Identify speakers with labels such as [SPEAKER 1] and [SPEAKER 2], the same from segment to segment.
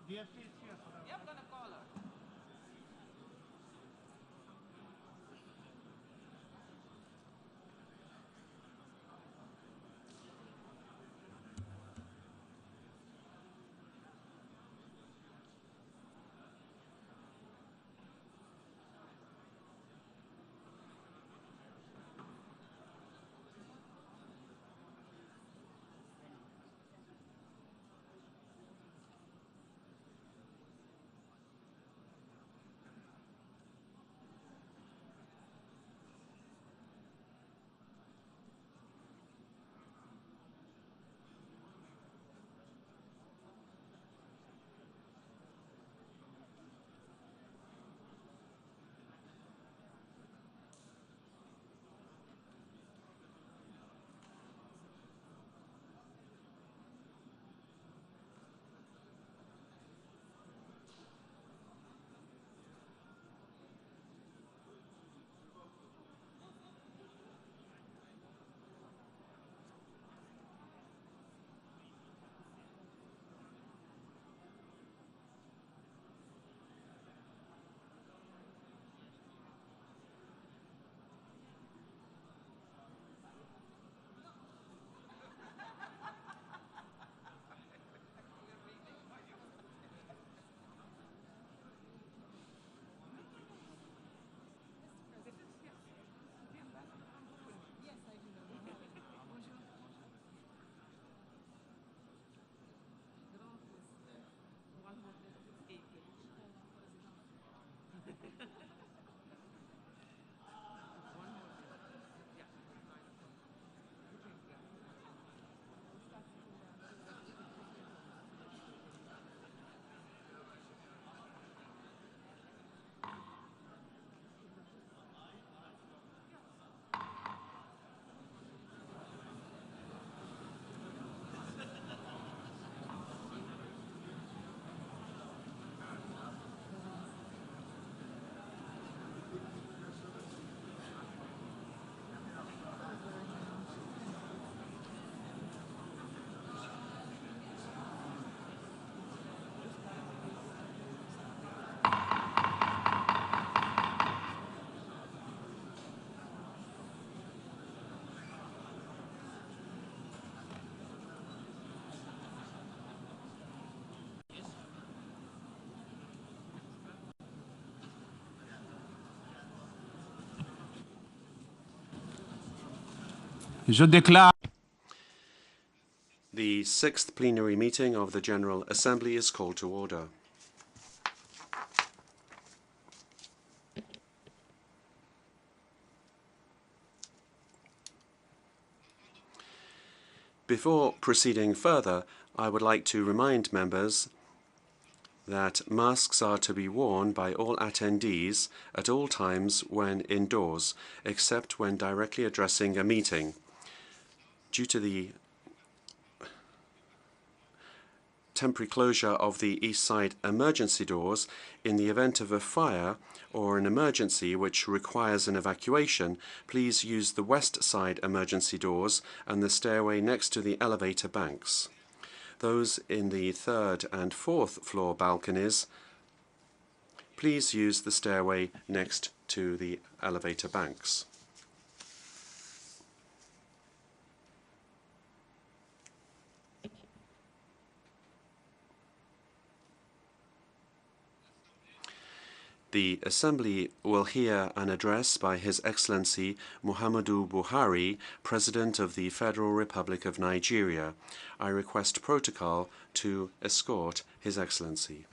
[SPEAKER 1] Yeah, I'm gonna call her.
[SPEAKER 2] Je déclare.
[SPEAKER 3] The sixth plenary meeting of the General Assembly is called to order. Before proceeding further, I would like to remind members that masks are to be worn by all attendees at all times when indoors, except when directly addressing a meeting. Due to the temporary closure of the east side emergency doors, in the event of a fire or an emergency which requires an evacuation, please use the west side emergency doors and the stairway next to the elevator banks. Those in the third and fourth floor balconies, please use the stairway next to the elevator banks. The Assembly will hear an address by His Excellency Muhammadu Buhari, President of the Federal Republic of Nigeria. I request protocol to escort His Excellency.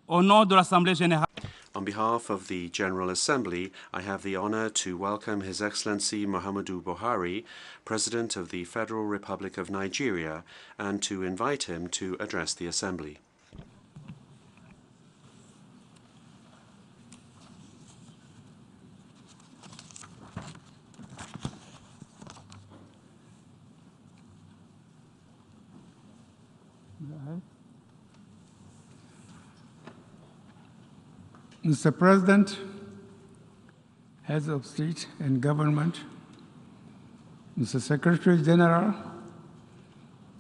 [SPEAKER 2] Au nom de l'Assemblée générale.
[SPEAKER 3] On behalf of the General Assembly, I have the honor to welcome His Excellency Muhammadu Buhari, President of the Federal Republic of Nigeria, and to invite him to address the Assembly.
[SPEAKER 4] Mr. President, heads of state and government,
[SPEAKER 1] Mr. Secretary General,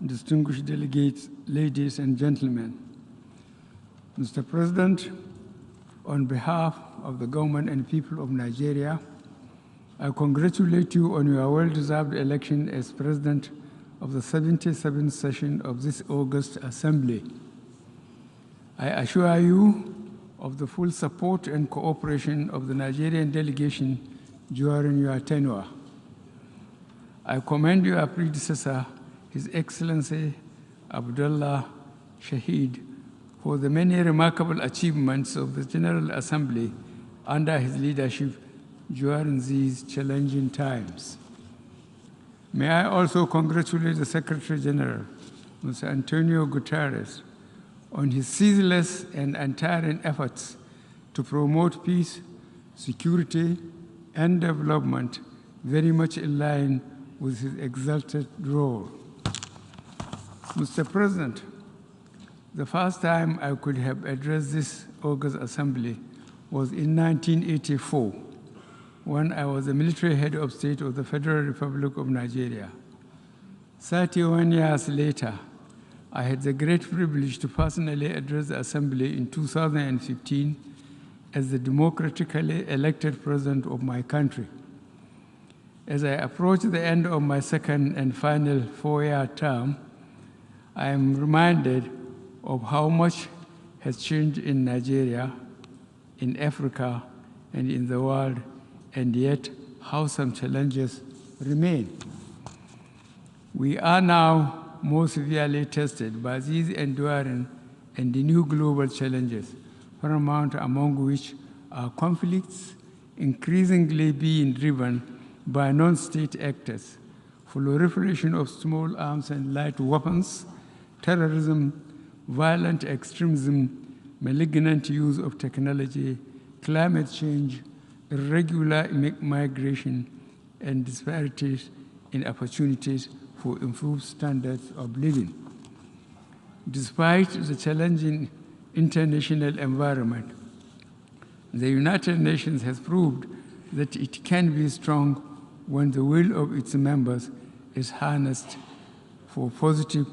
[SPEAKER 1] distinguished delegates, ladies and gentlemen, Mr. President, on behalf of the government and people of Nigeria, I congratulate you on your well-deserved election as President of the 77th session of this August Assembly. I assure you of the full support and cooperation of the Nigerian delegation during your tenure. I commend your predecessor, His Excellency Abdullah Shahid, for the many remarkable achievements of the General Assembly under his leadership during these challenging times. May I also congratulate the Secretary General, Mr. Antonio Guterres, on his ceaseless and untiring efforts to promote peace, security, and development, very much in line with his exalted role. Mr. President, the first time I could have addressed this August Assembly was in 1984, when I was the military head of state of the Federal Republic of Nigeria. 31 years later, I had the great privilege to personally address the Assembly in 2015 as the democratically elected president of my country. As I approach the end of my second and final four-year term, I am reminded of how much has changed in Nigeria, in Africa, and in the world, and yet how some challenges remain. We are now more severely tested by these enduring and the new global challenges, paramount among which are conflicts increasingly being driven by non-state actors, proliferation of small arms and light weapons, terrorism, violent extremism, malignant use of technology, climate change, irregular migration, and disparities in opportunities for improved standards of living. Despite the challenging international environment, the United Nations has proved that it can be strong when the will of its members is harnessed for positive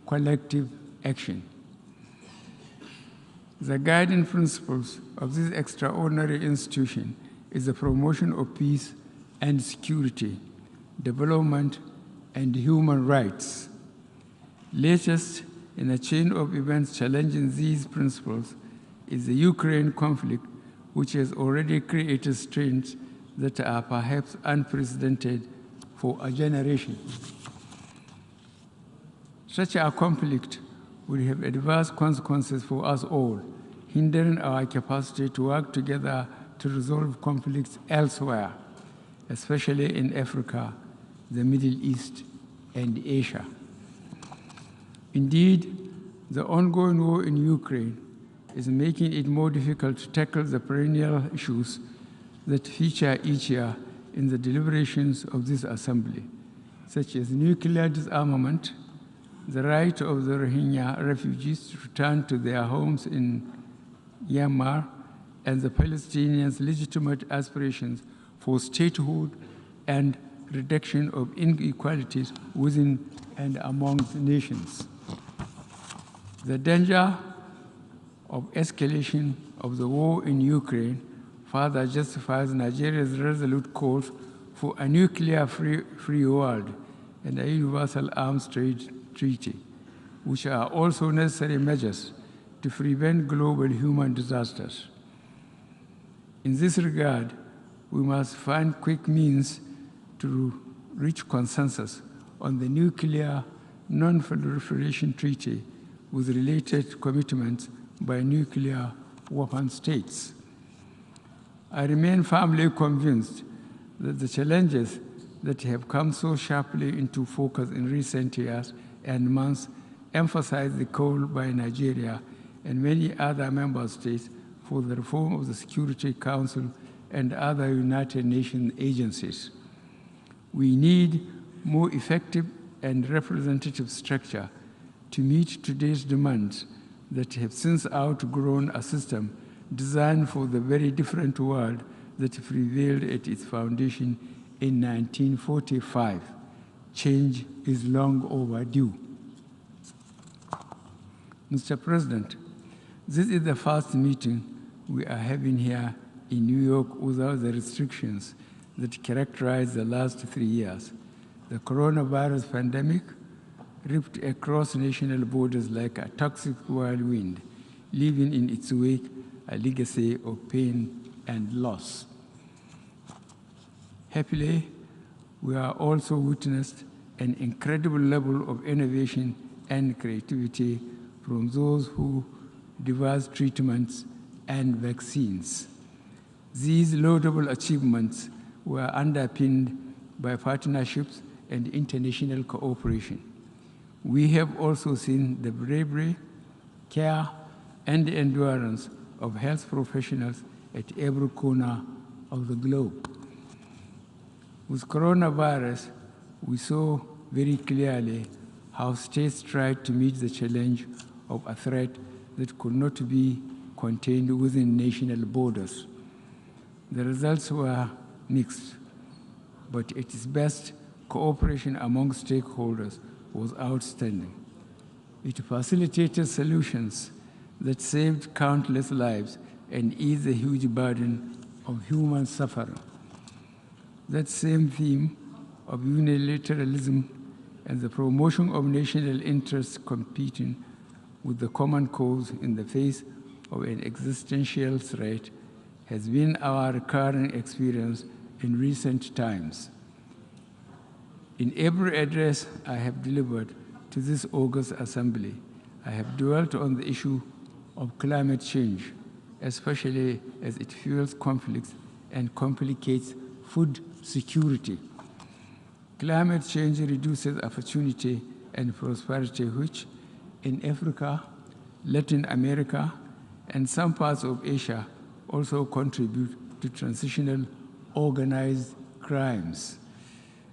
[SPEAKER 1] collective action. The guiding principles of this extraordinary institution is the promotion of peace and security, development, and human rights. Latest in a chain of events challenging these principles is the Ukraine conflict, which has already created strains that are perhaps unprecedented for a generation. Such a conflict would have adverse consequences for us all, hindering our capacity to work together to resolve conflicts elsewhere, especially in Africa, the Middle East, and Asia. Indeed, the ongoing war in Ukraine is making it more difficult to tackle the perennial issues that feature each year in the deliberations of this Assembly, such as nuclear disarmament, the right of the Rohingya refugees to return to their homes in Myanmar, and the Palestinians' legitimate aspirations for statehood and reduction of inequalities within and among the nations. The danger of escalation of the war in Ukraine further justifies Nigeria's resolute calls for a nuclear-free world and a universal arms trade treaty, which are also necessary measures to prevent global human disasters. In this regard, we must find quick means to reach consensus on the nuclear non-proliferation treaty with related commitments by nuclear weapon states. I remain firmly convinced that the challenges that have come so sharply into focus in recent years and months emphasize the call by Nigeria and many other member states for the reform of the Security Council and other United Nations agencies. We need more effective and representative structure to meet today's demands that have since outgrown a system designed for the very different world that prevailed at its foundation in 1945, change is long overdue. Mr. President, this is the first meeting we are having here in New York without the restrictions that characterized the last 3 years. The coronavirus pandemic ripped across national borders like a toxic whirlwind, leaving in its wake a legacy of pain and loss. Happily, we are also witnessed an incredible level of innovation and creativity from those who devised treatments and vaccines. These laudable achievements were underpinned by partnerships and international cooperation. We have also seen the bravery, care, and endurance of health professionals at every corner of the globe. With coronavirus, we saw very clearly how states tried to meet the challenge of a threat that could not be contained within national borders. The results were mixed, but at its best, cooperation among stakeholders was outstanding. It facilitated solutions that saved countless lives and eased the huge burden of human suffering. That same theme of unilateralism and the promotion of national interests competing with the common cause in the face of an existential threat has been our recurring experience in recent times. In every address I have delivered to this August Assembly, I have dwelt on the issue of climate change, especially as it fuels conflicts and complicates food security. Climate change reduces opportunity and prosperity, which in Africa, Latin America, and some parts of Asia also contribute to transitional organized crimes.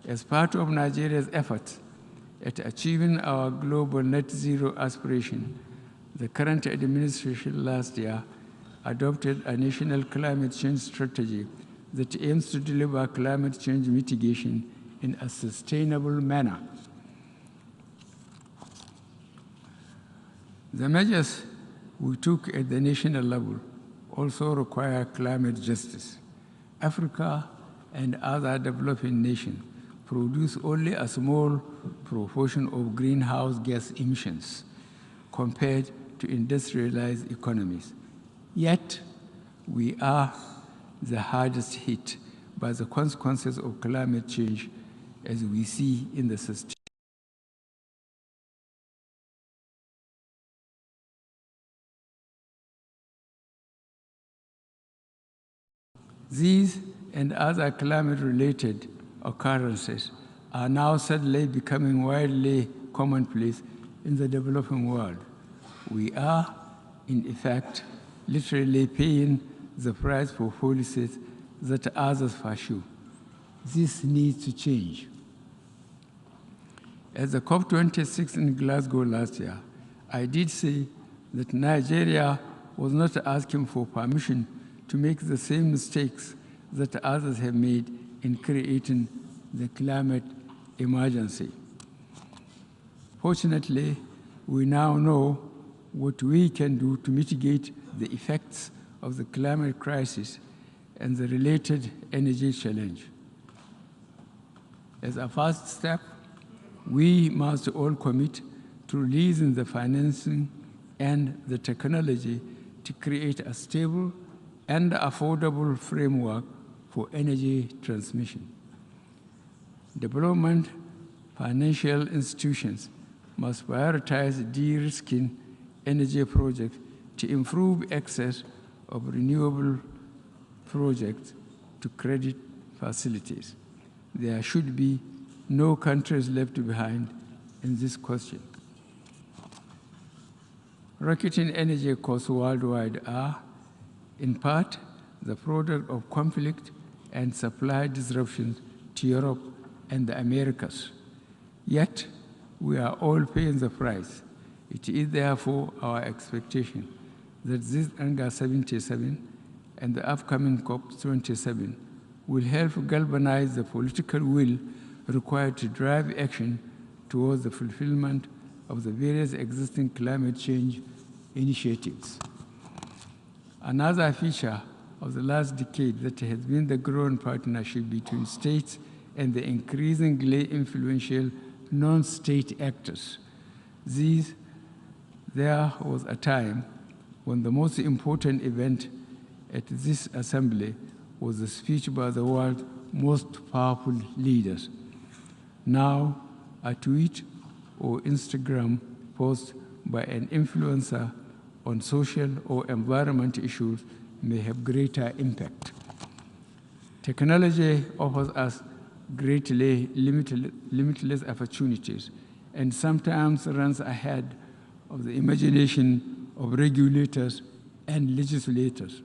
[SPEAKER 1] As part of Nigeria's efforts at achieving our global net zero aspiration, the current administration last year adopted a national climate change strategy that aims to deliver climate change mitigation in a sustainable manner. The measures we took at the national level also require climate justice. Africa and other developing nations produce only a small proportion of greenhouse gas emissions compared to industrialized economies. Yet, we are the hardest hit by the consequences of climate change, as we see in the system. These and other climate-related occurrences are now sadly becoming widely commonplace in the developing world. We are, in effect, literally paying the price for policies that others pursue. This needs to change. At the COP26 in Glasgow last year, I did say that Nigeria was not asking for permission to make the same mistakes that others have made in creating the climate emergency. Fortunately, we now know what we can do to mitigate the effects of the climate crisis and the related energy challenge. As a first step, we must all commit to releasing the financing and the technology to create a stable and affordable framework for energy transmission. Development financial institutions must prioritize de-risking energy projects to improve access of renewable projects to credit facilities. There should be no countries left behind in this question. Rocketing energy costs worldwide are, in part, the product of conflict and supply disruptions to Europe and the Americas. Yet, we are all paying the price. It is therefore our expectation that this UNGA 77 and the upcoming COP27 will help galvanize the political will required to drive action towards the fulfillment of the various existing climate change initiatives. Another feature of the last decade that has been the growing partnership between states and the increasingly influential non-state actors. There was a time when the most important event at this assembly was the speech by the world's most powerful leaders. Now, a tweet or Instagram post by an influencer on social or environment issues may have greater impact. Technology offers us greatly limitless opportunities and sometimes runs ahead of the imagination of regulators and legislators.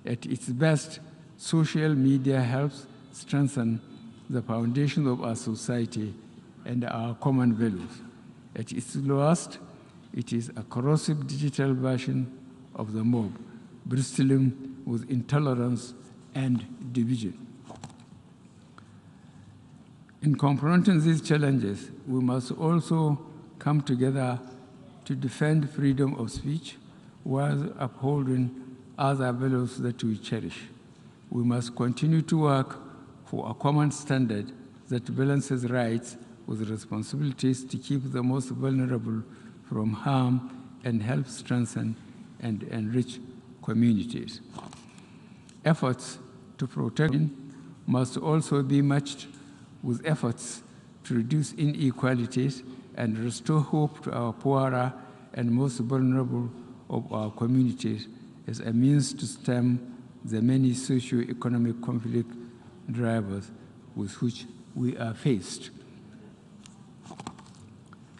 [SPEAKER 1] At its best, social media helps strengthen the foundation of our society and our common values. At its lowest, it is a corrosive digital version of the mob, bristling with intolerance and division. In confronting these challenges, we must also come together to defend freedom of speech while upholding other values that we cherish. We must continue to work for a common standard that balances rights with responsibilities to keep the most vulnerable from harm and help strengthen and enrich communities. Efforts to protect must also be matched with efforts to reduce inequalities and restore hope to our poorer and most vulnerable of our communities as a means to stem the many socio-economic conflict drivers with which we are faced.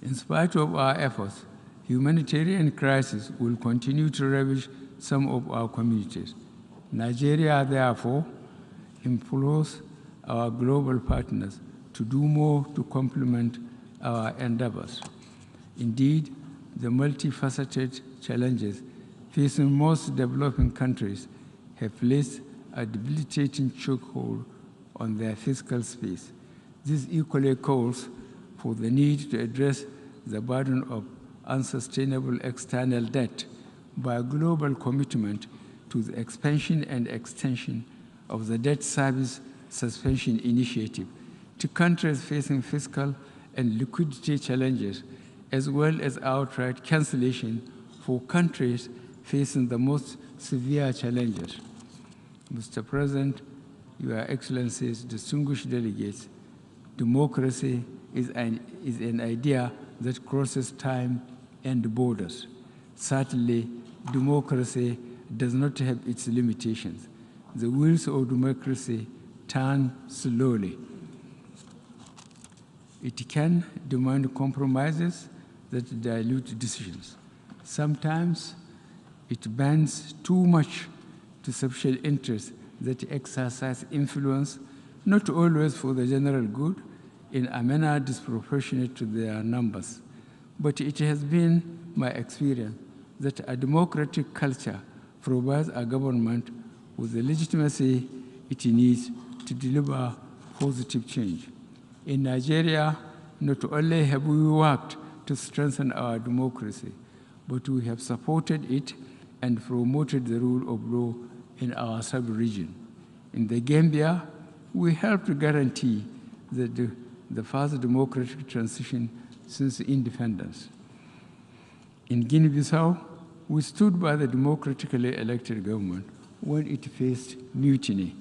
[SPEAKER 1] In spite of our efforts, humanitarian crisis will continue to ravage some of our communities. Nigeria, therefore, implores our global partners to do more to complement our endeavors. Indeed, the multifaceted challenges facing most developing countries have placed a debilitating chokehold on their fiscal space. This equally calls for the need to address the burden of unsustainable external debt by a global commitment to the expansion and extension of the debt service suspension initiative to countries facing fiscal and liquidity challenges, as well as outright cancellation for countries facing the most severe challenges. Mr. President, Your Excellencies, distinguished delegates, democracy is an idea that crosses time and borders. Certainly, democracy does not have its limitations. The wheels of democracy turn slowly. It can demand compromises that dilute decisions. Sometimes it bends too much to special interests that exercise influence, not always for the general good, in a manner disproportionate to their numbers. But it has been my experience that a democratic culture provides a government with the legitimacy it needs to deliver positive change. In Nigeria, not only have we worked to strengthen our democracy, but we have supported it and promoted the rule of law in our sub-region. In the Gambia, we helped to guarantee the first democratic transition since independence. In Guinea-Bissau, we stood by the democratically elected government when it faced mutiny.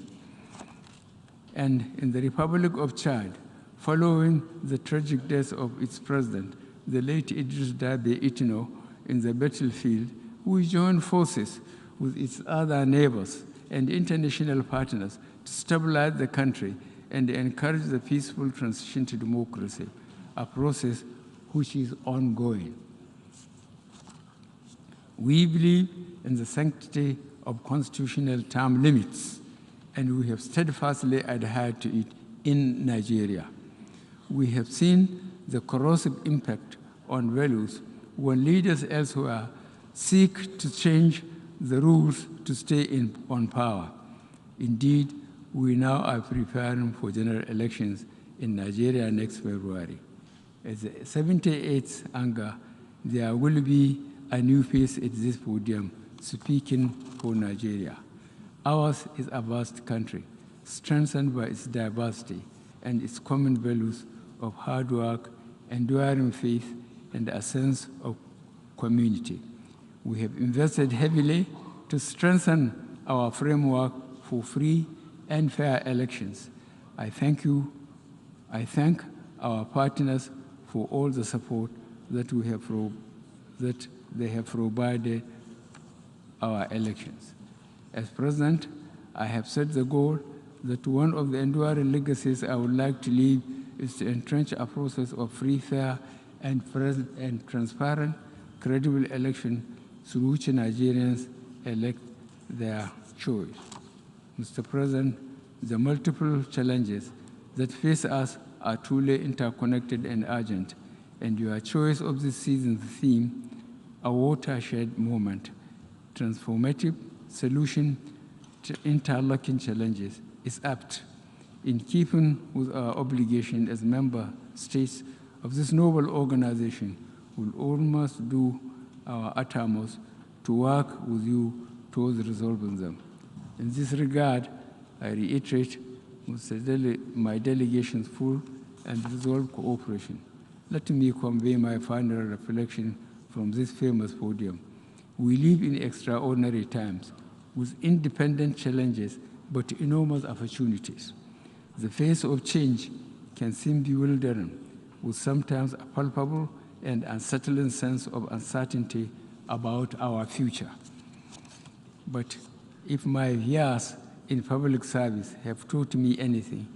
[SPEAKER 1] And in the Republic of Chad, following the tragic death of its president, the late Idris Dabe Itno, in the battlefield, we joined forces with its other neighbors and international partners to stabilize the country and encourage the peaceful transition to democracy, a process which is ongoing. We believe in the sanctity of constitutional term limits, and we have steadfastly adhered to it in Nigeria. We have seen the corrosive impact on values when leaders elsewhere seek to change the rules to stay on power. Indeed, we now are preparing for general elections in Nigeria next February. As the 78th UNGA, there will be a new face at this podium speaking for Nigeria. Ours is a vast country, strengthened by its diversity and its common values of hard work, enduring faith, and a sense of community. We have invested heavily to strengthen our framework for free and fair elections. I thank our partners for all the support that they have provided our elections. As President, I have set the goal that one of the enduring legacies I would like to leave is to entrench a process of free, fair, and transparent, credible election through which Nigerians elect their choice. Mr. President, the multiple challenges that face us are truly interconnected and urgent, and your choice of this season's theme, a watershed moment, transformative solution to interlocking challenges, is apt, in keeping with our obligation as member states of this noble organization. We'll almost do our utmost to work with you towards resolving them. In this regard, I reiterate my delegation's full and resolved cooperation. Let me convey my final reflection from this famous podium. We live in extraordinary times with independent challenges but enormous opportunities. The face of change can seem bewildering, with sometimes a palpable and unsettling sense of uncertainty about our future. But if my years in public service have taught me anything,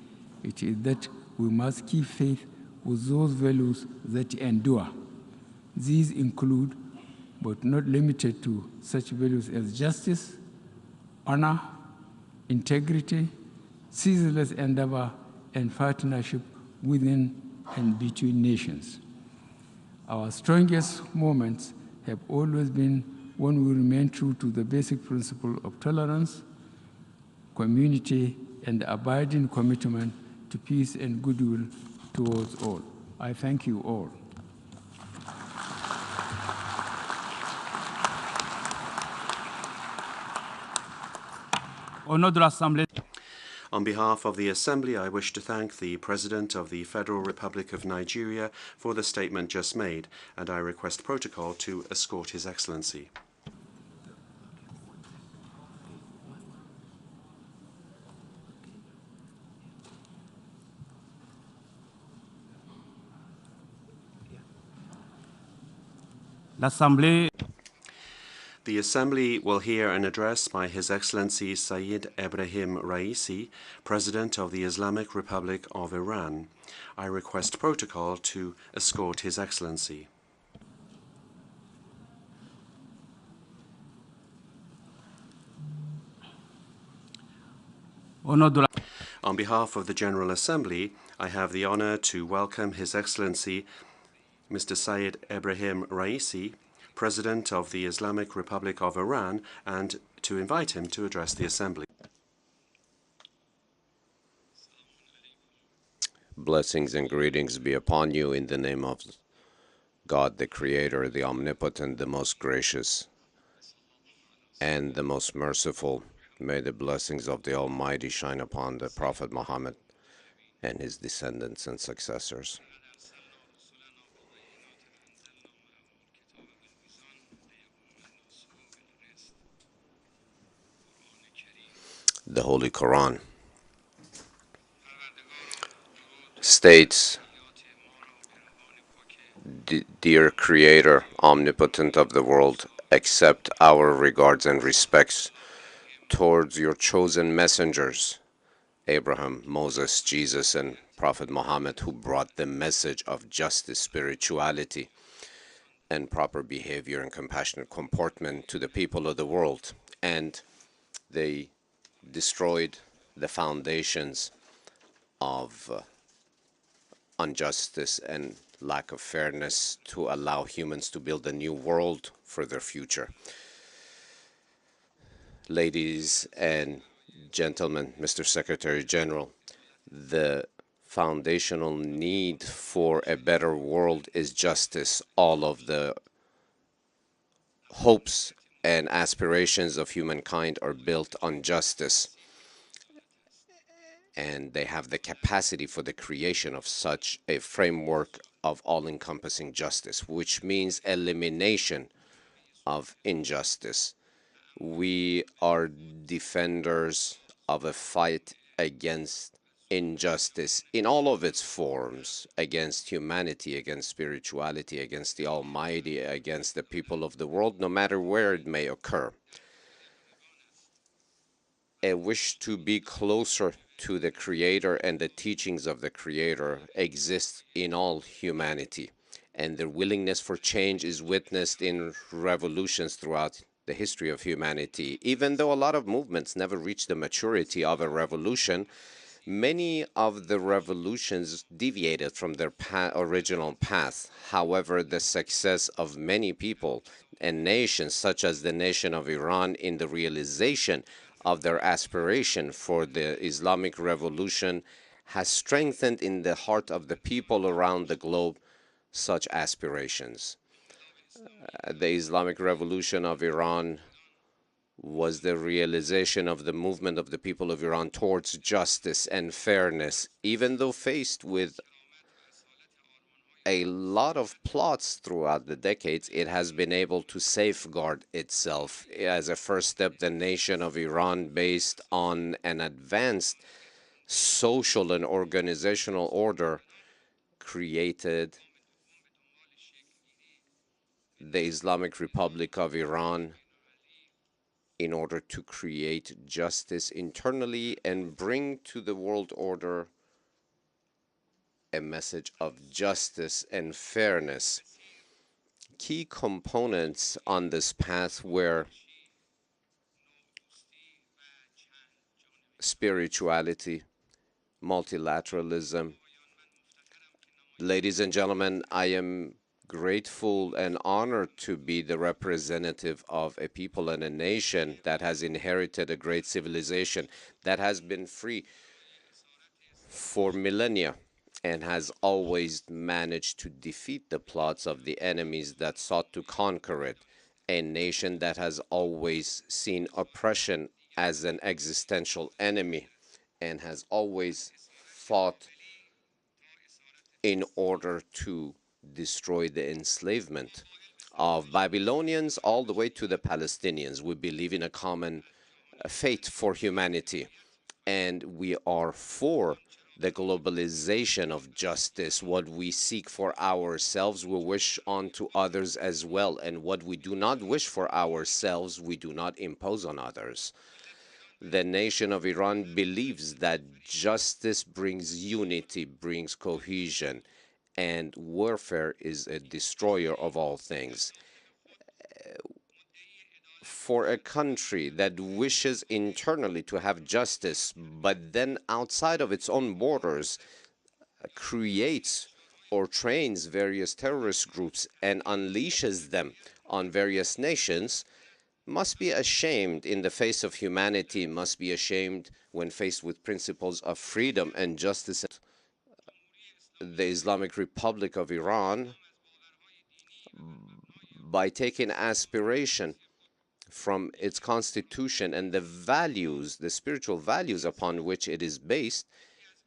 [SPEAKER 1] it is that we must keep faith with those values that endure. These include, but not limited to, such values as justice, honor, integrity, ceaseless endeavor, and partnership within and between nations. Our strongest moments have always been when we remain true to the basic principle of tolerance, community, and abiding commitment to peace and goodwill towards all. I thank you all.
[SPEAKER 3] On behalf of the Assembly, I wish to thank the President of the Federal Republic of Nigeria for the statement just made, and I request protocol to escort His Excellency. The Assembly will hear an address by His Excellency Sayyid Ebrahim Raisi, President of the Islamic Republic of Iran. I request protocol to escort His Excellency. On behalf of the General Assembly, I have the honor to welcome His Excellency Mr. Sayyid Ebrahim Raisi, President of the Islamic Republic of Iran, and to invite him to address the Assembly.
[SPEAKER 4] Blessings and greetings be upon you in the name of God, the Creator, the Omnipotent, the Most Gracious, and the Most Merciful. May the blessings of the Almighty shine upon the Prophet Muhammad and his descendants and successors. The Holy Quran states, "Dear Creator, omnipotent of the world, accept our regards and respects towards your chosen messengers, Abraham, Moses, Jesus, and Prophet Muhammad, who brought the message of justice, spirituality, and proper behavior and compassionate comportment to the people of the world, and they destroyed the foundations of injustice and lack of fairness to allow humans to build a new world for their future." Ladies and gentlemen, Mr. Secretary General, the foundational need for a better world is justice. All of the hopes and aspirations of humankind are built on justice, and they have the capacity for the creation of such a framework of all-encompassing justice, which means elimination of injustice. We are defenders of a fight against injustice in all of its forms, against humanity, against spirituality, against the Almighty, against the people of the world, no matter where it may occur. A wish to be closer to the Creator and the teachings of the Creator exists in all humanity, and their willingness for change is witnessed in revolutions throughout the history of humanity. Even though a lot of movements never reach the maturity of a revolution, many of the revolutions deviated from their original path. However, the success of many people and nations, such as the nation of Iran, in the realization of their aspiration for the Islamic Revolution has strengthened in the heart of the people around the globe such aspirations. The Islamic Revolution of Iran was the realization of the movement of the people of Iran towards justice and fairness. Even though faced with a lot of plots throughout the decades, it has been able to safeguard itself. As a first step, the nation of Iran, based on an advanced social and organizational order, created the Islamic Republic of Iran in order to create justice internally and bring to the world order a message of justice and fairness. Key components on this path were spirituality, multilateralism. Ladies and gentlemen, I am grateful and honored to be the representative of a people and a nation that has inherited a great civilization that has been free for millennia and has always managed to defeat the plots of the enemies that sought to conquer it. A nation that has always seen oppression as an existential enemy and has always fought in order to destroy the enslavement of Babylonians all the way to the Palestinians. We believe in a common fate for humanity, and we are for the globalization of justice. What we seek for ourselves, we wish onto others as well, and what we do not wish for ourselves, we do not impose on others. The nation of Iran believes that justice brings unity, brings cohesion, and warfare is a destroyer of all things. For a country that wishes internally to have justice, but then outside of its own borders creates or trains various terrorist groups and unleashes them on various nations, must be ashamed in the face of humanity, must be ashamed when faced with principles of freedom and justice. The Islamic Republic of Iran, by taking aspiration from its constitution and the values, the spiritual values upon which it is based,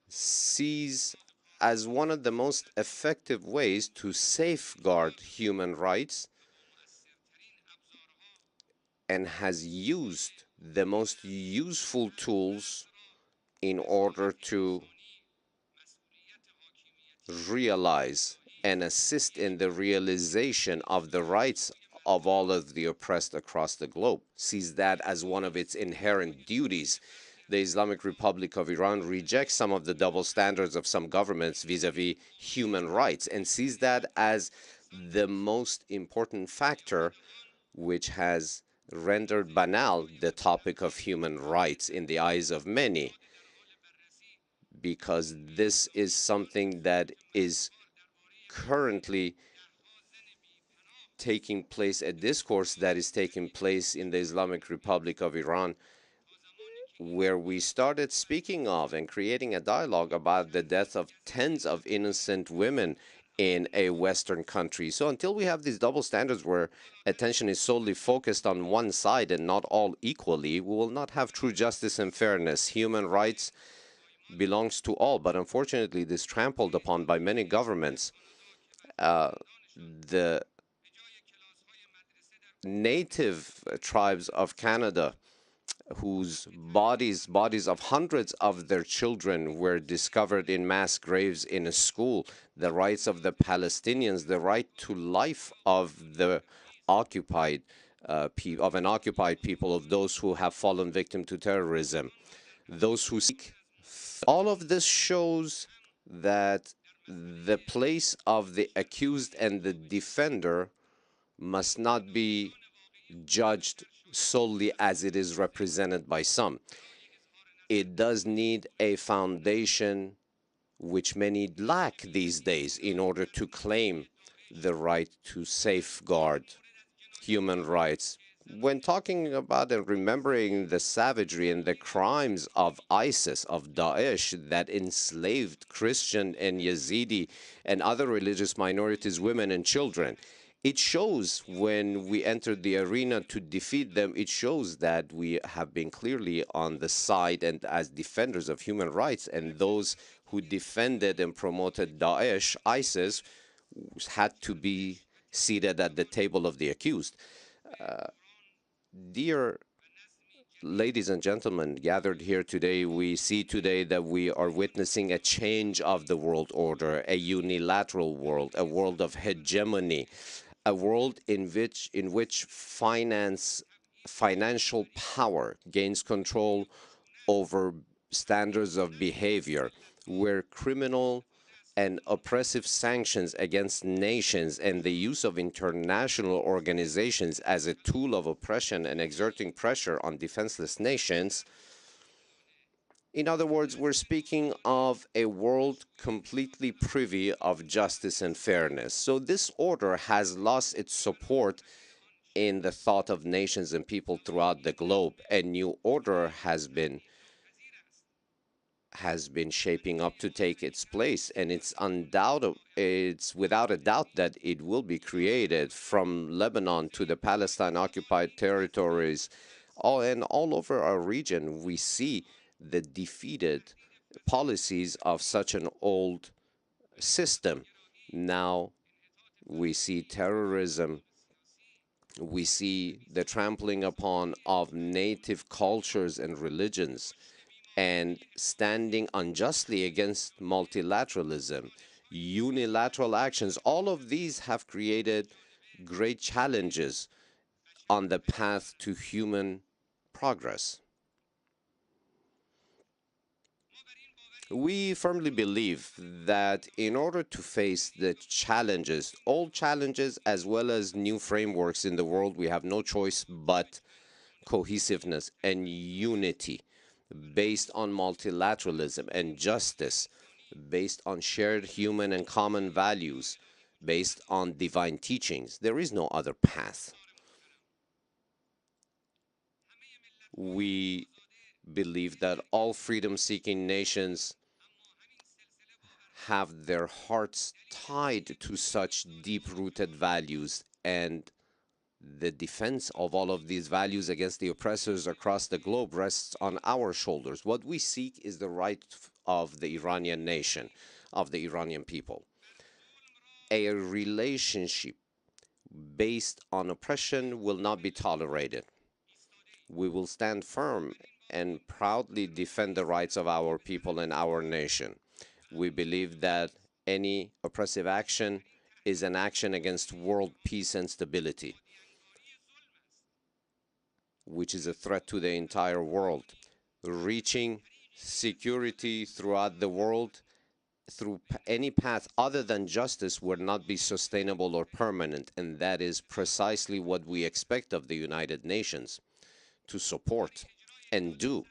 [SPEAKER 4] sees as one of the most effective ways to safeguard human rights and has used the most useful tools in order to realize and assist in the realization of the rights of all of the oppressed across the globe, sees that as one of its inherent duties. The Islamic Republic of Iran rejects some of the double standards of some governments vis-a-vis human rights and sees that as the most important factor which has rendered banal the topic of human rights in the eyes of many, because this is something that is currently taking place, a discourse that is taking place in the Islamic Republic of Iran, where we started speaking of and creating a dialogue about the death of tens of innocent women in a Western country. So until we have these double standards where attention is solely focused on one side and not all equally, we will not have true justice and fairness. Human rights belongs to all, but unfortunately this is trampled upon by many governments. The native tribes of Canada, whose bodies of hundreds of their children were discovered in mass graves in a school, the rights of the Palestinians, the right to life of the occupied of an occupied people, of those who have fallen victim to terrorism, those who seek. All of this shows that the place of the accused and the defender must not be judged solely as it is represented by some. It does need a foundation which many lack these days in order to claim the right to safeguard human rights. When talking about and remembering the savagery and the crimes of ISIS, of Daesh, that enslaved Christian and Yazidi and other religious minorities, women and children, it shows when we entered the arena to defeat them, it shows that we have been clearly on the side and as defenders of human rights, and those who defended and promoted Daesh, ISIS, had to be seated at the table of the accused. Dear ladies and gentlemen gathered here today, we see today that we are witnessing a change of the world order, a unilateral world, a world of hegemony, a world in which financial power gains control over standards of behavior, where criminal and oppressive sanctions against nations and the use of international organizations as a tool of oppression and exerting pressure on defenseless nations. In other words, we're speaking of a world completely privy of justice and fairness. So this order has lost its support in the thought of nations and people throughout the globe. A new order has been shaping up to take its place, and it's without a doubt that it will be created, from Lebanon to the Palestine occupied territories, all over our region. We see the defeated policies of such an old system. Now we see terrorism, we see the trampling upon of native cultures and religions, and standing unjustly against multilateralism, unilateral actions. All of these have created great challenges on the path to human progress. We firmly believe that in order to face the challenges, old challenges as well as new frameworks in the world, we have no choice but cohesiveness and unity, based on multilateralism and justice, based on shared human and common values, based on divine teachings. There is no other path. We believe that all freedom-seeking nations have their hearts tied to such deep-rooted values, and the defense of all of these values against the oppressors across the globe rests on our shoulders. What we seek is the right of the Iranian nation, of the Iranian people. A relationship based on oppression will not be tolerated. We will stand firm and proudly defend the rights of our people and our nation. We believe that any oppressive action is an action against world peace and stability, which is a threat to the entire world. Reaching security throughout the world through any path other than justice would not be sustainable or permanent, and that is precisely what we expect of the United Nations to support and do.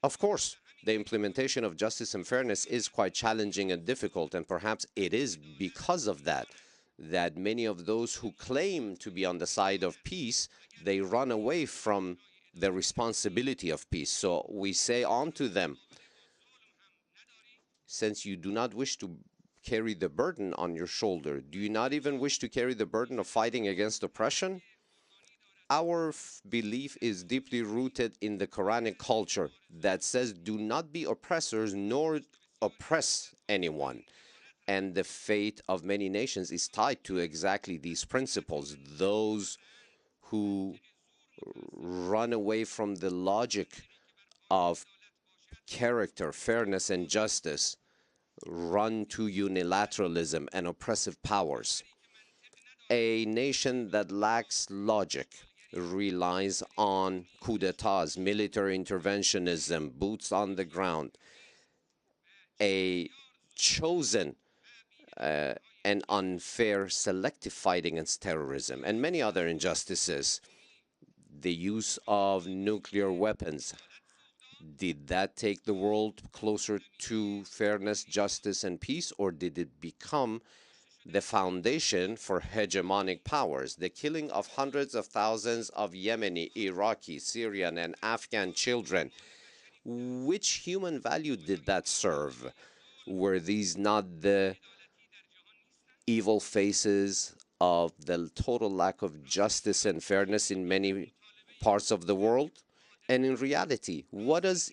[SPEAKER 4] Of course, the implementation of justice and fairness is quite challenging and difficult, and perhaps it is because of that many of those who claim to be on the side of peace, they run away from the responsibility of peace. So we say unto them, since you do not wish to carry the burden on your shoulder, do you not even wish to carry the burden of fighting against oppression? Our belief is deeply rooted in the Quranic culture that says, do not be oppressors nor oppress anyone. And the fate of many nations is tied to exactly these principles. Those who run away from the logic of character, fairness, and justice run to unilateralism and oppressive powers. A nation that lacks logic relies on coups d'etats, military interventionism, boots on the ground, a chosen and unfair selective fight against terrorism, and many other injustices. The use of nuclear weapons, did that take the world closer to fairness, justice, and peace, or did it become the foundation for hegemonic powers? The killing of hundreds of thousands of Yemeni, Iraqi, Syrian, and Afghan children, which human value did that serve? Were these not the evil faces of the total lack of justice and fairness in many parts of the world? And in reality, what does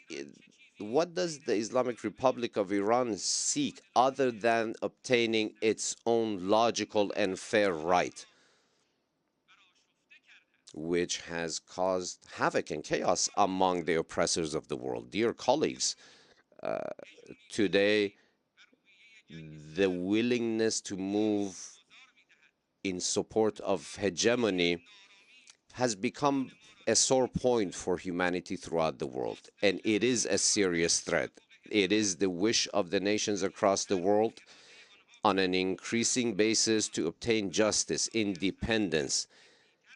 [SPEAKER 4] the Islamic Republic of Iran seek other than obtaining its own logical and fair right, which has caused havoc and chaos among the oppressors of the world? Dear colleagues, today the willingness to move in support of hegemony has become a sore point for humanity throughout the world, and it is a serious threat. It is the wish of the nations across the world on an increasing basis to obtain justice, independence,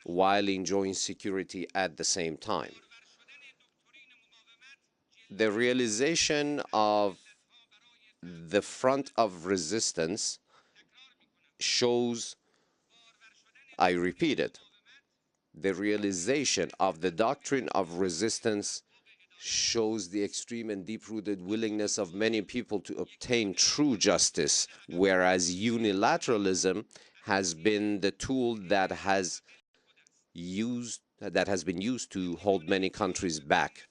[SPEAKER 4] while enjoying security at the same time. The realization of the front of resistance shows, I repeat it, the realization of the doctrine of resistance shows the extreme and deep-rooted willingness of many people to obtain true justice, whereas unilateralism has been the tool that has been used to hold many countries back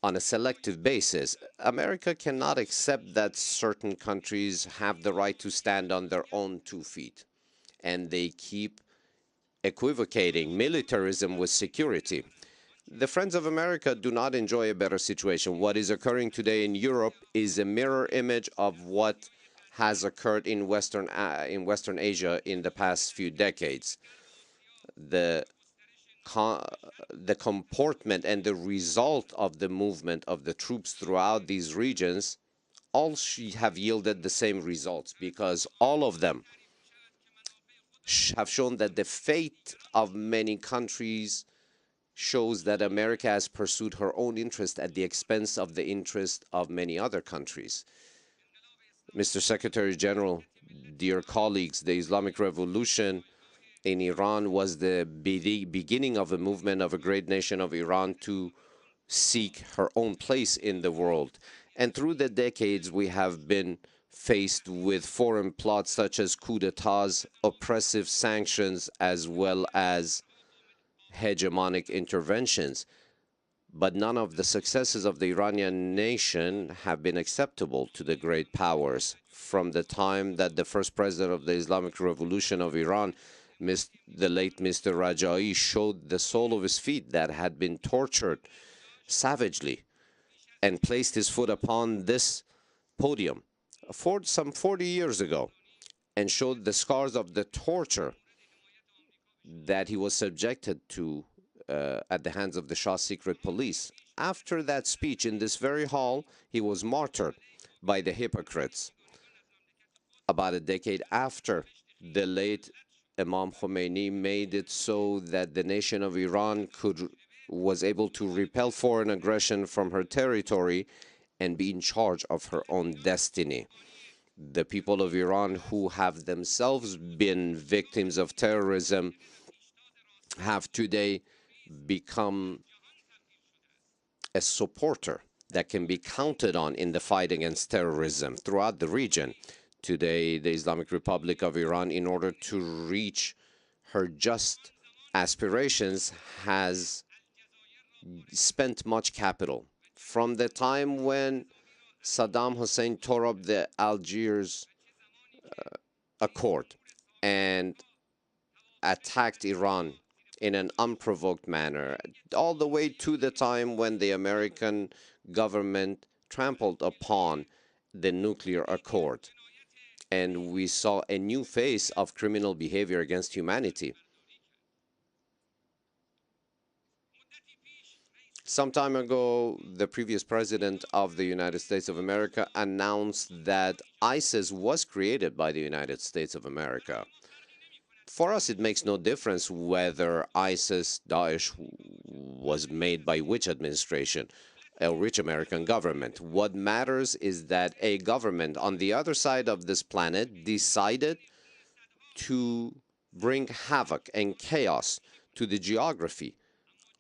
[SPEAKER 4] on a selective basis. America cannot accept that certain countries have the right to stand on their own 2 feet, and they keep equivocating militarism with security. The Friends of America do not enjoy a better situation. What is occurring today in Europe is a mirror image of what has occurred in Western Asia in the past few decades. The comportment and the result of the movement of the troops throughout these regions all have yielded the same results, because all of them have shown that the fate of many countries shows that America has pursued her own interest at the expense of the interest of many other countries. Mr. Secretary General, dear colleagues, the Islamic Revolution in Iran was the beginning of a movement of a great nation of Iran to seek her own place in the world. And through the decades, we have been faced with foreign plots such as coups d'etats, oppressive sanctions, as well as hegemonic interventions. But none of the successes of the Iranian nation have been acceptable to the great powers. From the time that the first president of the Islamic Revolution of Iran, the late Mr. Rajai, showed the sole of his feet that had been tortured savagely and placed his foot upon this podium some 40 years ago and showed the scars of the torture that he was subjected to at the hands of the Shah's secret police. After that speech in this very hall, he was martyred by the hypocrites. About a decade after, the late Imam Khomeini made it so that the nation of Iran was able to repel foreign aggression from her territory and be in charge of her own destiny. The people of Iran, who have themselves been victims of terrorism, have today become a supporter that can be counted on in the fight against terrorism throughout the region. Today, the Islamic Republic of Iran, in order to reach her just aspirations, has spent much capital. From the time when Saddam Hussein tore up the Algiers Accord and attacked Iran in an unprovoked manner, all the way to the time when the American government trampled upon the nuclear accord. And we saw a new phase of criminal behavior against humanity. Some time ago, the previous president of the United States of America announced that ISIS was created by the United States of America. For us, it makes no difference whether ISIS, Daesh, was made by which administration, a rich American government. What matters is that a government on the other side of this planet decided to bring havoc and chaos to the geography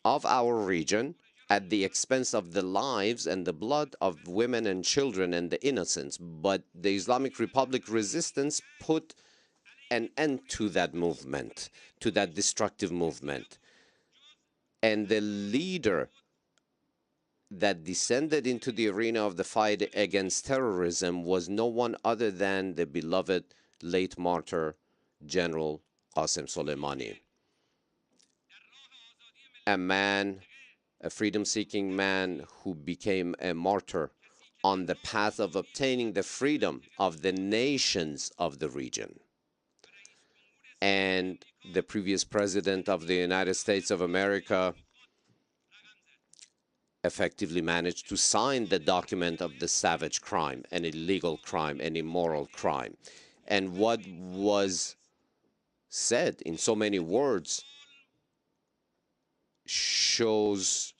[SPEAKER 4] of our region at the expense of the lives and the blood of women and children and the innocents. But the Islamic Republic resistance put an end to that movement, to that destructive movement. And the leader that descended into the arena of the fight against terrorism was no one other than the beloved late martyr General Qasem Soleimani. A man, a freedom-seeking man who became a martyr on the path of obtaining the freedom of the nations of the region. And the previous president of the United States of America effectively managed to sign the document of the savage crime, an illegal crime, an immoral crime. And what was said in so many words shows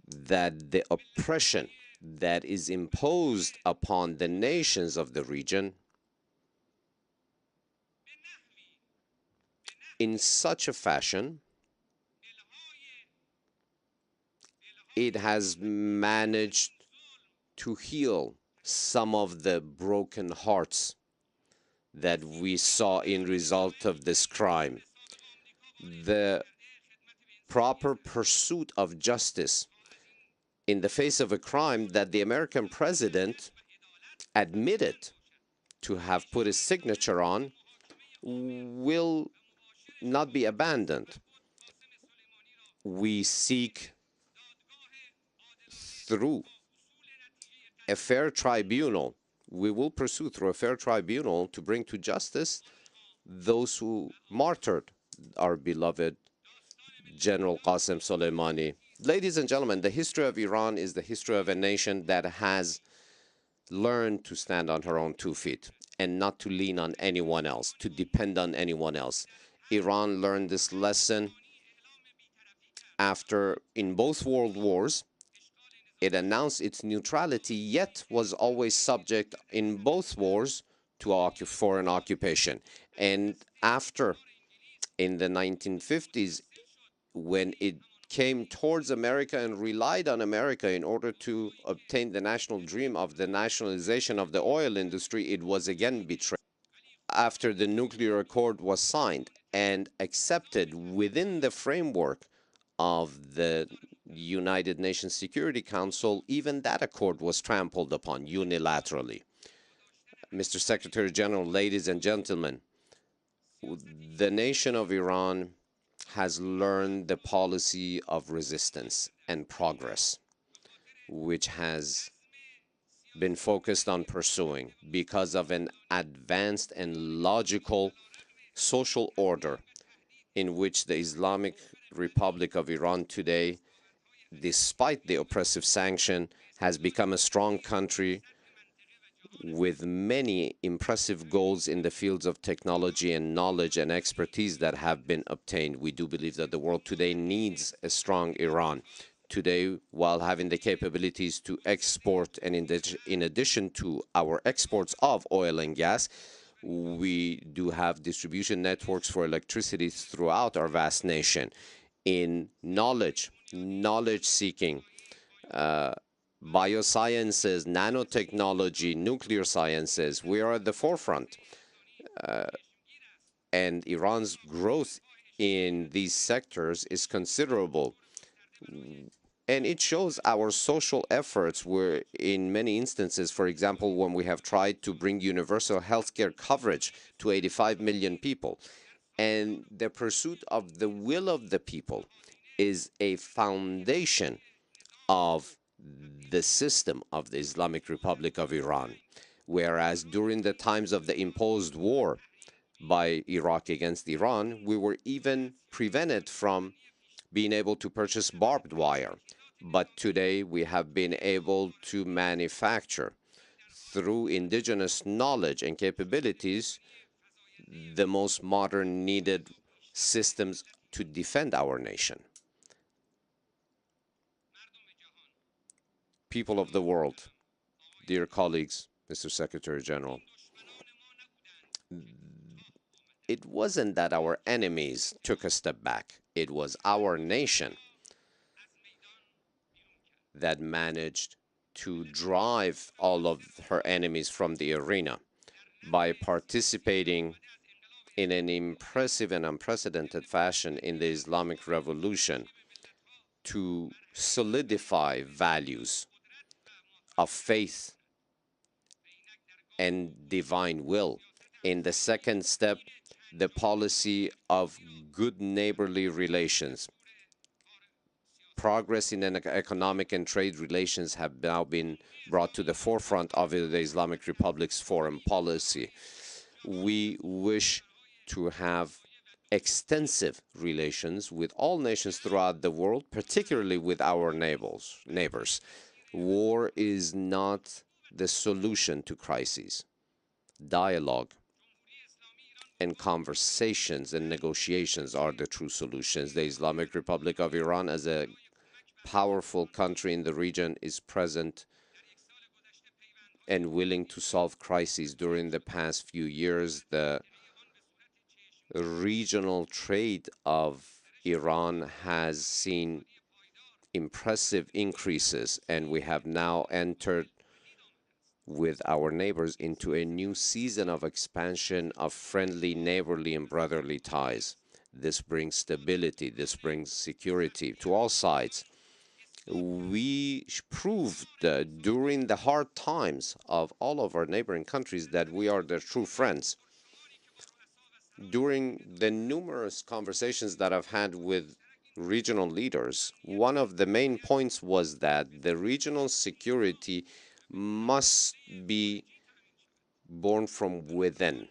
[SPEAKER 4] that the oppression that is imposed upon the nations of the region in such a fashion, it has managed to heal some of the broken hearts that we saw in result of this crime. The proper pursuit of justice in the face of a crime that the American president admitted to have put his signature on will not be abandoned. We seek through a fair tribunal, we will pursue through a fair tribunal to bring to justice those who martyred our beloved General Qasem Soleimani. Ladies and gentlemen, the history of Iran is the history of a nation that has learned to stand on her own 2 feet and not to lean on anyone else, to depend on anyone else. Iran learned this lesson after, in both world wars, it announced its neutrality, yet was always subject in both wars to foreign occupation. And after, in the 1950s, when it came towards America and relied on America in order to obtain the national dream of the nationalization of the oil industry, it was again betrayed. After the nuclear accord was signed and accepted within the framework of the United Nations Security Council, even that accord was trampled upon unilaterally. Mr. Secretary General, ladies and gentlemen, the nation of Iran has learned the policy of resistance and progress, which has been focused on pursuing because of an advanced and logical social order in which the Islamic Republic of Iran today, despite the oppressive sanction, has become a strong country with many impressive goals in the fields of technology and knowledge and expertise that have been obtained. We do believe that the world today needs a strong Iran. Today, while having the capabilities to export, and in addition to our exports of oil and gas, we do have distribution networks for electricity throughout our vast nation. In knowledge seeking, biosciences, nanotechnology, nuclear sciences. We are at the forefront. And Iran's growth in these sectors is considerable. And it shows our social efforts where in many instances, for example, when we have tried to bring universal healthcare coverage to 85 million people, and the pursuit of the will of the people is a foundation of the system of the Islamic Republic of Iran. Whereas during the times of the imposed war by Iraq against Iran, we were even prevented from being able to purchase barbed wire. But today we have been able to manufacture through indigenous knowledge and capabilities the most modern needed systems to defend our nation. People of the world, dear colleagues, Mr. Secretary General, it wasn't that our enemies took a step back. It was our nation that managed to drive all of her enemies from the arena by participating in an impressive and unprecedented fashion in the Islamic Revolution to solidify values of faith and divine will. In the second step, the policy of good neighborly relations. Progress in economic and trade relations have now been brought to the forefront of the Islamic Republic's foreign policy. We wish to have extensive relations with all nations throughout the world, particularly with our neighbors. War is not the solution to crises. Dialogue and conversations and negotiations are the true solutions. The Islamic Republic of Iran, as a powerful country in the region, is present and willing to solve crises. During the past few years, the regional trade of Iran has seen impressive increases, and we have now entered with our neighbors into a new season of expansion of friendly, neighborly, and brotherly ties. This brings stability, this brings security to all sides. We proved during the hard times of all of our neighboring countries that we are their true friends. During the numerous conversations that I've had with regional leaders, one of the main points was that the regional security must be born from within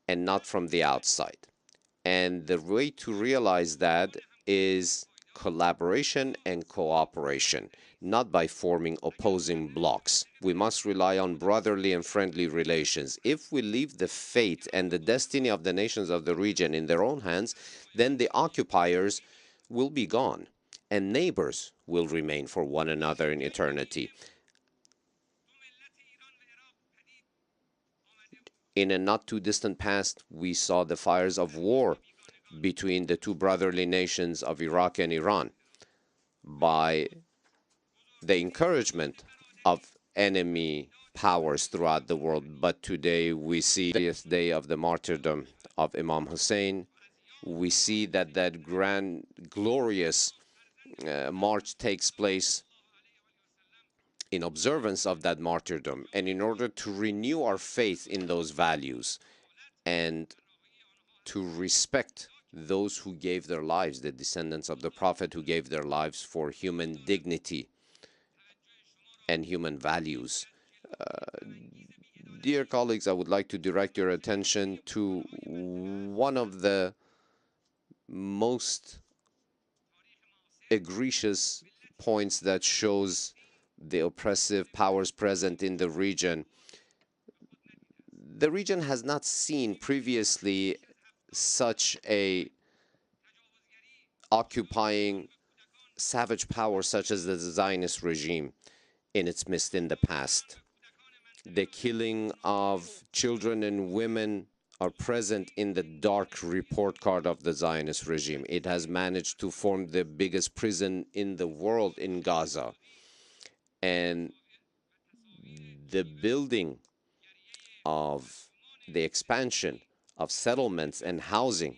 [SPEAKER 4] and not from the outside. And the way to realize that is collaboration and cooperation, not by forming opposing blocs. We must rely on brotherly and friendly relations. If we leave the fate and the destiny of the nations of the region in their own hands, then the occupiers will be gone, and neighbors will remain for one another in eternity. In a not too distant past, we saw the fires of war between the two brotherly nations of Iraq and Iran by the encouragement of enemy powers throughout the world. But today we see the 30th day of the martyrdom of Imam Hussein. We see that that grand, glorious march takes place in observance of that martyrdom, and in order to renew our faith in those values and to respect those who gave their lives, the descendants of the Prophet who gave their lives for human dignity and human values. Dear colleagues, I would like to direct your attention to one of the most egregious points that shows the oppressive powers present in the region. The region has not seen previously such a occupying savage power such as the Zionist regime in its midst in the past. The killing of children and women are present in the dark report card of the Zionist regime. It has managed to form the biggest prison in the world in Gaza. And the building of the expansion of settlements and housing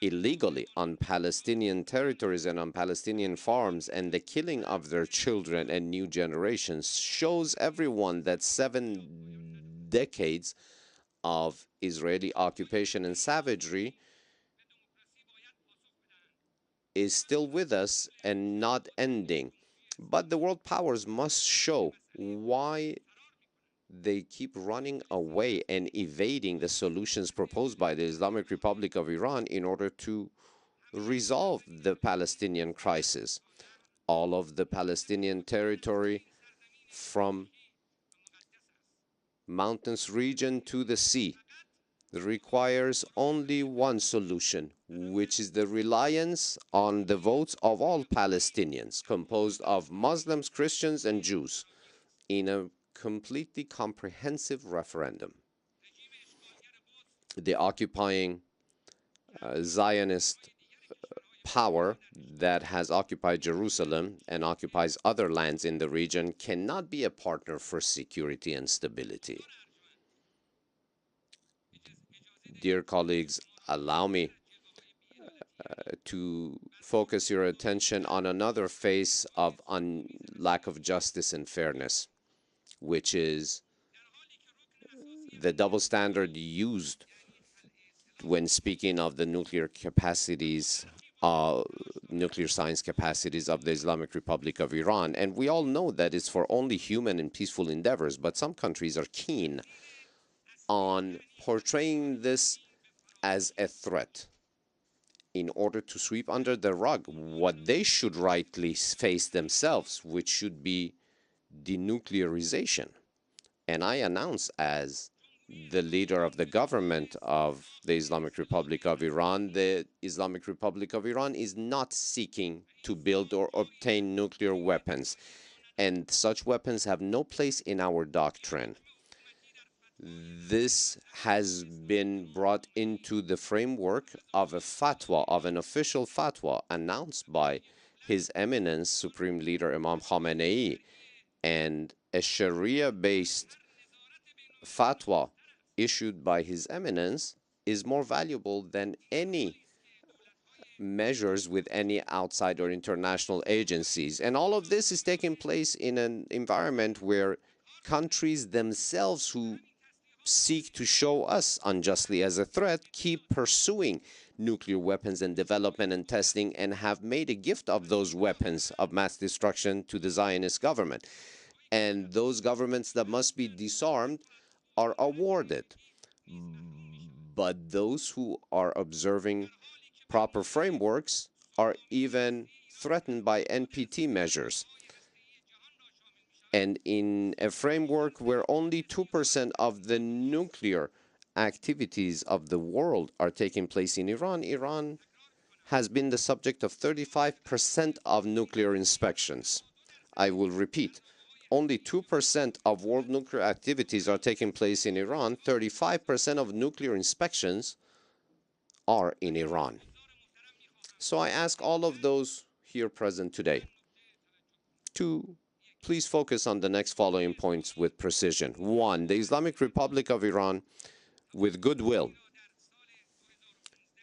[SPEAKER 4] illegally on Palestinian territories and on Palestinian farms, and the killing of their children and new generations shows everyone that 7 decades of Israeli occupation and savagery is still with us and not ending. But the world powers must show why they keep running away and evading the solutions proposed by the Islamic Republic of Iran in order to resolve the Palestinian crisis. All of the Palestinian territory from mountainous region to the sea requires only one solution, which is the reliance on the votes of all Palestinians, composed of Muslims, Christians, and Jews, in a completely comprehensive referendum. The occupying Zionist power that has occupied Jerusalem and occupies other lands in the region cannot be a partner for security and stability. Dear colleagues, allow me to focus your attention on another face of lack of justice and fairness, which is the double standard used when speaking of the nuclear capacities, nuclear science capacities of the Islamic Republic of Iran. And we all know that it's for only human and peaceful endeavors, but some countries are keen on portraying this as a threat in order to sweep under the rug what they should rightly face themselves, which should be denuclearization. And I announce, as the leader of the government of the Islamic Republic of Iran, the Islamic Republic of Iran is not seeking to build or obtain nuclear weapons, and such weapons have no place in our doctrine. This has been brought into the framework of a fatwa, of an official fatwa announced by His Eminence Supreme Leader Imam Khamenei, and a Sharia-based fatwa issued by His Eminence is more valuable than any measures with any outside or international agencies. And all of this is taking place in an environment where countries themselves who seek to show us unjustly as a threat keep pursuing nuclear weapons and development and testing, and have made a gift of those weapons of mass destruction to the Zionist government. And those governments that must be disarmed are awarded. But those who are observing proper frameworks are even threatened by NPT measures. And in a framework where only 2% of the nuclear activities of the world are taking place in Iran, Iran has been the subject of 35% of nuclear inspections. I will repeat, only 2% of world nuclear activities are taking place in Iran. 35% of nuclear inspections are in Iran. So I ask all of those here present today to please focus on the next following points with precision. 1, the Islamic Republic of Iran, with goodwill,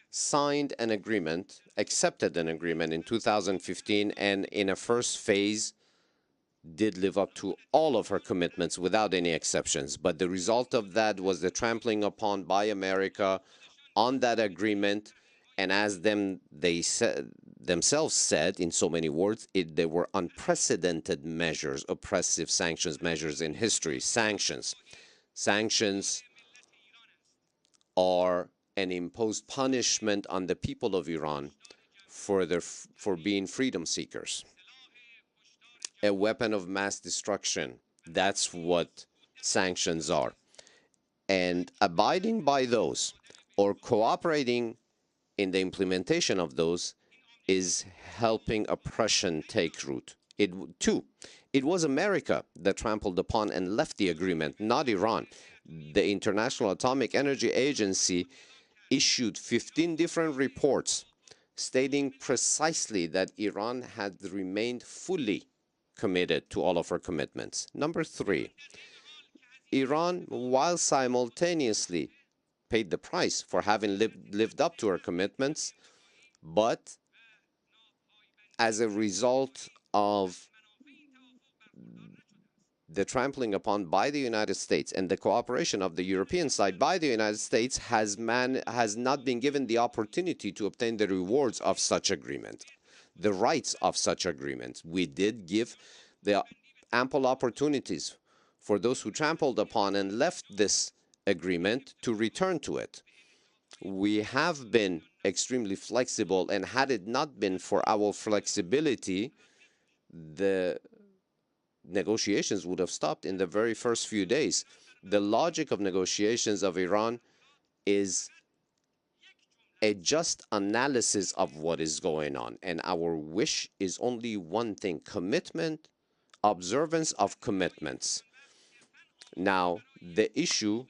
[SPEAKER 4] signed an agreement, accepted an agreement in 2015, and in a first phase did live up to all of her commitments without any exceptions. But the result of that was the trampling upon by America on that agreement. And as they themselves said in so many words, they were unprecedented measures, oppressive sanctions measures in history. Sanctions are an imposed punishment on the people of Iran for being freedom seekers. A weapon of mass destruction. That's what sanctions are. And abiding by those or cooperating in the implementation of those is helping oppression take root. 2, it was America that trampled upon and left the agreement, not Iran. The International Atomic Energy Agency issued 15 different reports stating precisely that Iran had remained fully committed to all of her commitments. Number 3, Iran, while simultaneously paid the price for having lived up to her commitments, but as a result of the trampling upon by the United States and the cooperation of the European side by the United States, has not been given the opportunity to obtain the rewards of such agreement, the rights of such agreements. We did give the ample opportunities for those who trampled upon and left this agreement to return to it. We have been extremely flexible, and had it not been for our flexibility, the negotiations would have stopped in the very first few days. The logic of negotiations of Iran is a just analysis of what is going on, and our wish is only one thing: commitment, observance of commitments. Now, the issue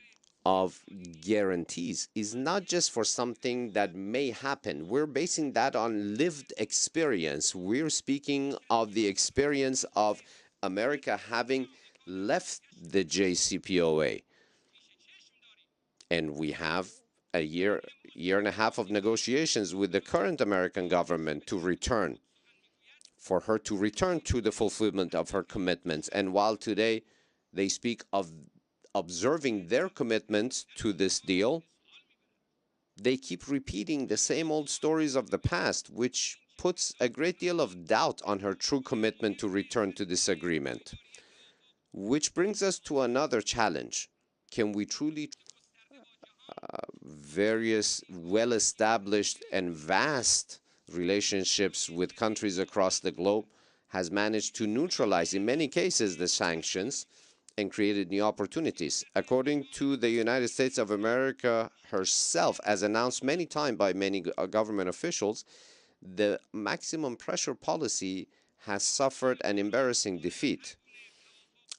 [SPEAKER 4] of guarantees is not just for something that may happen. We're basing that on lived experience. We're speaking of the experience of America having left the JCPOA. And we have a year and a half of negotiations with the current American government to return, for her to return to the fulfillment of her commitments. And while today they speak of observing their commitments to this deal, they keep repeating the same old stories of the past, which puts a great deal of doubt on her true commitment to return to this agreement. Which brings us to another challenge. Can we truly various well-established and vast relationships with countries across the globe has managed to neutralize, in many cases, the sanctions and created new opportunities. According to the United States of America herself, as announced many times by many government officials, the maximum pressure policy has suffered an embarrassing defeat.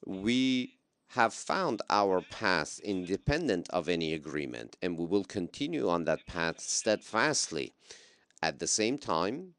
[SPEAKER 4] We have found our path independent of any agreement, and we will continue on that path steadfastly. At the same time,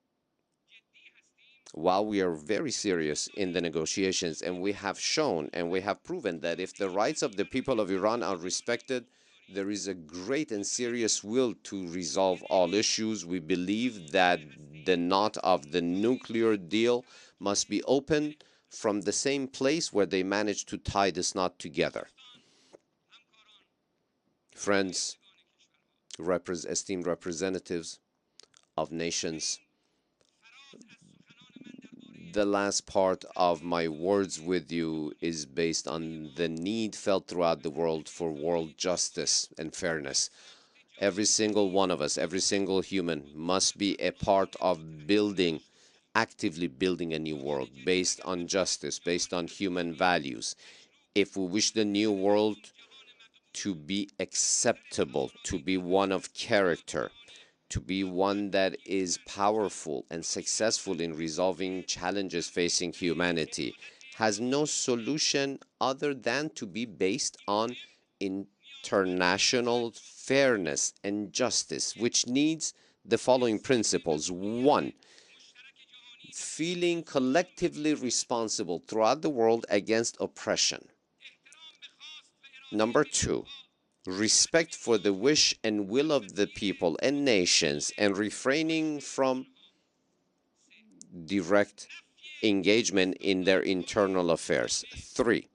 [SPEAKER 4] while we are very serious in the negotiations, and we have shown and we have proven that if the rights of the people of Iran are respected, there is a great and serious will to resolve all issues. We believe that the knot of the nuclear deal must be opened from the same place where they managed to tie this knot together. Friends, esteemed representatives of nations, the last part of my words with you is based on the need felt throughout the world for world justice and fairness. Every single one of us, every single human must be a part of building, actively building a new world based on justice, based on human values. If we wish the new world to be acceptable, to be one of character, to be one that is powerful and successful in resolving challenges facing humanity, has no solution other than to be based on international fairness and justice, which needs the following principles. 1, feeling collectively responsible throughout the world against oppression. Number 2, respect for the wish and will of the people and nations, and refraining from direct engagement in their internal affairs. 3,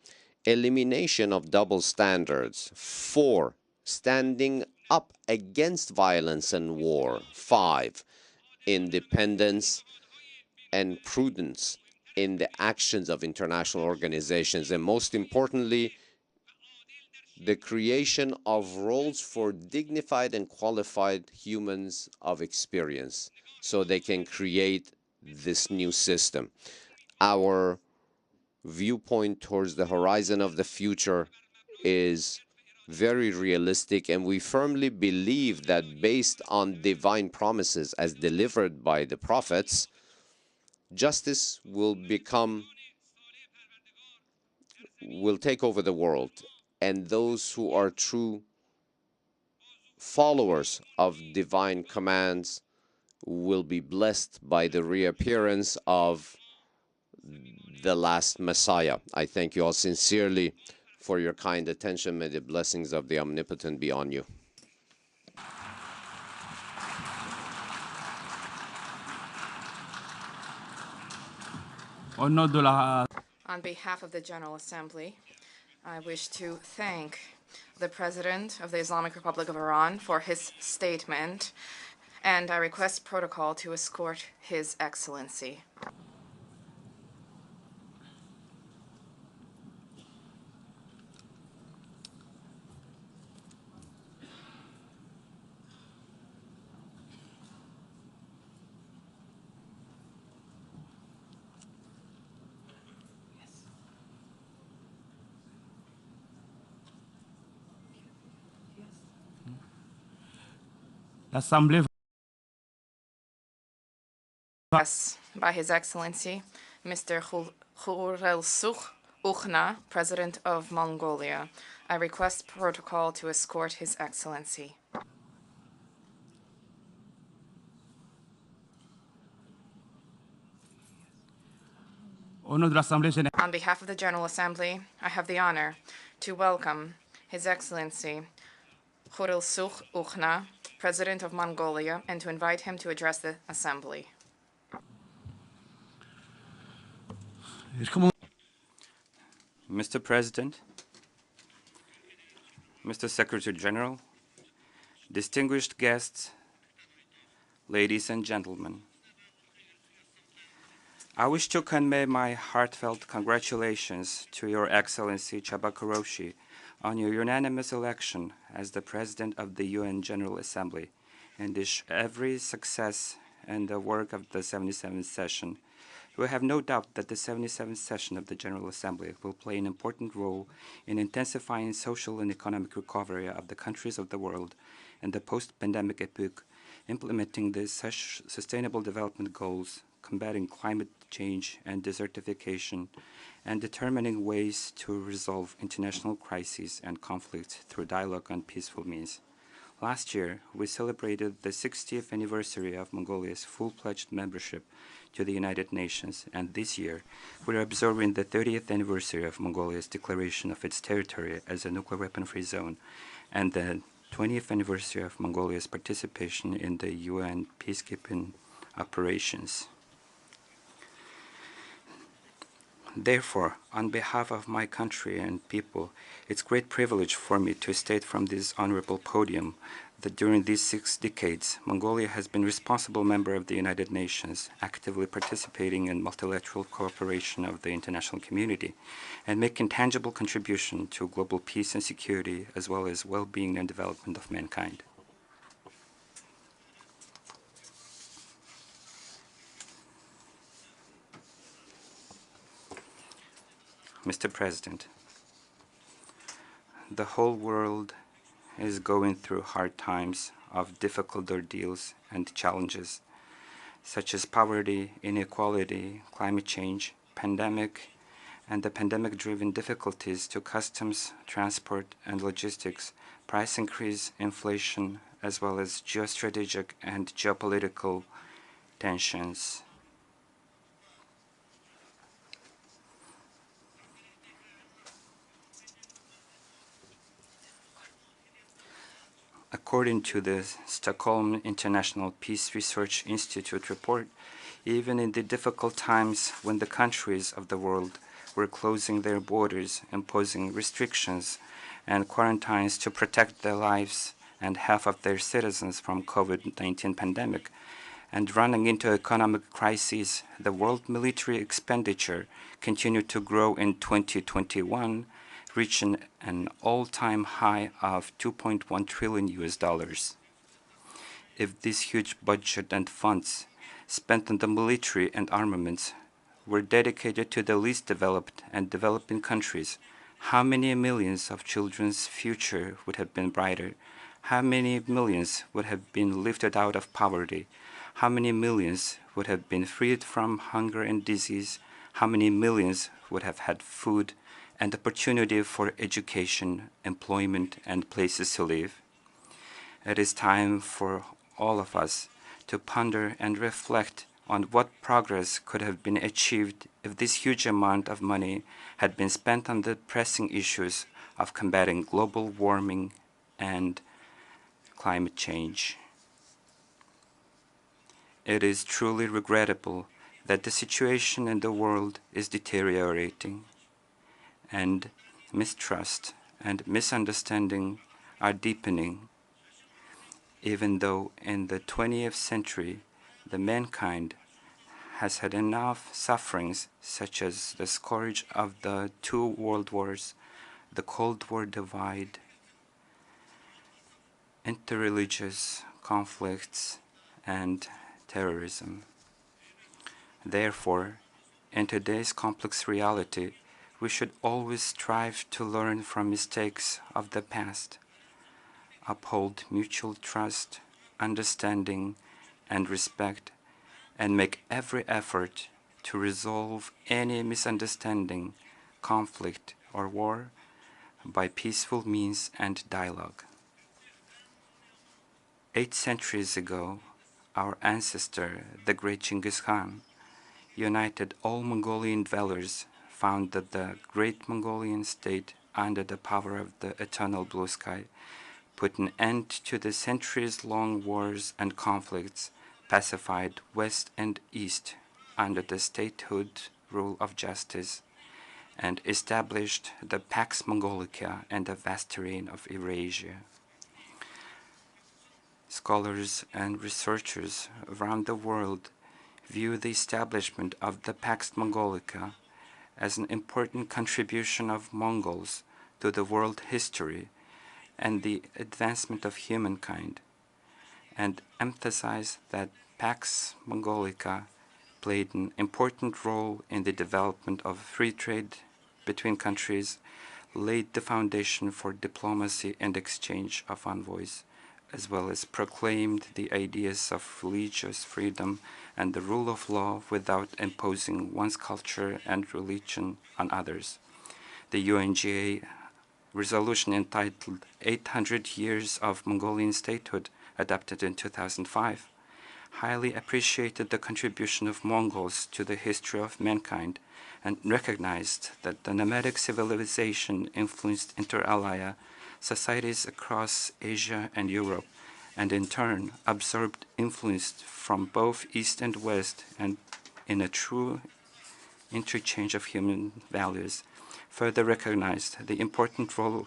[SPEAKER 4] elimination of double standards. 4, standing up against violence and war. 5, independence and prudence in the actions of international organizations. And most importantly, the creation of roles for dignified and qualified humans of experience so they can create this new system. Our viewpoint towards the horizon of the future is very realistic, and we firmly believe that based on divine promises as delivered by the prophets, justice will take over the world, and those who are true followers of divine commands will be blessed by the reappearance of the last Messiah. I thank you all sincerely for your kind attention. May the blessings of the Omnipotent be on you.
[SPEAKER 5] On behalf of the General Assembly, I wish to thank the President of the Islamic Republic of Iran for his statement, and I request protocol to escort His Excellency.
[SPEAKER 2] L'Assemblée
[SPEAKER 5] Yes, by His Excellency, Mr. Khurelsukh Ukhnaagiin, President of Mongolia. I request protocol to escort His Excellency.
[SPEAKER 2] Au nom de l'Assemblée générale,
[SPEAKER 5] On behalf of the General Assembly, I have the honor to welcome His Excellency Khurelsukh Ukhnaagiin, President of Mongolia, and to invite him to address the Assembly.
[SPEAKER 6] Mr. President, Mr. Secretary General, distinguished guests, ladies and gentlemen, I wish to convey my heartfelt congratulations to Your Excellency Chabakaroshi on your unanimous election as the President of the UN General Assembly, and wish every success in the work of the 77th session. We have no doubt that the 77th session of the General Assembly will play an important role in intensifying social and economic recovery of the countries of the world in the post-pandemic epoch, implementing the sustainable development goals, combating climate change and desertification, and determining ways to resolve international crises and conflicts through dialogue and peaceful means. Last year, we celebrated the 60th anniversary of Mongolia's full-fledged membership to the United Nations, and this year, we are observing the 30th anniversary of Mongolia's declaration of its territory as a nuclear weapon-free zone, and the 20th anniversary of Mongolia's participation in the UN peacekeeping operations. Therefore, on behalf of my country and people, it's a great privilege for me to state from this honorable podium that during these 6 decades, Mongolia has been a responsible member of the United Nations, actively participating in multilateral cooperation of the international community, and making tangible contribution to global peace and security, as well as well-being and development of mankind. Mr. President, the whole world is going through hard times of difficult ordeals and challenges, such as poverty, inequality, climate change, pandemic, and the pandemic-driven difficulties to customs, transport, and logistics, price increase, inflation, as well as geostrategic and geopolitical tensions. According to the Stockholm International Peace Research Institute report, even in the difficult times when the countries of the world were closing their borders, imposing restrictions and quarantines to protect their lives and health of their citizens from COVID-19 pandemic, and running into economic crises, the world military expenditure continued to grow in 2021, reaching an all-time high of $2.1 trillion. If this huge budget and funds spent on the military and armaments were dedicated to the least developed and developing countries, how many millions of children's future would have been brighter? How many millions would have been lifted out of poverty? How many millions would have been freed from hunger and disease? How many millions would have had food and opportunity for education, employment, and places to live. It is time for all of us to ponder and reflect on what progress could have been achieved if this huge amount of money had been spent on the pressing issues of combating global warming and climate change. It is truly regrettable that the situation in the world is deteriorating, and mistrust and misunderstanding are deepening, even though in the 20th century the mankind has had enough sufferings, such as the scourge of the 2 world wars, the Cold War divide, interreligious conflicts, and terrorism. Therefore, in today's complex reality, we should always strive to learn from mistakes of the past, uphold mutual trust, understanding, and respect, and make every effort to resolve any misunderstanding, conflict, or war by peaceful means and dialogue. 8 centuries ago, our ancestor, the great Genghis Khan, united all Mongolian dwellers, founded the great Mongolian state under the power of the eternal blue sky, put an end to the centuries-long wars and conflicts, pacified West and East under the statehood rule of justice, and established the Pax Mongolica and the vast terrain of Eurasia. Scholars and researchers around the world view the establishment of the Pax Mongolica as an important contribution of Mongols to the world history and the advancement of humankind, and emphasize that Pax Mongolica played an important role in the development of free trade between countries, laid the foundation for diplomacy and exchange of envoys, as well as proclaimed the ideas of religious freedom and the rule of law without imposing one's culture and religion on others. The UNGA resolution entitled 800 Years of Mongolian Statehood, adopted in 2005, highly appreciated the contribution of Mongols to the history of mankind and recognized that the nomadic civilization influenced inter alia societies across Asia and Europe, and in turn absorbed influence from both East and West, and in a true interchange of human values, further recognized the important role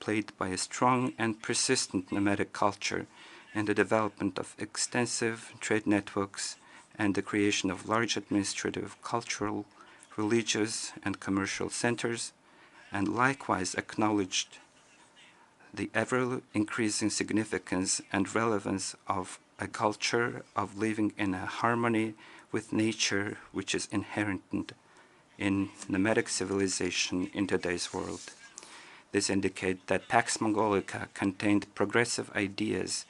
[SPEAKER 6] played by a strong and persistent nomadic culture in the development of extensive trade networks and the creation of large administrative, cultural, religious, and commercial centers, and likewise acknowledged the ever-increasing significance and relevance of a culture of living in a harmony with nature, which is inherent in nomadic civilization in today's world. This indicates that Pax Mongolica contained progressive ideas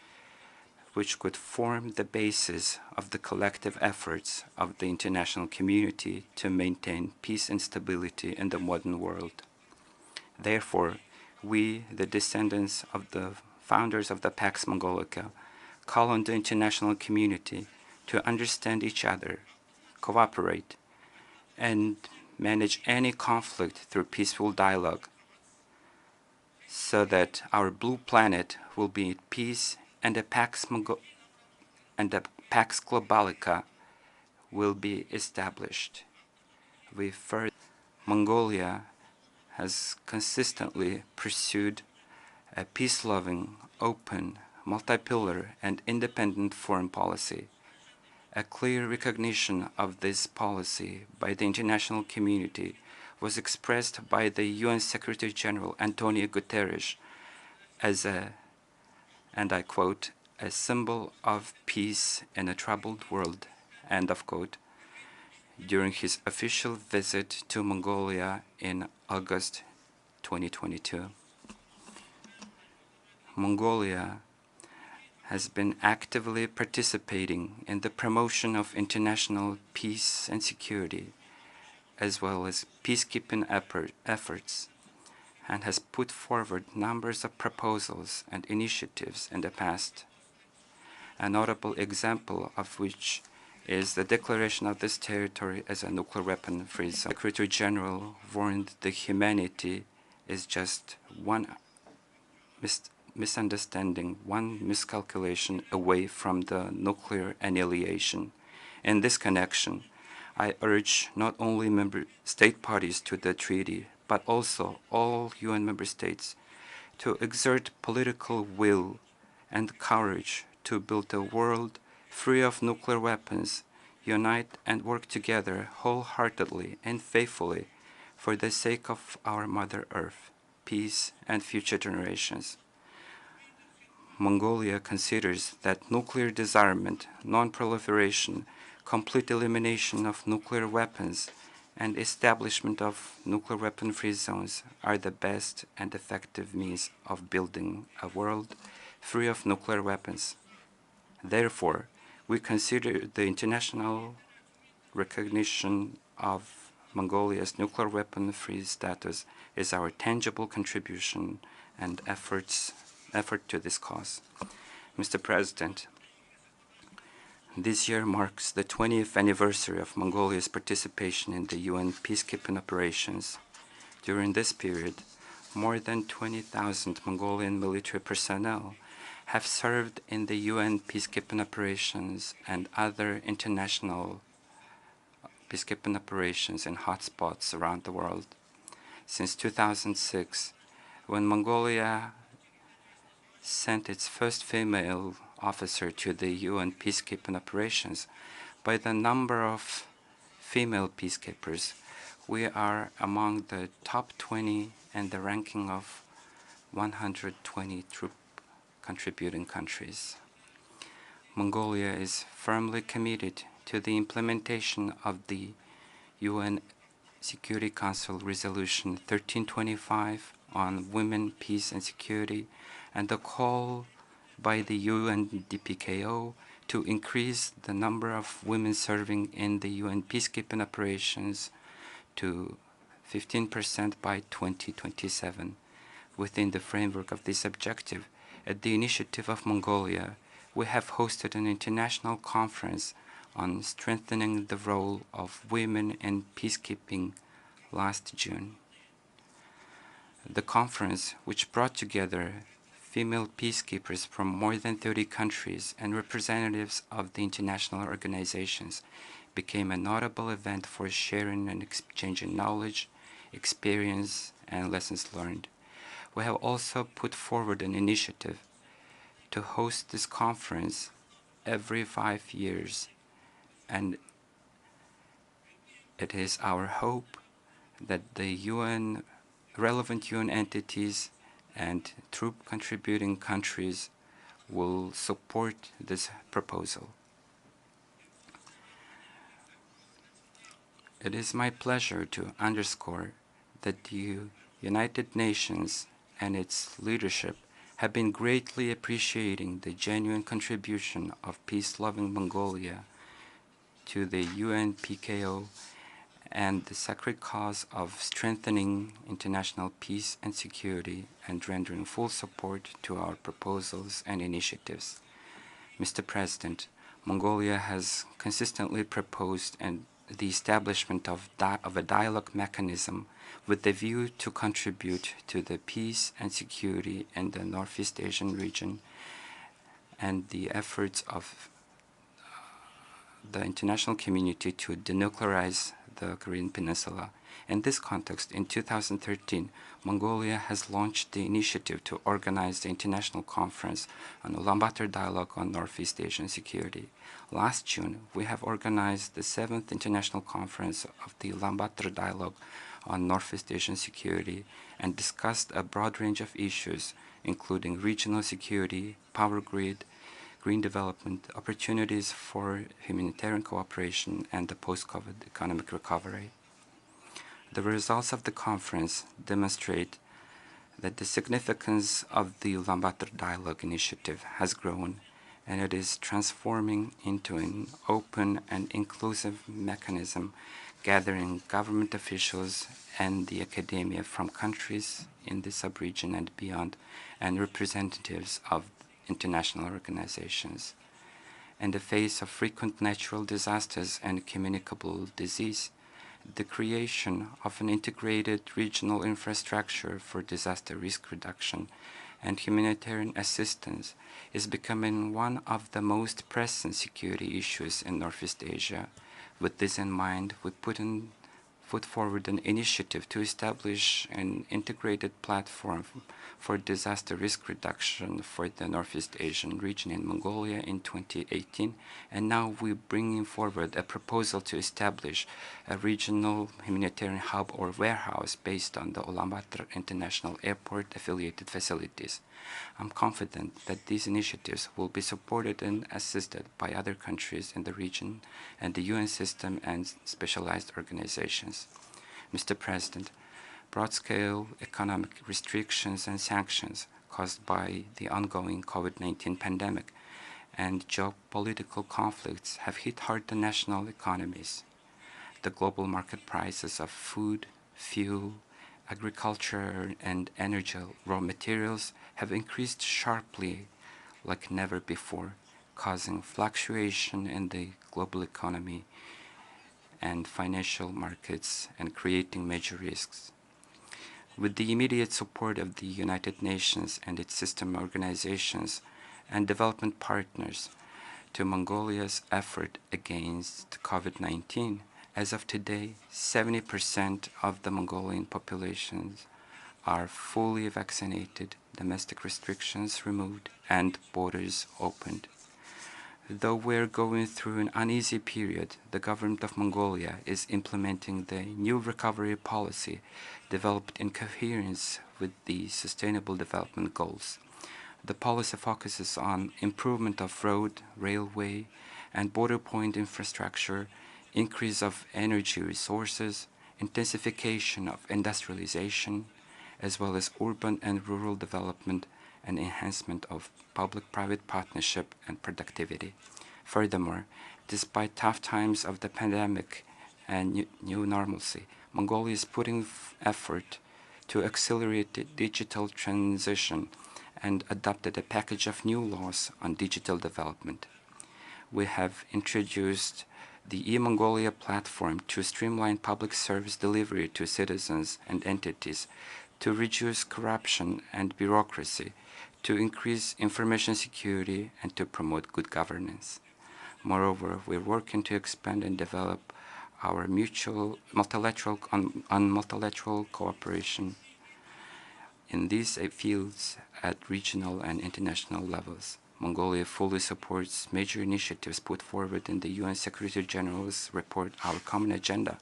[SPEAKER 6] which could form the basis of the collective efforts of the international community to maintain peace and stability in the modern world. Therefore, we, the descendants of the founders of the Pax Mongolica, call on the international community to understand each other, cooperate, and manage any conflict through peaceful dialogue, so that our blue planet will be at peace and the Pax Globalica will be established. Mongolia has consistently pursued a peace-loving, open, multi-pillar, and independent foreign policy. A clear recognition of this policy by the international community was expressed by the UN Secretary General Antonio Guterres as a, and I quote, a symbol of peace in a troubled world, end of quote, during his official visit to Mongolia in August 2022. Mongolia has been actively participating in the promotion of international peace and security, as well as peacekeeping efforts, and has put forward numbers of proposals and initiatives in the past. A notable example of which is the declaration of this territory as a nuclear weapon-free zone. The Secretary General warned that humanity is just one misunderstanding, one miscalculation away from the nuclear annihilation. In this connection, I urge not only member state parties to the treaty, but also all UN member states to exert political will and courage to build a world free of nuclear weapons, unite and work together wholeheartedly and faithfully for the sake of our Mother Earth, peace, and future generations. Mongolia considers that nuclear disarmament, non-proliferation, complete elimination of nuclear weapons, and establishment of nuclear weapon-free zones are the best and effective means of building a world free of nuclear weapons. Therefore, we consider the international recognition of Mongolia's nuclear weapon-free status as our tangible contribution and effort to this cause. Mr. President, this year marks the 20th anniversary of Mongolia's participation in the UN peacekeeping operations. During this period, more than 20,000 Mongolian military personnel have served in the UN peacekeeping operations and other international peacekeeping operations in hotspots around the world. Since 2006, when Mongolia sent its first female officer to the UN peacekeeping operations, by the number of female peacekeepers, we are among the top 20 in the ranking of 120 troop contributing countries. Mongolia is firmly committed to the implementation of the UN Security Council Resolution 1325 on women, peace, and security, and the call by the UNDPKO to increase the number of women serving in the UN peacekeeping operations to 15% by 2027. Within the framework of this objective, at the initiative of Mongolia, we have hosted an international conference on strengthening the role of women in peacekeeping last June. The conference, which brought together female peacekeepers from more than 30 countries and representatives of the international organizations, became a notable event for sharing and exchanging knowledge, experience, and lessons learned. We have also put forward an initiative to host this conference every 5 years, and it is our hope that the relevant UN entities and troop contributing countries will support this proposal. It is my pleasure to underscore that the United Nations and its leadership have been greatly appreciating the genuine contribution of peace-loving Mongolia to the UNPKO and the sacred cause of strengthening international peace and security and rendering full support to our proposals and initiatives. Mr. President, Mongolia has consistently proposed the establishment of a dialogue mechanism with the view to contribute to the peace and security in the Northeast Asian region and the efforts of the international community to denuclearize the Korean Peninsula. In this context, in 2013, Mongolia has launched the initiative to organize the International Conference on Ulaanbaatar Dialogue on Northeast Asian Security. Last June, we have organized the 7th International Conference of the Ulaanbaatar Dialogue on Northeast Asian Security and discussed a broad range of issues, including regional security, power grid, green development, opportunities for humanitarian cooperation, and the post-COVID economic recovery. The results of the conference demonstrate that the significance of the Ulaanbaatar Dialogue Initiative has grown, and it is transforming into an open and inclusive mechanism gathering government officials and the academia from countries in the sub-region and beyond, and representatives of international organizations. In the face of frequent natural disasters and communicable disease, the creation of an integrated regional infrastructure for disaster risk reduction and humanitarian assistance is becoming one of the most pressing security issues in Northeast Asia. With this in mind, we put forward an initiative to establish an integrated platform for disaster risk reduction for the Northeast Asian region in Mongolia in 2018, and now we're bringing forward a proposal to establish a regional humanitarian hub or warehouse based on the Ulaanbaatar International Airport affiliated facilities. I'm confident that these initiatives will be supported and assisted by other countries in the region and the UN system and specialized organizations. Mr. President, broad-scale economic restrictions and sanctions caused by the ongoing COVID-19 pandemic and geopolitical conflicts have hit hard the national economies. The global market prices of food, fuel, agriculture, and energy raw materials have increased sharply like never before, causing fluctuation in the global economy and financial markets and creating major risks. With the immediate support of the United Nations and its system organizations and development partners to Mongolia's effort against COVID-19, as of today, 70% of the Mongolian populations are fully vaccinated, domestic restrictions removed, and borders opened. Though we're going through an uneasy period, the government of Mongolia is implementing the new recovery policy developed in coherence with the Sustainable Development Goals. The policy focuses on improvement of road, railway, and border point infrastructure, increase of energy resources, intensification of industrialization, as well as urban and rural development and enhancement of public-private partnership and productivity. Furthermore, despite tough times of the pandemic and new normalcy, Mongolia is putting effort to accelerate the digital transition and adopted a package of new laws on digital development. We have introduced the e-Mongolia platform to streamline public service delivery to citizens and entities, to reduce corruption and bureaucracy, to increase information security, and to promote good governance. Moreover, we're working to expand and develop our multilateral cooperation in these fields at regional and international levels. Mongolia fully supports major initiatives put forward in the UN Secretary General's report, Our Common Agenda,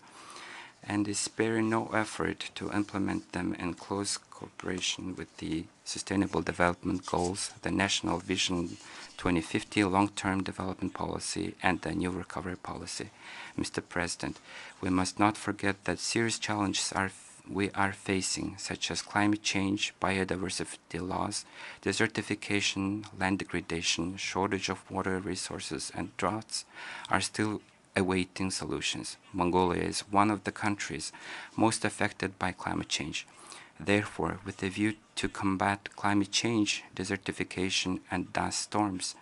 [SPEAKER 6] and is sparing no effort to implement them in close cooperation with the Sustainable Development Goals, the National Vision 2050 Long-Term Development Policy, and the New Recovery Policy. Mr. President, we must not forget that serious challenges we are facing, such as climate change, biodiversity loss, desertification, land degradation, shortage of water resources, and droughts, are still awaiting solutions. Mongolia is one of the countries most affected by climate change. Therefore, with a view to combat climate change, desertification, and dust storms,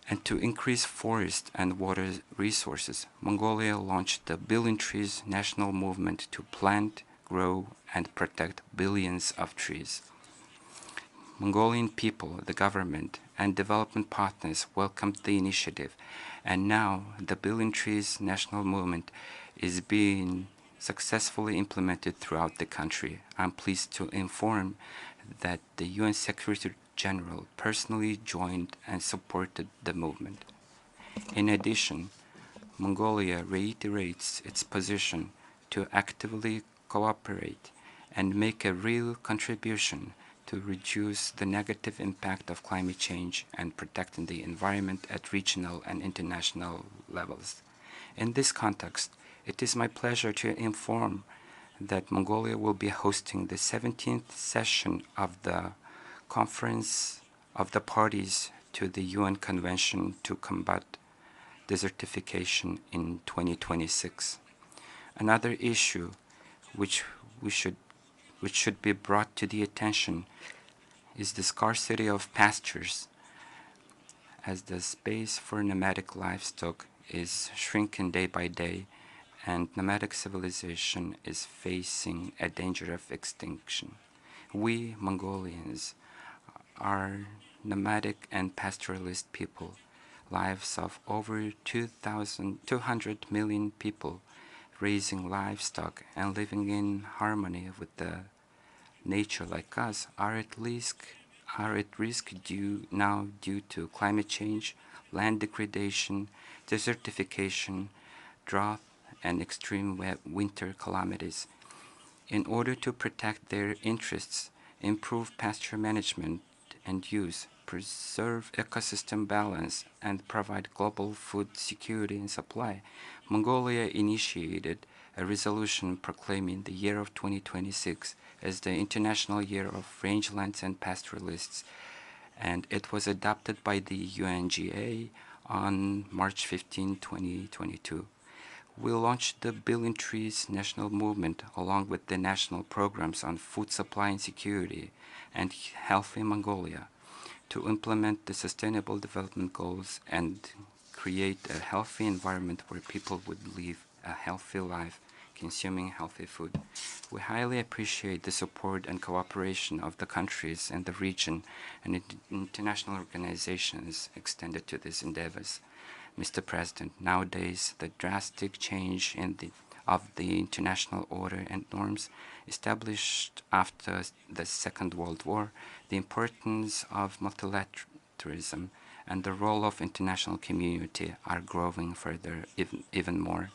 [SPEAKER 6] and to increase forest and water resources, Mongolia launched the Billion Trees National Movement to plant, grow, and protect billions of trees. Mongolian people, the government, and development partners welcomed the initiative, and now the Billion Trees National Movement is being successfully implemented throughout the country. I'm pleased to inform that the UN Secretary General personally joined and supported the movement. In addition, Mongolia reiterates its position to actively cooperate and make a real contribution to reduce the negative impact of climate change and protecting the environment at regional and international levels. In this context, it is my pleasure to inform that Mongolia will be hosting the 17th session of the Conference of the Parties to the UN Convention to Combat Desertification in 2026. Another issue which should be brought to the attention is the scarcity of pastures, as the space for nomadic livestock is shrinking day by day, and nomadic civilization is facing a danger of extinction. We Mongolians are nomadic and pastoralist people, lives of over 200 million people raising livestock and living in harmony with the nature like us are at risk due to climate change, land degradation, desertification, drought, and extreme winter calamities. In order to protect their interests, improve pasture management and use, preserve ecosystem balance, and provide global food security and supply, Mongolia initiated a resolution proclaiming the year of 2026 as the International Year of Rangelands and Pastoralists, and it was adopted by the UNGA on March 15, 2022. We launched the Billion Trees National Movement along with the national programs on food supply and security and healthy Mongolia to implement the Sustainable Development Goals and create a healthy environment where people would live a healthy life, consuming healthy food. We highly appreciate the support and cooperation of the countries and the region and international organizations extended to these endeavors. Mr. President, nowadays the drastic change of the international order and norms established after the Second World War, the importance of multilateralism and the role of international community are growing further even more.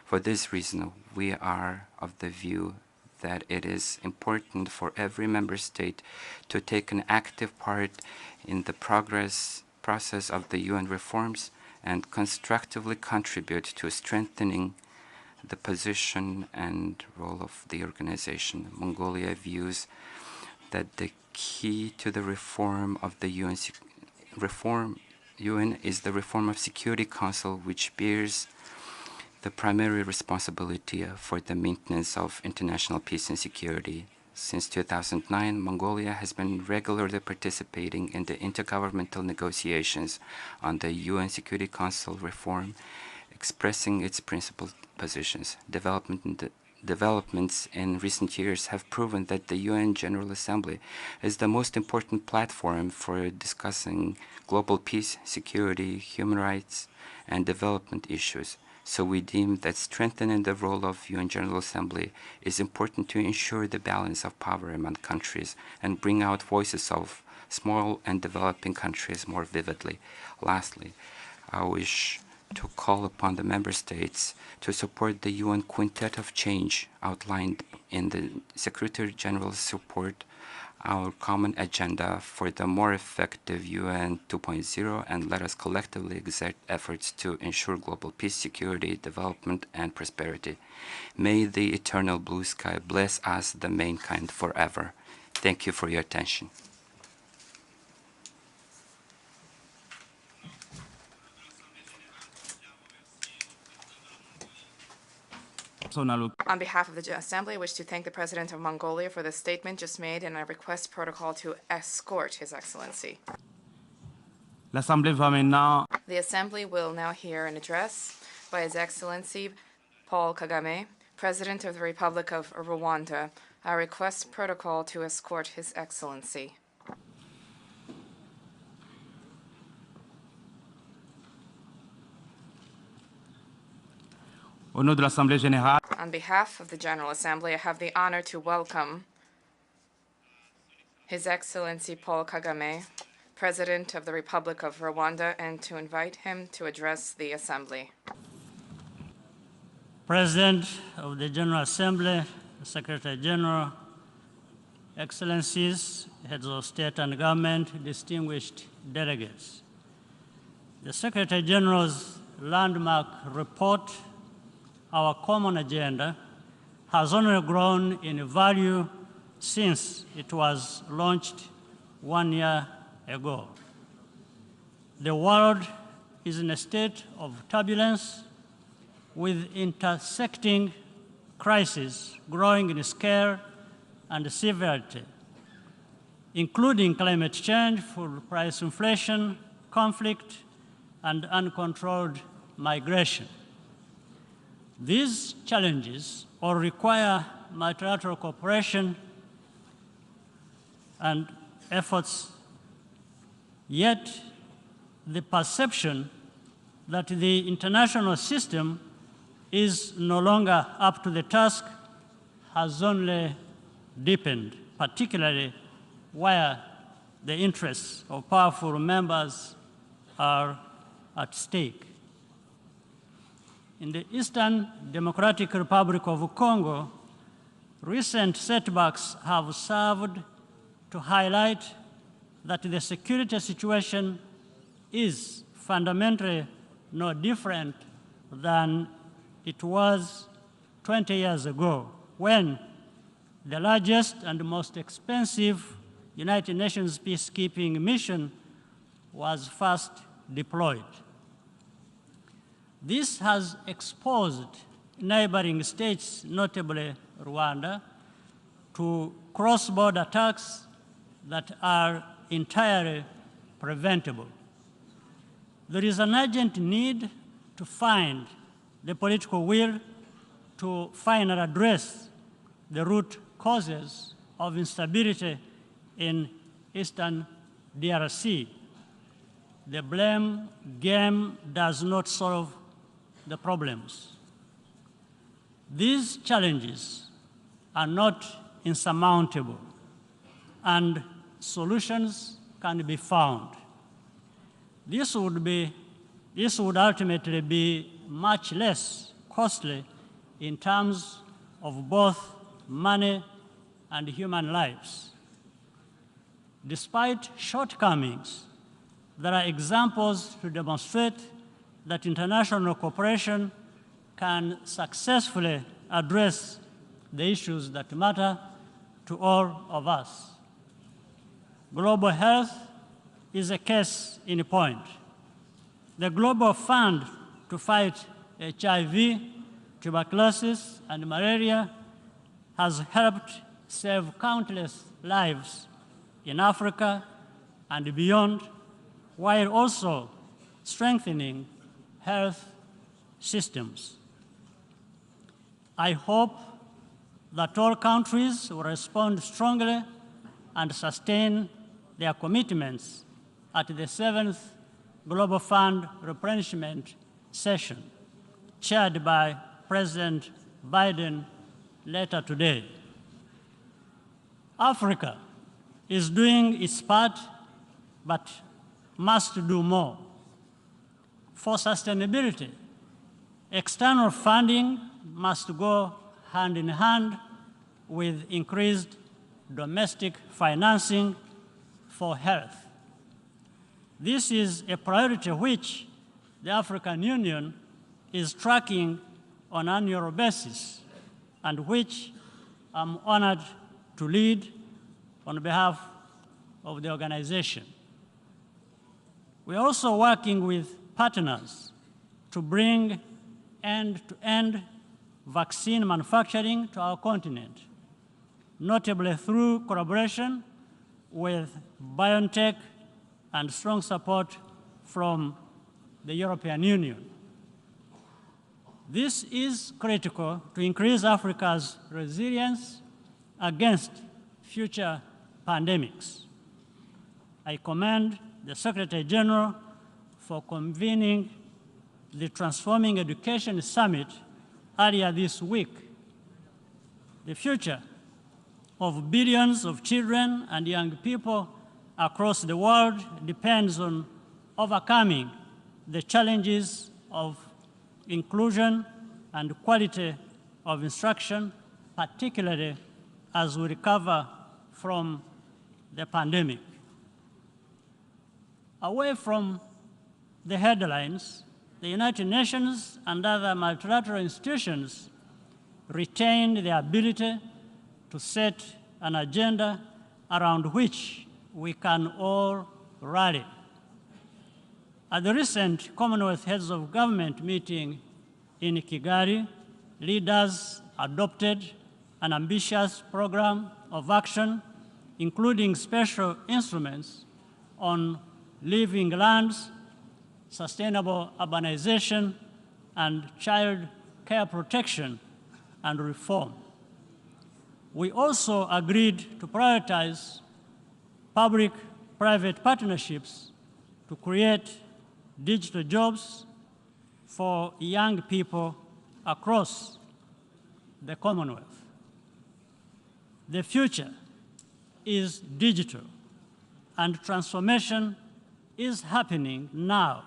[SPEAKER 6] For this reason, we are of the view that it is important for every member state to take an active part in the process of the UN reforms and constructively contribute to strengthening the position and role of the organization. Mongolia views that the key to the reform of the UN is the reform of Security Council, which bears the primary responsibility for the maintenance of international peace and security. Since 2009, Mongolia has been regularly participating in the intergovernmental negotiations on the UN Security Council reform, expressing its principal positions. Developments in recent years have proven that the UN General Assembly is the most important platform for discussing global peace, security, human rights, and development issues. So we deem that strengthening the role of UN General Assembly is important to ensure the balance of power among countries and bring out voices of small and developing countries more vividly. Lastly, I wish to call upon the member states to support the UN Quintet of Change outlined in the Secretary General's report, our common agenda for the more effective UN 2.0, and let us collectively exert efforts to ensure global peace, security, development, and prosperity. May the eternal blue sky bless us, the mankind, forever. Thank you for your attention.
[SPEAKER 5] On behalf of the Assembly, I wish to thank the President of Mongolia for the statement just made, and I request protocol to escort His Excellency. The Assembly will now hear an address by His Excellency Paul Kagame, President of the Republic of Rwanda. I request protocol to escort His Excellency.
[SPEAKER 2] Au nom de l'Assemblée générale,
[SPEAKER 5] On behalf of the General Assembly, I have the honor to welcome His Excellency Paul Kagame, President of the Republic of Rwanda, and to invite him to address the Assembly.
[SPEAKER 7] President of the General Assembly, Secretary General, Excellencies, Heads of State and Government, distinguished delegates. The Secretary General's landmark report, Our Common Agenda, has only grown in value since it was launched 1 year ago. The world is in a state of turbulence with intersecting crises growing in scale and severity, including climate change, food price inflation, conflict, and uncontrolled migration. These challenges all require multilateral cooperation and efforts, yet the perception that the international system is no longer up to the task has only deepened, particularly where the interests of powerful members are at stake. In the Eastern Democratic Republic of Congo, recent setbacks have served to highlight that the security situation is fundamentally no different than it was 20 years ago, when the largest and most expensive United Nations peacekeeping mission was first deployed. This has exposed neighboring states, notably Rwanda, to cross-border attacks that are entirely preventable. There is an urgent need to find the political will to finally address the root causes of instability in Eastern DRC. The blame game does not solve the problems. These challenges are not insurmountable, and solutions can be found. This would ultimately be much less costly in terms of both money and human lives. Despite shortcomings, there are examples to demonstrate that international cooperation can successfully address the issues that matter to all of us. Global health is a case in point. The Global Fund to fight HIV, tuberculosis, and malaria has helped save countless lives in Africa and beyond, while also strengthening health systems. I hope that all countries will respond strongly and sustain their commitments at the 7th Global Fund replenishment session, chaired by President Biden later today. Africa is doing its part, but must do more. For sustainability, external funding must go hand in hand with increased domestic financing for health. This is a priority which the African Union is tracking on an annual basis, and which I'm honored to lead on behalf of the organization. We're also working with partners to bring end-to-end vaccine manufacturing to our continent, notably through collaboration with BioNTech and strong support from the European Union. This is critical to increase Africa's resilience against future pandemics. I commend the Secretary General for convening the Transforming Education Summit earlier this week. The future of billions of children and young people across the world depends on overcoming the challenges of inclusion and quality of instruction, particularly as we recover from the pandemic. Away from the headlines, the United Nations and other multilateral institutions retained the ability to set an agenda around which we can all rally. At the recent Commonwealth Heads of Government meeting in Kigali, leaders adopted an ambitious program of action, including special instruments on living lands, sustainable urbanization, and child care protection and reform. We also agreed to prioritize public-private partnerships to create digital jobs for young people across the Commonwealth. The future is digital, and transformation is happening now,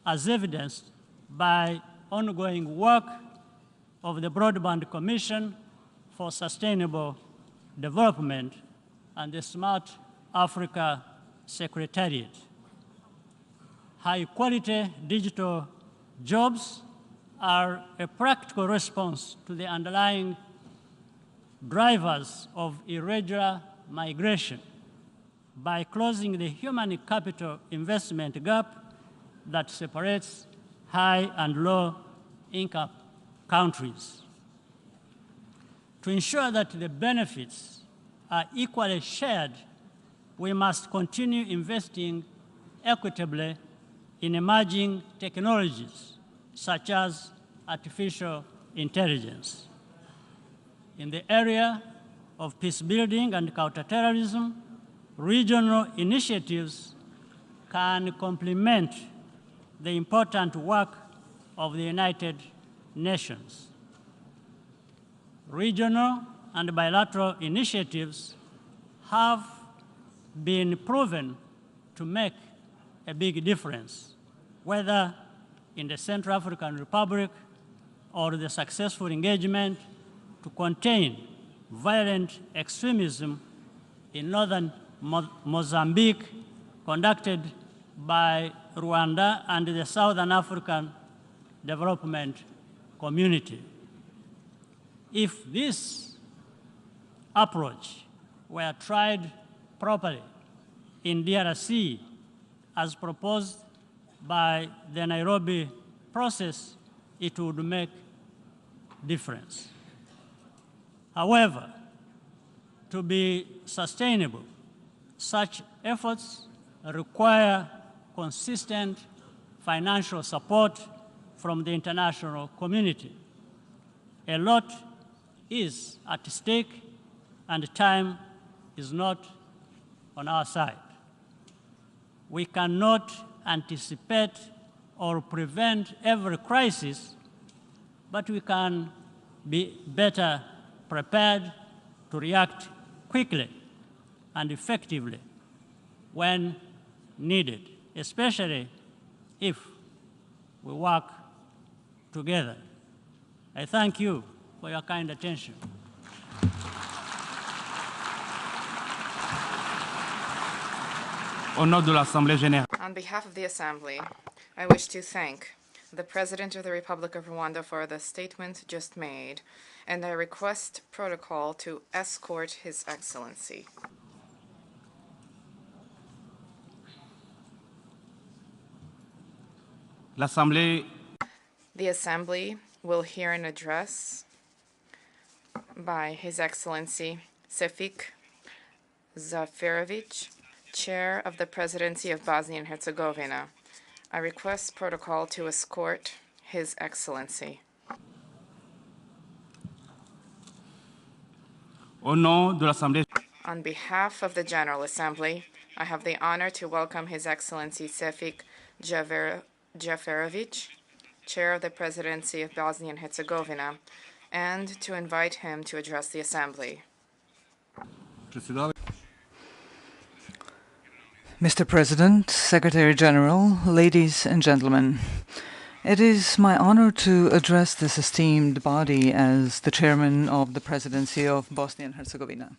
[SPEAKER 7] as evidenced by ongoing work of the Broadband Commission for Sustainable Development and the Smart Africa Secretariat. High-quality digital jobs are a practical response to the underlying drivers of irregular migration by closing the human capital investment gap that separates high and low income countries. To ensure that the benefits are equally shared, we must continue investing equitably in emerging technologies such as artificial intelligence. In the area of peace building and counterterrorism, regional initiatives can complement the important work of the United Nations. Regional and bilateral initiatives have been proven to make a big difference, whether in the Central African Republic or the successful engagement to contain violent extremism in northern Mozambique, conducted by Rwanda and the Southern African Development Community. If this approach were tried properly in DRC, as proposed by the Nairobi process, it would make difference. However, to be sustainable, such efforts require consistent financial support from the international community. A lot is at stake, and time is not on our side. We cannot anticipate or prevent every crisis, but we can be better prepared to react quickly and effectively when needed, especially if we work together. I thank you for your kind attention.
[SPEAKER 2] Au nom de l'Assemblée générale.
[SPEAKER 5] On behalf of the Assembly, I wish to thank the President of the Republic of Rwanda for the statement just made, and I request protocol to escort His Excellency.
[SPEAKER 2] L'Assemblée.
[SPEAKER 5] The Assembly will hear an address by His Excellency Sefik Dzaferovic, Chair of the Presidency of Bosnia and Herzegovina. I request protocol to escort His Excellency.
[SPEAKER 2] Au nom de l'Assemblée.
[SPEAKER 5] On behalf of the General Assembly, I have the honor to welcome His Excellency Sefik Dzaferovic, Chair of the Presidency of Bosnia and Herzegovina, and to invite him to address the Assembly.
[SPEAKER 8] Mr. President, Secretary General, ladies and gentlemen, it is my honor to address this esteemed body as the chairman of the Presidency of Bosnia and Herzegovina.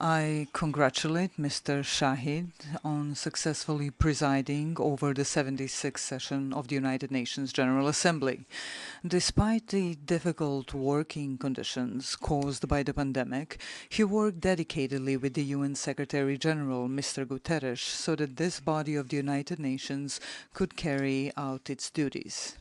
[SPEAKER 8] I congratulate Mr. Shahid on successfully presiding over the 76th session of the United Nations General Assembly. Despite the difficult working conditions caused by the pandemic, he worked dedicatedly with the UN Secretary General, Mr. Guterres, so that this body of the United Nations could carry out its duties.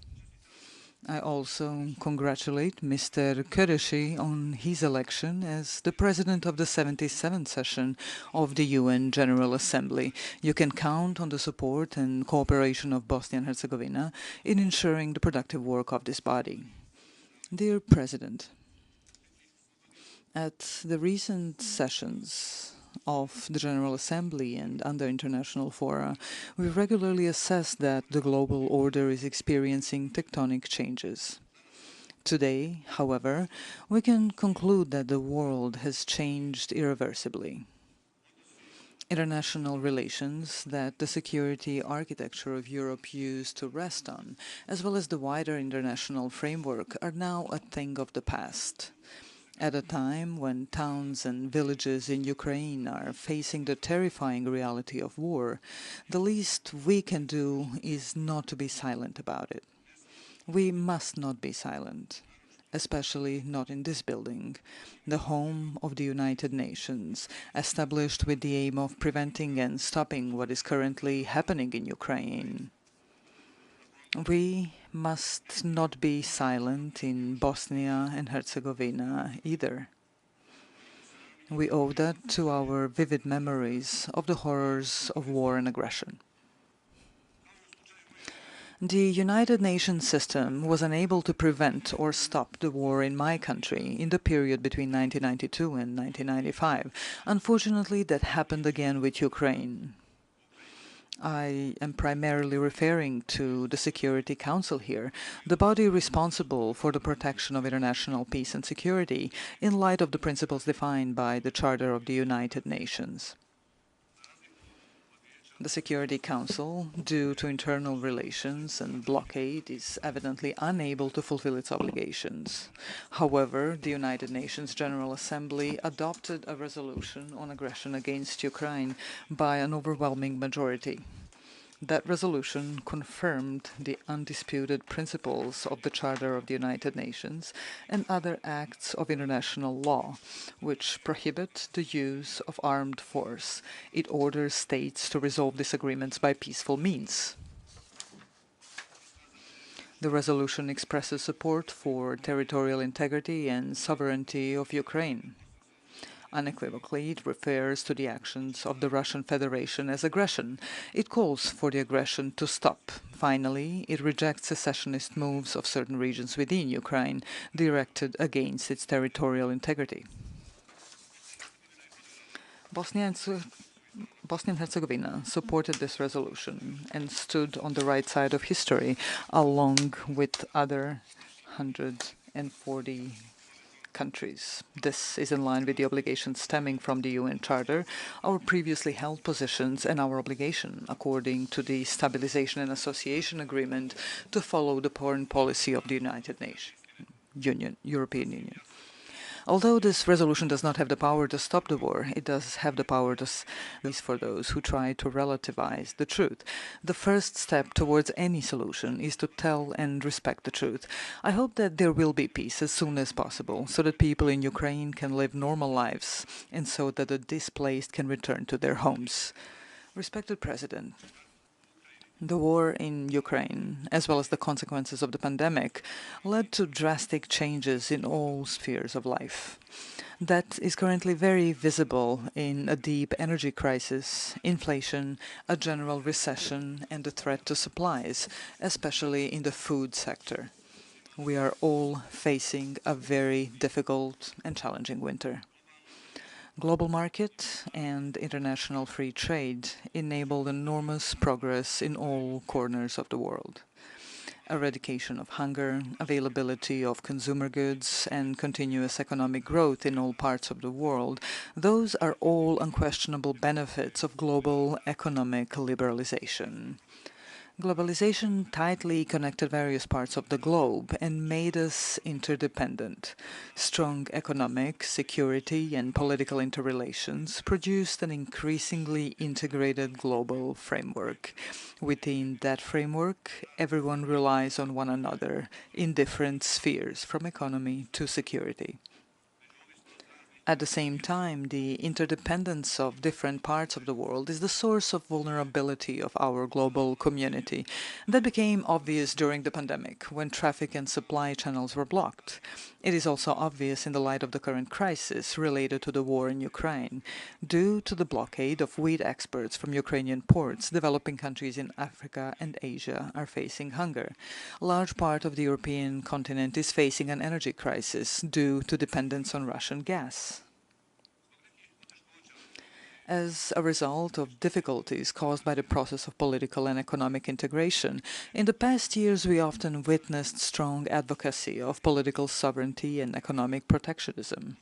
[SPEAKER 8] I also congratulate Mr. Khurelsukh on his election as the President of the 77th session of the UN General Assembly. You can count on the support and cooperation of Bosnia and Herzegovina in ensuring the productive work of this body. Dear President, at the recent sessions of the General Assembly and under international fora, we regularly assess that the global order is experiencing tectonic changes. Today, however, we can conclude that the world has changed irreversibly. International relations that the security architecture of Europe used to rest on, as well as the wider international framework, are now a thing of the past. At a time when towns and villages in Ukraine are facing the terrifying reality of war, the least we can do is not to be silent about it. We must not be silent, especially not in this building, the home of the United Nations, established with the aim of preventing and stopping what is currently happening in Ukraine. We must not be silent in Bosnia and Herzegovina either. We owe that to our vivid memories of the horrors of war and aggression. The United Nations system was unable to prevent or stop the war in my country in the period between 1992 and 1995. Unfortunately, that happened again with Ukraine. I am primarily referring to the Security Council here, the body responsible for the protection of international peace and security in light of the principles defined by the Charter of the United Nations. The Security Council, due to internal relations and blockade, is evidently unable to fulfill its obligations. However, the United Nations General Assembly adopted a resolution on aggression against Ukraine by an overwhelming majority. That resolution confirmed the undisputed principles of the Charter of the United Nations and other acts of international law, which prohibit the use of armed force. It orders states to resolve disagreements by peaceful means. The resolution expresses support for territorial integrity and sovereignty of Ukraine. Unequivocally, it refers to the actions of the Russian Federation as aggression. It calls for the aggression to stop. Finally, it rejects secessionist moves of certain regions within Ukraine directed against its territorial integrity. Bosnia and Herzegovina supported this resolution and stood on the right side of history, along with other 140 countries. This is in line with the obligations stemming from the UN Charter, our previously held positions, and our obligation, according to the Stabilization and Association Agreement, to follow the foreign policy of the European Union. Although this resolution does not have the power to stop the war, it does have the power to for those who try to relativize the truth. The first step towards any solution is to tell and respect the truth. I hope that there will be peace as soon as possible, so that people in Ukraine can live normal lives, and so that the displaced can return to their homes. Respected President, the war in Ukraine, as well as the consequences of the pandemic, led to drastic changes in all spheres of life. That is currently very visible in a deep energy crisis, inflation, a general recession, and the threat to supplies, especially in the food sector. We are all facing a very difficult and challenging winter. Global market and international free trade enabled enormous progress in all corners of the world. Eradication of hunger, availability of consumer goods, and continuous economic growth in all parts of the world, those are all unquestionable benefits of global economic liberalization. Globalization tightly connected various parts of the globe and made us interdependent. Strong economic, security, and political interrelations produced an increasingly integrated global framework. Within that framework, everyone relies on one another in different spheres, from economy to security. At the same time, the interdependence of different parts of the world is the source of vulnerability of our global community. That became obvious during the pandemic, when traffic and supply channels were blocked. It is also obvious in the light of the current crisis related to the war in Ukraine. Due to the blockade of wheat exports from Ukrainian ports, developing countries in Africa and Asia are facing hunger. A large part of the European continent is facing an energy crisis due to dependence on Russian gas. As a result of difficulties caused by the process of political and economic integration, in the past years we often witnessed strong advocacy of political sovereignty and economic protectionism.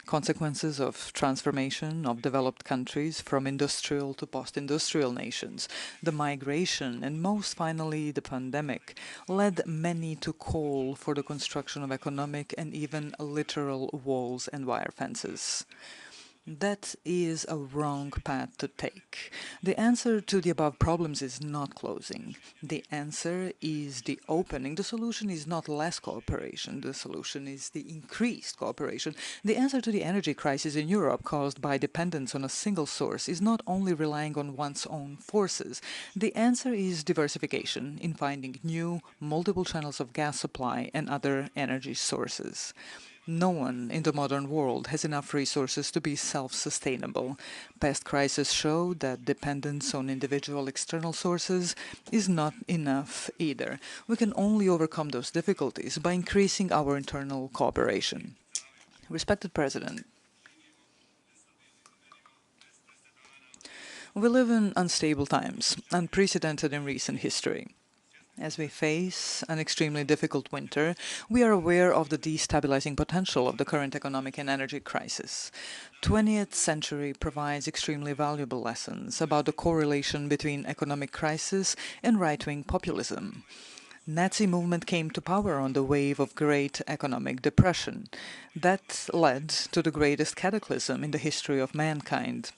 [SPEAKER 8] Consequences of transformation of developed countries from industrial to post-industrial nations, the migration, and most finally the pandemic, led many to call for the construction of economic and even literal walls and wire fences. That is a wrong path to take. The answer to the above problems is not closing. The answer is the opening. The solution is not less cooperation. The solution is the increased cooperation. The answer to the energy crisis in Europe caused by dependence on a single source is not only relying on one's own forces. The answer is diversification in finding new, multiple channels of gas supply and other energy sources. No one in the modern world has enough resources to be self-sustainable. Past crises show that dependence on individual external sources is not enough either. We can only overcome those difficulties by increasing our internal cooperation. Respected President, we live in unstable times, unprecedented in recent history. As we face an extremely difficult winter, we are aware of the destabilizing potential of the current economic and energy crisis. 20th century provides extremely valuable lessons about the correlation between economic crisis and right-wing populism. Nazi movement came to power on the wave of great economic depression. That led to the greatest cataclysm in the history of mankind.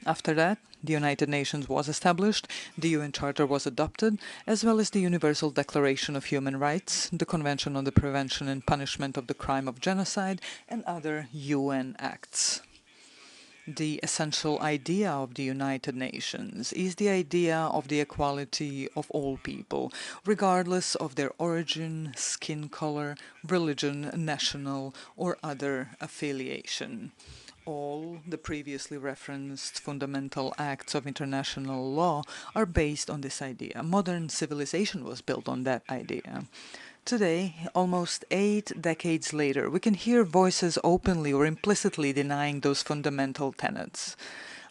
[SPEAKER 8] After that, the United Nations was established, the UN Charter was adopted, as well as the Universal Declaration of Human Rights, the Convention on the Prevention and Punishment of the Crime of Genocide, and other UN acts. The essential idea of the United Nations is the idea of the equality of all people, regardless of their origin, skin color, religion, national, or other affiliation. All the previously referenced fundamental acts of international law are based on this idea. Modern civilization was built on that idea. Today, almost 8 decades later, we can hear voices openly or implicitly denying those fundamental tenets.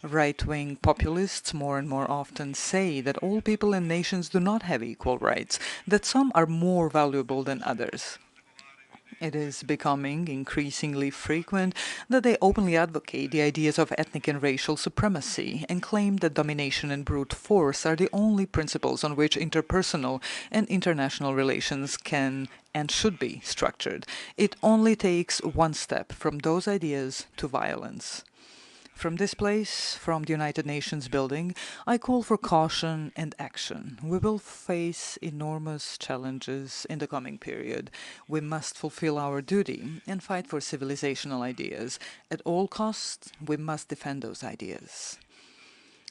[SPEAKER 8] Right-wing populists more and more often say that all people and nations do not have equal rights, that some are more valuable than others. It is becoming increasingly frequent that they openly advocate the ideas of ethnic and racial supremacy and claim that domination and brute force are the only principles on which interpersonal and international relations can and should be structured. It only takes one step from those ideas to violence. From this place, from the United Nations building, I call for caution and action. We will face enormous challenges in the coming period. We must fulfill our duty and fight for civilizational ideas. At all costs, we must defend those ideas.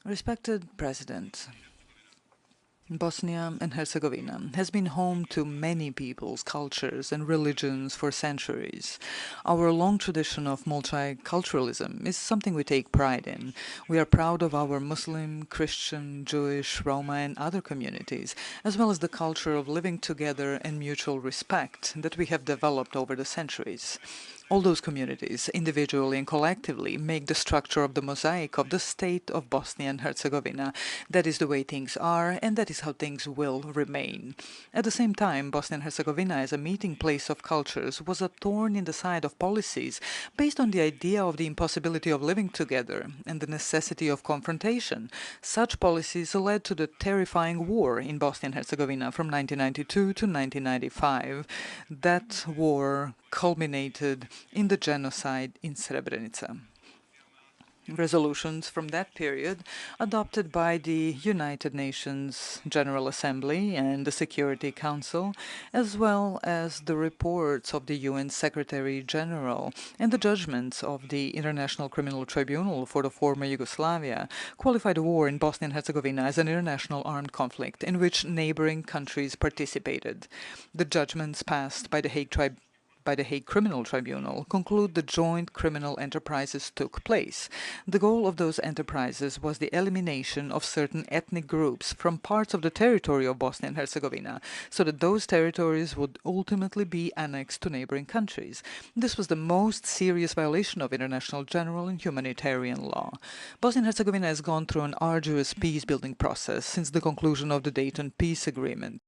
[SPEAKER 8] Respected President, Bosnia and Herzegovina has been home to many peoples, cultures and religions for centuries. Our long tradition of multiculturalism is something we take pride in. We are proud of our Muslim, Christian, Jewish, Roma and other communities, as well as the culture of living together and mutual respect that we have developed over the centuries. All those communities, individually and collectively, make the structure of the mosaic of the state of Bosnia and Herzegovina. That is the way things are, and that is how things will remain. At the same time, Bosnia and Herzegovina as a meeting place of cultures was a thorn in the side of policies based on the idea of the impossibility of living together and the necessity of confrontation. Such policies led to the terrifying war in Bosnia and Herzegovina from 1992 to 1995. That war culminated in the genocide in Srebrenica. resolutions from that period adopted by the United Nations General Assembly and the Security Council, as well as the reports of the UN Secretary General and the judgments of the International Criminal Tribunal for the former Yugoslavia, qualified the war in Bosnia and Herzegovina as an international armed conflict in which neighboring countries participated. The judgments passed by the Hague Criminal Tribunal conclude the joint criminal enterprises took place. The goal of those enterprises was the elimination of certain ethnic groups from parts of the territory of Bosnia and Herzegovina, so that those territories would ultimately be annexed to neighboring countries. This was the most serious violation of international general and humanitarian law. Bosnia and Herzegovina has gone through an arduous peace-building process since the conclusion of the Dayton Peace Agreement.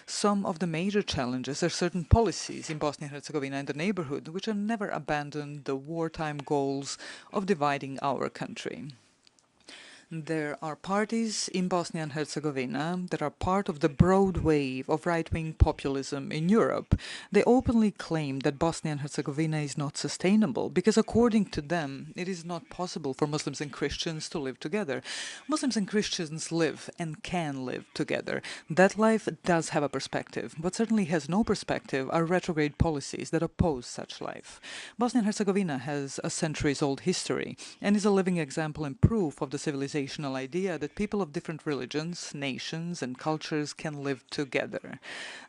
[SPEAKER 8] Some of the major challenges are certain policies in Bosnia and Herzegovina and the neighborhood which have never abandoned the wartime goals of dividing our country. There are parties in Bosnia and Herzegovina that are part of the broad wave of right-wing populism in Europe. They openly claim that Bosnia and Herzegovina is not sustainable because, according to them, it is not possible for Muslims and Christians to live together. Muslims and Christians live and can live together. That life does have a perspective. What certainly has no perspective are retrograde policies that oppose such life. Bosnia and Herzegovina has a centuries-old history and is a living example and proof of the civilizational idea that people of different religions, nations, and cultures can live together.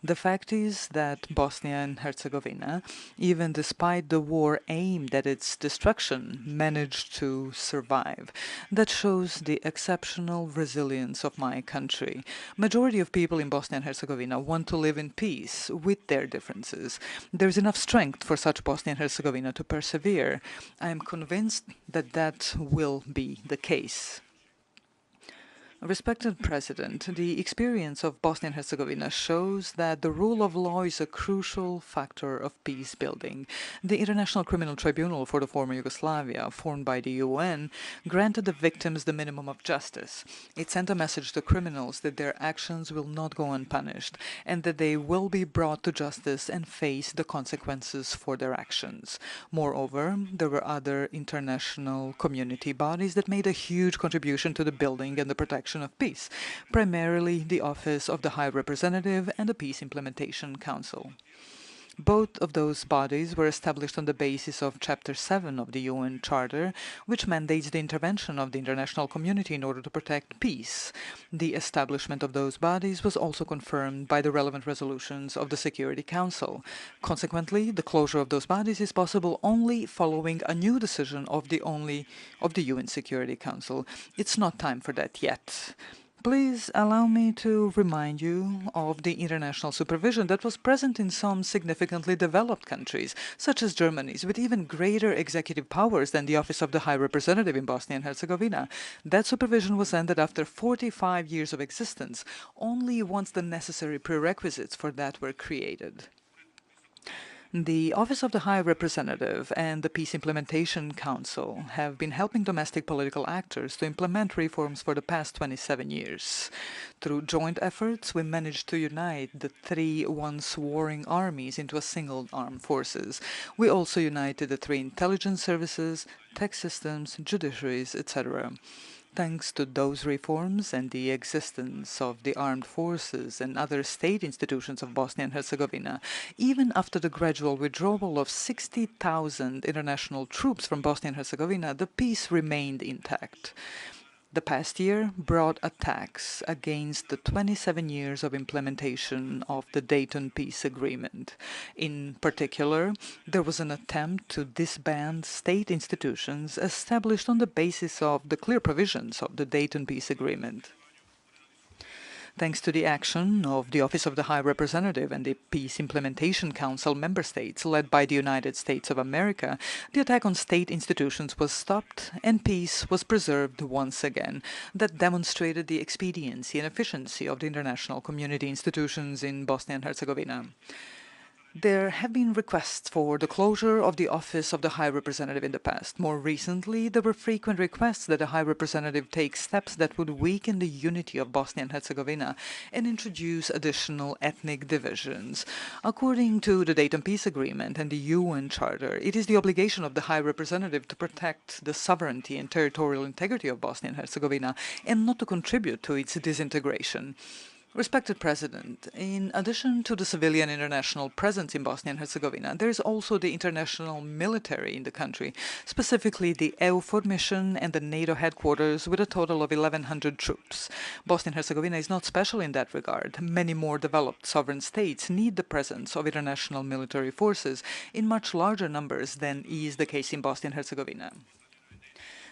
[SPEAKER 8] The fact is that Bosnia and Herzegovina, even despite the war aimed at its destruction, managed to survive. That shows the exceptional resilience of my country. Majority of people in Bosnia and Herzegovina want to live in peace with their differences. There is enough strength for such Bosnia and Herzegovina to persevere. I am convinced that that will be the case. Respected President, the experience of Bosnia and Herzegovina shows that the rule of law is a crucial factor of peace building. The International Criminal Tribunal for the former Yugoslavia, formed by the UN, granted the victims the minimum of justice. It sent a message to criminals that their actions will not go unpunished and that they will be brought to justice and face the consequences for their actions. Moreover, there were other international community bodies that made a huge contribution to the building and the protection of peace, primarily the Office of the High Representative and the Peace Implementation Council. Both of those bodies were established on the basis of Chapter 7 of the UN Charter, which mandates the intervention of the international community in order to protect peace. The establishment of those bodies was also confirmed by the relevant resolutions of the Security Council. Consequently, the closure of those bodies is possible only following a new decision of the UN Security Council. It's not time for that yet. Please allow me to remind you of the international supervision that was present in some significantly developed countries, such as Germany's, with even greater executive powers than the Office of the High Representative in Bosnia and Herzegovina. That supervision was ended after 45 years of existence, only once the necessary prerequisites for that were created. The Office of the High Representative and the Peace Implementation Council have been helping domestic political actors to implement reforms for the past 27 years. Through joint efforts, we managed to unite the three once warring armies into a single armed forces. We also united the three intelligence services, tech systems, judiciaries, etc. Thanks to those reforms and the existence of the armed forces and other state institutions of Bosnia and Herzegovina, even after the gradual withdrawal of 60,000 international troops from Bosnia and Herzegovina, the peace remained intact. The past year brought attacks against the 27 years of implementation of the Dayton Peace Agreement. In particular, there was an attempt to disband state institutions established on the basis of the clear provisions of the Dayton Peace Agreement. Thanks to the action of the Office of the High Representative and the Peace Implementation Council member states led by the United States of America, the attack on state institutions was stopped and peace was preserved once again. That demonstrated the expediency and efficiency of the international community institutions in Bosnia and Herzegovina. There have been requests for the closure of the office of the High Representative in the past. More recently, there were frequent requests that the High Representative take steps that would weaken the unity of Bosnia and Herzegovina and introduce additional ethnic divisions. According to the Dayton Peace Agreement and the UN Charter, it is the obligation of the High Representative to protect the sovereignty and territorial integrity of Bosnia and Herzegovina and not to contribute to its disintegration. Respected President, in addition to the civilian international presence in Bosnia and Herzegovina, there is also the international military in the country, specifically the EUFOR mission and the NATO headquarters with a total of 1,100 troops. Bosnia and Herzegovina is not special in that regard. Many more developed sovereign states need the presence of international military forces in much larger numbers than is the case in Bosnia and Herzegovina.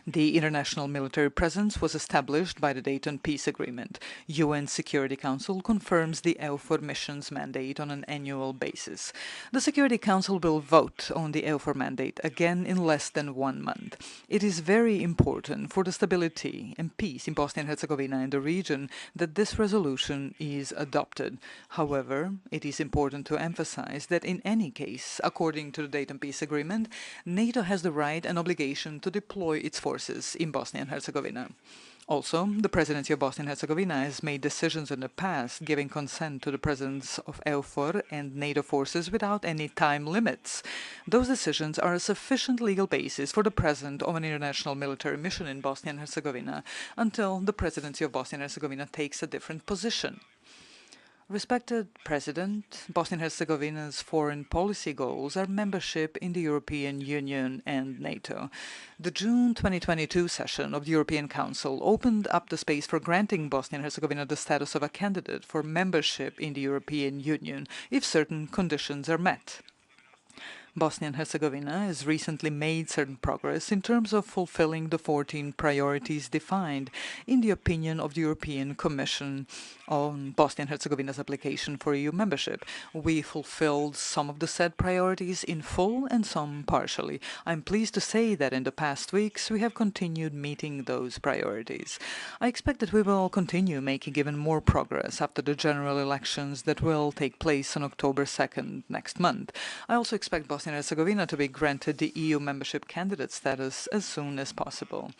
[SPEAKER 8] The international military presence was established by the Dayton Peace Agreement. UN Security Council confirms the EUFOR mission's mandate on an annual basis. The Security Council will vote on the EUFOR mandate again in less than 1 month. It is very important for the stability and peace in Bosnia and Herzegovina and the region that this resolution is adopted. However, it is important to emphasize that in any case, according to the Dayton Peace Agreement, NATO has the right and obligation to deploy its forces in Bosnia and Herzegovina. Also, the Presidency of Bosnia and Herzegovina has made decisions in the past giving consent to the presence of EUFOR and NATO forces without any time limits. Those decisions are a sufficient legal basis for the presence of an international military mission in Bosnia and Herzegovina until the Presidency of Bosnia and Herzegovina takes a different position. Respected President, Bosnia and Herzegovina's foreign policy goals are membership in the European Union and NATO. The June 2022 session of the European Council opened up the space for granting Bosnia and Herzegovina the status of a candidate for membership in the European Union if certain conditions are met. Bosnia and Herzegovina has recently made certain progress in terms of fulfilling the 14 priorities defined in the opinion of the European Commission on Bosnia and Herzegovina's application for EU membership. We fulfilled some of the said priorities in full and some partially. I'm pleased to say that in the past weeks we have continued meeting those priorities. I expect that we will continue making even more progress after the general elections that will take place on October 2nd next month. I also expect Bosnia and Herzegovina to be granted the EU membership candidate status as soon as possible.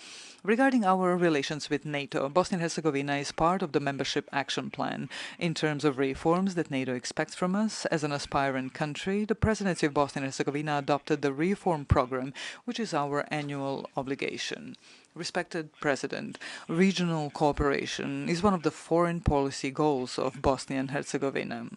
[SPEAKER 8] Regarding our relations with NATO, Bosnia and Herzegovina is part of the membership action plan. In terms of reforms that NATO expects from us as an aspirant country, the Presidency of Bosnia and Herzegovina adopted the reform program, which is our annual obligation. Respected President, regional cooperation is one of the foreign policy goals of Bosnia and Herzegovina.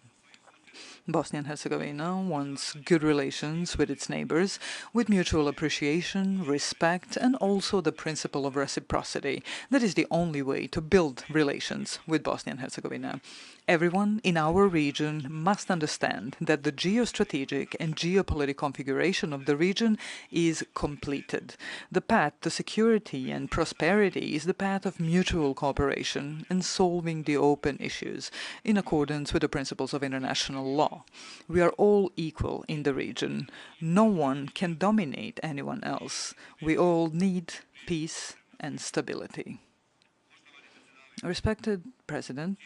[SPEAKER 8] Bosnia and Herzegovina wants good relations with its neighbors, with mutual appreciation, respect, and also the principle of reciprocity. That is the only way to build relations with Bosnia and Herzegovina. Everyone in our region must understand that the geostrategic and geopolitical configuration of the region is completed. The path to security and prosperity is the path of mutual cooperation and solving the open issues in accordance with the principles of international law. We are all equal in the region. No one can dominate anyone else. We all need peace and stability. Respected President,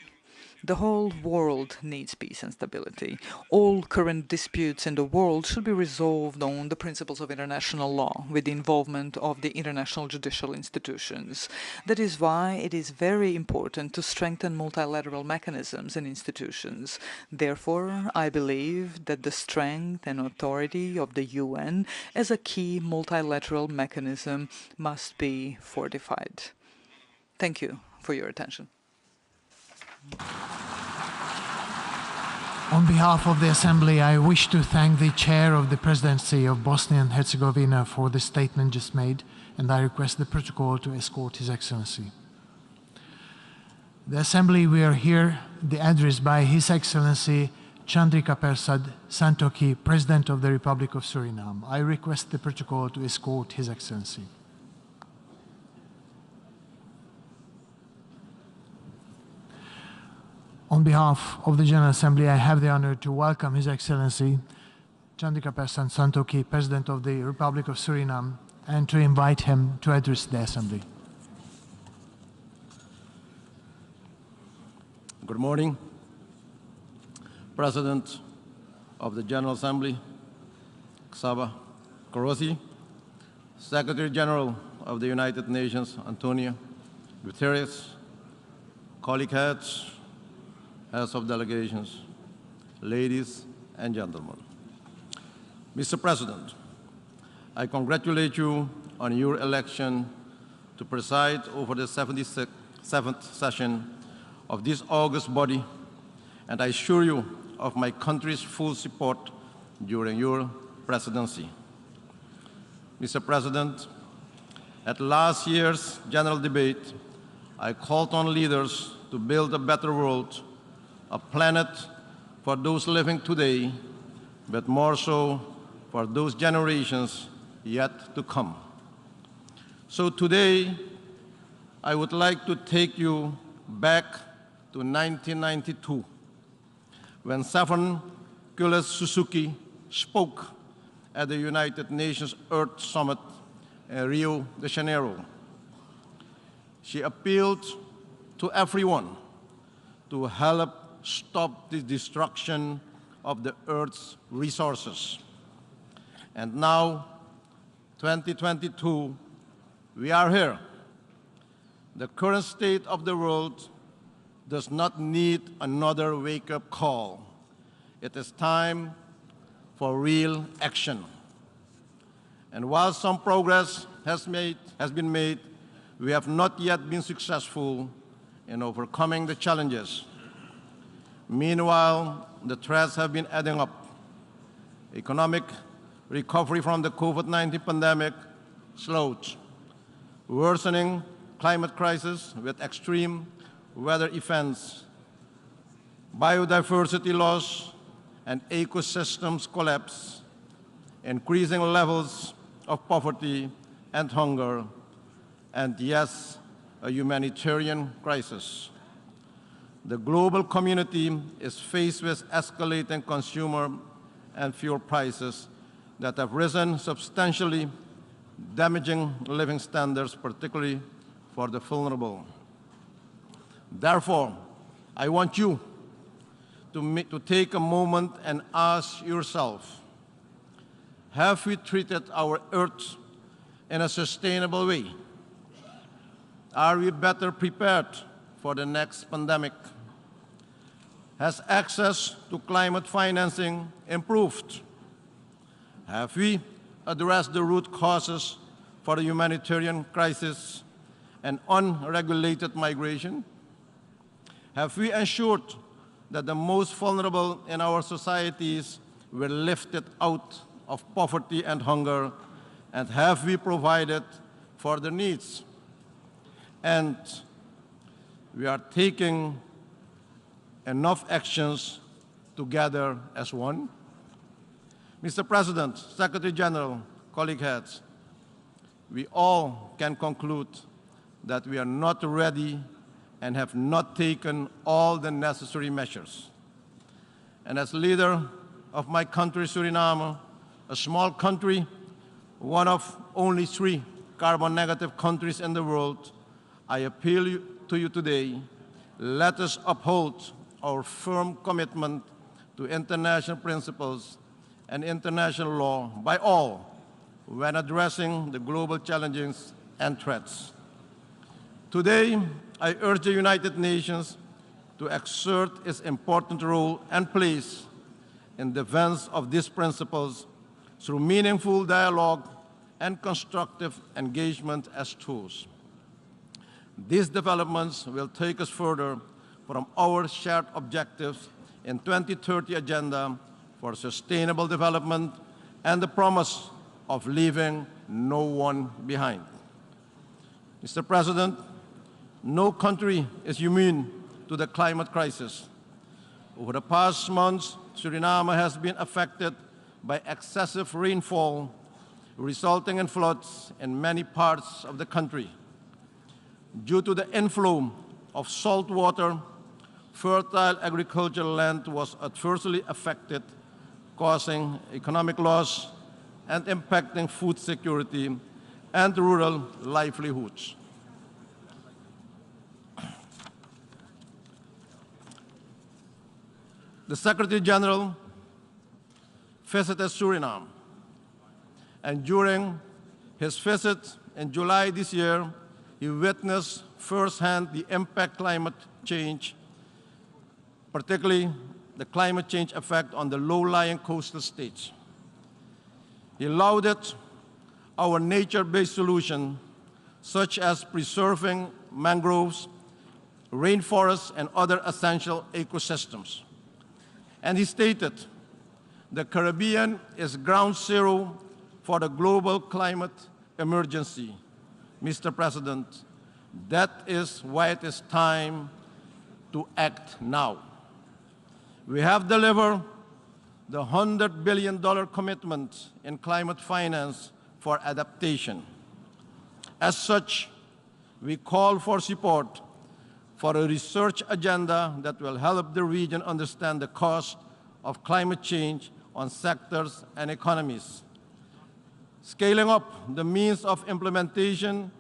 [SPEAKER 8] the whole world needs peace and stability. All current disputes in the world should be resolved on the principles of international law with the involvement of the international judicial institutions. That is why it is very important to strengthen multilateral mechanisms and institutions. Therefore, I believe that the strength and authority of the UN as a key multilateral mechanism must be fortified. Thank you for your attention.
[SPEAKER 9] On behalf of the Assembly, I wish to thank the Chair of the Presidency of Bosnia and Herzegovina for the statement just made, and I request the protocol to escort His Excellency. The Assembly, we are here, the address by His Excellency Chandrikapersad Santokhi, President of the Republic of Suriname. I request the protocol to escort His Excellency. On behalf of the General Assembly, I have the honor to welcome His Excellency Chandrikapersad Santokhi, President of the Republic of Suriname, and to invite him to address the Assembly.
[SPEAKER 10] Good morning, President, of the General Assembly, Csaba Kőrösi, Secretary General of the United Nations, Antonio Guterres, colleague heads of delegations, ladies and gentlemen. Mr. President, I congratulate you on your election to preside over the 77th session of this august body, and I assure you of my country's full support during your presidency. Mr. President, at last year's general debate, I called on leaders to build a better world, a planet for those living today, but more so for those generations yet to come. So today, I would like to take you back to 1992, when Stephen Khurelsukh spoke at the United Nations Earth Summit in Rio de Janeiro. She appealed to everyone to help stop the destruction of the Earth's resources. And now, 2022, we are here. The current state of the world does not need another wake-up call. It is time for real action. And while some progress has been made, we have not yet been successful in overcoming the challenges. Meanwhile, the threats have been adding up. Economic recovery from the COVID-19 pandemic slowed. Worsening climate crisis with extreme weather events, biodiversity loss, and ecosystems collapse, increasing levels of poverty and hunger, and yes, a humanitarian crisis. The global community is faced with escalating consumer and fuel prices that have risen substantially, damaging living standards, particularly for the vulnerable. Therefore, I want you to take a moment and ask yourself, have we treated our Earth in a sustainable way? Are we better prepared for the next pandemic? Has access to climate financing improved? Have we addressed the root causes for the humanitarian crisis and unregulated migration? Have we ensured that the most vulnerable in our societies were lifted out of poverty and hunger? And have we provided for their needs? And we are taking enough actions together as one? Mr. President, Secretary General, colleague heads, we all can conclude that we are not ready and have not taken all the necessary measures. And as leader of my country, Suriname, a small country, one of only 3 carbon-negative countries in the world, I appeal to you today, let us uphold our firm commitment to international principles and international law by all when addressing the global challenges and threats. Today, I urge the United Nations to exert its important role and place in defense of these principles through meaningful dialogue and constructive engagement as tools. These developments will take us further from our shared objectives in 2030 Agenda for Sustainable Development and the promise of leaving no one behind. Mr. President, no country is immune to the climate crisis. Over the past months, Suriname has been affected by excessive rainfall, resulting in floods in many parts of the country. Due to the inflow of salt water, fertile agricultural land was adversely affected, causing economic loss and impacting food security and rural livelihoods. The Secretary General visited Suriname. And during his visit in July this year, he witnessed firsthand the impact climate change, particularly the climate change effect on the low-lying coastal states. He lauded our nature-based solution, such as preserving mangroves, rainforests, and other essential ecosystems. And he stated, the Caribbean is ground zero for the global climate emergency. Mr. President, that is why it is time to act now. We have delivered the $100 billion commitment in climate finance for adaptation. As such, we call for support for a research agenda that will help the region understand the cost of climate change on sectors and economies. Scaling up the means of implementation,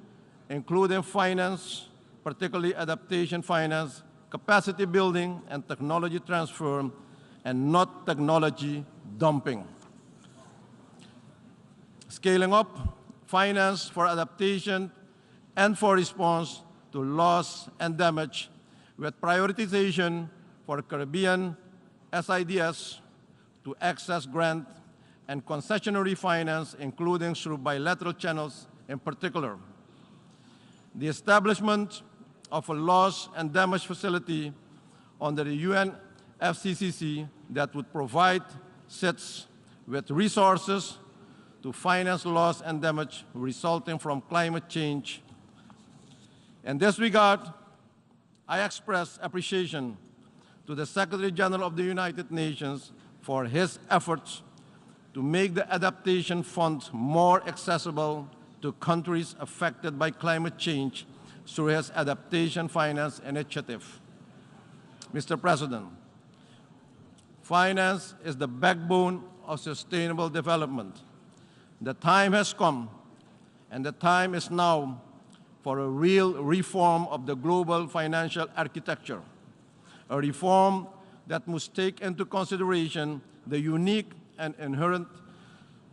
[SPEAKER 10] including finance, particularly adaptation finance, capacity building, and technology transfer, and not technology dumping. Scaling up finance for adaptation and for response to loss and damage, with prioritization for Caribbean SIDS to access grant and concessionary finance, including through bilateral channels in particular. The establishment of a loss and damage facility under the UNFCCC that would provide SIDS with resources to finance loss and damage resulting from climate change. In this regard, I express appreciation to the Secretary General of the United Nations for his efforts to make the Adaptation Fund more accessible to countries affected by climate change through his Adaptation Finance Initiative. Mr. President, finance is the backbone of sustainable development. The time has come, and the time is now for a real reform of the global financial architecture, a reform that must take into consideration the unique and inherent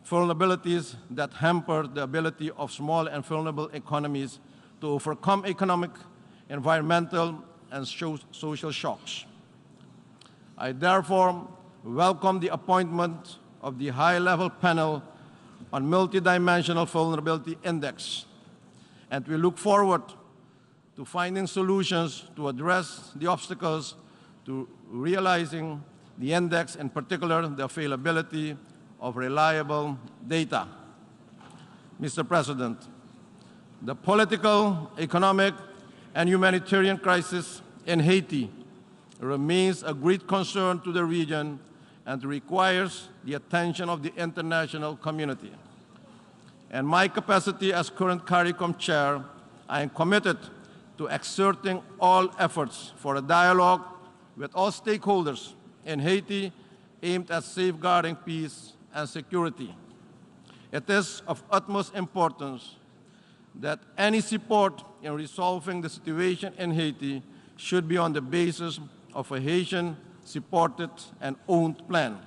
[SPEAKER 10] vulnerabilities that hamper the ability of small and vulnerable economies to overcome economic, environmental, and social shocks. I therefore welcome the appointment of the high-level panel on multidimensional vulnerability index, and we look forward to finding solutions to address the obstacles to realizing the index, in particular the availability of reliable data. Mr. President, the political, economic, and humanitarian crisis in Haiti remains a great concern to the region and requires the attention of the international community. In my capacity as current CARICOM chair, I am committed to exerting all efforts for a dialogue with all stakeholders in Haiti aimed at safeguarding peace and security. It is of utmost importance that any support in resolving the situation in Haiti should be on the basis of a Haitian-supported and owned plan.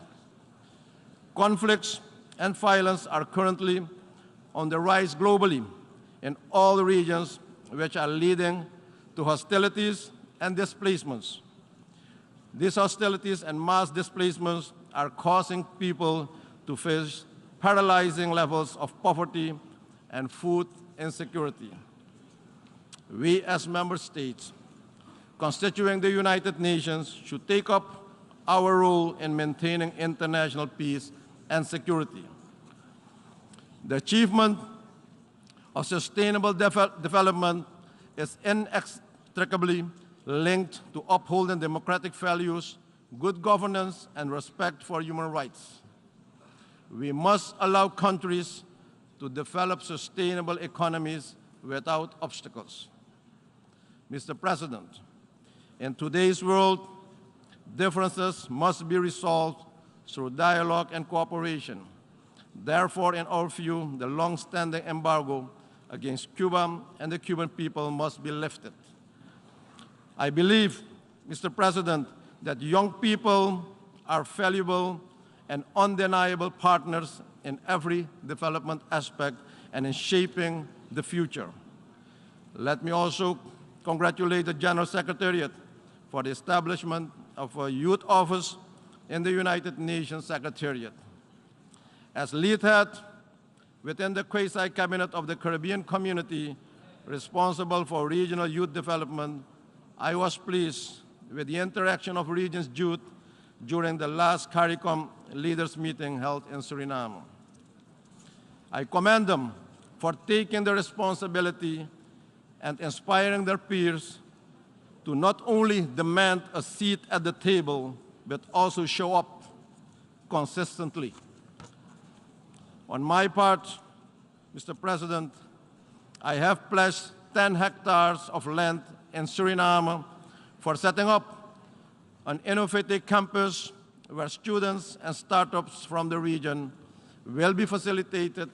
[SPEAKER 10] Conflicts and violence are currently on the rise globally in all regions, which are leading to hostilities and displacements. These hostilities and mass displacements are causing people to face paralyzing levels of poverty and food insecurity. We as member states constituting the United Nations should take up our role in maintaining international peace and security. The achievement of sustainable development is inextricably linked to upholding democratic values, good governance, and respect for human rights. We must allow countries to develop sustainable economies without obstacles. Mr. President, in today's world, differences must be resolved through dialogue and cooperation. Therefore, in our view, the long-standing embargo against Cuba and the Cuban people must be lifted. I believe, Mr. President, that young people are valuable and undeniable partners in every development aspect and in shaping the future. Let me also congratulate the General Secretariat for the establishment of a youth office in the United Nations Secretariat. As lead head within the quasi-cabinet of the Caribbean community responsible for regional youth development, I was pleased with the interaction of region's youth during the last CARICOM leaders meeting held in Suriname. I commend them for taking the responsibility and inspiring their peers to not only demand a seat at the table, but also show up consistently. On my part, Mr. President, I have pledged 10 hectares of land in Suriname for setting up an innovative campus where students and startups from the region will be facilitated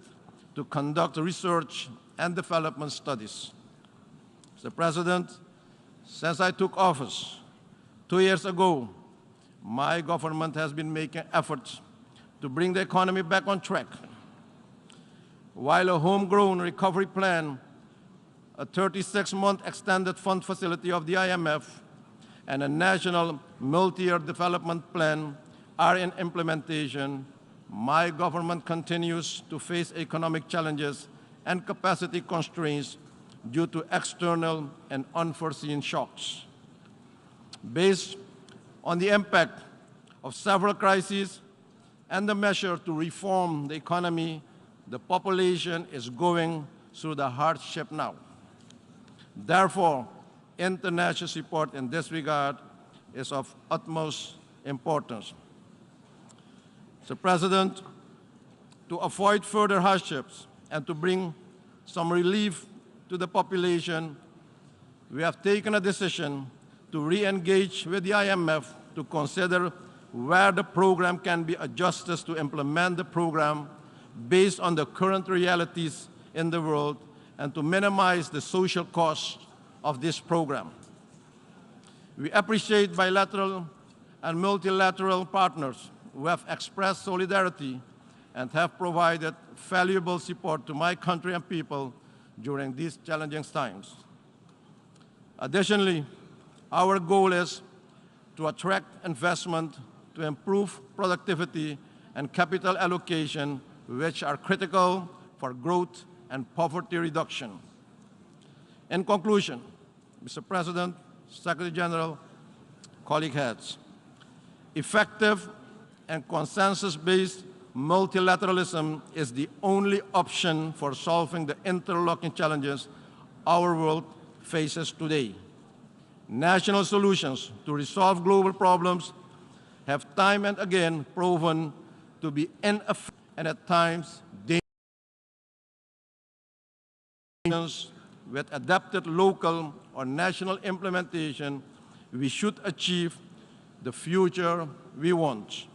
[SPEAKER 10] to conduct research and development studies. Mr. President, since I took office 2 years ago, my government has been making efforts to bring the economy back on track. While a homegrown recovery plan, a 36-month extended fund facility of the IMF, and a national multi-year development plan are in implementation, my government continues to face economic challenges and capacity constraints due to external and unforeseen shocks. Based on the impact of several crises and the measure to reform the economy, the population is going through the hardship now. Therefore, international support in this regard is of utmost importance. Mr. President, to avoid further hardships and to bring some relief to the population, we have taken a decision to re-engage with the IMF to consider where the program can be adjusted to implement the program based on the current realities in the world and to minimize the social costs of this program. We appreciate bilateral and multilateral partners who have expressed solidarity and have provided valuable support to my country and people during these challenging times. Additionally, our goal is to attract investment, to improve productivity and capital allocation, which are critical for growth and poverty reduction. In conclusion, Mr. President, Secretary General, colleague heads, effective and consensus-based multilateralism is the only option for solving the interlocking challenges our world faces today. National solutions to resolve global problems have time and again proven to be ineffective and at times dangerous. With adapted local or national implementation, we should achieve the future we want.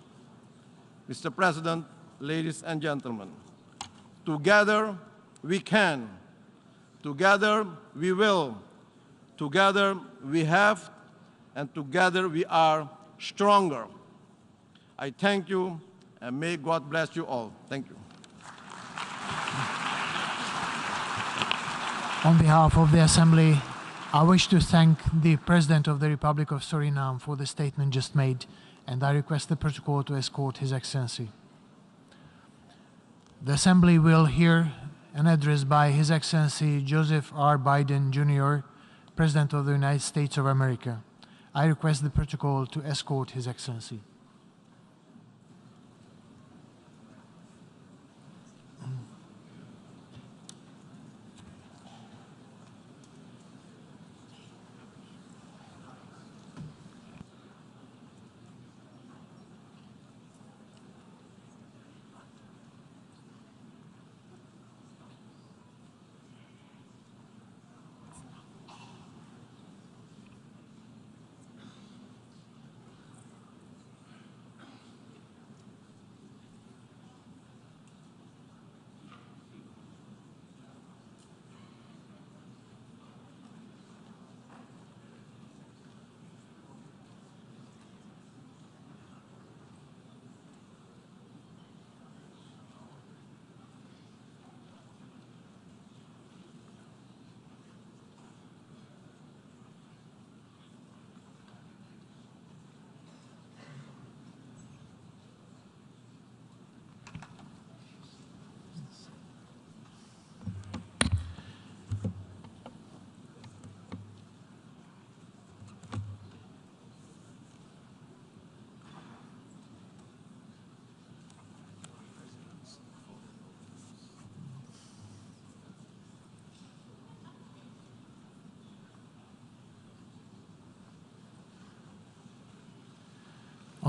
[SPEAKER 10] Mr. President, ladies and gentlemen, together we can, together we will, together we have, and together we are stronger. I thank you, and may God bless you all. Thank you.
[SPEAKER 9] On behalf of the Assembly, I wish to thank the President of the Republic of Suriname for the statement just made, and I request the protocol to escort His Excellency. The Assembly will hear an address by His Excellency Joseph R. Biden, Jr., President of the United States of America. I request the protocol to escort His Excellency.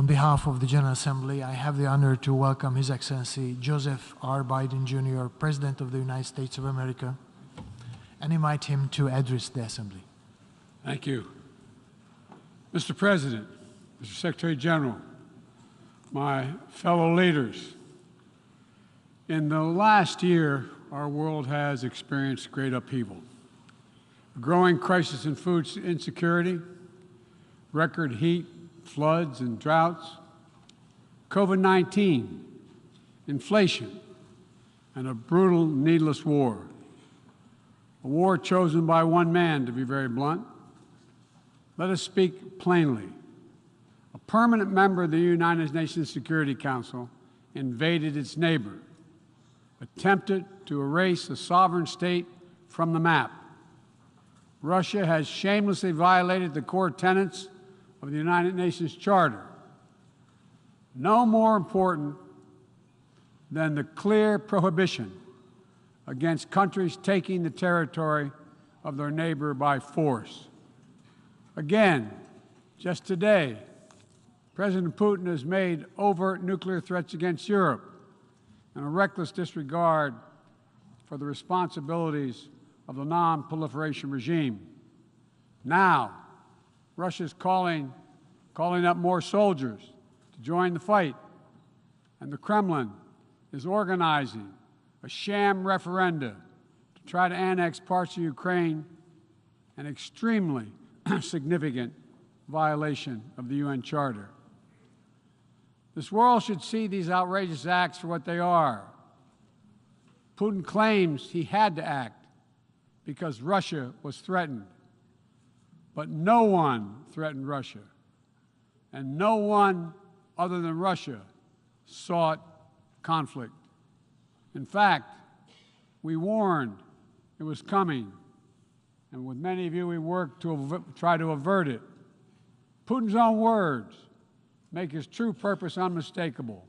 [SPEAKER 9] On behalf of the General Assembly, I have the honor to welcome His Excellency Joseph R. Biden, Jr., President of the United States of America, and invite him to address the Assembly.
[SPEAKER 11] Thank you. Mr. President, Mr. Secretary General, my fellow leaders, in the last year, our world has experienced great upheaval. A growing crisis in food insecurity, record heat, floods and droughts, COVID-19, inflation, and a brutal, needless war. A war chosen by one man, to be very blunt. Let us speak plainly. A permanent member of the United Nations Security Council invaded its neighbor, attempted to erase a sovereign state from the map. Russia has shamelessly violated the core tenets of the United Nations Charter. No more important than the clear prohibition against countries taking the territory of their neighbor by force. Again, just today, President Putin has made overt nuclear threats against Europe and a reckless disregard for the responsibilities of the non-proliferation regime. Now, Russia's calling up more soldiers to join the fight, and the Kremlin is organizing a sham referenda to try to annex parts of Ukraine, an extremely significant violation of the UN Charter. This world should see these outrageous acts for what they are. Putin claims he had to act because Russia was threatened. But no one threatened Russia, and no one other than Russia sought conflict. In fact, we warned it was coming, and with many of you we worked to try to avert it. Putin's own words make his true purpose unmistakable.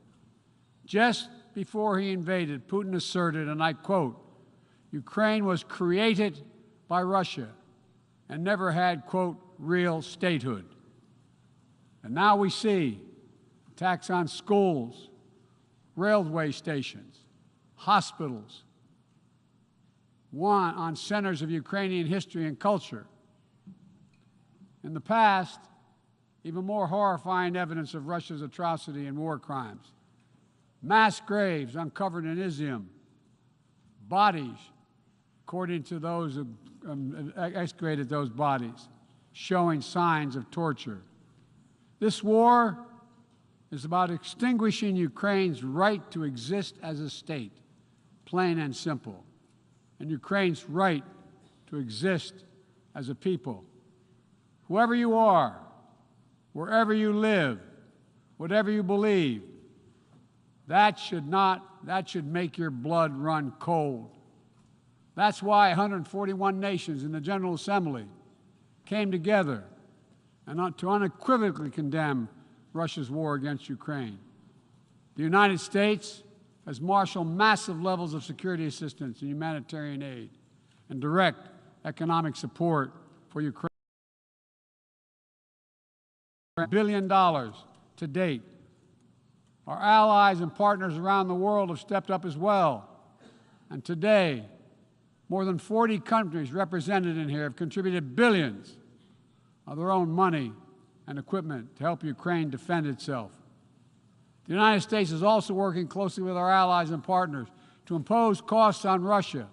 [SPEAKER 11] Just before he invaded, Putin asserted, and I quote, "Ukraine was created by Russia and never had, quote, real statehood." And now we see attacks on schools, railway stations, hospitals, on centers of Ukrainian history and culture. In the past, even more horrifying evidence of Russia's atrocity and war crimes. Mass graves uncovered in Izium, bodies, according to those who excavated those bodies, showing signs of torture. This war is about extinguishing Ukraine's right to exist as a state, plain and simple, and Ukraine's right to exist as a people. Whoever you are, wherever you live, whatever you believe, that should make your blood run cold. That's why 141 nations in the General Assembly came together and to unequivocally condemn Russia's war against Ukraine. The United States has marshaled massive levels of security assistance and humanitarian aid and direct economic support for Ukraine. $1 billion to date. Our allies and partners around the world have stepped up as well. And today, more than 40 countries represented in here have contributed billions of their own money and equipment to help Ukraine defend itself. The United States is also working closely with our allies and partners to impose costs on Russia,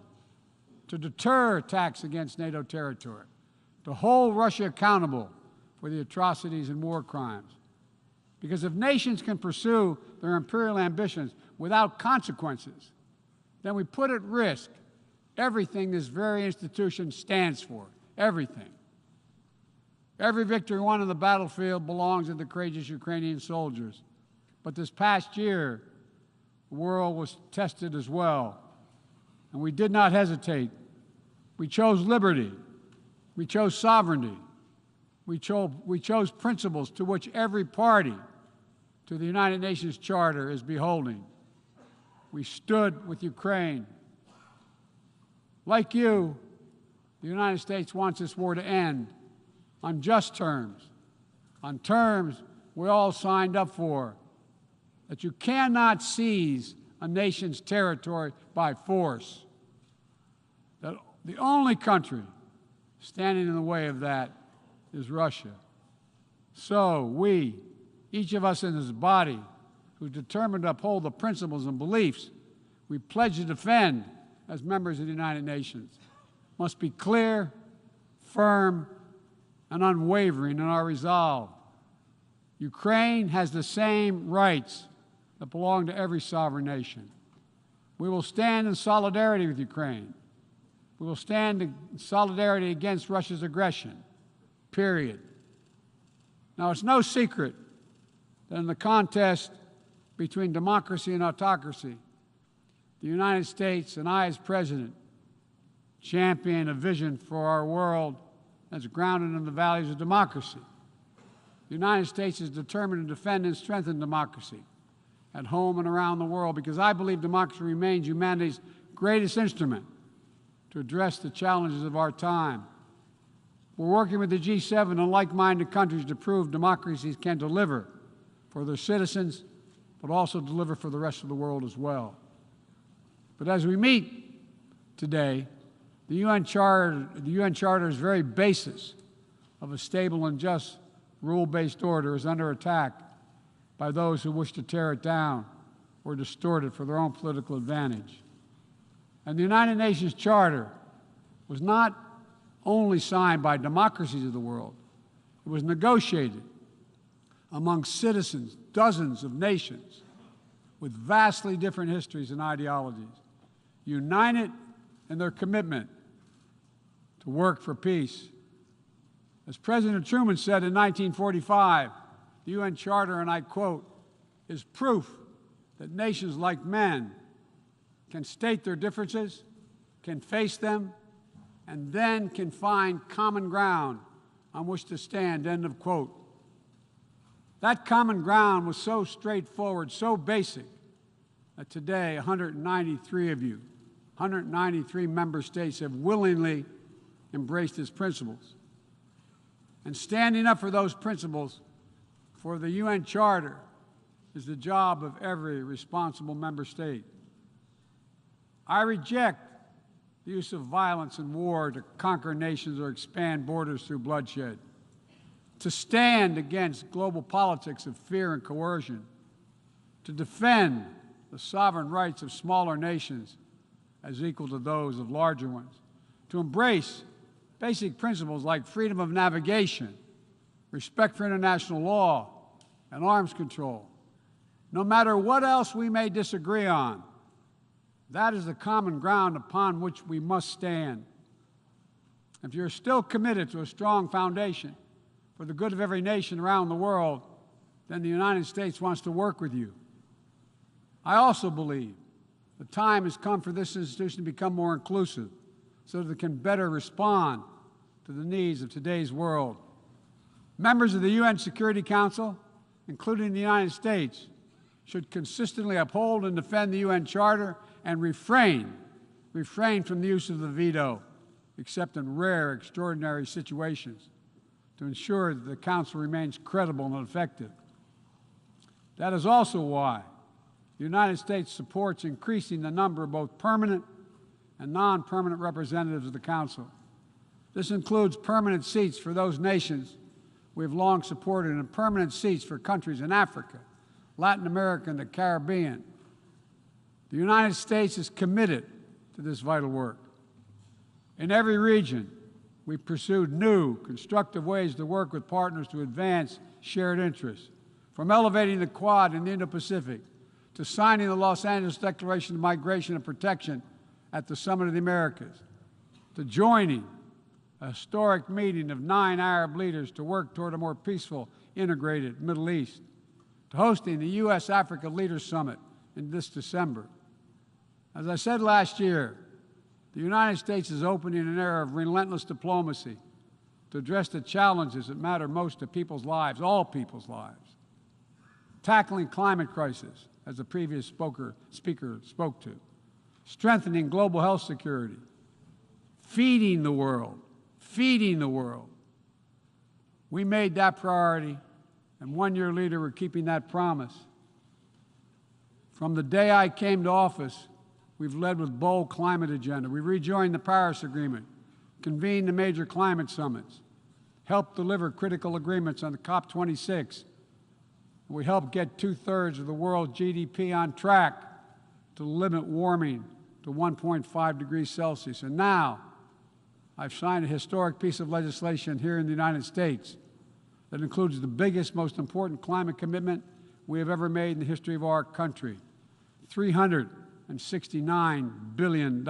[SPEAKER 11] to deter attacks against NATO territory, to hold Russia accountable for the atrocities and war crimes. Because if nations can pursue their imperial ambitions without consequences, then we put at risk everything this very institution stands for, everything. Every victory won on the battlefield belongs to the courageous Ukrainian soldiers. But this past year, the world was tested as well. And we did not hesitate. We chose liberty. We chose sovereignty. We chose principles to which every party to the United Nations Charter is beholding. We stood with Ukraine. Like you, the United States wants this war to end on just terms, on terms we all signed up for, that you cannot seize a nation's territory by force, that the only country standing in the way of that is Russia. So we, each of us in this body, who's determined to uphold the principles and beliefs we pledge to defend as members of the United Nations, must be clear, firm, and unwavering in our resolve. Ukraine has the same rights that belong to every sovereign nation. We will stand in solidarity with Ukraine. We will stand in solidarity against Russia's aggression, period. Now, it's no secret that in the contest between democracy and autocracy, the United States and I, as President, champion a vision for our world that's grounded in the values of democracy. The United States is determined to defend and strengthen democracy at home and around the world, because I believe democracy remains humanity's greatest instrument to address the challenges of our time. We're working with the G7 and like-minded countries to prove democracies can deliver for their citizens, but also deliver for the rest of the world as well. But as we meet today, the UN Charter's very basis of a stable and just rule-based order is under attack by those who wish to tear it down or distort it for their own political advantage. And the United Nations Charter was not only signed by democracies of the world, it was negotiated among citizens, dozens of nations with vastly different histories and ideologies, united in their commitment to work for peace. As President Truman said in 1945, the UN Charter, and I quote, is proof that nations like men can state their differences, can face them, and then can find common ground on which to stand, end of quote. That common ground was so straightforward, so basic, that today 193 of you, 193 member states have willingly embraced its principles. And standing up for those principles for the UN Charter is the job of every responsible member state. I reject the use of violence and war to conquer nations or expand borders through bloodshed, to stand against global politics of fear and coercion, to defend the sovereign rights of smaller nations as equal to those of larger ones, to embrace basic principles like freedom of navigation, respect for international law, and arms control. No matter what else we may disagree on, that is the common ground upon which we must stand. If you're still committed to a strong foundation for the good of every nation around the world, then the United States wants to work with you. I also believe the time has come for this institution to become more inclusive so that it can better respond to the needs of today's world. Members of the UN Security Council, including the United States, should consistently uphold and defend the UN Charter and refrain from the use of the veto, except in rare, extraordinary situations, to ensure that the Council remains credible and effective. That is also why the United States supports increasing the number of both permanent and non-permanent representatives of the Council. This includes permanent seats for those nations we have long supported and permanent seats for countries in Africa, Latin America, and the Caribbean. The United States is committed to this vital work. In every region, we've pursued new, constructive ways to work with partners to advance shared interests, from elevating the Quad in the Indo-Pacific to signing the Los Angeles Declaration of Migration and Protection at the Summit of the Americas, to joining a historic meeting of 9 Arab leaders to work toward a more peaceful, integrated Middle East, to hosting the U.S.-Africa Leaders Summit in this December. As I said last year, the United States is opening an era of relentless diplomacy to address the challenges that matter most to people's lives, all people's lives. Tackling climate crisis, as the previous speaker spoke to, strengthening global health security, feeding the world. We made that priority And 1 year later, we're keeping that promise. From the day I came to office, we've led with bold climate agenda. We rejoined the Paris Agreement, convened the major climate summits, helped deliver critical agreements on the COP26. We helped get 2/3 of the world's GDP on track to limit warming to 1.5 degrees Celsius. And now, I've signed a historic piece of legislation here in the United States that includes the biggest, most important climate commitment we have ever made in the history of our country, $369 billion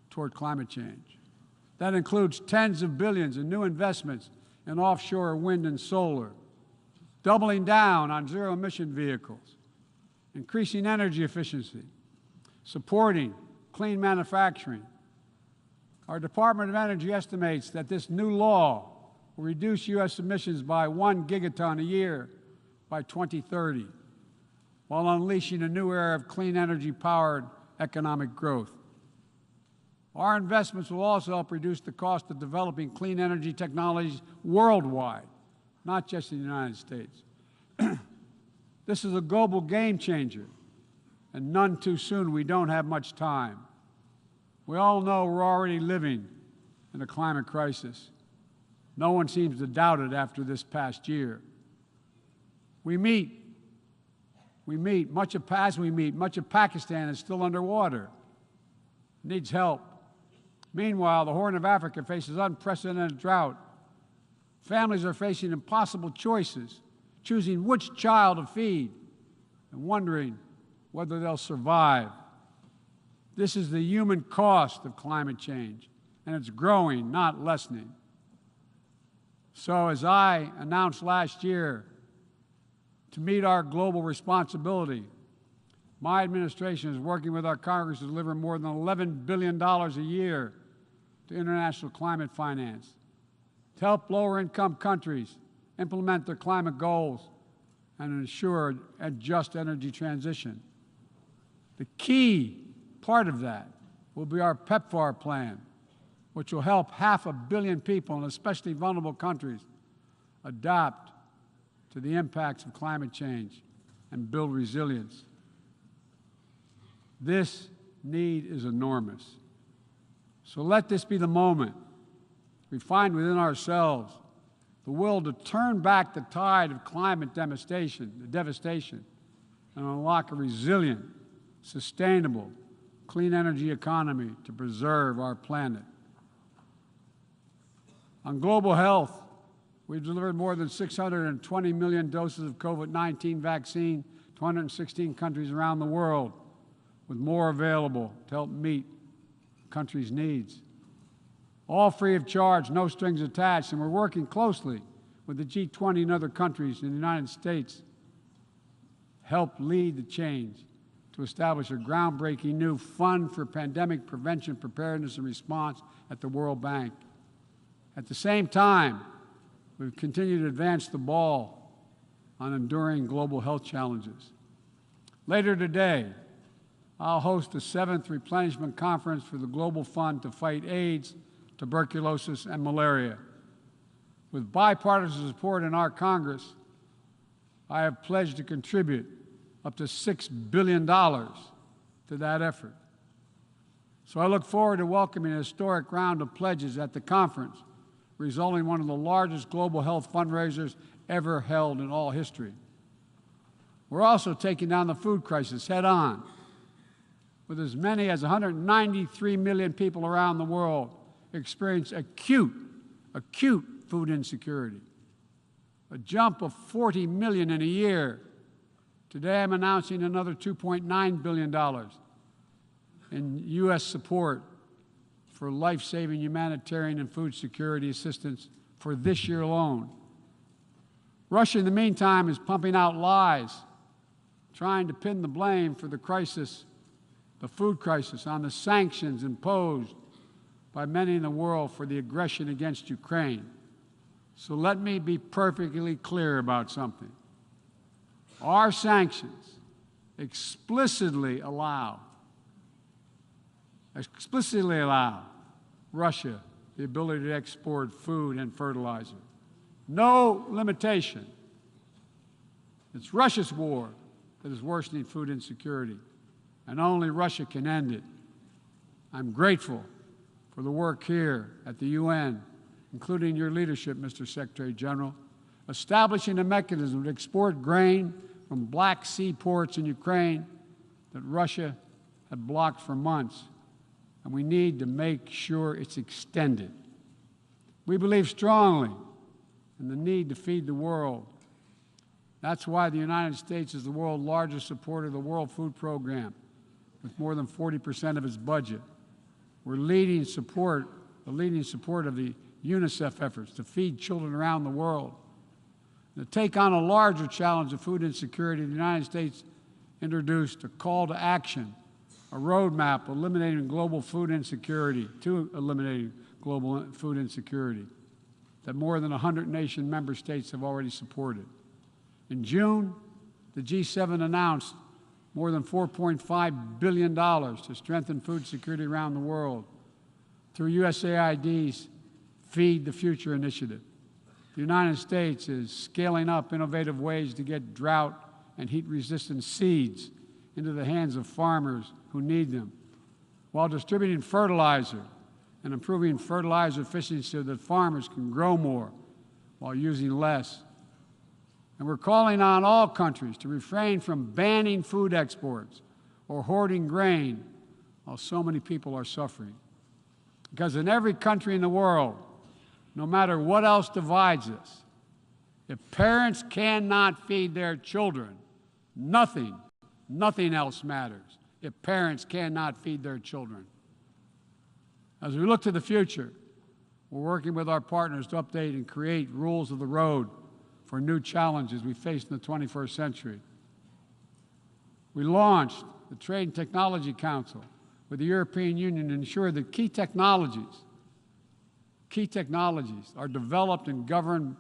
[SPEAKER 11] toward climate change. That includes tens of billions in new investments in offshore wind and solar, doubling down on zero-emission vehicles, increasing energy efficiency, supporting clean manufacturing. Our Department of Energy estimates that this new law will reduce U.S. emissions by 1 gigaton a year by 2030, while unleashing a new era of clean energy-powered economic growth. Our investments will also help reduce the cost of developing clean energy technologies worldwide, not just in the United States. This is a global game changer, and none too soon. We don't have much time. We all know we're already living in a climate crisis. No one seems to doubt it after this past year. Much of Pakistan is still underwater, needs help. Meanwhile, the Horn of Africa faces unprecedented drought. Families are facing impossible choices, choosing which child to feed and wondering whether they'll survive. This is the human cost of climate change, and it's growing, not lessening. So as I announced last year, to meet our global responsibility, my administration is working with our Congress to deliver more than $11 billion a year to international climate finance, to help lower-income countries implement their climate goals and ensure a just energy transition. The key part of that will be our PEPFAR plan, which will help 500 million people in especially vulnerable countries adapt to the impacts of climate change and build resilience. This need is enormous. So let this be the moment we find within ourselves the will to turn back the tide of climate devastation, and unlock a resilient, sustainable, clean energy economy to preserve our planet. On global health, we've delivered more than 620 million doses of COVID-19 vaccine to 116 countries around the world, with more available to help meet countries' needs. All free of charge, no strings attached, and we're working closely with the G20 and other countries in the United States help lead the change to establish a groundbreaking new fund for pandemic prevention, preparedness, and response at the World Bank. At the same time, we've continued to advance the ball on enduring global health challenges. Later today, I'll host the 7th Replenishment Conference for the Global Fund to fight AIDS, tuberculosis, and malaria. With bipartisan support in our Congress, I have pledged to contribute up to $6 billion to that effort. So I look forward to welcoming a historic round of pledges at the conference, resulting in one of the largest global health fundraisers ever held in all history. We're also taking down the food crisis head on, with as many as 193 million people around the world experience acute food insecurity, a jump of 40 million in a year. Today I'm announcing another $2.9 billion in U.S. support for life-saving humanitarian and food security assistance for this year alone. Russia, in the meantime, is pumping out lies, trying to pin the blame for the crisis, the food crisis, on the sanctions imposed by many in the world for the aggression against Ukraine. So let me be perfectly clear about something. Our sanctions explicitly allow Russia the ability to export food and fertilizer. No limitation It's Russia's war that is worsening food insecurity, and only Russia can end it. I'm grateful for the work here at the UN, including your leadership, Mr. Secretary General, establishing a mechanism to export grain from Black Sea ports in Ukraine that Russia had blocked for months, and we need to make sure it's extended. We believe strongly in the need to feed the world. That's why the United States is the world's largest supporter of the World Food Program, with more than 40% of its budget. We're the leading support of the UNICEF efforts to feed children around the world. To take on a larger challenge of food insecurity, the United States introduced a call to action, a roadmap eliminating global food insecurity, that more than 100 nation member states have already supported. In June, the G7 announced more than $4.5 billion to strengthen food security around the world through USAID's Feed the Future initiative. The United States is scaling up innovative ways to get drought and heat-resistant seeds into the hands of farmers who need them, while distributing fertilizer and improving fertilizer efficiency so that farmers can grow more while using less. And we're calling on all countries to refrain from banning food exports or hoarding grain while so many people are suffering. Because in every country in the world, no matter what else divides us, if parents cannot feed their children, nothing else matters. If parents cannot feed their children. As we look to the future, we're working with our partners to update and create rules of the road for new challenges we face in the 21st century. We launched the Trade and Technology Council with the European Union to ensure that key technologies are developed and governed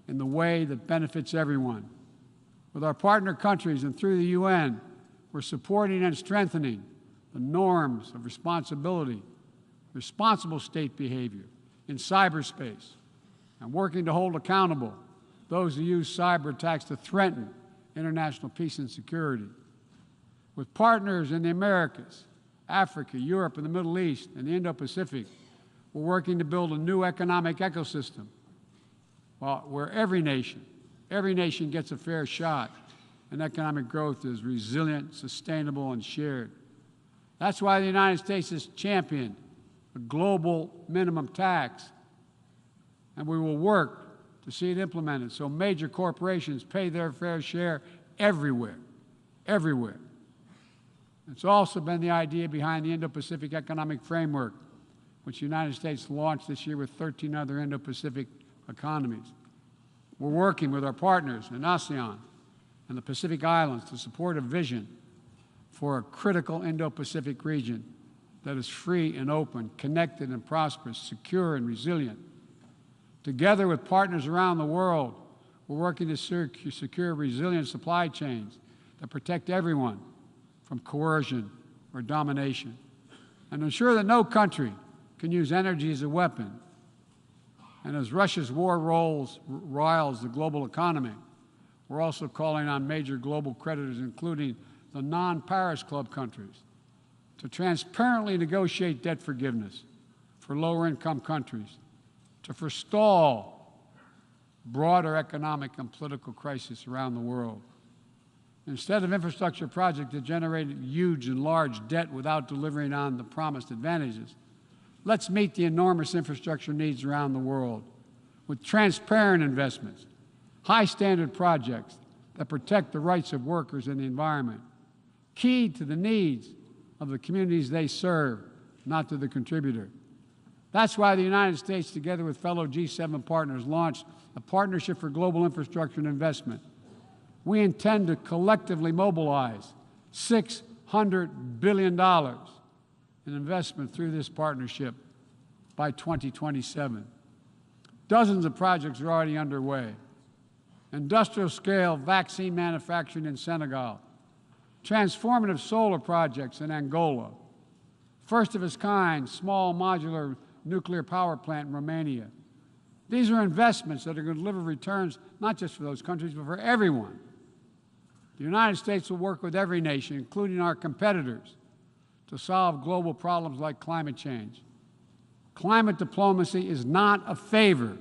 [SPEAKER 11] in the way that benefits everyone. With our partner countries and through the UN, we're supporting and strengthening the norms of responsible state behavior in cyberspace, and working to hold accountable those who use cyber attacks to threaten international peace and security. With partners in the Americas, Africa, Europe, and the Middle East, and the Indo-Pacific, we're working to build a new economic ecosystem where every nation gets a fair shot, and economic growth is resilient, sustainable, and shared. That's why the United States has championed a global minimum tax, and we will work to see it implemented so major corporations pay their fair share everywhere. It's also been the idea behind the Indo-Pacific Economic Framework, which the United States launched this year with 13 other Indo-Pacific economies. We're working with our partners in ASEAN and the Pacific Islands to support a vision for a critical Indo-Pacific region that is free and open, connected and prosperous, secure and resilient. Together with partners around the world, we're working to secure resilient supply chains that protect everyone from coercion or domination, and ensure that no country can use energy as a weapon. And as Russia's war riles the global economy, we're also calling on major global creditors, including the non-Paris Club countries, to transparently negotiate debt forgiveness for lower-income countries, to forestall broader economic and political crisis around the world. Instead of infrastructure projects that generate huge and large debt without delivering on the promised advantages, let's meet the enormous infrastructure needs around the world with transparent investments, high-standard projects that protect the rights of workers and the environment, keyed to the needs of the communities they serve, not to the contributor. That's why the United States, together with fellow G7 partners, launched a Partnership for Global Infrastructure and Investment. We intend to collectively mobilize $600 billion in investment through this partnership by 2027. Dozens of projects are already underway. Industrial-scale vaccine manufacturing in Senegal, transformative solar projects in Angola, first-of-its-kind small modular nuclear power plant in Romania. These are investments that are going to deliver returns not just for those countries, but for everyone. The United States will work with every nation, including our competitors, to solve global problems like climate change. Climate diplomacy is not a favor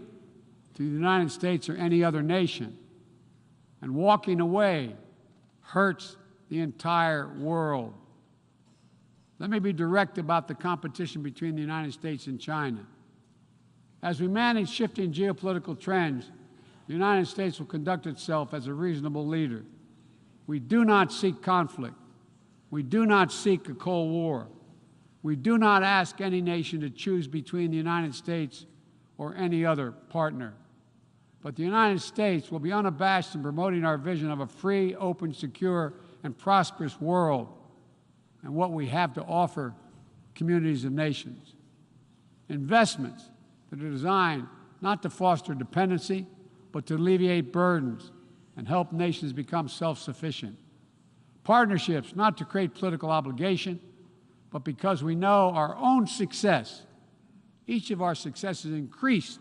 [SPEAKER 11] to the United States or any other nation, and walking away hurts the entire world. Let me be direct about the competition between the United States and China. As we manage shifting geopolitical trends, the United States will conduct itself as a reasonable leader. We do not seek conflict. We do not seek a Cold War. We do not ask any nation to choose between the United States or any other partner. But the United States will be unabashed in promoting our vision of a free, open, secure, and prosperous world and what we have to offer communities of nations. Investments that are designed not to foster dependency, but to alleviate burdens and help nations become self-sufficient. Partnerships not to create political obligation, but because we know our own success. Each of our successes increased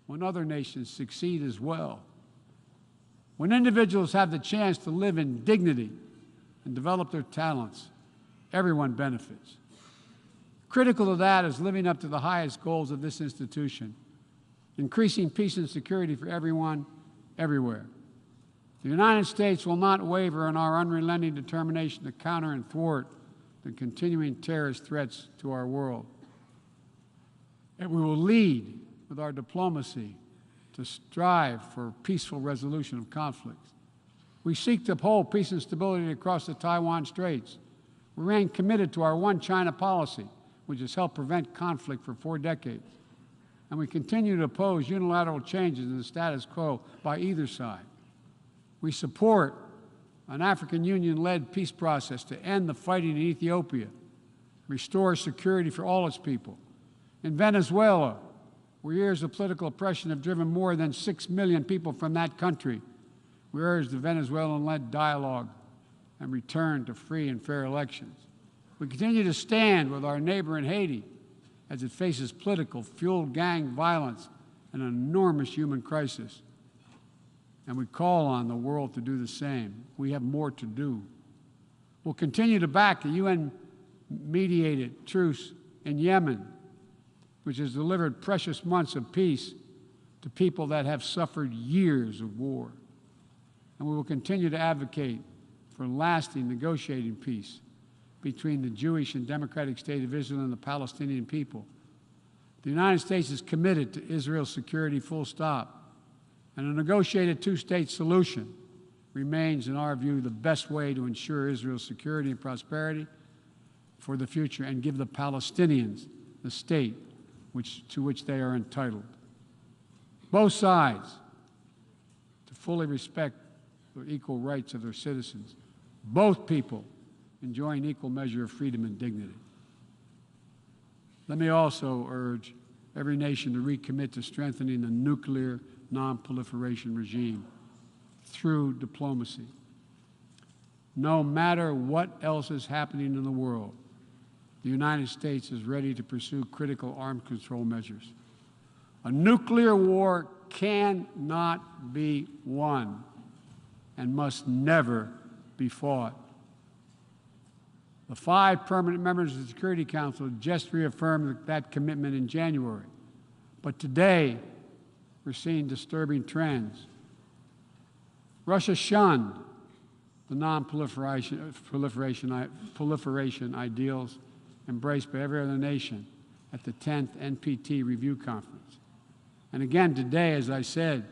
[SPEAKER 11] when other nations succeed as well. When individuals have the chance to live in dignity and develop their talents, everyone benefits. Critical to that is living up to the highest goals of this institution, increasing peace and security for everyone, everywhere. The United States will not waver in our unrelenting determination to counter and thwart the continuing terrorist threats to our world. And we will lead with our diplomacy to strive for peaceful resolution of conflicts. We seek to uphold peace and stability across the Taiwan Straits. We remain committed to our One China policy, which has helped prevent conflict for 4 decades. And we continue to oppose unilateral changes in the status quo by either side. We support an African Union-led peace process to end the fighting in Ethiopia, restore security for all its people. In Venezuela, where years of political oppression have driven more than 6 million people from that country, we urge the Venezuelan-led dialogue and return to free and fair elections. We continue to stand with our neighbor in Haiti as it faces political, fueled gang violence and an enormous human crisis. And we call on the world to do the same. We have more to do. We'll continue to back the UN-mediated truce in Yemen, which has delivered precious months of peace to people that have suffered years of war. And we will continue to advocate for lasting negotiating peace between the Jewish and Democratic State of Israel and the Palestinian people. The United States is committed to Israel's security, full stop. And a negotiated 2-state solution remains, in our view, the best way to ensure Israel's security and prosperity for the future and give the Palestinians the state to which they are entitled. Both sides to fully respect the equal rights of their citizens. Both people enjoying equal measure of freedom and dignity. Let me also urge every nation to recommit to strengthening the nuclear non-proliferation regime through diplomacy. No matter what else is happening in the world, the United States is ready to pursue critical arms control measures. A nuclear war cannot be won and must never be fought. The 5 permanent members of the Security Council just reaffirmed that commitment in January. But today, we're seeing disturbing trends. Russia shunned the non-proliferation ideals embraced by every other nation at the 10th NPT Review Conference. And again today, as I said,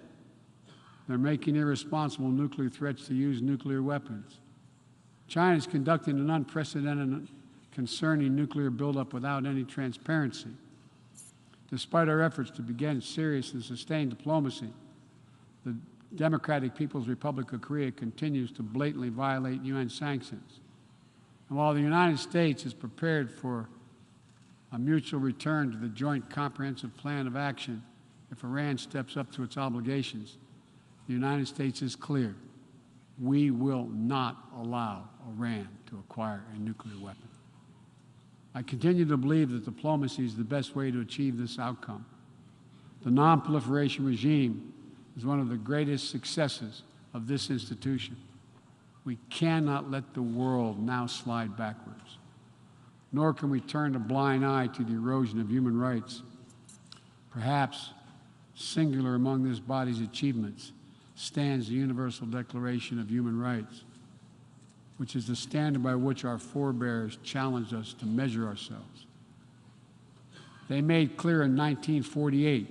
[SPEAKER 11] they're making irresponsible nuclear threats to use nuclear weapons. China is conducting an unprecedented, concerning nuclear buildup without any transparency. Despite our efforts to begin serious and sustained diplomacy, the Democratic People's Republic of Korea continues to blatantly violate UN sanctions. And while the United States is prepared for a mutual return to the Joint Comprehensive Plan of Action if Iran steps up to its obligations, the United States is clear. We will not allow Iran to acquire a nuclear weapon. I continue to believe that diplomacy is the best way to achieve this outcome. The non-proliferation regime is one of the greatest successes of this institution. We cannot let the world now slide backwards, nor can we turn a blind eye to the erosion of human rights. Perhaps singular among this body's achievements stands the Universal Declaration of Human Rights, which is the standard by which our forebears challenged us to measure ourselves. They made clear in 1948,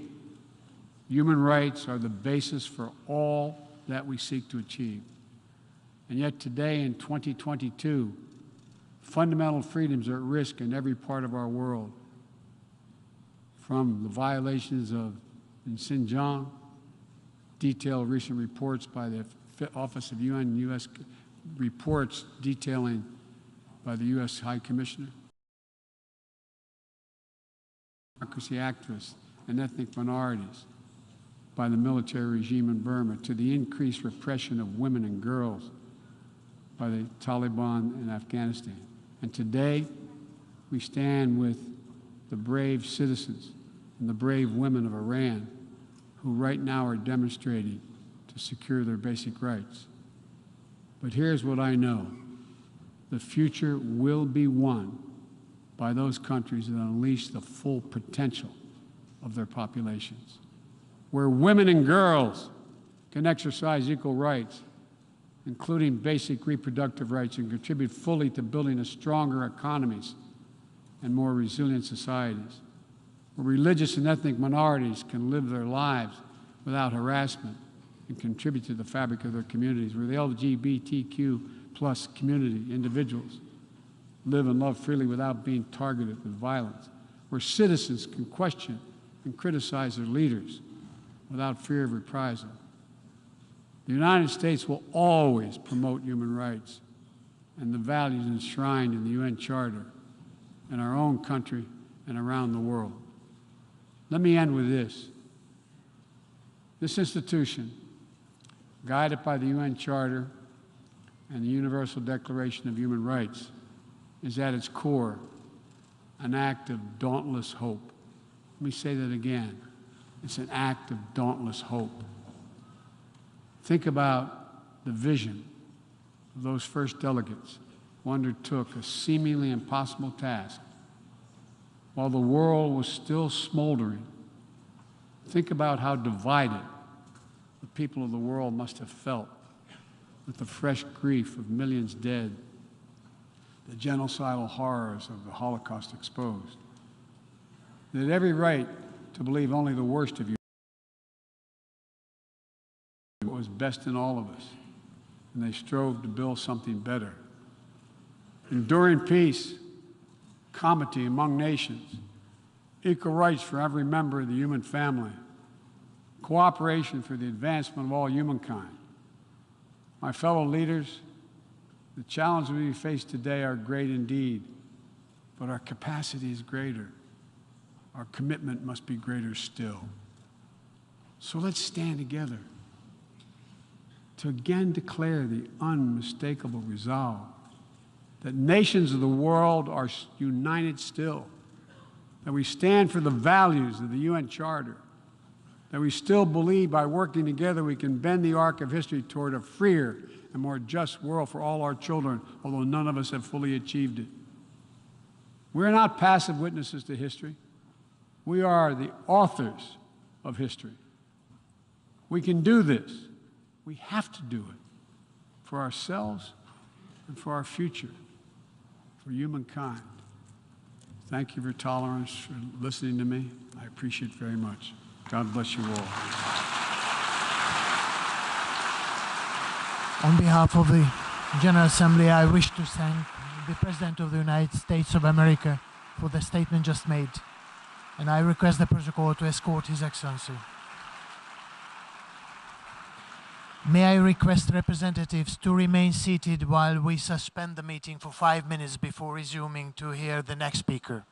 [SPEAKER 11] human rights are the basis for all that we seek to achieve. And yet today in 2022, fundamental freedoms are at risk in every part of our world. From the violations in Xinjiang, detailed recent reports by the Office of UN, U.S. reports detailing by the U.S. High Commissioner, democracy activists and ethnic minorities, by the military regime in Burma, to the increased repression of women and girls by the Taliban in Afghanistan. And today, we stand with the brave citizens and the brave women of Iran who right now are demonstrating to secure their basic rights. But here's what I know. The future will be won by those countries that unleash the full potential of their populations, where women and girls can exercise equal rights, including basic reproductive rights, and contribute fully to building a stronger economies and more resilient societies, where religious and ethnic minorities can live their lives without harassment and contribute to the fabric of their communities, where the LGBTQ plus community, individuals, live and love freely without being targeted with violence, where citizens can question and criticize their leaders without fear of reprisal. The United States will always promote human rights and the values enshrined in the UN Charter in our own country and around the world. Let me end with this. This institution, guided by the UN Charter and the Universal Declaration of Human Rights, is at its core an act of dauntless hope. Let me say that again. It's an act of dauntless hope. Think about the vision of those first delegates who undertook a seemingly impossible task while the world was still smoldering. Think about how divided the people of the world must have felt with the fresh grief of millions dead, the genocidal horrors of the Holocaust exposed. They had every right to believe only the worst of you, what was best in all of us, and they strove to build something better. Enduring peace, comity among nations, equal rights for every member of the human family, cooperation for the advancement of all humankind. My fellow leaders, the challenges we face today are great indeed, but our capacity is greater. Our commitment must be greater still. So let's stand together to again declare the unmistakable resolve that nations of the world are united still, that we stand for the values of the UN Charter, that we still believe by working together we can bend the arc of history toward a freer and more just world for all our children, although none of us have fully achieved it. We're not passive witnesses to history. We are the authors of history. We can do this. We have to do it for ourselves and for our future, for humankind. Thank you for tolerance, for listening to me. I appreciate it very much. God bless you all.
[SPEAKER 9] On behalf of the General Assembly, I wish to thank the President of the United States of America for the statement just made, and I request the protocol to escort His Excellency. May I request representatives to remain seated while we suspend the meeting for 5 minutes before resuming to hear the next speaker.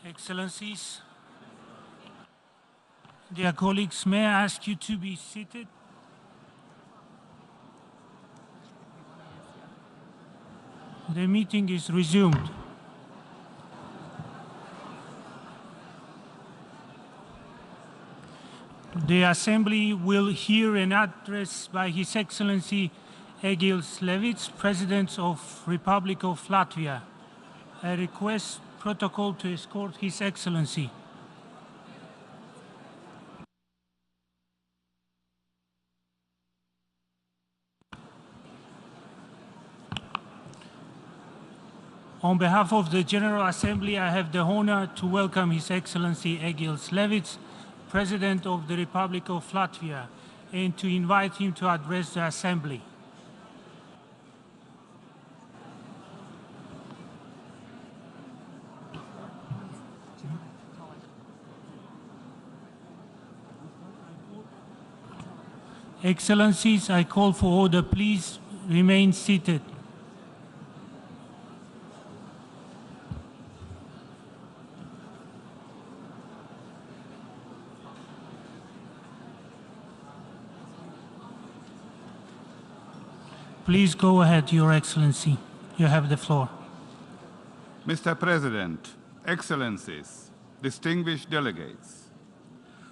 [SPEAKER 12] Excellencies, dear colleagues, may I ask you to be seated? The meeting is resumed. The Assembly will hear an address by His Excellency Egils Levits, President of Republic of Latvia. I request protocol to escort His Excellency. On behalf of the General Assembly, I have the honor to welcome His Excellency Egils Levits, President of the Republic of Latvia, and to invite him to address the Assembly. Excellencies, I call for order. Please remain seated. Please go ahead, Your Excellency. You have the floor.
[SPEAKER 13] Mr. President, Excellencies, distinguished delegates,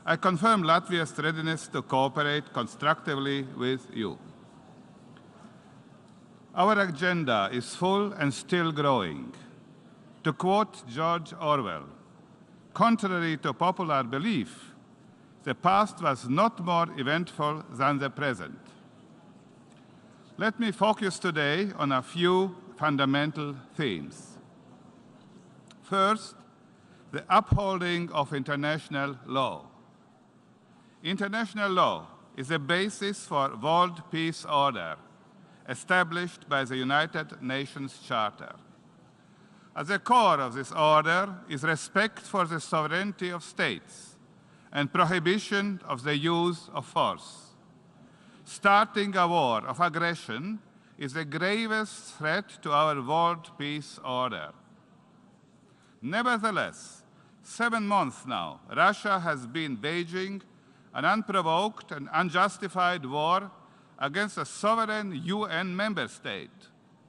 [SPEAKER 13] I confirm Latvia's readiness to cooperate constructively with you. Our agenda is full and still growing. To quote George Orwell, contrary to popular belief, the past was not more eventful than the present. Let me focus today on a few fundamental themes. First, the upholding of international law. International law is the basis for world peace order established by the United Nations Charter. At the core of this order is respect for the sovereignty of states and prohibition of the use of force. Starting a war of aggression is the gravest threat to our world peace order. Nevertheless, 7 months now, Russia has been waging an unprovoked and unjustified war against a sovereign UN member state,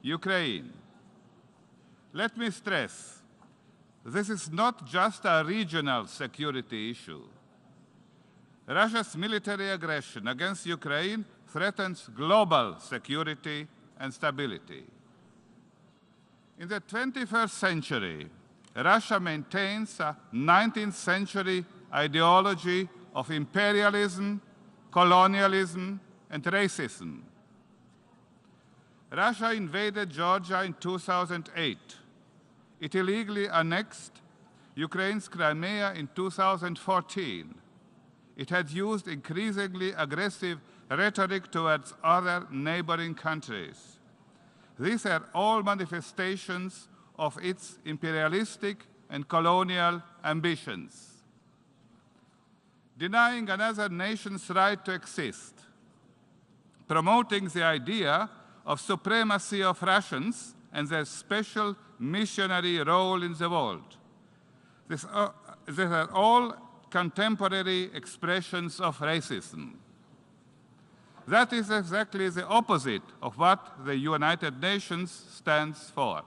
[SPEAKER 13] Ukraine. Let me stress, this is not just a regional security issue. Russia's military aggression against Ukraine threatens global security and stability. In the 21st century, Russia maintains a 19th century ideology of imperialism, colonialism, and racism. Russia invaded Georgia in 2008. It illegally annexed Ukraine's Crimea in 2014. It had used increasingly aggressive rhetoric towards other neighboring countries. These are all manifestations of its imperialistic and colonial ambitions. Denying another nation's right to exist, promoting the idea of supremacy of Russians and their special missionary role in the world. These are all contemporary expressions of racism. That is exactly the opposite of what the United Nations stands for.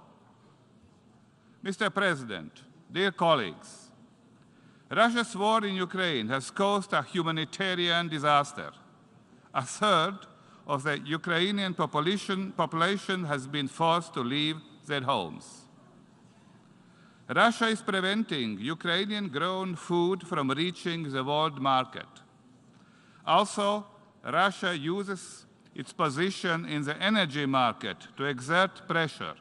[SPEAKER 13] Mr. President, dear colleagues, Russia's war in Ukraine has caused a humanitarian disaster. A third of the Ukrainian population has been forced to leave their homes. Russia is preventing Ukrainian-grown food from reaching the world market. Also, Russia uses its position in the energy market to exert pressure.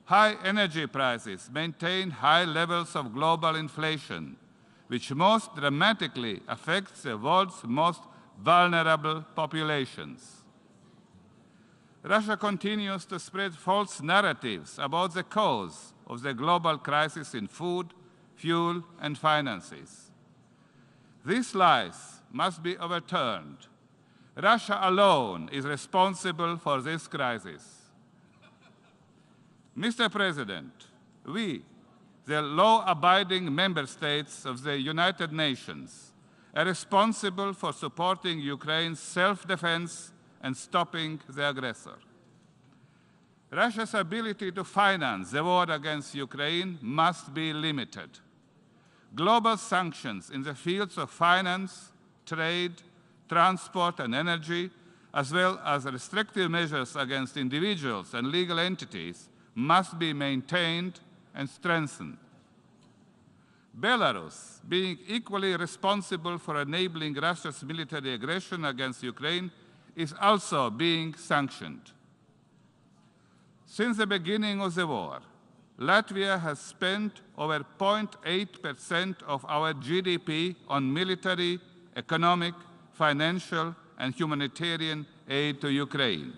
[SPEAKER 13] High energy prices maintain high levels of global inflation, which most dramatically affects the world's most vulnerable populations. Russia continues to spread false narratives about the cause of the global crisis in food, fuel, and finances. These lies must be overturned. Russia alone is responsible for this crisis. Mr. President, we, the law-abiding member states of the United Nations are responsible for supporting Ukraine's self-defense and stopping the aggressor. Russia's ability to finance the war against Ukraine must be limited. Global sanctions in the fields of finance, trade, transport, and energy, as well as restrictive measures against individuals and legal entities, must be maintained and strengthened. Belarus, being equally responsible for enabling Russia's military aggression against Ukraine, is also being sanctioned. Since the beginning of the war, Latvia has spent over 0.8% of our GDP on military, economic, financial, and humanitarian aid to Ukraine.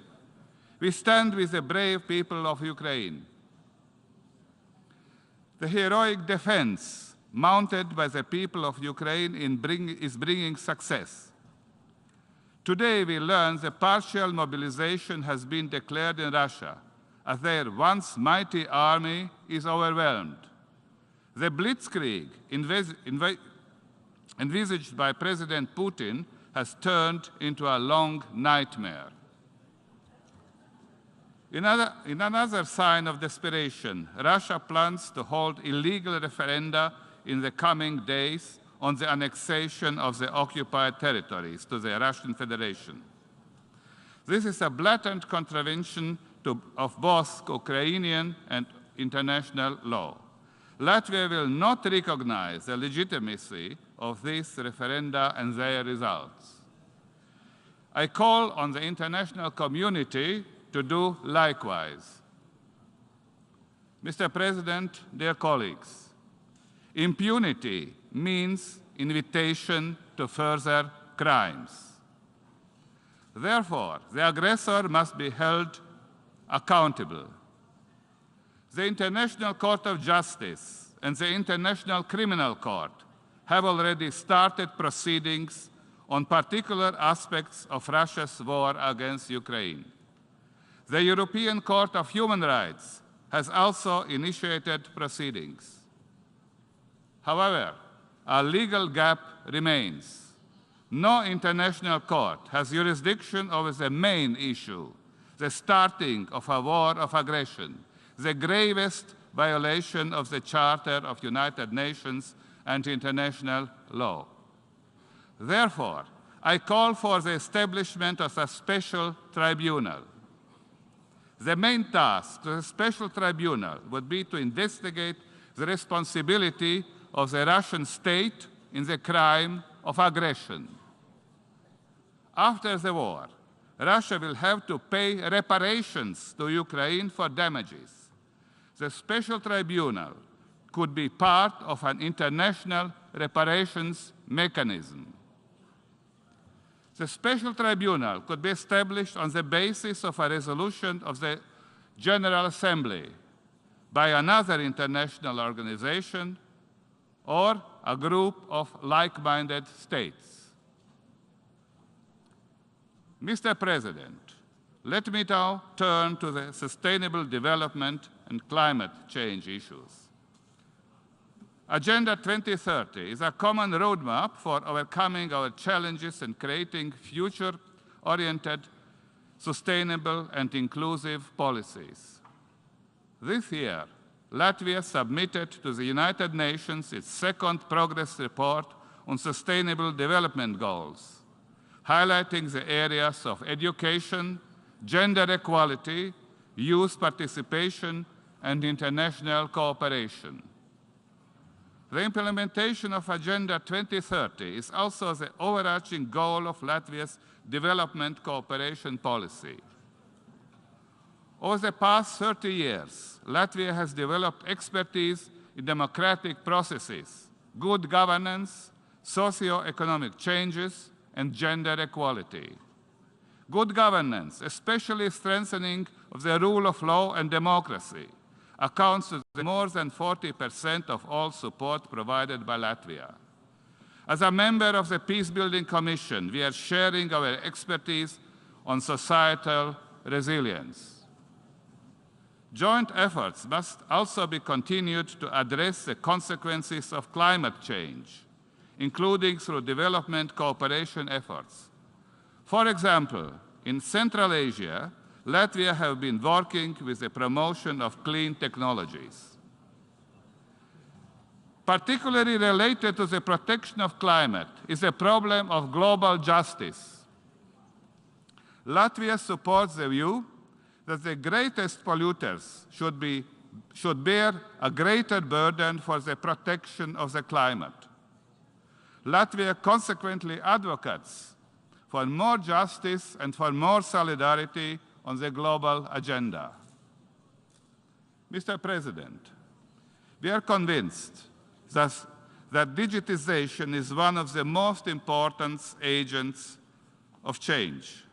[SPEAKER 13] We stand with the brave people of Ukraine. The heroic defense mounted by the people of Ukraine is bringing success. Today we learn the partial mobilization has been declared in Russia, as their once mighty army is overwhelmed. The blitzkrieg envisaged by President Putin has turned into a long nightmare. In another sign of desperation, Russia plans to hold illegal referenda in the coming days on the annexation of the occupied territories to the Russian Federation. This is a blatant contravention of both Ukrainian and international law. Latvia will not recognize the legitimacy of these referenda and their results. I call on the international community to do likewise. Mr. President, dear colleagues, impunity means invitation to further crimes. Therefore, the aggressor must be held accountable. The International Court of Justice and the International Criminal Court have already started proceedings on particular aspects of Russia's war against Ukraine. The European Court of Human Rights has also initiated proceedings. However, a legal gap remains. No international court has jurisdiction over the main issue, the starting of a war of aggression, the gravest violation of the Charter of United Nations and international law. Therefore, I call for the establishment of a special tribunal. The main task of the special tribunal would be to investigate the responsibility of the Russian state in the crime of aggression. After the war, Russia will have to pay reparations to Ukraine for damages. The special tribunal could be part of an international reparations mechanism. The special tribunal could be established on the basis of a resolution of the General Assembly by another international organization or a group of like-minded states. Mr. President, let me now turn to the sustainable development and climate change issues. Agenda 2030 is a common roadmap for overcoming our challenges and creating future-oriented, sustainable and inclusive policies. This year, Latvia submitted to the United Nations its second progress report on sustainable development goals, highlighting the areas of education, gender equality, youth participation, and international cooperation. The implementation of Agenda 2030 is also the overarching goal of Latvia's development cooperation policy. Over the past 30 years, Latvia has developed expertise in democratic processes, good governance, socio-economic changes, and gender equality. Good governance, especially strengthening of the rule of law and democracy, accounts for more than 40% of all support provided by Latvia. As a member of the Peacebuilding Commission, we are sharing our expertise on societal resilience. Joint efforts must also be continued to address the consequences of climate change, including through development cooperation efforts. For example, in Central Asia, Latvia has been working with the promotion of clean technologies. Particularly related to the protection of climate is the problem of global justice. Latvia supports the view that the greatest polluters should bear a greater burden for the protection of the climate. Latvia consequently advocates for more justice and for more solidarity on the global agenda. Mr. President, we are convinced that digitization is one of the most important agents of change.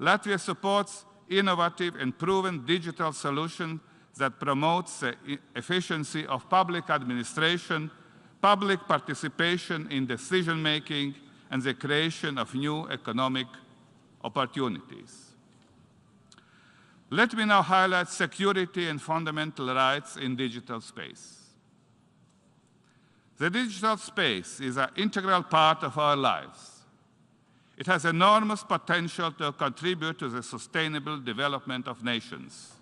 [SPEAKER 13] Latvia supports innovative and proven digital solutions that promotes the efficiency of public administration, public participation in decision-making, and the creation of new economic opportunities. Let me now highlight security and fundamental rights in digital space. The digital space is an integral part of our lives. It has enormous potential to contribute to the sustainable development of nations.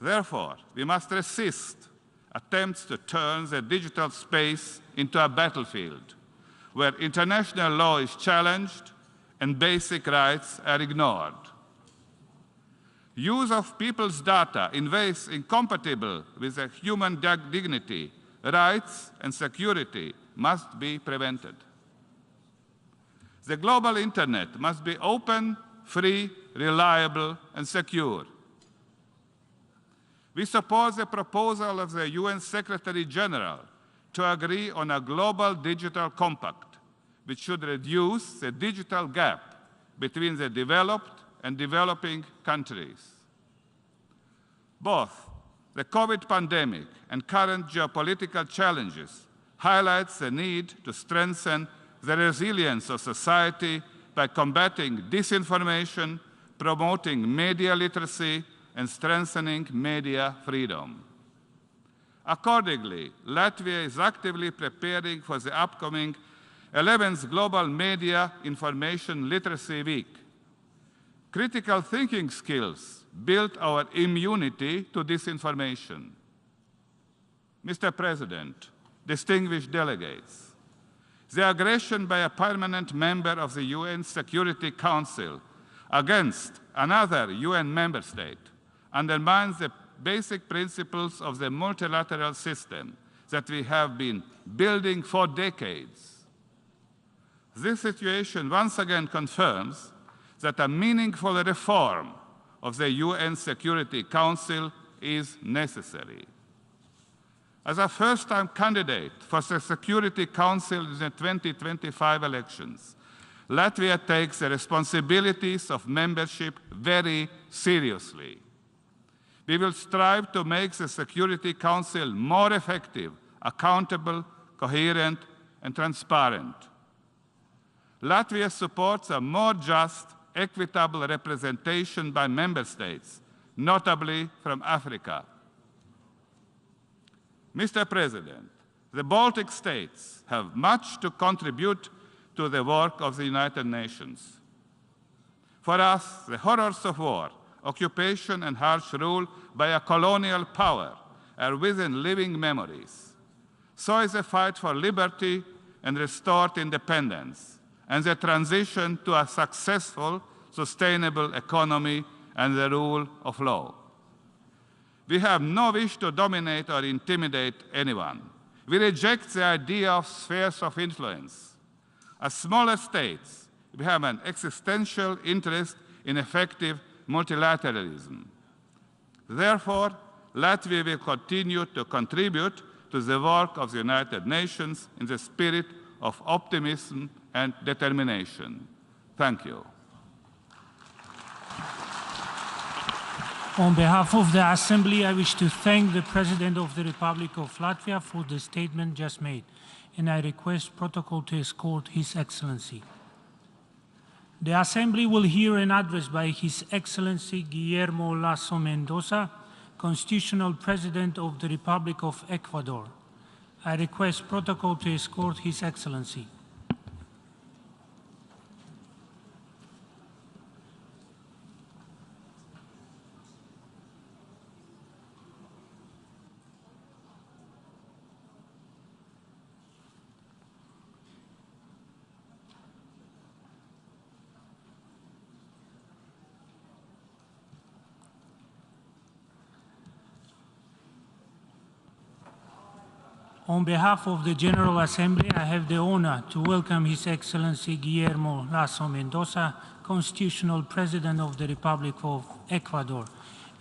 [SPEAKER 13] Therefore, we must resist attempts to turn the digital space into a battlefield where international law is challenged and basic rights are ignored. Use of people's data in ways incompatible with their human dignity, rights, and security must be prevented. The global internet must be open, free, reliable, and secure. We support the proposal of the UN Secretary General to agree on a global digital compact, which should reduce the digital gap between the developed and developing countries. Both the COVID pandemic and current geopolitical challenges highlights the need to strengthen the resilience of society by combating disinformation, promoting media literacy, and strengthening media freedom. Accordingly, Latvia is actively preparing for the upcoming 11th Global Media Information Literacy Week. Critical thinking skills build our immunity to disinformation. Mr. President, distinguished delegates, the aggression by a permanent member of the UN Security Council against another UN member state undermines the basic principles of the multilateral system that we have been building for decades. This situation once again confirms that a meaningful reform of the UN Security Council is necessary. As a first-time candidate for the Security Council in the 2025 elections, Latvia takes the responsibilities of membership very seriously. We will strive to make the Security Council more effective, accountable, coherent, and transparent. Latvia supports a more just, equitable representation by member states, notably from Africa. Mr. President, the Baltic states have much to contribute to the work of the United Nations. For us, the horrors of war, occupation, and harsh rule by a colonial power are within living memories. So is the fight for liberty and restored independence, and the transition to a successful, sustainable economy and the rule of law. We have no wish to dominate or intimidate anyone. We reject the idea of spheres of influence. As smaller states, we have an existential interest in effective multilateralism. Therefore, Latvia will continue to contribute to the work of the United Nations in the spirit of optimism and determination. Thank you.
[SPEAKER 12] On behalf of the Assembly, I wish to thank the President of the Republic of Latvia for the statement just made, and I request protocol to escort His Excellency. The Assembly will hear an address by His Excellency Guillermo Lasso Mendoza, Constitutional President of the Republic of Ecuador. I request protocol to escort His Excellency. On behalf of the General Assembly, I have the honor to welcome His Excellency Guillermo Lasso Mendoza, Constitutional President of the Republic of Ecuador,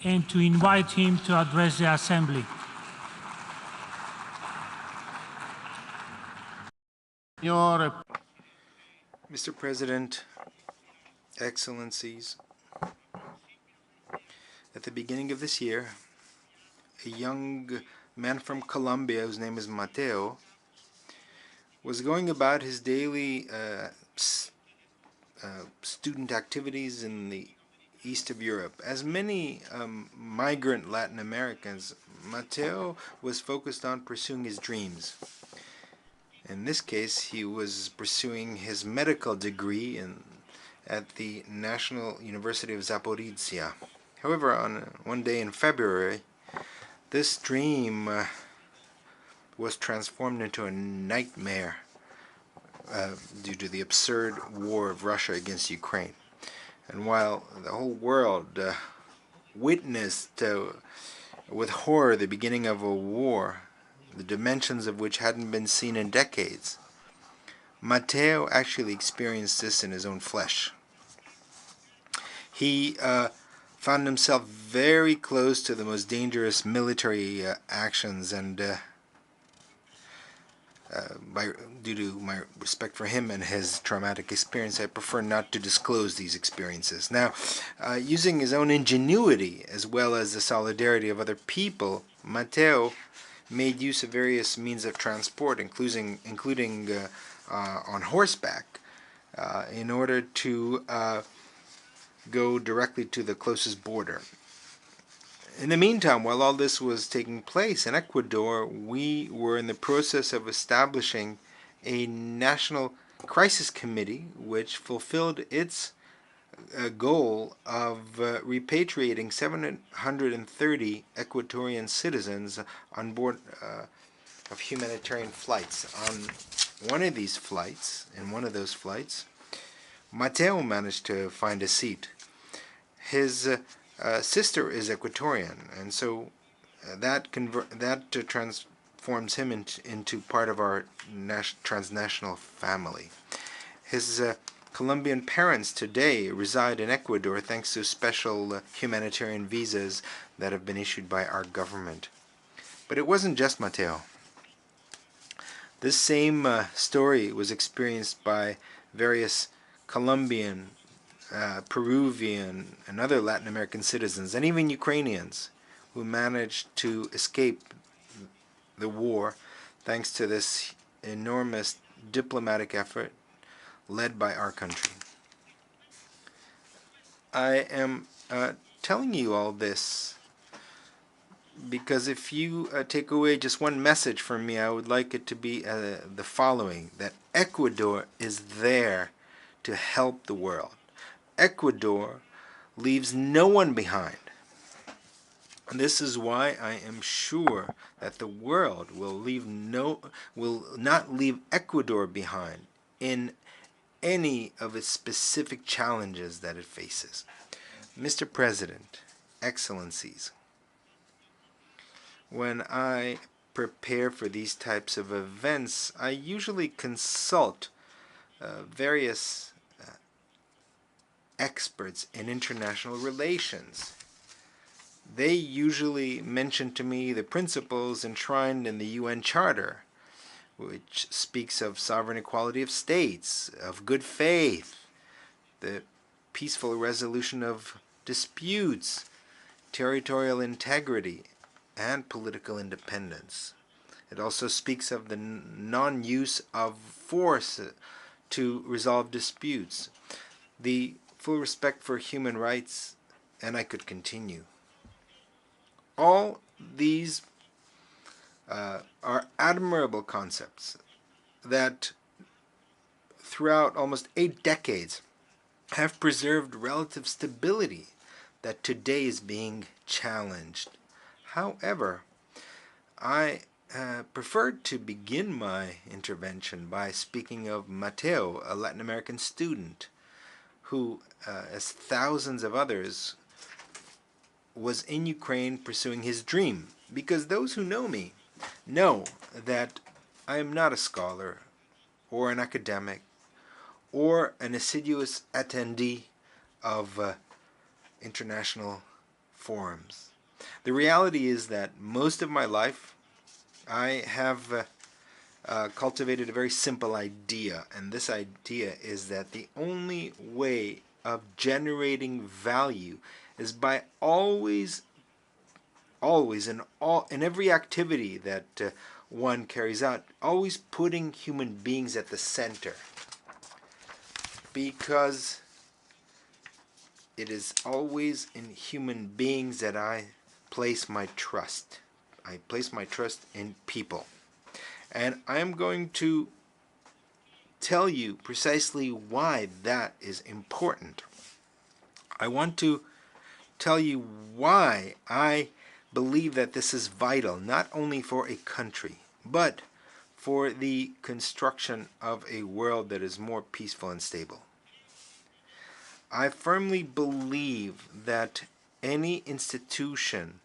[SPEAKER 12] and to invite him to address the Assembly.
[SPEAKER 14] Mr. President, Excellencies, at the beginning of this year, a young man from Colombia, whose name is Mateo, was going about his daily student activities in the east of Europe. As many migrant Latin Americans, Mateo was focused on pursuing his dreams. In this case, he was pursuing his medical degree at the National University of Zaporizhia. However, on one day in February, this dream was transformed into a nightmare due to the absurd war of Russia against Ukraine. And while the whole world witnessed with horror the beginning of a war, the dimensions of which hadn't been seen in decades, Mateo actually experienced this in his own flesh. He found himself very close to the most dangerous military actions, and due to my respect for him and his traumatic experience, I prefer not to disclose these experiences. Now, using his own ingenuity as well as the solidarity of other people, Mateo made use of various means of transport, including on horseback, in order to go directly to the closest border. In the meantime, while all this was taking place in Ecuador, we were in the process of establishing a national crisis committee which fulfilled its goal of repatriating 730 Ecuadorian citizens on board of humanitarian flights. On one of these flights, Mateo managed to find a seat. His sister is Ecuadorian, and so that transforms him into part of our transnational family. His Colombian parents today reside in Ecuador thanks to special humanitarian visas that have been issued by our government. But it wasn't just Mateo. This same story was experienced by various Colombian, Peruvian, and other Latin American citizens, and even Ukrainians, who managed to escape the war thanks to this enormous diplomatic effort led by our country. I am telling you all this because if you take away just one message from me, I would like it to be the following: that Ecuador is there to help the world. Ecuador leaves no one behind. And this is why I am sure that the world will not leave Ecuador behind in any of its specific challenges that it faces. Mr. President, Excellencies, when I prepare for these types of events, I usually consult various experts in international relations. They usually mention to me the principles enshrined in the UN Charter, which speaks of sovereign equality of states, of good faith, the peaceful resolution of disputes, territorial integrity, and political independence. It also speaks of the non-use of force to resolve disputes, the full respect for human rights, and I could continue. All these are admirable concepts that throughout almost 8 decades have preserved relative stability that today is being challenged. However, I prefer to begin my intervention by speaking of Mateo, a Latin American student who, as thousands of others, was in Ukraine pursuing his dream. Because those who know me know that I am not a scholar or an academic or an assiduous attendee of international forums. The reality is that most of my life I have cultivated a very simple idea, and this idea is that the only way of generating value is by always in every activity that one carries out, always putting human beings at the center, because it is always in human beings that I place my trust. I place my trust in people. And I am going to tell you precisely why that is important. I want to tell you why I believe that this is vital, not only for a country, but for the construction of a world that is more peaceful and stable. I firmly believe that any institution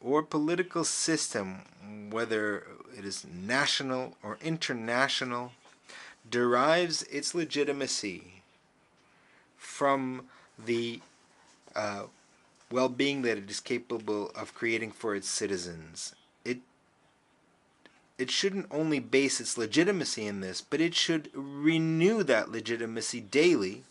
[SPEAKER 14] or political system, whether it is national or international, derives its legitimacy from the well-being that it is capable of creating for its citizens. It shouldn't only base its legitimacy in this, but it should renew that legitimacy daily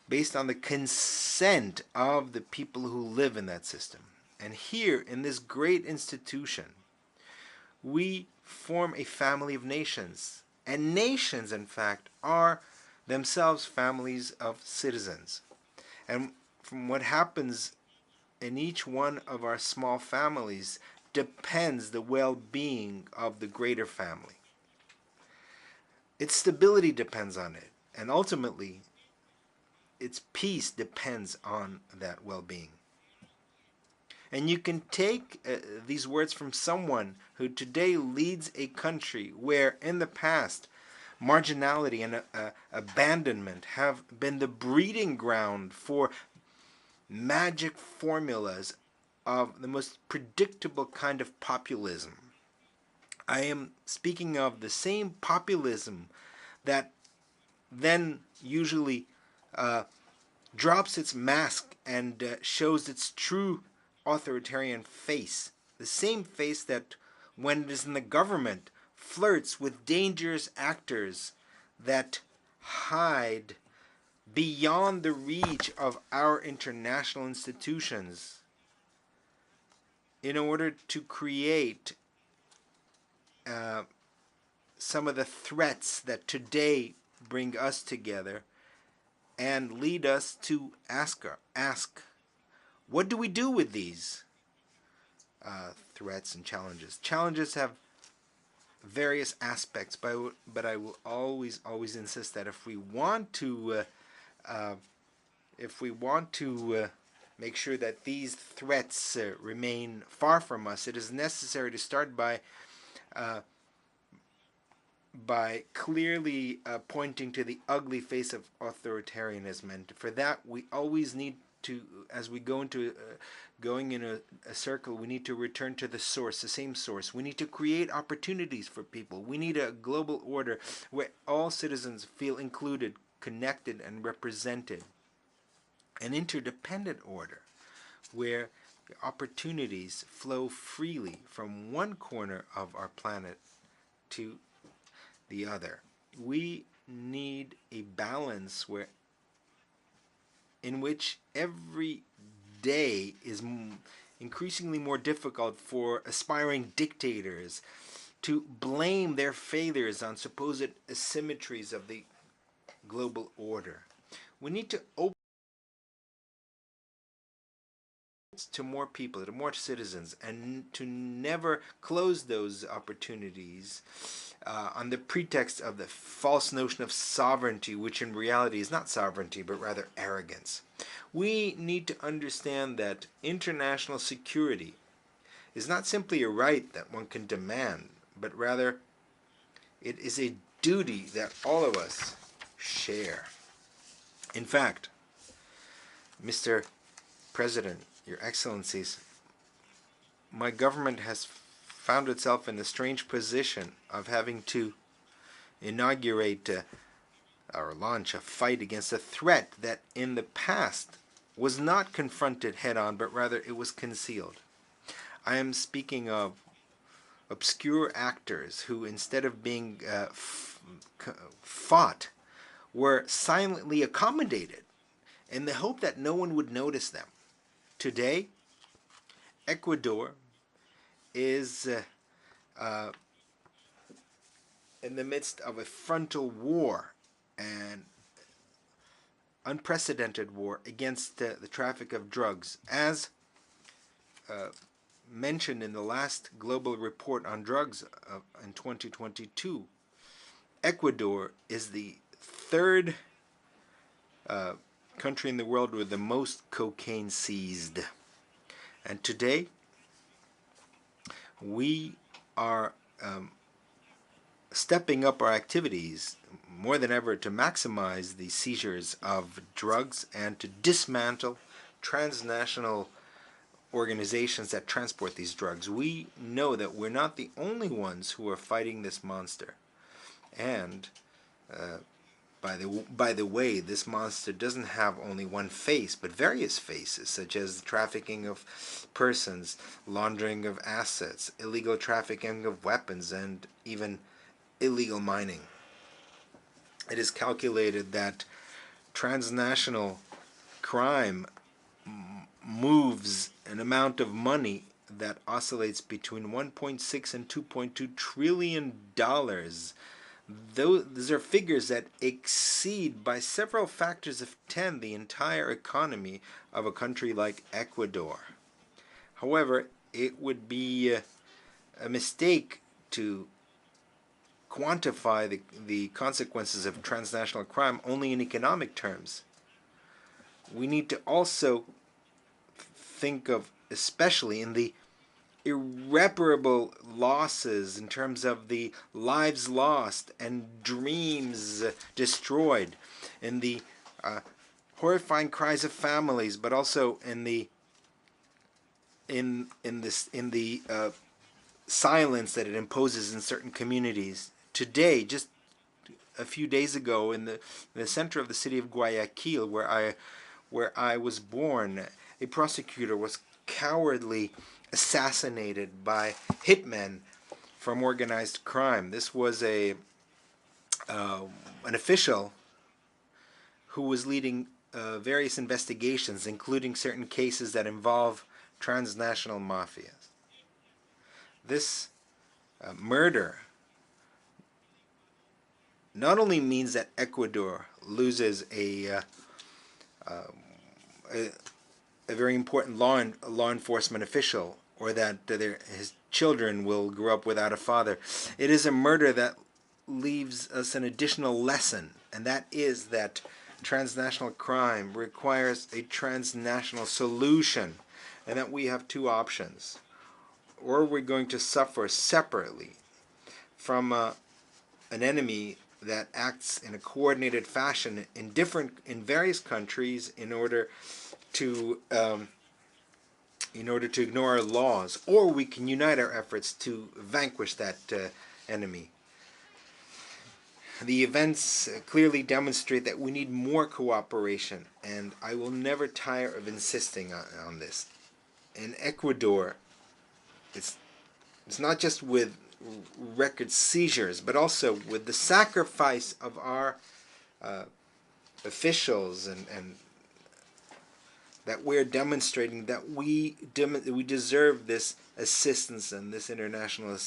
[SPEAKER 14] based on the consent of the people who live in that system. And here, in this great institution, we form a family of nations. And nations, in fact, are themselves families of citizens. And from what happens in each one of our small families depends the well-being of the greater family. Its stability depends on it, and ultimately, its peace depends on that well-being. And you can take these words from someone who today leads a country where in the past marginality and abandonment have been the breeding ground for magic formulas of the most predictable kind of populism. I am speaking of the same populism that then usually drops its mask and shows its true authoritarian face. The same face that, when it is in the government, flirts with dangerous actors that hide beyond the reach of our international institutions in order to create some of the threats that today bring us together and lead us to ask, what do we do with these threats and challenges? Challenges have various aspects, but I will always insist that if we want to make sure that these threats remain far from us, it is necessary to start by clearly pointing to the ugly face of authoritarianism. And for that, we always need to, as we go into going in a circle, we need to return to the source, the same source. We need to create opportunities for people. We need a global order where all citizens feel included, connected, and represented. An interdependent order where opportunities flow freely from one corner of our planet to the other. We need a balance in which every day is increasingly more difficult for aspiring dictators to blame their failures on supposed asymmetries of the global order. We need to open to more people, to more citizens, and to never close those opportunities on the pretext of the false notion of sovereignty, which in reality is not sovereignty, but rather arrogance. We need to understand that international security is not simply a right that one can demand, but rather it is a duty that all of us share. In fact, Mr. President, Your Excellencies, my government has found itself in the strange position of having to inaugurate or launch a fight against a threat that in the past was not confronted head-on, but rather it was concealed. I am speaking of obscure actors who, instead of being fought, were silently accommodated in the hope that no one would notice them. Today, Ecuador is in the midst of a frontal war, an unprecedented war against the traffic of drugs. As mentioned in the last global report on drugs in 2022, Ecuador is the third country in the world with the most cocaine seized. And today, we are stepping up our activities more than ever to maximize the seizures of drugs and to dismantle transnational organizations that transport these drugs. We know that we're not the only ones who are fighting this monster. And by the way, this monster doesn't have only one face, but various faces, such as trafficking of persons, laundering of assets, illegal trafficking of weapons, and even illegal mining. It is calculated that transnational crime moves an amount of money that oscillates between 1.6 and 2.2 trillion dollars. Those are figures that exceed by several factors of 10 the entire economy of a country like Ecuador. However, it would be a mistake to quantify the consequences of transnational crime only in economic terms. We need to also think of, especially in the irreparable losses in terms of the lives lost and dreams destroyed, in the horrifying cries of families, but also in the silence that it imposes in certain communities. Today, just a few days ago, in the center of the city of Guayaquil, where I was born, a prosecutor was cowardly assassinated by hitmen from organized crime. This was an official who was leading various investigations, including certain cases that involve transnational mafias. This murder not only means that Ecuador loses a very important law enforcement official, or that his children will grow up without a father. It is a murder that leaves us an additional lesson, and that is that transnational crime requires a transnational solution, and that we have two options. Or we're going to suffer separately from an enemy that acts in a coordinated fashion in various countries in order to ignore our laws, or we can unite our efforts to vanquish that enemy. The events clearly demonstrate that we need more cooperation, and I will never tire of insisting on this. In Ecuador, it's not just with record seizures, but also with the sacrifice of our officials, and that we're demonstrating that we deserve this assistance and this international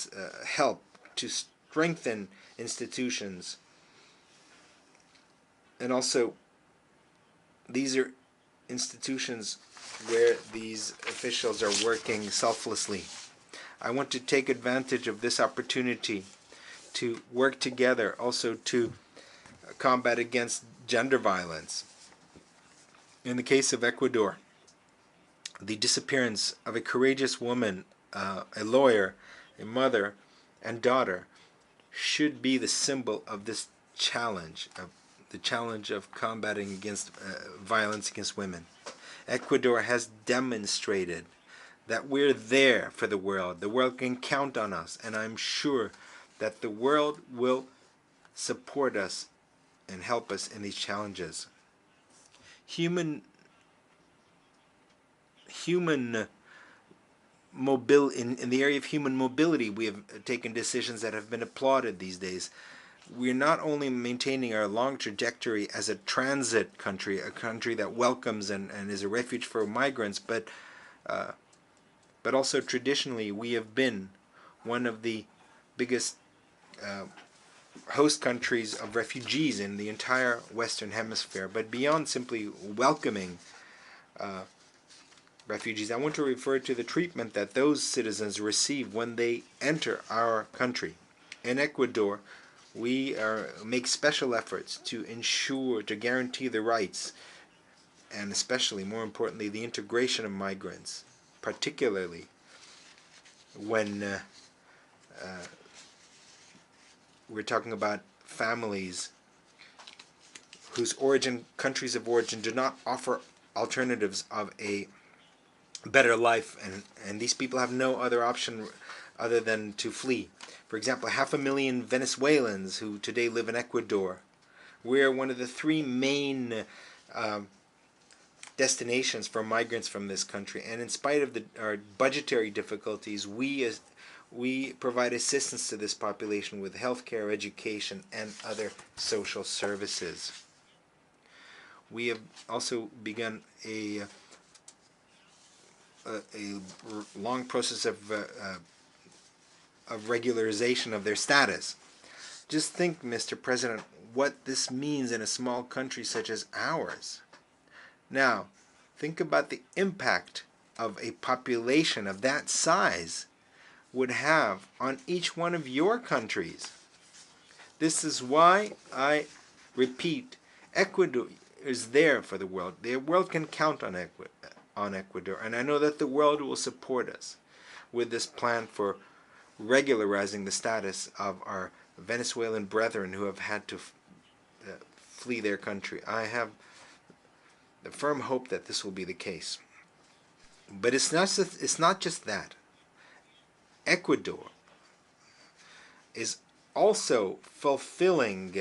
[SPEAKER 14] help to strengthen institutions. And also, these are institutions where these officials are working selflessly. I want to take advantage of this opportunity to work together also to combat against gender violence. In the case of Ecuador, the disappearance of a courageous woman, a lawyer, a mother, and daughter should be the symbol of this challenge, of the challenge of combating against violence against women. Ecuador has demonstrated that we're there for the world. The world can count on us, and I'm sure that the world will support us and help us in these challenges. In the area of human mobility, we have taken decisions that have been applauded these days. We're not only maintaining our long trajectory as a transit country, a country that welcomes and is a refuge for migrants, but also traditionally we have been one of the biggest host countries of refugees in the entire Western Hemisphere. But beyond simply welcoming refugees, I want to refer to the treatment that those citizens receive when they enter our country. In Ecuador, we make special efforts to ensure, to guarantee the rights, and especially, more importantly, the integration of migrants, particularly when we're talking about families whose countries of origin do not offer alternatives of a better life, and these people have no other option other than to flee. For example, 500,000 Venezuelans who today live in Ecuador. We're one of the three main destinations for migrants from this country, and in spite of our budgetary difficulties, we provide assistance to this population with healthcare, education, and other social services. We have also begun a long process of regularization of their status. Just think, Mr. President, what this means in a small country such as ours. Now, think about the impact of a population of that size would have on each one of your countries. This is why I repeat, Ecuador is there for the world. The world can count on Ecuador, and I know that the world will support us with this plan for regularizing the status of our Venezuelan brethren who have had to flee their country. I have the firm hope that this will be the case. But it's not just that. Ecuador is also fulfilling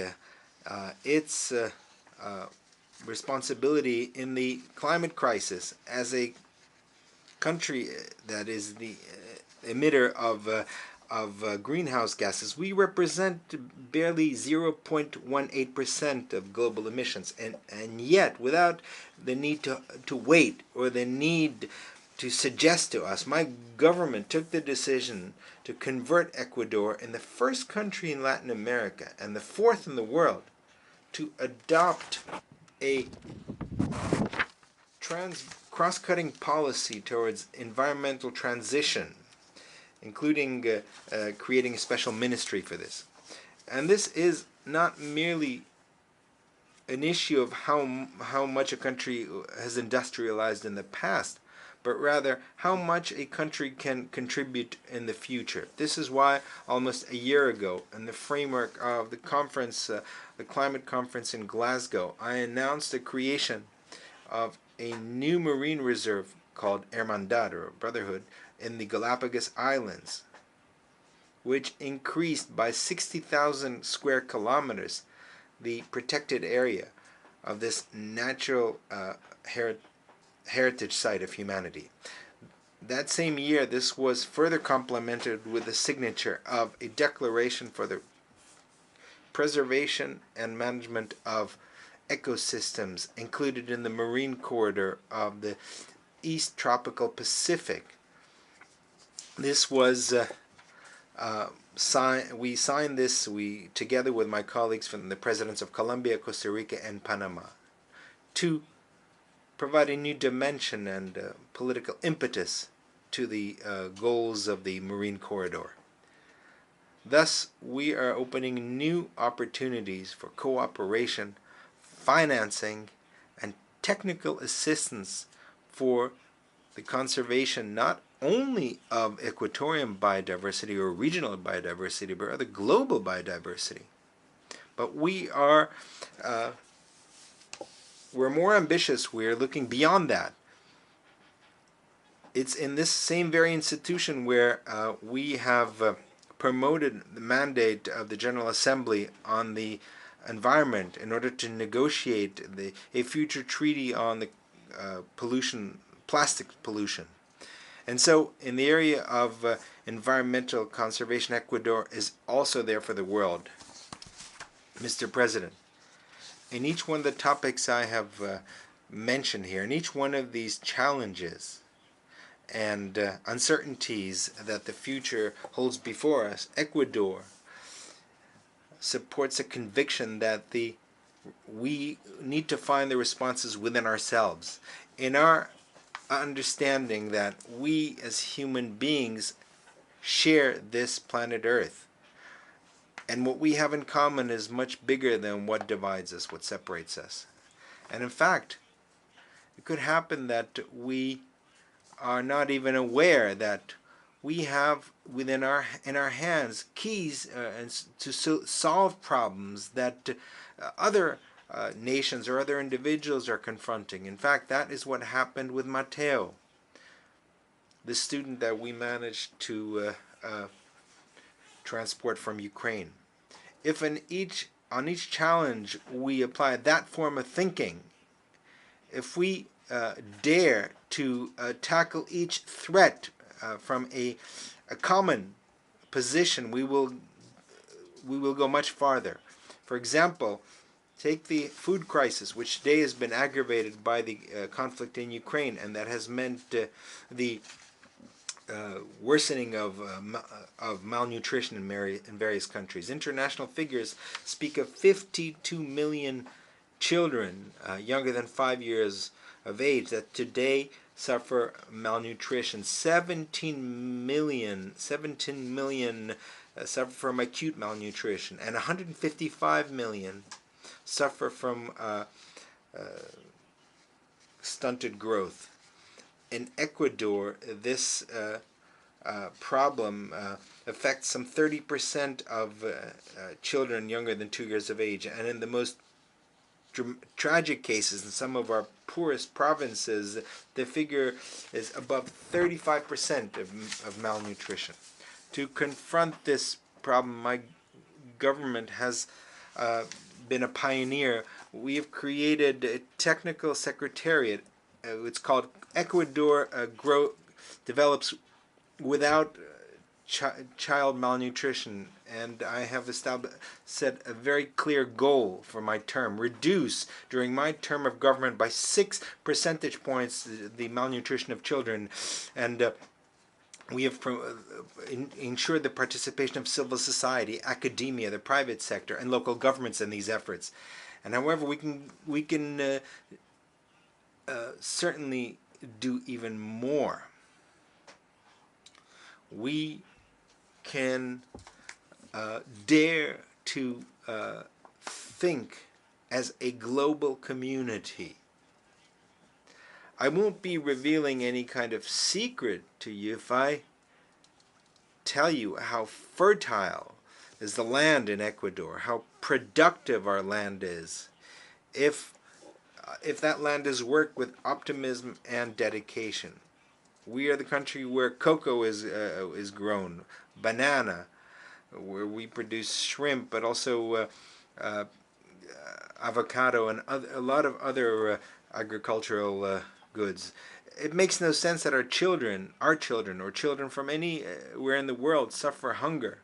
[SPEAKER 14] its responsibility in the climate crisis as a country that is the emitter of greenhouse gases. We represent barely 0.18% of global emissions, and yet, without the need to wait or the need to suggest to us, my government took the decision to convert Ecuador in the first country in Latin America and the fourth in the world to adopt a cross-cutting policy towards environmental transition, including creating a special ministry for this. And this is not merely an issue of how much a country has industrialized in the past, but rather how much a country can contribute in the future. This is why almost a year ago, in the framework of the conference, the climate conference in Glasgow, I announced the creation of a new marine reserve called Hermandad, or Brotherhood, in the Galapagos Islands, which increased by 60,000 square kilometers the protected area of this natural heritage site of humanity. That same year, this was further complemented with the signature of a declaration for the preservation and management of ecosystems included in the marine corridor of the East Tropical Pacific. This was we signed this together with my colleagues from the presidents of Colombia, Costa Rica, and Panama to provide a new dimension and political impetus to the goals of the Marine Corridor. Thus, we are opening new opportunities for cooperation, financing, and technical assistance for the conservation not only of equatorial biodiversity or regional biodiversity, but rather global biodiversity. But we're more ambitious. We're looking beyond that. It's in this same very institution where we have promoted the mandate of the General Assembly on the environment in order to negotiate a future treaty on the plastic pollution. And so in the area of environmental conservation, Ecuador is also there for the world. Mr. President, in each one of the topics I have mentioned here, in each one of these challenges and uncertainties that the future holds before us, Ecuador supports a conviction that we need to find the responses within ourselves. In our understanding that we as human beings share this planet Earth, and what we have in common is much bigger than what divides us, what separates us. And in fact, it could happen that we are not even aware that we have in our hands keys to solve problems that other nations or other individuals are confronting. In fact, that is what happened with Mateo, the student that we managed to transport from Ukraine. If on each challenge we apply that form of thinking, if we dare to tackle each threat from a common position, we will go much farther. For example, take the food crisis, which today has been aggravated by the conflict in Ukraine, and that has meant the worsening of malnutrition in various countries. International figures speak of 52 million children younger than 5 years of age that today suffer malnutrition. 17 million suffer from acute malnutrition, and 155 million suffer from stunted growth. In Ecuador, this problem affects some 30% of children younger than 2 years of age, and in the most tragic cases, in some of our poorest provinces, the figure is above 35% of malnutrition. To confront this problem, my government has been a pioneer. We have created a technical secretariat. It's called Ecuador Develops Without Child Malnutrition, and I have set a very clear goal for my term: reduce during my term of government by 6 percentage points the malnutrition of children, and we have ensured the participation of civil society, academia, the private sector, and local governments in these efforts. And however, we can certainly do even more. We can dare to think as a global community. I won't be revealing any kind of secret to you if I tell you how fertile is the land in Ecuador, how productive our land is. If that land is worked with optimism and dedication. We are the country where cocoa is grown, banana, where we produce shrimp, but also avocado and a lot of other agricultural goods. It makes no sense that our children, or children from anywhere in the world, suffer hunger.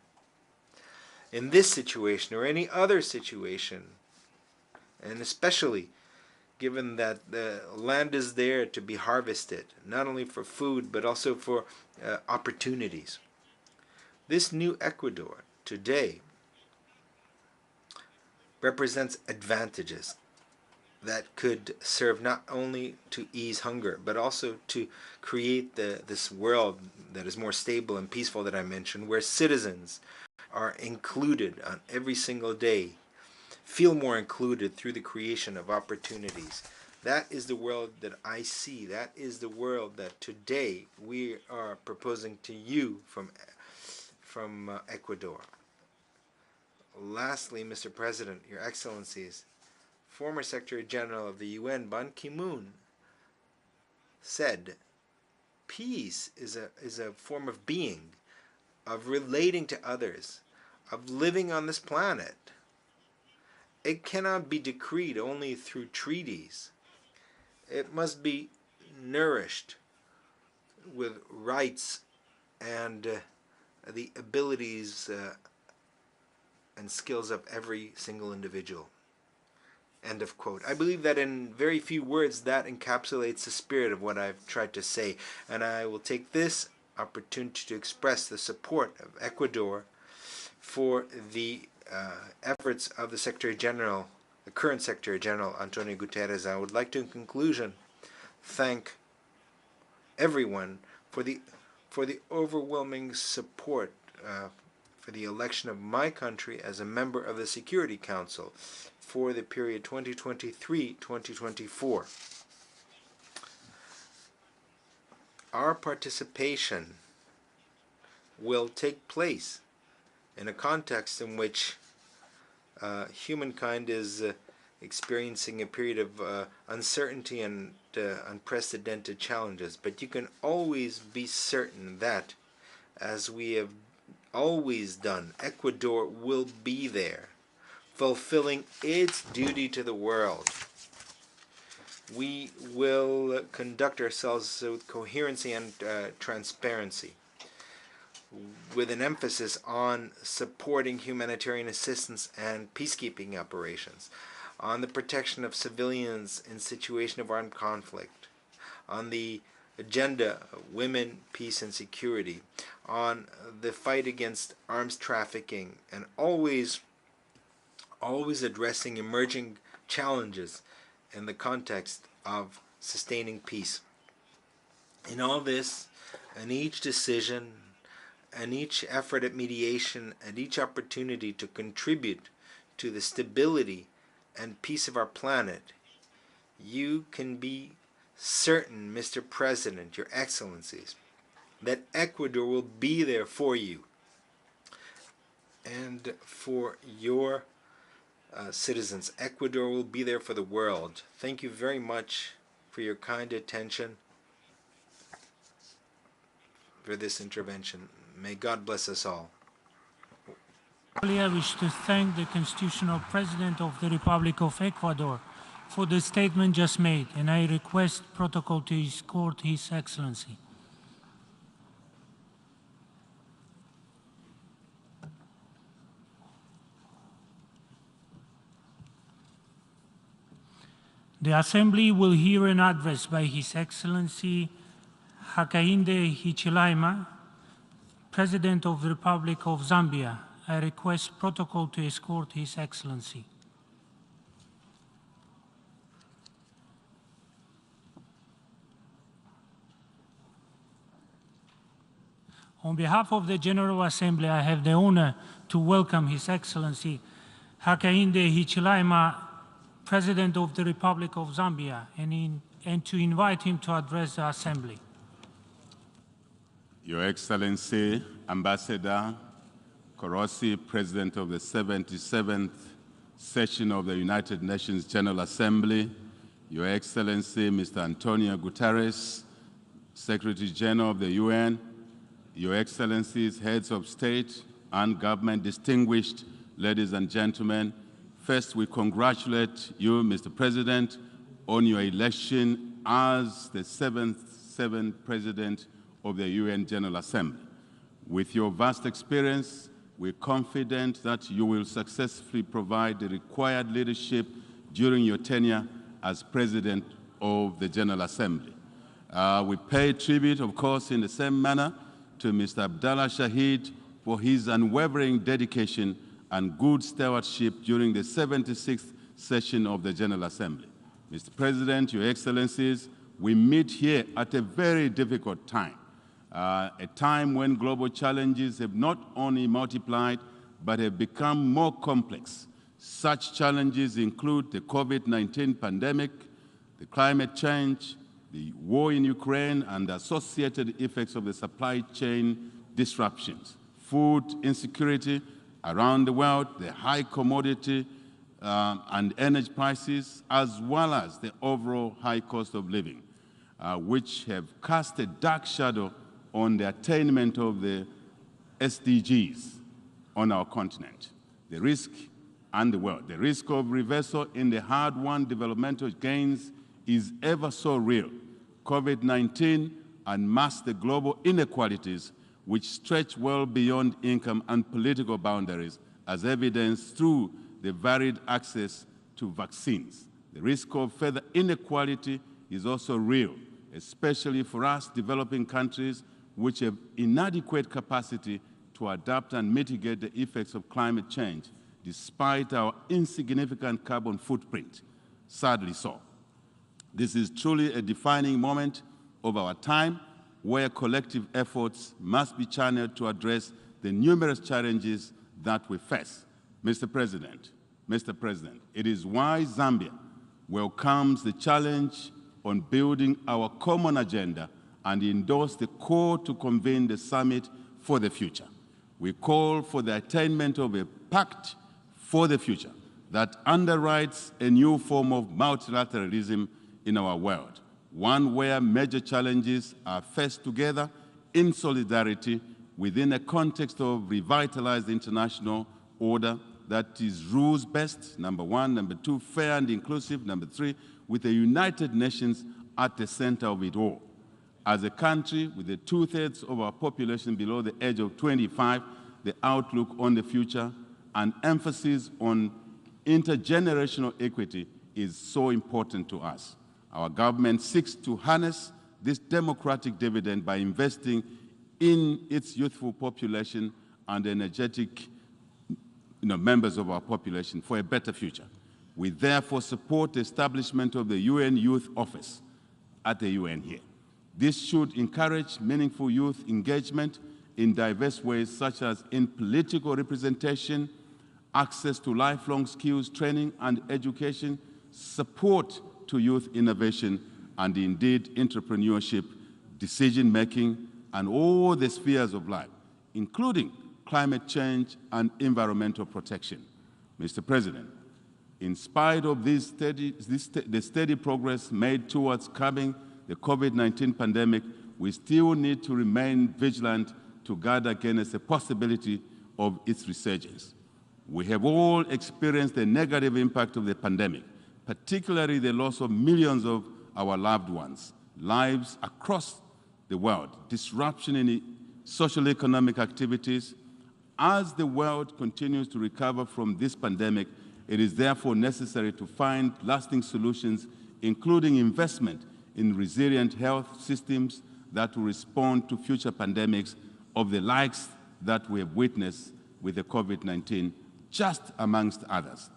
[SPEAKER 14] In this situation or any other situation, and especially given that the land is there to be harvested, not only for food, but also for opportunities. This new Ecuador today represents advantages. that could serve not only to ease hunger, but also to create this world that is more stable and peaceful that I mentioned, where citizens are included on every single day, feel more included through the creation of opportunities. That is the world that I see. That is the world that today we are proposing to you from Ecuador. Lastly, Mr. President, Your Excellencies, former Secretary General of the UN, Ban Ki-moon, said, peace is a form of being, of relating to others, of living on this planet. It cannot be decreed only through treaties. It must be nourished with rights and the abilities and skills of every single individual. End of quote. I believe that in very few words that encapsulates the spirit of what I've tried to say, and I will take this opportunity to express the support of Ecuador for the efforts of the Secretary General, the current Secretary General, Antonio Guterres. I would like to, in conclusion, thank everyone for the overwhelming support for the election of my country as a member of the Security Council for the period 2023-2024. Our participation will take place in a context in which humankind is experiencing a period of uncertainty and unprecedented challenges. But you can always be certain that, as we have always done, Ecuador will be there, fulfilling its duty to the world. We will conduct ourselves with coherency and transparency, with an emphasis on supporting humanitarian assistance and peacekeeping operations, on the protection of civilians in situation of armed conflict, on the agenda of women, peace, and security, on the fight against arms trafficking, and always addressing emerging challenges in the context of sustaining peace. In all this, and each decision, and each effort at mediation, and each opportunity to contribute to the stability and peace of our planet, you can be certain, Mr. President, Your Excellencies, that Ecuador will be there for you and for your citizens. Ecuador will be there for the world. Thank you very much for your kind attention for this intervention. May God bless us all.
[SPEAKER 12] I wish to thank the Constitutional President of the Republic of Ecuador for the statement just made, and I request protocol to escort His Excellency. The Assembly will hear an address by His Excellency Hakainde Hichilema, President of the Republic of Zambia. I request protocol to escort His Excellency. On behalf of the General Assembly, I have the honor to welcome His Excellency Hakainde Hichilema, President of the Republic of Zambia, and to invite him to address the Assembly.
[SPEAKER 15] Your Excellency, Ambassador Khurelsukh, President of the 77th Session of the United Nations General Assembly, Your Excellency, Mr. Antonio Guterres, Secretary General of the UN, Your Excellencies, Heads of State and Government, distinguished ladies and gentlemen, first we congratulate you, Mr. President, on your election as the seventh President of the UN General Assembly. With your vast experience, we're confident that you will successfully provide the required leadership during your tenure as President of the General Assembly. We pay tribute, of course, in the same manner to Mr. Abdallah Shahid for his unwavering dedication and good stewardship during the 76th session of the General Assembly. Mr. President, Your Excellencies, we meet here at a very difficult time, a time when global challenges have not only multiplied, but have become more complex. Such challenges include the COVID-19 pandemic, the climate change, the war in Ukraine, and the associated effects of the supply chain disruptions, food insecurity around the world, the high commodity and energy prices, as well as the overall high cost of living, which have cast a dark shadow on the attainment of the SDGs on our continent. The risk and the world. The risk of reversal in the hard-won developmental gains is ever so real. COVID-19 unmasks the global inequalities which stretch well beyond income and political boundaries, as evidenced through the varied access to vaccines. The risk of further inequality is also real, especially for us developing countries which have inadequate capacity to adapt and mitigate the effects of climate change, despite our insignificant carbon footprint. Sadly so. This is truly a defining moment of our time where collective efforts must be channeled to address the numerous challenges that we face. Mr. President, it is why Zambia welcomes the challenge on building our common agenda and endorsed the call to convene the summit for the future. We call for the attainment of a pact for the future that underwrites a new form of multilateralism in our world, one where major challenges are faced together in solidarity within a context of revitalized international order that is rules-based, number one, number two, fair and inclusive, number three, with the United Nations at the center of it all. As a country with the 2/3 of our population below the age of 25, the outlook on the future and emphasis on intergenerational equity is so important to us. Our government seeks to harness this democratic dividend by investing in its youthful population and energetic members of our population for a better future. We therefore support the establishment of the UN Youth Office at the UN here. This should encourage meaningful youth engagement in diverse ways, such as in political representation, access to lifelong skills training and education, support to youth innovation, and indeed entrepreneurship, decision-making, and all the spheres of life, including climate change and environmental protection. Mr. President, in spite of the steady progress made towards curbing the COVID-19 pandemic, we still need to remain vigilant to guard against the possibility of its resurgence. We have all experienced the negative impact of the pandemic, particularly the loss of millions of our loved ones, lives across the world, disruption in social economic activities. As the world continues to recover from this pandemic, it is therefore necessary to find lasting solutions, including investment in resilient health systems that will respond to future pandemics of the likes that we have witnessed with the COVID-19, just amongst others.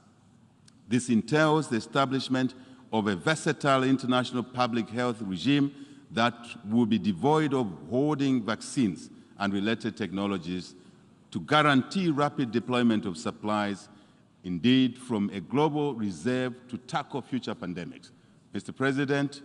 [SPEAKER 15] This entails the establishment of a versatile international public health regime that will be devoid of hoarding vaccines and related technologies to guarantee rapid deployment of supplies, indeed from a global reserve to tackle future pandemics. Mr. President,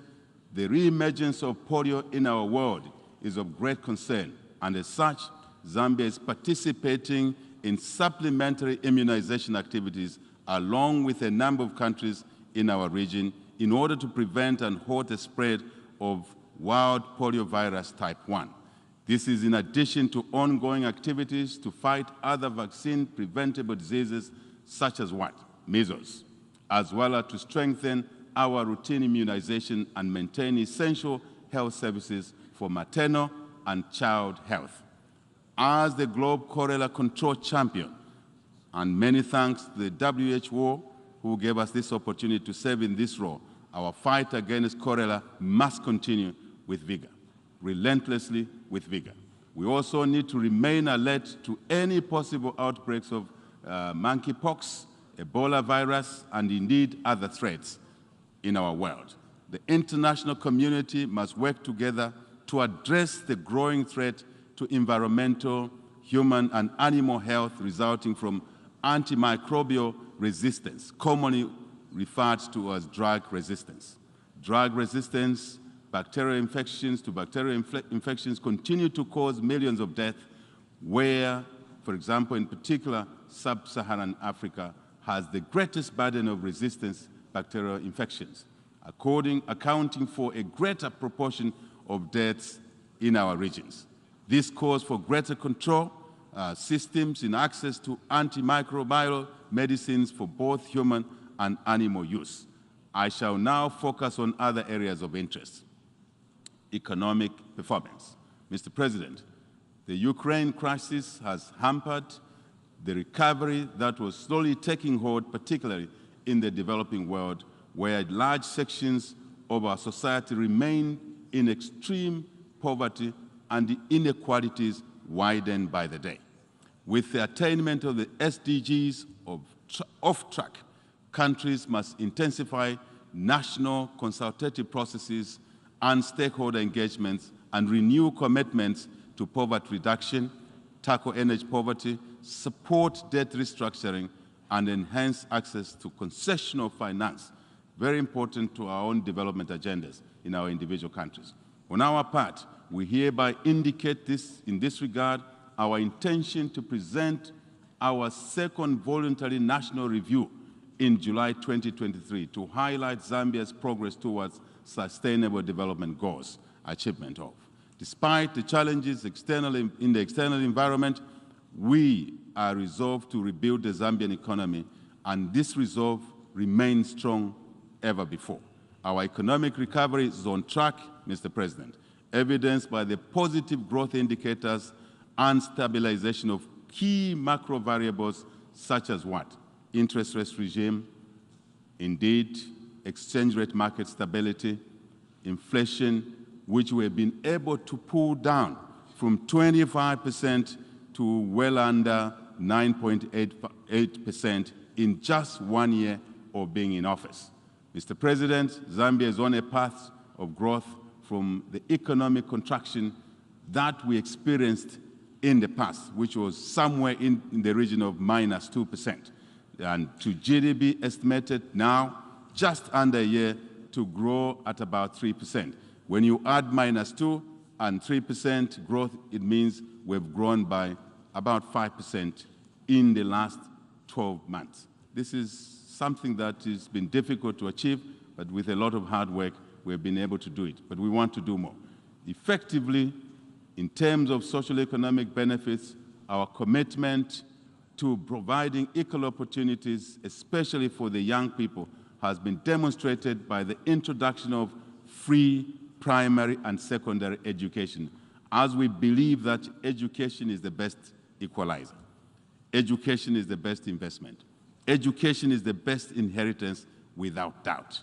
[SPEAKER 15] the re-emergence of polio in our world is of great concern, and as such, Zambia is participating in supplementary immunization activities along with a number of countries in our region in order to prevent and halt the spread of wild poliovirus type 1. This is in addition to ongoing activities to fight other vaccine-preventable diseases such as what? Measles, as well as to strengthen our routine immunization and maintain essential health services for maternal and child health. As the Globe Cholera Control Champion, and many thanks to the WHO who gave us this opportunity to serve in this role, our fight against cholera must continue with vigor, relentlessly with vigor. We also need to remain alert to any possible outbreaks of monkeypox, Ebola virus, and indeed other threats. in our world. The international community must work together to address the growing threat to environmental, human, and animal health resulting from antimicrobial resistance, commonly referred to as drug resistance. Drug resistance, bacterial infections to bacterial infections continue to cause millions of deaths where, for example, in particular, sub-Saharan Africa has the greatest burden of resistance bacterial infections, accounting for a greater proportion of deaths in our regions. This calls for greater control systems in access to antimicrobial medicines for both human and animal use. I shall now focus on other areas of interest. Economic performance. Mr. President, the Ukraine crisis has hampered the recovery that was slowly taking hold, particularly in the developing world, where large sections of our society remain in extreme poverty and the inequalities widen by the day. With the attainment of the SDGs off track, countries must intensify national consultative processes and stakeholder engagements and renew commitments to poverty reduction, tackle energy poverty, support debt restructuring, and enhance access to concessional finance, very important to our own development agendas in our individual countries. On our part, we hereby indicate this, in this regard, our intention to present our second voluntary national review in July 2023 to highlight Zambia's progress towards sustainable development goals, achievement of. Despite the challenges in the external environment, we are resolved to rebuild the Zambian economy, and this resolve remains strong ever before. Our economic recovery is on track, Mr. President, evidenced by the positive growth indicators and stabilization of key macro variables such as what? Interest rate regime, indeed, exchange rate market stability, inflation, which we have been able to pull down from 25% to well under 9.88% in just 1 year of being in office. Mr. President, Zambia is on a path of growth from the economic contraction that we experienced in the past, which was somewhere in the region of -2%, and to GDP estimated now just under a year to grow at about 3%. When you add -2 and 3% growth, it means we've grown by about 5% in the last 12 months. This is something that has been difficult to achieve, but with a lot of hard work, we've been able to do it. But we want to do more. Effectively, in terms of social economic benefits, our commitment to providing equal opportunities, especially for the young people, has been demonstrated by the introduction of free primary and secondary education, as we believe that education is the best equalizer. Education is the best investment. Education is the best inheritance without doubt.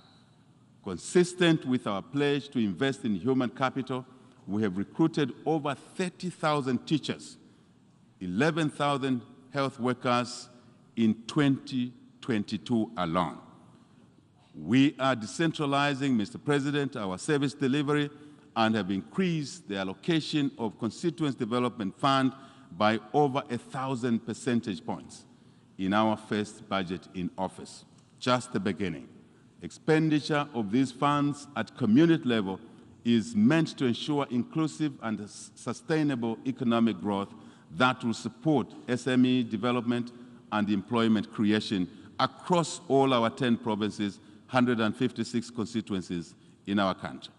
[SPEAKER 15] Consistent with our pledge to invest in human capital, we have recruited over 30,000 teachers, 11,000 health workers in 2022 alone. We are decentralizing, Mr. President, our service delivery and have increased the allocation of Constituency Development Fund by over 1,000 percentage points in our first budget in office, just the beginning. Expenditure of these funds at community level is meant to ensure inclusive and sustainable economic growth that will support SME development and employment creation across all our 10 provinces, 156 constituencies in our country.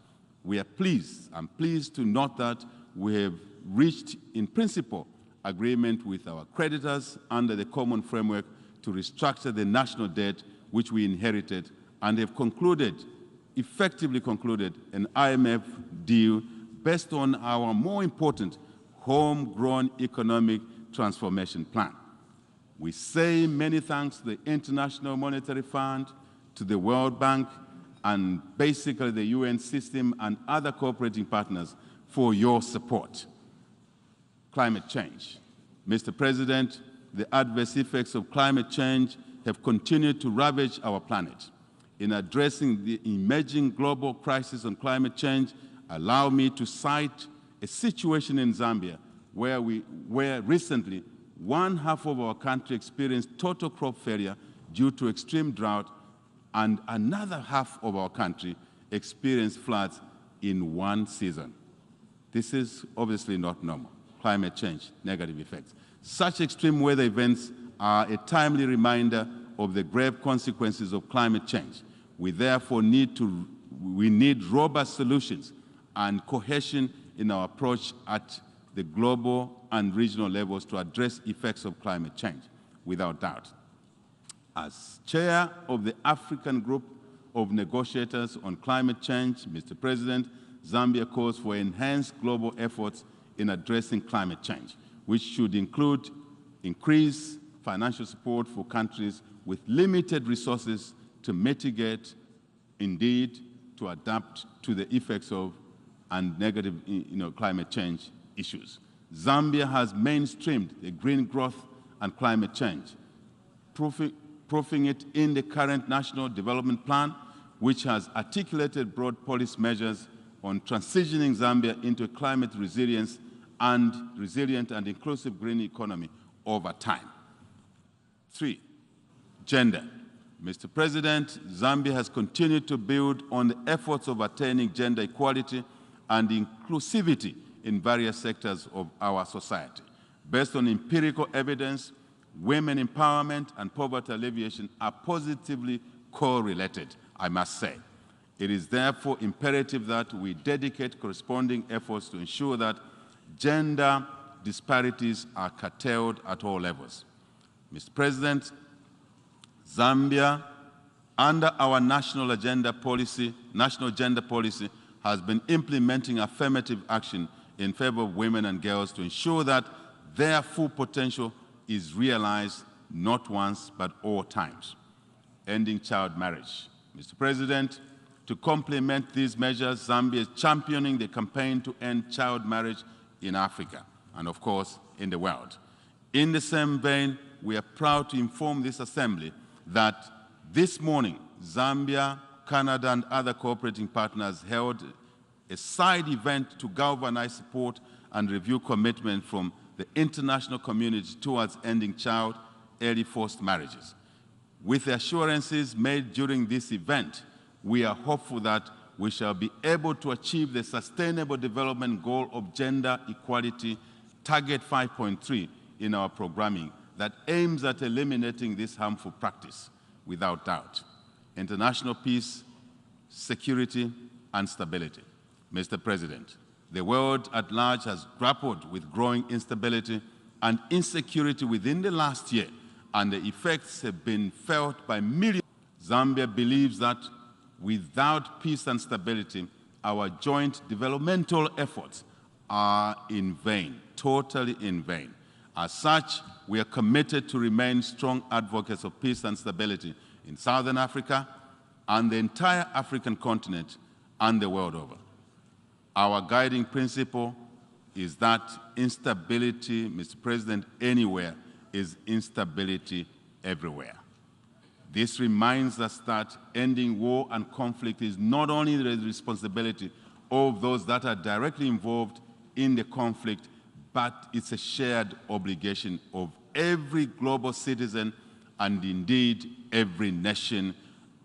[SPEAKER 15] I'm pleased to note that we have reached, in principle, agreement with our creditors under the common framework to restructure the national debt which we inherited, and have effectively concluded an IMF deal based on our more important homegrown economic transformation plan. We say many thanks to the International Monetary Fund, to the World Bank, and basically the UN system and other cooperating partners for your support. Climate change. Mr. President, the adverse effects of climate change have continued to ravage our planet. in addressing the emerging global crisis on climate change, allow me to cite a situation in Zambia where recently one half of our country experienced total crop failure due to extreme drought, and another half of our country experienced floods in one season. This is obviously not normal. Climate change, negative effects. Such extreme weather events are a timely reminder of the grave consequences of climate change. We therefore need robust solutions and cohesion in our approach at the global and regional levels to address effects of climate change, without doubt. As chair of the African Group of Negotiators on Climate Change, Mr. President, Zambia calls for enhanced global efforts in addressing climate change, which should include increased financial support for countries with limited resources to mitigate, indeed, to adapt to the effects of and negative climate change issues. Zambia has mainstreamed the green growth and climate change, proofing it in the current National Development Plan, which has articulated broad policy measures on transitioning Zambia into a climate resilient and inclusive green economy over time. 3, gender. Mr. President, Zambia has continued to build on the efforts of attaining gender equality and inclusivity in various sectors of our society. Based on empirical evidence, women empowerment and poverty alleviation are positively correlated, I must say. It is therefore imperative that we dedicate corresponding efforts to ensure that gender disparities are curtailed at all levels. Mr. President, Zambia, under our national gender policy, has been implementing affirmative action in favor of women and girls to ensure that their full potential is realized not once but all times. Ending child marriage. Mr. President, to complement these measures, Zambia is championing the campaign to end child marriage in Africa and, of course, in the world. In the same vein, we are proud to inform this Assembly that this morning, Zambia, Canada, and other cooperating partners held a side event to galvanize support and review commitment from the international community towards ending child early forced marriages. With the assurances made during this event, we are hopeful that we shall be able to achieve the Sustainable Development Goal of Gender Equality, Target 5.3 in our programming that aims at eliminating this harmful practice, without doubt. International peace, security, and stability. Mr. President, the world at large has grappled with growing instability and insecurity within the last year, and the effects have been felt by millions. Zambia believes that without peace and stability, our joint developmental efforts are in vain, totally in vain. As such, we are committed to remain strong advocates of peace and stability in Southern Africa and the entire African continent and the world over. Our guiding principle is that instability, Mr. President, anywhere is instability everywhere. This reminds us that ending war and conflict is not only the responsibility of those that are directly involved in the conflict, but it's a shared obligation of every global citizen and indeed every nation.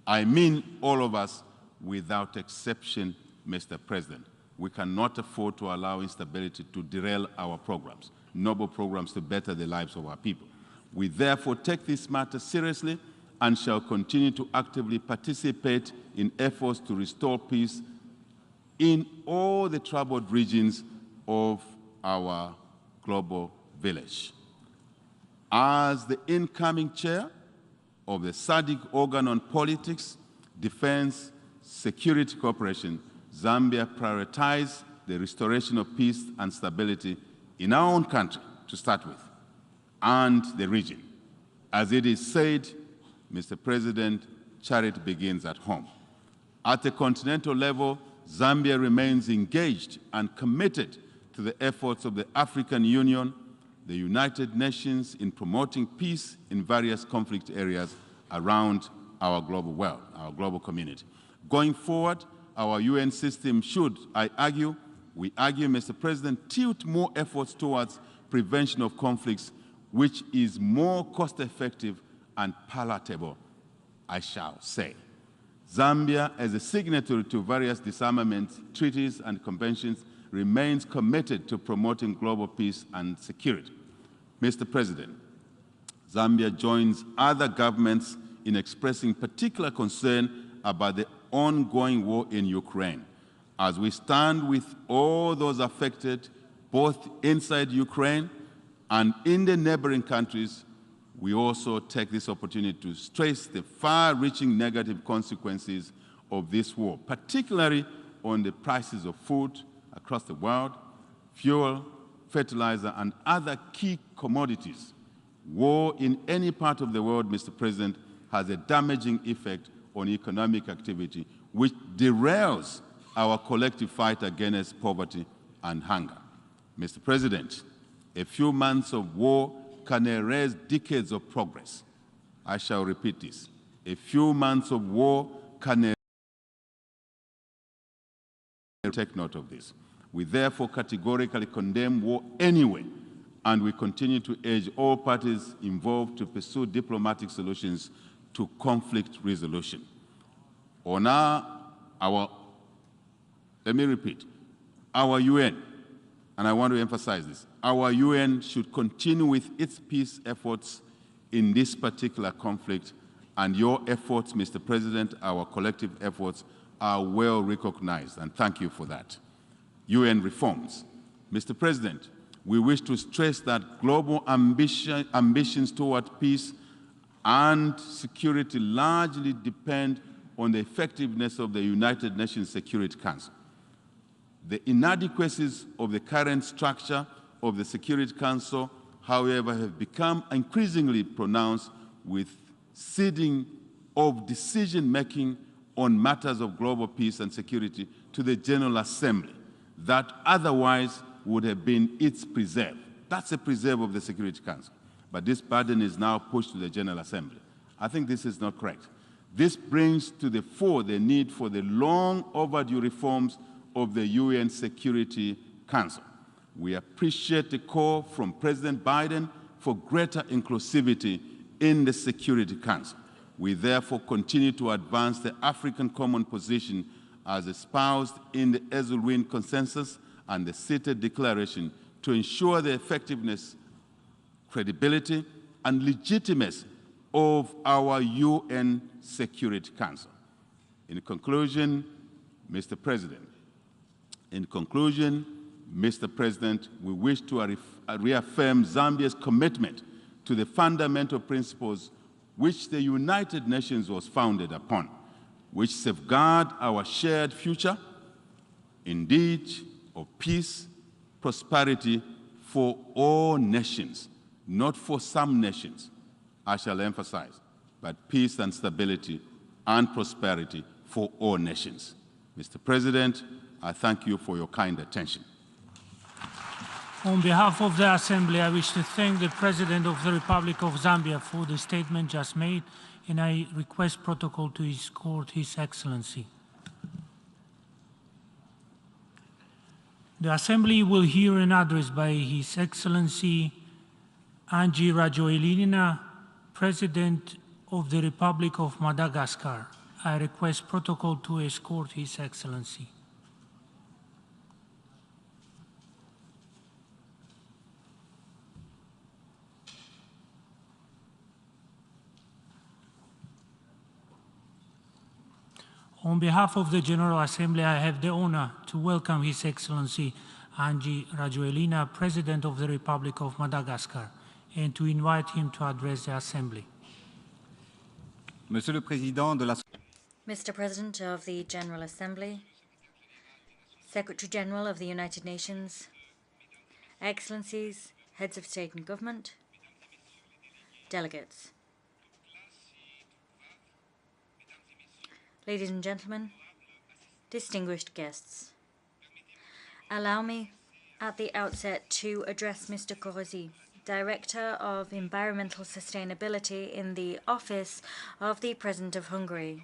[SPEAKER 15] I mean all of us without exception, Mr. President. We cannot afford to allow instability to derail our programs, noble programs to better the lives of our people. We therefore take this matter seriously and shall continue to actively participate in efforts to restore peace in all the troubled regions of our global village. As the incoming chair of the SADC organ on politics, defense, security cooperation, Zambia prioritized the restoration of peace and stability in our own country, to start with, and the region. As it is said, Mr. President, charity begins at home. At the continental level, Zambia remains engaged and committed to the efforts of the African Union, the United Nations in promoting peace in various conflict areas around our global world, our global community. Going forward, our UN system should, we argue, Mr. President, tilt more efforts towards prevention of conflicts, which is more cost-effective and palatable, I shall say. Zambia, as a signatory to various disarmament treaties and conventions, remains committed to promoting global peace and security. Mr. President, Zambia joins other governments in expressing particular concern about the ongoing war in Ukraine. As we stand with all those affected, both inside Ukraine and in the neighboring countries, we also take this opportunity to stress the far-reaching negative consequences of this war, particularly on the prices of food across the world, fuel, fertilizer, and other key commodities. War in any part of the world, Mr. President, has a damaging effect on economic activity, which derails our collective fight against poverty and hunger. Mr. President, a few months of war can erase decades of progress. I shall repeat this. A few months of war can erase. Take note of this. We therefore categorically condemn war anyway, and we continue to urge all parties involved to pursue diplomatic solutions to conflict resolution. Let me repeat, our UN, and I want to emphasize this, our UN should continue with its peace efforts in this particular conflict, and your efforts, Mr. President, our collective efforts, are well recognized, and thank you for that. UN reforms. Mr. President, we wish to stress that global ambitions toward peace and security largely depend on the effectiveness of the United Nations Security Council. The inadequacies of the current structure of the Security Council, however, have become increasingly pronounced with ceding of decision-making on matters of global peace and security to the General Assembly that otherwise would have been its preserve. That's a preserve of the Security Council. But this burden is now pushed to the General Assembly. I think this is not correct. This brings to the fore the need for the long overdue reforms of the UN Security Council. We appreciate the call from President Biden for greater inclusivity in the Security Council. We therefore continue to advance the African Common Position as espoused in the Ezulwin Consensus and the CITES Declaration to ensure the effectiveness, credibility, and legitimacy of our UN Security Council. In conclusion, Mr. President, we wish to reaffirm Zambia's commitment to the fundamental principles which the United Nations was founded upon, which safeguard our shared future, indeed, of peace, prosperity for all nations, not for some nations, I shall emphasize, but peace and stability and prosperity for all nations. Mr. President, I thank you for your kind attention.
[SPEAKER 12] On behalf of the Assembly, I wish to thank the President of the Republic of Zambia for the statement just made, and I request protocol to escort His Excellency. The Assembly will hear an address by His Excellency Angie Rajoelina, President of the Republic of Madagascar. I request protocol to escort His Excellency. On behalf of the General Assembly, I have the honor to welcome His Excellency Angie Rajoelina, President of the Republic of Madagascar, and to invite him to address the Assembly.
[SPEAKER 16] Mr. President of the General Assembly, Secretary General of the United Nations, Excellencies, Heads of State and Government, delegates. Ladies and gentlemen, distinguished guests, allow me at the outset to address Mr. Khurelsukh, Director of Environmental Sustainability in the Office of the President of Hungary.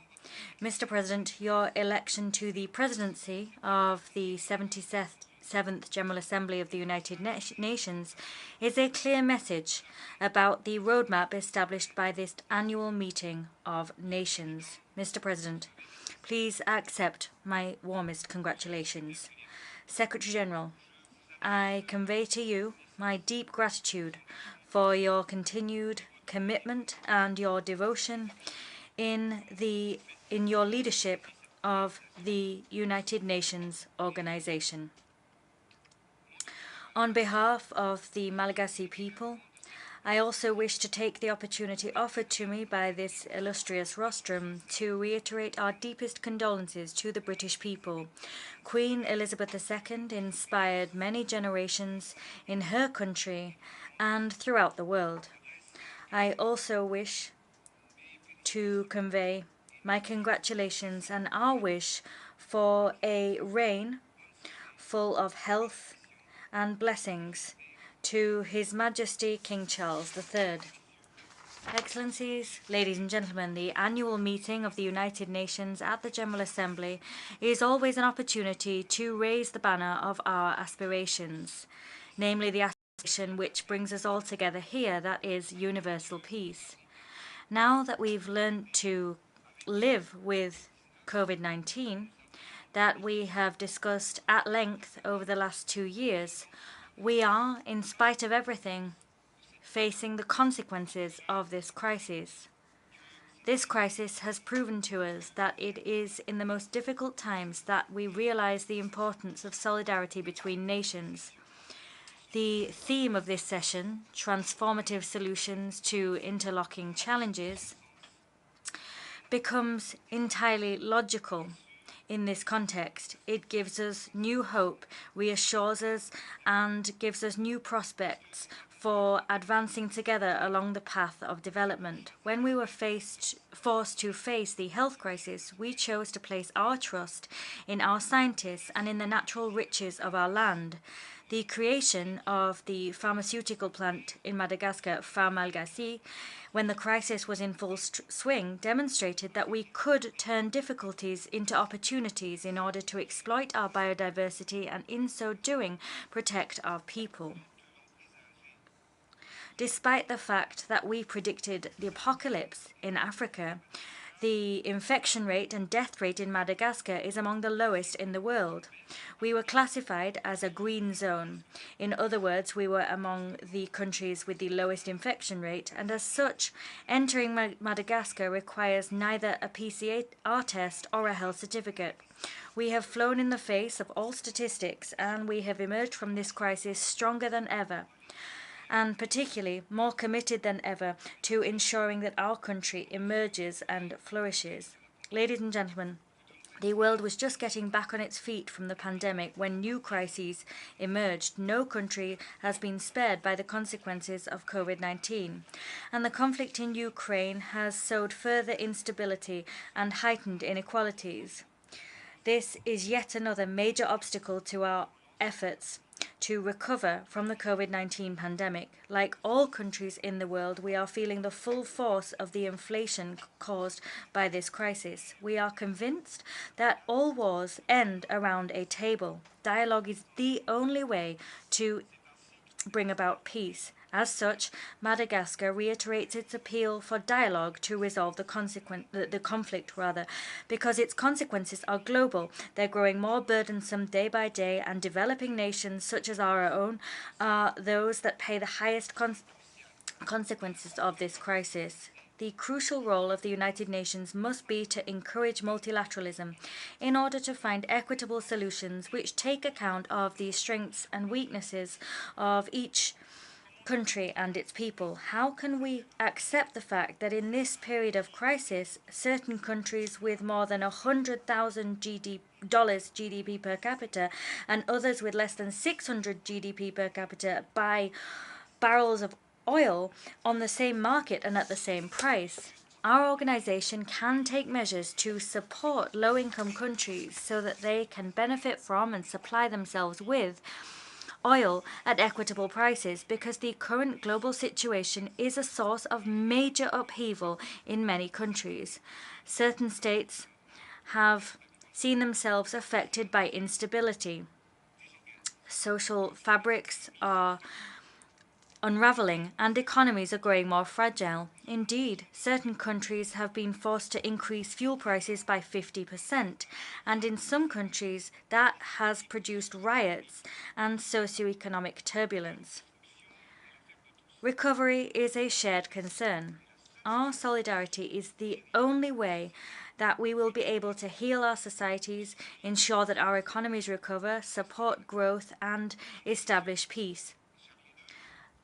[SPEAKER 16] Mr. President, your election to the presidency of the 77th General Assembly of the United Nations is a clear message about the roadmap established by this annual meeting of nations. Mr. President, please accept my warmest congratulations. Secretary General, I convey to you my deep gratitude for your continued commitment and your devotion in your leadership of the United Nations organization. On behalf of the Malagasy people, I also wish to take the opportunity offered to me by this illustrious rostrum to reiterate our deepest condolences to the British people. Queen Elizabeth II inspired many generations in her country and throughout the world. I also wish to convey my congratulations and our wish for a reign full of health and blessings to His Majesty King Charles III. Excellencies, ladies and gentlemen, the annual meeting of the United Nations at the General Assembly is always an opportunity to raise the banner of our aspirations, namely the aspiration which brings us all together here, that is universal peace. Now that we've learned to live with COVID-19, that we have discussed at length over the last 2 years, we are, in spite of everything, facing the consequences of this crisis. This crisis has proven to us that it is in the most difficult times that we realize the importance of solidarity between nations. The theme of this session, Transformative Solutions to Interlocking Challenges, becomes entirely logical. In this context, it gives us new hope, reassures us, and gives us new prospects for advancing together along the path of development. When we were forced to face the health crisis, we chose to place our trust in our scientists and in the natural riches of our land. The creation of the pharmaceutical plant in Madagascar, Pharmalgacy, when the crisis was in full swing, demonstrated that we could turn difficulties into opportunities in order to exploit our biodiversity and in so doing protect our people. Despite the fact that we predicted the apocalypse in Africa, the infection rate and death rate in Madagascar is among the lowest in the world. We were classified as a green zone. In other words, we were among the countries with the lowest infection rate, and as such, entering Madagascar requires neither a PCR test or a health certificate. We have flown in the face of all statistics, and we have emerged from this crisis stronger than ever, and particularly more committed than ever to ensuring that our country emerges and flourishes. Ladies and gentlemen, the world was just getting back on its feet from the pandemic when new crises emerged. No country has been spared by the consequences of COVID-19, and the conflict in Ukraine has sowed further instability and heightened inequalities. This is yet another major obstacle to our efforts to recover from the COVID-19 pandemic. Like all countries in the world, we are feeling the full force of the inflation caused by this crisis. We are convinced that all wars end around a table. Dialogue is the only way to bring about peace. As such, Madagascar reiterates its appeal for dialogue to resolve the conflict, because its consequences are global. They're growing more burdensome day by day, and developing nations such as our own are those that pay the highest consequences of this crisis. The crucial role of the United Nations must be to encourage multilateralism in order to find equitable solutions which take account of the strengths and weaknesses of each country and its people. How can we accept the fact that in this period of crisis, certain countries with more than $100,000 GDP per capita and others with less than 600 GDP per capita buy barrels of oil on the same market and at the same price? Our organization can take measures to support low-income countries so that they can benefit from and supply themselves with oil at equitable prices, because the current global situation is a source of major upheaval in many countries. Certain states have seen themselves affected by instability. Social fabrics are unraveling and economies are growing more fragile. Indeed, certain countries have been forced to increase fuel prices by 50%, and in some countries that has produced riots and socioeconomic turbulence. Recovery is a shared concern. Our solidarity is the only way that we will be able to heal our societies, ensure that our economies recover, support growth, and establish peace.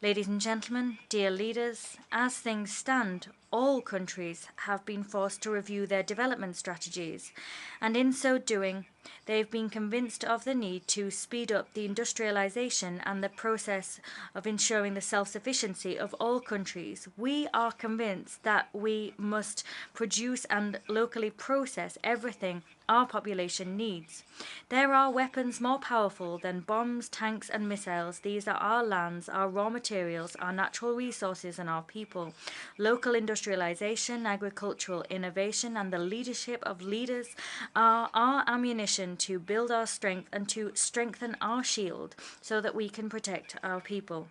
[SPEAKER 16] Ladies and gentlemen, dear leaders, as things stand, all countries have been forced to review their development strategies, and in so doing, they've been convinced of the need to speed up the industrialization and the process of ensuring the self-sufficiency of all countries. We are convinced that we must produce and locally process everything our population needs. There are weapons more powerful than bombs, tanks, and missiles. These are our lands, our raw materials, our natural resources, and our people. Local industrialization, agricultural innovation, and the leadership of leaders are our ammunition to build our strength and to strengthen our shield so that we can protect our people.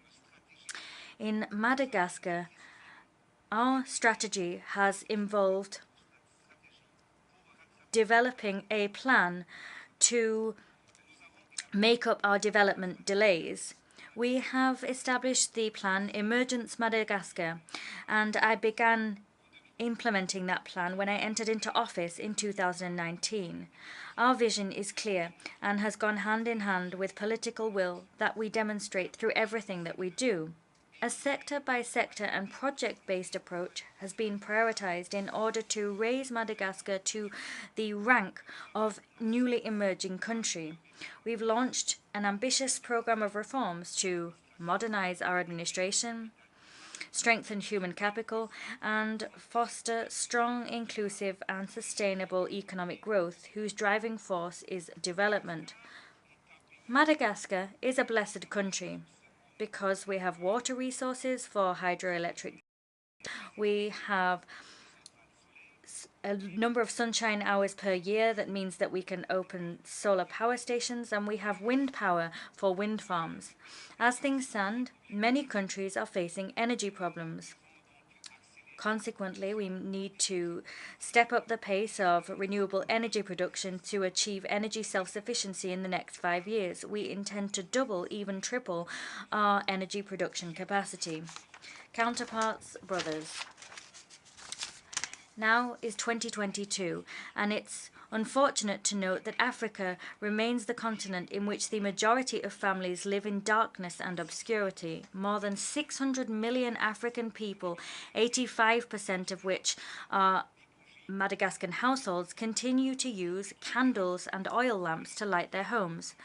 [SPEAKER 16] In Madagascar, our strategy has involved developing a plan to make up our development delays. We have established the plan Emergence Madagascar, and I began implementing that plan when I entered into office in 2019. Our vision is clear and has gone hand in hand with political will that we demonstrate through everything that we do. A sector-by-sector and project-based approach has been prioritized in order to raise Madagascar to the rank of newly emerging country. We've launched an ambitious program of reforms to modernize our administration, strengthen human capital, and foster strong, inclusive, and sustainable economic growth whose driving force is development. Madagascar is a blessed country, because we have water resources for hydroelectric. We have a number of sunshine hours per year. That means that we can open solar power stations, and we have wind power for wind farms. As things stand, many countries are facing energy problems. Consequently, we need to step up the pace of renewable energy production to achieve energy self-sufficiency in the next 5 years. We intend to double, even triple, our energy production capacity. Counterparts, brothers. Now is 2022, and it's unfortunate to note that Africa remains the continent in which the majority of families live in darkness and obscurity. More than 600 million African people, 85% of which are Madagascan households, continue to use candles and oil lamps to light their homes.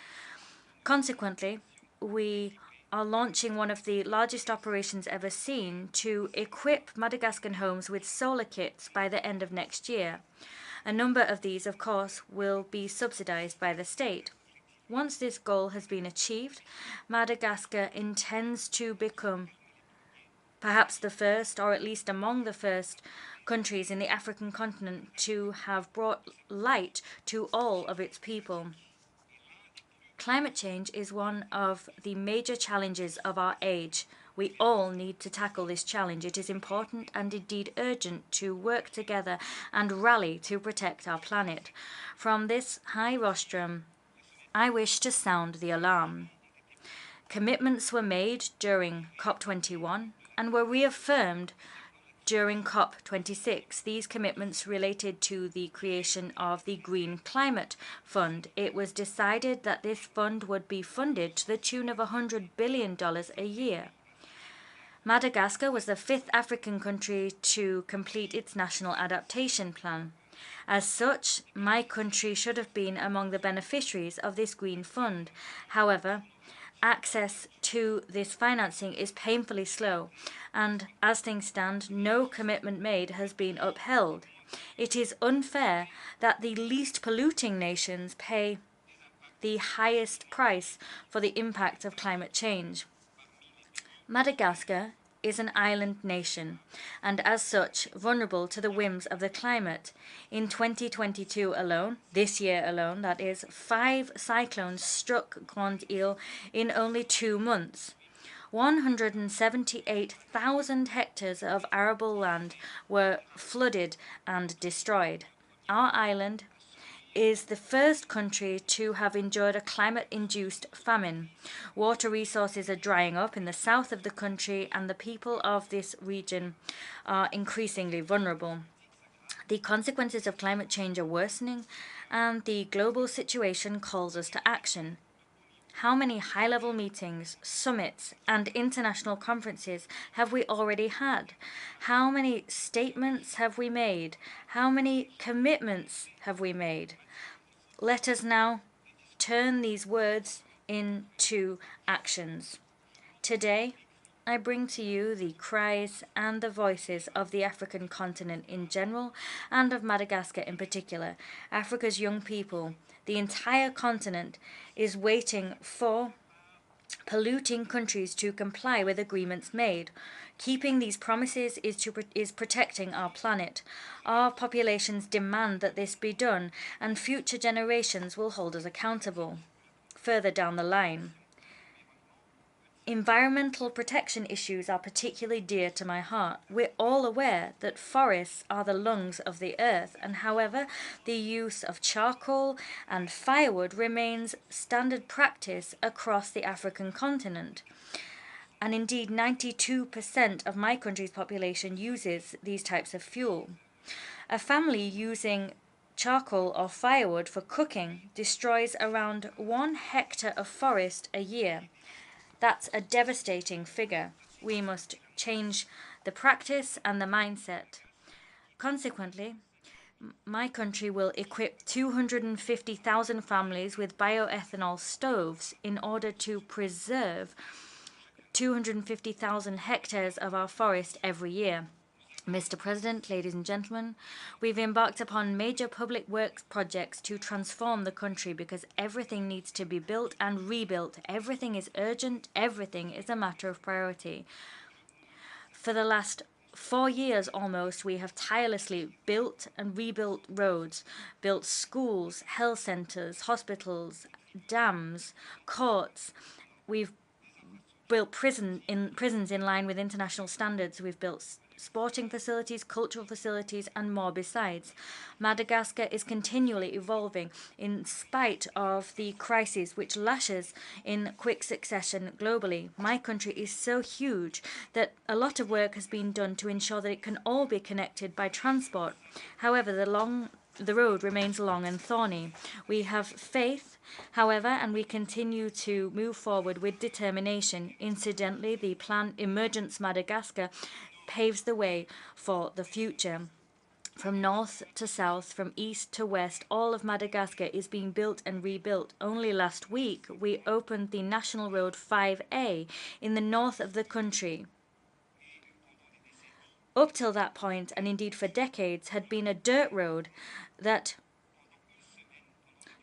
[SPEAKER 16] Consequently, we are launching one of the largest operations ever seen to equip Madagascan homes with solar kits by the end of next year. A number of these, of course, will be subsidized by the state. Once this goal has been achieved, Madagascar intends to become perhaps the first, or at least among the first, countries in the African continent to have brought light to all of its people. Climate change is one of the major challenges of our age. We all need to tackle this challenge. It is important and indeed urgent to work together and rally to protect our planet. From this high rostrum, I wish to sound the alarm. Commitments were made during COP21 and were reaffirmed during COP26. These commitments related to the creation of the Green Climate Fund. It was decided that this fund would be funded to the tune of $100 billion a year. Madagascar was the 5th African country to complete its national adaptation plan. As such, my country should have been among the beneficiaries of this Green Fund. However, access to this financing is painfully slow, and as things stand, no commitment made has been upheld. It is unfair that the least polluting nations pay the highest price for the impact of climate change. Madagascar is an island nation, and as such, vulnerable to the whims of the climate. In 2022 alone, this year alone, that is, 5 cyclones struck Grande Île in only 2 months. 178,000 hectares of arable land were flooded and destroyed. Our island is the first country to have endured a climate-induced famine. Water resources are drying up in the south of the country, and the people of this region are increasingly vulnerable. The consequences of climate change are worsening, and the global situation calls us to action. How many high-level meetings, summits, and international conferences have we already had? How many statements have we made? How many commitments have we made? Let us now turn these words into actions. Today, I bring to you the cries and the voices of the African continent in general and of Madagascar in particular. Africa's young people, the entire continent, is waiting for polluting countries to comply with agreements made. Keeping these promises is protecting our planet. Our populations demand that this be done, and future generations will hold us accountable. Further down the line, environmental protection issues are particularly dear to my heart. We're all aware that forests are the lungs of the earth, and however, the use of charcoal and firewood remains standard practice across the African continent. And indeed, 92% of my country's population uses these types of fuel. A family using charcoal or firewood for cooking destroys around 1 hectare of forest a year. That's a devastating figure. We must change the practice and the mindset. Consequently, my country will equip 250,000 families with bioethanol stoves in order to preserve 250,000 hectares of our forest every year. Mr. President, ladies and gentlemen, we've embarked upon major public works projects to transform the country because everything needs to be built and rebuilt. Everything is urgent. Everything is a matter of priority. For the last 4 years almost, we have tirelessly built and rebuilt roads, built schools, health centers, hospitals, dams, courts. We've built prisons in line with international standards. We've built sporting facilities, cultural facilities, and more besides. Madagascar is continually evolving in spite of the crisis which lashes in quick succession globally. My country is so huge that a lot of work has been done to ensure that it can all be connected by transport. However, the road remains long and thorny. We have faith, however, and we continue to move forward with determination. Incidentally, the plan Emergence Madagascar paves the way for the future. From north to south, from east to west, all of Madagascar is being built and rebuilt. Only last week, we opened the National Road 5A in the north of the country. Up till that point, and indeed for decades, had been a dirt road that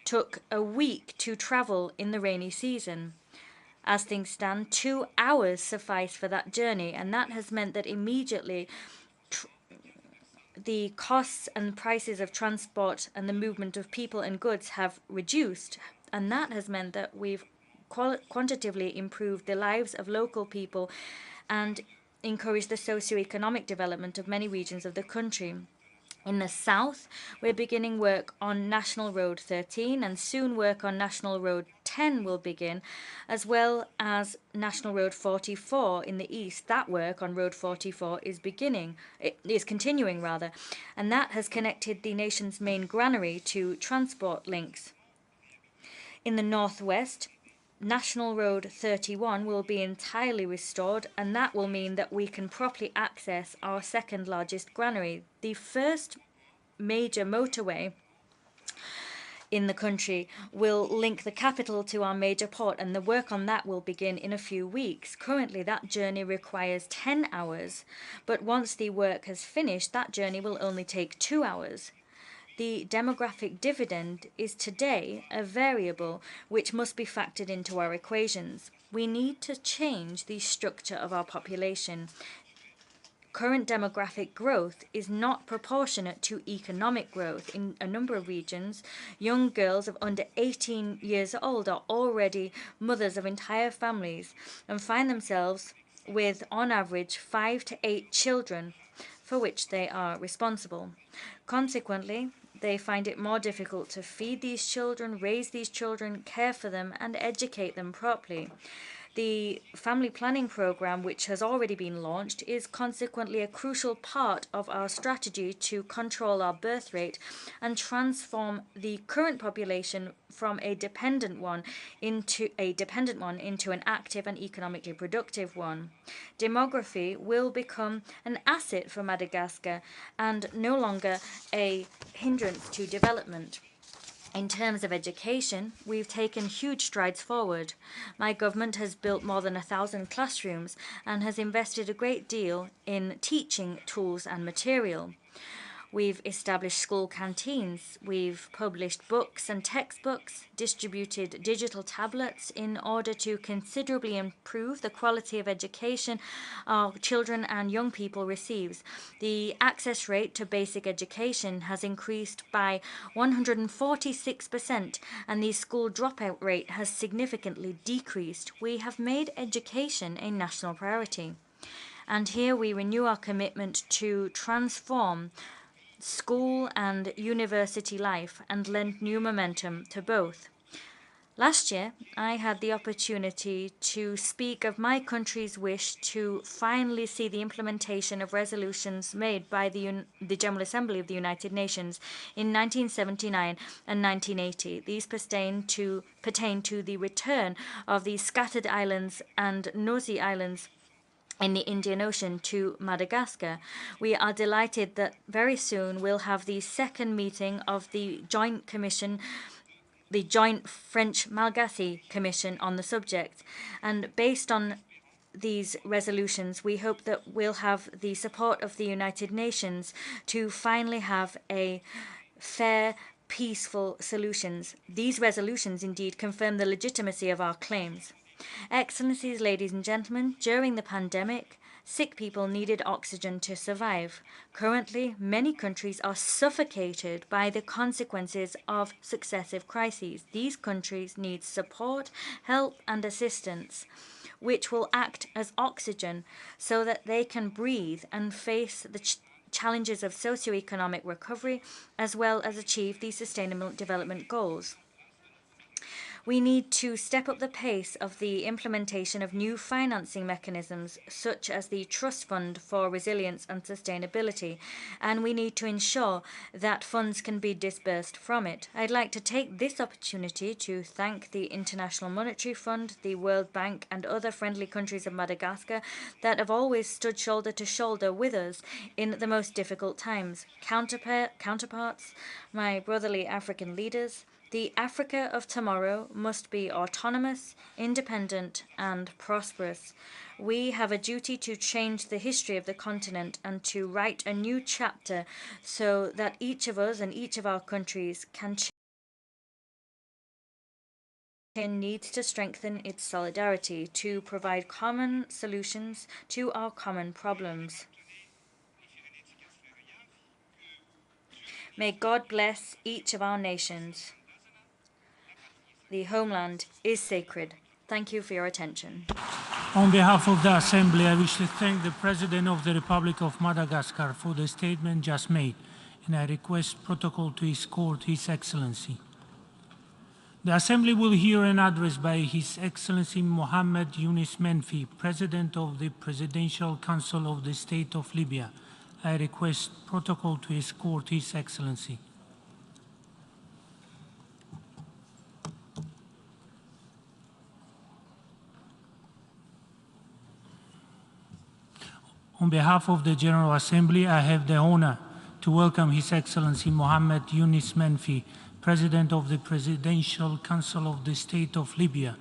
[SPEAKER 16] took a week to travel in the rainy season. As things stand, 2 hours suffice for that journey, and that has meant that immediately the costs and prices of transport and the movement of people and goods have reduced, and that has meant that we've quantitatively improved the lives of local people and encouraged the socio-economic development of many regions of the country. In the south, we're beginning work on National Road 13, and soon work on National Road 10 will begin, as well as National Road 44 in the east. That work on Road 44 is continuing, and that has connected the nation's main granary to transport links. In the northwest, National Road 31 will be entirely restored, and that will mean that we can properly access our second largest granary. The first major motorway in the country will link the capital to our major port, and the work on that will begin in a few weeks. Currently, that journey requires 10 hours, but once the work has finished, that journey will only take 2 hours. The demographic dividend is today a variable which must be factored into our equations. We need to change the structure of our population. Current demographic growth is not proportionate to economic growth. In a number of regions, young girls of under 18 years old are already mothers of entire families and find themselves with, on average, 5 to 8 children for which they are responsible. Consequently, they find it more difficult to feed these children, raise these children, care for them, and educate them properly. The family planning program, which has already been launched, is consequently a crucial part of our strategy to control our birth rate and transform the current population from a dependent one into an active and economically productive one. Demography will become an asset for Madagascar and no longer a hindrance to development. In terms of education, we've taken huge strides forward. My government has built more than 1,000 classrooms and has invested a great deal in teaching tools and material. We've established school canteens, we've published books and textbooks, distributed digital tablets in order to considerably improve the quality of education our children and young people receive. The access rate to basic education has increased by 146%, and the school dropout rate has significantly decreased. We have made education a national priority. And here we renew our commitment to transform school and university life and lend new momentum to both. Last year, I had the opportunity to speak of my country's wish to finally see the implementation of resolutions made by the General Assembly of the United Nations in 1979 and 1980. These pertain to the return of the scattered islands and Nosy Islands in the Indian Ocean to Madagascar. We are delighted that very soon we'll have the second meeting of the Joint Commission, the Joint French-Malagasy Commission on the subject. And based on these resolutions, we hope that we'll have the support of the United Nations to finally have a fair, peaceful solutions. These resolutions indeed confirm the legitimacy of our claims. Excellencies, ladies and gentlemen, during the pandemic, sick people needed oxygen to survive. Currently, many countries are suffocated by the consequences of successive crises. These countries need support, help, and assistance, which will act as oxygen so that they can breathe and face the challenges of socioeconomic recovery, as well as achieve the Sustainable Development Goals. We need to step up the pace of the implementation of new financing mechanisms, such as the Trust Fund for Resilience and Sustainability, and we need to ensure that funds can be disbursed from it. I'd like to take this opportunity to thank the International Monetary Fund, the World Bank, and other friendly countries of Madagascar that have always stood shoulder to shoulder with us in the most difficult times. Counterparts, my brotherly African leaders, the Africa of tomorrow must be autonomous, independent, and prosperous. We have a duty to change the history of the continent and to write a new chapter so that each of us and each of our countries can change. It needs to strengthen its solidarity to provide common solutions to our common problems. May God bless each of our nations. The homeland is sacred. Thank you for your attention.
[SPEAKER 12] On behalf of the Assembly, I wish to thank the President of the Republic of Madagascar for the statement just made, and I request protocol to escort His Excellency. The Assembly will hear an address by His Excellency Muhammadu al-Menfi, President of the Presidential Council of the State of Libya. I request protocol to escort His Excellency. On behalf of the General Assembly, I have the honor to welcome His Excellency Muhammadu al-Menfi, President of the Presidential Council of the State of Libya,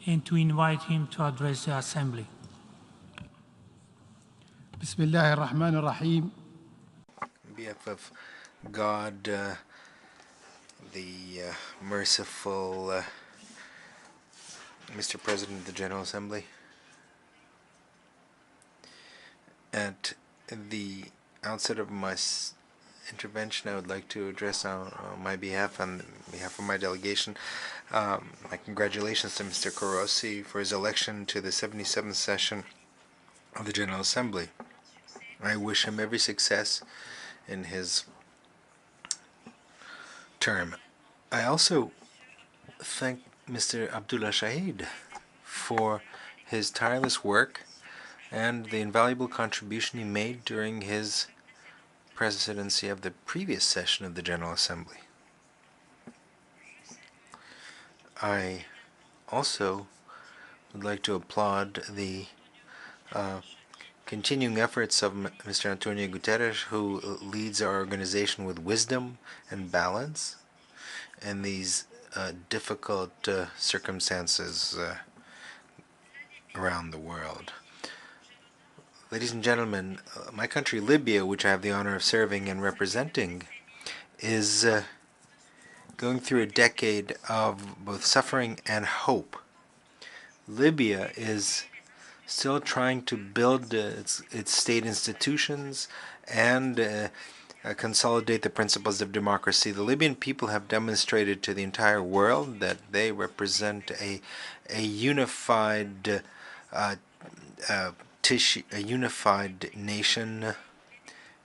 [SPEAKER 12] and to invite him to address the Assembly.
[SPEAKER 17] Bismillah ar-Rahman ar-Rahim.
[SPEAKER 14] On behalf of God, the merciful Mr. President of the General Assembly. At the outset of my intervention, I would like to address on my behalf, on behalf of my delegation, my congratulations to Mr. Khurelsukh for his election to the 77th session of the General Assembly. I wish him every success in his term. I also thank Mr. Abdullah Shahid for his tireless work and the invaluable contribution he made during his presidency of the previous session of the General Assembly. I also would like to applaud the continuing efforts of Mr. Antonio Guterres, who leads our organization with wisdom and balance in these difficult circumstances around the world. Ladies and gentlemen, my country, Libya, which I have the honor of serving and representing, is going through a decade of both suffering and hope. Libya is still trying to build its state institutions and consolidate the principles of democracy. The Libyan people have demonstrated to the entire world that they represent a unified a unified nation.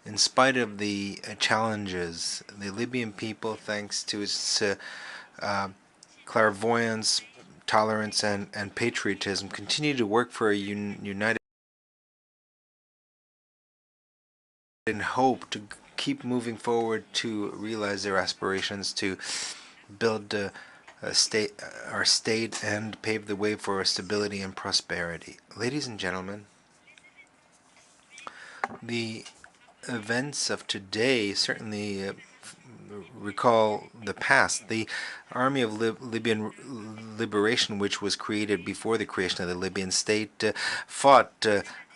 [SPEAKER 14] In spite of the challenges, the Libyan people, thanks to its clairvoyance, tolerance, and patriotism, continue to work for a united in hope to keep moving forward to realize their aspirations to build our state and pave the way for stability and prosperity. Ladies and gentlemen, the events of today certainly recall the past. The Army of Libyan Liberation, which was created before the creation of the Libyan state, fought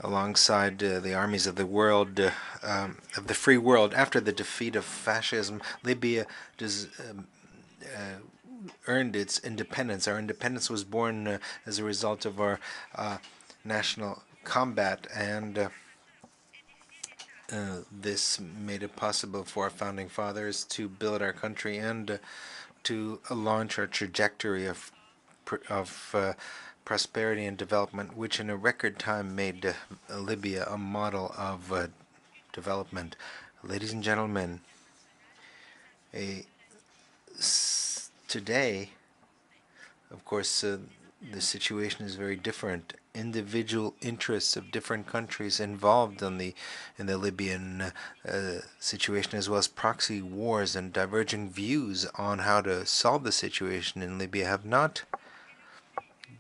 [SPEAKER 14] alongside the armies of the world, of the free world. After the defeat of fascism, Libya earned its independence. Our independence was born as a result of our national combat, and this made it possible for our founding fathers to build our country and to launch our trajectory of prosperity and development, which in a record time made Libya a model of development. Ladies and gentlemen, today, of course, the situation is very different. Individual interests of different countries involved in the Libyan situation, as well as proxy wars and diverging views on how to solve the situation in Libya, have not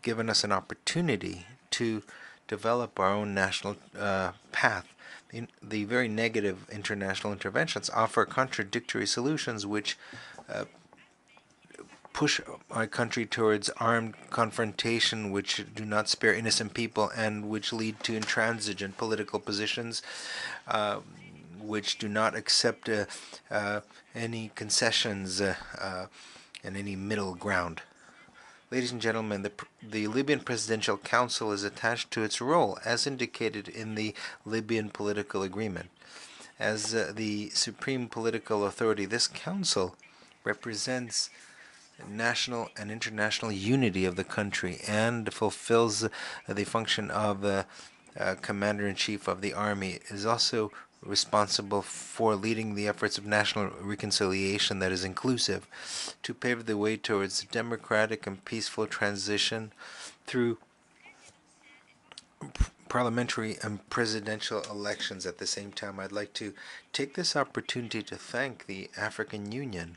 [SPEAKER 14] given us an opportunity to develop our own national path. The very negative international interventions offer contradictory solutions which push our country towards armed confrontation, which do not spare innocent people and which lead to intransigent political positions, which do not accept any concessions and any middle ground. Ladies and gentlemen, the Libyan Presidential Council is attached to its role, as indicated in the Libyan political agreement. As the supreme political authority, this council represents national and international unity of the country and fulfills the function of the commander-in-chief of the army. It is also responsible for leading the efforts of national reconciliation that is inclusive to pave the way towards democratic and peaceful transition through parliamentary and presidential elections. At the same time, I'd like to take this opportunity to thank the African Union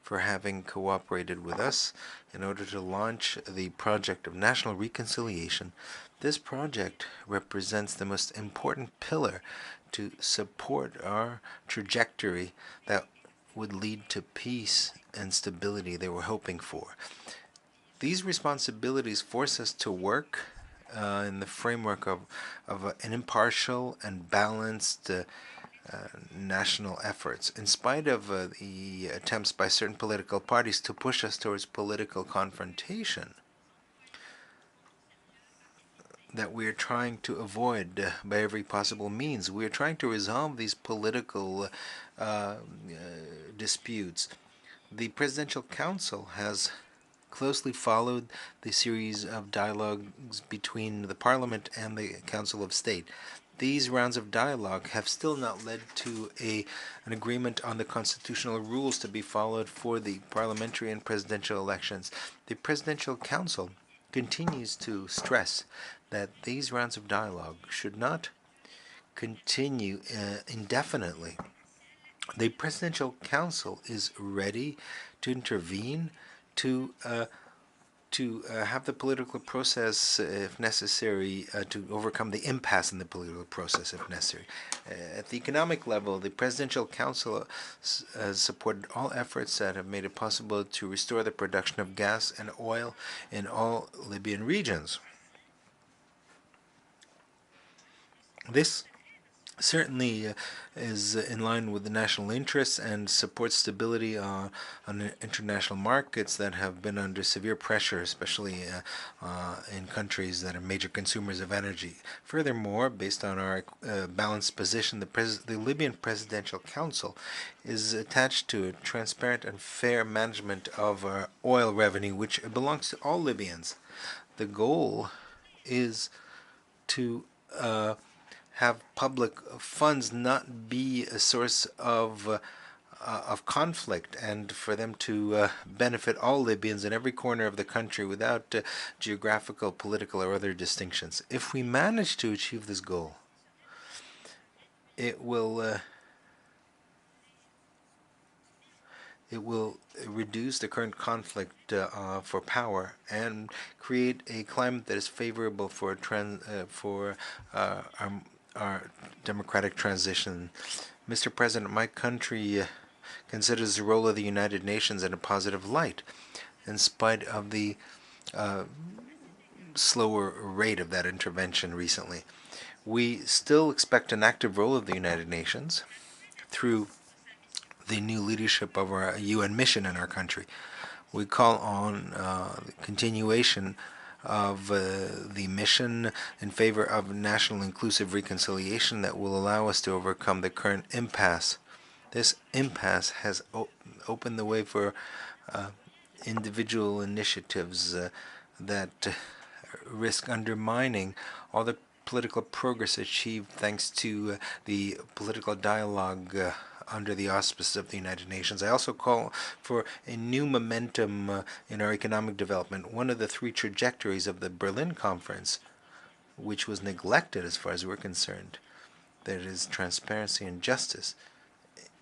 [SPEAKER 14] for having cooperated with us in order to launch the project of national reconciliation. This project represents the most important pillar to support our trajectory that would lead to peace and stability they were hoping for. These responsibilities force us to work in the framework of an impartial and balanced national efforts, in spite of the attempts by certain political parties to push us towards political confrontation that we are trying to avoid by every possible means. We are trying to resolve these political disputes. The Presidential Council has closely followed the series of dialogues between the Parliament and the Council of State. These rounds of dialogue have still not led to an agreement on the constitutional rules to be followed for the parliamentary and presidential elections. The Presidential Council continues to stress that these rounds of dialogue should not continue indefinitely. The Presidential Council is ready to intervene, to have the political process, if necessary, to overcome the impasse in the political process, if necessary. At the economic level, the Presidential Council has supported all efforts that have made it possible to restore the production of gas and oil in all Libyan regions. This certainly is in line with the national interests and supports stability on international markets that have been under severe pressure, especially in countries that are major consumers of energy. Furthermore, based on our balanced position, the Libyan Presidential Council is attached to a transparent and fair management of our oil revenue, which belongs to all Libyans. The goal is to have public funds not be a source of conflict, and for them to benefit all Libyans in every corner of the country without geographical, political, or other distinctions. If we manage to achieve this goal, it will reduce the current conflict for power and create a climate that is favorable for our democratic transition. Mr. President, my country considers the role of the United Nations in a positive light, in spite of the slower rate of that intervention recently. We still expect an active role of the United Nations through the new leadership of our UN mission in our country. We call on the continuation of the mission in favor of national inclusive reconciliation that will allow us to overcome the current impasse. This impasse has opened the way for individual initiatives that risk undermining all the political progress achieved thanks to the political dialogue under the auspices of the United Nations. I also call for a new momentum in our economic development. One of the three trajectories of the Berlin Conference, which was neglected as far as we're concerned, that is transparency and justice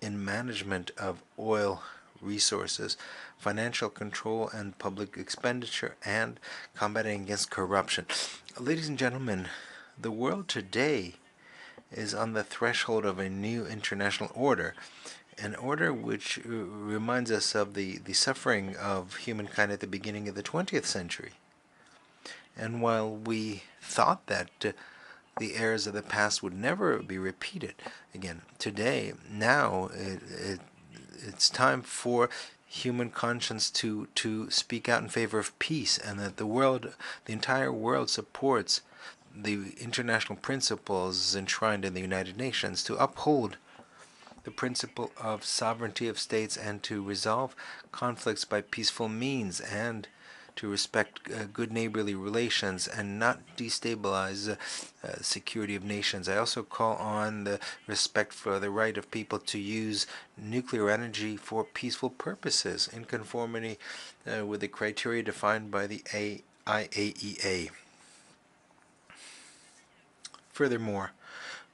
[SPEAKER 14] in management of oil resources, financial control and public expenditure, and combating against corruption. Ladies and gentlemen, the world today is on the threshold of a new international order, an order which reminds us of the suffering of humankind at the beginning of the 20th century. And while we thought that the errors of the past would never be repeated again, today, now, it's time for human conscience to speak out in favor of peace, and that the entire world supports the international principles enshrined in the United Nations to uphold the principle of sovereignty of states and to resolve conflicts by peaceful means and to respect good neighborly relations and not destabilize security of nations. I also call on the respect for the right of people to use nuclear energy for peaceful purposes in conformity with the criteria defined by the IAEA. Furthermore,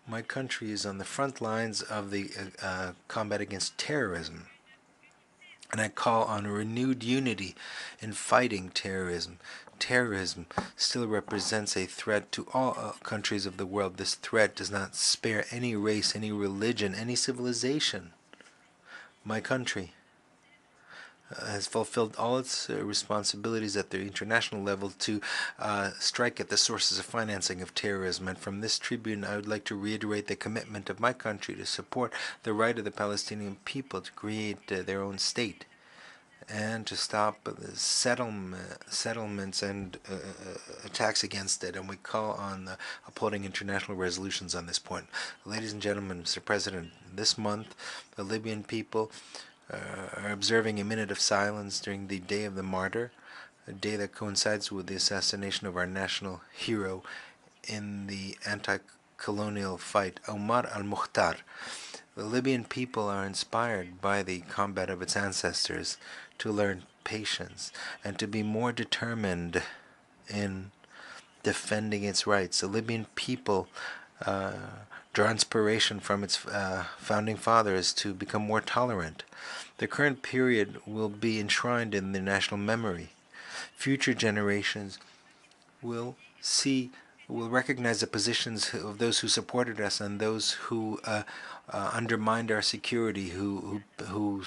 [SPEAKER 14] my country is on the front lines of the combat against terrorism, and I call on a renewed unity in fighting terrorism. Terrorism still represents a threat to all countries of the world. This threat does not spare any race, any religion, any civilization. My country has fulfilled all its responsibilities at the international level to strike at the sources of financing of terrorism. And from this tribune, I would like to reiterate the commitment of my country to support the right of the Palestinian people to create their own state and to stop the settlements and attacks against it. And we call on upholding international resolutions on this point. Ladies and gentlemen, Mr. President, this month, the Libyan people are observing a minute of silence during the Day of the Martyr, a day that coincides with the assassination of our national hero in the anti-colonial fight, Omar al-Mukhtar. The Libyan people are inspired by the combat of its ancestors to learn patience and to be more determined in defending its rights. The Libyan people draw inspiration from its founding fathers to become more tolerant. The current period will be enshrined in the national memory. Future generations will recognize the positions of those who supported us and those who undermined our security, who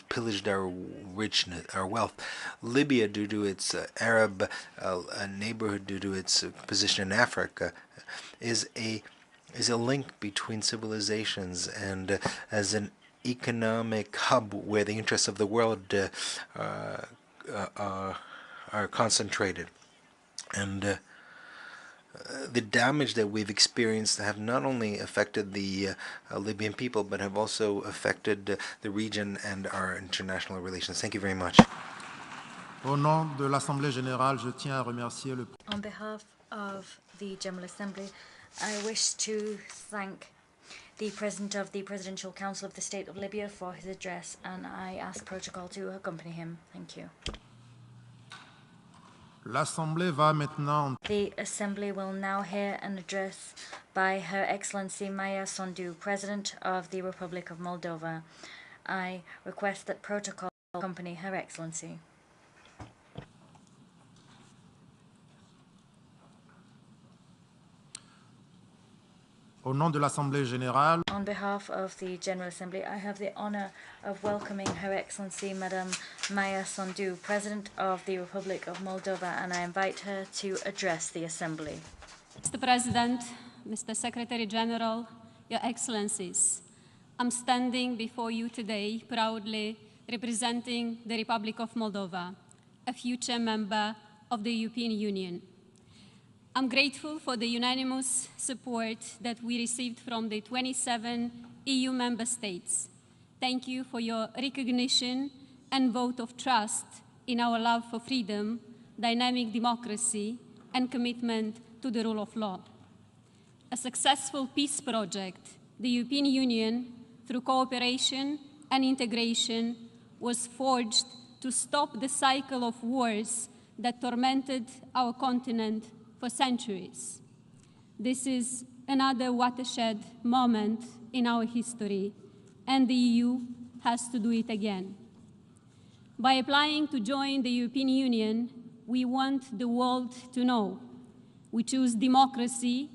[SPEAKER 14] pillaged our richness, our wealth. Libya, due to its Arab neighborhood, due to its position in Africa, is a link between civilizations and as an economic hub where the interests of the world are concentrated. And the damage that we've experienced have not only affected the Libyan people, but have also affected the region and our international relations. Thank you very much.
[SPEAKER 17] Au nom de l'Assemblée générale, je tiens à remercier le...
[SPEAKER 16] On behalf of the General Assembly, I wish to thank the President of the Presidential Council of the State of Libya for his address, and I ask protocol to accompany him. Thank you.
[SPEAKER 17] L'Assemblée va maintenant...
[SPEAKER 16] The Assembly will now hear an address by Her Excellency Maia Sandu, President of the Republic of Moldova. I request that protocol accompany Her Excellency.
[SPEAKER 17] Au nom de l'Assemblée générale,
[SPEAKER 16] on behalf of the General Assembly, I have the honor of welcoming Her Excellency Madame Maia Sandu, President of the Republic of Moldova, and I invite her to address the Assembly.
[SPEAKER 18] Mr. President, Mr. Secretary General, Your Excellencies, I'm standing before you today proudly representing the Republic of Moldova, a future member of the European Union. I'm grateful for the unanimous support that we received from the 27 EU member states. Thank you for your recognition and vote of trust in our love for freedom, dynamic democracy, and commitment to the rule of law. A successful peace project, the European Union, through cooperation and integration, was forged to stop the cycle of wars that tormented our continent for centuries. This is another watershed moment in our history, and the EU has to do it again. By applying to join the European Union, we want the world to know we choose democracy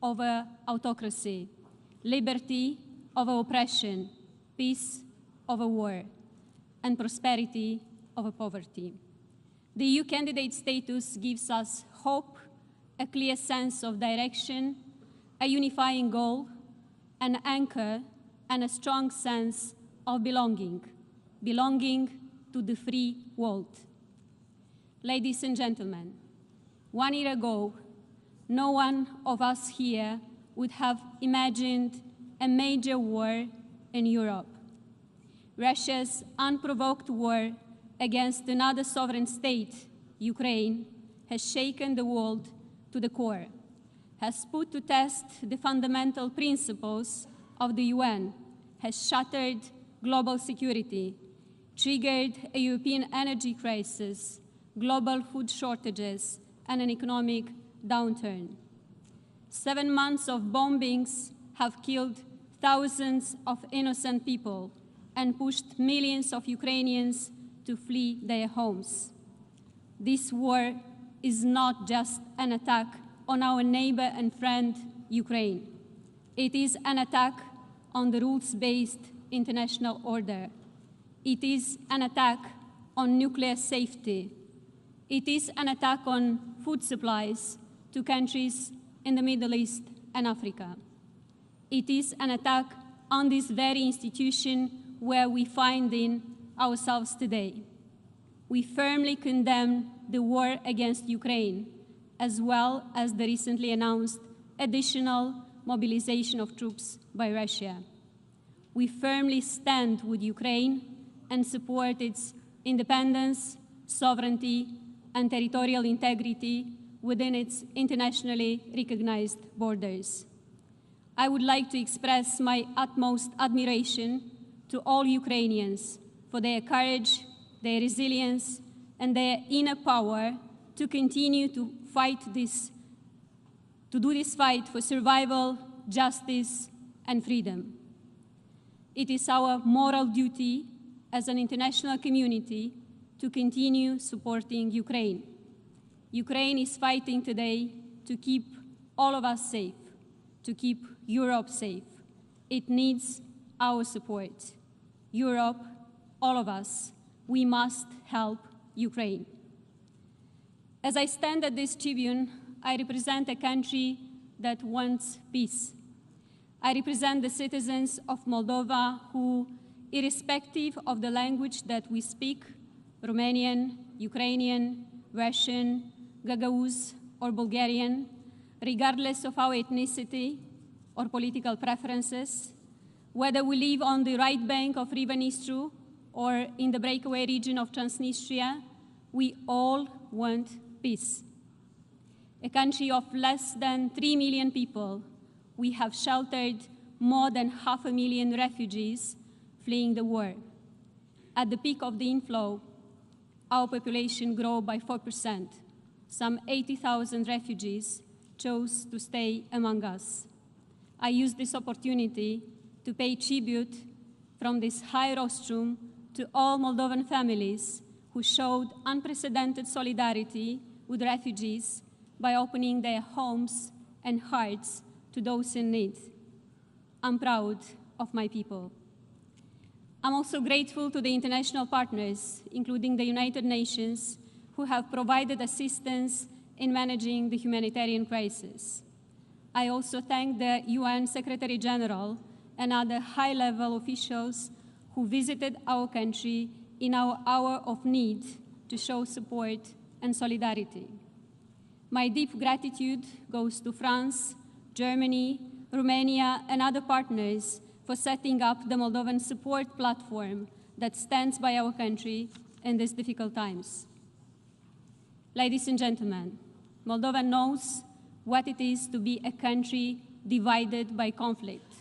[SPEAKER 18] over autocracy, liberty over oppression, peace over war, and prosperity over poverty. The EU candidate status gives us hope, a clear sense of direction, a unifying goal, an anchor, and a strong sense of belonging to the free world. Ladies and gentlemen, 1 year ago, no one of us here would have imagined a major war in Europe. Russia's unprovoked war against another sovereign state, Ukraine, has shaken the world to the core, has put to test the fundamental principles of the UN, has shattered global security, triggered a European energy crisis, global food shortages, and an economic downturn. 7 months of bombings have killed thousands of innocent people and pushed millions of Ukrainians to flee their homes. This war is not just an attack on our neighbor and friend, Ukraine. It is an attack on the rules-based international order. It is an attack on nuclear safety. It is an attack on food supplies to countries in the Middle East and Africa. It is an attack on this very institution where we find in ourselves today. We firmly condemn the war against Ukraine, as well as the recently announced additional mobilization of troops by Russia. We firmly stand with Ukraine and support its independence, sovereignty, and territorial integrity within its internationally recognized borders. I would like to express my utmost admiration to all Ukrainians for their courage, their resilience, and their inner power to continue to do this fight for survival, justice, and freedom. It is our moral duty as an international community to continue supporting Ukraine. Ukraine is fighting today to keep all of us safe, to keep Europe safe. It needs our support. Europe, all of us, we must help Ukraine. As I stand at this tribune, I represent a country that wants peace. I represent the citizens of Moldova who, irrespective of the language that we speak, Romanian, Ukrainian, Russian, Gagauz, or Bulgarian, regardless of our ethnicity or political preferences, whether we live on the right bank of River Nistru or in the breakaway region of Transnistria, we all want peace. A country of less than 3 million people, we have sheltered more than 500,000 refugees fleeing the war. At the peak of the inflow, our population grew by 4%. Some 80,000 refugees chose to stay among us. I use this opportunity to pay tribute from this high rostrum to all Moldovan families who showed unprecedented solidarity with refugees by opening their homes and hearts to those in need. I'm proud of my people. I'm also grateful to the international partners, including the United Nations, who have provided assistance in managing the humanitarian crisis. I also thank the UN Secretary General and other high-level officials who visited our country in our hour of need to show support and solidarity. My deep gratitude goes to France, Germany, Romania, and other partners for setting up the Moldovan support platform that stands by our country in these difficult times. Ladies and gentlemen, Moldova knows what it is to be a country divided by conflict.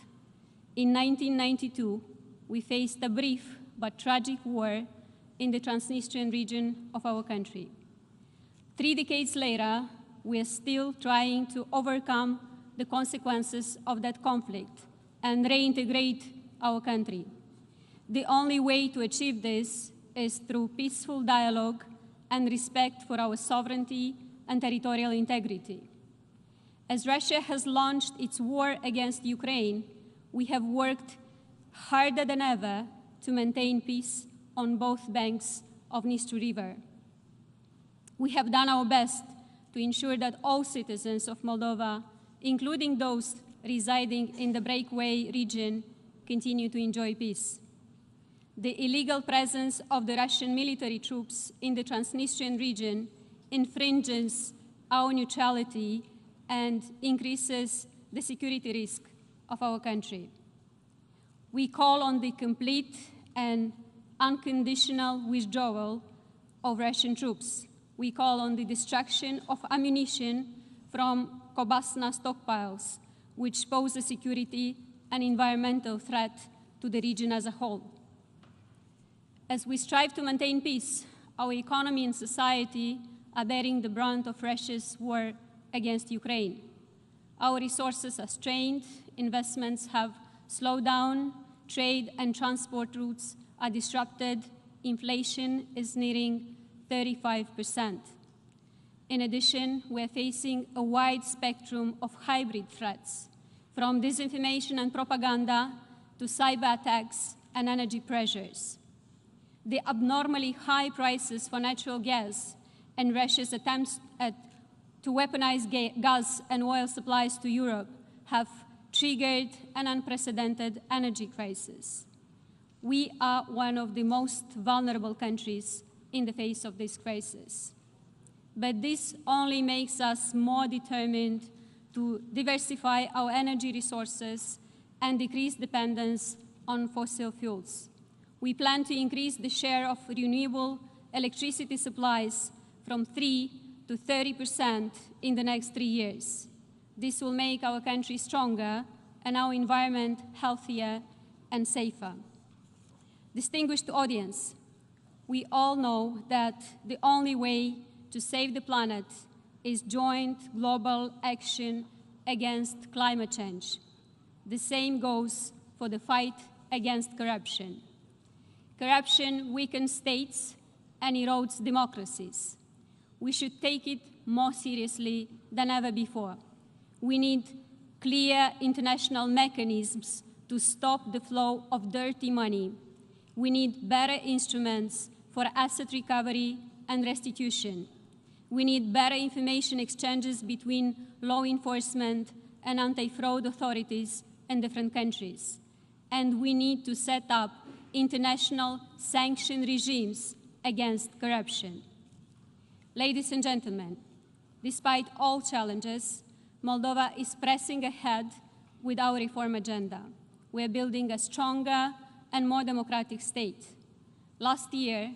[SPEAKER 18] In 1992, we faced a brief but tragic war in the Transnistrian region of our country. 3 decades later, we are still trying to overcome the consequences of that conflict and reintegrate our country. The only way to achieve this is through peaceful dialogue and respect for our sovereignty and territorial integrity. As Russia has launched its war against Ukraine, we have worked harder than ever to maintain peace on both banks of Dnistru River. We have done our best to ensure that all citizens of Moldova, including those residing in the breakaway region, continue to enjoy peace. The illegal presence of the Russian military troops in the Transnistrian region infringes our neutrality and increases the security risk of our country. We call on the complete and unconditional withdrawal of Russian troops. We call on the destruction of ammunition from Kobasna stockpiles, which pose a security and environmental threat to the region as a whole. As we strive to maintain peace, our economy and society are bearing the brunt of Russia's war against Ukraine. Our resources are strained, investments have slowed down, trade and transport routes are disrupted, inflation is nearing 35%. In addition, we are facing a wide spectrum of hybrid threats, from disinformation and propaganda to cyber attacks and energy pressures. the abnormally high prices for natural gas and Russia's attempts to weaponize gas and oil supplies to Europe have triggered an unprecedented energy crisis. We are one of the most vulnerable countries in the face of this crisis. But this only makes us more determined to diversify our energy resources and decrease dependence on fossil fuels. We plan to increase the share of renewable electricity supplies from 3 to 30% in the next 3 years. This will make our country stronger and our environment healthier and safer. Distinguished audience, we all know that the only way to save the planet is joint global action against climate change. The same goes for the fight against corruption. Corruption weakens states and erodes democracies. We should take it more seriously than ever before. We need clear international mechanisms to stop the flow of dirty money. We need better instruments for asset recovery and restitution. We need better information exchanges between law enforcement and anti-fraud authorities in different countries. And we need to set up international sanction regimes against corruption. Ladies and gentlemen, despite all challenges, Moldova is pressing ahead with our reform agenda. We are building a stronger and more democratic state. Last year,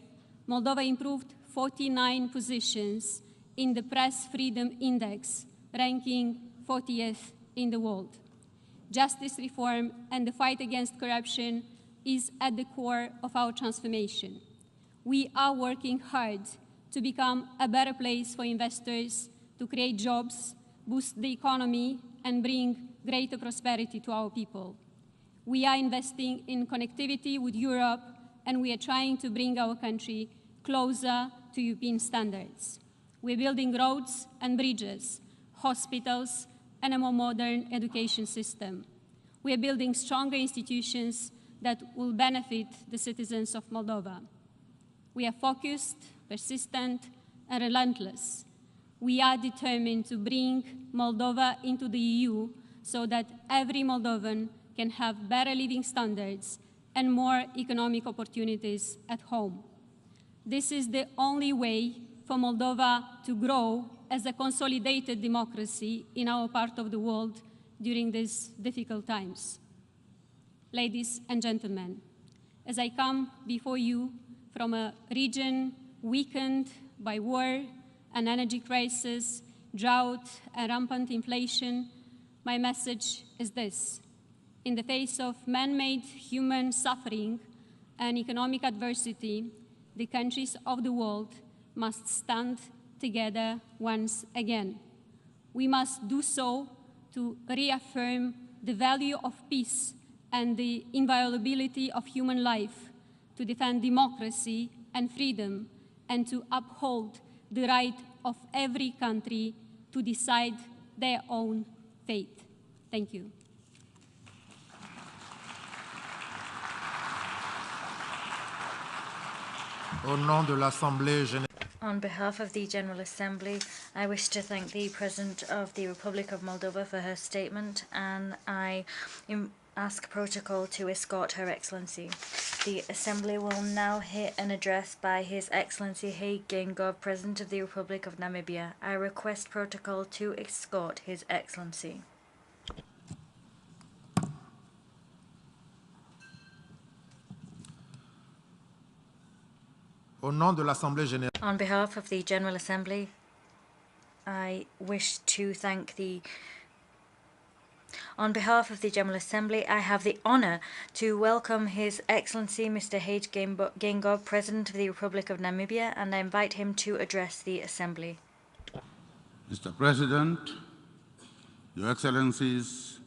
[SPEAKER 18] Moldova improved 49 positions in the Press Freedom Index, ranking 40th in the world. Justice reform and the fight against corruption is at the core of our transformation. We are working hard to become a better place for investors, to create jobs, boost the economy, and bring greater prosperity to our people. We are investing in connectivity with Europe, and we are trying to bring our country closer to European standards. We're building roads and bridges, hospitals, and a more modern education system. We are building stronger institutions that will benefit the citizens of Moldova. We are focused, persistent, and relentless. We are determined to bring Moldova into the EU so that every Moldovan can have better living standards and more economic opportunities at home. This is the only way for Moldova to grow as a consolidated democracy in our part of the world during these difficult times. Ladies and gentlemen, as I come before you from a region weakened by war and energy crisis, drought, and rampant inflation, my message is this. In the face of man-made human suffering and economic adversity, the countries of the world must stand together once again. We must do so to reaffirm the value of peace and the inviolability of human life, to defend democracy and freedom, and to uphold the right of every country to decide their own fate. Thank you.
[SPEAKER 17] Au nom de l'Assemblée générale.
[SPEAKER 16] On behalf of the General Assembly, I wish to thank the President of the Republic of Moldova for her statement, and I ask protocol to escort Her Excellency. The Assembly will now hear an address by His Excellency Haig Geingob, President of the Republic of Namibia. I request protocol to escort His Excellency.
[SPEAKER 17] Au nom de l'Assemblée générale.
[SPEAKER 16] On behalf of the General Assembly, I wish to thank the... On behalf of the General Assembly, I have the honor to welcome His Excellency Mr. Haig Geingob, President of the Republic of Namibia, and I invite him to address the Assembly.
[SPEAKER 19] Mr. President, Your Excellencies,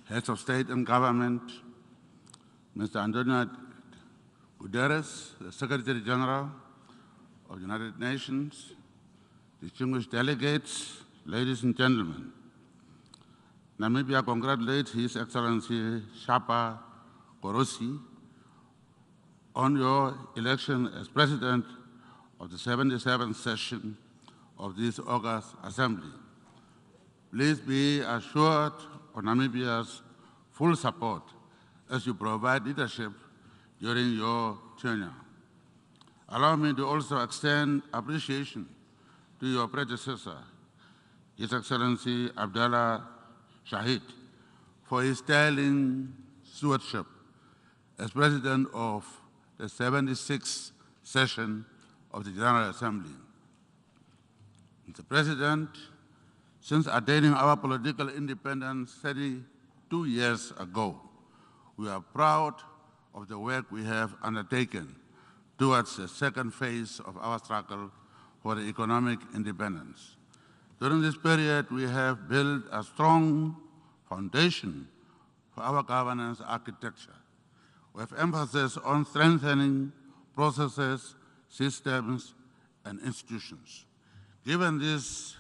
[SPEAKER 19] Heads of State and Government, Mr. Antonio Guterres, the Secretary General of the United Nations, distinguished delegates, ladies and gentlemen, Namibia congratulates His Excellency Shapa Korosi on your election as President of the 77th session of this August Assembly. Please be assured of Namibia's full support as you provide leadership during your tenure. Allow me to also extend appreciation to your predecessor, His Excellency Abdallah Shahid, for his sterling stewardship as President of the 76th session of the General Assembly. Mr. President, since attaining our political independence 32 years ago, we are proud of the work we have undertaken towards the second phase of our struggle for the economic independence. During this period, we have built a strong foundation for our governance architecture, with emphasis on strengthening processes, systems, and institutions. Given these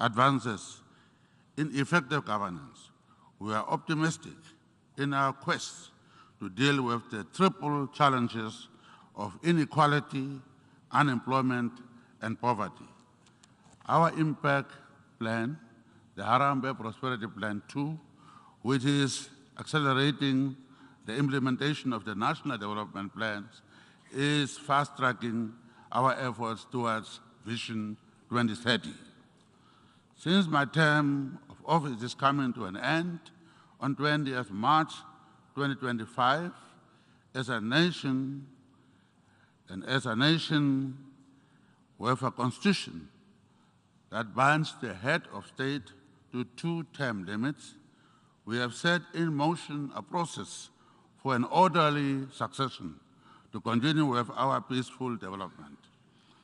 [SPEAKER 19] advances in effective governance, we are optimistic in our quest to deal with the triple challenges of inequality, unemployment, and poverty. Our impact plan, the Harambee Prosperity Plan 2, which is accelerating the implementation of the national development plans, is fast-tracking our efforts towards Vision 2030. Since my term of office is coming to an end on 20th March 2025, as a nation with a constitution that binds the head of state to 2-term limits, we have set in motion a process for an orderly succession to continue with our peaceful development.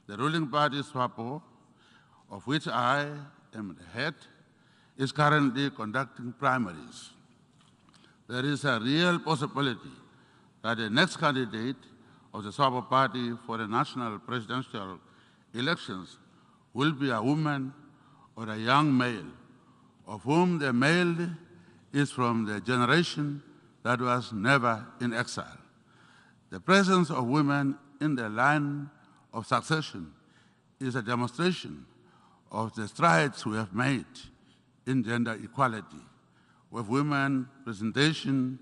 [SPEAKER 19] The ruling party, SWAPO, of which I am the head, is currently conducting primaries. There is a real possibility that the next candidate of the SWAPO party for the national presidential elections will be a woman or a young male, of whom the male is from the generation that was never in exile. The presence of women in the line of succession is a demonstration of the strides we have made in gender equality, with women representation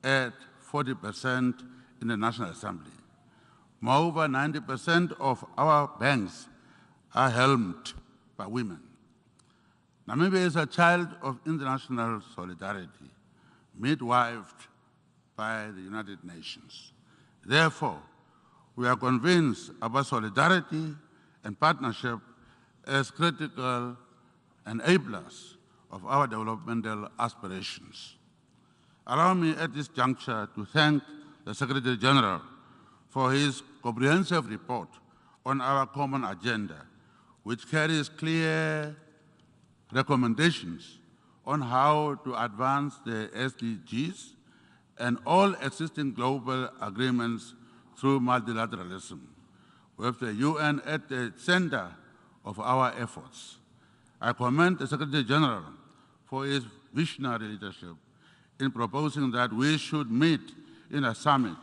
[SPEAKER 19] at 40% in the National Assembly. Moreover, 90% of our banks are helmed by women. Namibia is a child of international solidarity, midwifed by the United Nations. Therefore, we are convinced about solidarity and partnership as critical enablers of our developmental aspirations. Allow me at this juncture to thank the Secretary General for his comprehensive report on our common agenda, which carries clear recommendations on how to advance the SDGs and all existing global agreements through multilateralism, with the UN at the center of our efforts. I commend the Secretary General for his visionary leadership in proposing that we should meet in a summit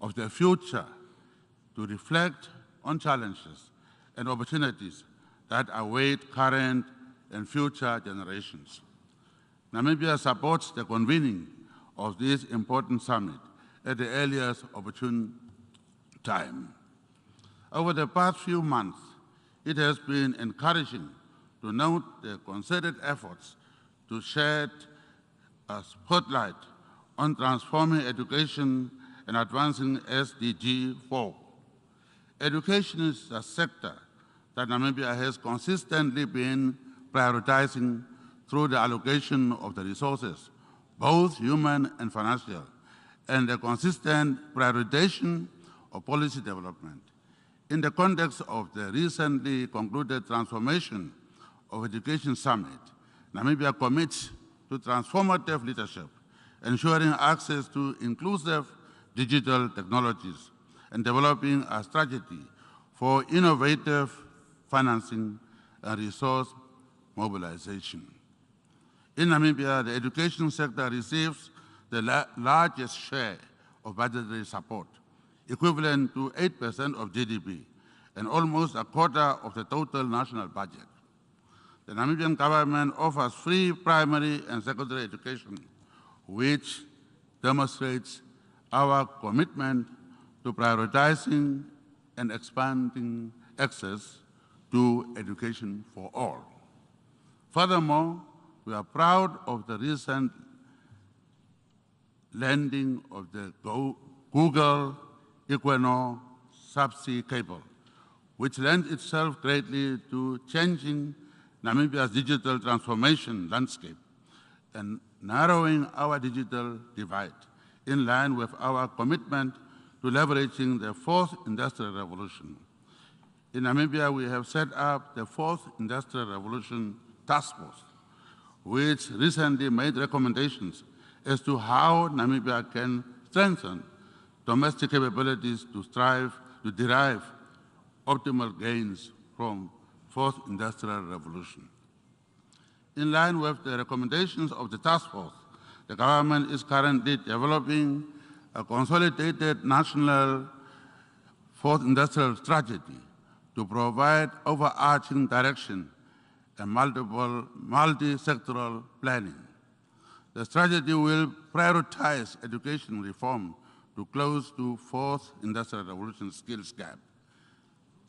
[SPEAKER 19] of the future to reflect on challenges and opportunities that await current and future generations. Namibia supports the convening of this important summit at the earliest opportune time. Over the past few months, it has been encouraging to note the concerted efforts to shed a spotlight on transforming education and advancing SDG 4. Education is a sector that Namibia has consistently been prioritizing through the allocation of the resources, both human and financial, and the consistent prioritization of policy development. In the context of the recently concluded Transformation of Education Summit, Namibia commits to transformative leadership, ensuring access to inclusive digital technologies, and developing a strategy for innovative financing and resource mobilization. In Namibia, the education sector receives the largest share of budgetary support, equivalent to 8% of GDP, and almost a quarter of the total national budget. The Namibian government offers free primary and secondary education, which demonstrates our commitment to prioritizing and expanding access to education for all. Furthermore, we are proud of the recent landing of the Google ECUADOR subsea cable, which lends itself greatly to changing Namibia's digital transformation landscape and narrowing our digital divide, in line with our commitment to leveraging the fourth industrial revolution. In Namibia, we have set up the fourth industrial revolution task force, which recently made recommendations as to how Namibia can strengthen domestic capabilities to derive optimal gains from fourth industrial revolution. In line with the recommendations of the task force, the government is currently developing a consolidated national fourth industrial strategy to provide overarching direction and multi-sectoral planning. The strategy will prioritize education reform to close the fourth industrial revolution skills gap,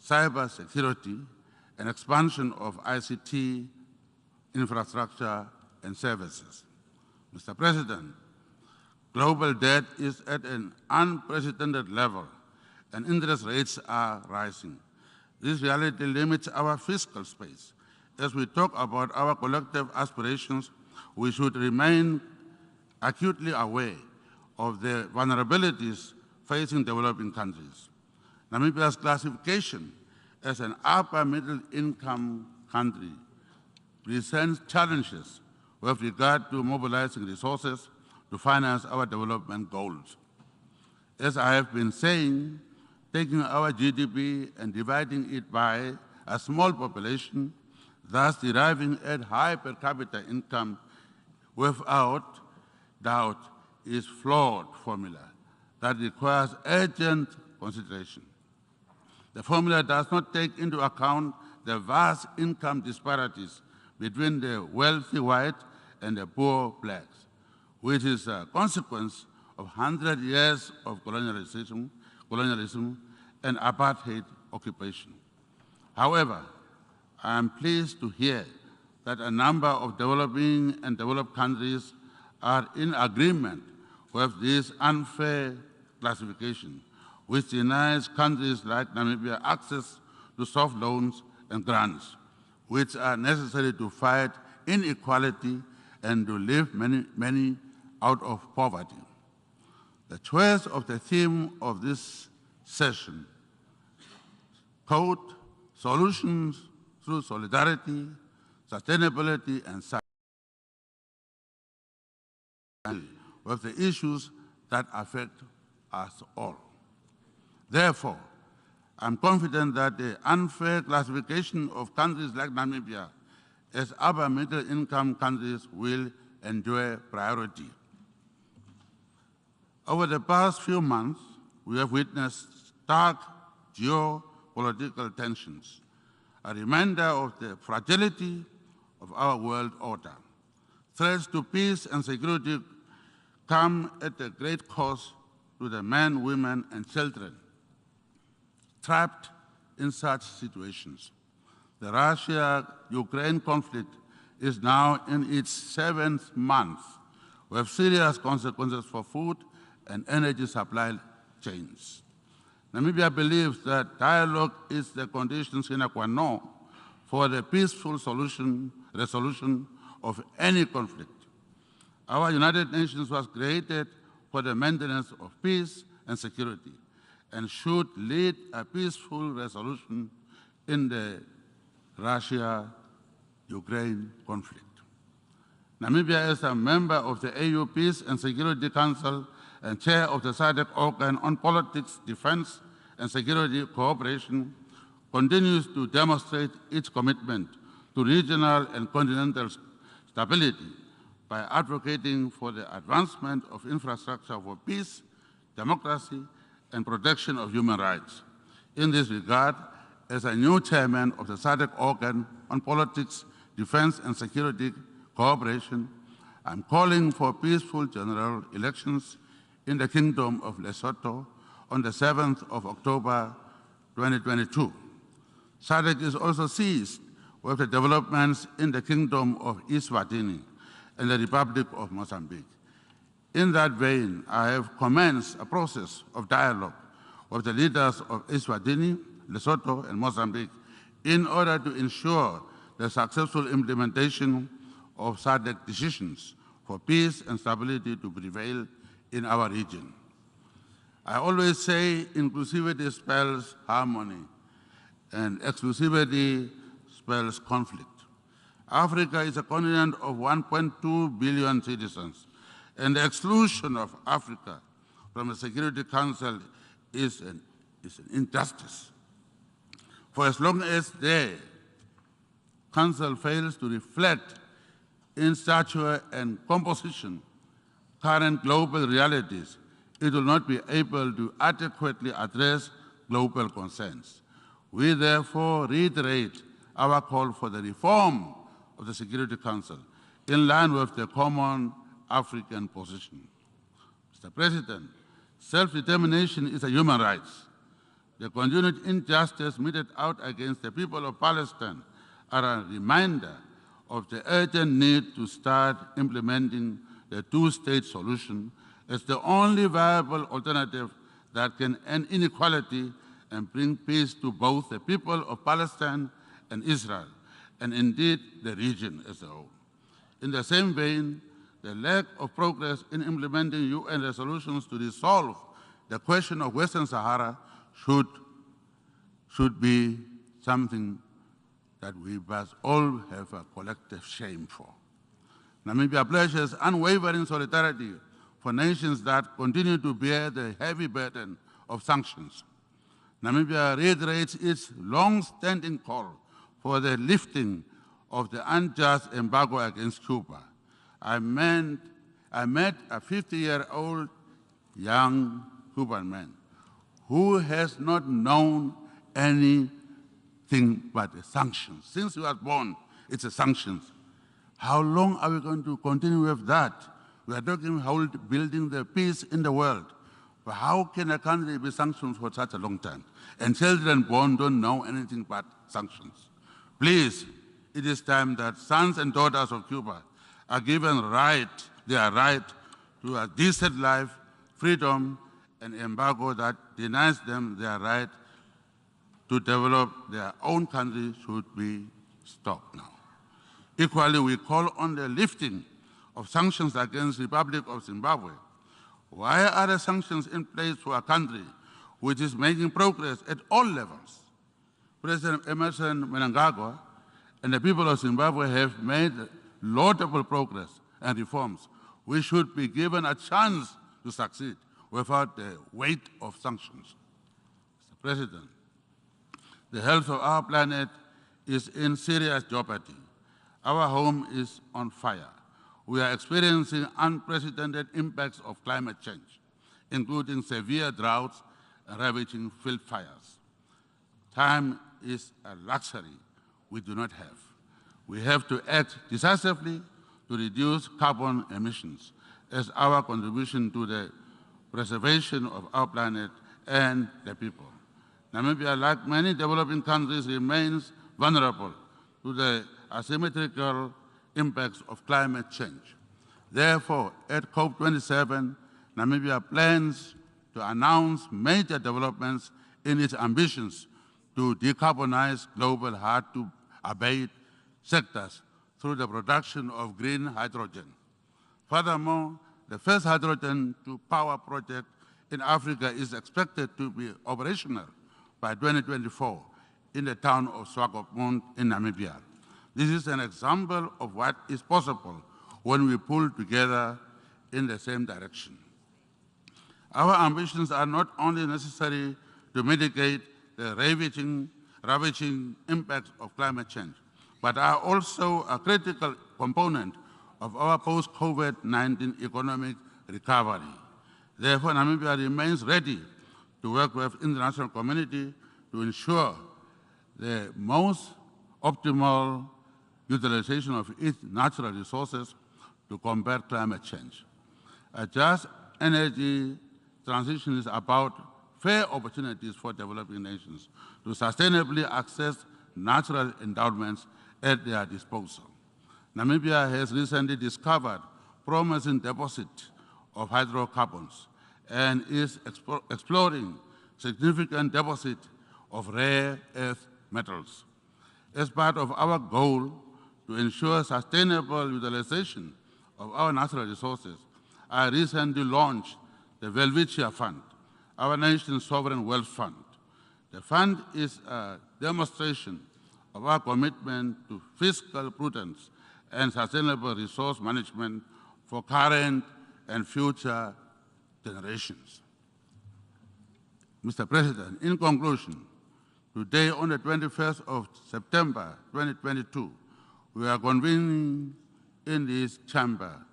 [SPEAKER 19] cyber security, and expansion of ICT infrastructure and services. Mr. President, global debt is at an unprecedented level and interest rates are rising. This reality limits our fiscal space. As we talk about our collective aspirations, we should remain acutely aware of the vulnerabilities facing developing countries. Namibia's classification as an upper middle income country presents challenges with regard to mobilizing resources to finance our development goals. As I have been saying, taking our GDP and dividing it by a small population, thus deriving a high per capita income, without doubt is a flawed formula that requires urgent consideration. The formula does not take into account the vast income disparities between the wealthy white and the poor blacks, which is a consequence of 100 years of colonialism and apartheid occupation. However, I am pleased to hear that a number of developing and developed countries are in agreement with this unfair classification, which denies countries like Namibia access to soft loans and grants, which are necessary to fight inequality and to lift many out of poverty. The choice of the theme of this session, quote, solutions through solidarity, sustainability, and with the issues that affect us all. Therefore, I'm confident that the unfair classification of countries like Namibia as upper middle income countries will enjoy priority. Over the past few months, we have witnessed stark geopolitical tensions, a reminder of the fragility of our world order. Threats to peace and security come at a great cost to the men, women, and children trapped in such situations. The Russia-Ukraine conflict is now in its 7th month, with serious consequences for food and energy supply chains. Namibia believes that dialogue is the condition sine qua non for the peaceful resolution of any conflict. Our United Nations was created for the maintenance of peace and security and should lead a peaceful resolution in the Russia-Ukraine conflict. Namibia is a member of the AU Peace and Security Council and chair of the SADC organ on politics, defense, and security cooperation, continues to demonstrate its commitment to regional and continental stability by advocating for the advancement of infrastructure for peace, democracy, and protection of human rights. In this regard, as a new chairman of the SADC organ on politics, defense and security cooperation, I'm calling for peaceful general elections in the Kingdom of Lesotho on the 7th of October 2022. SADC is also seized with the developments in the Kingdom of Eswatini and the Republic of Mozambique. In that vein, I have commenced a process of dialogue with the leaders of Eswatini, Lesotho, and Mozambique in order to ensure the successful implementation of SADC decisions for peace and stability to prevail in our region. I always say inclusivity spells harmony, and exclusivity spells conflict. Africa is a continent of 1.2 billion citizens, and the exclusion of Africa from the Security Council is an injustice. For as long as the Council fails to reflect in stature and composition current global realities, it will not be able to adequately address global concerns. We therefore reiterate our call for the reform of the Security Council in line with the common African position. Mr. President, self-determination is a human right. The continued injustice meted out against the people of Palestine are a reminder of the urgent need to start implementing the two-state solution as the only viable alternative that can end inequality and bring peace to both the people of Palestine and Israel, and indeed the region as a whole. In the same vein, the lack of progress in implementing UN resolutions to resolve the question of Western Sahara should be something that we must all have a collective shame for. Namibia pledges unwavering solidarity for nations that continue to bear the heavy burden of sanctions. Namibia reiterates its long-standing call for the lifting of the unjust embargo against Cuba. I met a 50-year-old young Cuban man who has not known anything but the sanctions. Since he was born, it's the sanctions. How long are we going to continue with that? We are talking about building the peace in the world. But how can a country be sanctioned for such a long time? And children born don't know anything but sanctions. Please, it is time that sons and daughters of Cuba are given their right to a decent life, freedom, and embargo that denies them their right to develop their own country should be stopped now. Equally, we call on the lifting of sanctions against the Republic of Zimbabwe. Why are the sanctions in place for a country which is making progress at all levels? President Emmerson Mnangagwa and the people of Zimbabwe have made laudable progress and reforms. We should be given a chance to succeed without the weight of sanctions. Mr. President, the health of our planet is in serious jeopardy. Our home is on fire. We are experiencing unprecedented impacts of climate change, including severe droughts and ravaging field fires. Time is a luxury we do not have. We have to act decisively to reduce carbon emissions as our contribution to the preservation of our planet and the people. Namibia, like many developing countries, remains vulnerable to the asymmetrical impacts of climate change. Therefore, at COP27, Namibia plans to announce major developments in its ambitions to decarbonize global hard-to-abate sectors through the production of green hydrogen. Furthermore, the first hydrogen-to-power project in Africa is expected to be operational by 2024 in the town of Swakopmund in Namibia. This is an example of what is possible when we pull together in the same direction. Our ambitions are not only necessary to mitigate the ravaging impacts of climate change, but are also a critical component of our post-COVID-19 economic recovery. Therefore, Namibia remains ready to work with the international community to ensure the most optimal utilization of its natural resources to combat climate change. A just energy transition is about fair opportunities for developing nations to sustainably access natural endowments at their disposal. Namibia has recently discovered promising deposits of hydrocarbons and is exploring significant deposits of rare earth metals. As part of our goal to ensure sustainable utilization of our natural resources, I recently launched the Welwitschia Fund, our nation's sovereign wealth fund. The fund is a demonstration of our commitment to fiscal prudence and sustainable resource management for current and future generations. Mr. President, in conclusion, today on the 21st of September 2022, we are convening in this chamber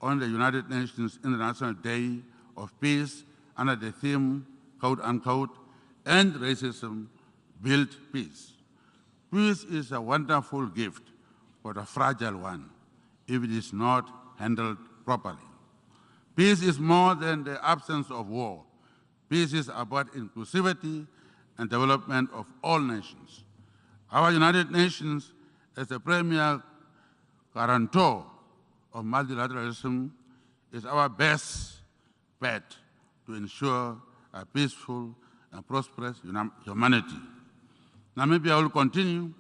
[SPEAKER 19] on the United Nations International Day of Peace under the theme, quote unquote, "End Racism, Build Peace." Peace is a wonderful gift, but a fragile one if it is not handled properly. Peace is more than the absence of war. Peace is about inclusivity and development of all nations. Our United Nations, as the premier guarantor of multilateralism, is our best bet to ensure a peaceful and prosperous humanity. Namibia will continue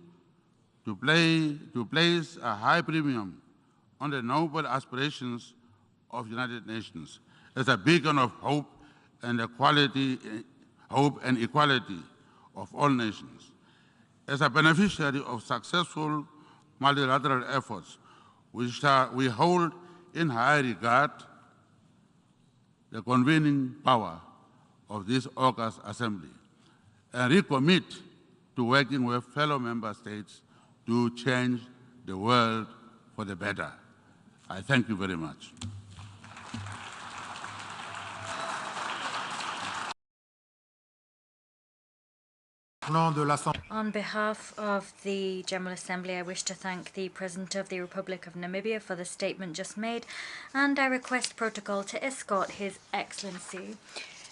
[SPEAKER 19] to place a high premium on the noble aspirations of the United Nations as a beacon of hope and equality of all nations. As a beneficiary of successful multilateral efforts, we hold in high regard the convening power of this august assembly and recommit to working with fellow member states to change the world for the better. I thank you very much.
[SPEAKER 16] On behalf of the General Assembly, I wish to thank the President of the Republic of Namibia for the statement just made, and I request protocol to escort His Excellency.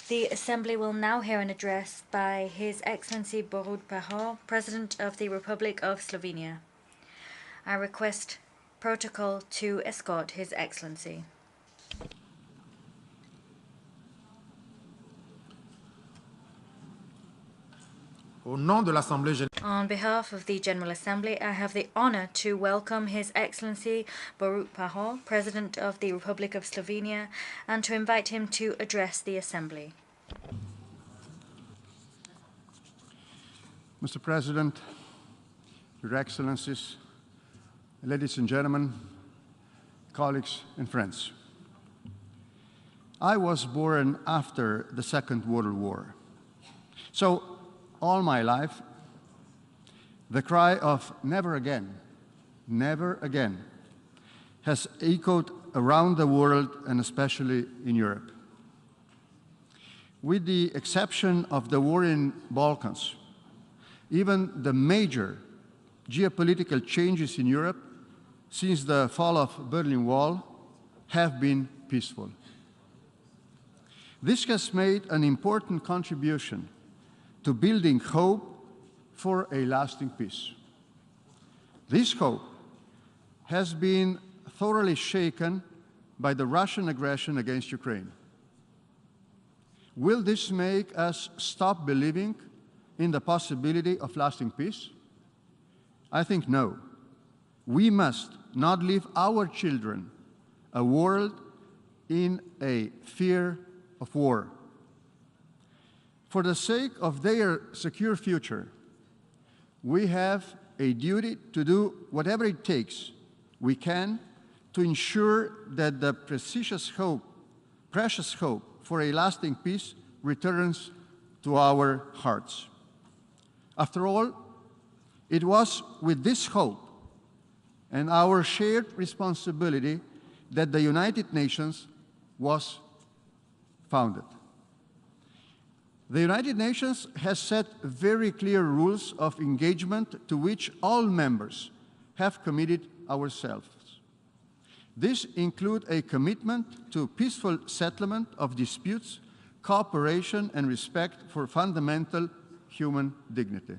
[SPEAKER 16] The Assembly will now hear an address by His Excellency Borut Pahor, President of the Republic of Slovenia. I request protocol to escort His Excellency. On behalf of the General Assembly, I have the honor to welcome His Excellency Borut Pahor, President of the Republic of Slovenia, and to invite him to address the Assembly.
[SPEAKER 20] Mr. President, Your Excellencies, ladies and gentlemen, colleagues and friends. I was born after the Second World War. So all my life, the cry of never again has echoed around the world and especially in Europe. With the exception of the war in Balkans, even the major geopolitical changes in Europe since the fall of Berlin Wall have been peaceful. This has made an important contribution to building hope for a lasting peace. This hope has been thoroughly shaken by the Russian aggression against Ukraine. Will this make us stop believing in the possibility of lasting peace? I think no. We must not leave our children a world in a fear of war. For the sake of their secure future, we have a duty to do whatever it takes we can to ensure that the precious hope for a lasting peace returns to our hearts. After all, it was with this hope and our shared responsibility that the United Nations was founded. The United Nations has set very clear rules of engagement to which all members have committed ourselves. These include a commitment to peaceful settlement of disputes, cooperation, and respect for fundamental human dignity.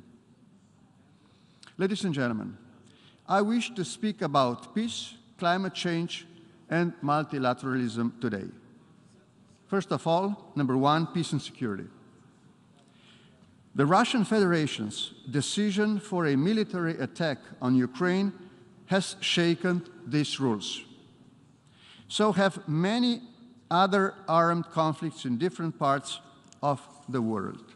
[SPEAKER 20] Ladies and gentlemen, I wish to speak about peace, climate change, and multilateralism today. First of all, number one, peace and security. The Russian Federation's decision for a military attack on Ukraine has shaken these rules. So have many other armed conflicts in different parts of the world.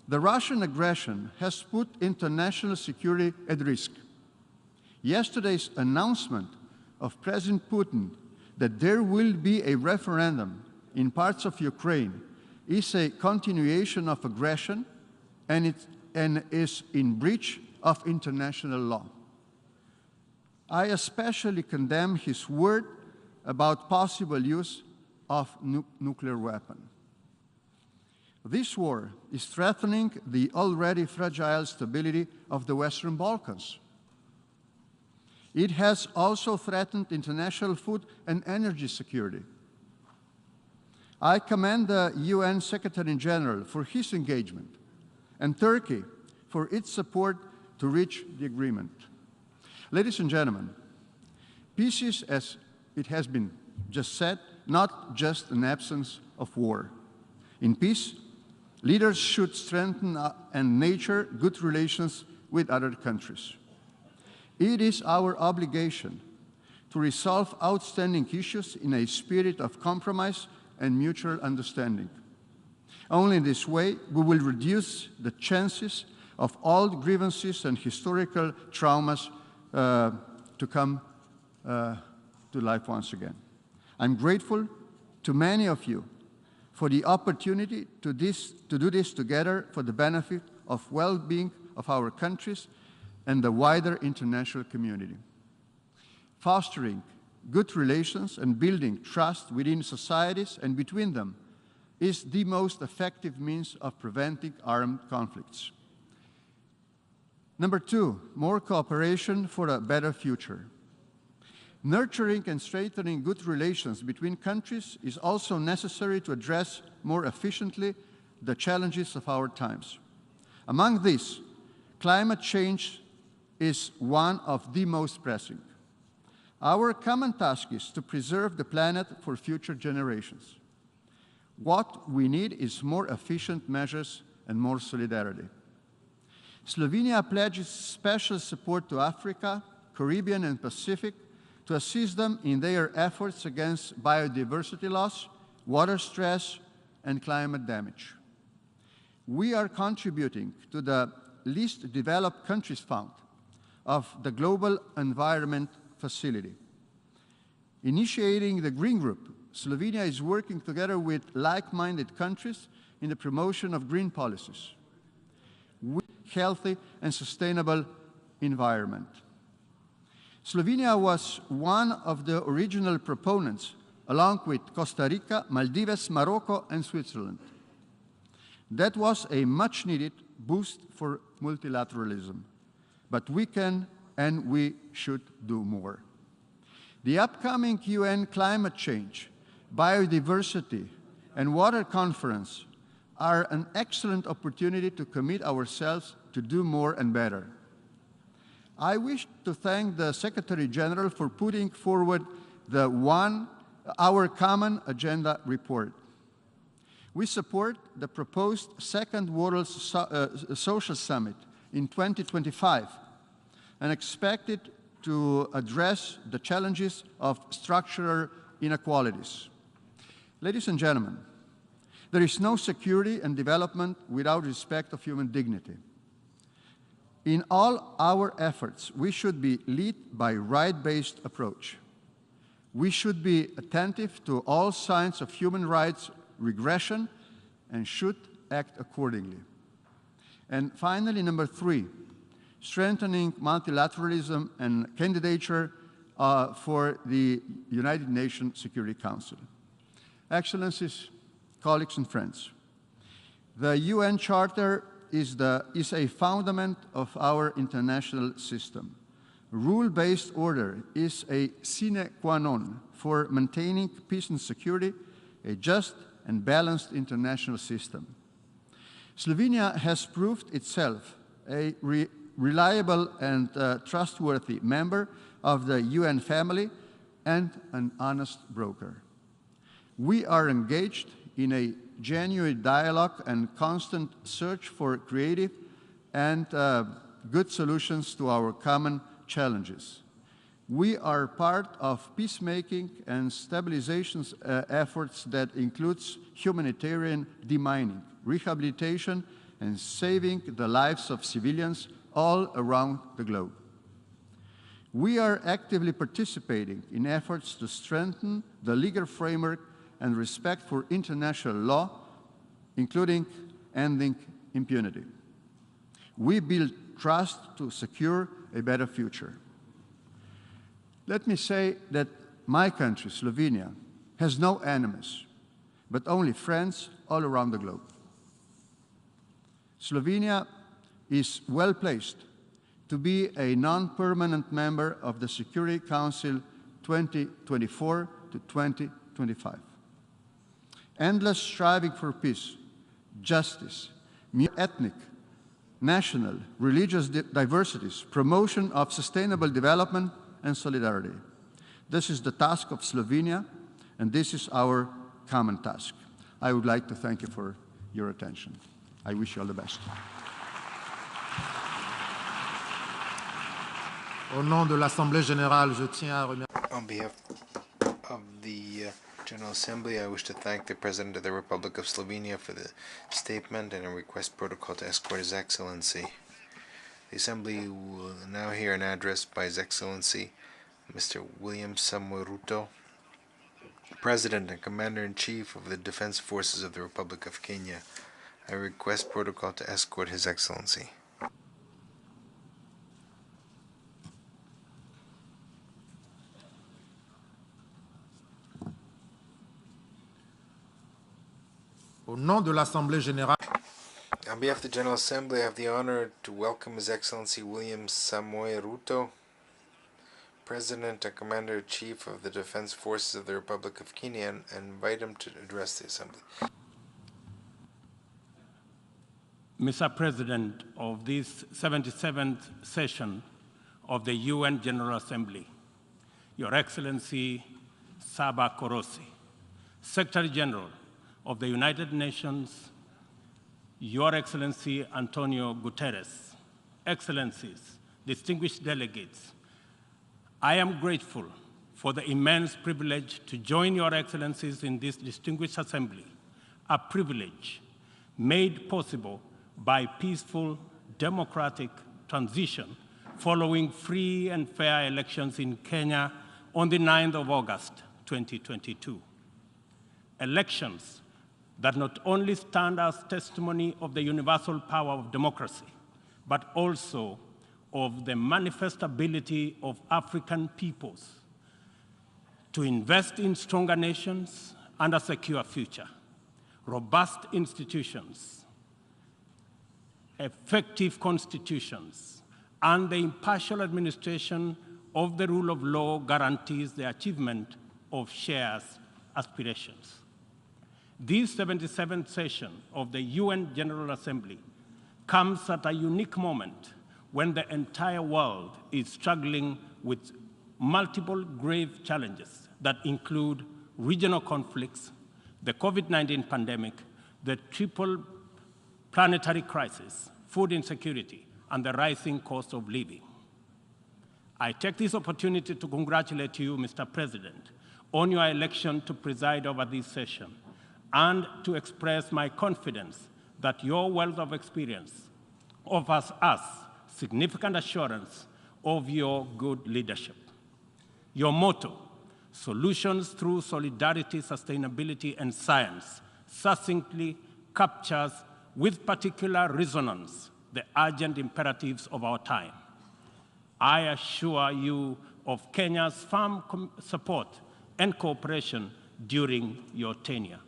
[SPEAKER 20] The Russian aggression has put international security at risk. Yesterday's announcement of President Putin that there will be a referendum in parts of Ukraine is a continuation of aggression and is in breach of international law. I especially condemn his word about possible use of nuclear weapon. This war is threatening the already fragile stability of the Western Balkans. It has also threatened international food and energy security. I commend the UN Secretary-General for his engagement and Turkey for its support to reach the agreement. Ladies and gentlemen, peace is, as it has been just said, not just an absence of war. In peace, leaders should strengthen and nurture good relations with other countries. It is our obligation to resolve outstanding issues in a spirit of compromise and mutual understanding. Only in this way we will reduce the chances of old grievances and historical traumas to come to life once again. I'm grateful to many of you for the opportunity to do this together for the benefit of well-being of our countries and the wider international community. Fostering good relations and building trust within societies and between them is the most effective means of preventing armed conflicts. Number two, more cooperation for a better future. Nurturing and strengthening good relations between countries is also necessary to address more efficiently the challenges of our times. Among these, climate change is one of the most pressing. Our common task is to preserve the planet for future generations. What we need is more efficient measures and more solidarity. Slovenia pledges special support to Africa, Caribbean, and Pacific to assist them in their efforts against biodiversity loss, water stress, and climate damage. We are contributing to the Least Developed Countries Fund of the Global Environment Facility. Initiating the Green Group, Slovenia is working together with like-minded countries in the promotion of green policies, with healthy and sustainable environment. Slovenia was one of the original proponents, along with Costa Rica, Maldives, Morocco, and Switzerland. That was a much-needed boost for multilateralism, but we can and we should do more. The upcoming UN Climate Change, Biodiversity, and Water Conference are an excellent opportunity to commit ourselves to do more and better. I wish to thank the Secretary-General for putting forward our Common Agenda report. We support the proposed Second World Social Summit in 2025 and expect it to address the challenges of structural inequalities. Ladies and gentlemen, there is no security and development without respect of human dignity. In all our efforts, we should be led by a right-based approach. We should be attentive to all signs of human rights regression and should act accordingly. And finally, number three, strengthening multilateralism and candidature for the United Nations Security Council. Excellencies, colleagues and friends, The UN Charter is a fundament of our international system. Rule-based order is a sine qua non for maintaining peace and security, a just and balanced international system. Slovenia has proved itself a reliable and trustworthy member of the UN family and an honest broker. We are engaged in a genuine dialogue and constant search for creative and good solutions to our common challenges. We are part of peacemaking and stabilization efforts that includes humanitarian demining, rehabilitation, and saving the lives of civilians all around the globe. We are actively participating in efforts to strengthen the legal framework and respect for international law, including ending impunity. We build trust to secure a better future. Let me say that my country, Slovenia, has no enemies, but only friends all around the globe. Slovenia is well placed to be a non-permanent member of the Security Council 2024 to 2025. Endless striving for peace, justice, ethnic, national, religious diversities, promotion of sustainable development and solidarity. This is the task of Slovenia, and this is our common task. I would like to thank you for your attention. I wish you all the best.
[SPEAKER 17] Au nom de l'Assemblée générale, je tiens à remercier.
[SPEAKER 14] On behalf of the General Assembly, I wish to thank the President of the Republic of Slovenia for the statement and a request protocol to escort His Excellency. The Assembly will now hear an address by His Excellency Mr. William Samoei Ruto, President and Commander-in-Chief of the Defense Forces of the Republic of Kenya. I request protocol to escort His Excellency.
[SPEAKER 17] Au nom de l'Assemblée générale,
[SPEAKER 14] on behalf of the General Assembly, I have the honor to welcome His Excellency William Samoei Ruto, President and Commander-in-Chief of the Defense Forces of the Republic of Kenya, and invite him to address the Assembly.
[SPEAKER 2] Mr. President of this 77th session of the UN General Assembly, Your Excellency Saba Korosi, Secretary General of the United Nations, Your Excellency Antonio Guterres, Excellencies, distinguished delegates, I am grateful for the immense privilege to join Your Excellencies in this distinguished assembly, a privilege made possible by peaceful, democratic transition following free and fair elections in Kenya on the 9th of August, 2022. Elections that not only stand as testimony of the universal power of democracy, but also of the manifest ability of African peoples to invest in stronger nations and a secure future, robust institutions, effective constitutions, and the impartial administration of the rule of law guarantees the achievement of shared aspirations. This 77th session of the UN General Assembly comes at a unique moment when the entire world is struggling with multiple grave challenges that include regional conflicts, the COVID-19 pandemic, the triple planetary crisis, food insecurity, and the rising cost of living. I take this opportunity to congratulate you, Mr. President, on your election to preside over this session, and to express my confidence that your wealth of experience offers us significant assurance of your good leadership. Your motto, solutions through solidarity, sustainability, and science, succinctly captures with particular resonance the urgent imperatives of our time. I assure you of Kenya's firm support and cooperation during your tenure.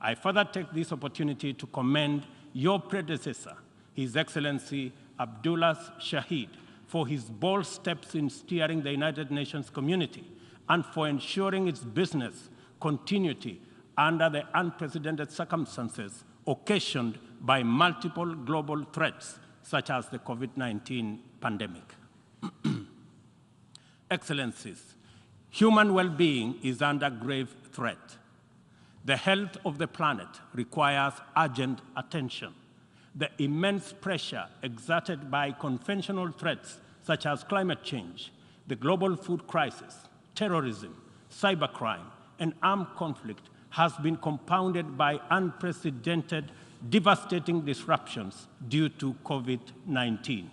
[SPEAKER 2] I further take this opportunity to commend your predecessor, His Excellency Abdullah Shahid, for his bold steps in steering the United Nations community and for ensuring its business continuity under the unprecedented circumstances occasioned by multiple global threats, such as the COVID-19 pandemic. Excellencies, human well-being is under grave threat. The health of the planet requires urgent attention. The immense pressure exerted by conventional threats such as climate change, the global food crisis, terrorism, cybercrime, and armed conflict has been compounded by unprecedented, devastating disruptions due to COVID-19.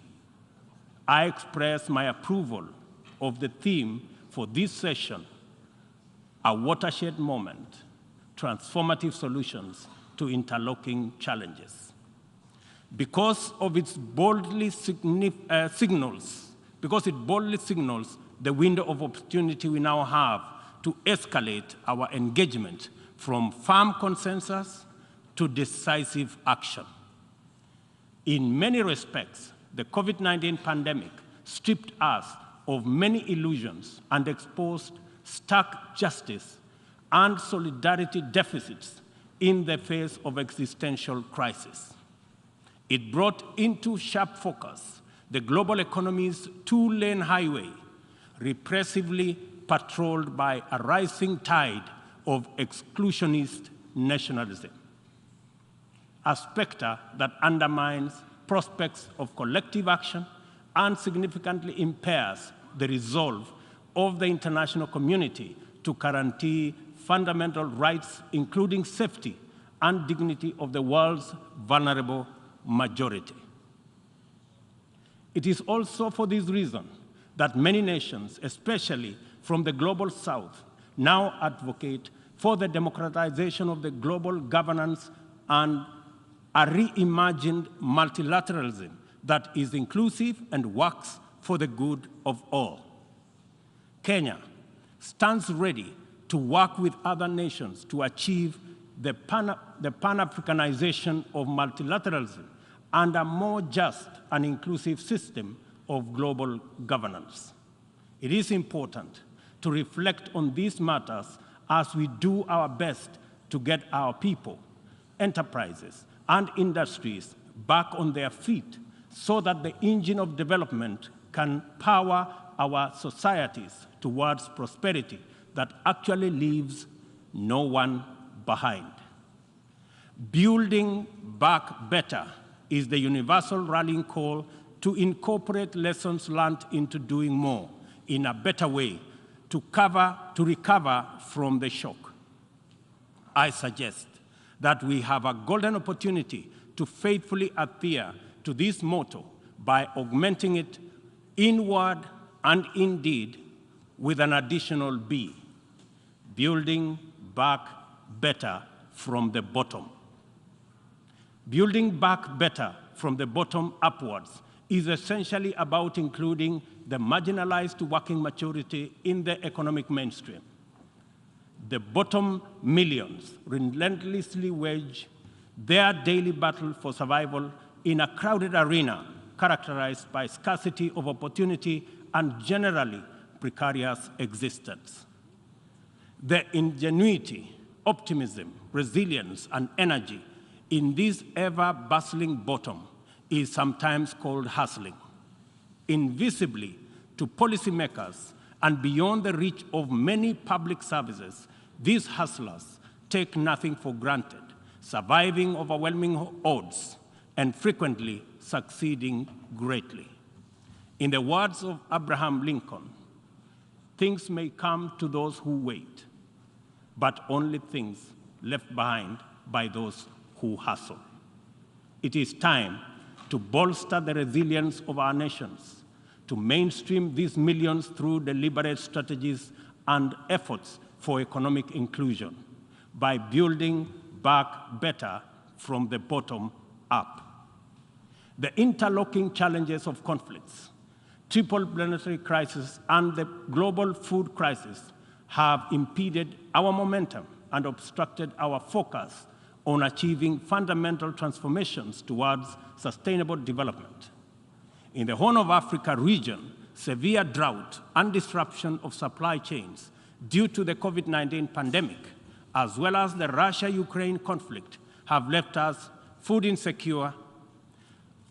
[SPEAKER 2] I express my approval of the theme for this session, a watershed moment, transformative solutions to interlocking challenges. Because it boldly signals the window of opportunity we now have to escalate our engagement from firm consensus to decisive action. In many respects, the COVID-19 pandemic stripped us of many illusions and exposed stark justice and solidarity deficits in the face of existential crisis. It brought into sharp focus the global economy's two-lane highway, repressively patrolled by a rising tide of exclusionist nationalism, a specter that undermines prospects of collective action and significantly impairs the resolve of the international community to guarantee fundamental rights, including safety and dignity of the world's vulnerable majority. It is also for this reason that many nations, especially from the global south, now advocate for the democratization of the global governance and a reimagined multilateralism that is inclusive and works for the good of all. Kenya stands ready to work with other nations to achieve the Pan-Africanization of multilateralism and a more just and inclusive system of global governance. It is important to reflect on these matters as we do our best to get our people, enterprises, and industries back on their feet so that the engine of development can power our societies towards prosperity that actually leaves no one behind. Building back better is the universal rallying call to incorporate lessons learned into doing more in a better way to recover from the shock. I suggest that we have a golden opportunity to faithfully adhere to this motto by augmenting it inward and indeed with an additional B, building back better from the bottom. Building back better from the bottom upwards is essentially about including the marginalized to working majority in the economic mainstream. The bottom millions relentlessly wage their daily battle for survival in a crowded arena characterized by scarcity of opportunity and generally precarious existence. The ingenuity, optimism, resilience, and energy in this ever-bustling bottom is sometimes called hustling. Invisibly to policymakers and beyond the reach of many public services, these hustlers take nothing for granted, surviving overwhelming odds and frequently succeeding greatly. In the words of Abraham Lincoln, things may come to those who wait, but only things left behind by those who hustle. It is time to bolster the resilience of our nations, to mainstream these millions through deliberate strategies and efforts for economic inclusion by building back better from the bottom up. The interlocking challenges of conflicts, triple planetary crisis, and the global food crisis have impeded our momentum and obstructed our focus on achieving fundamental transformations towards sustainable development. In the Horn of Africa region, severe drought and disruption of supply chains due to the COVID-19 pandemic, as well as the Russia-Ukraine conflict, have left us food insecure,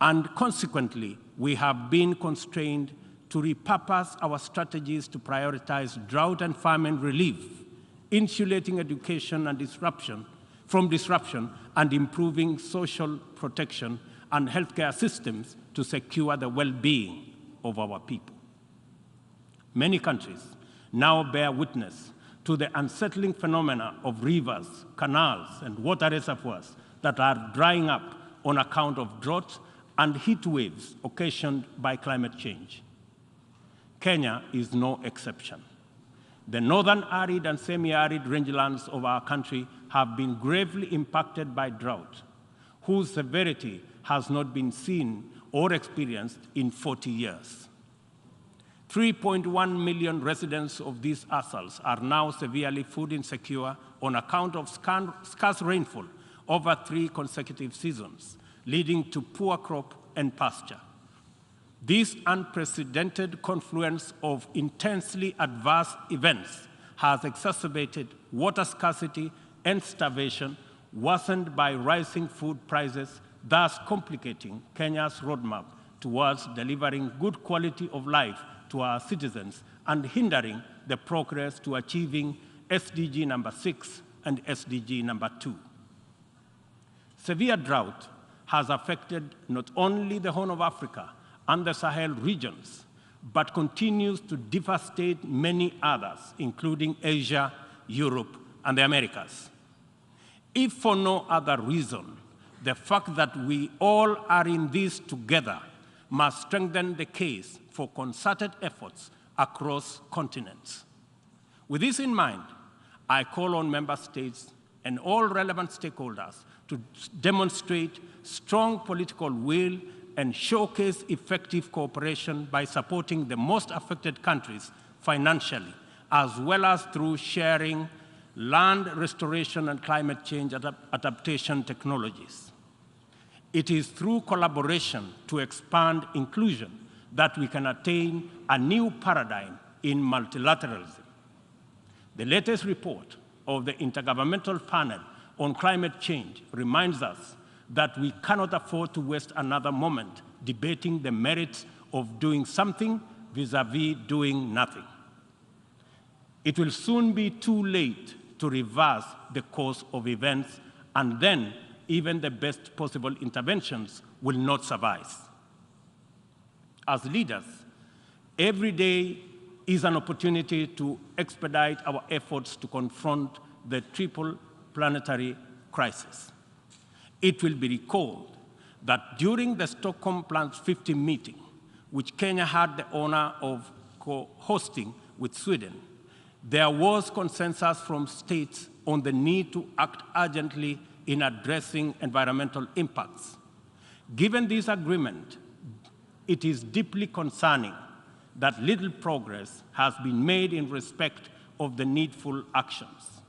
[SPEAKER 2] and consequently, we have been constrained to repurpose our strategies to prioritize drought and famine relief, insulating education and from disruption, and improving social protection and healthcare systems to secure the well-being of our people. Many countries now bear witness to the unsettling phenomena of rivers, canals, and water reservoirs that are drying up on account of drought and heat waves occasioned by climate change. Kenya is no exception. The northern arid and semi-arid rangelands of our country have been gravely impacted by drought, whose severity has not been seen or experienced in 40 years. 3.1 million residents of these atolls are now severely food insecure on account of scarce rainfall over 3 consecutive seasons, leading to poor crop and pasture. This unprecedented confluence of intensely adverse events has exacerbated water scarcity and starvation, worsened by rising food prices, thus complicating Kenya's roadmap towards delivering good quality of life to our citizens and hindering the progress to achieving SDG number 6 and SDG number 2. Severe drought has affected not only the Horn of Africa and the Sahel regions, but continues to devastate many others, including Asia, Europe, and the Americas. If for no other reason, the fact that we all are in this together must strengthen the case for concerted efforts across continents. With this in mind, I call on member states and all relevant stakeholders to demonstrate strong political will and showcase effective cooperation by supporting the most affected countries financially, as well as through sharing land restoration and climate change adaptation technologies. It is through collaboration to expand inclusion that we can attain a new paradigm in multilateralism. The latest report of the Intergovernmental Panel on Climate Change reminds us that we cannot afford to waste another moment debating the merits of doing something vis-à-vis doing nothing. It will soon be too late to reverse the course of events, and then even the best possible interventions will not suffice. As leaders, every day is an opportunity to expedite our efforts to confront the triple planetary crisis. It will be recalled that during the Stockholm Plus 50 meeting, which Kenya had the honor of co-hosting with Sweden, there was consensus from states on the need to act urgently in addressing environmental impacts. Given this agreement, it is deeply concerning that little progress has been made in respect of the needful actions.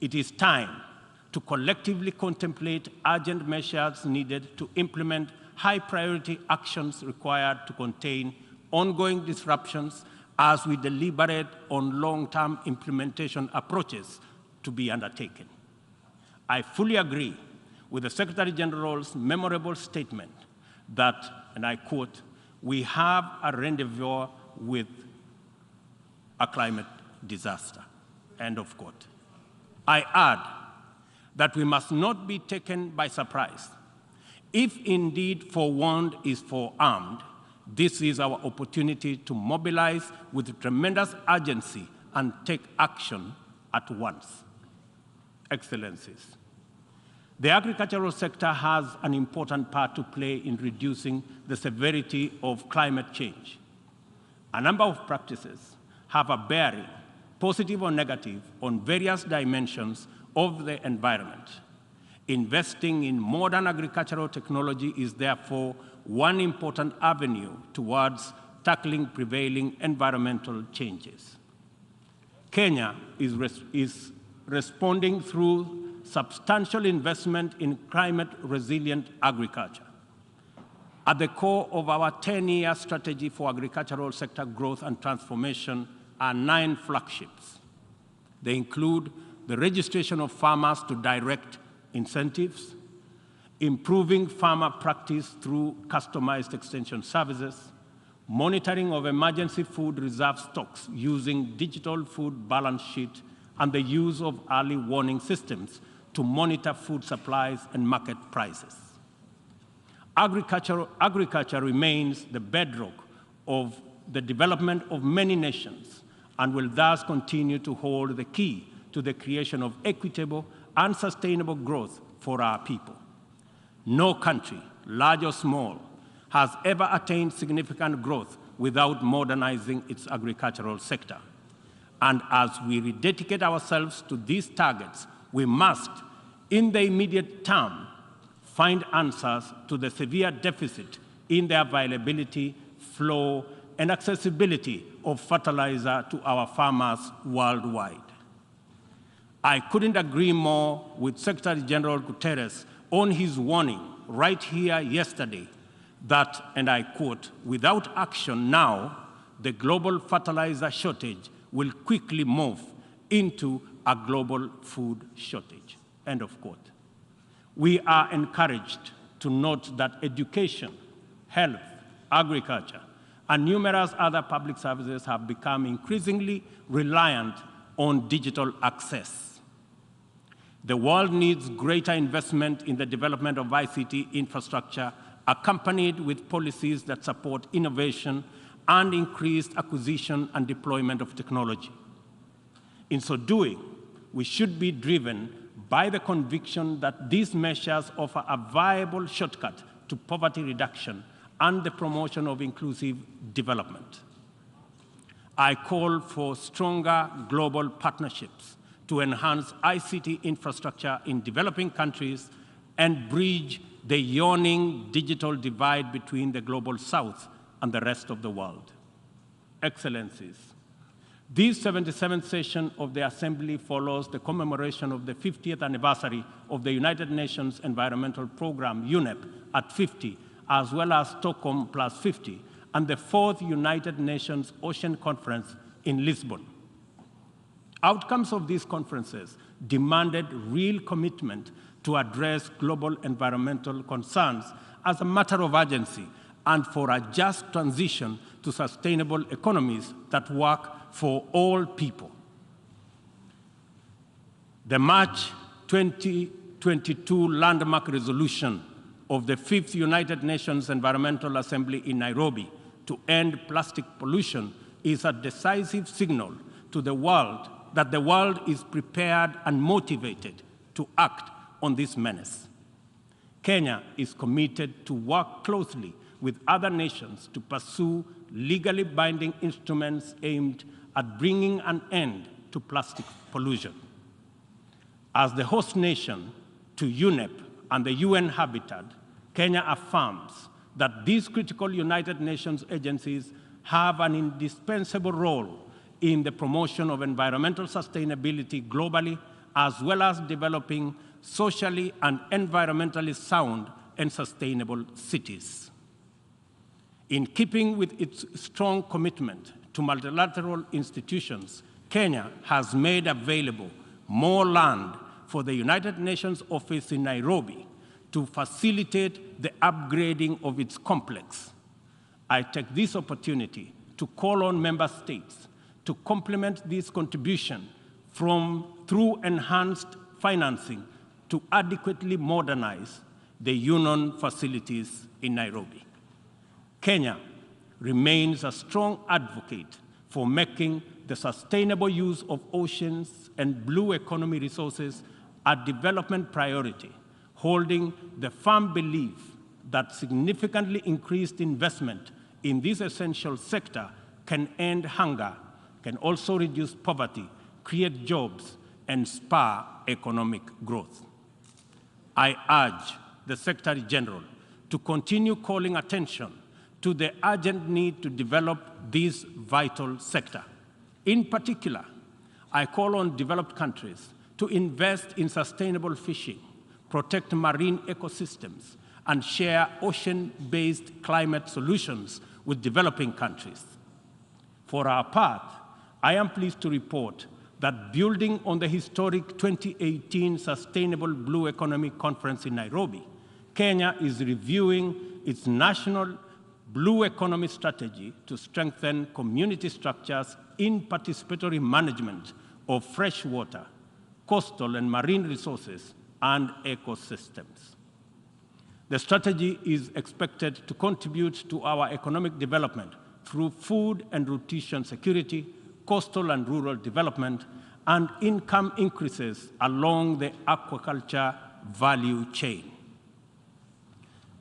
[SPEAKER 2] It is time to collectively contemplate urgent measures needed to implement high-priority actions required to contain ongoing disruptions as we deliberate on long-term implementation approaches to be undertaken. I fully agree with the Secretary General's memorable statement that, and I quote, "We have a rendezvous with a climate disaster," end of quote. I add that we must not be taken by surprise. If indeed forewarned is forearmed, this is our opportunity to mobilize with tremendous urgency and take action at once. Excellencies, the agricultural sector has an important part to play in reducing the severity of climate change. A number of practices have a bearing, positive or negative, on various dimensions of the environment. Investing in modern agricultural technology is therefore one important avenue towards tackling prevailing environmental changes. Kenya is responding through substantial investment in climate-resilient agriculture. At the core of our 10-year strategy for agricultural sector growth and transformation are 9 flagships. They include the registration of farmers to direct incentives, improving farmer practice through customized extension services, monitoring of emergency food reserve stocks using digital food balance sheet, and the use of early warning systems to monitor food supplies and market prices. Agriculture remains the bedrock of the development of many nations and will thus continue to hold the key to the creation of equitable and sustainable growth for our people. No country, large or small, has ever attained significant growth without modernizing its agricultural sector. And as we rededicate ourselves to these targets, we must, in the immediate term, find answers to the severe deficit in the availability, flow, and accessibility of fertilizer to our farmers worldwide. I couldn't agree more with Secretary General Guterres on his warning right here yesterday that, and I quote, "Without action now, the global fertilizer shortage will quickly move into a global food shortage," end of quote. We are encouraged to note that education, health, agriculture, and numerous other public services have become increasingly reliant on digital access. The world needs greater investment in the development of ICT infrastructure, accompanied with policies that support innovation and increased acquisition and deployment of technology. In so doing, we should be driven by the conviction that these measures offer a viable shortcut to poverty reduction and the promotion of inclusive development. I call for stronger global partnerships to enhance ICT infrastructure in developing countries and bridge the yawning digital divide between the global south and the rest of the world. Excellencies, this 77th session of the Assembly follows the commemoration of the 50th anniversary of the United Nations Environmental Programme, UNEP, at 50, as well as Stockholm plus 50, and the 4th United Nations Ocean Conference in Lisbon. Outcomes of these conferences demanded real commitment to address global environmental concerns as a matter of urgency and for a just transition to sustainable economies that work for all people. The March 2022 landmark resolution of the 5th United Nations Environmental Assembly in Nairobi to end plastic pollution is a decisive signal to the world that the world is prepared and motivated to act on this menace. Kenya is committed to work closely with other nations to pursue legally binding instruments aimed at bringing an end to plastic pollution. As the host nation to UNEP and the UN Habitat, Kenya affirms that these critical United Nations agencies have an indispensable role in the promotion of environmental sustainability globally, as well as developing socially and environmentally sound and sustainable cities. In keeping with its strong commitment to multilateral institutions, Kenya has made available more land for the United Nations office in Nairobi to facilitate the upgrading of its complex. I take this opportunity to call on member states to complement this contribution through enhanced financing to adequately modernize the UN facilities in Nairobi. Kenya remains a strong advocate for making the sustainable use of oceans and blue economy resources a development priority, holding the firm belief that significantly increased investment in this essential sector can end hunger, can also reduce poverty, create jobs, and spur economic growth. I urge the Secretary General to continue calling attention to the urgent need to develop this vital sector. In particular, I call on developed countries to invest in sustainable fishing, protect marine ecosystems, and share ocean-based climate solutions with developing countries. For our part, I am pleased to report that building on the historic 2018 Sustainable Blue Economy Conference in Nairobi, Kenya is reviewing its national blue economy strategy to strengthen community structures in participatory management of fresh water, coastal and marine resources, and ecosystems. The strategy is expected to contribute to our economic development through food and nutrition security, coastal and rural development, and income increases along the aquaculture value chain.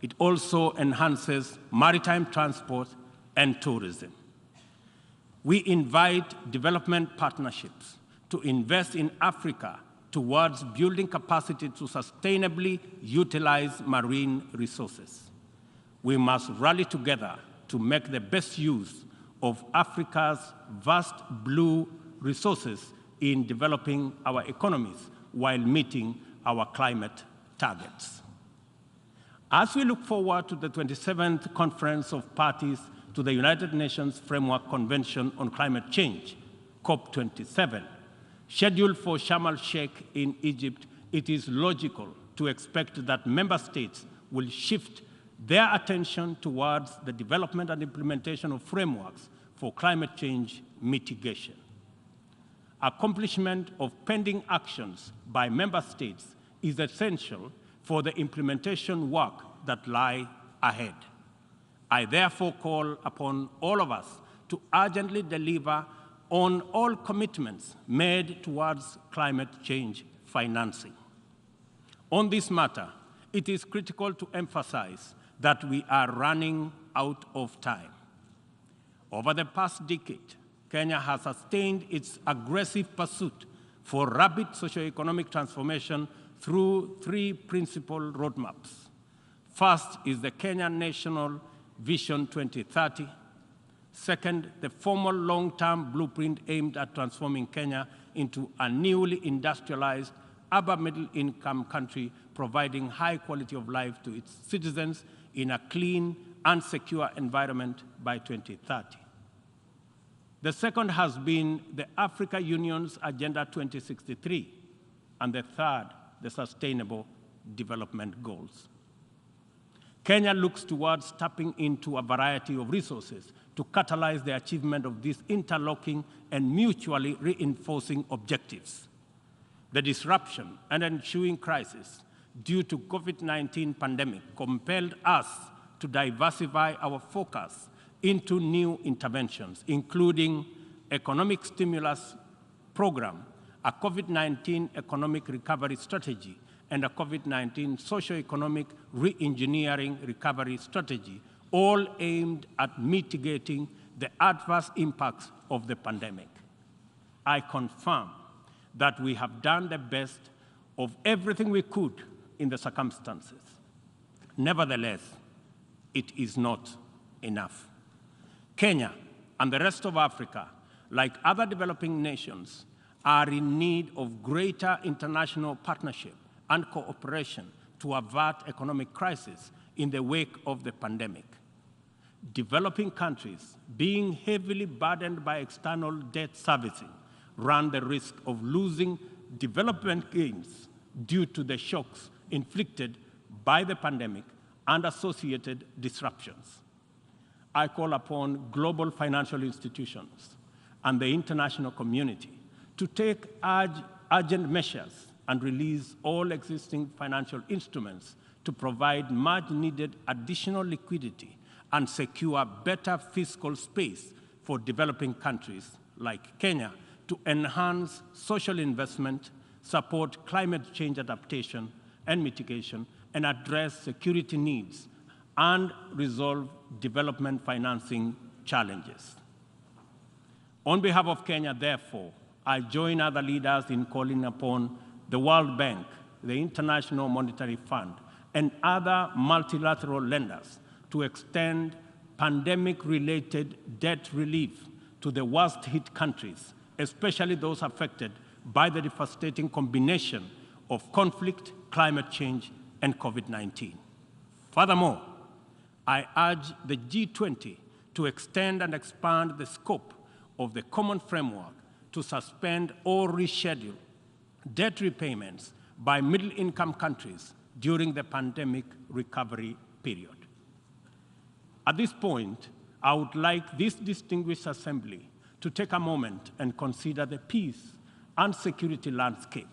[SPEAKER 2] It also enhances maritime transport and tourism. We invite development partnerships to invest in Africa towards building capacity to sustainably utilize marine resources. We must rally together to make the best use of Africa's vast blue resources in developing our economies while meeting our climate targets. As we look forward to the 27th Conference of Parties to the United Nations Framework Convention on Climate Change, COP27, scheduled for Sharm el-Sheikh in Egypt, it is logical to expect that member states will shift their attention towards the development and implementation of frameworks for climate change mitigation. Accomplishment of pending actions by member states is essential for the implementation work that lie ahead. I therefore call upon all of us to urgently deliver on all commitments made towards climate change financing. On this matter, it is critical to emphasize that we are running out of time. Over the past decade, Kenya has sustained its aggressive pursuit for rapid socioeconomic transformation through three principal roadmaps. First is the Kenya National Vision 2030. Second, the formal long-term blueprint aimed at transforming Kenya into a newly industrialized, upper middle-income country, providing high quality of life to its citizens in a clean and secure environment by 2030. The second has been the Africa Union's Agenda 2063, and the third, the Sustainable Development Goals. Kenya looks towards tapping into a variety of resources to catalyze the achievement of these interlocking and mutually reinforcing objectives. The disruption and ensuing crisis due to COVID-19 pandemic compelled us to diversify our focus into new interventions, including economic stimulus program, a COVID-19 economic recovery strategy, and a COVID-19 socio-economic re-engineering recovery strategy, all aimed at mitigating the adverse impacts of the pandemic. I confirm that we have done the best of everything we could in the circumstances. Nevertheless, it is not enough. Kenya and the rest of Africa, like other developing nations, are in need of greater international partnership and cooperation to avert economic crisis in the wake of the pandemic. Developing countries, being heavily burdened by external debt servicing, run the risk of losing development gains due to the shocks inflicted by the pandemic and associated disruptions. I call upon global financial institutions and the international community to take urgent measures and release all existing financial instruments to provide much-needed additional liquidity and secure better fiscal space for developing countries like Kenya to enhance social investment, support climate change adaptation and mitigation, and address security needs and resolve development financing challenges. On behalf of Kenya, therefore, I join other leaders in calling upon the World Bank, the International Monetary Fund, and other multilateral lenders to extend pandemic-related debt relief to the worst-hit countries, especially those affected by the devastating combination of conflict, climate change, and COVID-19. Furthermore, I urge the G20 to extend and expand the scope of the common framework to suspend or reschedule debt repayments by middle-income countries during the pandemic recovery period. At this point, I would like this distinguished assembly to take a moment and consider the peace and security landscape,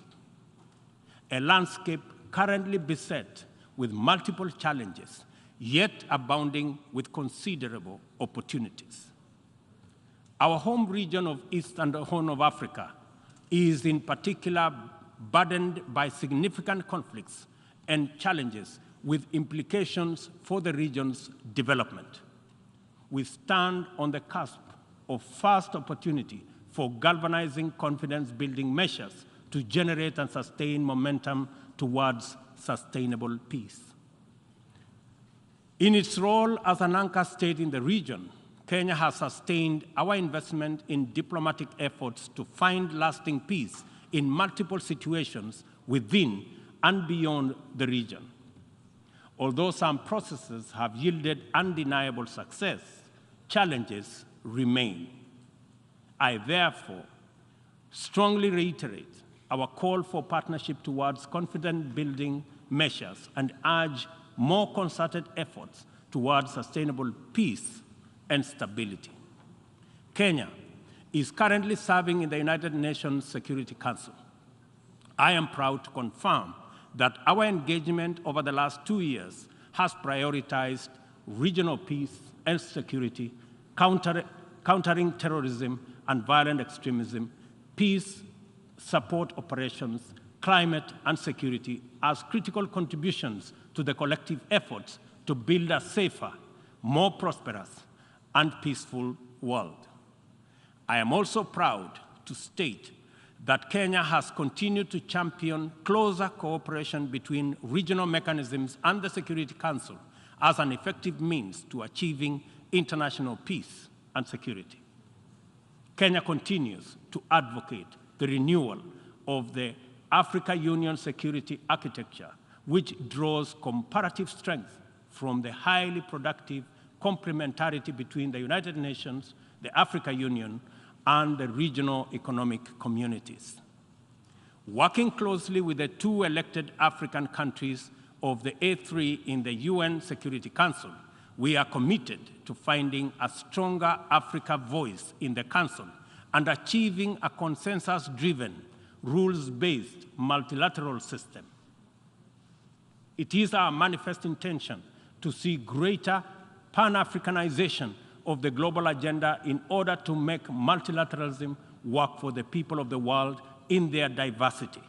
[SPEAKER 2] a landscape currently beset with multiple challenges, yet abounding with considerable opportunities. Our home region of East and Horn of Africa is in particular burdened by significant conflicts and challenges with implications for the region's development. We stand on the cusp of first opportunity for galvanizing confidence-building measures to generate and sustain momentum towards sustainable peace. In its role as an anchor state in the region, Kenya has sustained our investment in diplomatic efforts to find lasting peace in multiple situations within and beyond the region. Although some processes have yielded undeniable success, challenges remain. I therefore strongly reiterate our call for partnership towards confidence-building measures and urge more concerted efforts towards sustainable peace and stability. Kenya is currently serving in the United Nations Security Council. I am proud to confirm that our engagement over the last 2 years has prioritized regional peace and security, countering terrorism and violent extremism, peace support operations, climate and security as critical contributions to the collective efforts to build a safer, more prosperous, and peaceful world. I am also proud to state that Kenya has continued to champion closer cooperation between regional mechanisms and the Security Council as an effective means to achieving international peace and security. Kenya continues to advocate the renewal of the Africa Union security architecture, which draws comparative strength from the highly productive complementarity between the United Nations, the Africa Union, and the regional economic communities. Working closely with the 2 elected African countries of the A3 in the UN Security Council, we are committed to finding a stronger Africa voice in the Council and achieving a consensus-driven, rules-based multilateral system. It is our manifest intention to see greater Pan-Africanization of the global agenda in order to make multilateralism work for the people of the world in their diversity.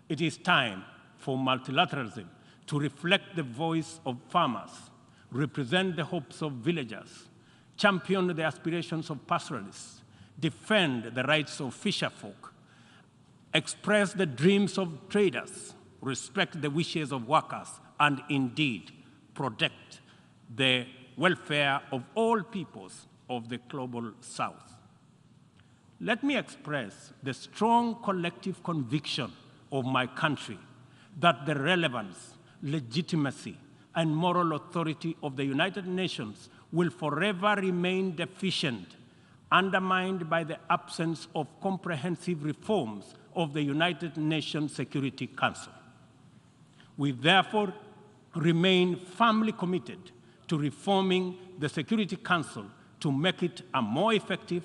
[SPEAKER 2] It is time for multilateralism to reflect the voice of farmers, represent the hopes of villagers, champion the aspirations of pastoralists, defend the rights of fisherfolk, express the dreams of traders, respect the wishes of workers, and indeed protect the welfare of all peoples of the global South. Let me express the strong collective conviction of my country that the relevance, legitimacy, and moral authority of the United Nations will forever remain deficient, undermined by the absence of comprehensive reforms of the United Nations Security Council. We therefore remain firmly committed to reforming the Security Council to make it a more effective,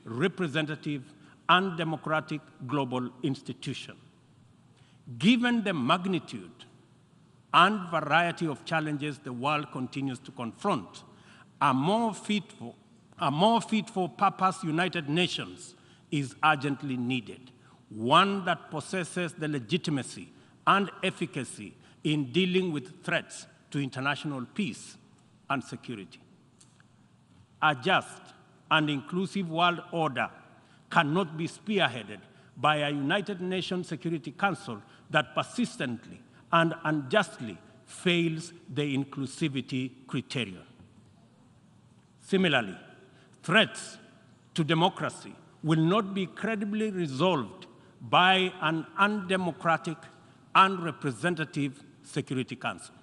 [SPEAKER 2] representative, and democratic global institution. Given the magnitude and variety of challenges the world continues to confront, a more fit for purpose United Nations is urgently needed, one that possesses the legitimacy and efficacy in dealing with threats to international peace and security. A just and inclusive world order cannot be spearheaded by a United Nations Security Council that persistently and unjustly fails the inclusivity criterion. Similarly, threats to democracy will not be credibly resolved by an undemocratic, unrepresentative Security Council.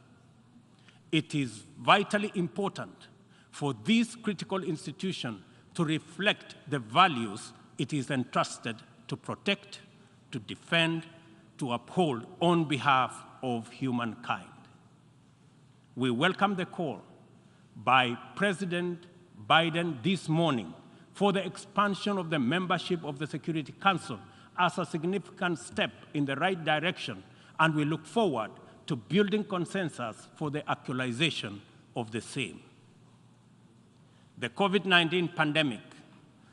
[SPEAKER 2] It is vitally important for this critical institution to reflect the values it is entrusted to protect, to defend, to uphold on behalf of humankind. We welcome the call by President Biden this morning for the expansion of the membership of the Security Council as a significant step in the right direction, and we look forward to building consensus for the actualization of the same. The COVID-19 pandemic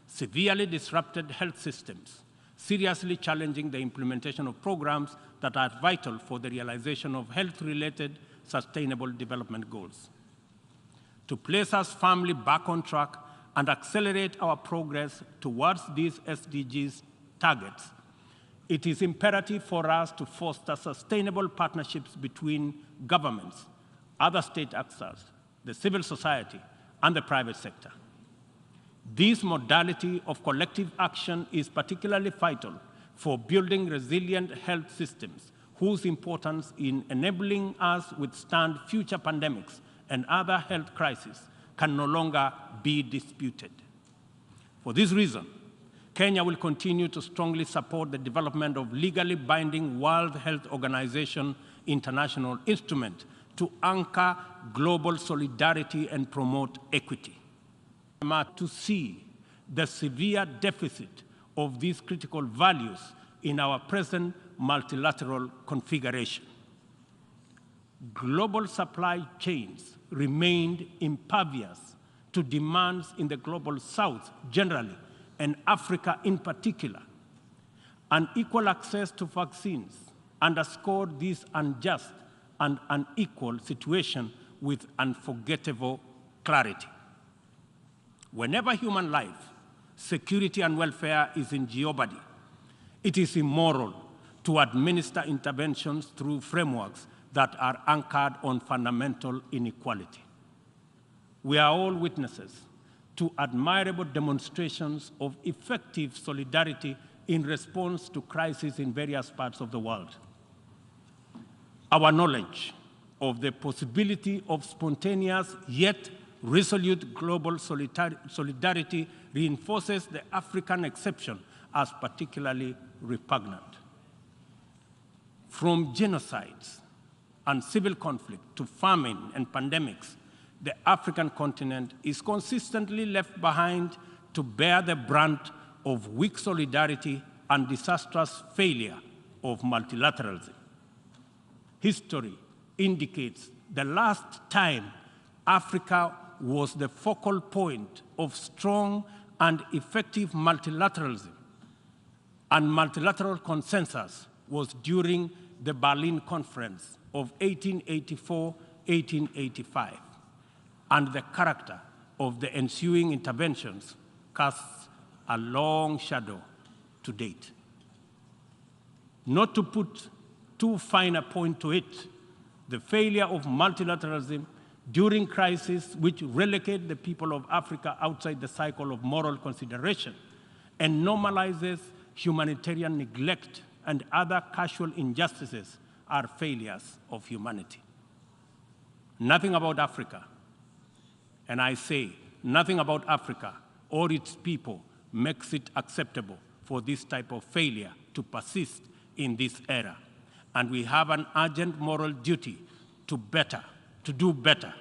[SPEAKER 2] severely disrupted health systems, seriously challenging the implementation of programs that are vital for the realization of health-related sustainable development goals. To place us firmly back on track and accelerate our progress towards these SDGs targets, it is imperative for us to foster sustainable partnerships between governments, other state actors, the civil society, and the private sector. This modality of collective action is particularly vital for building resilient health systems, whose importance in enabling us withstand future pandemics and other health crises can no longer be disputed. For this reason, Kenya will continue to strongly support the development of legally binding World Health Organization international instrument to anchor global solidarity and promote equity. To see the severe deficit of these critical values in our present multilateral configuration. Global supply chains remained impervious to demands in the global South generally, and Africa in particular. Unequal access to vaccines underscored this unjust and unequal situation with unforgettable clarity. Whenever human life, security, and welfare is in jeopardy, it is immoral to administer interventions through frameworks that are anchored on fundamental inequality. We are all witnesses to admirable demonstrations of effective solidarity in response to crises in various parts of the world. Our knowledge of the possibility of spontaneous yet resolute global solidarity reinforces the African exception as particularly repugnant. From genocides and civil conflict to famine and pandemics, the African continent is consistently left behind to bear the brunt of weak solidarity and disastrous failure of multilateralism. History indicates the last time Africa was the focal point of strong and effective multilateralism and multilateral consensus was during the Berlin Conference of 1884-1885, and the character of the ensuing interventions casts a long shadow to date. Not to put too fine a point to it, the failure of multilateralism during crises which relegate the people of Africa outside the cycle of moral consideration and normalizes humanitarian neglect and other casual injustices are failures of humanity. Nothing about Africa, and I say nothing about Africa or its people makes it acceptable for this type of failure to persist in this era. And we have an urgent moral duty to do better,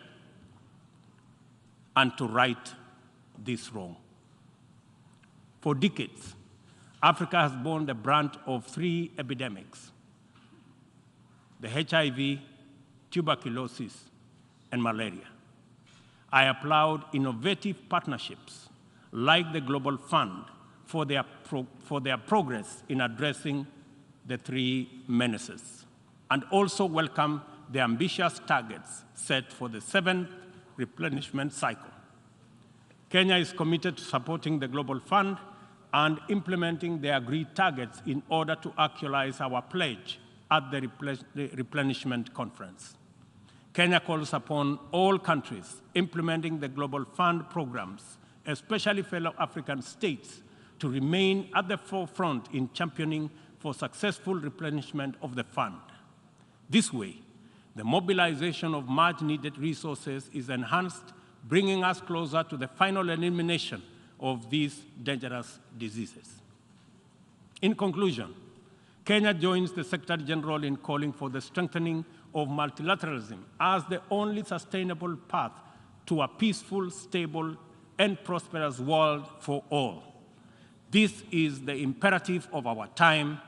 [SPEAKER 2] and to right this wrong. For decades, Africa has borne the brunt of three epidemics: the HIV, tuberculosis, and malaria. I applaud innovative partnerships like the Global Fund for their progress in addressing the three menaces, and also welcome the ambitious targets set for the 7th replenishment cycle. Kenya is committed to supporting the Global Fund and implementing the agreed targets in order to actualize our pledge at the replenishment conference. Kenya calls upon all countries implementing the Global Fund programs, especially fellow African states, to remain at the forefront in championing for successful replenishment of the fund. This way, the mobilization of much-needed resources is enhanced, bringing us closer to the final elimination of these dangerous diseases. In conclusion, Kenya joins the Secretary General in calling for the strengthening of multilateralism as the only sustainable path to a peaceful, stable, and prosperous world for all. This is the imperative of our time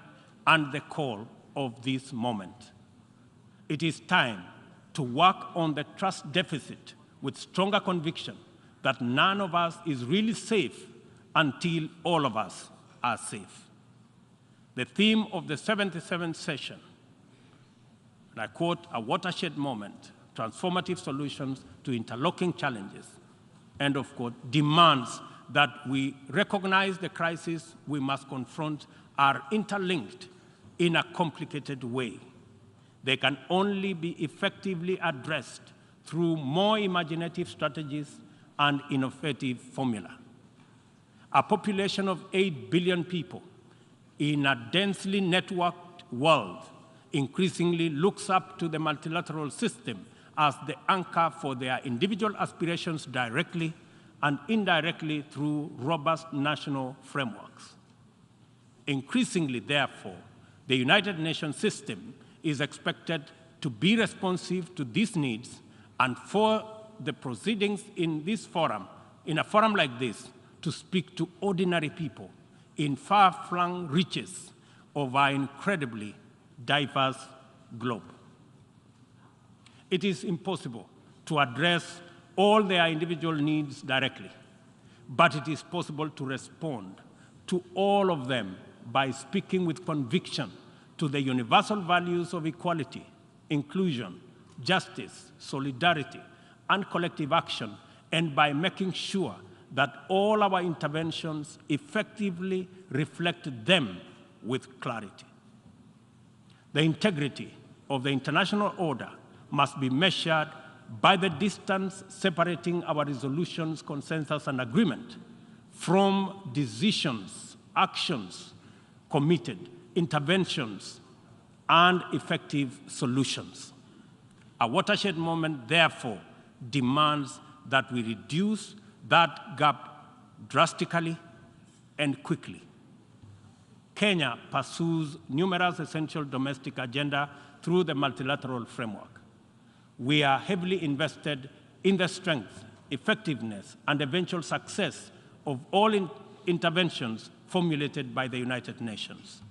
[SPEAKER 2] and the call of this moment. It is time to work on the trust deficit with stronger conviction that none of us is really safe until all of us are safe. The theme of the 77th session, and I quote, "A watershed moment, transformative solutions to interlocking challenges," end of quote, demands that we recognize the crises we must confront are interlinked in a complicated way. They can only be effectively addressed through more imaginative strategies and innovative formula. A population of 8 billion people in a densely networked world increasingly looks up to the multilateral system as the anchor for their individual aspirations directly and indirectly through robust national frameworks. Increasingly, therefore, the United Nations system is expected to be responsive to these needs and for the proceedings in this forum, in a forum like this, to speak to ordinary people in far-flung reaches of our incredibly diverse globe. It is impossible to address all their individual needs directly, but it is possible to respond to all of them by speaking with conviction to the universal values of equality, inclusion, justice, solidarity, and collective action, and by making sure that all our interventions effectively reflect them with clarity. The integrity of the international order must be measured by the distance separating our resolutions, consensus, and agreement from decisions, actions, committed, interventions, and effective solutions. A watershed moment, therefore, demands that we reduce that gap drastically and quickly. Kenya pursues numerous essential domestic agenda through the multilateral framework. We are heavily invested in the strength, effectiveness, and eventual success of all interventions formulated by the United Nations.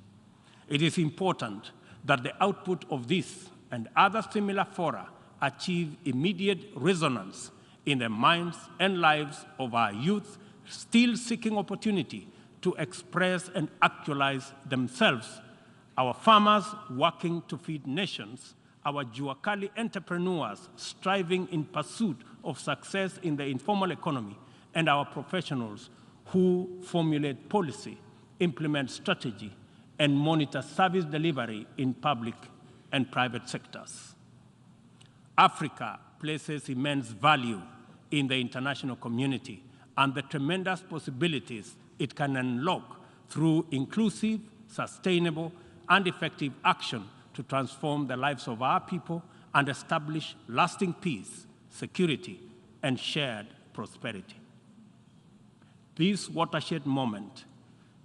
[SPEAKER 2] It is important that the output of this and other similar fora achieve immediate resonance in the minds and lives of our youth still seeking opportunity to express and actualize themselves, our farmers working to feed nations, our Juakali entrepreneurs striving in pursuit of success in the informal economy, and our professionals who formulate policy, implement strategy, and monitor service delivery in public and private sectors. Africa places immense value in the international community and the tremendous possibilities it can unlock through inclusive, sustainable, and effective action to transform the lives of our people and establish lasting peace, security, and shared prosperity. This watershed moment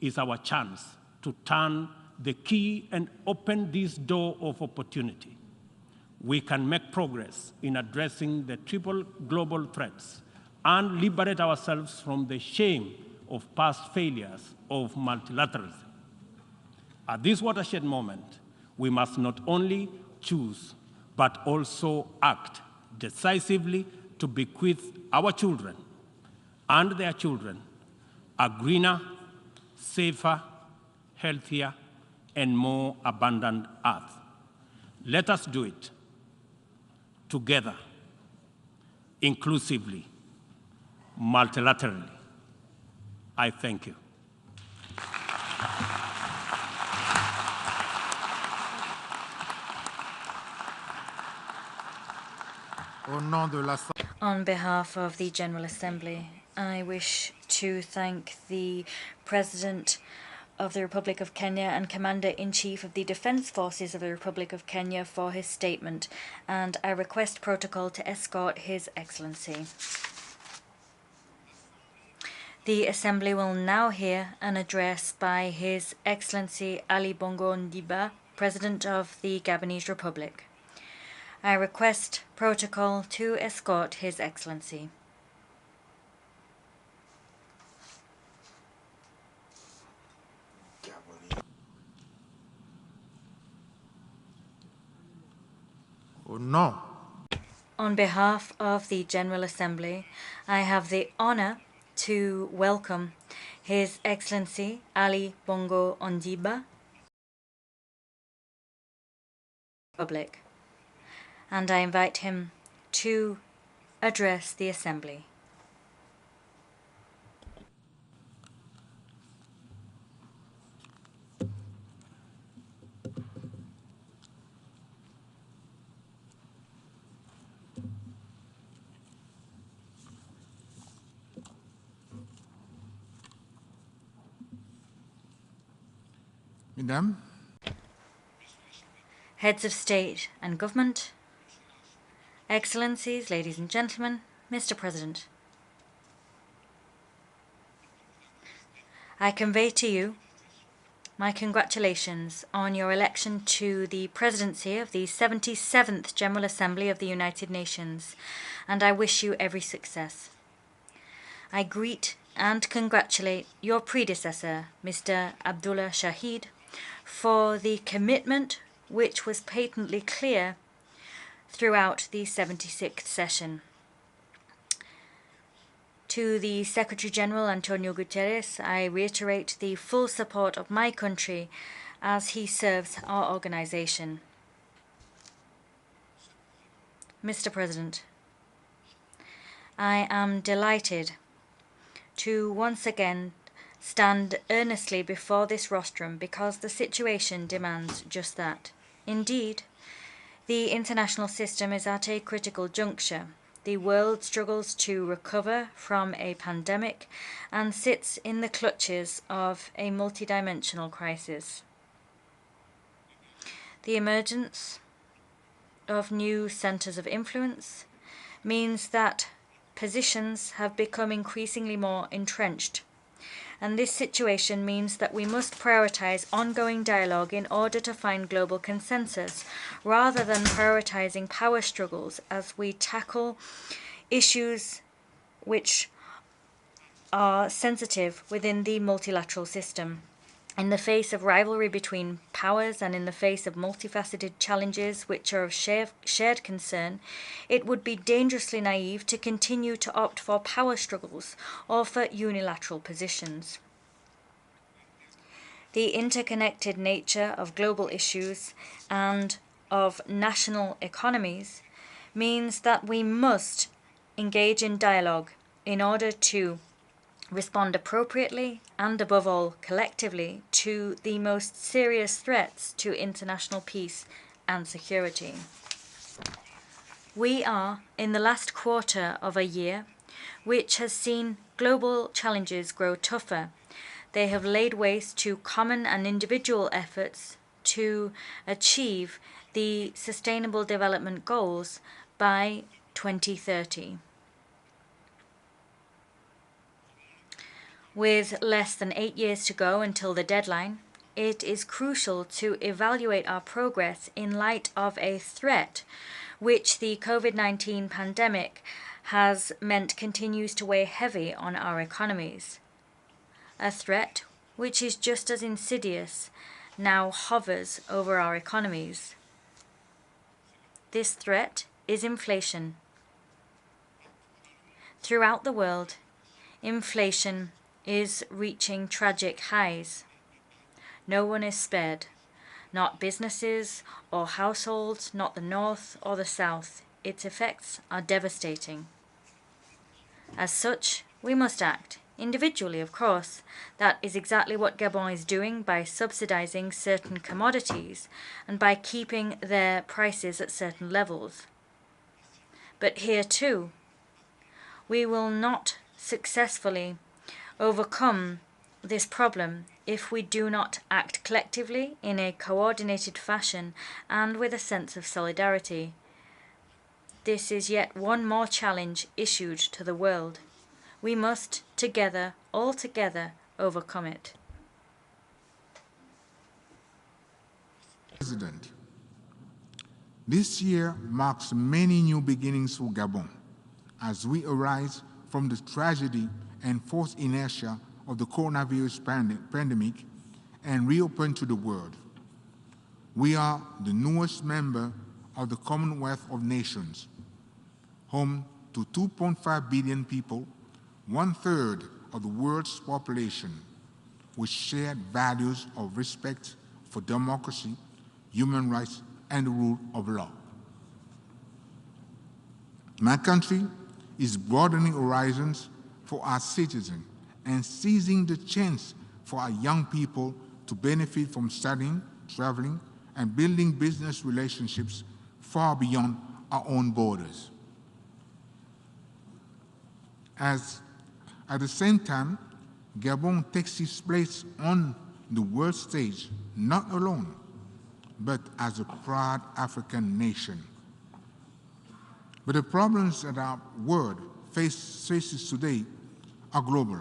[SPEAKER 2] is our chance to turn the key and open this door of opportunity. We can make progress in addressing the triple global threats and liberate ourselves from the shame of past failures of multilateralism. At this watershed moment, we must not only choose, but also act decisively to bequeath our children and their children a greener, safer, healthier, and more abundant earth. Let us do it together, inclusively, multilaterally. I thank you.
[SPEAKER 16] On behalf of the General Assembly, I wish to thank the President of the Republic of Kenya and Commander-in-Chief of the Defence Forces of the Republic of Kenya for his statement, and I request protocol to escort His Excellency. The Assembly will now hear an address by His Excellency Ali Bongo Ondimba, President of the Gabonese Republic. I request protocol to escort His Excellency.
[SPEAKER 17] Au nom
[SPEAKER 16] On behalf of the General Assembly, I have the honor to welcome His Excellency Ali Bongo Ondimba, Republic, and I invite him to address the Assembly.
[SPEAKER 17] Mesdames,
[SPEAKER 16] Heads of State and Government, Excellencies, ladies and gentlemen, Mr. President, I convey to you my congratulations on your election to the presidency of the 77th General Assembly of the United Nations, and I wish you every success. I greet and congratulate your predecessor, Mr. Abdullah Shahid, for the commitment which was patently clear throughout the 76th session. To the Secretary-General Antonio Guterres, I reiterate the full support of my country as he serves our organization. Mr. President, I am delighted to once again stand earnestly before this rostrum because the situation demands just that. Indeed, the international system is at a critical juncture. The world struggles to recover from a pandemic and sits in the clutches of a multidimensional crisis. The emergence of new centers of influence means that positions have become increasingly more entrenched. And this situation means that we must prioritize ongoing dialogue in order to find global consensus, rather than prioritizing power struggles as we tackle issues which are sensitive within the multilateral system. In the face of rivalry between powers and in the face of multifaceted challenges which are of shared concern, it would be dangerously naive to continue to opt for power struggles or for unilateral positions. The interconnected nature of global issues and of national economies means that we must engage in dialogue in order to respond appropriately and, above all, collectively to the most serious threats to international peace and security. We are in the last quarter of a year which has seen global challenges grow tougher. They have laid waste to common and individual efforts to achieve the Sustainable Development Goals by 2030. With less than 8 years to go until the deadline, it is crucial to evaluate our progress in light of a threat which the COVID-19 pandemic has meant continues to weigh heavy on our economies. A threat which is just as insidious now hovers over our economies. This threat is inflation. Throughout the world, inflation is reaching tragic highs. No one is spared, not businesses or households, not the North or the South. Its effects are devastating. As such, we must act, individually of course. That is exactly what Gabon is doing by subsidizing certain commodities and by keeping their prices at certain levels. But here too, we will not successfully overcome this problem if we do not act collectively in a coordinated fashion and with a sense of solidarity. This is yet one more challenge issued to the world. We must, together, all together, overcome it.
[SPEAKER 21] President, this year marks many new beginnings for Gabon as we arise from the tragedy and forced inertia of the coronavirus pandemic and reopen to the world. We are the newest member of the Commonwealth of Nations, home to 2.5 billion people, 1/3 of the world's population, with shared values of respect for democracy, human rights, and the rule of law. My country is broadening horizons for our citizens and seizing the chance for our young people to benefit from studying, traveling, and building business relationships far beyond our own borders. At the same time, Gabon takes its place on the world stage, not alone, but as a proud African nation. But the problems that our world faces today are global,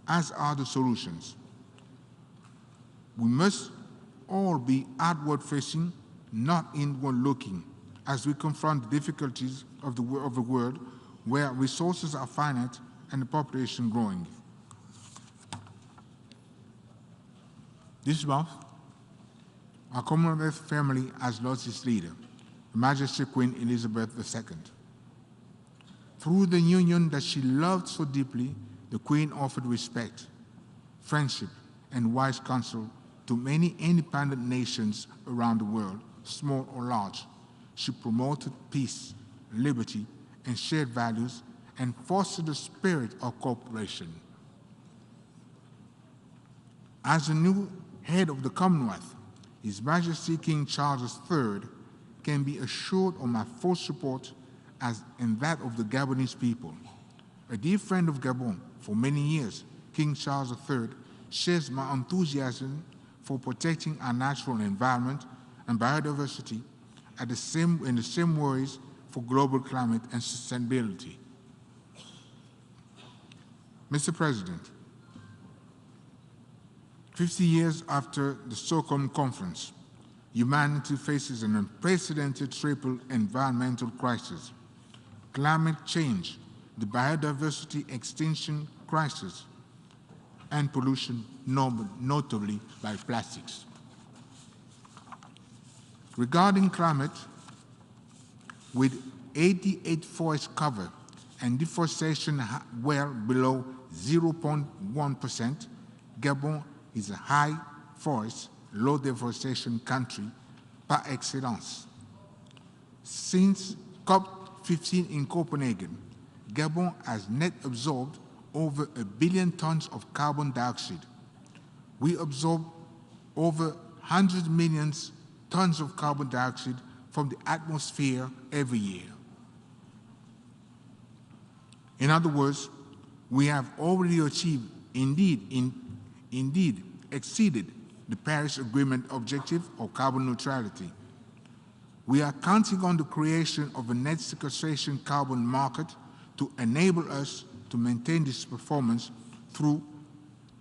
[SPEAKER 21] as are the solutions. We must all be outward-facing, not inward-looking, as we confront the difficulties of the world where resources are finite and the population growing. This month, our Commonwealth family has lost its leader, Her Majesty Queen Elizabeth II. Through the union that she loved so deeply, the Queen offered respect, friendship, and wise counsel to many independent nations around the world, small or large. She promoted peace, liberty, and shared values, and fostered the spirit of cooperation. As the new head of the Commonwealth, His Majesty King Charles III can be assured of my full support and that of the Gabonese people. A dear friend of Gabon for many years, King Charles III shares my enthusiasm for protecting our natural environment and biodiversity in the same ways for global climate and sustainability. Mr. President, 50 years after the Stockholm Conference, humanity faces an unprecedented triple environmental crisis: climate change, the biodiversity extinction crisis, and pollution, notably by plastics. Regarding climate, with 88 forest cover and deforestation well below 0.1%, Gabon is a high forest, low deforestation country par excellence. Since COP15 in Copenhagen, Gabon has net absorbed over 1 billion tons of carbon dioxide. We absorb over 100 million tons of carbon dioxide from the atmosphere every year. In other words, we have already achieved, indeed exceeded the Paris Agreement objective of carbon neutrality. We are counting on the creation of a net sequestration carbon market to enable us to maintain this performance through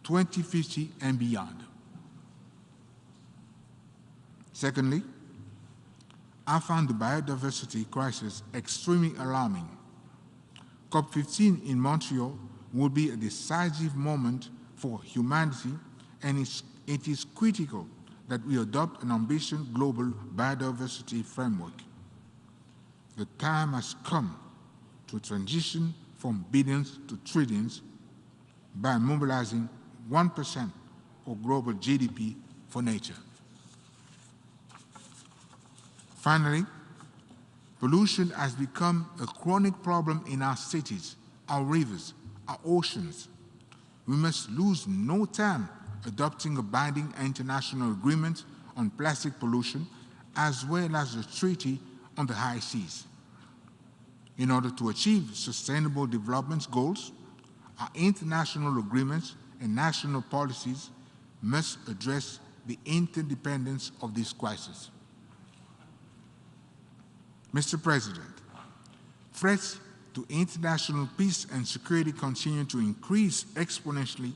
[SPEAKER 21] 2050 and beyond. Secondly, I found the biodiversity crisis extremely alarming. COP15 in Montreal will be a decisive moment for humanity, and it is critical that we adopt an ambitious global biodiversity framework. The time has come to transition from billions to trillions by mobilizing 1% of global GDP for nature. Finally, pollution has become a chronic problem in our cities, our rivers, our oceans. We must lose no time adopting a binding international agreement on plastic pollution, as well as a treaty on the high seas. In order to achieve sustainable development goals, our international agreements and national policies must address the interdependence of this crisis. Mr. President, threats to international peace and security continue to increase exponentially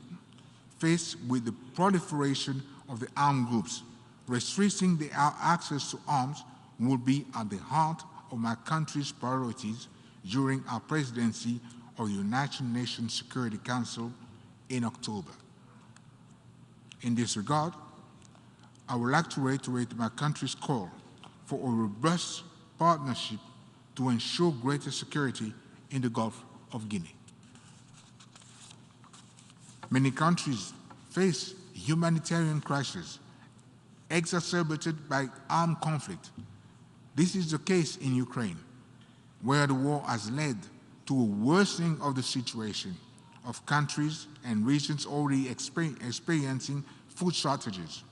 [SPEAKER 21] faced with the proliferation of the armed groups. Restricting their access to arms will be at the heart of my country's priorities during our presidency of the United Nations Security Council in October. In this regard, I would like to reiterate my country's call for a robust partnership to ensure greater security in the Gulf of Guinea. Many countries face humanitarian crises exacerbated by armed conflict. This is the case in Ukraine, where the war has led to a worsening of the situation of countries and regions already experiencing food shortages.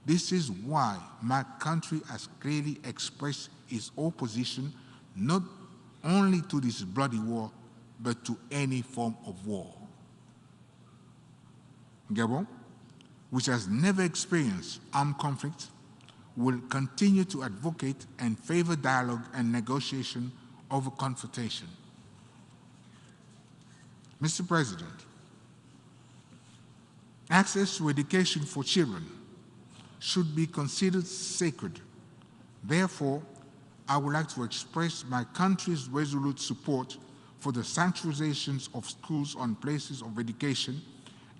[SPEAKER 21] This is why my country has clearly expressed its opposition not only to this bloody war, but to any form of war. Gabon, which has never experienced armed conflict, will continue to advocate and favor dialogue and negotiation over confrontation. Mr. President, access to education for children should be considered sacred. Therefore, I would like to express my country's resolute support for the sanctuarizations of schools on places of education,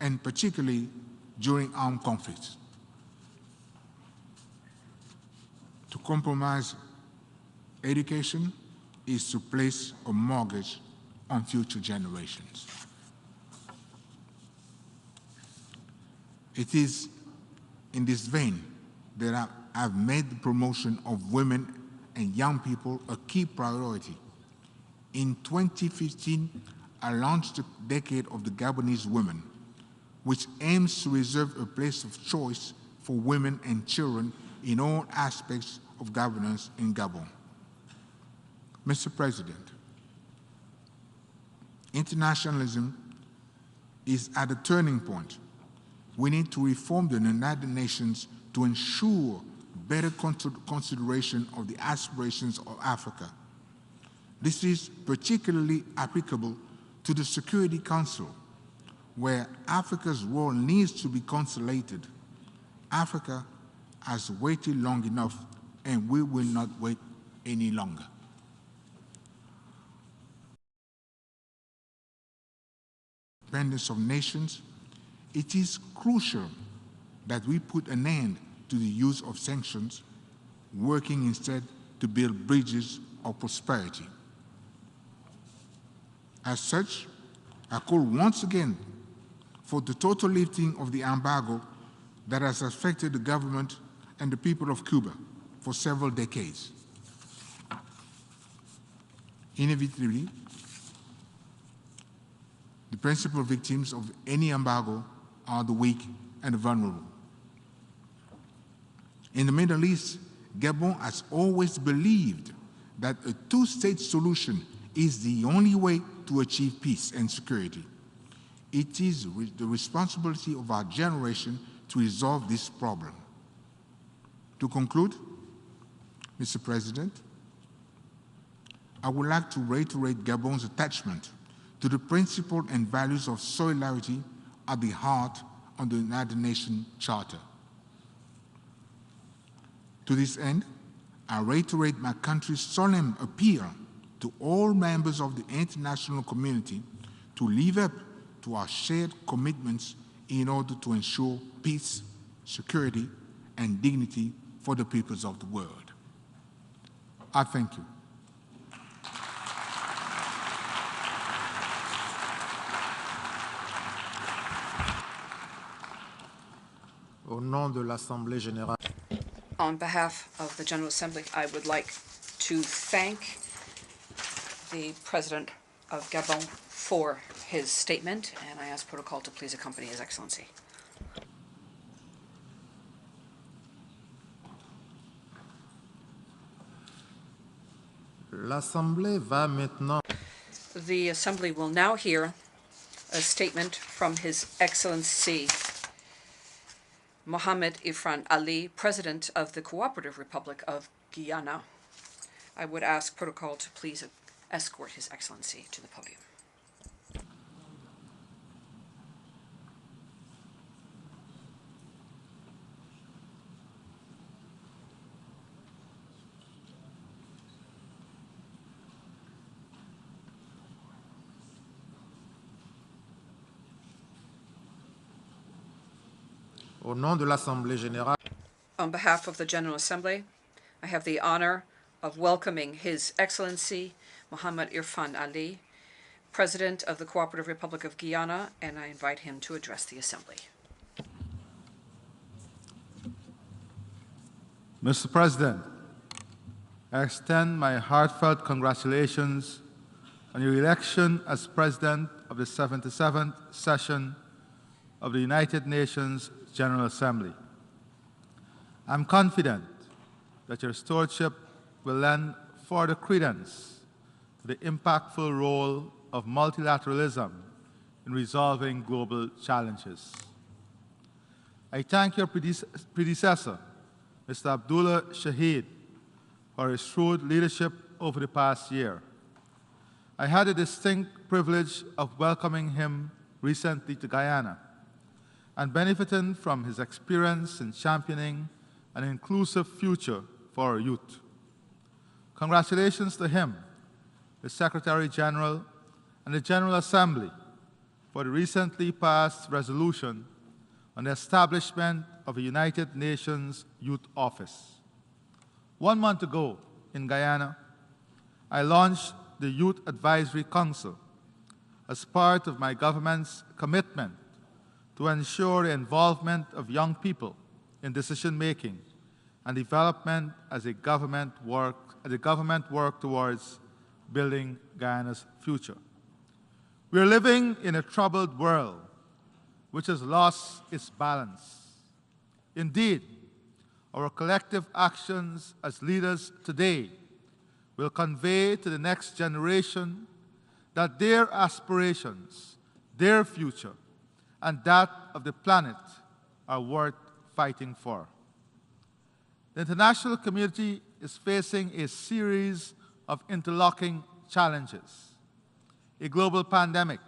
[SPEAKER 21] and particularly during armed conflicts. To compromise education is to place a mortgage on future generations. It is in this vein that I've made the promotion of women and young people a key priority. In 2015, I launched the Decade of the Gabonese Women, which aims to reserve a place of choice for women and children in all aspects of governance in Gabon. Mr. President, internationalism is at a turning point. We need to reform the United Nations to ensure better consideration of the aspirations of Africa. This is particularly applicable to the Security Council, where Africa's role needs to be consolidated. Africa has waited long enough, and we will not wait any longer. Independence of nations, it is crucial that we put an end to the use of sanctions, working instead to build bridges of prosperity. As such, I call once again for the total lifting of the embargo that has affected the government and the people of Cuba for several decades. Inevitably, the principal victims of any embargo are the weak and the vulnerable. In the Middle East, Gabon has always believed that a two-state solution is the only way to achieve peace and security. It is the responsibility of our generation to resolve this problem. To conclude, Mr. President, I would like to reiterate Gabon's attachment to the principles and values of solidarity at the heart of the United Nations Charter. To this end, I reiterate my country's solemn appeal to all members of the international community to live up to our shared commitments in order to ensure peace, security, and dignity for the peoples of the world. I thank you.
[SPEAKER 17] Au nom de l'Assemblée générale.
[SPEAKER 5] On behalf of the General Assembly, I would like to thank the President of Gabon for his statement, and I ask protocol to please accompany His Excellency.
[SPEAKER 17] L'Assemblée va maintenant.
[SPEAKER 5] The Assembly will now hear
[SPEAKER 1] a statement from His Excellency Mohammed Irfan Ali, President of the Cooperative Republic of Guyana. I would ask protocol to please escort His Excellency to the podium.
[SPEAKER 17] Au nom de l'Assemblée générale,
[SPEAKER 1] on behalf of the General Assembly, I have the honor of welcoming His Excellency Mohammed Irfan Ali, President of the Cooperative Republic of Guyana, and I invite him to address the Assembly.
[SPEAKER 22] Mr. President, I extend my heartfelt congratulations on your election as President of the 77th session of the United Nations General Assembly. I'm confident that your stewardship will lend further credence to the impactful role of multilateralism in resolving global challenges. I thank your predecessor, Mr. Abdullah Shahid, for his shrewd leadership over the past year. I had the distinct privilege of welcoming him recently to Guyana and benefiting from his experience in championing an inclusive future for our youth. Congratulations to him, the Secretary General, and the General Assembly for the recently passed resolution on the establishment of a United Nations Youth Office. 1 month ago in Guyana, I launched the Youth Advisory Council as part of my government's commitment to ensure the involvement of young people in decision-making and development as the government work towards building Guyana's future. We are living in a troubled world which has lost its balance. Indeed, our collective actions as leaders today will convey to the next generation that their aspirations, their future, and that of the planet are worth fighting for. The international community is facing a series of interlocking challenges: a global pandemic,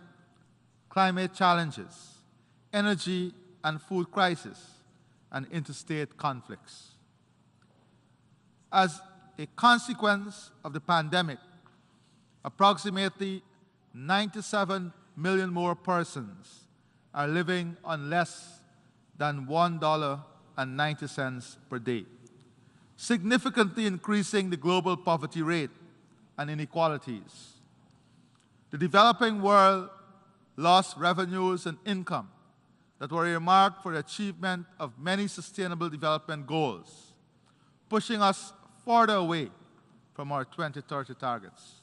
[SPEAKER 22] climate challenges, energy and food crisis, and interstate conflicts. As a consequence of the pandemic, approximately 97 million more persons are living on less than $1.90 per day, significantly increasing the global poverty rate and inequalities. The developing world lost revenues and income that were earmarked for the achievement of many sustainable development goals, pushing us further away from our 2030 targets.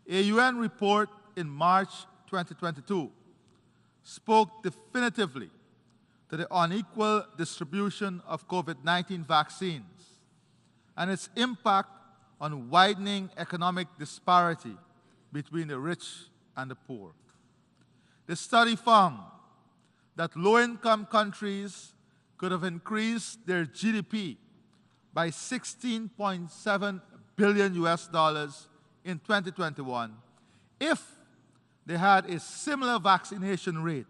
[SPEAKER 22] A UN report in March 2022 spoke definitively to the unequal distribution of COVID-19 vaccines and its impact on widening economic disparity between the rich and the poor. The study found that low-income countries could have increased their GDP by $16.7 billion in 2021 if they had a similar vaccination rate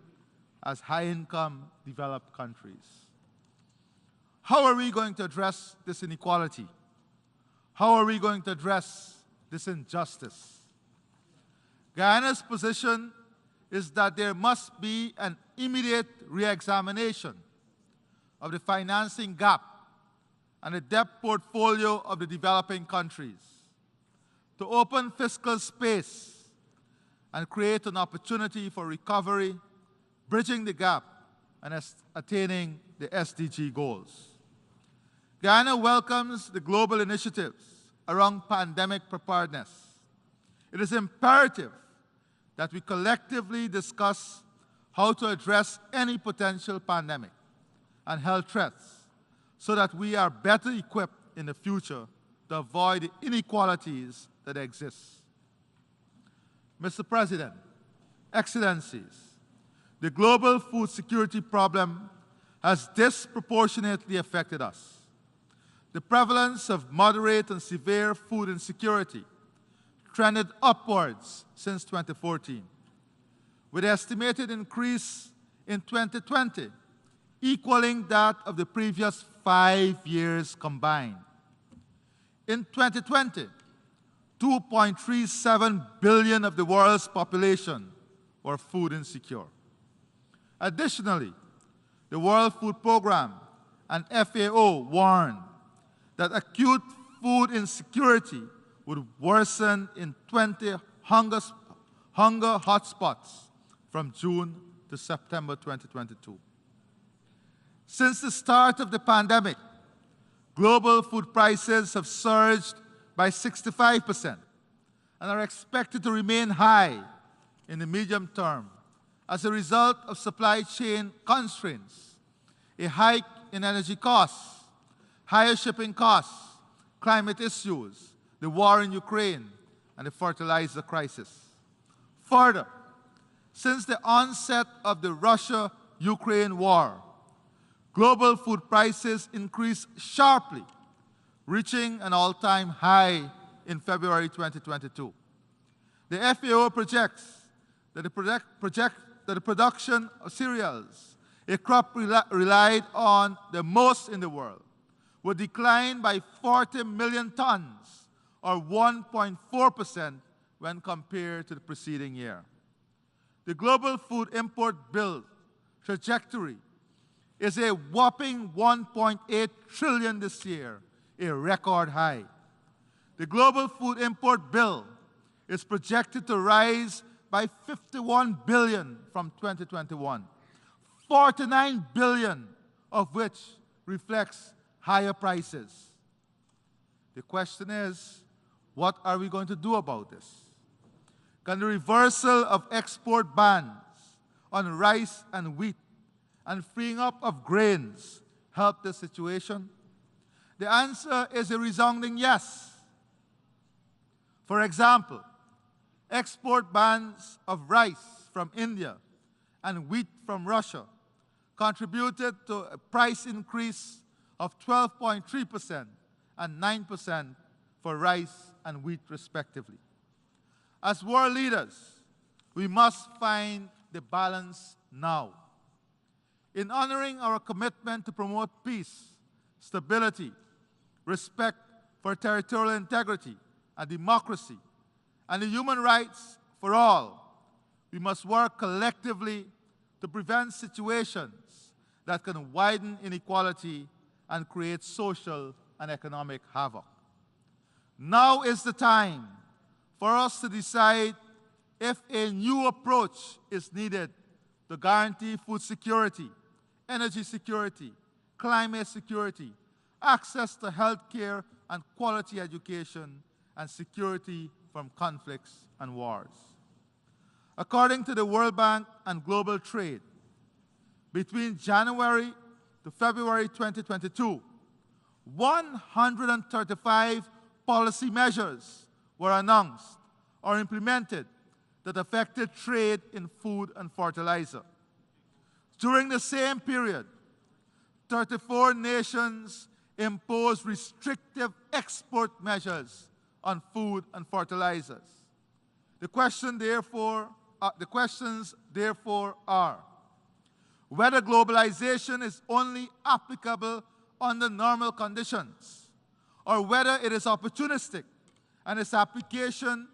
[SPEAKER 22] as high-income developed countries. How are we going to address this inequality? How are we going to address this injustice? Guyana's position is that there must be an immediate re-examination of the financing gap and the debt portfolio of the developing countries to open fiscal space and create an opportunity for recovery, bridging the gap, and attaining the SDG goals. Guyana welcomes the global initiatives around pandemic preparedness. It is imperative that we collectively discuss how to address any potential pandemic and health threats so that we are better equipped in the future to avoid the inequalities that exist. Mr. President, Excellencies, the global food security problem has disproportionately affected us. The prevalence of moderate and severe food insecurity trended upwards since 2014, with an estimated increase in 2020 equaling that of the previous 5 years combined. In 2020, 2.37 billion of the world's population were food insecure. Additionally, the World Food Programme and FAO warned that acute food insecurity would worsen in 20 hunger hotspots from June to September 2022. Since the start of the pandemic, global food prices have surged by 65% and are expected to remain high in the medium term as a result of supply chain constraints, a hike in energy costs, higher shipping costs, climate issues, the war in Ukraine, and the fertilizer crisis. Further, since the onset of the Russia-Ukraine war, global food prices increased sharply, reaching an all-time high in February 2022. The FAO projects that the production of cereals, a crop relied on the most in the world, would decline by 40 million tons, or 1.4% when compared to the preceding year. The global food import bill trajectory is a whopping 1.8 trillion this year, a record high. The global food import bill is projected to rise by 51 billion from 2021, 49 billion of which reflects higher prices. The question is, what are we going to do about this? Can the reversal of export bans on rice and wheat and freeing up of grains help the situation? The answer is a resounding yes. For example, export bans of rice from India and wheat from Russia contributed to a price increase of 12.3% and 9% for rice and wheat respectively. As world leaders, we must find the balance now. In honoring our commitment to promote peace, stability, respect for territorial integrity and democracy, and the human rights for all, we must work collectively to prevent situations that can widen inequality and create social and economic havoc. Now is the time for us to decide if a new approach is needed to guarantee food security, energy security, climate security, access to health care and quality education, and security from conflicts and wars. According to the World Bank and Global Trade, between January to February 2022, 135 policy measures were announced or implemented that affected trade in food and fertilizer. During the same period, 34 nations imposed restrictive export measures on food and fertilizers. The questions therefore are whether globalization is only applicable under normal conditions, or whether it is opportunistic and its application,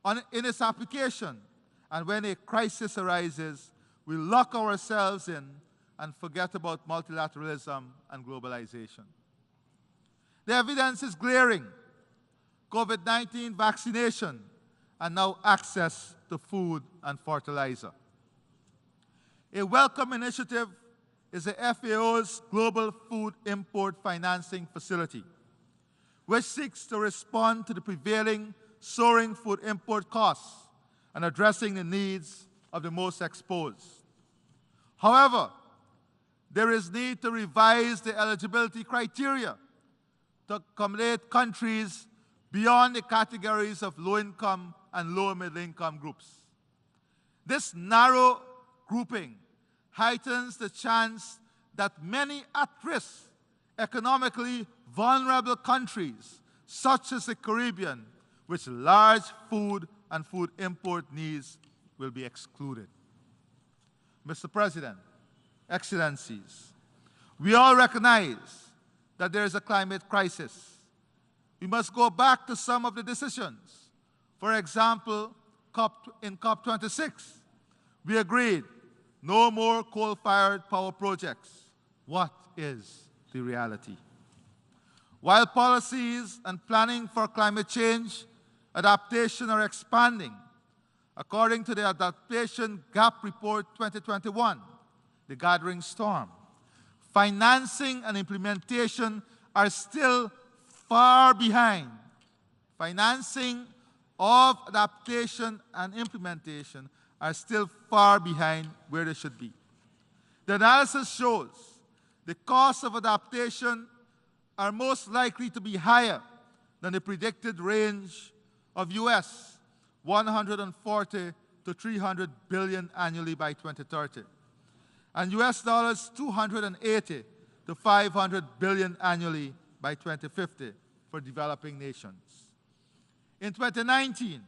[SPEAKER 22] and when a crisis arises, we lock ourselves in and forget about multilateralism and globalization. The evidence is glaring. COVID-19 vaccination and now access to food and fertilizer. A welcome initiative is the FAO's Global Food Import Financing Facility, which seeks to respond to the prevailing soaring food import costs and addressing the needs of the most exposed. However, there is need to revise the eligibility criteria to accommodate countries beyond the categories of low-income and low-middle-income groups. This narrow grouping heightens the chance that many at-risk, economically vulnerable countries, such as the Caribbean, with large food and food import needs, will be excluded. Mr. President, Excellencies, we all recognize that there is a climate crisis. We must go back to some of the decisions. For example, in COP26, we agreed no more coal-fired power projects. What is the reality? While policies and planning for climate change adaptation are expanding, according to the Adaptation Gap Report 2021, the Gathering Storm, financing and implementation are still far behind. Financing of adaptation and implementation are still far behind where they should be. The analysis shows the costs of adaptation are most likely to be higher than the predicted range of US 140 to 300 billion annually by 2030, and US dollars 280 to 500 billion annually by 2050 for developing nations. In 2019,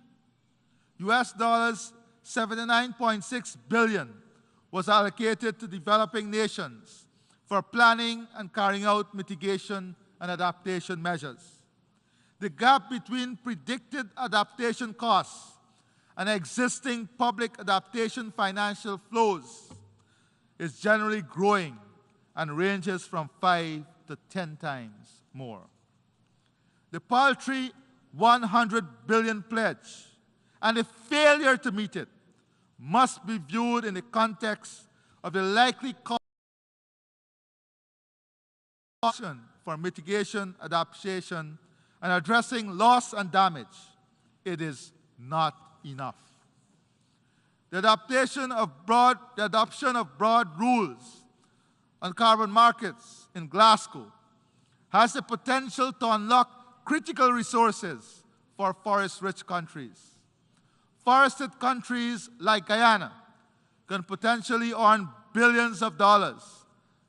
[SPEAKER 22] US dollars 79.6 billion was allocated to developing nations for planning and carrying out mitigation and adaptation measures. The gap between predicted adaptation costs and existing public adaptation financial flows is generally growing and ranges from 5 to 10 times more. The paltry 100 billion pledge and the failure to meet it must be viewed in the context of the likely cost for mitigation, adaptation, and addressing loss and damage. It is not enough. The adoption of broad rules on carbon markets in Glasgow has the potential to unlock critical resources for forest-rich countries. Forested countries like Guyana can potentially earn billions of dollars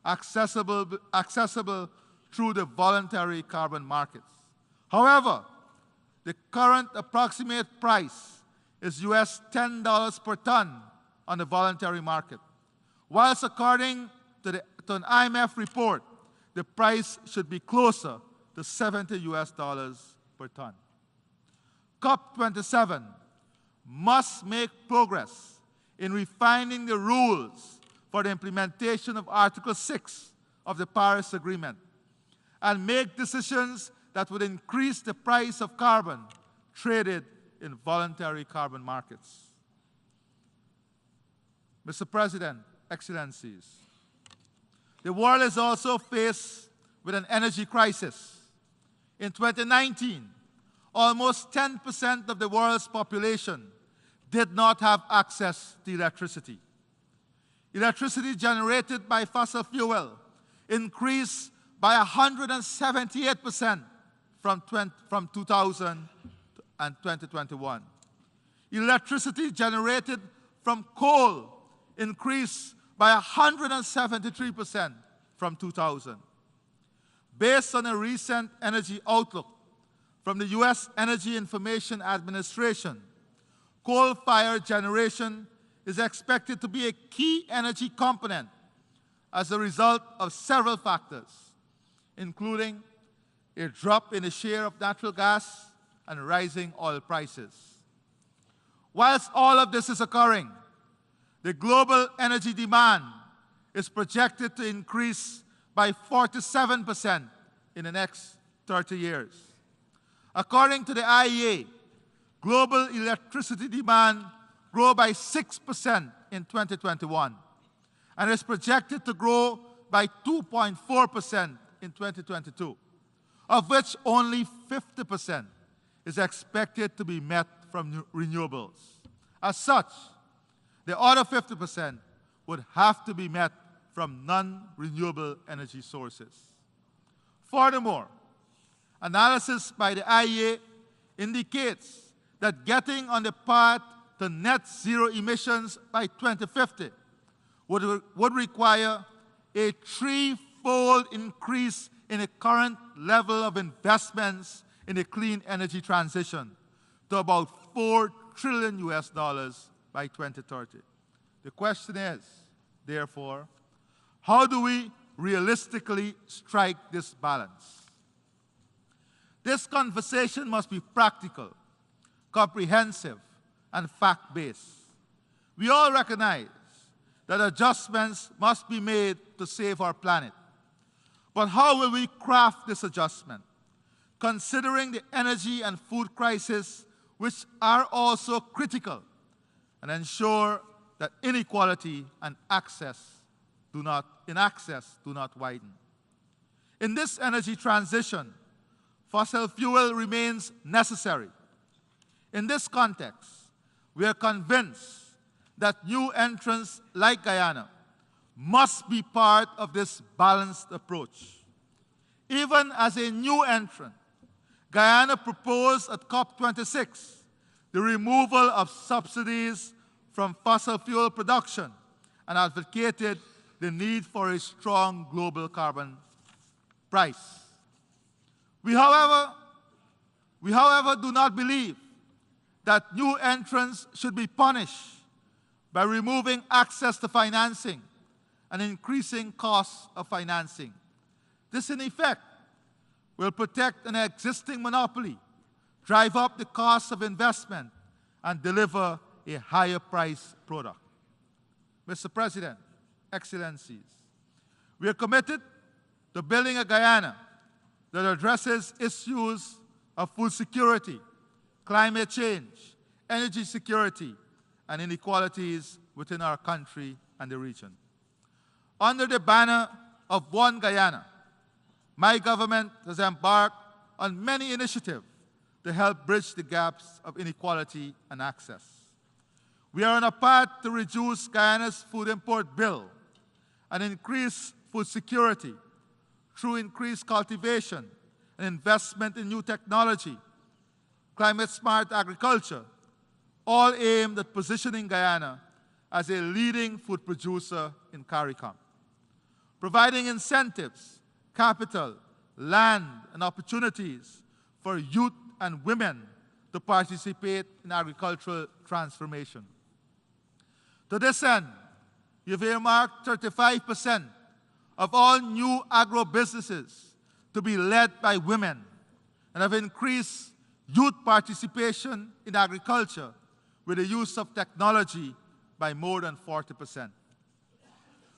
[SPEAKER 22] accessible through the voluntary carbon markets. However, the current approximate price is US $10 per ton on the voluntary market, whilst according to an IMF report, the price should be closer to 70 US dollars per ton. COP27 must make progress in refining the rules for the implementation of Article 6 of the Paris Agreement and make decisions that would increase the price of carbon traded in voluntary carbon markets. Mr. President, Excellencies, the world is also faced with an energy crisis. In 2019, almost 10% of the world's population did not have access to electricity. Electricity generated by fossil fuel increased by 178% from 2000 and 2021. Electricity generated from coal increased by 173% from 2000. Based on a recent energy outlook from the US Energy Information Administration, coal-fired generation is expected to be a key energy component as a result of several factors, including a drop in the share of natural gas and rising oil prices. Whilst all of this is occurring, the global energy demand is projected to increase by 47% in the next 30 years. According to the IEA, global electricity demand grew by 6% in 2021 and is projected to grow by 2.4% in 2022, of which only 50% is expected to be met from renewables. As such, the other 50% would have to be met from non-renewable energy sources. Furthermore, analysis by the IEA indicates that getting on the path to net zero emissions by 2050 would require a threefold increase in the current level of investments in the clean energy transition to about $4 trillion by 2030. The question is, therefore, how do we realistically strike this balance? This conversation must be practical, comprehensive, and fact-based. We all recognize that adjustments must be made to save our planet. But how will we craft this adjustment, considering the energy and food crisis, which are also critical, and ensure that inequality and access do not widen? In this energy transition, fossil fuel remains necessary. In this context, we are convinced that new entrants like Guyana must be part of this balanced approach. Even as a new entrant, Guyana proposed at COP26 the removal of subsidies from fossil fuel production and advocated the need for a strong global carbon price. We, however, do not believe that new entrants should be punished by removing access to financing and increasing costs of financing. This, in effect, will protect an existing monopoly, drive up the cost of investment, and deliver a higher price product. Mr. President, Excellencies, we are committed to building a Guyana that addresses issues of food security, climate change, energy security, and inequalities within our country and the region. Under the banner of One Guyana, my government has embarked on many initiatives to help bridge the gaps of inequality and access. We are on a path to reduce Guyana's food import bill and increase food security through increased cultivation and investment in new technology, climate-smart agriculture, all aimed at positioning Guyana as a leading food producer in CARICOM. Providing incentives, capital, land, and opportunities for youth and women to participate in agricultural transformation. To this end, you've earmarked 35% of all new agro-businesses to be led by women and have increased youth participation in agriculture with the use of technology by more than 40%.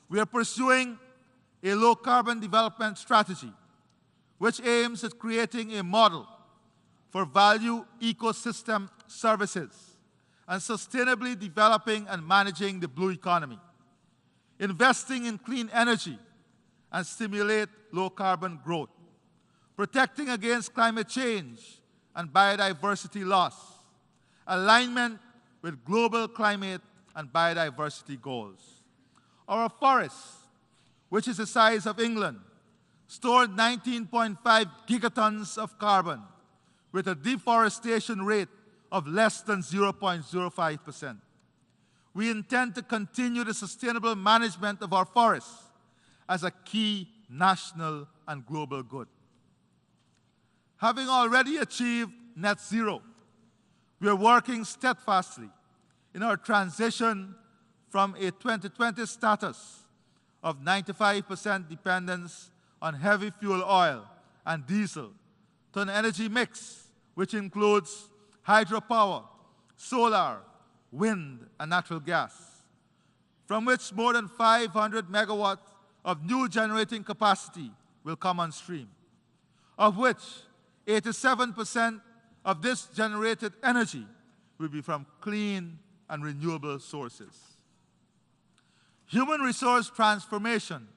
[SPEAKER 22] We are pursuing a low-carbon development strategy which aims at creating a model for value ecosystem services and sustainably developing and managing the blue economy, investing in clean energy and stimulate low-carbon growth, protecting against climate change and biodiversity loss, alignment with global climate and biodiversity goals. Our forests, which is the size of England, stored 19.5 gigatons of carbon with a deforestation rate of less than 0.05%. We intend to continue the sustainable management of our forests as a key national and global good. Having already achieved net zero, we are working steadfastly in our transition from a 2020 status of 95% dependence on heavy fuel oil and diesel to an energy mix which includes hydropower, solar, wind, and natural gas, from which more than 500 megawatts of new generating capacity will come on stream, of which 87% of this generated energy will be from clean and renewable sources. Human resource transformation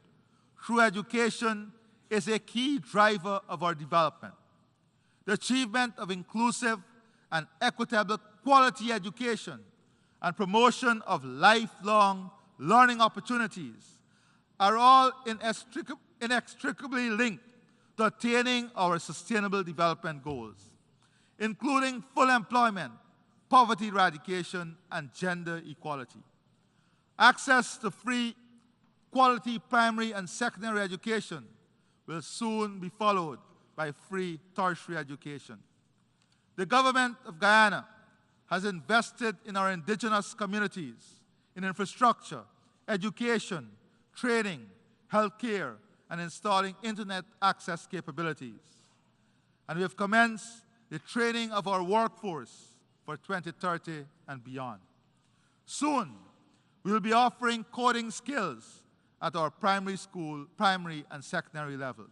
[SPEAKER 22] through education is a key driver of our development. The achievement of inclusive and equitable quality education and promotion of lifelong learning opportunities are all inextricably linked to attaining our sustainable development goals, including full employment, poverty eradication, and gender equality. Access to free, quality primary and secondary education will soon be followed by free tertiary education. The government of Guyana has invested in our indigenous communities, in infrastructure, education, training, healthcare, and installing internet access capabilities. And we have commenced the training of our workforce for 2030 and beyond. Soon, we will be offering coding skills at our primary and secondary levels.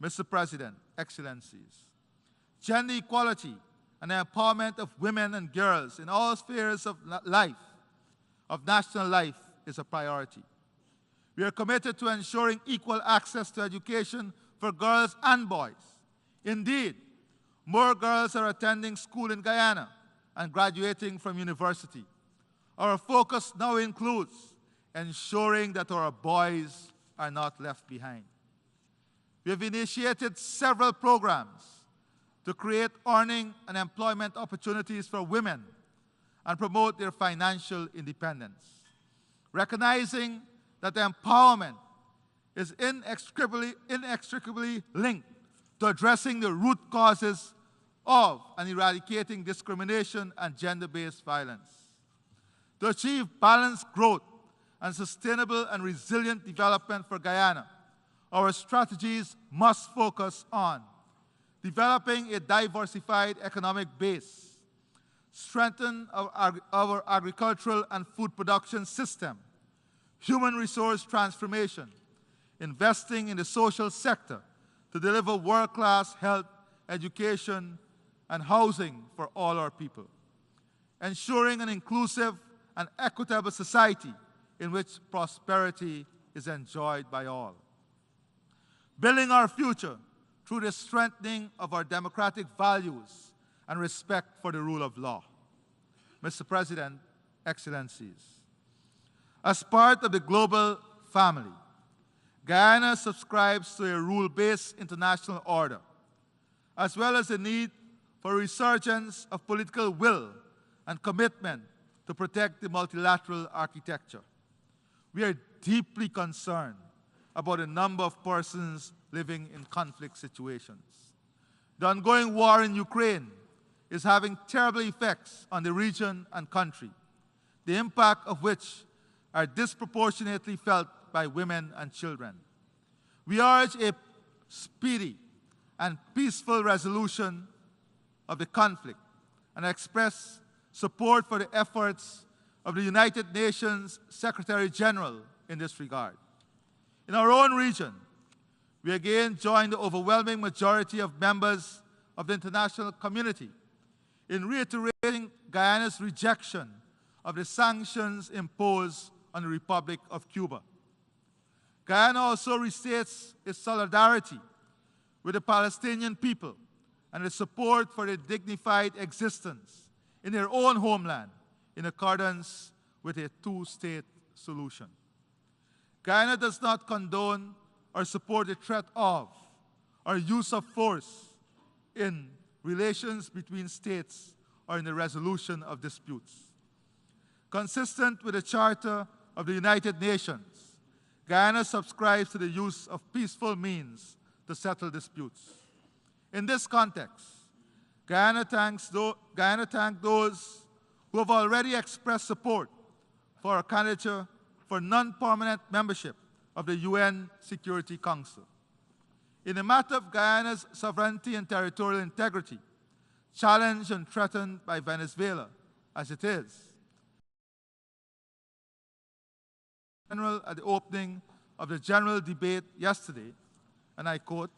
[SPEAKER 22] Mr. President, Excellencies, gender equality and the empowerment of women and girls in all spheres of life, of national life, is a priority. We are committed to ensuring equal access to education for girls and boys. Indeed, more girls are attending school in Guyana and graduating from university. Our focus now includes ensuring that our boys are not left behind. We have initiated several programs to create earning and employment opportunities for women and promote their financial independence. Recognizing that empowerment is inextricably linked to addressing the root causes of and eradicating discrimination and gender-based violence. To achieve balanced growth and sustainable and resilient development for Guyana, our strategies must focus on developing a diversified economic base, strengthen our agricultural and food production system, human resource transformation, investing in the social sector to deliver world-class health, education, and housing for all our people, ensuring an inclusive and equitable society in which prosperity is enjoyed by all, building our future through the strengthening of our democratic values and respect for the rule of law. Mr. President, Excellencies, as part of the global family, Guyana subscribes to a rule-based international order, as well as the need for a resurgence of political will and commitment to protect the multilateral architecture. We are deeply concerned about the number of persons living in conflict situations. The ongoing war in Ukraine is having terrible effects on the region and country, the impact of which are disproportionately felt by women and children. We urge a speedy and peaceful resolution of the conflict and express support for the efforts of the United Nations Secretary General in this regard. In our own region, we again join the overwhelming majority of members of the international community in reiterating Guyana's rejection of the sanctions imposed on the Republic of Cuba. Guyana also restates its solidarity with the Palestinian people and its support for their dignified existence in their own homeland in accordance with a two-state solution. Guyana does not condone or support the threat of or use of force in relations between states or in the resolution of disputes. Consistent with the Charter of the United Nations, Guyana subscribes to the use of peaceful means to settle disputes. In this context, Guyana thanks those who have already expressed support for a candidature for non-permanent membership of the UN Security Council. In the matter of Guyana's sovereignty and territorial integrity, challenged and threatened by Venezuela, as it is, at the opening of the general debate yesterday, and I quote,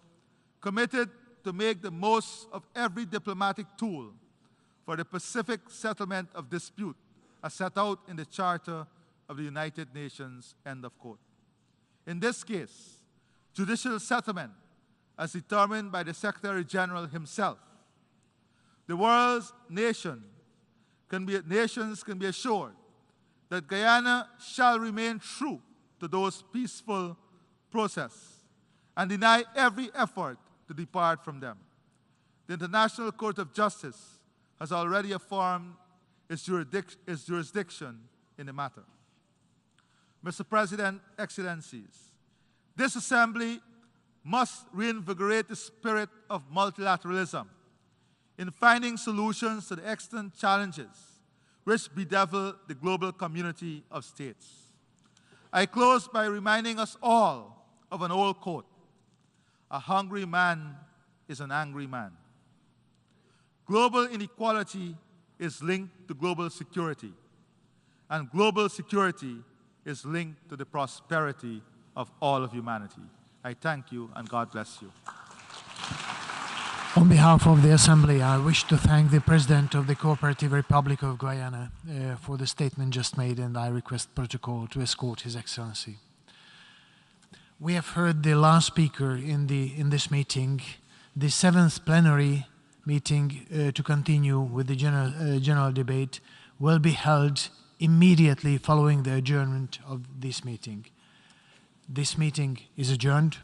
[SPEAKER 22] committed to make the most of every diplomatic tool for the pacific settlement of dispute as set out in the Charter of the United Nations, end of quote. In this case, judicial settlement as determined by the Secretary General himself. The world's nations can be assured that Guyana shall remain true to those peaceful processes and deny every effort to depart from them. The International Court of Justice has already affirmed its jurisdiction in the matter. Mr. President, Excellencies, this Assembly must reinvigorate the spirit of multilateralism in finding solutions to the extant challenges which bedevil the global community of states. I close by reminding us all of an old quote: "A hungry man is an angry man." Global inequality is linked to global security, and global security is linked to the prosperity of all of humanity. I thank you, and God bless you.
[SPEAKER 9] On behalf of the Assembly, I wish to thank the President of the Cooperative Republic of Guyana for the statement just made, and I request protocol to escort His Excellency. We have heard the last speaker in this meeting. The 7th plenary meeting to continue with the general debate will be held immediately following the adjournment of this meeting. This meeting is adjourned.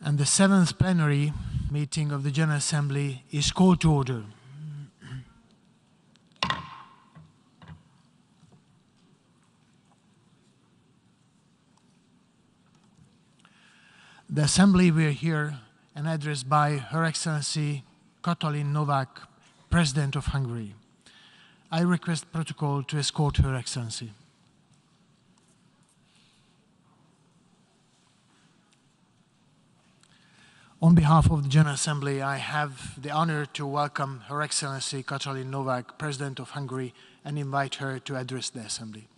[SPEAKER 9] And the 7th plenary meeting of the General Assembly is called to order. The Assembly will hear an address by Her Excellency Katalin Novák, President of Hungary. I request protocol to escort Her Excellency. On behalf of the General Assembly, I have the honor to welcome Her Excellency Katalin Novák, President of Hungary, and invite her to address the Assembly.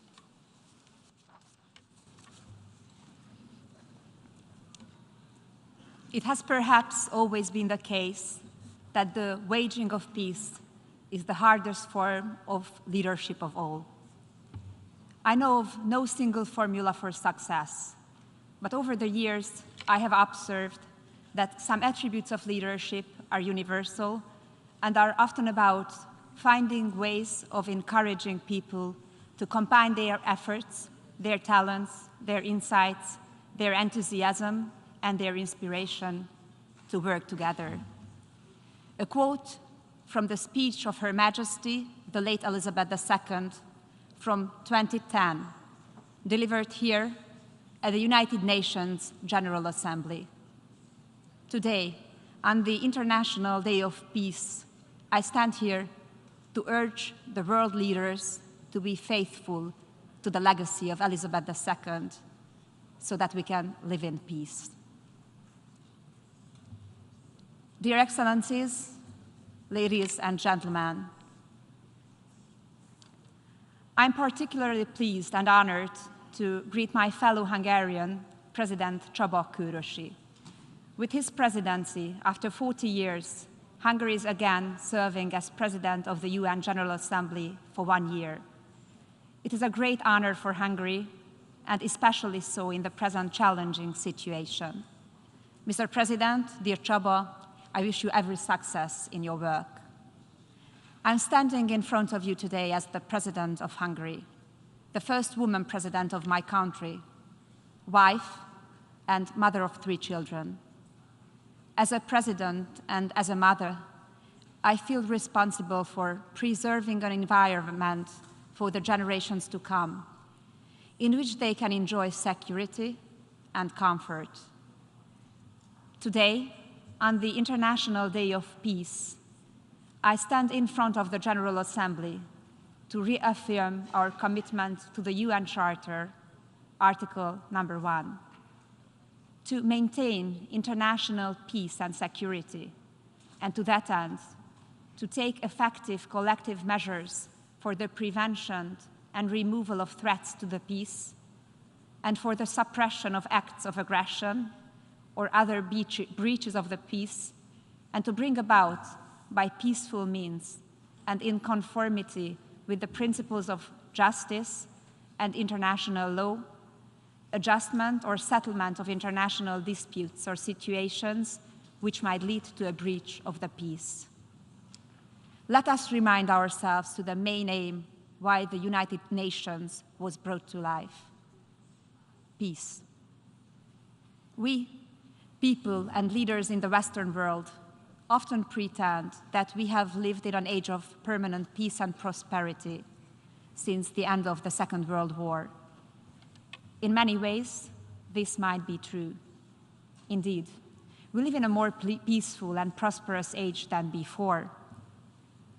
[SPEAKER 3] It has perhaps always been the case that the waging of peace is the hardest form of leadership of all. I know of no single formula for success, but over the years, I have observed that some attributes of leadership are universal and are often about finding ways of encouraging people to combine their efforts, their talents, their insights, their enthusiasm, and their inspiration to work together. A quote from the speech of Her Majesty, the late Elizabeth II, from 2010, delivered here at the United Nations General Assembly. Today, on the International Day of Peace, I stand here to urge the world leaders to be faithful to the legacy of Elizabeth II so that we can live in peace. Dear Excellencies, ladies and gentlemen, I'm particularly pleased and honored to greet my fellow Hungarian, President Csaba Kőrösi. With his presidency, after 40 years, Hungary is again serving as President of the UN General Assembly for 1 year. It is a great honor for Hungary, and especially so in the present challenging situation. Mr. President, dear Csaba, I wish you every success in your work. I'm standing in front of you today as the President of Hungary, the first woman president of my country, wife, and mother of 3 children. As a president and as a mother, I feel responsible for preserving an environment for the generations to come, in which they can enjoy security and comfort. Today, on the International Day of Peace, I stand in front of the General Assembly to reaffirm our commitment to the UN Charter, Article number 1, to maintain international peace and security, and to that end, to take effective collective measures for the prevention and removal of threats to the peace, and for the suppression of acts of aggression or other breaches of the peace, and to bring about, by peaceful means and in conformity with the principles of justice and international law, adjustment or settlement of international disputes or situations which might lead to a breach of the peace. Let us remind ourselves to the main aim why the United Nations was brought to life: peace. We, People and leaders in the Western world often pretend that we have lived in an age of permanent peace and prosperity since the end of the Second World War. In many ways, this might be true. Indeed, we live in a more peaceful and prosperous age than before.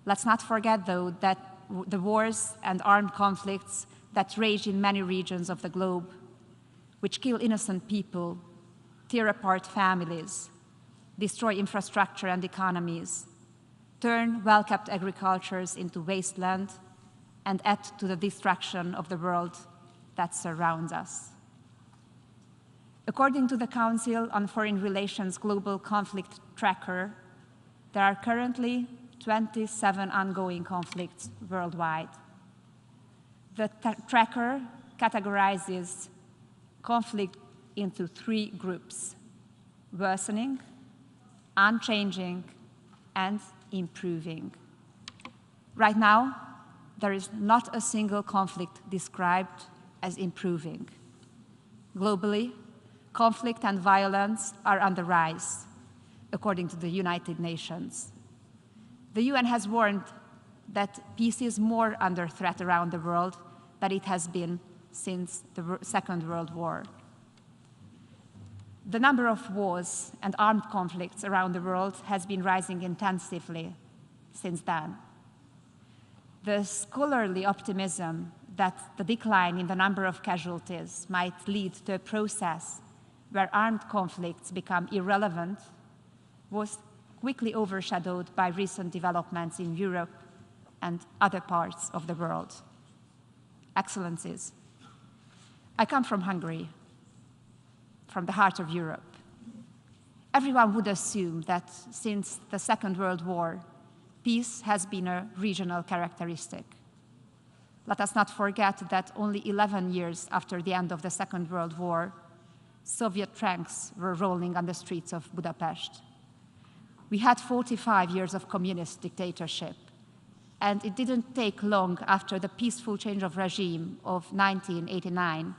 [SPEAKER 3] Let's not forget, though, that the wars and armed conflicts that rage in many regions of the globe, which kill innocent people, tear apart families, destroy infrastructure and economies, turn well-kept agricultures into wasteland, and add to the destruction of the world that surrounds us. According to the Council on Foreign Relations Global Conflict Tracker, there are currently 27 ongoing conflicts worldwide. The tracker categorizes conflict into 3 groups: worsening, unchanging, and improving. Right now, there is not a single conflict described as improving. Globally, conflict and violence are on the rise, according to the United Nations. The UN has warned that peace is more under threat around the world than it has been since the Second World War. The number of wars and armed conflicts around the world has been rising intensively since then. The scholarly optimism that the decline in the number of casualties might lead to a process where armed conflicts become irrelevant was quickly overshadowed by recent developments in Europe and other parts of the world. Excellencies, I come from Hungary, from the heart of Europe. Everyone would assume that since the Second World War, peace has been a regional characteristic. Let us not forget that only 11 years after the end of the Second World War, Soviet tanks were rolling on the streets of Budapest. We had 45 years of communist dictatorship, and it didn't take long after the peaceful change of regime of 1989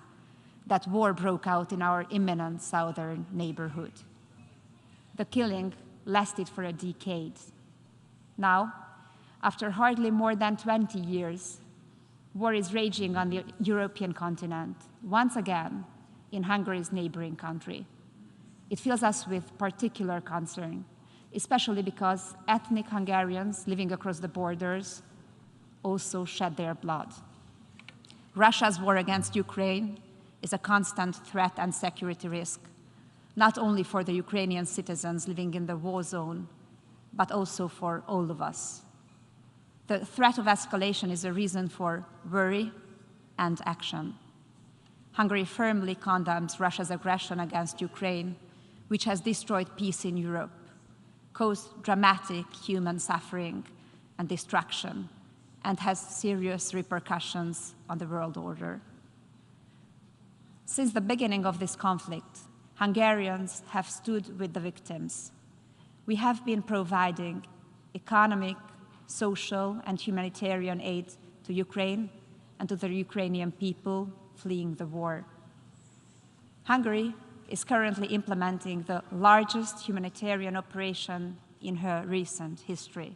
[SPEAKER 3] that war broke out in our imminent southern neighborhood. The killing lasted for a decade. Now, after hardly more than 20 years, war is raging on the European continent, once again in Hungary's neighboring country. It fills us with particular concern, especially because ethnic Hungarians living across the borders also shed their blood. Russia's war against Ukraine is a constant threat and security risk, not only for the Ukrainian citizens living in the war zone, but also for all of us. The threat of escalation is a reason for worry and action. Hungary firmly condemns Russia's aggression against Ukraine, which has destroyed peace in Europe, caused dramatic human suffering and destruction, and has serious repercussions on the world order. Since the beginning of this conflict, Hungarians have stood with the victims. We have been providing economic, social, and humanitarian aid to Ukraine and to the Ukrainian people fleeing the war. Hungary is currently implementing the largest humanitarian operation in her recent history.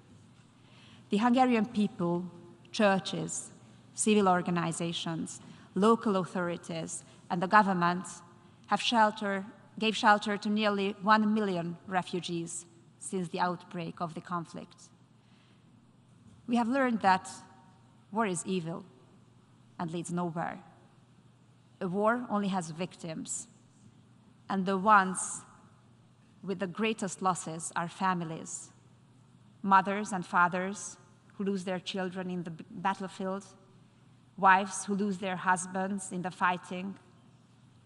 [SPEAKER 3] The Hungarian people, churches, civil organizations, local authorities, and the government gave shelter to nearly 1 million refugees since the outbreak of the conflict. We have learned that war is evil and leads nowhere. A war only has victims, and the ones with the greatest losses are families, mothers and fathers who lose their children in the battlefield, wives who lose their husbands in the fighting,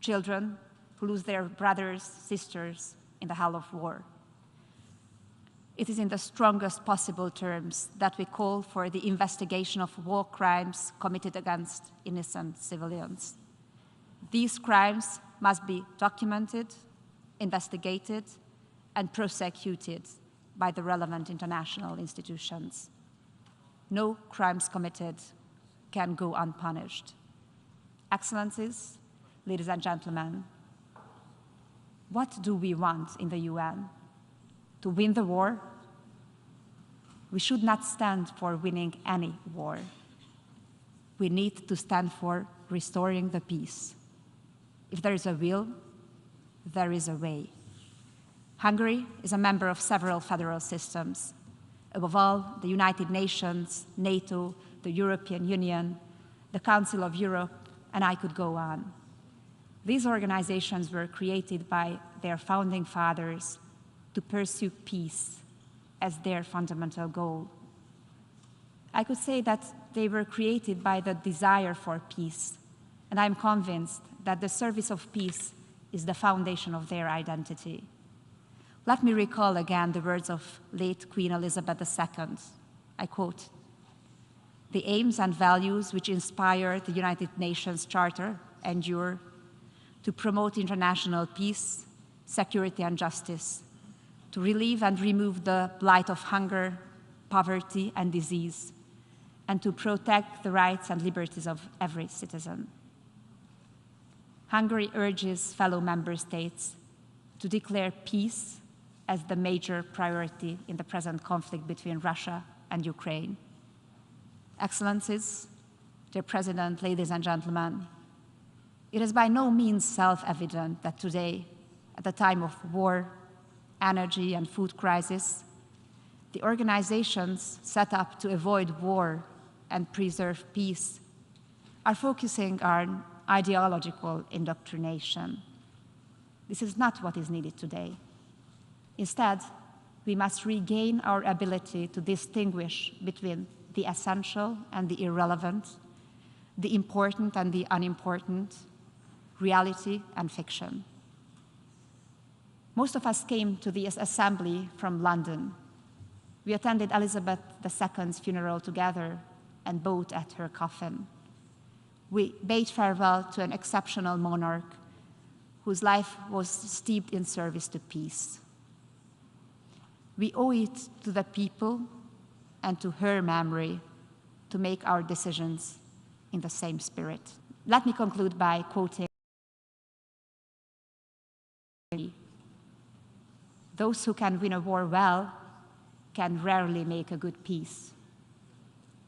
[SPEAKER 3] children who lose their brothers, sisters in the hell of war. It is in the strongest possible terms that we call for the investigation of war crimes committed against innocent civilians. These crimes must be documented, investigated, and prosecuted by the relevant international institutions. No crimes committed can go unpunished. Excellencies, ladies and gentlemen, What do we want in the UN? To win the war? We should not stand for winning any war. We need to stand for restoring the peace. If there is a will, there is a way. Hungary is a member of several federal systems. Above all, the United Nations, NATO, the European Union, the Council of Europe, and I could go on. These organizations were created by their founding fathers to pursue peace as their fundamental goal. I could say that they were created by the desire for peace, and I'm convinced that the service of peace is the foundation of their identity. Let me recall again the words of late Queen Elizabeth II. I quote, "The aims and values which inspire the United Nations Charter endure to promote international peace, security, and justice, to relieve and remove the blight of hunger, poverty, and disease, and to protect the rights and liberties of every citizen." Hungary urges fellow member states to declare peace as the major priority in the present conflict between Russia and Ukraine. Excellencies, dear President, ladies and gentlemen, it is by no means self-evident that today, at the time of war, energy, and food crisis, the organizations set up to avoid war and preserve peace are focusing on ideological indoctrination. This is not what is needed today. Instead, we must regain our ability to distinguish between the essential and the irrelevant, the important and the unimportant, reality and fiction. Most of us came to this assembly from London. We attended Elizabeth II's funeral together and bowed at her coffin. We bade farewell to an exceptional monarch whose life was steeped in service to peace. We owe it to the people and to her memory to make our decisions in the same spirit. Let me conclude by quoting, "Those who can win a war well can rarely make a good peace.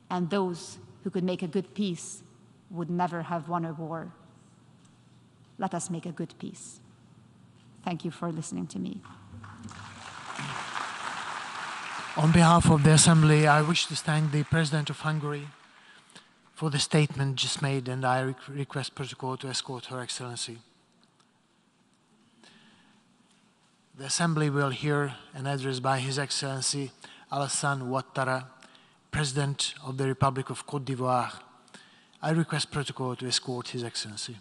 [SPEAKER 3] And those who could make a good peace would never have won a war. Let us make a good peace." Thank you for listening to me.
[SPEAKER 9] On behalf of the Assembly, I wish to thank the President of Hungary for the statement just made, and I request protocol to escort Her Excellency. The Assembly will hear an address by His Excellency Alassane Ouattara, President of the Republic of Côte d'Ivoire. I request protocol to escort His Excellency.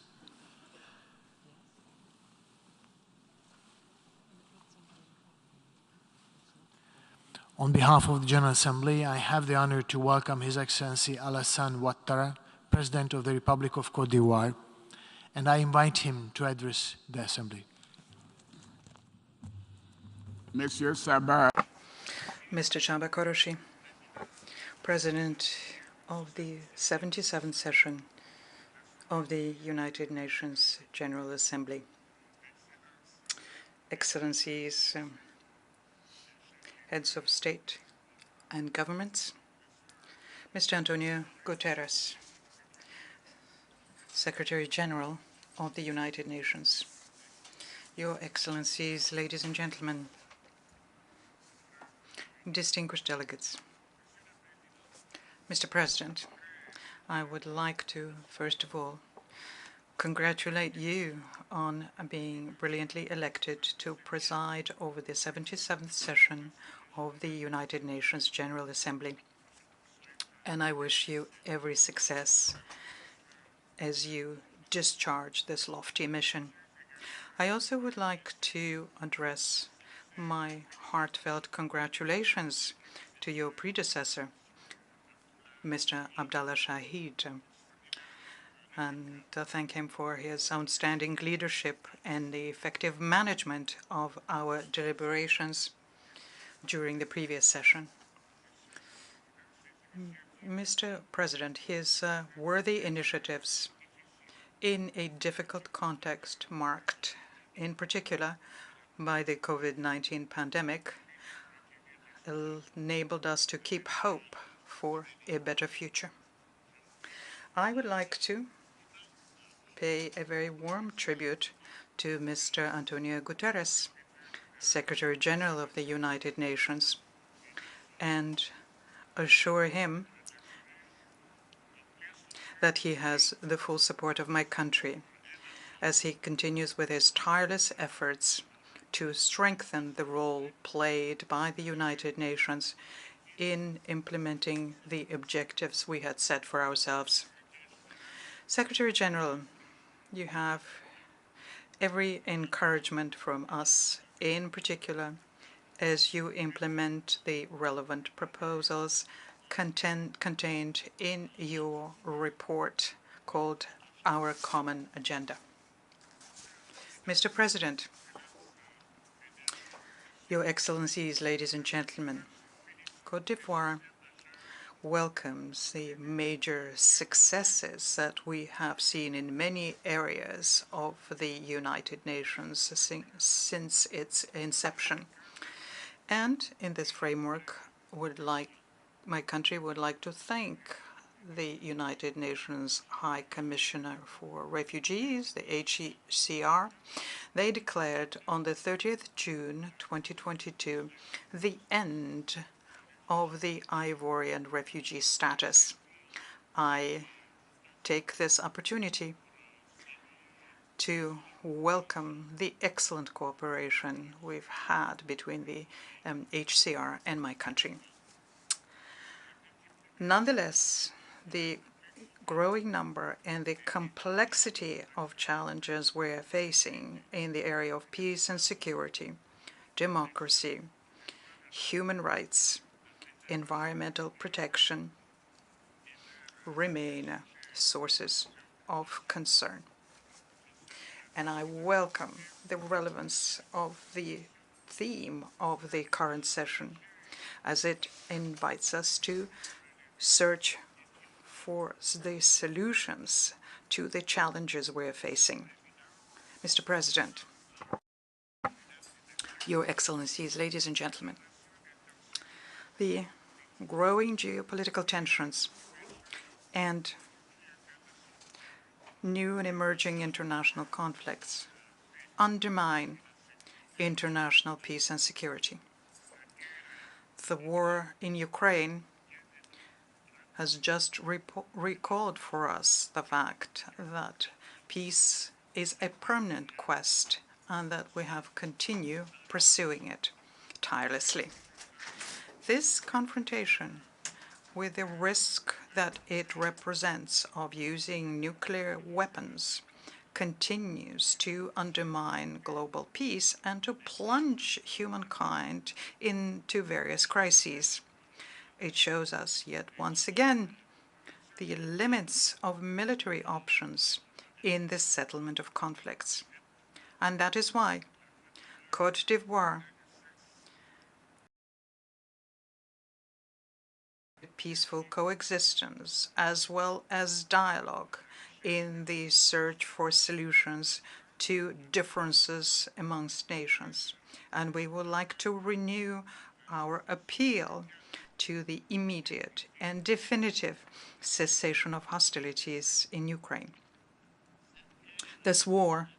[SPEAKER 9] On behalf of the General Assembly, I have the honor to welcome His Excellency Alassane Ouattara, President of the Republic of Côte d'Ivoire, and I invite him to address the Assembly.
[SPEAKER 4] Monsieur Sabar.
[SPEAKER 6] Mr. Chamba Koroshi, President of the 77th session of the United Nations General Assembly, Excellencies, Heads of State and Governments, Mr. Antonio Guterres, Secretary General of the United Nations, Your Excellencies, ladies and gentlemen, distinguished delegates. Mr. President, I would like to, first of all, congratulate you on being brilliantly elected to preside over the 77th session of the United Nations General Assembly. And I wish you every success as you discharge this lofty mission. I also would like to address my heartfelt congratulations to your predecessor, Mr. Abdallah Shahid, and thank him for his outstanding leadership and the effective management of our deliberations during the previous session. Mr. President, his worthy initiatives in a difficult context marked in particular by the COVID-19 pandemic, enabled us to keep hope for a better future. I would like to pay a very warm tribute to Mr. Antonio Guterres, Secretary General of the United Nations, and assure him that he has the full support of my country as he continues with his tireless efforts to strengthen the role played by the United Nations in implementing the objectives we had set for ourselves. Secretary General, you have every encouragement from us, in particular, as you implement the relevant proposals contained in your report called Our Common Agenda. Mr. President, Your Excellencies, ladies and gentlemen, Côte d'Ivoire welcomes the major successes that we have seen in many areas of the United Nations since its inception. And in this framework, my country would like to thank the United Nations High Commissioner for Refugees, the HCR. They declared on the 30th June 2022 the end of the Ivorian refugee status. I take this opportunity to welcome the excellent cooperation we've had between the HCR and my country. Nonetheless, the growing number and the complexity of challenges we're facing in the area of peace and security, democracy, human rights, environmental protection remain sources of concern. And I welcome the relevance of the theme of the current session, as it invites us to search for the solutions to the challenges we're facing. Mr. President, Your Excellencies, ladies and gentlemen, the growing geopolitical tensions and new and emerging international conflicts undermine international peace and security. The war in Ukraine has just recalled for us the fact that peace is a permanent quest and that we have to continue pursuing it tirelessly. This confrontation, with the risk that it represents of using nuclear weapons, continues to undermine global peace and to plunge humankind into various crises. It shows us yet once again the limits of military options in the settlement of conflicts. And that is why Côte d'Ivoire peaceful coexistence as well as dialogue in the search for solutions to differences amongst nations. And we would like to renew our appeal to the immediate and definitive cessation of hostilities in Ukraine. This war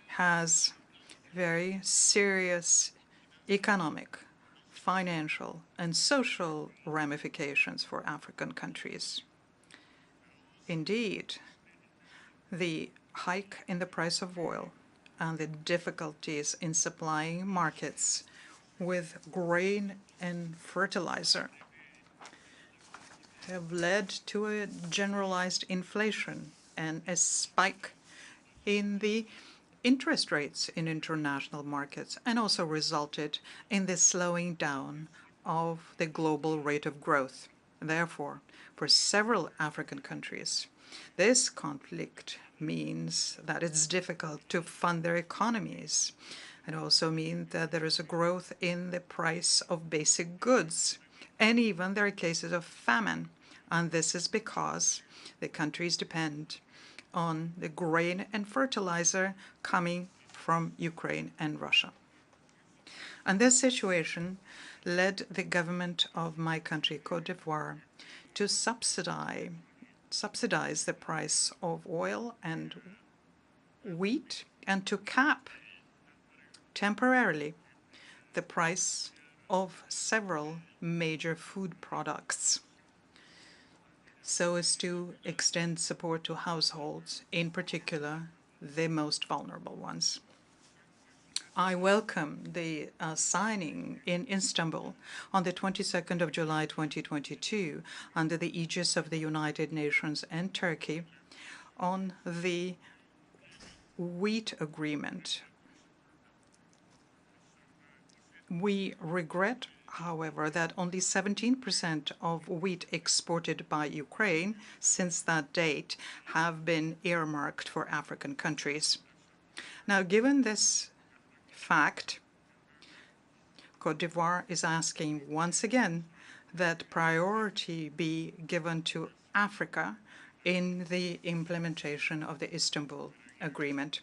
[SPEAKER 6] has very serious economic, financial, and social ramifications for African countries. Indeed, the hike in the price of oil and the difficulties in supplying markets with grain and fertilizer have led to a generalized inflation and a spike in the interest rates in international markets, and also resulted in the slowing down of the global rate of growth. Therefore, for several African countries, this conflict means that it's difficult to fund their economies. It also means that there is a growth in the price of basic goods, and even there are cases of famine. And this is because the countries depend on the grain and fertilizer coming from Ukraine and Russia. And this situation led the government of my country, Côte d'Ivoire, to subsidize the price of oil and wheat and to cap temporarily the price of several major food products so as to extend support to households, in particular the most vulnerable ones. I welcome the signing in Istanbul on the 22nd of July 2022 under the aegis of the United Nations and Turkey on the wheat agreement. We regret, however, that only 17% of wheat exported by Ukraine since that date have been earmarked for African countries. Now, given this fact, Côte d'Ivoire is asking once again that priority be given to Africa in the implementation of the Istanbul Agreement.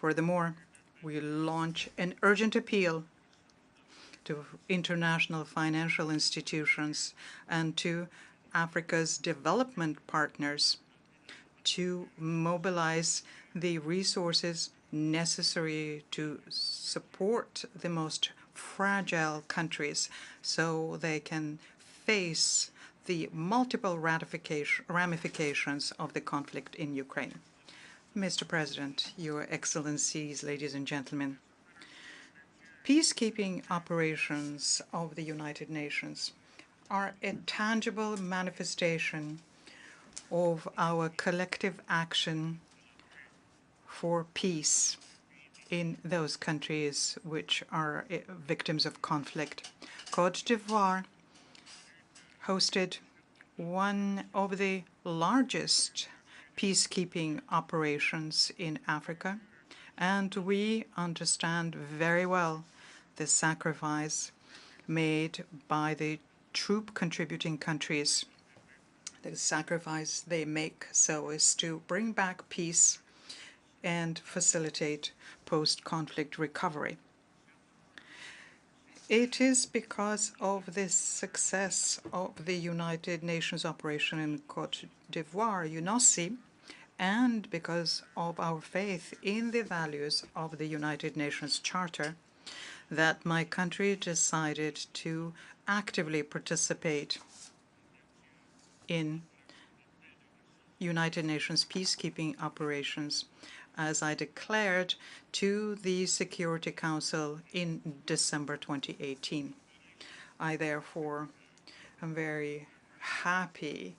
[SPEAKER 6] Furthermore, we launch an urgent appeal to international financial institutions and to Africa's development partners to mobilize the resources necessary to support the most fragile countries so they can face the multiple ramifications of the conflict in Ukraine. Mr. President, Your Excellencies, ladies and gentlemen, peacekeeping operations of the United Nations are a tangible manifestation of our collective action for peace in those countries which are victims of conflict. Côte d'Ivoire hosted one of the largest peacekeeping operations in Africa, and we understand very well the sacrifice made by the troop contributing countries, the sacrifice they make so as to bring back peace and facilitate post-conflict recovery. It is because of the success of the United Nations operation in Côte d'Ivoire, UNOSI, and because of our faith in the values of the United Nations Charter, that my country decided to actively participate in United Nations peacekeeping operations, as I declared to the Security Council in December 2018. I therefore am very happy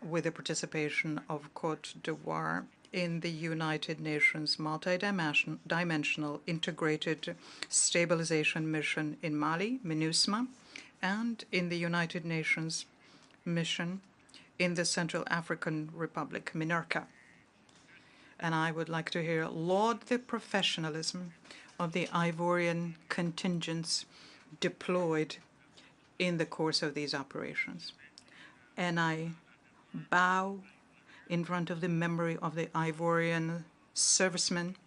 [SPEAKER 6] with the participation of Côte d'Ivoire in the United Nations multidimensional integrated stabilization mission in Mali, MINUSMA, and in the United Nations mission in the Central African Republic, MINURCA. And I would like to laud the professionalism of the Ivorian contingents deployed in the course of these operations. And I bow in front of the memory of the Ivorian servicemen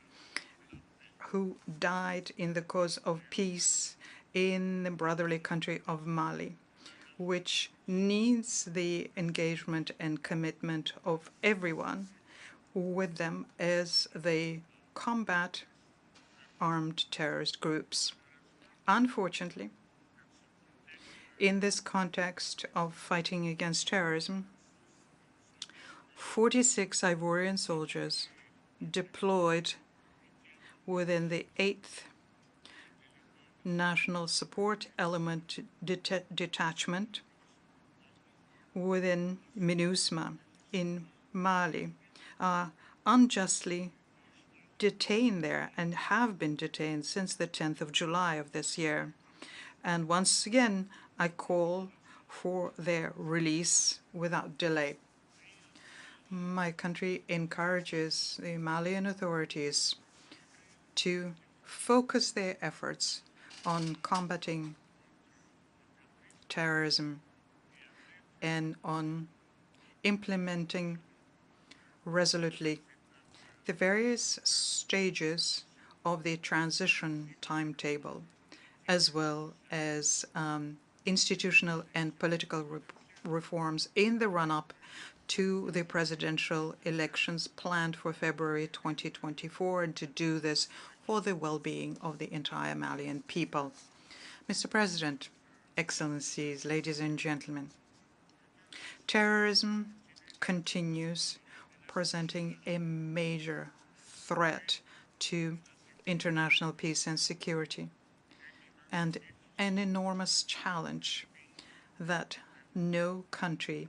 [SPEAKER 6] who died in the cause of peace in the brotherly country of Mali, which needs the engagement and commitment of everyone with them as they combat armed terrorist groups. Unfortunately, in this context of fighting against terrorism, 46 Ivorian soldiers deployed within the 8th National Support Element Detachment within MINUSMA in Mali are unjustly detained there and have been detained since the 10th of July of this year. And once again, I call for their release without delay. My country encourages the Malian authorities to focus their efforts on combating terrorism and on implementing resolutely the various stages of the transition timetable, as well as institutional and political reforms in the run-up to the presidential elections planned for February 2024, and to do this for the well-being of the entire Malian people. Mr. President, Excellencies, ladies and gentlemen, terrorism continues presenting a major threat to international peace and security, and an enormous challenge that no country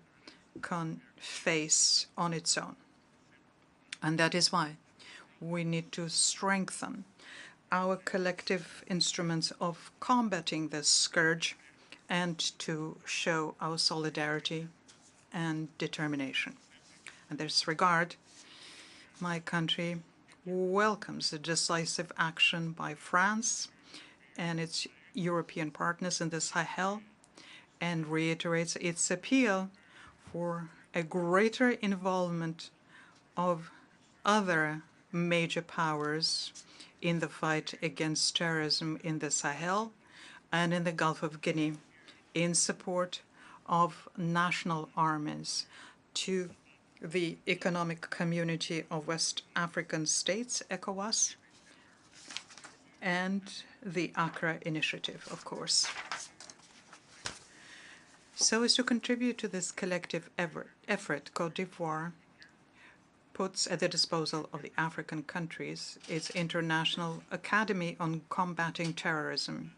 [SPEAKER 6] can face on its own. And that is why we need to strengthen our collective instruments of combating this scourge and to show our solidarity and determination. In this regard, my country welcomes the decisive action by France and its European partners in the Sahel, and reiterates its appeal for a greater involvement of other major powers in the fight against terrorism in the Sahel and in the Gulf of Guinea, in support of national armies to the Economic Community of West African States, ECOWAS, and the Accra Initiative, of course. So as to contribute to this collective effort, Côte d'Ivoire puts at the disposal of the African countries its International Academy on Combating Terrorism,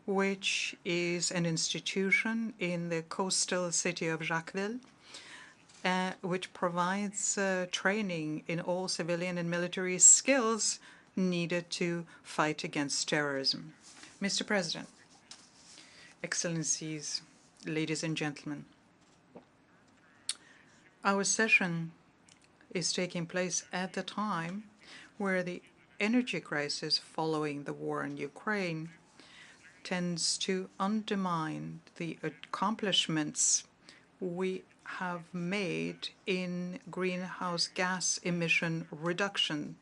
[SPEAKER 6] which is an institution in the coastal city of Jacquesville, which provides training in all civilian and military skills needed to fight against terrorism. Mr. President, Excellencies, ladies and gentlemen, our session is taking place at the time where the energy crisis following the war in Ukraine tends to undermine the accomplishments we have made in greenhouse gas emission reduction,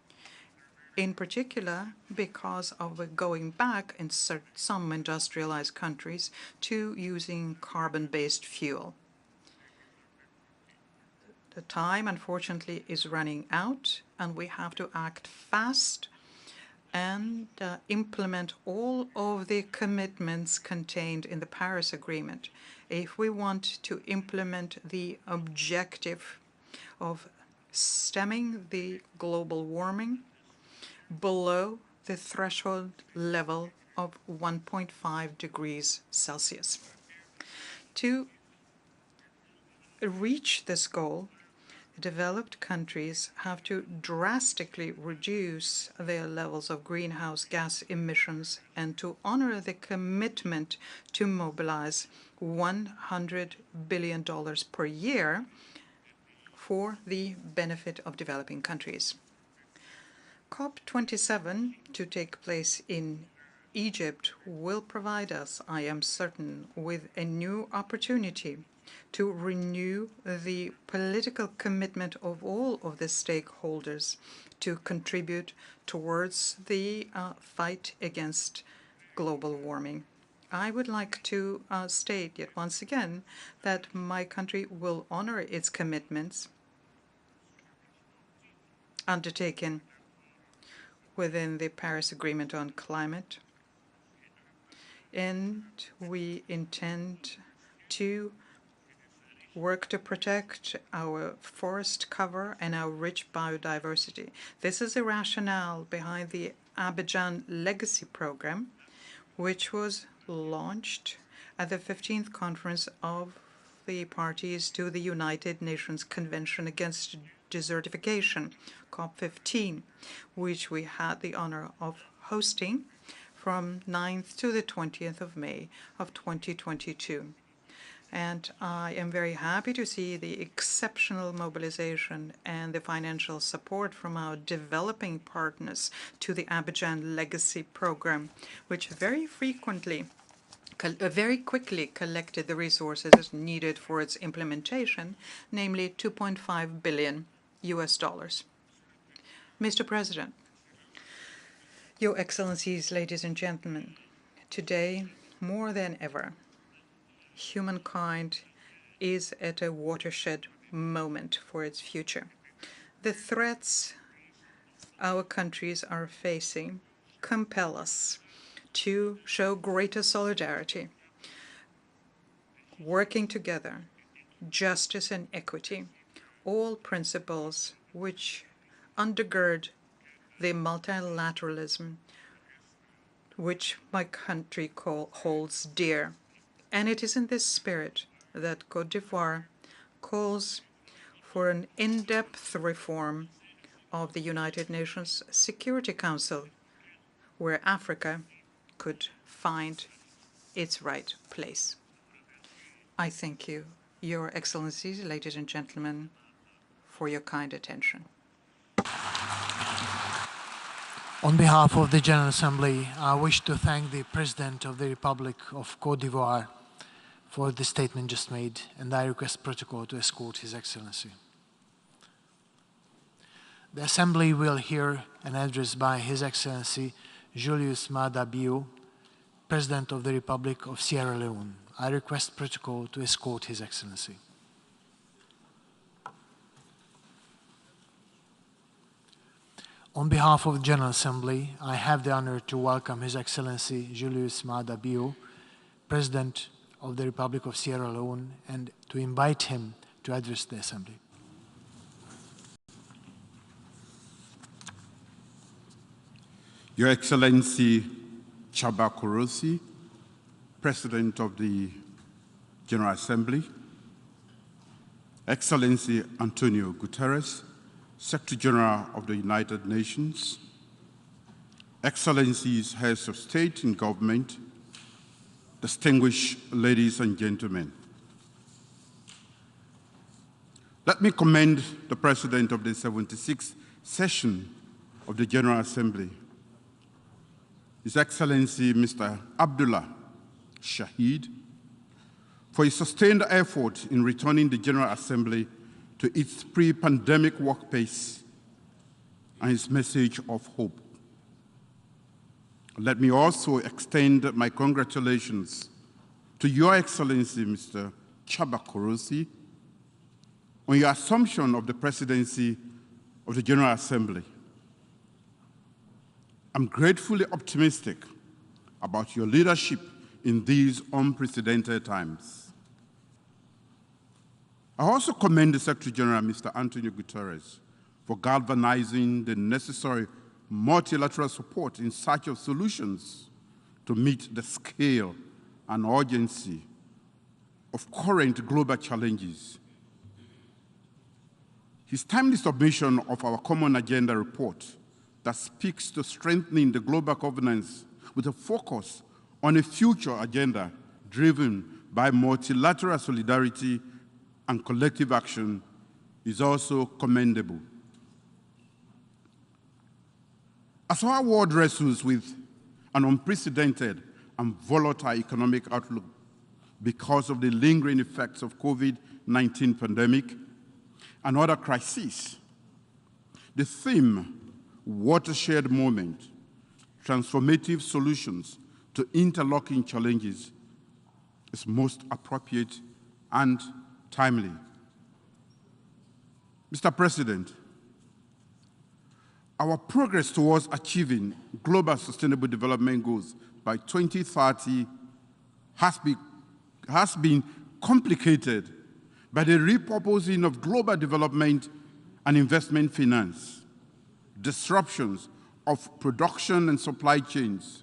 [SPEAKER 6] in particular because of going back in some industrialized countries to using carbon-based fuel. The time, unfortunately, is running out, and we have to act fast and implement all of the commitments contained in the Paris Agreement if we want to implement the objective of stemming the global warming below the threshold level of 1.5 degrees Celsius. To reach this goal, developed countries have to drastically reduce their levels of greenhouse gas emissions and to honor the commitment to mobilize $100 billion per year for the benefit of developing countries. COP27, to take place in Egypt, will provide us, I am certain, with a new opportunity to renew the political commitment of all of the stakeholders to contribute towards the fight against global warming. I would like to state yet once again that my country will honor its commitments undertaken within the Paris Agreement on Climate, and we intend to work to protect our forest cover and our rich biodiversity. This is the rationale behind the Abidjan Legacy Program, which was launched at the 15th Conference of the Parties to the United Nations Convention Against Desertification, COP15, which we had the honor of hosting from 9th to the 20th of May of 2022. And I am very happy to see the exceptional mobilization and the financial support from our developing partners to the Abidjan Legacy Program, which very quickly collected the resources needed for its implementation, namely $2.5 billion. Mr. President, Your Excellencies, ladies and gentlemen, today, more than ever, humankind is at a watershed moment for its future. The threats our countries are facing compel us to show greater solidarity, working together, justice and equity, all principles which undergird the multilateralism which my country holds dear. And it is in this spirit that Côte d'Ivoire calls for an in-depth reform of the United Nations Security Council, where Africa could find its right place. I thank you, Your Excellencies, ladies and gentlemen, for your kind attention.
[SPEAKER 9] On behalf of the General Assembly, I wish to thank the President of the Republic of Côte d'Ivoire for the statement just made, and I request protocol to escort His Excellency. The Assembly will hear an address by His Excellency Julius Maada Bio, President of the Republic of Sierra Leone. I request protocol to escort His Excellency. On behalf of the General Assembly, I have the honor to welcome His Excellency Julius Maada Bio, President of the Republic of Sierra Leone, and to invite him to address the Assembly.
[SPEAKER 7] Your Excellency Chaba Korosi, President of the General Assembly, Excellency Antonio Guterres, Secretary General of the United Nations, Excellencies, Heads of State and Government, distinguished ladies and gentlemen. Let me commend the President of the 76th session of the General Assembly, His Excellency Mr. Abdullah Shahid, for his sustained effort in returning the General Assembly to its pre-pandemic work pace and his message of hope. Let me also extend my congratulations to Your Excellency, Mr. Chaba Korosi, on your assumption of the presidency of the General Assembly. I'm gratefully optimistic about your leadership in these unprecedented times. I also commend the Secretary General, Mr. Antonio Guterres, for galvanizing the necessary multilateral support in search of solutions to meet the scale and urgency of current global challenges. His timely submission of our Common Agenda report that speaks to strengthening the global governance with a focus on a future agenda driven by multilateral solidarity and collective action is also commendable. As our world wrestles with an unprecedented and volatile economic outlook because of the lingering effects of COVID-19 pandemic and other crises, the theme, watershed moment, transformative solutions to interlocking challenges, is most appropriate and timely. Mr. President, our progress towards achieving global sustainable development goals by 2030 has been complicated by the repurposing of global development and investment finance, disruptions of production and supply chains,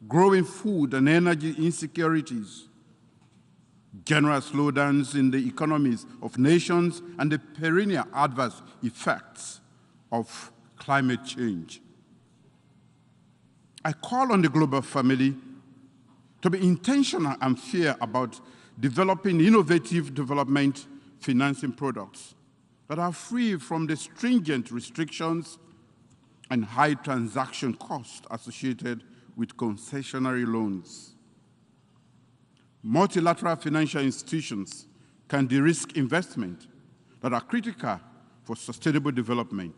[SPEAKER 7] growing food and energy insecurities, general slowdowns in the economies of nations, and the perennial adverse effects of climate change. I call on the global family to be intentional and fair about developing innovative development financing products that are free from the stringent restrictions and high transaction costs associated with concessionary loans. Multilateral financial institutions can de-risk investment that are critical for sustainable development.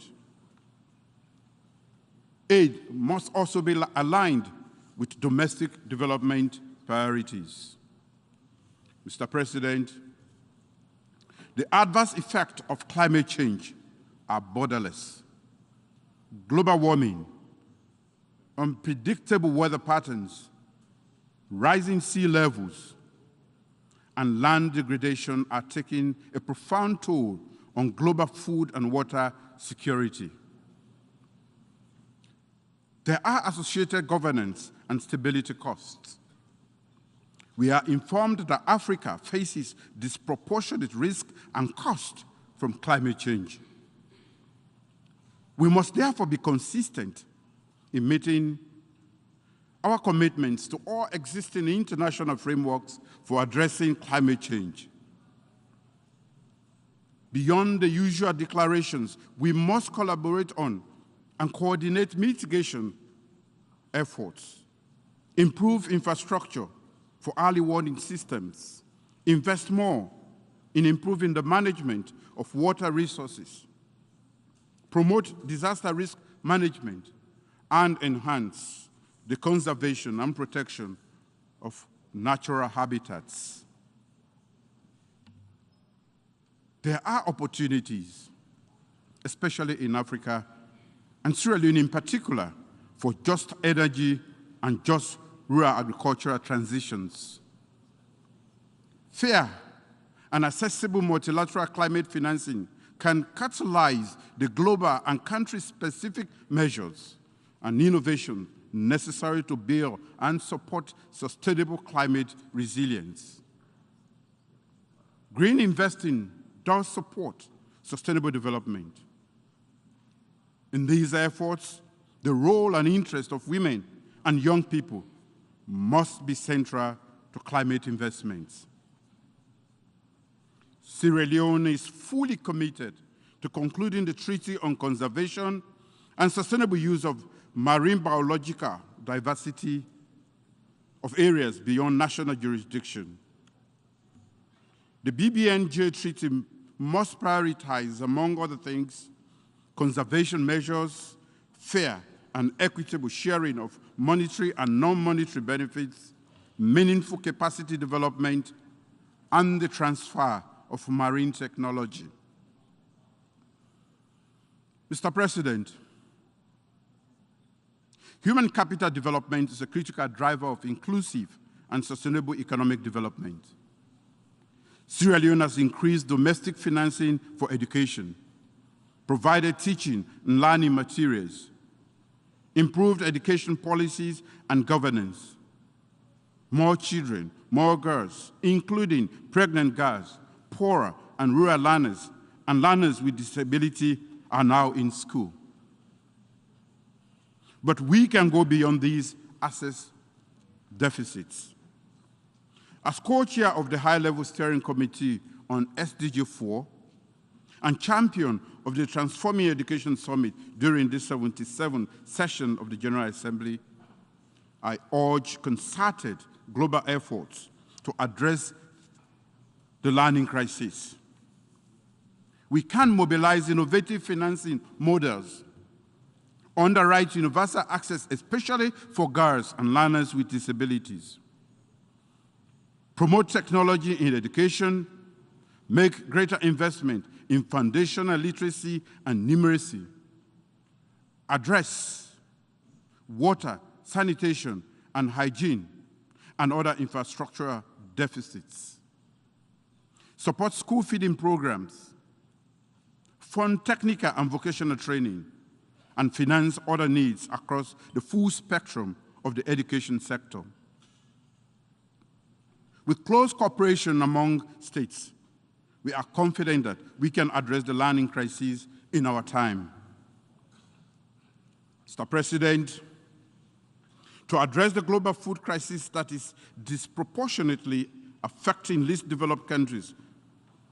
[SPEAKER 7] aid must also be aligned with domestic development priorities. Mr. President, the adverse effects of climate change are borderless. Global warming, unpredictable weather patterns, rising sea levels, and land degradation are taking a profound toll on global food and water security. There are associated governance and stability costs. We are informed that Africa faces disproportionate risk and cost from climate change. We must therefore be consistent in meeting our commitments to all existing international frameworks for addressing climate change. Beyond the usual declarations, we must collaborate on and coordinate mitigation efforts, improve infrastructure for early warning systems, invest more in improving the management of water resources, promote disaster risk management, and enhance the conservation and protection of natural habitats. There are opportunities, especially in Africa, and Sierra Leone in particular, for just energy and just rural agricultural transitions. Fair and accessible multilateral climate financing can catalyze the global and country-specific measures and innovation necessary to build and support sustainable climate resilience. Green investing does support sustainable development. In these efforts, the role and interest of women and young people must be central to climate investments. Sierra Leone is fully committed to concluding the Treaty on Conservation and Sustainable Use of Marine Biological Diversity of areas beyond national jurisdiction. The BBNJ Treaty must prioritize, among other things, conservation measures, fair and equitable sharing of monetary and non-monetary benefits, meaningful capacity development, and the transfer of marine technology. Mr. President, human capital development is a critical driver of inclusive and sustainable economic development. Sierra Leone has increased domestic financing for education, provided teaching and learning materials, improved education policies and governance. More children, more girls, including pregnant girls, poorer and rural learners, and learners with disability are now in school. But we can go beyond these access deficits. As co-chair of the High-Level Steering Committee on SDG 4 and champion of the Transforming Education Summit during this 77th session of the General Assembly, I urge concerted global efforts to address the learning crisis. We can mobilize innovative financing models, underwrite universal access, especially for girls and learners with disabilities, promote technology in education, make greater investment in foundational literacy and numeracy, address water, sanitation, and hygiene, and other infrastructural deficits, support school feeding programs, fund technical and vocational training, and finance other needs across the full spectrum of the education sector. With close cooperation among states, we are confident that we can address the learning crisis in our time. Mr. President, to address the global food crisis that is disproportionately affecting least developed countries,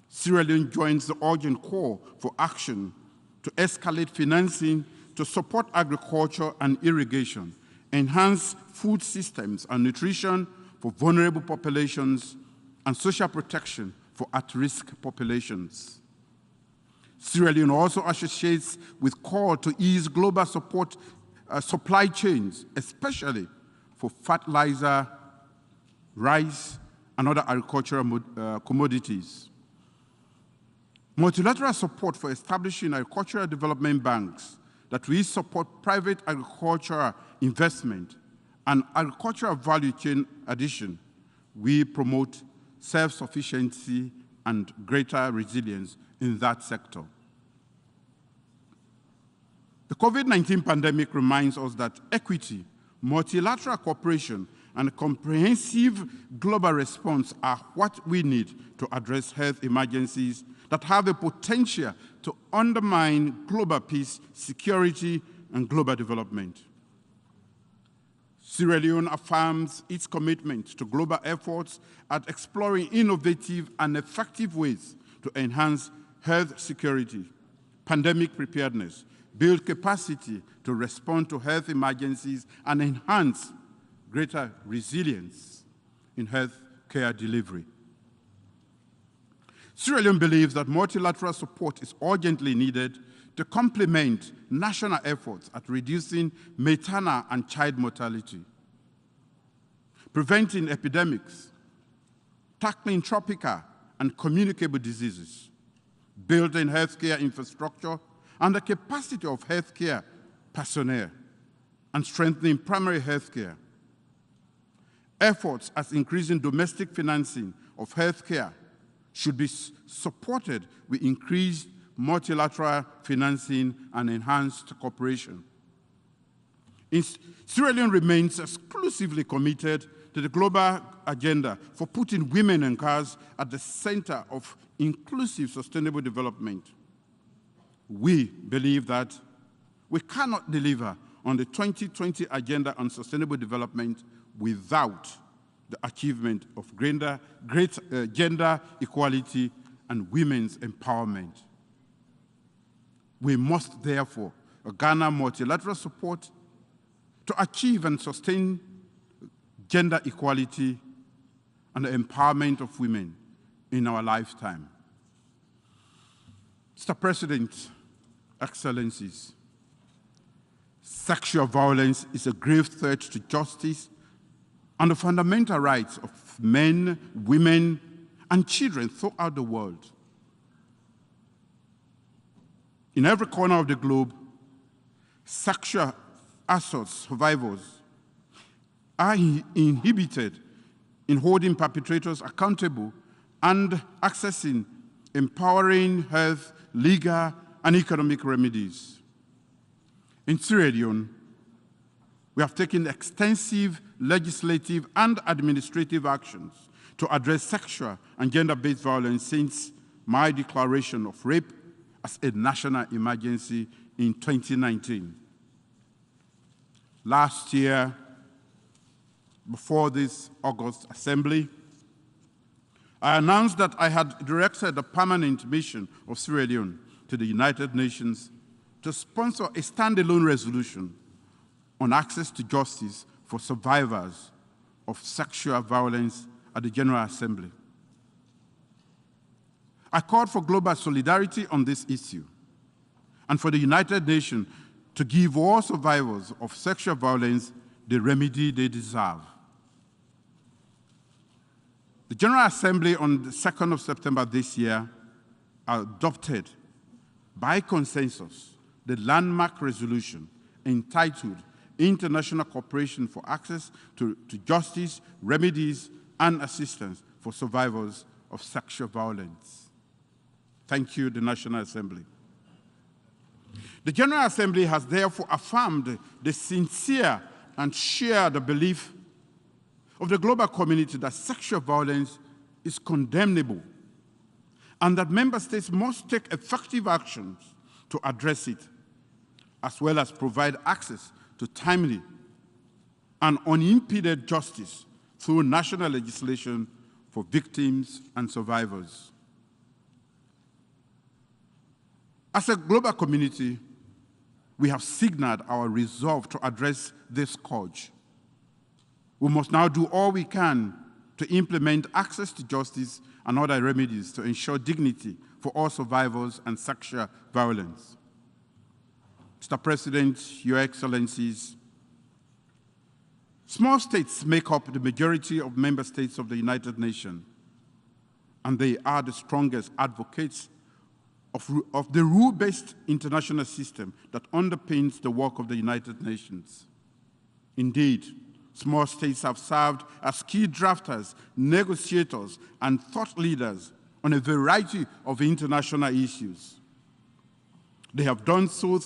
[SPEAKER 7] Sierra Leone joins the urgent call for action to escalate financing to support agriculture and irrigation, enhance food systems and nutrition for vulnerable populations, and social protection for at-risk populations. Sierra Leone also associates with call to ease global support supply chains, especially for fertilizer, rice, and other agricultural commodities. Multilateral support for establishing agricultural development banks that will support private agricultural investment and agricultural value chain addition. We promote self-sufficiency and greater resilience in that sector. The COVID-19 pandemic reminds us that equity, multilateral cooperation, and a comprehensive global response are what we need to address health emergencies that have the potential to undermine global peace, security, and global development. Sierra Leone affirms its commitment to global efforts at exploring innovative and effective ways to enhance health security, pandemic preparedness, build capacity to respond to health emergencies, and enhance greater resilience in health care delivery. Sierra Leone believes that multilateral support is urgently needed to complement national efforts at reducing maternal and child mortality, preventing epidemics, tackling tropical and communicable diseases, building healthcare infrastructure and the capacity of healthcare personnel, and strengthening primary healthcare. Efforts at increasing domestic financing of healthcare should be supported with increased multilateral financing and enhanced cooperation. Sierra Leone remains exclusively committed to the global agenda for putting women and girls at the center of inclusive sustainable development. We believe that we cannot deliver on the 2020 Agenda on Sustainable Development without the achievement of greater gender equality and women's empowerment. We must therefore garner multilateral support to achieve and sustain gender equality and the empowerment of women in our lifetime. Mr. President, Excellencies, sexual violence is a grave threat to justice and the fundamental rights of men, women, and children throughout the world. In every corner of the globe, sexual assault survivors are inhibited in holding perpetrators accountable and accessing empowering health, legal, and economic remedies. In Sierra Leone, we have taken extensive legislative and administrative actions to address sexual and gender-based violence since my declaration of rape as a national emergency in 2019. Last year, before this August Assembly, I announced that I had directed a permanent mission of Sierra Leone to the United Nations to sponsor a standalone resolution on access to justice for survivors of sexual violence at the General Assembly. I called for global solidarity on this issue and for the United Nations to give all survivors of sexual violence the remedy they deserve. The General Assembly on the 2nd of September this year adopted by consensus the landmark resolution entitled International Cooperation for Access to Justice, Remedies, and Assistance for Survivors of Sexual Violence. Thank you, the National Assembly. The General Assembly has therefore affirmed the sincere and shared belief of the global community that sexual violence is condemnable and that member states must take effective actions to address it, as well as provide access to timely and unimpeded justice through national legislation for victims and survivors. As a global community, we have signaled our resolve to address this scourge. We must now do all we can to implement access to justice and other remedies to ensure dignity for all survivors and sexual violence. Mr. President, Your Excellencies, small states make up the majority of member states of the United Nations, and they are the strongest advocates of the rule-based international system that underpins the work of the United Nations. Indeed, small states have served as key drafters, negotiators, and thought leaders on a variety of international issues. They have done so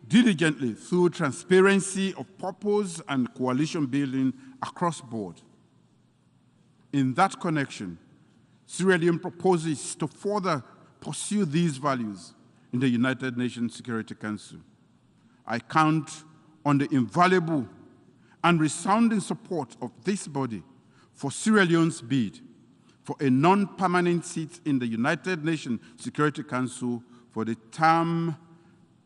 [SPEAKER 7] diligently through transparency of purpose and coalition building across board. In that connection, Sierra Leone proposes to further pursue these values in the United Nations Security Council. I count on the invaluable and resounding support of this body for Sierra Leone's bid for a non-permanent seat in the United Nations Security Council for the term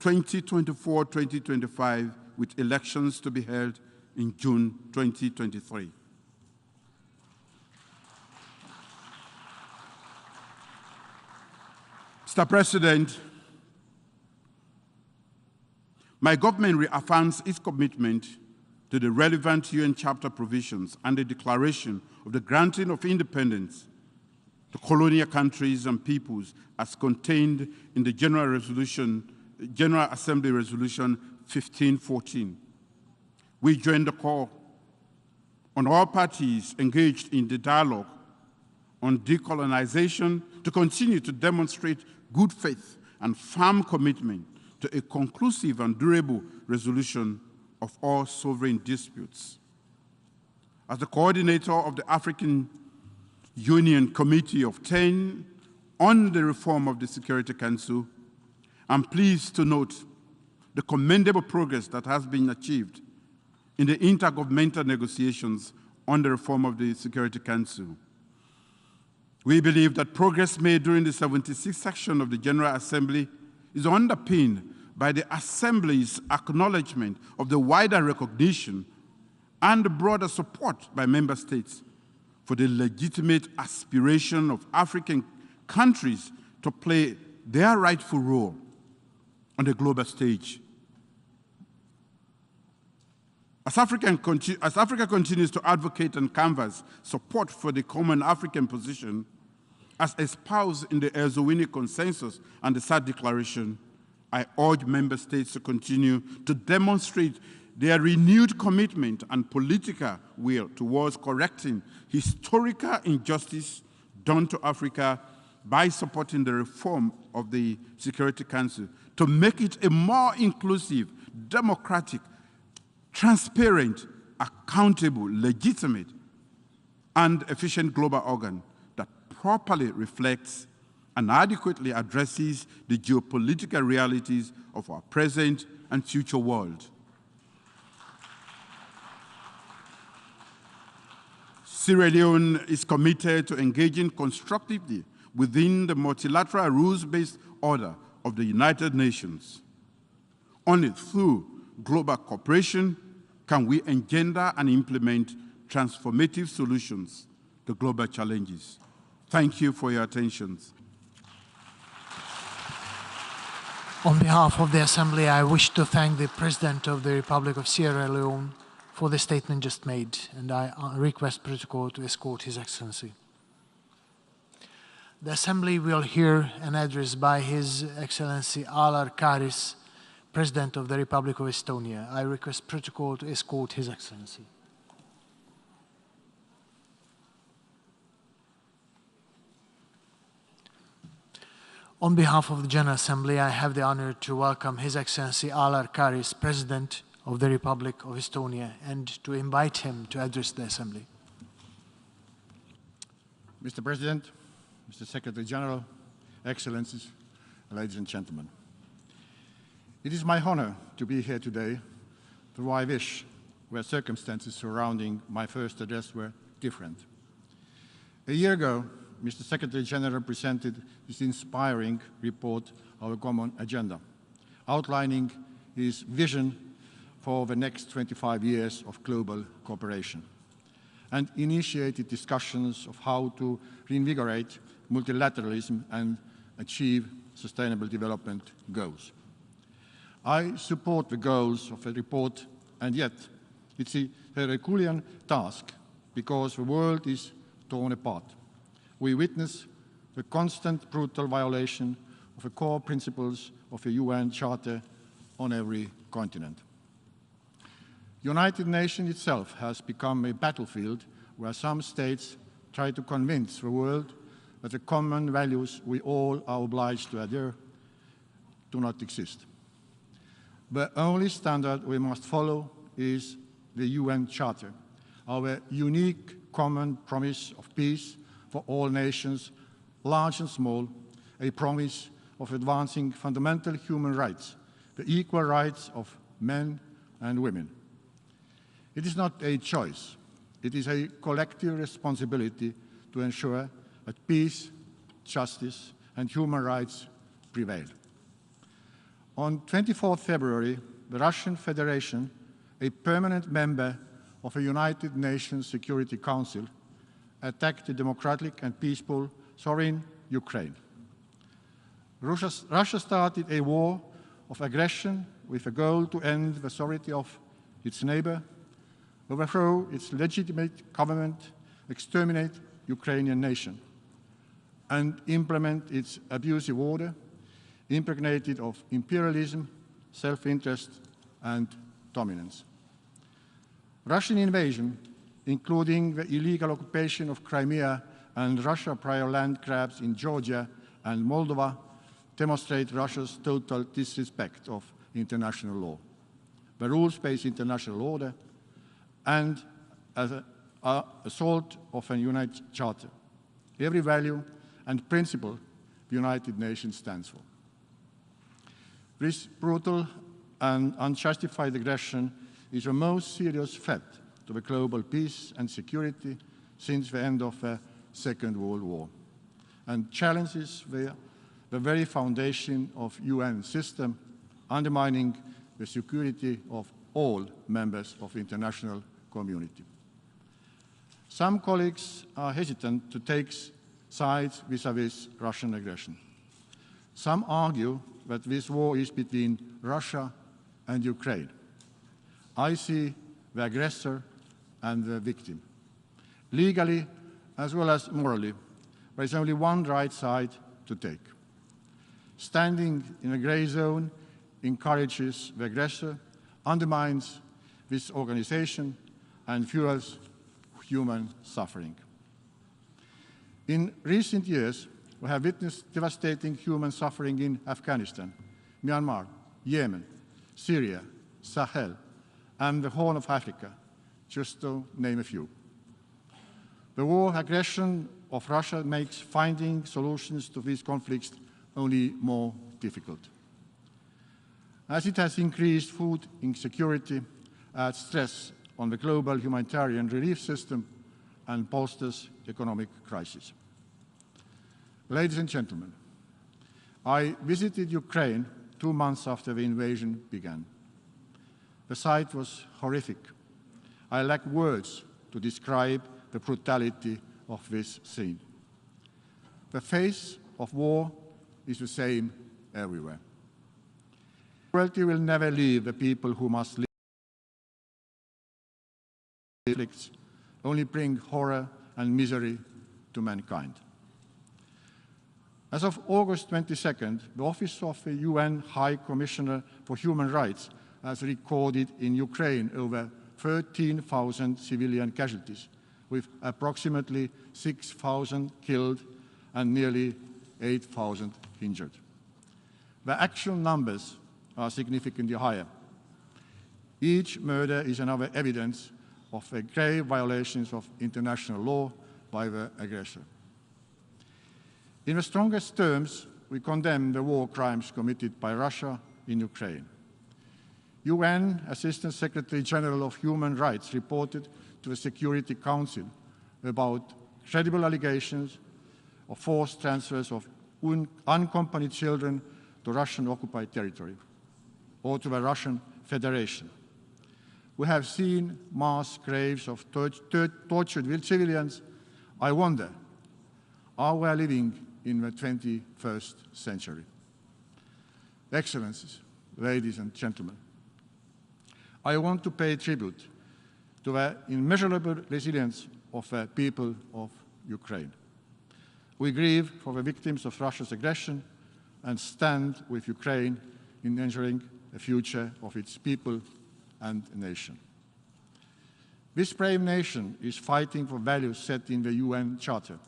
[SPEAKER 7] 2024-2025, with elections to be held in June 2023. Mr. President, my government reaffirms its commitment to the relevant UN Chapter provisions and the declaration of the granting of independence to colonial countries and peoples as contained in the General Assembly Resolution 1514. We join the call on all parties engaged in the dialogue on decolonization to continue to demonstrate good faith and firm commitment to a conclusive and durable resolution of all sovereign disputes. As the coordinator of the African Union Committee of 10 on the reform of the Security Council, I'm pleased to note the commendable progress that has been achieved in the intergovernmental negotiations on the reform of the Security Council. We believe that progress made during the 76th section of the General Assembly is underpinned by the Assembly's acknowledgement of the wider recognition and the broader support by member states for the legitimate aspiration of African countries to play their rightful role on the global stage. As Africa continues to advocate and canvass support for the common African position, as espoused in the HERZEGOVINA Consensus and the SAD Declaration, I urge member states to continue to demonstrate their renewed commitment and political will towards correcting historical injustice done to Africa by supporting the reform of the Security Council to make it a more inclusive, democratic, transparent, accountable, legitimate, and efficient global organ that properly reflects and adequately addresses the geopolitical realities of our present and future world. Sierra Leone is committed to engaging constructively within the multilateral rules-based order of the United Nations. Only through global cooperation can we engender and implement transformative solutions to global challenges. Thank you for your attention.
[SPEAKER 9] On behalf of the Assembly, I wish to thank the President of the Republic of Sierra Leone for the statement just made, and I request protocol to escort His Excellency. The Assembly will hear an address by His Excellency Alar Karis, President of the Republic of Estonia. I request protocol to escort His Excellency. On behalf of the General Assembly, I have the honor to welcome His Excellency Alar Karis, President of the Republic of Estonia, and to invite him to address the Assembly.
[SPEAKER 8] Mr. President, Mr. Secretary General, Excellencies, ladies and gentlemen. It is my honor to be here today, though I wish where circumstances surrounding my first address were different. A year ago, Mr. Secretary General presented this inspiring report, Our Common Agenda, outlining his vision for the next 25 years of global cooperation, and initiated discussions of how to reinvigorate multilateralism and achieve Sustainable Development Goals. I support the goals of the report, and yet it's a Herculean task because the world is torn apart. We witness the constant brutal violation of the core principles of the UN Charter on every continent. The United Nations itself has become a battlefield where some states try to convince the world that the common values we all are obliged to adhere do not exist. The only standard we must follow is the UN Charter, our unique common promise of peace for all nations, large and small, a promise of advancing fundamental human rights, the equal rights of men and women. It is not a choice. It is a collective responsibility to ensure that peace, justice, and human rights prevail. On 24 February, the Russian Federation, a permanent member of the United Nations Security Council, attacked the democratic and peaceful sovereign Ukraine. Russia started a war of aggression with a goal to end the sovereignty of its neighbor, overthrow its legitimate government, exterminate Ukrainian nation, and implement its abusive order, impregnated of imperialism, self-interest, and dominance. Russian invasion, including the illegal occupation of Crimea and Russia's prior land grabs in Georgia and Moldova, demonstrate Russia's total disrespect of international law, the rules-based international order, and an assault of a United Charter, every value and principle the United Nations stands for. This brutal and unjustified aggression is the most serious threat to the global peace and security since the end of the Second World War, and challenges the very foundation of UN system, undermining the security of all members of the international community. Some colleagues are hesitant to take sides vis-à-vis Russian aggression. Some argue that this war is between Russia and Ukraine. I see the aggressor and the victim. Legally, as well as morally, there is only one right side to take. Standing in a gray zone encourages the aggressor, undermines this organization, and fuels human suffering. In recent years, we have witnessed devastating human suffering in Afghanistan, Myanmar, Yemen, Syria, Sahel, and the Horn of Africa, just to name a few. The war aggression of Russia makes finding solutions to these conflicts only more difficult, as it has increased food insecurity, adds stress on the global humanitarian relief system, and bolsters economic crisis. Ladies and gentlemen, I visited Ukraine 2 months after the invasion began. The sight was horrific. I lack words to describe the brutality of this scene. The face of war is the same everywhere. Cruelty will never leave the people who must live. Conflicts only bring horror and misery to mankind. As of August 22nd, the Office of the UN High Commissioner for Human Rights has recorded in Ukraine over 13,000 civilian casualties, with approximately 6,000 killed and nearly 8,000 injured. The actual numbers are significantly higher. Each murder is another evidence of the grave violations of international law by the aggressor. In the strongest terms, we condemn the war crimes committed by Russia in Ukraine. UN Assistant Secretary General of Human Rights reported to the Security Council about credible allegations of forced transfers of unaccompanied children to Russian-occupied territory or to the Russian Federation. We have seen mass graves of tortured civilians. I wonder, are we living in the 21st century. Excellencies, ladies and gentlemen, I want to pay tribute to the immeasurable resilience of the people of Ukraine. We grieve for the victims of Russia's aggression and stand with Ukraine in ensuring the future of its people and nation. This brave nation is fighting for values set in the UN Charter,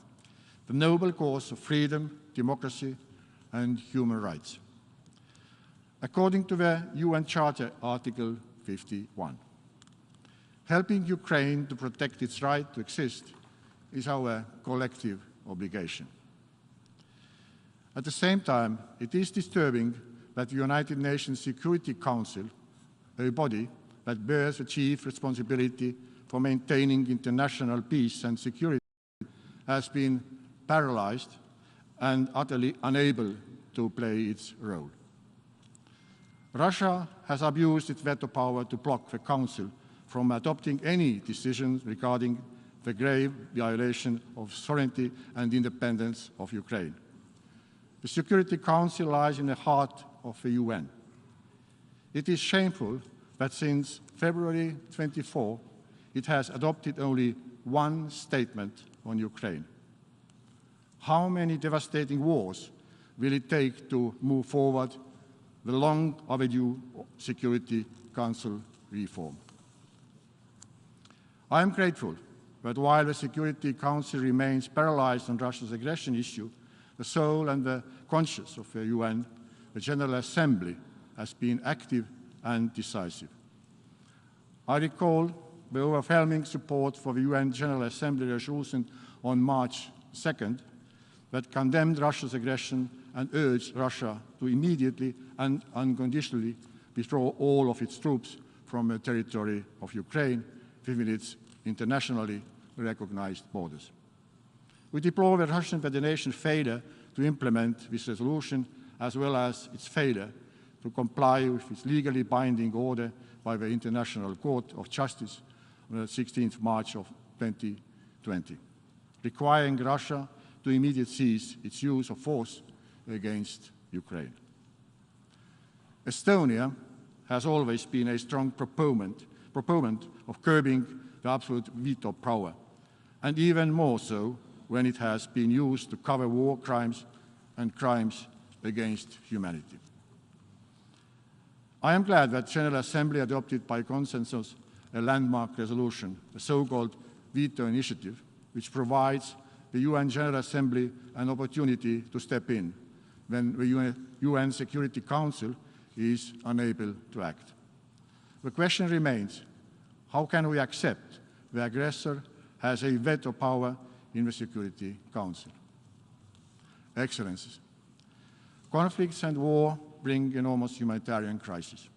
[SPEAKER 8] the noble cause of freedom, democracy, and human rights. According to the UN Charter, Article 51, helping Ukraine to protect its right to exist is our collective obligation. At the same time, it is disturbing that the United Nations Security Council, a body that bears the chief responsibility for maintaining international peace and security, has been paralyzed and utterly unable to play its role. Russia has abused its veto power to block the Council from adopting any decisions regarding the grave violation of sovereignty and independence of Ukraine. The Security Council lies in the heart of the UN. It is shameful that since February 24, it has adopted only one statement on Ukraine. How many devastating wars will it take to move forward the long overdue Security Council reform? I am grateful that while the Security Council remains paralyzed on Russia's aggression issue, the soul and the conscience of the UN, the General Assembly, has been active and decisive. I recall the overwhelming support for the UN General Assembly resolution on March 2nd that condemned Russia's aggression and urged Russia to immediately and unconditionally withdraw all of its troops from the territory of Ukraine within its internationally recognized borders. We deplore the Russian Federation's failure to implement this resolution, as well as its failure to comply with its legally binding order by the International Court of Justice on the 16th March of 2020, requiring Russia to immediately cease its use of force against Ukraine. Estonia has always been a strong proponent of curbing the absolute veto power, and even more so when it has been used to cover war crimes and crimes against humanity. I am glad that the General Assembly adopted by consensus a landmark resolution, the so-called veto initiative, which provides the UN General Assembly an opportunity to step in when the UN Security Council is unable to act. The question remains, how can we accept the aggressor has a veto power in the Security Council? Excellencies, conflicts and war bring enormous humanitarian crises.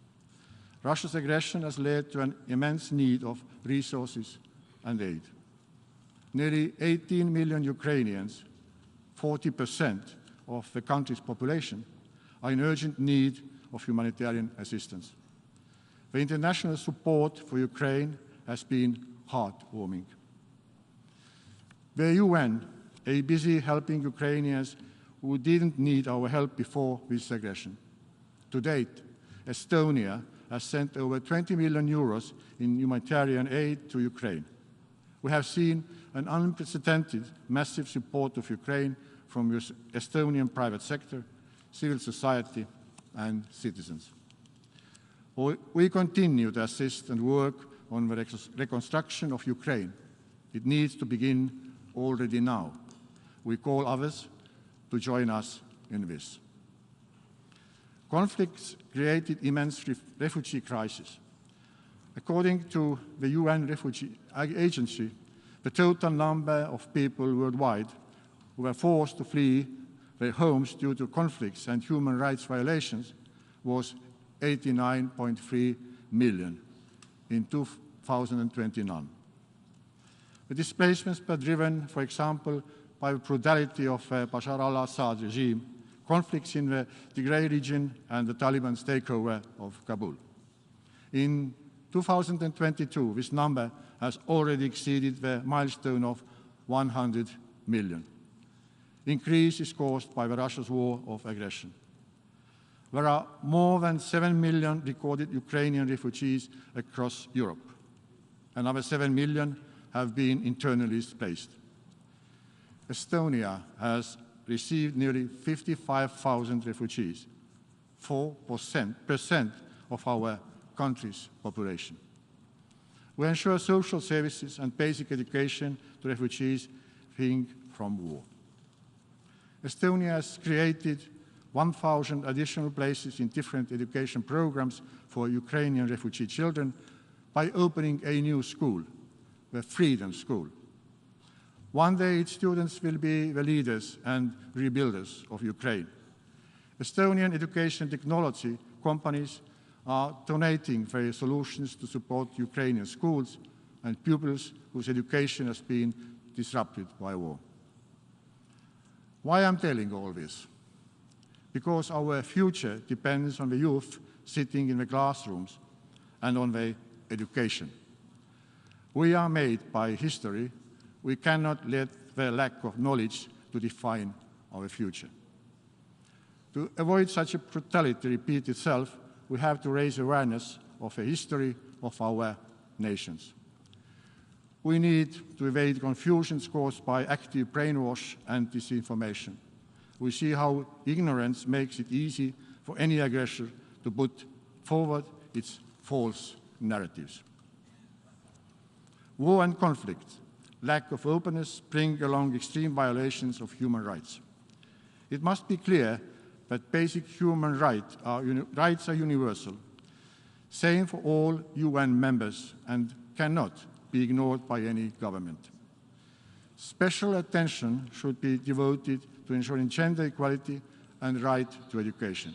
[SPEAKER 8] Russia's aggression has led to an immense need of resources and aid. Nearly 18 million Ukrainians, 40% of the country's population, are in urgent need of humanitarian assistance. The international support for Ukraine has been heartwarming. The UN is busy helping Ukrainians who didn't need our help before this aggression. To date, Estonia has sent over 20 million euros in humanitarian aid to Ukraine. We have seen an unprecedented massive support of Ukraine from the Estonian private sector, civil society, and citizens. We continue to assist and work on the reconstruction of Ukraine. It needs to begin already now. We call others to join us in this. Conflicts created immense refugee crisis. According to the UN Refugee Agency, the total number of people worldwide who were forced to flee their homes due to conflicts and human rights violations was 89.3 million in 2021. The displacements were driven, for example, by the brutality of Bashar al-Assad regime, conflicts in the Tigray region, and the Taliban's takeover of Kabul. In 2022, this number has already exceeded the milestone of 100 million.
[SPEAKER 20] increase is caused by Russia's war of aggression. There are more than 7 million recorded Ukrainian refugees across Europe. Another 7 million have been internally displaced. Estonia has received nearly 55,000 refugees, 4% of our country's population. We ensure social services and basic education to refugees fleeing from war. Estonia has created 1,000 additional places in different education programs for Ukrainian refugee children by opening a new school, the Freedom School. One day its students will be the leaders and rebuilders of Ukraine. Estonian education technology companies are donating their solutions to support Ukrainian schools and pupils whose education has been disrupted by war. Why am I telling all this? Because our future depends on the youth sitting in the classrooms and on their education. We are made by history. We cannot let the lack of knowledge to define our future. To avoid such a brutality repeat itself, we have to raise awareness of the history of our nations. We need to evade confusions caused by active brainwash and disinformation. We see how ignorance makes it easy for any aggressor to put forward its false narratives. War and conflict, lack of openness bring along extreme violations of human rights. It must be clear that basic human rights are universal, same for all UN members, and cannot be ignored by any government. Special attention should be devoted to ensuring gender equality and right to education.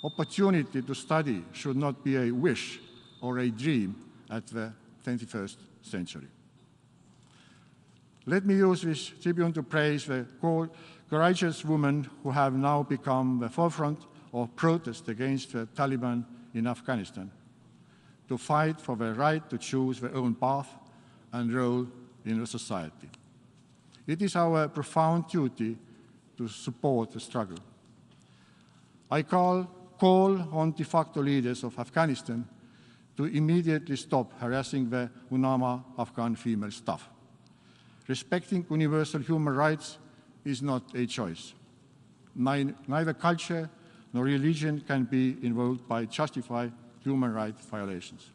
[SPEAKER 20] Opportunity to study should not be a wish or a dream at the 21st century. Let me use this tribune to praise the courageous women who have now become the forefront of protest against the Taliban in Afghanistan, to fight for the right to choose their own path and role in the society. It is our profound duty to support the struggle. I call on de facto leaders of Afghanistan to immediately stop harassing the UNAMA Afghan female staff. Respecting universal human rights is not a choice. Neither culture nor religion can be invoked by justify human rights violations.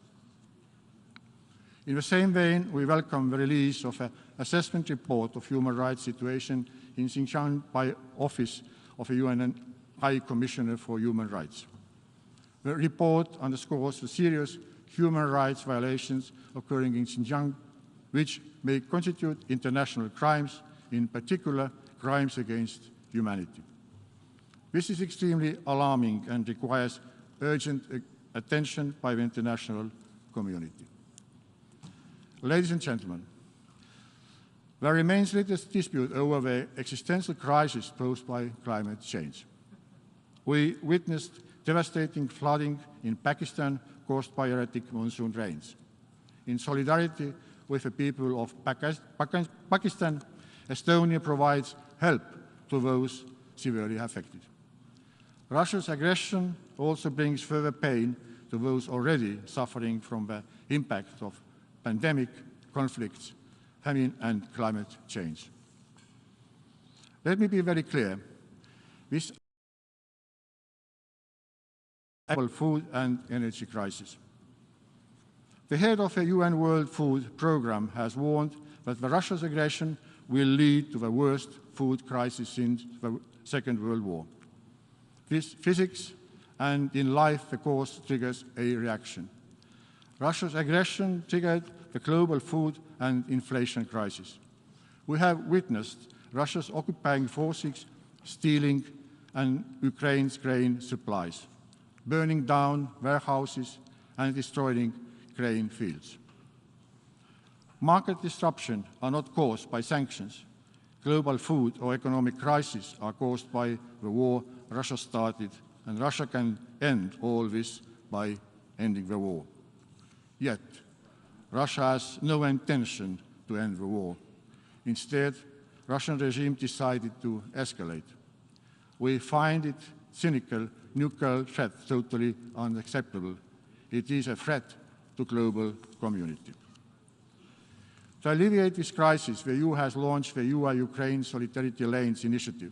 [SPEAKER 20] In the same vein, we welcome the release of an assessment report of human rights situation in Xinjiang by Office of the UN High Commissioner for Human Rights. The report underscores the serious human rights violations occurring in Xinjiang, which may constitute international crimes, in particular crimes against humanity. This is extremely alarming and requires urgent attention by the international community. Ladies and gentlemen, there remains little dispute over the existential crisis posed by climate change. We witnessed devastating flooding in Pakistan caused by erratic monsoon rains. In solidarity with the people of Pakistan, Estonia provides help to those severely affected. Russia's aggression also brings further pain to those already suffering from the impact of pandemic, conflicts, famine, and climate change. Let me be very clear. This food and energy crisis. The head of the UN World Food Programme has warned that Russia's aggression will lead to the worst food crisis since the Second World War. This physics and in life the cause triggers a reaction. Russia's aggression triggered the global food and inflation crisis. We have witnessed Russia's occupying forces stealing Ukraine's grain supplies, burning down warehouses and destroying grain fields. Market disruptions are not caused by sanctions. Global food or economic crises are caused by the war Russia started, and Russia can end all this by ending the war. Yet, Russia has no intention to end the war. Instead,
[SPEAKER 22] Russian regime decided to escalate. We find it cynical, nuclear threat totally unacceptable. It is a threat to global community. To alleviate this crisis, the EU has launched the Ukraine Solidarity Lanes initiative.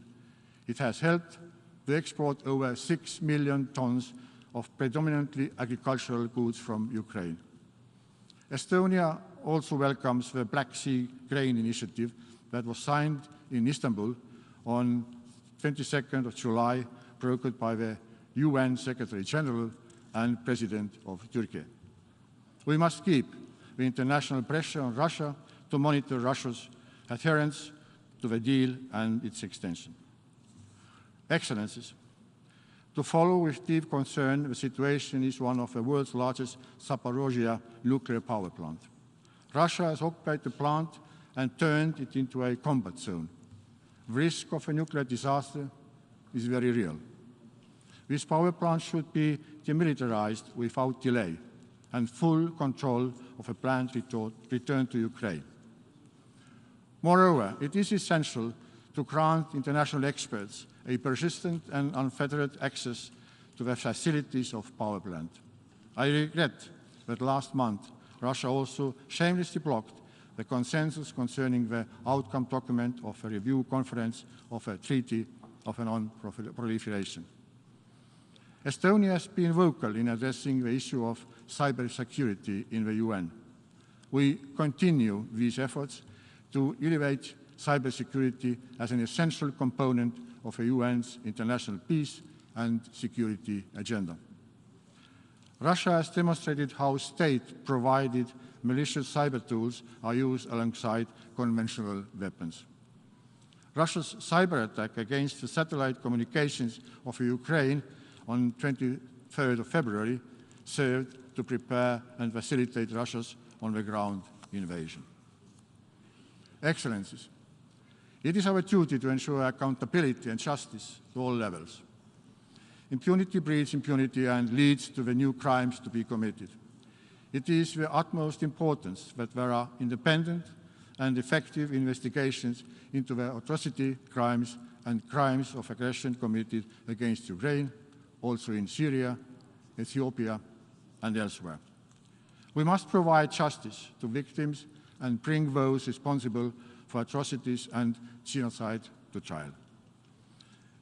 [SPEAKER 22] It has helped to export over 6 million tons of predominantly agricultural goods from Ukraine. Estonia also welcomes the Black Sea Grain Initiative that was signed in Istanbul on 22nd of July, brokered by the UN Secretary General and President of Turkey. We must keep the international pressure on Russia to monitor Russia's adherence to the deal and its extension. Excellencies, to follow with deep concern, the situation is one of the world's largest Zaporozhye nuclear power plant. Russia has occupied the plant and turned it into a combat zone. The risk of a nuclear disaster is very real. This power plant should be demilitarized without delay and full control of a planned return to Ukraine. Moreover, it is essential to grant international experts a persistent and unfettered access to the facilities of power plant. I regret that last month Russia also shamelessly blocked the consensus concerning the outcome document of a review conference of a treaty of non-proliferation. Estonia has been vocal in addressing the issue of cybersecurity in the UN. We continue these efforts to elevate cybersecurity as an essential component of the UN's international peace and security agenda. Russia has demonstrated how state-provided malicious cyber tools are used alongside conventional weapons. Russia's cyber attack against the satellite communications of Ukraine on 23rd of February served to prepare and facilitate Russia's on-the-ground invasion. Excellencies, it is our duty to ensure accountability and justice to all levels. Impunity breeds impunity and leads to the new crimes to be committed. It is the utmost importance that there are independent and effective investigations into the atrocity crimes and crimes of aggression committed against Ukraine, also in Syria, Ethiopia, and elsewhere. We must provide justice to victims and bring those responsible for atrocities and genocide to trial.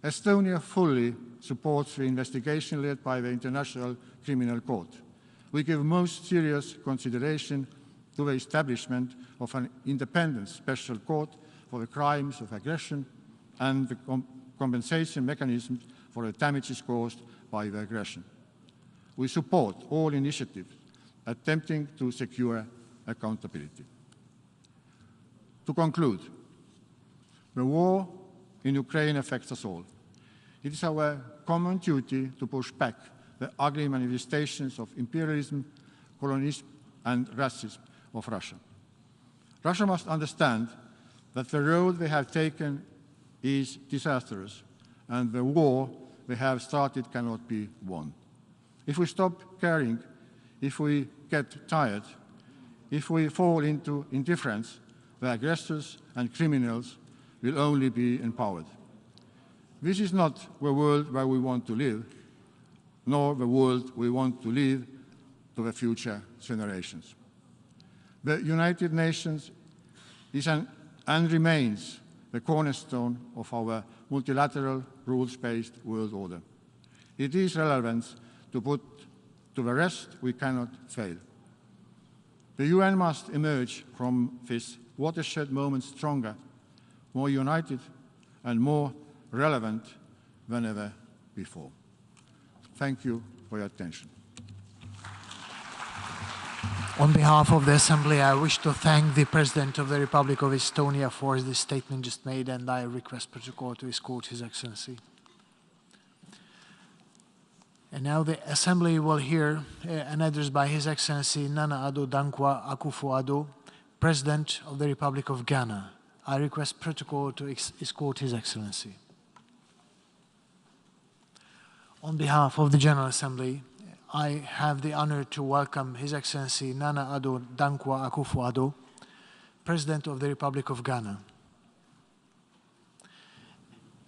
[SPEAKER 22] Estonia fully supports the investigation led by the International Criminal Court. We give most serious consideration to the establishment of an independent special court for the crimes of aggression and the compensation mechanisms for the damages caused by the aggression. We support all initiatives attempting to secure accountability. To conclude, the war in Ukraine affects us all. It is our common duty to push back the ugly manifestations of imperialism, colonialism, and racism of Russia. Russia must understand that the road they have taken is disastrous, and the war they have started cannot be won. If we stop caring, if we get tired, if we fall into indifference, the aggressors and criminals will only be empowered. This is not the world where we want to live, nor the world we want to leave to the future generations. The United Nations is and remains the cornerstone of our multilateral, rules-based world order. It is relevant to put to the rest we cannot fail. The UN must emerge from this watershed moment stronger, more united, and more relevant than ever before. Thank you for your attention.
[SPEAKER 9] On behalf of the Assembly, I wish to thank the President of the Republic of Estonia for the statement just made, and I request protocol to escort His Excellency. And now the Assembly will hear an address by His Excellency Nana Addo Dankwa Akufo-Addo, President of the Republic of Ghana. I request protocol to escort His Excellency. On behalf of the General Assembly, I have the honor to welcome His Excellency Nana Addo Dankwa Akufo-Addo, President of the Republic of Ghana.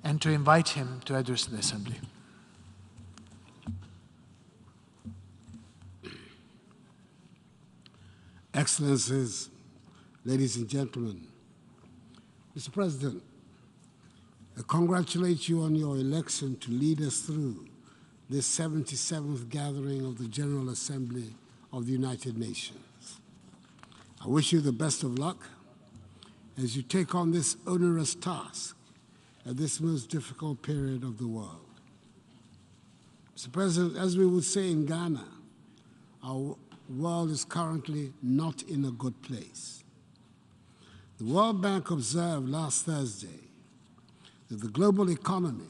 [SPEAKER 9] and to invite him to address the Assembly.
[SPEAKER 10] Excellencies, ladies and gentlemen, Mr. President, I congratulate you on your election to lead us through this 77th gathering of the General Assembly of the United Nations. I wish you the best of luck as you take on this onerous task at this most difficult period of the world. Mr. President, as we would say in Ghana, our world is currently not in a good place. The World Bank observed last Thursday that the global economy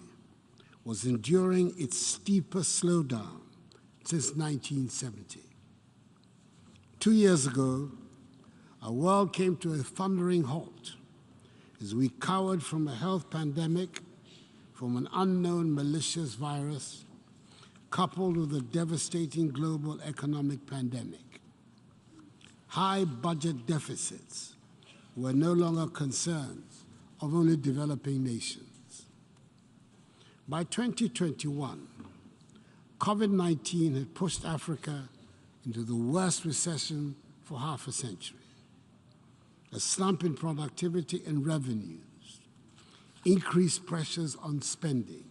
[SPEAKER 10] was enduring its steepest slowdown since 1970. 2 years ago, our world came to a thundering halt as we cowered from a health pandemic, from an unknown malicious virus, coupled with a devastating global economic pandemic. High budget deficits were no longer concerns of only developing nations. By 2021, COVID-19 had pushed Africa into the worst recession for half a century. A slump in productivity and revenues, increased pressures on spending,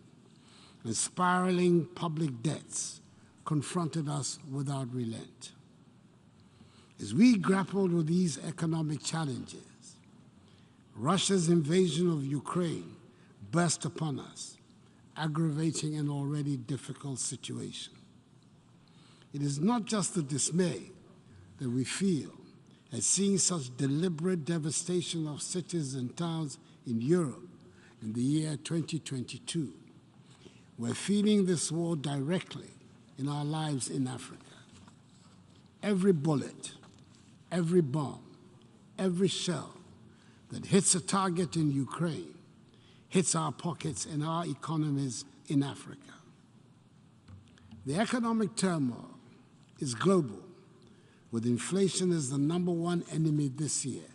[SPEAKER 10] and spiraling public debts confronted us without relent. As we grappled with these economic challenges, Russia's invasion of Ukraine burst upon us, aggravating an already difficult situation. It is not just the dismay that we feel at seeing such deliberate devastation of cities and towns in Europe in the year 2022. We're feeling this war directly in our lives in Africa. Every bullet, every bomb, every shell that hits a target in Ukraine hits our pockets and our economies in Africa. The economic turmoil is global, with inflation as the #1 enemy this year.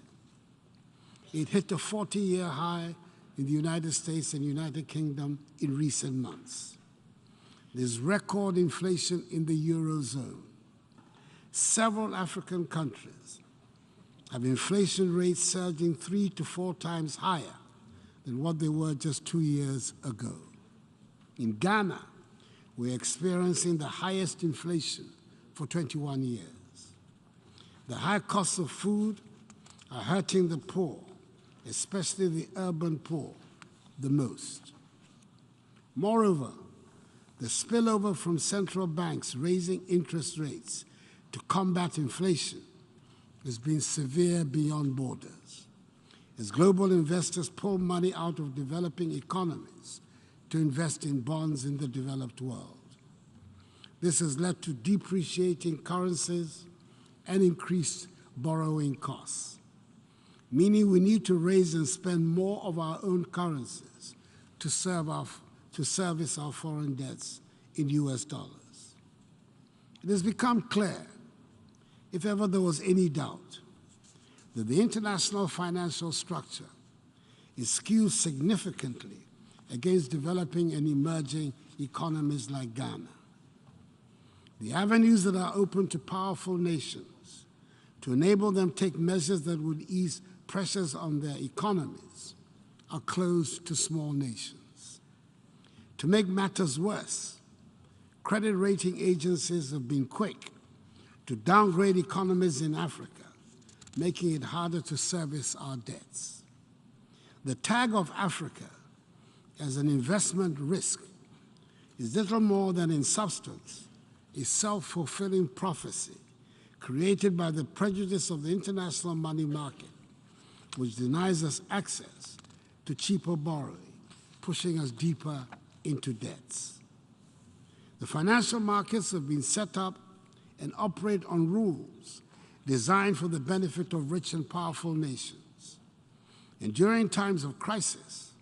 [SPEAKER 10] It hit a 40-year high in the United States and United Kingdom in recent months. There's record inflation in the Eurozone. Several African countries have inflation rates surging 3 to 4 times higher than what they were just 2 years ago. In Ghana, we're experiencing the highest inflation for 21 years. The high costs of food are hurting the poor, especially the urban poor, the most. Moreover, the spillover from central banks raising interest rates to combat inflation has been severe beyond borders, as global investors pull money out of developing economies to invest in bonds in the developed world. This has led to depreciating currencies and increased borrowing costs, meaning we need to raise and spend more of our own currencies to service our foreign debts in US dollars. It has become clear, if ever there was any doubt, that the international financial structure is skewed significantly against developing and emerging economies like Ghana. The avenues that are open to powerful nations to enable them take measures that would ease pressures on their economies are closed to small nations. To make matters worse, credit rating agencies have been quick to downgrade economies in Africa, making it harder to service our debts. The tag of Africa as an investment risk is little more than, in substance, a self-fulfilling prophecy created by the prejudice of the international money market, which denies us access to cheaper borrowing, pushing us deeper into debts. The financial markets have been set up and operate on rules designed for the benefit of rich and powerful nations. And during times of crisis,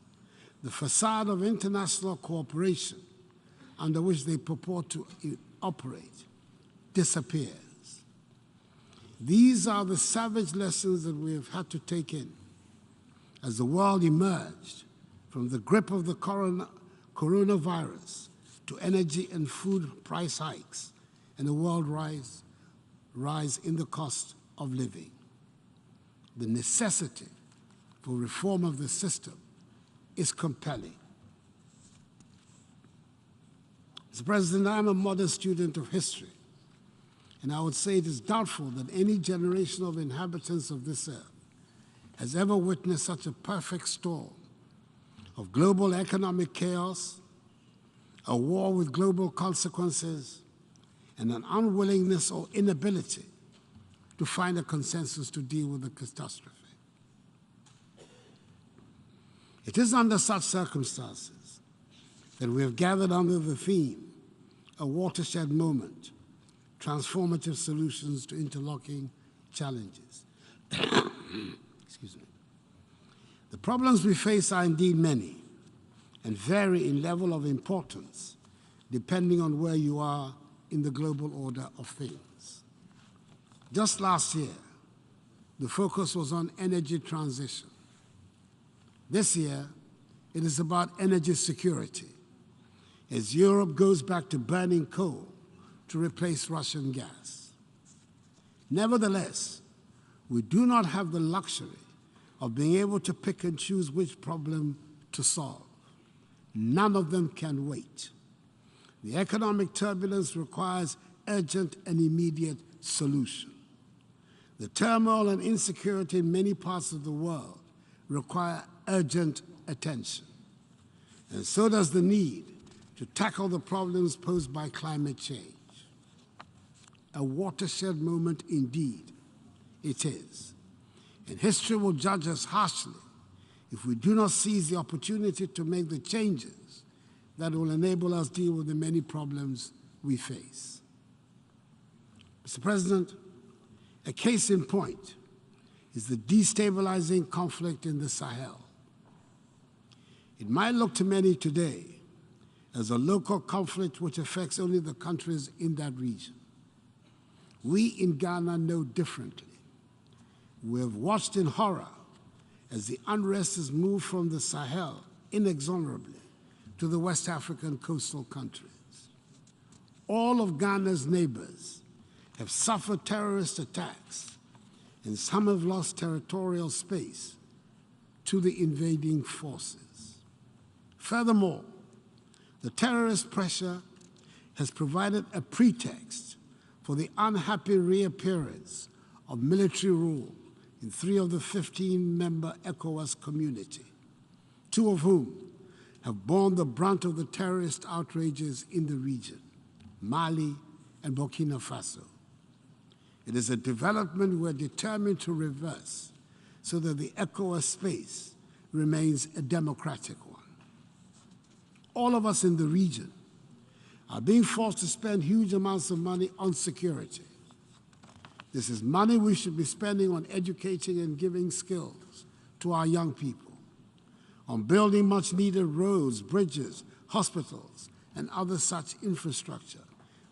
[SPEAKER 10] the facade of international cooperation under which they purport to operate disappears. These are the savage lessons that we have had to take in as the world emerged from the grip of the coronavirus to energy and food price hikes and a world rise in the cost of living. The necessity for reform of the system is compelling. Mr. President, I am a modern student of history, and I would say it is doubtful that any generation of inhabitants of this earth has ever witnessed such a perfect storm of global economic chaos, a war with global consequences, and an unwillingness or inability to find a consensus to deal with the catastrophe. It is under such circumstances that we have gathered under the theme, a watershed moment, transformative solutions to interlocking challenges. Excuse me. The problems we face are indeed many and vary in level of importance depending on where you are in the global order of things. Just last year, the focus was on energy transition. This year, it is about energy security, as Europe goes back to burning coal to replace Russian gas. Nevertheless, we do not have the luxury of being able to pick and choose which problem to solve. None of them can wait. The economic turbulence requires urgent and immediate solution. The turmoil and insecurity in many parts of the world require urgent attention. And so does the need to tackle the problems posed by climate change. A watershed moment indeed it is. And history will judge us harshly if we do not seize the opportunity to make the changes that will enable us to deal with the many problems we face. Mr. President, a case in point is the destabilizing conflict in the Sahel. It might look to many today as a local conflict which affects only the countries in that region. We in Ghana know differently. We have watched in horror as the unrest has moved from the Sahel inexorably to the West African coastal countries. All of Ghana's neighbors have suffered terrorist attacks, and some have lost territorial space to the invading forces. Furthermore, the terrorist pressure has provided a pretext for the unhappy reappearance of military rule in 3 of the 15-member ECOWAS community, 2 of whom have borne the brunt of the terrorist outrages in the region, Mali and Burkina Faso. It is a development we're determined to reverse so that the ECOWAS space remains a democratic one. All of us in the region are being forced to spend huge amounts of money on security. This is money we should be spending on educating and giving skills to our young people, on building much-needed roads, bridges, hospitals, and other such infrastructure,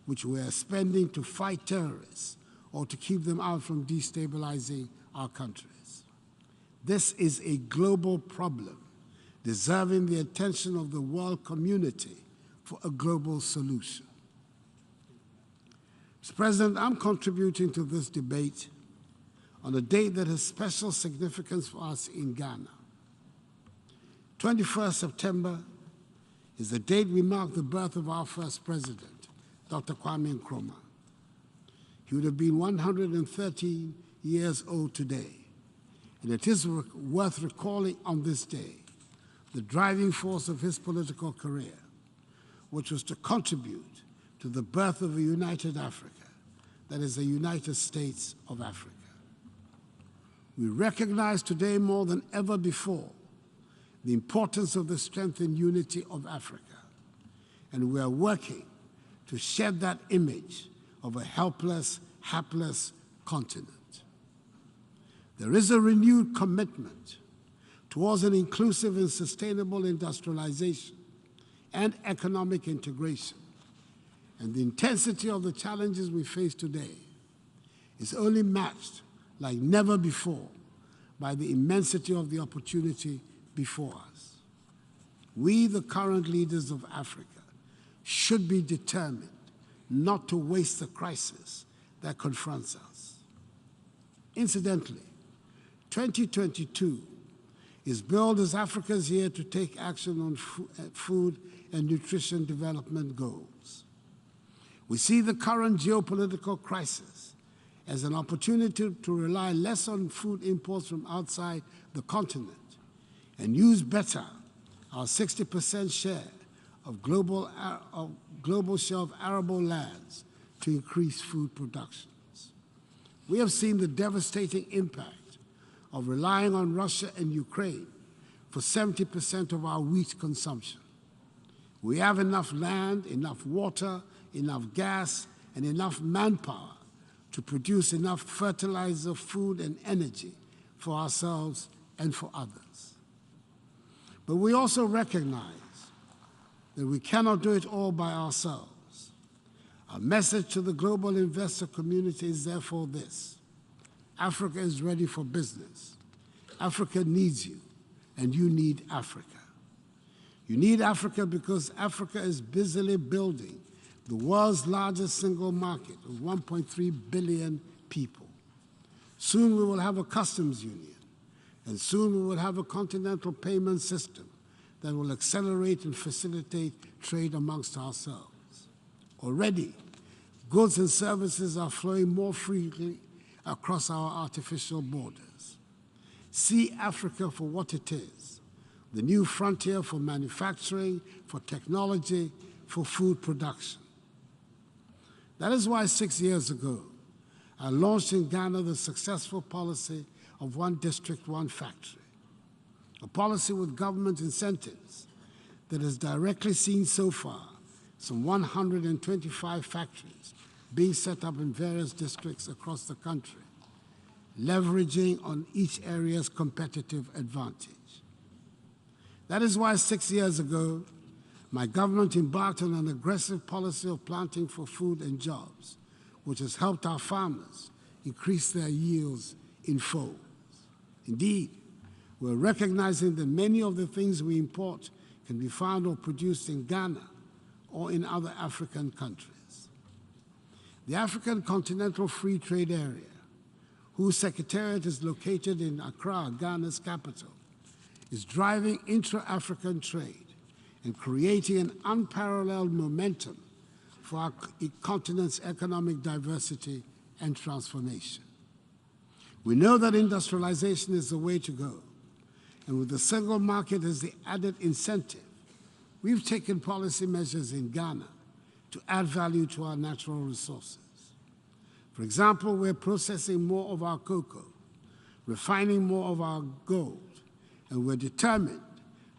[SPEAKER 10] which we are spending to fight terrorists or to keep them out from destabilizing our countries. This is a global problem, deserving the attention of the world community for a global solution. Mr. President, I'm contributing to this debate on a date that has special significance for us in Ghana. 21st September is the date we mark the birth of our first president, Dr. Kwame Nkrumah. He would have been 113 years old today, and it is worth recalling on this day the driving force of his political career, which was to contribute to the birth of a united Africa, that is, the United States of Africa. We recognize today more than ever before the importance of the strength and unity of Africa, and we are working to shed that image of a helpless, hapless continent. There is a renewed commitment towards an inclusive and sustainable industrialization and economic integration. And the intensity of the challenges we face today is only matched like never before by the immensity of the opportunity before us. We, the current leaders of Africa, should be determined not to waste the crisis that confronts us. Incidentally, 2022 is billed as Africa's year to take action on food and nutrition development goals. We see the current geopolitical crisis as an opportunity to rely less on food imports from outside the continent and use better our 60% share of global shelf arable lands to increase food productions. We have seen the devastating impact of relying on Russia and Ukraine for 70% of our wheat consumption. We have enough land, enough water, enough gas, and enough manpower to produce enough fertilizer, food, and energy for ourselves and for others. But we also recognize that we cannot do it all by ourselves. Our message to the global investor community is therefore this: Africa is ready for business. Africa needs you, and you need Africa. You need Africa because Africa is busily building the world's largest single market of 1.3 billion people. Soon we will have a customs union, and soon we will have a continental payment system that will accelerate and facilitate trade amongst ourselves. Already, goods and services are flowing more freely across our artificial borders. See Africa for what it is: the new frontier for manufacturing, for technology, for food production. That is why 6 years ago, I launched in Ghana the successful policy of one district, one factory, a policy with government incentives that has directly seen so far some 125 factories being set up in various districts across the country, leveraging on each area's competitive advantage. That is why 6 years ago, my government embarked on an aggressive policy of planting for food and jobs, which has helped our farmers increase their yields in folds. Indeed, we're recognizing that many of the things we import can be found or produced in Ghana or in other African countries. The African Continental Free Trade Area, whose secretariat is located in Accra, Ghana's capital, is driving intra-African trade and creating an unparalleled momentum for our continent's economic diversity and transformation. We know that industrialization is the way to go, and with the single market as the added incentive, we've taken policy measures in Ghana to add value to our natural resources. For example, we're processing more of our cocoa, refining more of our gold, and we're determined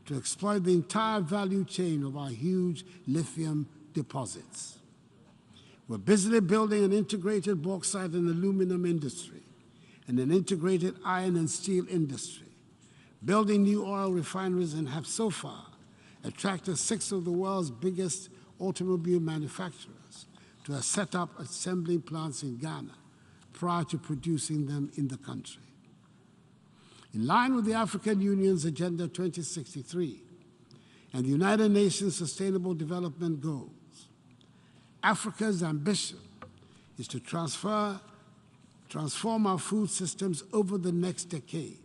[SPEAKER 10] to exploit the entire value chain of our huge lithium deposits. We're busily building an integrated bauxite and aluminum industry and an integrated iron and steel industry, building new oil refineries, and have so far attracted 6 of the world's biggest automobile manufacturers to have set up assembling plants in Ghana prior to producing them in the country. In line with the African Union's Agenda 2063 and the United Nations Sustainable Development Goals, Africa's ambition is to transform our food systems over the next decade,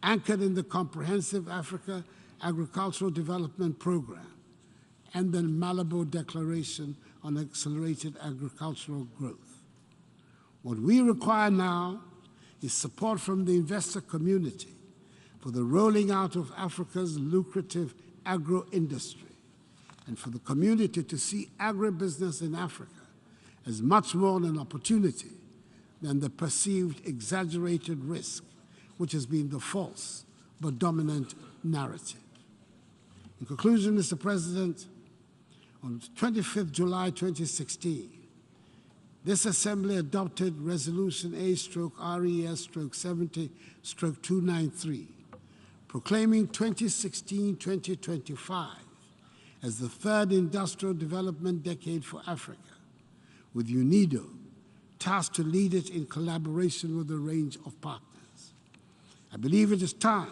[SPEAKER 10] anchored in the Comprehensive Africa Agricultural Development Program and the Malabo Declaration on Accelerated Agricultural Growth. What we require now is support from the investor community for the rolling out of Africa's lucrative agro-industry, and for the community to see agribusiness in Africa as much more an opportunity than the perceived exaggerated risk, which has been the false but dominant narrative. In conclusion, Mr. President, on 25th July 2016, this Assembly adopted Resolution A/RES/70/293, proclaiming 2016-2025 as the third industrial development decade for Africa, with UNIDO tasked to lead it in collaboration with a range of partners. I believe it is time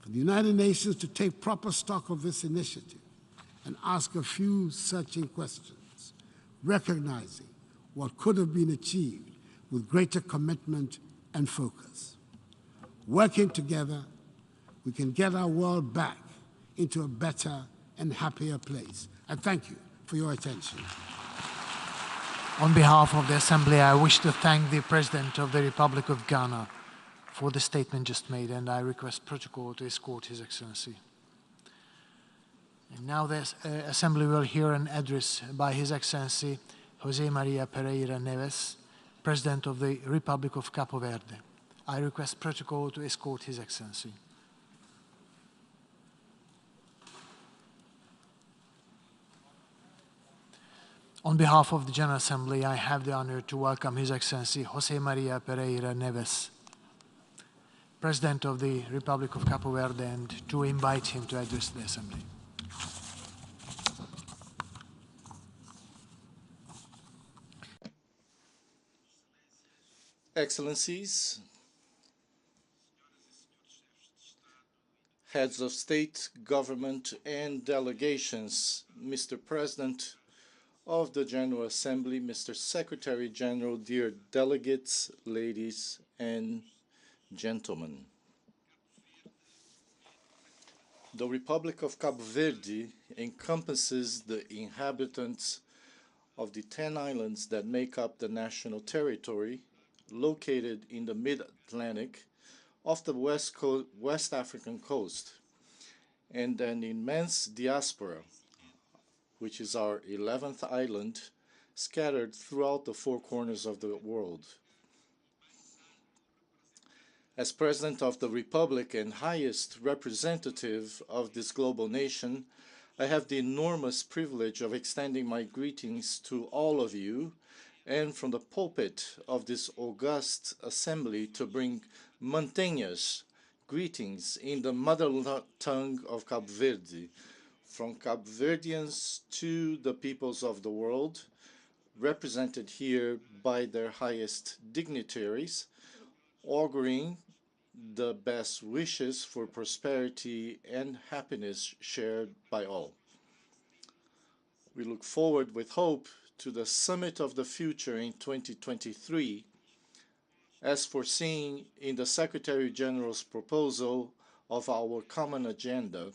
[SPEAKER 10] for the United Nations to take proper stock of this initiative and ask a few searching questions, recognizing what could have been achieved with greater commitment and focus. Working together, we can get our world back into a better and happier place. I thank you for your attention.
[SPEAKER 9] On behalf of the Assembly, I wish to thank the President of the Republic of Ghana for the statement just made, and I request protocol to escort His Excellency. And now the Assembly will hear an address by His Excellency José María Pereira Neves, President of the Republic of Cabo Verde. I request protocol to escort His Excellency. On behalf of the General Assembly, I have the honor to welcome His Excellency José María Pereira Neves, President of the Republic of Cabo Verde, and to invite him to address the Assembly.
[SPEAKER 11] Excellencies, heads of state, government, and delegations, Mr. President of the General Assembly, Mr. Secretary General, dear delegates, ladies and gentlemen. The Republic of Cabo Verde encompasses the inhabitants of the 10 islands that make up the national territory located in the mid-Atlantic off the West African coast, and an immense diaspora, which is our 11th island, scattered throughout the four corners of the world. As President of the Republic and highest representative of this global nation, I have the enormous privilege of extending my greetings to all of you, and from the pulpit of this august assembly to bring montañas greetings in the mother tongue of Cabo Verde, from Cabo Verdeans to the peoples of the world, represented here by their highest dignitaries, auguring the best wishes for prosperity and happiness shared by all. We look forward with hope to the Summit of the Future in 2023, as foreseen in the Secretary General's proposal of our common agenda,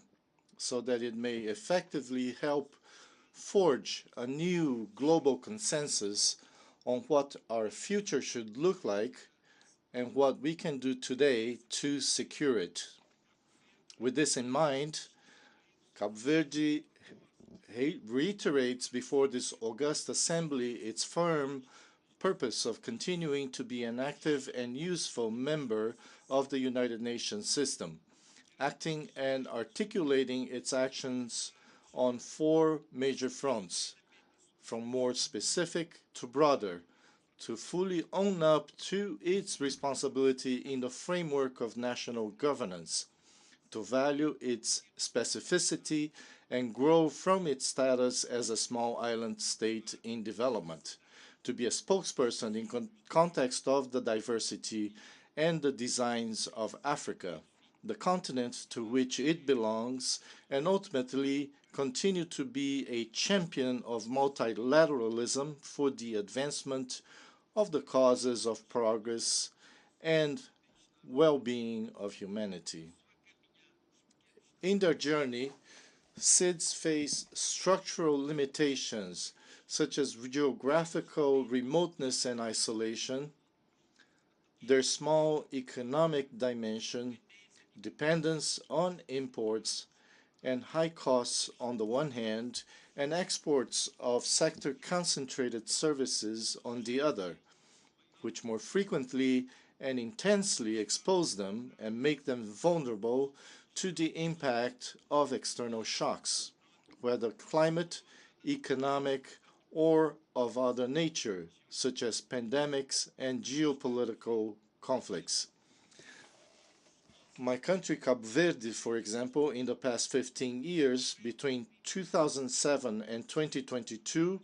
[SPEAKER 11] so that it may effectively help forge a new global consensus on what our future should look like and what we can do today to secure it. With this in mind, Cabo Verde reiterates before this august assembly its firm purpose of continuing to be an active and useful member of the United Nations system, acting and articulating its actions on four major fronts, from more specific to broader, to fully own up to its responsibility in the framework of national governance, to value its specificity and grow from its status as a small island state in development, to be a spokesperson in context of the diversity and the designs of Africa, the continent to which it belongs, and ultimately continue to be a champion of multilateralism for the advancement of the causes of progress and well-being of humanity. In their journey, SIDS face structural limitations such as geographical remoteness and isolation, their small economic dimension, dependence on imports, and high costs on the one hand, and exports of sector-concentrated services on the other, which more frequently and intensely expose them and make them vulnerable to the impact of external shocks, whether climate, economic, or of other nature, such as pandemics and geopolitical conflicts. My country, Cabo Verde, for example, in the past 15 years, between 2007 and 2022,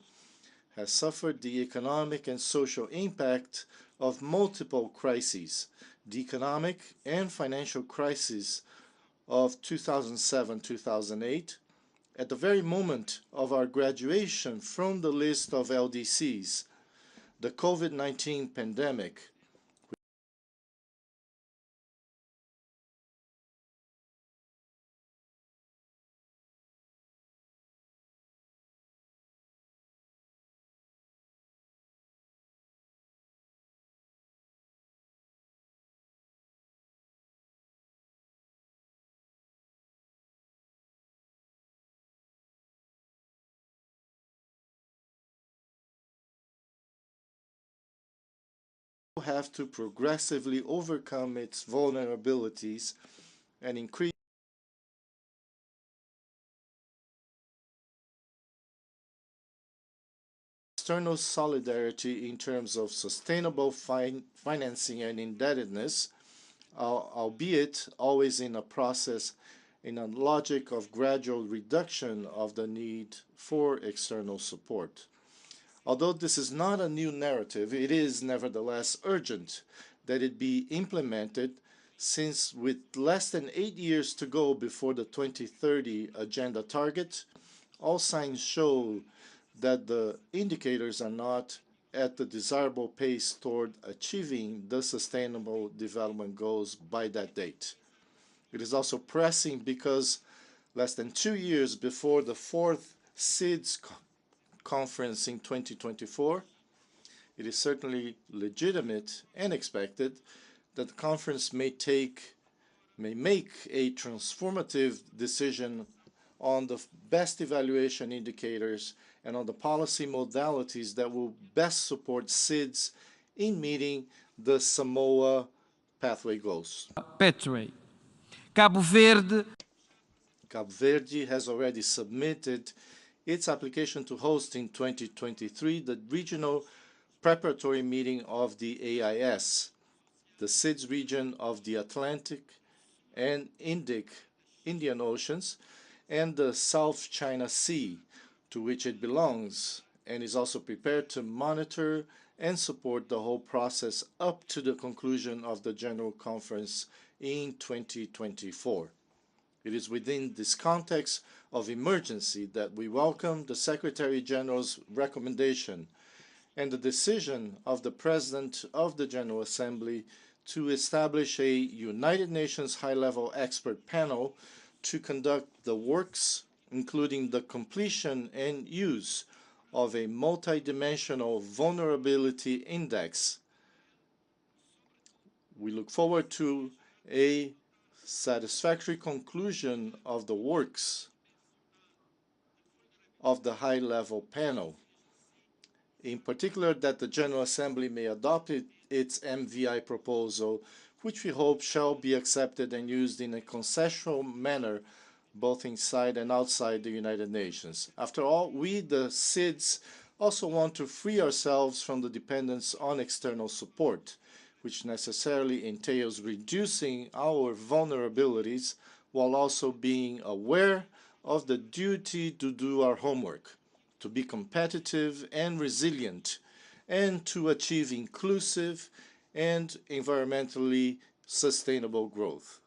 [SPEAKER 11] has suffered the economic and social impact of multiple crises. The economic and financial crisis of 2007-2008, at the very moment of our graduation from the list of LDCs, the COVID-19 pandemic have to progressively overcome its vulnerabilities and increase external solidarity in terms of sustainable financing and indebtedness, albeit always in a process in a logic of gradual reduction of the need for external support. Although this is not a new narrative, it is nevertheless urgent that it be implemented, since with less than 8 years to go before the 2030 agenda target, all signs show that the indicators are not at the desirable pace toward achieving the Sustainable Development Goals by that date. It is also pressing because less than 2 years before the fourth SIDS conference in 2024, it is certainly legitimate and expected that the conference may make a transformative decision on the best evaluation indicators and on the policy modalities that will best support SIDS in meeting the Samoa pathway goals. Cabo Verde has already submitted its application to host in 2023 the regional preparatory meeting of the AIS, the SIDS region of the Atlantic and Indian Oceans, and the South China Sea, to which it belongs, and is also prepared to monitor and support the whole process up to the conclusion of the General Conference in 2024. It is within this context of emergency that we welcome the Secretary General's recommendation and the decision of the President of the General Assembly to establish a United Nations high-level expert panel to conduct the works, including the completion and use of a multidimensional vulnerability index. We look forward to a satisfactory conclusion of the works of the high-level panel. In particular, that the General Assembly may adopt its MVI proposal, which we hope shall be accepted and used in a consensual manner both inside and outside the United Nations. After all, we, the SIDS, also want to free ourselves from the dependence on external support, which necessarily entails reducing our vulnerabilities while also being aware of the duty to do our homework, to be competitive and resilient, and to achieve inclusive and environmentally sustainable growth.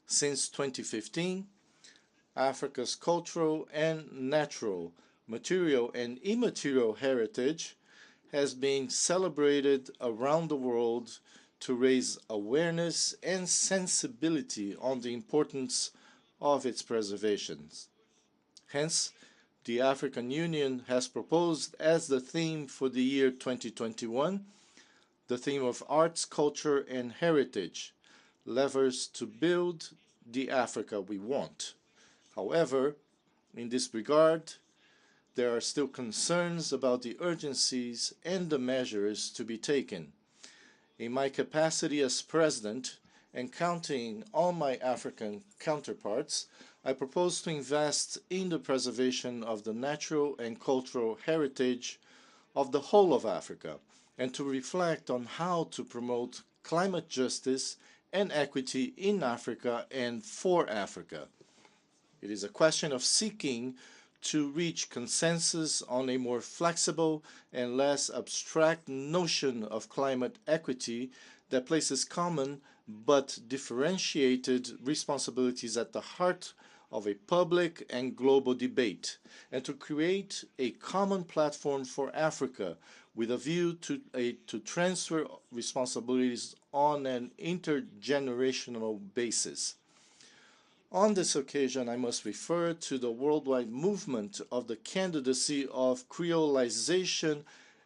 [SPEAKER 11] Since 2015, Africa's cultural and natural, material and immaterial heritage has been celebrated around the world to raise awareness and sensibility on the importance of its preservation. Hence, the African Union has proposed as the theme for the year 2021, the theme of arts, culture, and heritage, levers to build the Africa we want. However, in this regard, there are still concerns about the urgencies and the measures to be taken. In my capacity as President, and counting on my African counterparts, I propose to invest in the preservation of the natural and cultural heritage of the whole of Africa, and to reflect on how to promote climate justice and equity in Africa and for Africa. It is a question of seeking to reach consensus on a more flexible and less abstract notion of climate equity that places common but differentiated responsibilities at the heart of a public and global debate, and to create a common platform for Africa with a view to transfer responsibilities on an intergenerational basis. On this occasion, I must refer to the worldwide movement of the candidacy of creolization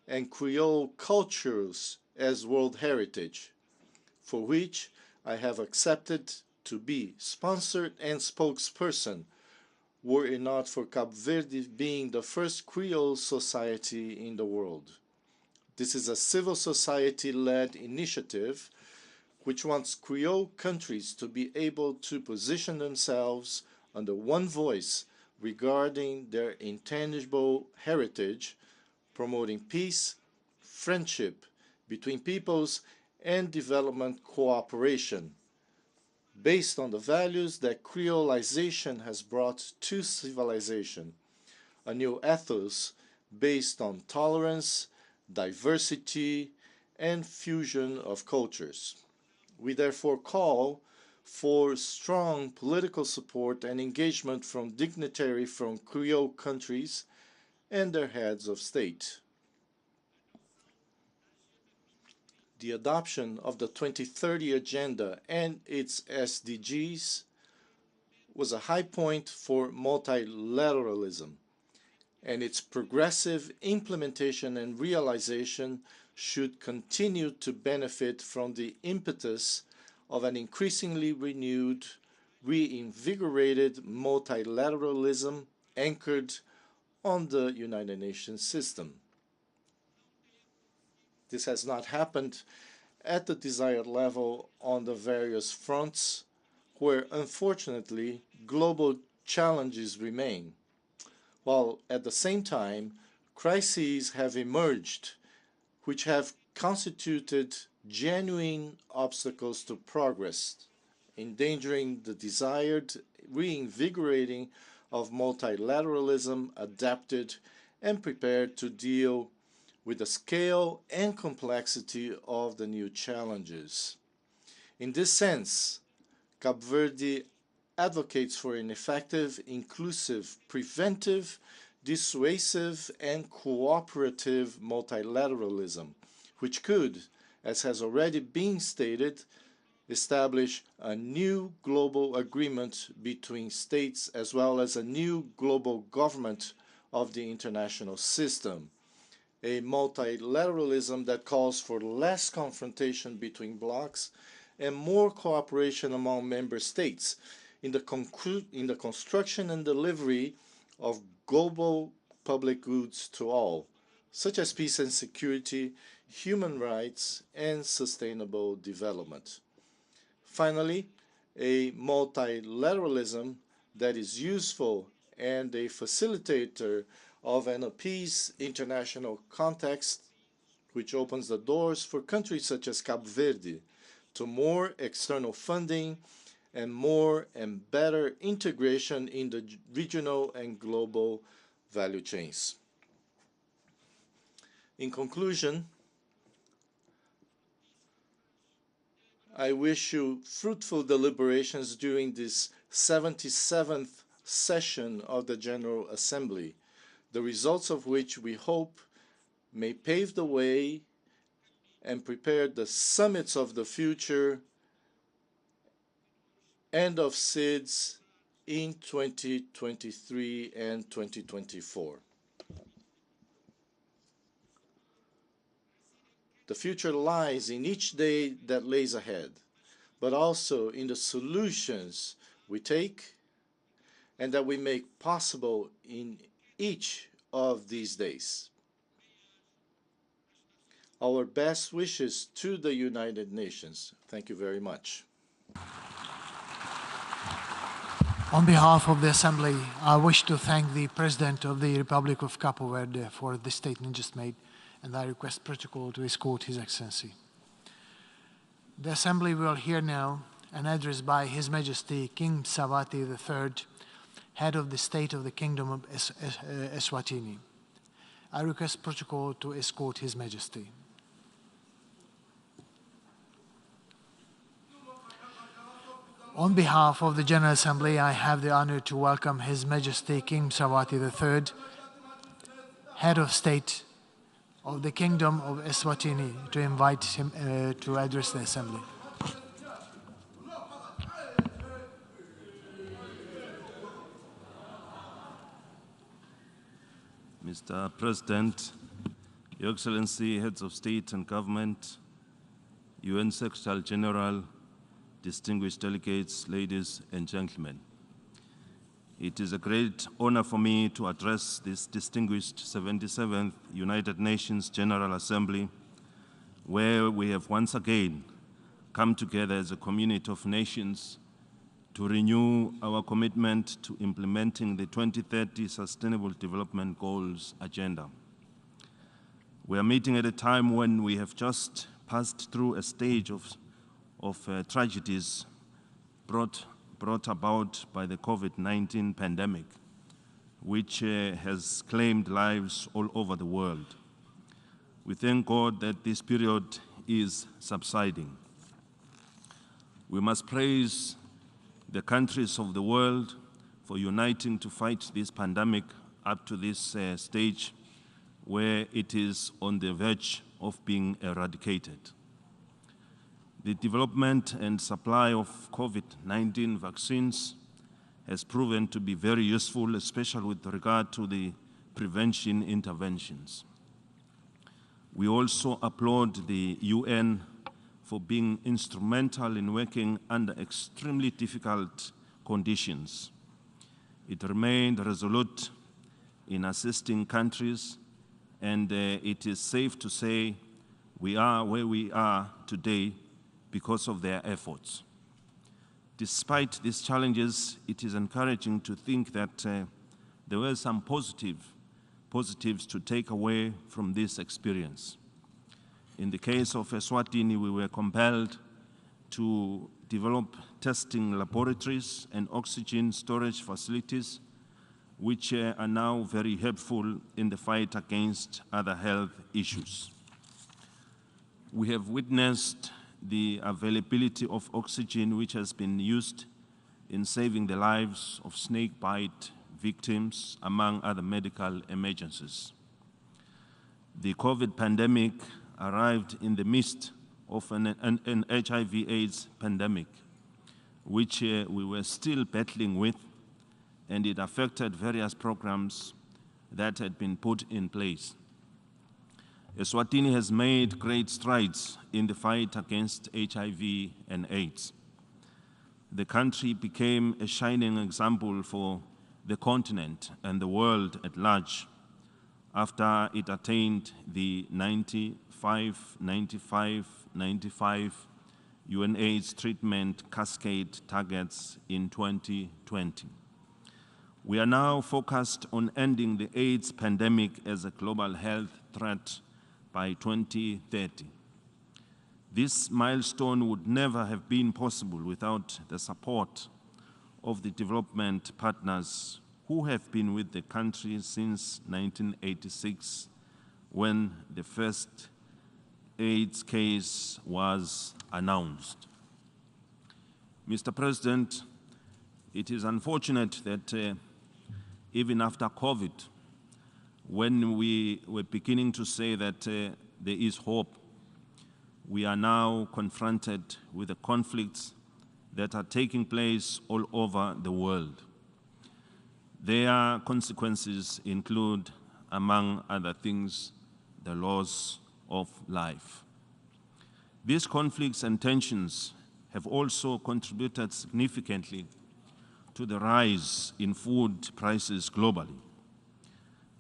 [SPEAKER 11] and Creole cultures as World Heritage, for which I have accepted to be sponsored and spokesperson, were it not for Cabo Verde being the first Creole society in the world. This is a civil society-led initiative which wants Creole countries to be able to position themselves under one voice regarding their intangible heritage, promoting peace, friendship between peoples, and development cooperation, based on the values that creolization has brought to civilization, a new ethos based on tolerance, diversity, and fusion of cultures. We therefore call for strong political support and engagement from dignitaries from Creole countries and their heads of state. The adoption of the 2030 Agenda and its SDGs was a high point for multilateralism, and its progressive implementation and realization should continue to benefit from the impetus of an increasingly renewed, reinvigorated multilateralism anchored on the United Nations system. This has not happened at the desired level on the various fronts where, unfortunately, global challenges remain, while at the same time, crises have emerged which have constituted genuine obstacles to progress, endangering the desired reinvigorating of multilateralism adapted and prepared to deal with the scale and complexity of the new challenges. In this sense, Cabo Verde advocates for an effective, inclusive, preventive, dissuasive, and cooperative multilateralism, which could, as has already been stated, establish a new global agreement between states as well as a new global government of the international system, a multilateralism that calls for less confrontation between blocs and more cooperation among member states in the construction and delivery of global public goods to all, such as peace and security, human rights, and sustainable development. Finally, a multilateralism that is useful and a facilitator of an appeased international context, which opens the doors for countries such as Cabo Verde to more external funding and more and better integration in the regional and global value chains. In conclusion, I wish you fruitful deliberations during this 77th session of the General Assembly, the results of which we hope may pave the way and prepare the summits of the future and of SIDS in 2023 and 2024. The future lies in each day that lays ahead, but also in the solutions we take and that we make possible in each of these days. Our best wishes to the United Nations. Thank you very much.
[SPEAKER 9] On behalf of the Assembly, I wish to thank the President of the Republic of Cabo Verde for the statement just made, and I request protocol to escort His Excellency. The Assembly will hear now an address by His Majesty King Mswati III, Head of the State of the Kingdom of Eswatini. I request protocol to escort His Majesty. On behalf of the General Assembly, I have the honor to welcome His Majesty King Mswati III, Head of State of the Kingdom of Eswatini, to invite him to address the Assembly.
[SPEAKER 13] Mr. President, Your Excellency, Heads of State and Government, UN Secretary General, distinguished delegates, ladies and gentlemen. It is a great honor for me to address this distinguished 77th United Nations General Assembly, where we have once again come together as a community of nations to renew our commitment to implementing the 2030 Sustainable Development Goals agenda. We are meeting at a time when we have just passed through a stage of tragedies brought about by the COVID-19 pandemic, which has claimed lives all over the world. We thank God that this period is subsiding. We must praise the countries of the world for uniting to fight this pandemic up to this stage where it is on the verge of being eradicated. The development and supply of COVID-19 vaccines has proven to be very useful, especially with regard to the prevention interventions. We also applaud the UN for being instrumental in working under extremely difficult conditions. It remained resolute in assisting countries, and it is safe to say we are where we are today because of their efforts. Despite these challenges, it is encouraging to think that there were some positives to take away from this experience. In the case of Eswatini, we were compelled to develop testing laboratories and oxygen storage facilities, which are now very helpful in the fight against other health issues. We have witnessed the availability of oxygen, which has been used in saving the lives of snake bite victims, among other medical emergencies. The COVID pandemic arrived in the midst of an HIV/AIDS pandemic, which we were still battling with, and it affected various programs that had been put in place. Eswatini has made great strides in the fight against HIV and AIDS. The country became a shining example for the continent and the world at large after it attained the 95 UN AIDS treatment cascade targets in 2020. We are now focused on ending the AIDS pandemic as a global health threat by 2030. This milestone would never have been possible without the support of the development partners who have been with the country since 1986, when the first AIDS case was announced. Mr. President, it is unfortunate that even after COVID, when we were beginning to say that there is hope, we are now confronted with the conflicts that are taking place all over the world. Their consequences include, among other things, the loss of life. These conflicts and tensions have also contributed significantly to the rise in food prices globally.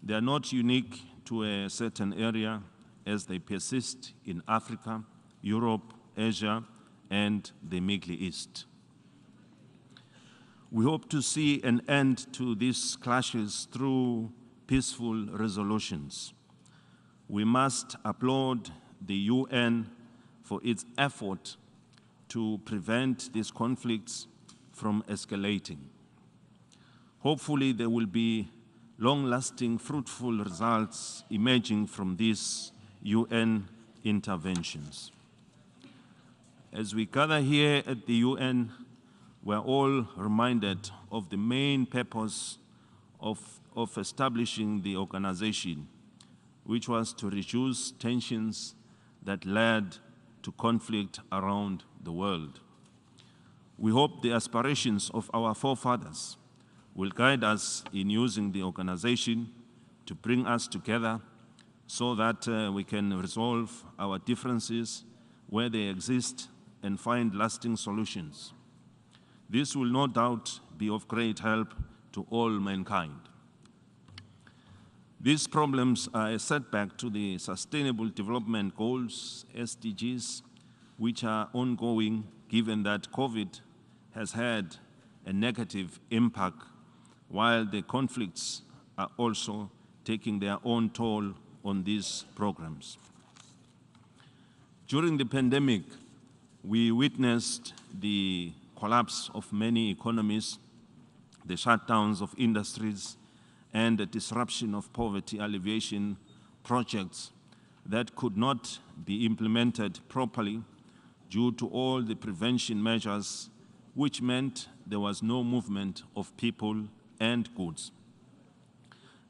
[SPEAKER 13] They are not unique to a certain area, as they persist in Africa, Europe, Asia, and the Middle East. We hope to see an end to these clashes through peaceful resolutions. We must applaud the UN for its effort to prevent these conflicts from escalating. Hopefully, there will be long-lasting, fruitful results emerging from these UN interventions. As we gather here at the UN, we're all reminded of the main purpose of establishing the organization, which was to reduce tensions that led to conflict around the world. We hope the aspirations of our forefathers will guide us in using the organization to bring us together so that we can resolve our differences where they exist and find lasting solutions. This will no doubt be of great help to all mankind. These problems are a setback to the Sustainable Development Goals, SDGs, which are ongoing given that COVID has had a negative impact, while the conflicts are also taking their own toll on these programs. During the pandemic, we witnessed the collapse of many economies, the shutdowns of industries, and the disruption of poverty alleviation projects that could not be implemented properly due to all the prevention measures, which meant there was no movement of people and goods.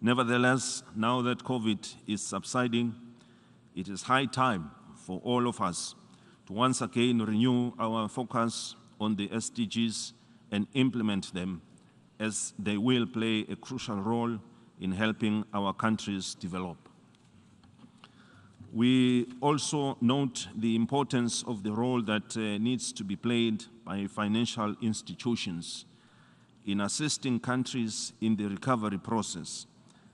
[SPEAKER 13] Nevertheless, now that COVID is subsiding, it is high time for all of us to once again renew our focus on the SDGs and implement them, as they will play a crucial role in helping our countries develop. We also note the importance of the role that needs to be played by financial institutions in assisting countries in the recovery process,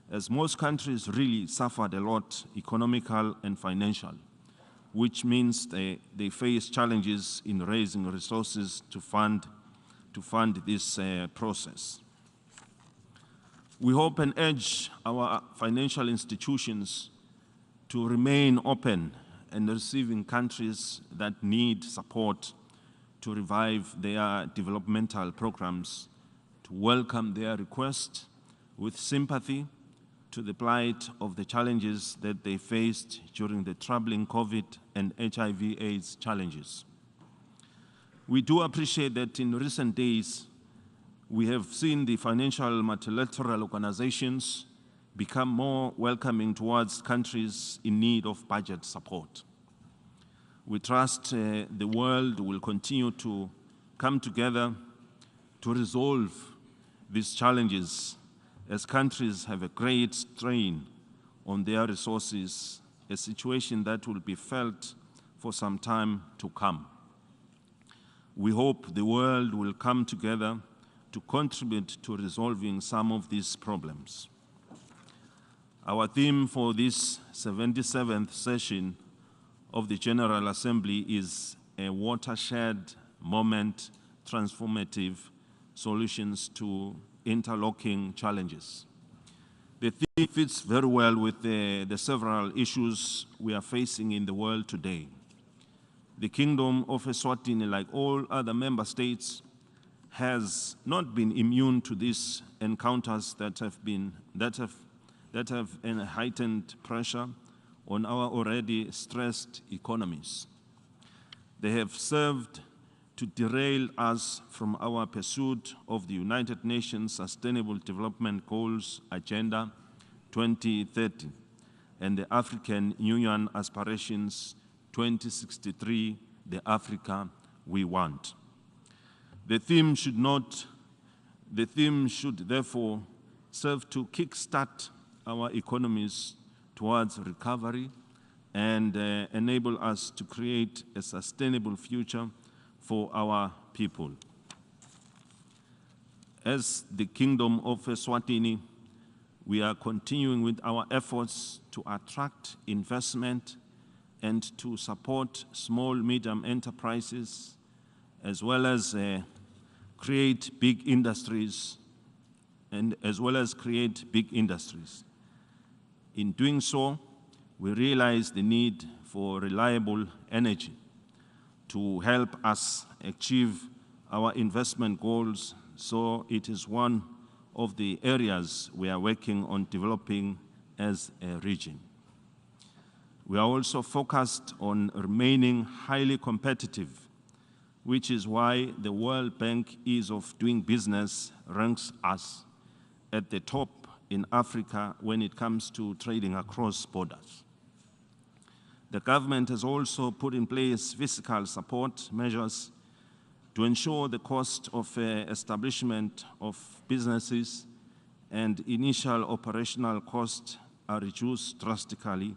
[SPEAKER 13] as most countries really suffered a lot, economical and financial, which means they face challenges in raising resources to fund this process. We hope and urge our financial institutions to remain open and receiving countries that need support to revive their developmental programs, to welcome their request with sympathy to the plight of the challenges that they faced during the troubling COVID and HIV/AIDS challenges. We do appreciate that in recent days, we have seen the financial multilateral organizations become more welcoming towards countries in need of budget support. We trust the world will continue to come together to resolve these challenges, as countries have a great strain on their resources, a situation that will be felt for some time to come. We hope the world will come together to contribute to resolving some of these problems. Our theme for this 77th session of the General Assembly is a watershed moment, transformative solutions to interlocking challenges. The theme fits very well with the several issues we are facing in the world today. The Kingdom of Eswatini, like all other member states, has not been immune to these encounters that have a heightened pressure on our already stressed economies. They have served to derail us from our pursuit of the United Nations Sustainable Development Goals Agenda 2030 and the African Union Aspirations 2063, the Africa we want. The theme should therefore serve to kickstart our economies towards recovery and enable us to create a sustainable future for our people. As the Kingdom of Eswatini, we are continuing with our efforts to attract investment and to support small, medium enterprises, as well as create big industries, In doing so, we realize the need for reliable energy to help us achieve our investment goals, so it is one of the areas we are working on developing as a region. We are also focused on remaining highly competitive which is why the World Bank Ease of Doing Business ranks us at the top in Africa when it comes to trading across borders. The government has also put in place fiscal support measures to ensure the cost of establishment of businesses and initial operational costs are reduced drastically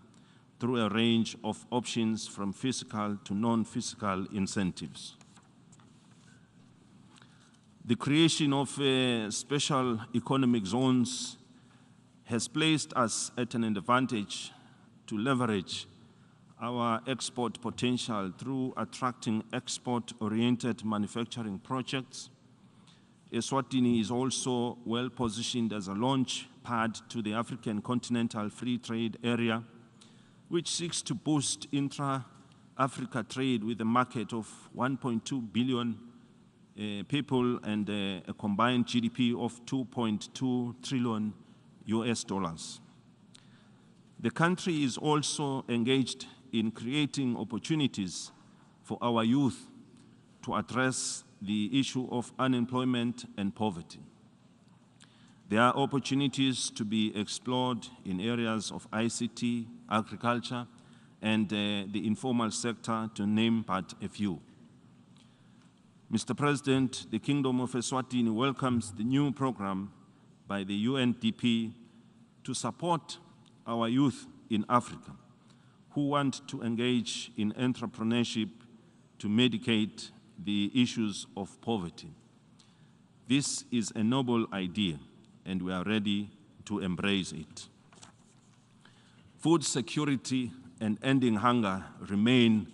[SPEAKER 13] through a range of options from fiscal to non-fiscal incentives. The creation of special economic zones has placed us at an advantage to leverage our export potential through attracting export-oriented manufacturing projects. Eswatini is also well positioned as a launch pad to the African Continental Free Trade Area, which seeks to boost intra-Africa trade with a market of 1.2 billion people and a combined GDP of 2.2 trillion US dollars. The country is also engaged in creating opportunities for our youth to address the issue of unemployment and poverty. There are opportunities to be explored in areas of ICT, agriculture, and the informal sector, to name but a few. Mr. President, the Kingdom of Eswatini welcomes the new program by the UNDP to support our youth in Africa who want to engage in entrepreneurship to mitigate the issues of poverty. This is a noble idea, and we are ready to embrace it. Food security and ending hunger remain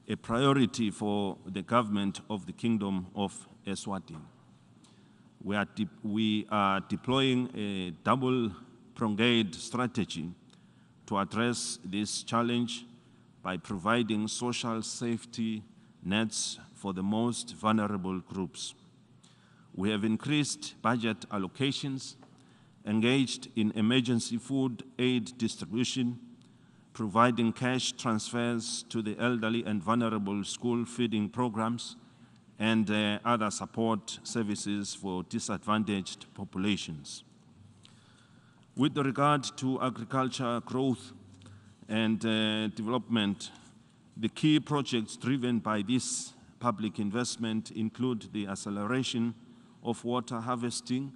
[SPEAKER 13] a priority for the government of the Kingdom of Eswatini. We are deploying a double-pronged strategy to address this challenge by providing social safety nets for the most vulnerable groups. We have increased budget allocations, engaged in emergency food aid distribution, providing cash transfers to the elderly and vulnerable school feeding programs, and other support services for disadvantaged populations. With regard to agriculture growth and development, the key projects driven by this public investment include the acceleration of water harvesting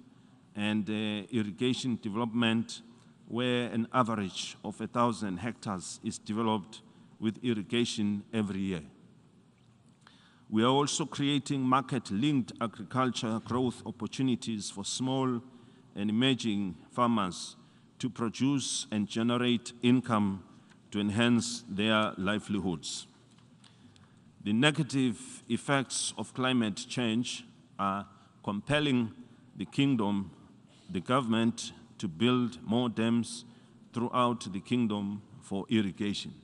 [SPEAKER 13] and irrigation development, where an average of 1,000 hectares is developed with irrigation every year. We are also creating market-linked agriculture growth opportunities for small and emerging farmers to produce and generate income to enhance their livelihoods. The negative effects of climate change are compelling the Kingdom, the government, to build more dams throughout the Kingdom for irrigation.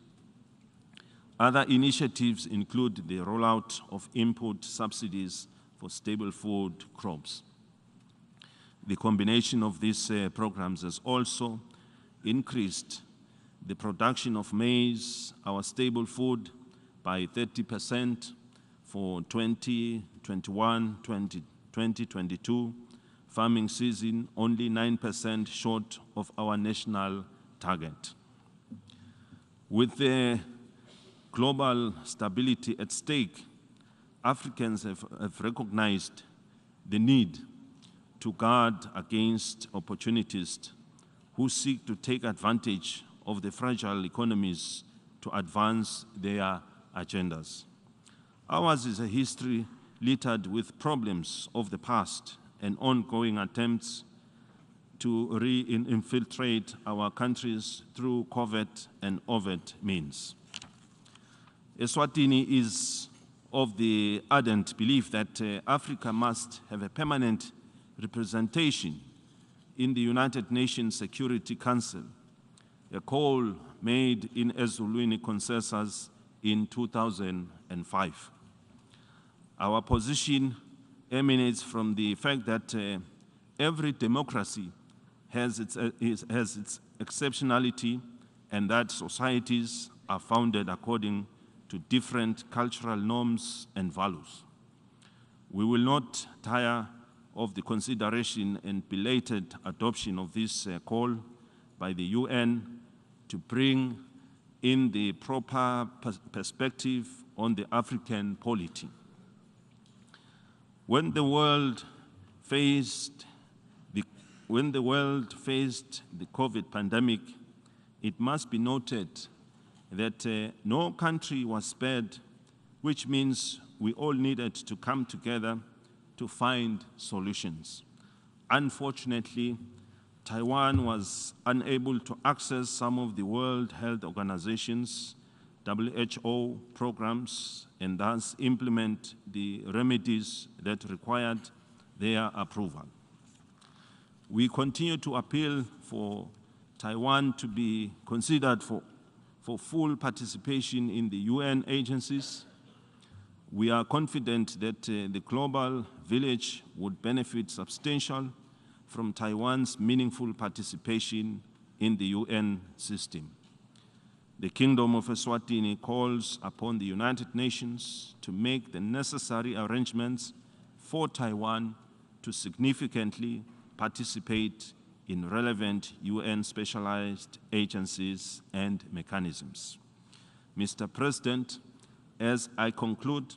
[SPEAKER 13] Other initiatives include the rollout of input subsidies for staple food crops. The combination of these programs has also increased the production of maize, our staple food, by 30% for 2021-2022 farming season, only 9% short of our national target. With the global stability at stake, Africans have recognized the need to guard against opportunists who seek to take advantage of the fragile economies to advance their agendas. Ours is a history littered with problems of the past and ongoing attempts to re-infiltrate our countries through covert and overt means. Eswatini is of the ardent belief that Africa must have a permanent representation in the United Nations Security Council, a call made in Ezulwini consensus in 2005. Our position emanates from the fact that every democracy has its exceptionality, and that societies are founded according to different cultural norms and values. We will not tire of the consideration and belated adoption of this call by the UN to bring in the proper perspective on the African polity. When the world faced the COVID pandemic, it must be noted that no country was spared, which means we all needed to come together to find solutions. Unfortunately, Taiwan was unable to access some of the World Health Organization's WHO programs and thus implement the remedies that required their approval. We continue to appeal for Taiwan to be considered for full participation in the UN agencies. We are confident that the global village would benefit substantially from Taiwan's meaningful participation in the UN system. The Kingdom of Eswatini calls upon the United Nations to make the necessary arrangements for Taiwan to significantly participate in relevant UN specialized agencies and mechanisms. Mr. President, as I conclude,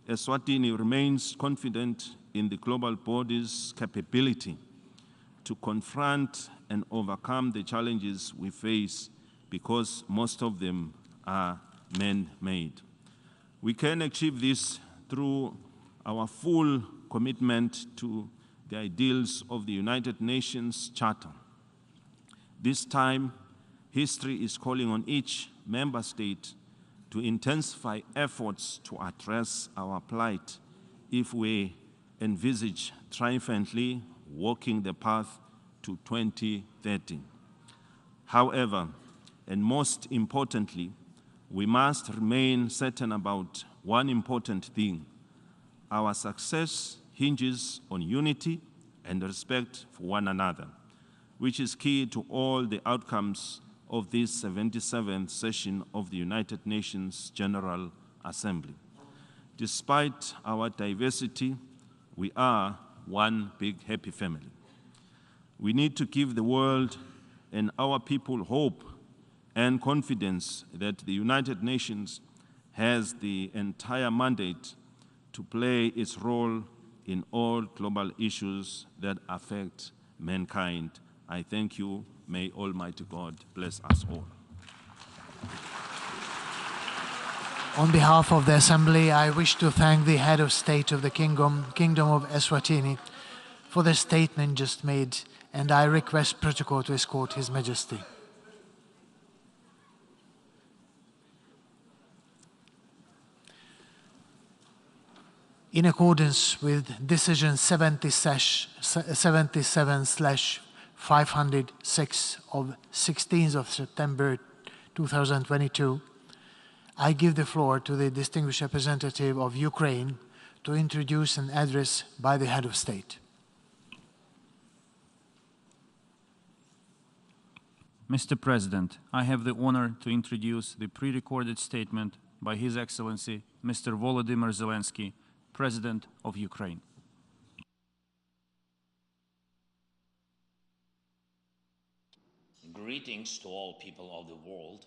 [SPEAKER 13] Eswatini remains confident in the global body's capability to confront and overcome the challenges we face because most of them are man-made. We can achieve this through our full commitment to the ideals of the United Nations Charter. This time, history is calling on each member state to intensify efforts to address our plight if we envisage triumphantly walking the path to 2030. However, and most importantly, we must remain certain about one important thing. Our success hinges on unity and respect for one another, which is key to all the outcomes of this 77th session of the United Nations General Assembly. Despite our diversity, we are one big happy family. We need to give the world and our people hope and confidence that the United Nations has the entire mandate to play its role in all global issues that affect mankind. I thank you. May Almighty God bless us all.
[SPEAKER 9] On behalf of the Assembly, I wish to thank the Head of State of the Kingdom of Eswatini for the statement just made, and I request protocol to escort His Majesty. In accordance with Decision 77/506 of 16th of September 2022, I give the floor to the distinguished representative of Ukraine to introduce an address by the Head of State.
[SPEAKER 12] Mr. President, I have the honor to introduce the pre-recorded statement by His Excellency Mr. Volodymyr Zelensky, President of Ukraine.
[SPEAKER 15] Greetings to all people of the world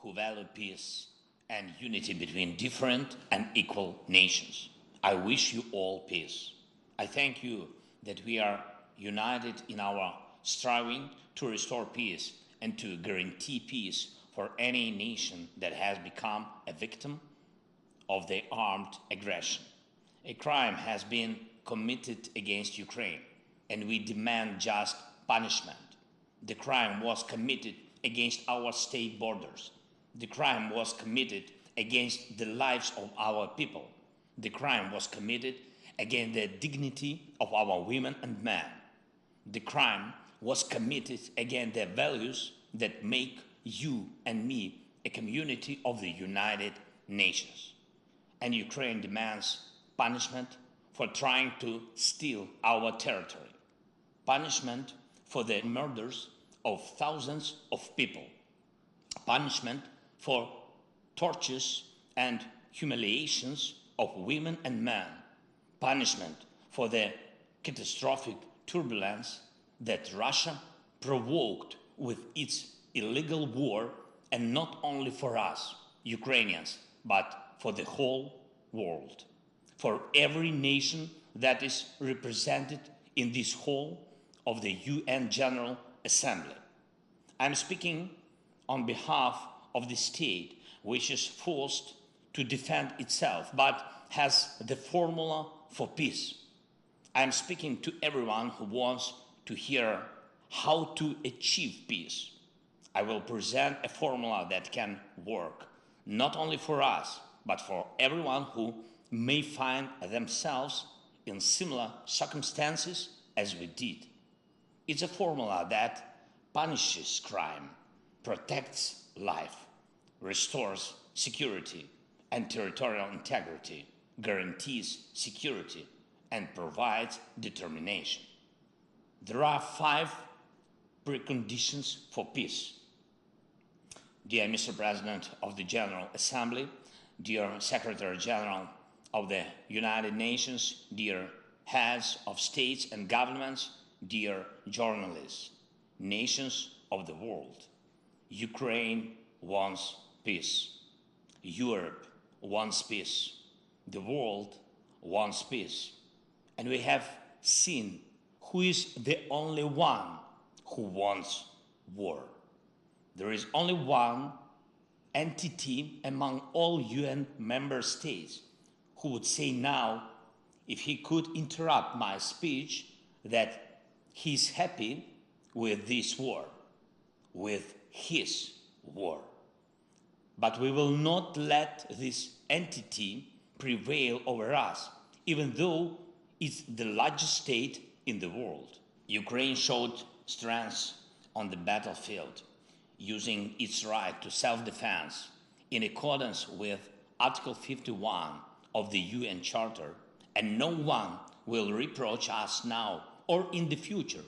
[SPEAKER 15] who value peace and unity between different and equal nations. I wish you all peace. I thank you that we are united in our striving to restore peace and to guarantee peace for any nation that has become a victim of the armed aggression. A crime has been committed against Ukraine, and we demand just punishment. The crime was committed against our state borders. The crime was committed against the lives of our people. The crime was committed against the dignity of our women and men. The crime was committed against the values that make you and me a community of the United Nations. And Ukraine demands punishment for trying to steal our territory, punishment for the murders of thousands of people, punishment for tortures and humiliations of women and men, punishment for the catastrophic turbulence that Russia provoked with its illegal war, and not only for us, Ukrainians, but for the whole world, for every nation that is represented in this hall of the UN General Assembly. I'm speaking on behalf of the state which is forced to defend itself, but has the formula for peace. I'm speaking to everyone who wants to hear how to achieve peace. I will present a formula that can work, not only for us, but for everyone who may find themselves in similar circumstances as we did. It's a formula that punishes crime, protects life, restores security and territorial integrity, guarantees security, and provides determination. There are 5 preconditions for peace. Dear Mr. President of the General Assembly, dear Secretary General of the United Nations, dear heads of states and governments, dear journalists, nations of the world, Ukraine wants peace. Europe wants peace. The world wants peace. And we have seen who is the only one who wants war. There is only one entity among all UN member states who would say now, if he could interrupt my speech, that he's happy with this war, with his war. But we will not let this entity prevail over us, even though it's the largest state in the world. Ukraine showed strength on the battlefield, using its right to self-defense in accordance with Article 51 of the UN Charter, and no one will reproach us now or in the future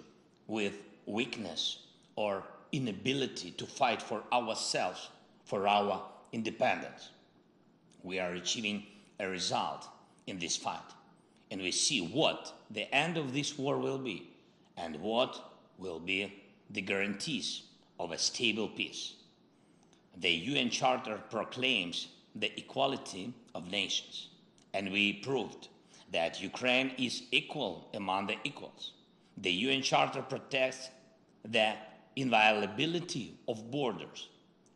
[SPEAKER 15] with weakness or inability to fight for ourselves, for our independence. We are achieving a result in this fight, and we see what the end of this war will be and what will be the guarantees of a stable peace. The UN Charter proclaims the equality of nations, and we proved that Ukraine is equal among the equals. The UN Charter protects the inviolability of borders,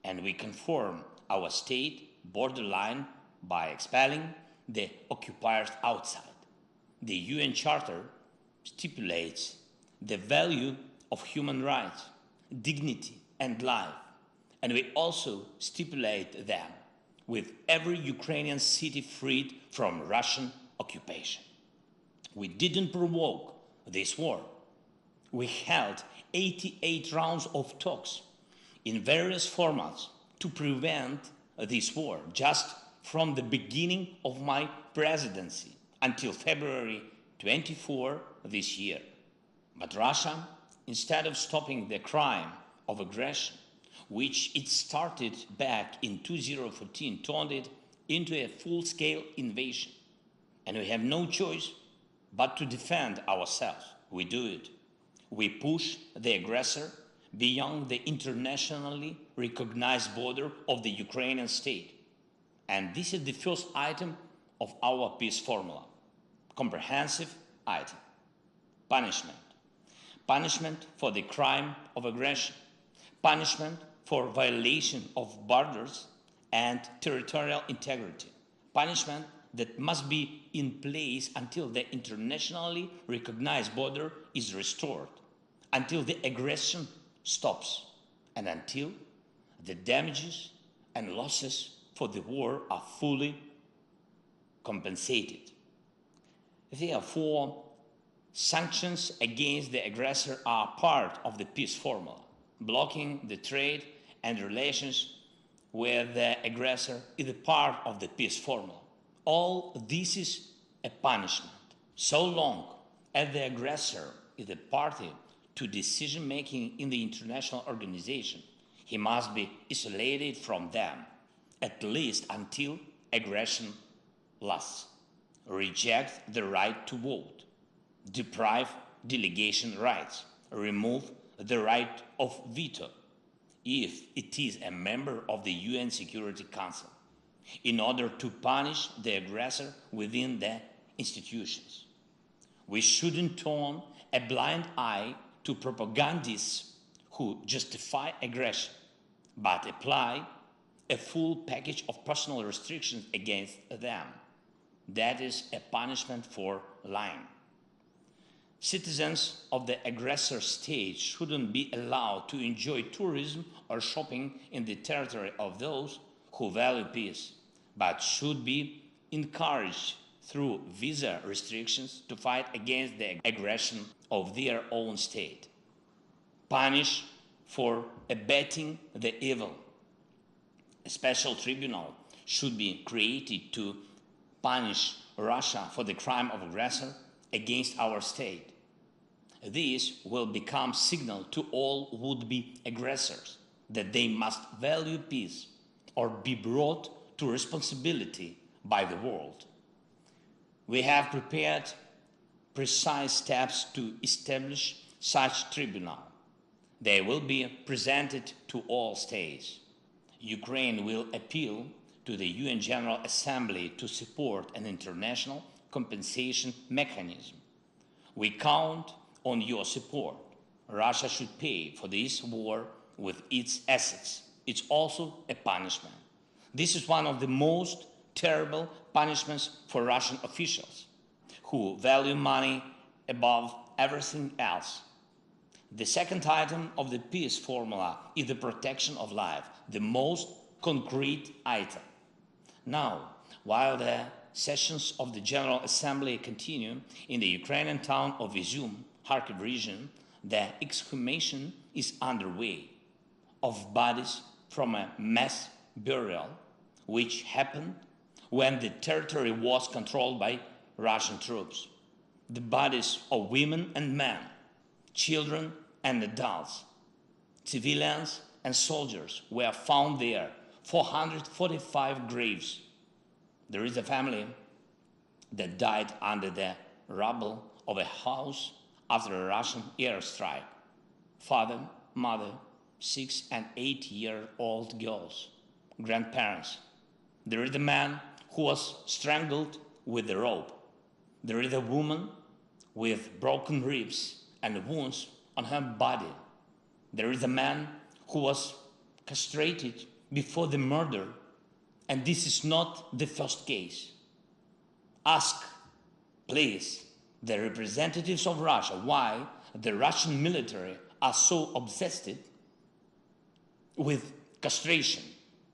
[SPEAKER 15] and we confirm our state borderline by expelling the occupiers outside. The UN Charter stipulates the value of human rights, dignity, and life, and we also stipulate them with every Ukrainian city freed from Russian occupation. We didn't provoke this war. We held 88 rounds of talks in various formats to prevent this war, just from the beginning of my presidency until February 24 this year. But Russia, instead of stopping the crime of aggression, which it started back in 2014, turned it into a full-scale invasion. And we have no choice but to defend ourselves. We do it. We push the aggressor beyond the internationally recognized border of the Ukrainian state. And this is the first item of our peace formula. Comprehensive item. Punishment. Punishment for the crime of aggression. Punishment for violation of borders and territorial integrity. Punishment that must be in place until the internationally recognized border is restored, until the aggression stops, and until the damages and losses for the war are fully compensated. Therefore, sanctions against the aggressor are part of the peace formula. Blocking the trade and relations with the aggressor is a part of the peace formula. All this is a punishment. So long as the aggressor is a party to decision-making in the international organization, he must be isolated from them, at least until aggression lasts. reject the right to vote, deprive delegation rights, remove the right of veto if it is a member of the UN Security Council, in order to punish the aggressor within the institutions. We shouldn't turn a blind eye to propagandists who justify aggression, but apply a full package of personal restrictions against them. That is a punishment for lying. Citizens of the aggressor state shouldn't be allowed to enjoy tourism or shopping in the territory of those who value peace, but should be encouraged through visa restrictions to fight against the aggression of their own state. Punish for abetting the evil. A special tribunal should be created to punish Russia for the crime of aggressor against our state. This will become signal to all would-be aggressors that they must value peace or be brought to responsibility by the world. We have prepared precise steps to establish such tribunal. They will be presented to all states. Ukraine will appeal to the UN General Assembly to support an international compensation mechanism. We count on your support. Russia should pay for this war with its assets. It's also a punishment. This is one of the most terrible punishments for Russian officials who value money above everything else. The second item of the peace formula is the protection of life, the most concrete item. Now, while the sessions of the General Assembly continue in the Ukrainian town of Izum, Kharkiv region, the exhumation is underway of bodies from a mass burial which happened when the territory was controlled by Russian troops. The bodies of women and men, children and adults, civilians and soldiers were found there, 445 graves. There is a family that died under the rubble of a house after a Russian airstrike. Father, mother, 6- and 8-year-old girls, grandparents. There is a man who was strangled with a rope. There is a woman with broken ribs and wounds on her body. There is a man who was castrated before the murder, and this is not the first case. Ask, please, the representatives of Russia why the Russian military are so obsessed with castration.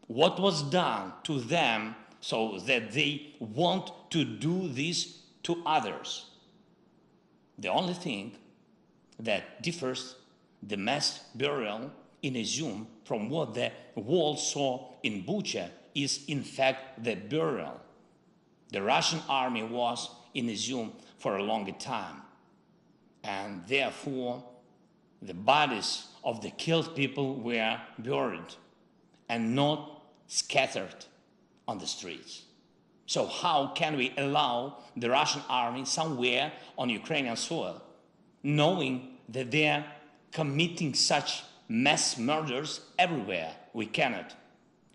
[SPEAKER 15] What was done to them so that they want to do this to others? The only thing that differs the mass burial in Izum from what the world saw in Bucha is in fact the burial. The Russian army was in Izum for a longer time, and therefore the bodies of the killed people were buried and not scattered on the streets. So how can we allow the Russian army somewhere on Ukrainian soil, knowing that they're committing such mass murders everywhere? We cannot.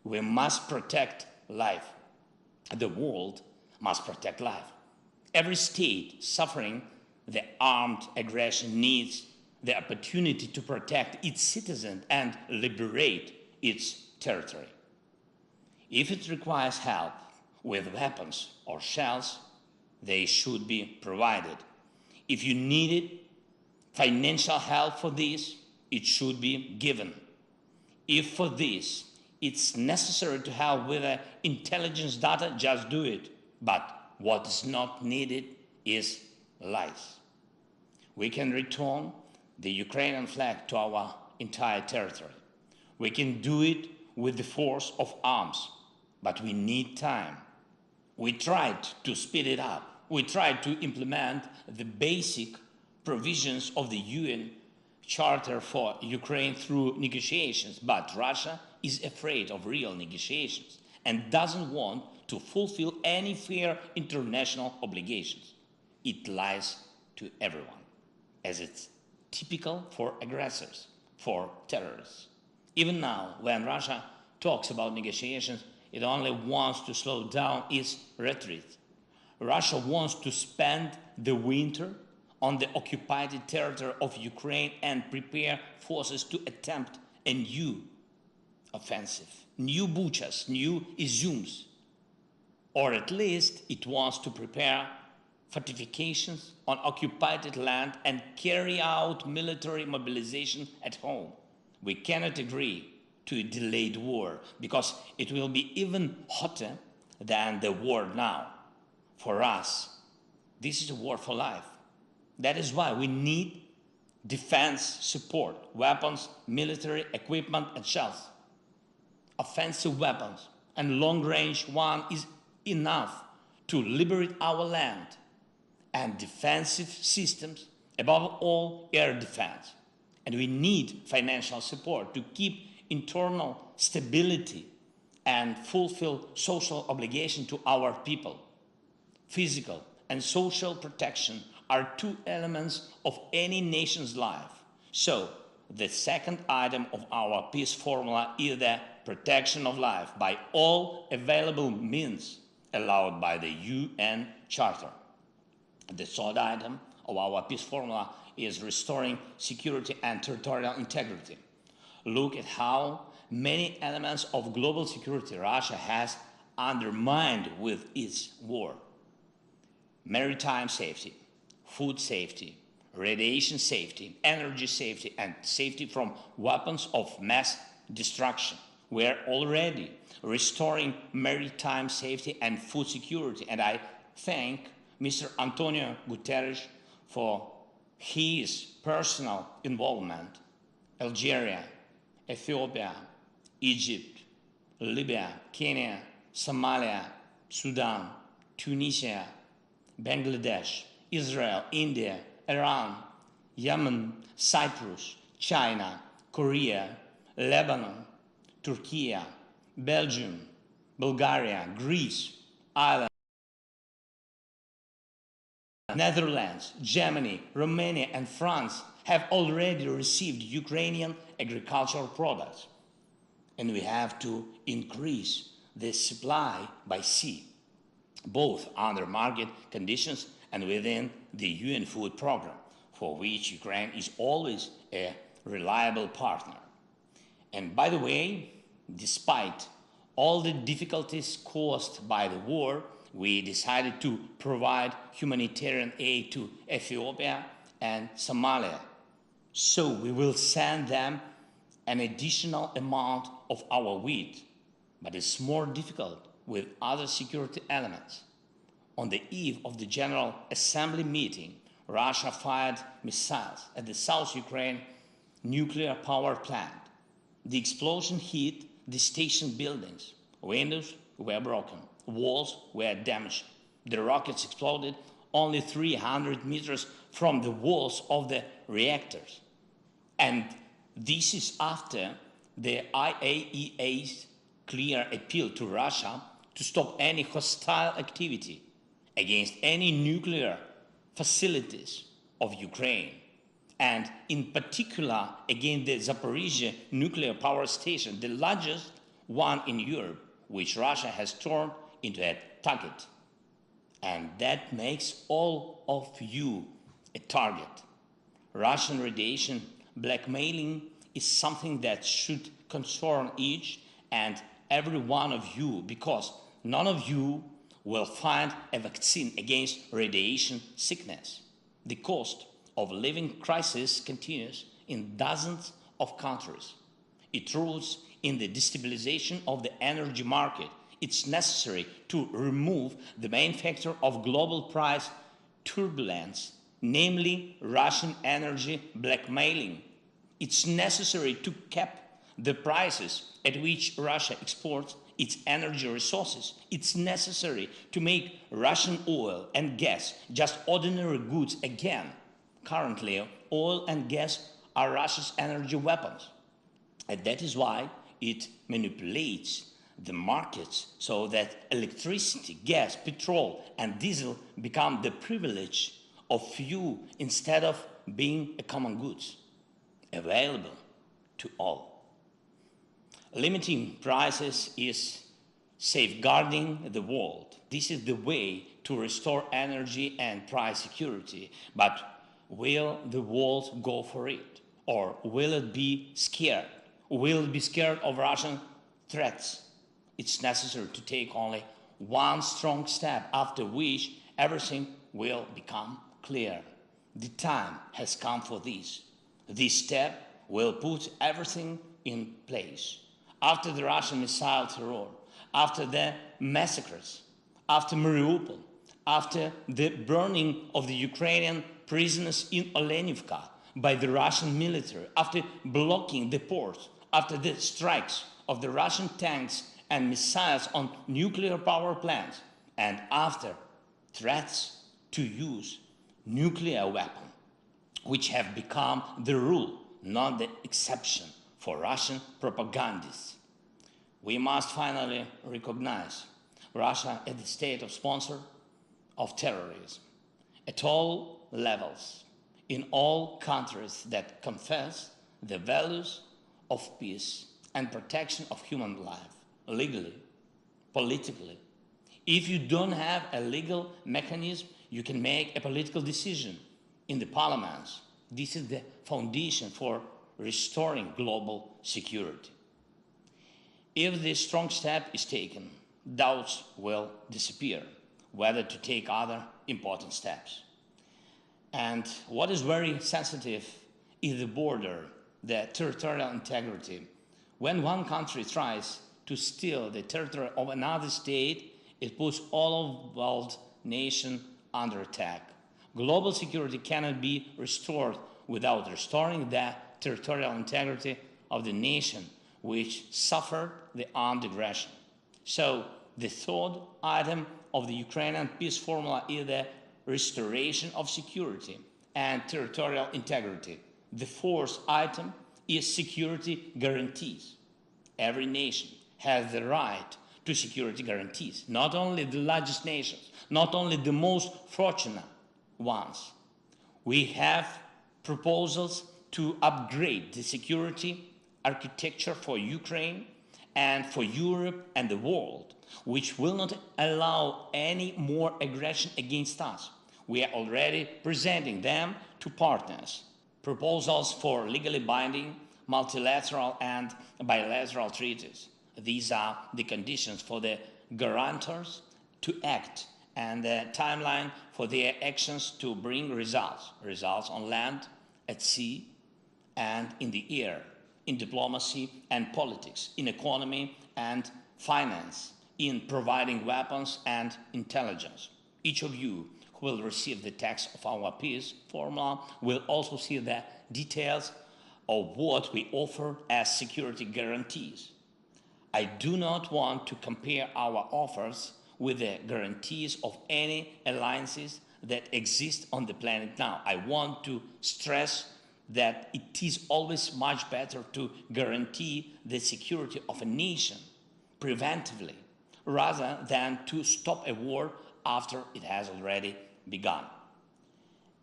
[SPEAKER 15] We must protect life. The world must protect life. Every state suffering the armed aggression needs the opportunity to protect its citizens and liberate its territory. If it requires help with weapons or shells, they should be provided. If you needed financial help for this, it should be given. If for this it's necessary to help with intelligence data, just do it. But what is not needed is lies. We can return the Ukrainian flag to our entire territory. We can do it with the force of arms, but we need time. We tried to speed it up. We tried to implement the basic provisions of the UN Charter for Ukraine through negotiations, but Russia is afraid of real negotiations and doesn't want to fulfill any fair international obligations. It lies to everyone, as it's typical for aggressors, for terrorists. Even now, when Russia talks about negotiations, it only wants to slow down its retreat. Russia wants to spend the winter on the occupied territory of Ukraine and prepare forces to attempt a new offensive, new Buchas, new Izums, or at least it wants to prepare fortifications on occupied land and carry out military mobilization at home. We cannot agree to a delayed war because it will be even hotter than the war now. For us, this is a war for life. That is why we need defense support, weapons, military equipment and shells. Offensive weapons and long-range one is enough to liberate our land, and defensive systems, above all air defense. And we need financial support to keep internal stability and fulfill social obligation to our people. Physical and social protection are two elements of any nation's life. So the second item of our peace formula is the protection of life by all available means allowed by the UN Charter. The third item of our peace formula is restoring security and territorial integrity. Look at how many elements of global security Russia has undermined with its war. Maritime safety, food safety, radiation safety, energy safety, and safety from weapons of mass destruction. We are already restoring maritime safety and food security, and I thank Mr. Antonio Guterres for his personal involvement. Algeria, Ethiopia, Egypt, Libya, Kenya, Somalia, Sudan, Tunisia, Bangladesh, Israel, India, Iran, Yemen, Cyprus, China, Korea, Lebanon, Turkey, Belgium, Bulgaria, Greece, Ireland, Netherlands, Germany, Romania, and France have already received Ukrainian agricultural products. And we have to increase the supply by sea, both under market conditions and within the UN food program, for which Ukraine is always a reliable partner. And by the way, despite all the difficulties caused by the war, we decided to provide humanitarian aid to Ethiopia and Somalia. So we will send them an additional amount of our wheat, but it's more difficult with other security elements. On the eve of the General Assembly meeting, Russia fired missiles at the South Ukraine nuclear power plant. The explosion hit the station buildings. Windows were broken. Walls were damaged. The rockets exploded only 300 meters from the walls of the reactors. And this is after the IAEA's clear appeal to Russia to stop any hostile activity against any nuclear facilities of Ukraine, and in particular against the Zaporizhzhia nuclear power station, the largest one in Europe, which Russia has turned into a target. And that makes all of you a target. Russian radiation blackmailing is something that should concern each and every one of you, because none of you will find a vaccine against radiation sickness. The cost of living crisis continues in dozens of countries. It roots in the destabilization of the energy market. It's necessary to remove the main factor of global price turbulence, namely Russian energy blackmailing. It's necessary to cap the prices at which Russia exports its energy resources. It's necessary to make Russian oil and gas just ordinary goods again. Currently, oil and gas are Russia's energy weapons. And that is why it manipulates the markets so that electricity, gas, petrol, and diesel become the privilege of few instead of being a common goods available to all. Limiting prices is safeguarding the world. This is the way to restore energy and price security. But will the world go for it? Or will it be scared? Will it be scared of Russian threats? It's necessary to take only one strong step, after which everything will become clear. The time has come for this. This step will put everything in place. After the Russian missile terror, after the massacres, after Mariupol, after the burning of the Ukrainian prisoners in Olenivka by the Russian military, after blocking the ports, after the strikes of the Russian tanks and missiles on nuclear power plants, and after threats to use nuclear weapons, which have become the rule, not the exception for Russian propagandists. We must finally recognize Russia as the state of sponsor of terrorism at all levels, in all countries that confess the values of peace and protection of human life, legally, politically. If you don't have a legal mechanism, you can make a political decision in the parliaments. This is the foundation for restoring global security. If this strong step is taken, doubts will disappear whether to take other important steps. And what is very sensitive is the border, the territorial integrity. When one country tries to steal the territory of another state, it puts all of the world nation under attack. Global security cannot be restored without restoring the territorial integrity of the nation which suffered the armed aggression. So the third item of the Ukrainian peace formula is the restoration of security and territorial integrity. The fourth item is security guarantees. Every nation has the right to security guarantees, not only the largest nations, not only the most fortunate ones. We have proposals to upgrade the security architecture for Ukraine and for Europe and the world, which will not allow any more aggression against us. We are already presenting them to partners. Proposals for legally binding multilateral and bilateral treaties. These are the conditions for the guarantors to act and the timeline for their actions to bring results. Results on land, at sea, and in the air, in diplomacy and politics, in economy and finance, in providing weapons and intelligence. Each of you who will receive the text of our peace formula will also see the details of what we offer as security guarantees. I do not want to compare our offers with the guarantees of any alliances that exist on the planet now. I want to stress that it is always much better to guarantee the security of a nation preventively rather than to stop a war after it has already begun.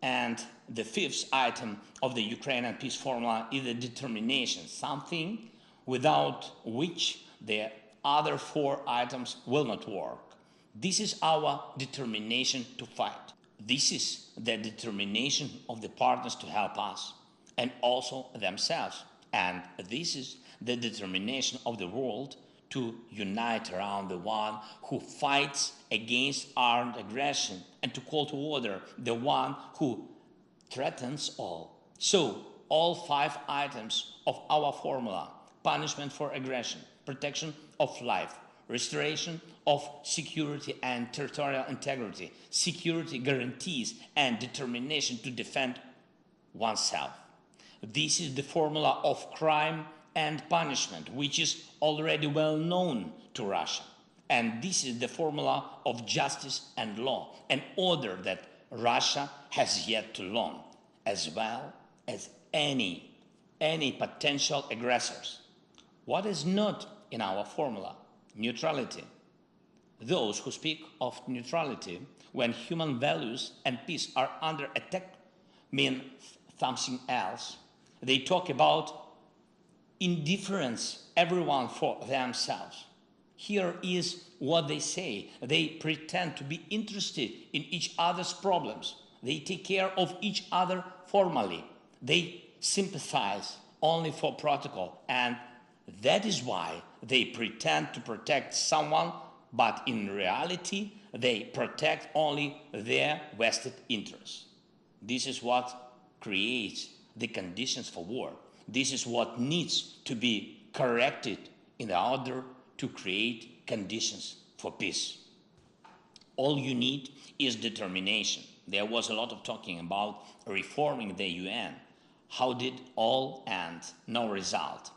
[SPEAKER 15] And the fifth item of the Ukrainian peace formula is the determination, something without which the other four items will not work. This is our determination to fight. This is the determination of the partners to help us and also themselves. And this is the determination of the world to unite around the one who fights against armed aggression and to call to order the one who threatens all. So all five items of our formula: punishment for aggression, protection of life, restoration of security and territorial integrity, security guarantees, and determination to defend oneself. This is the formula of crime and punishment, which is already well known to Russia. And this is the formula of justice and law, an order that Russia has yet to learn, as well as any potential aggressors. What is not in our formula Neutrality. Those who speak of neutrality when human values and peace are under attack mean something else. They talk about indifference, everyone for themselves. Here is what they say. They pretend to be interested in each other's problems. They take care of each other formally. They sympathize only for protocol, and that is why they pretend to protect someone, but in reality, they protect only their vested interests. This is what creates the conditions for war. This is what needs to be corrected in order to create conditions for peace. All you need is determination. There was a lot of talking about reforming the UN. How did all end? No result.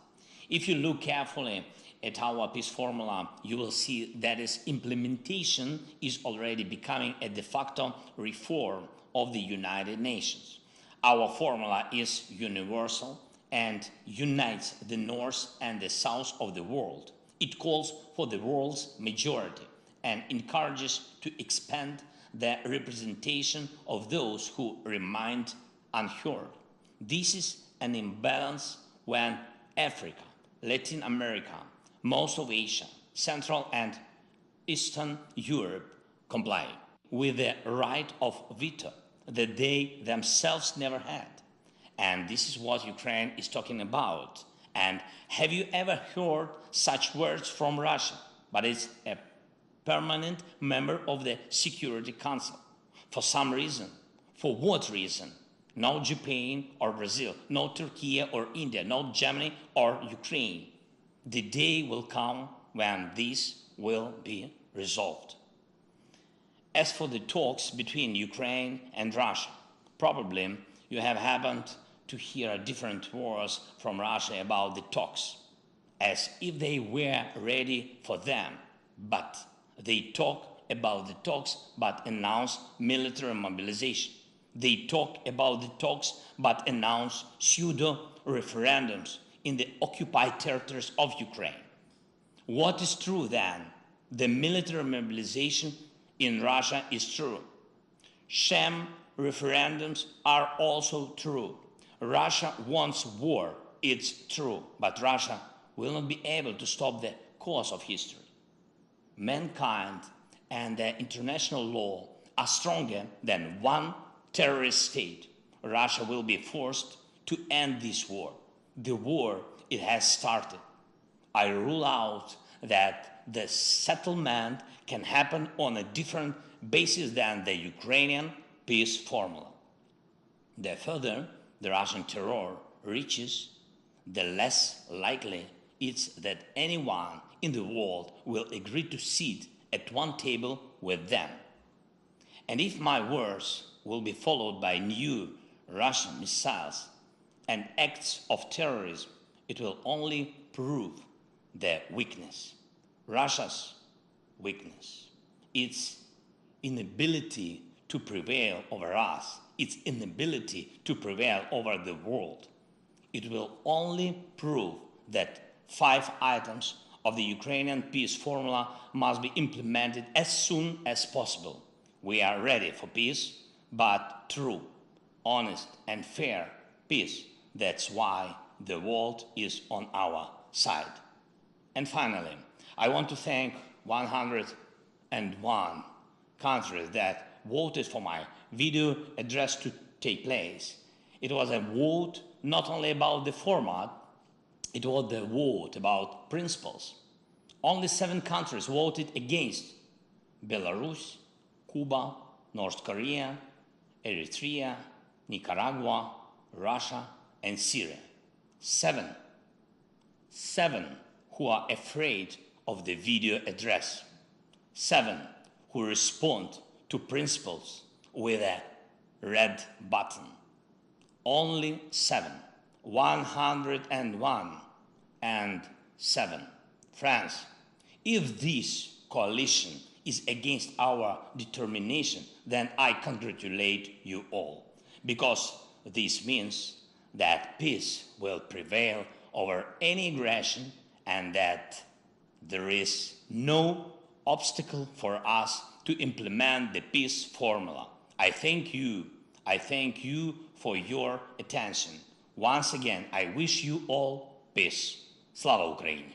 [SPEAKER 15] If you look carefully at our peace formula, you will see that its implementation is already becoming a de facto reform of the United Nations. Our formula is universal and unites the North and the South of the world. It calls for the world's majority and encourages to expand the representation of those who remained unheard. This is an imbalance when Africa, Latin America, most of Asia, Central and Eastern Europe comply with the right of veto that they themselves never had. And this is what Ukraine is talking about. And have you ever heard such words from Russia? But it's a permanent member of the Security Council. For some reason. For what reason? No Japan or Brazil, no Turkey or India, no Germany or Ukraine. The day will come when this will be resolved. As for the talks between Ukraine and Russia, probably you have happened to hear different words from Russia about the talks, as if they were ready for them, but they talk about the talks but announce military mobilization. They talk about the talks but announce pseudo-referendums in the occupied territories of Ukraine. What is true then? The military mobilization in Russia is true. Sham referendums are also true. Russia wants war, it's true, but Russia will not be able to stop the course of history. Mankind and the international law are stronger than one terrorist state. Russia will be forced to end this war. The war, it has started. I rule out that the settlement can happen on a different basis than the Ukrainian peace formula. The further the Russian terror reaches, the less likely it's that anyone in the world will agree to sit at one table with them. And if my words will be followed by new Russian missiles and acts of terrorism, it will only prove their weakness. Russia's weakness, its inability to prevail over us, its inability to prevail over the world. It will only prove that 5 items of the Ukrainian peace formula must be implemented as soon as possible. We are ready for peace, but true, honest, and fair peace. That's why the world is on our side. And finally, I want to thank 101 countries that voted for my video address to take place. It was a vote not only about the format, it was the vote about principles. Only 7 countries voted against: Belarus, Cuba, North Korea, Eritrea, Nicaragua, Russia, and Syria. 7 who are afraid of the video address. 7 who respond to principles with a red button. Only 7. 101 and 7. Friends, if this coalition is against our determination, then I congratulate you all, because this means that peace will prevail over any aggression and that there is no obstacle for us to implement the peace formula. I thank you for your attention. Once again, I wish you all peace. Slava Ukraini!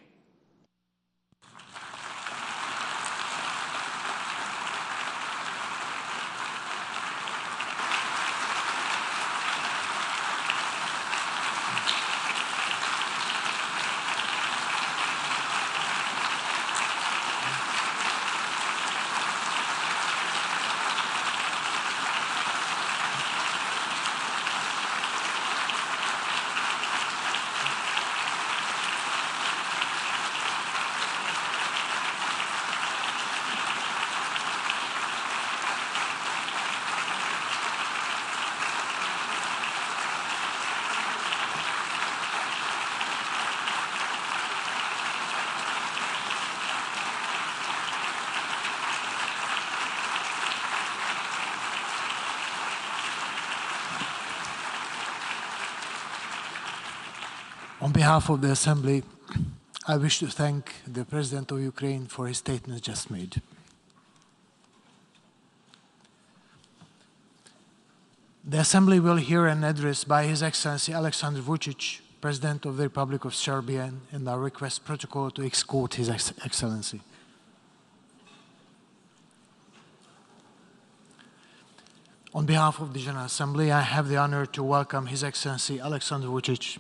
[SPEAKER 9] On behalf of the Assembly, I wish to thank the President of Ukraine for his statement just made. The Assembly will hear an address by His Excellency Alexander Vučić, President of the Republic of Serbia, and I request protocol to escort His Excellency. On behalf of the General Assembly, I have the honor to welcome His Excellency Alexander Vučić,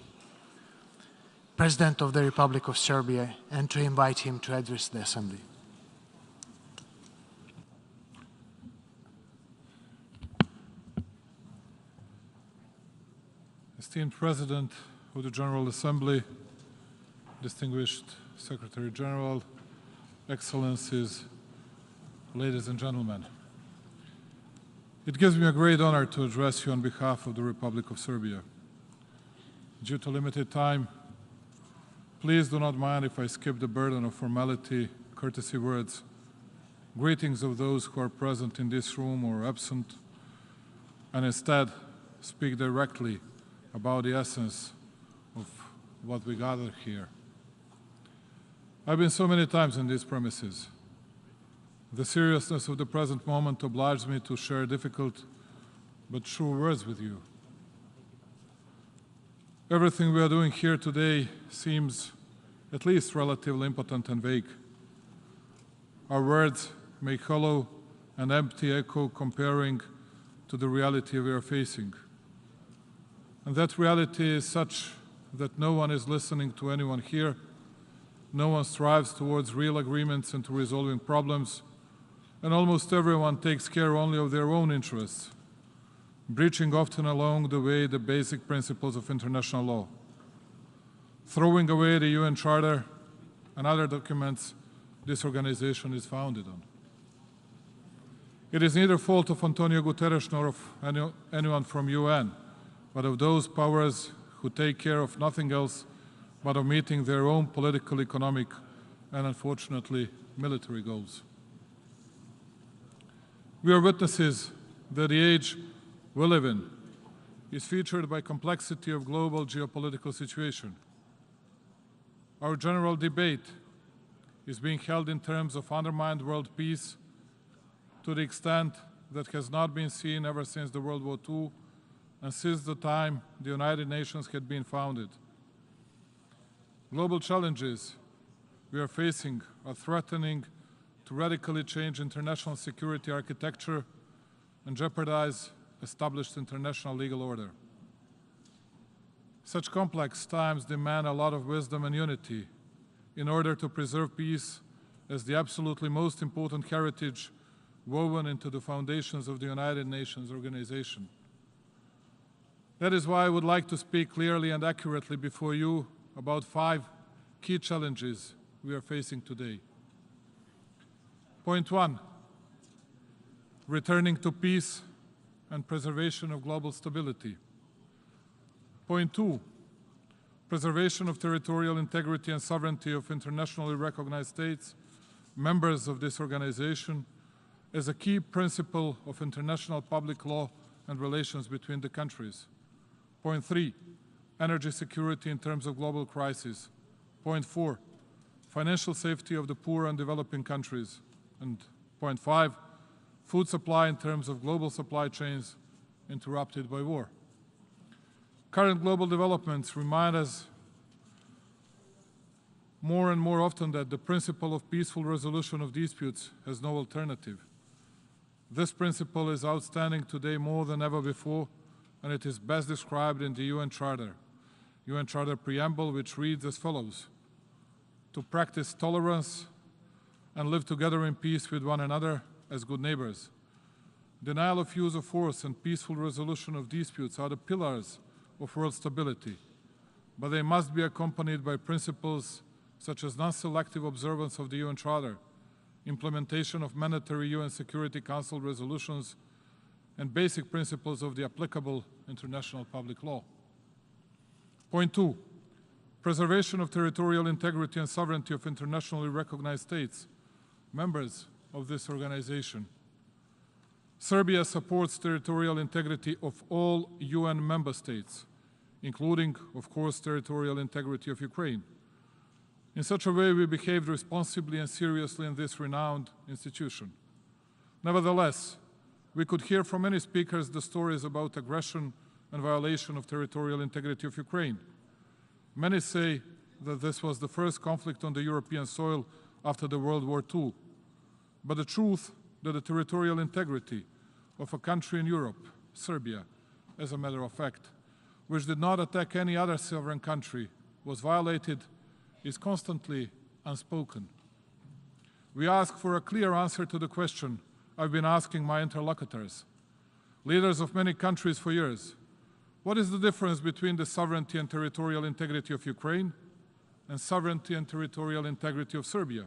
[SPEAKER 9] President of the Republic of Serbia, and to invite him to address the Assembly.
[SPEAKER 18] Esteemed President of the General Assembly, distinguished Secretary General, Excellencies, ladies and gentlemen. It gives me a great honor to address you on behalf of the Republic of Serbia. Due to limited time, please do not mind if I skip the burden of formality, courtesy words, greetings of those who are present in this room or absent, and instead speak directly about the essence of what we gather here. I've been so many times in these premises. The seriousness of the present moment obliges me to share difficult but true words with you. Everything we are doing here today seems at least relatively impotent and vague. Our words make hollow and empty echo comparing to the reality we are facing. And that reality is such that no one is listening to anyone here, no one strives towards real agreements and to resolving problems, and almost everyone takes care only of their own interests, breaching often along the way the basic principles of international law, throwing away the UN Charter and other documents this organization is founded on. It is neither fault of Antonio Guterres nor of anyone from UN, but of those powers who take care of nothing else but of meeting their own political, economic, and unfortunately, military goals. We are witnesses that the age we live in is featured by complexity of global geopolitical situation. Our general debate is being held in terms of undermined world peace to the extent that has not been seen ever since the World War II and since the time the United Nations had been founded. Global challenges we are facing are threatening to radically change international security architecture and jeopardize established international legal order. Such complex times demand a lot of wisdom and unity in order to preserve peace as the absolutely most important heritage woven into the foundations of the United Nations organization. That is why I would like to speak clearly and accurately before you about 5 key challenges we are facing today. Point 1, returning to peace and preservation of global stability. Point 2, preservation of territorial integrity and sovereignty of internationally recognized states, members of this organization, as a key principle of international public law and relations between the countries. Point 3, energy security in terms of global crisis. Point 4, financial safety of the poor and developing countries. And point 5, food supply in terms of global supply chains interrupted by war. Current global developments remind us more and more often that the principle of peaceful resolution of disputes has no alternative. This principle is outstanding today more than ever before, and it is best described in the UN Charter Preamble, which reads as follows: to practice tolerance and live together in peace with one another as good neighbors. Denial of use of force and peaceful resolution of disputes are the pillars of world stability, but they must be accompanied by principles such as non-selective observance of the UN Charter, implementation of mandatory UN Security Council resolutions, and basic principles of the applicable international public law. Point 2, preservation of territorial integrity and sovereignty of internationally recognized states, members of this organization. Serbia supports territorial integrity of all UN member states, including, of course, territorial integrity of Ukraine. In such a way, we behaved responsibly and seriously in this renowned institution. Nevertheless, we could hear from many speakers the stories about aggression and violation of territorial integrity of Ukraine. Many say that this was the first conflict on the European soil after the World War II. But the truth that the territorial integrity of a country in Europe, Serbia, as a matter of fact, which did not attack any other sovereign country, was violated, is constantly unspoken. We ask for a clear answer to the question I've been asking my interlocutors, leaders of many countries for years. What is the difference between the sovereignty and territorial integrity of Ukraine and sovereignty and territorial integrity of Serbia,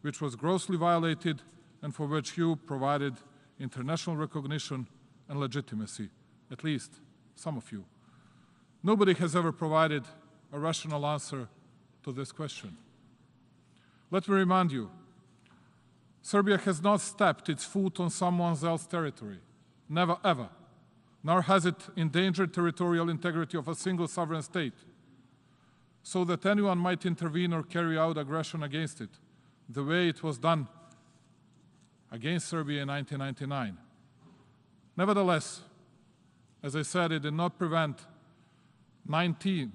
[SPEAKER 18] which was grossly violated and for which you provided international recognition and legitimacy, at least some of you? Nobody has ever provided a rational answer to this question. Let me remind you, Serbia has not stepped its foot on someone else's territory, never ever, nor has it endangered territorial integrity of a single sovereign state, so that anyone might intervene or carry out aggression against it, the way it was done against Serbia in 1999. Nevertheless, as I said, it did not prevent 19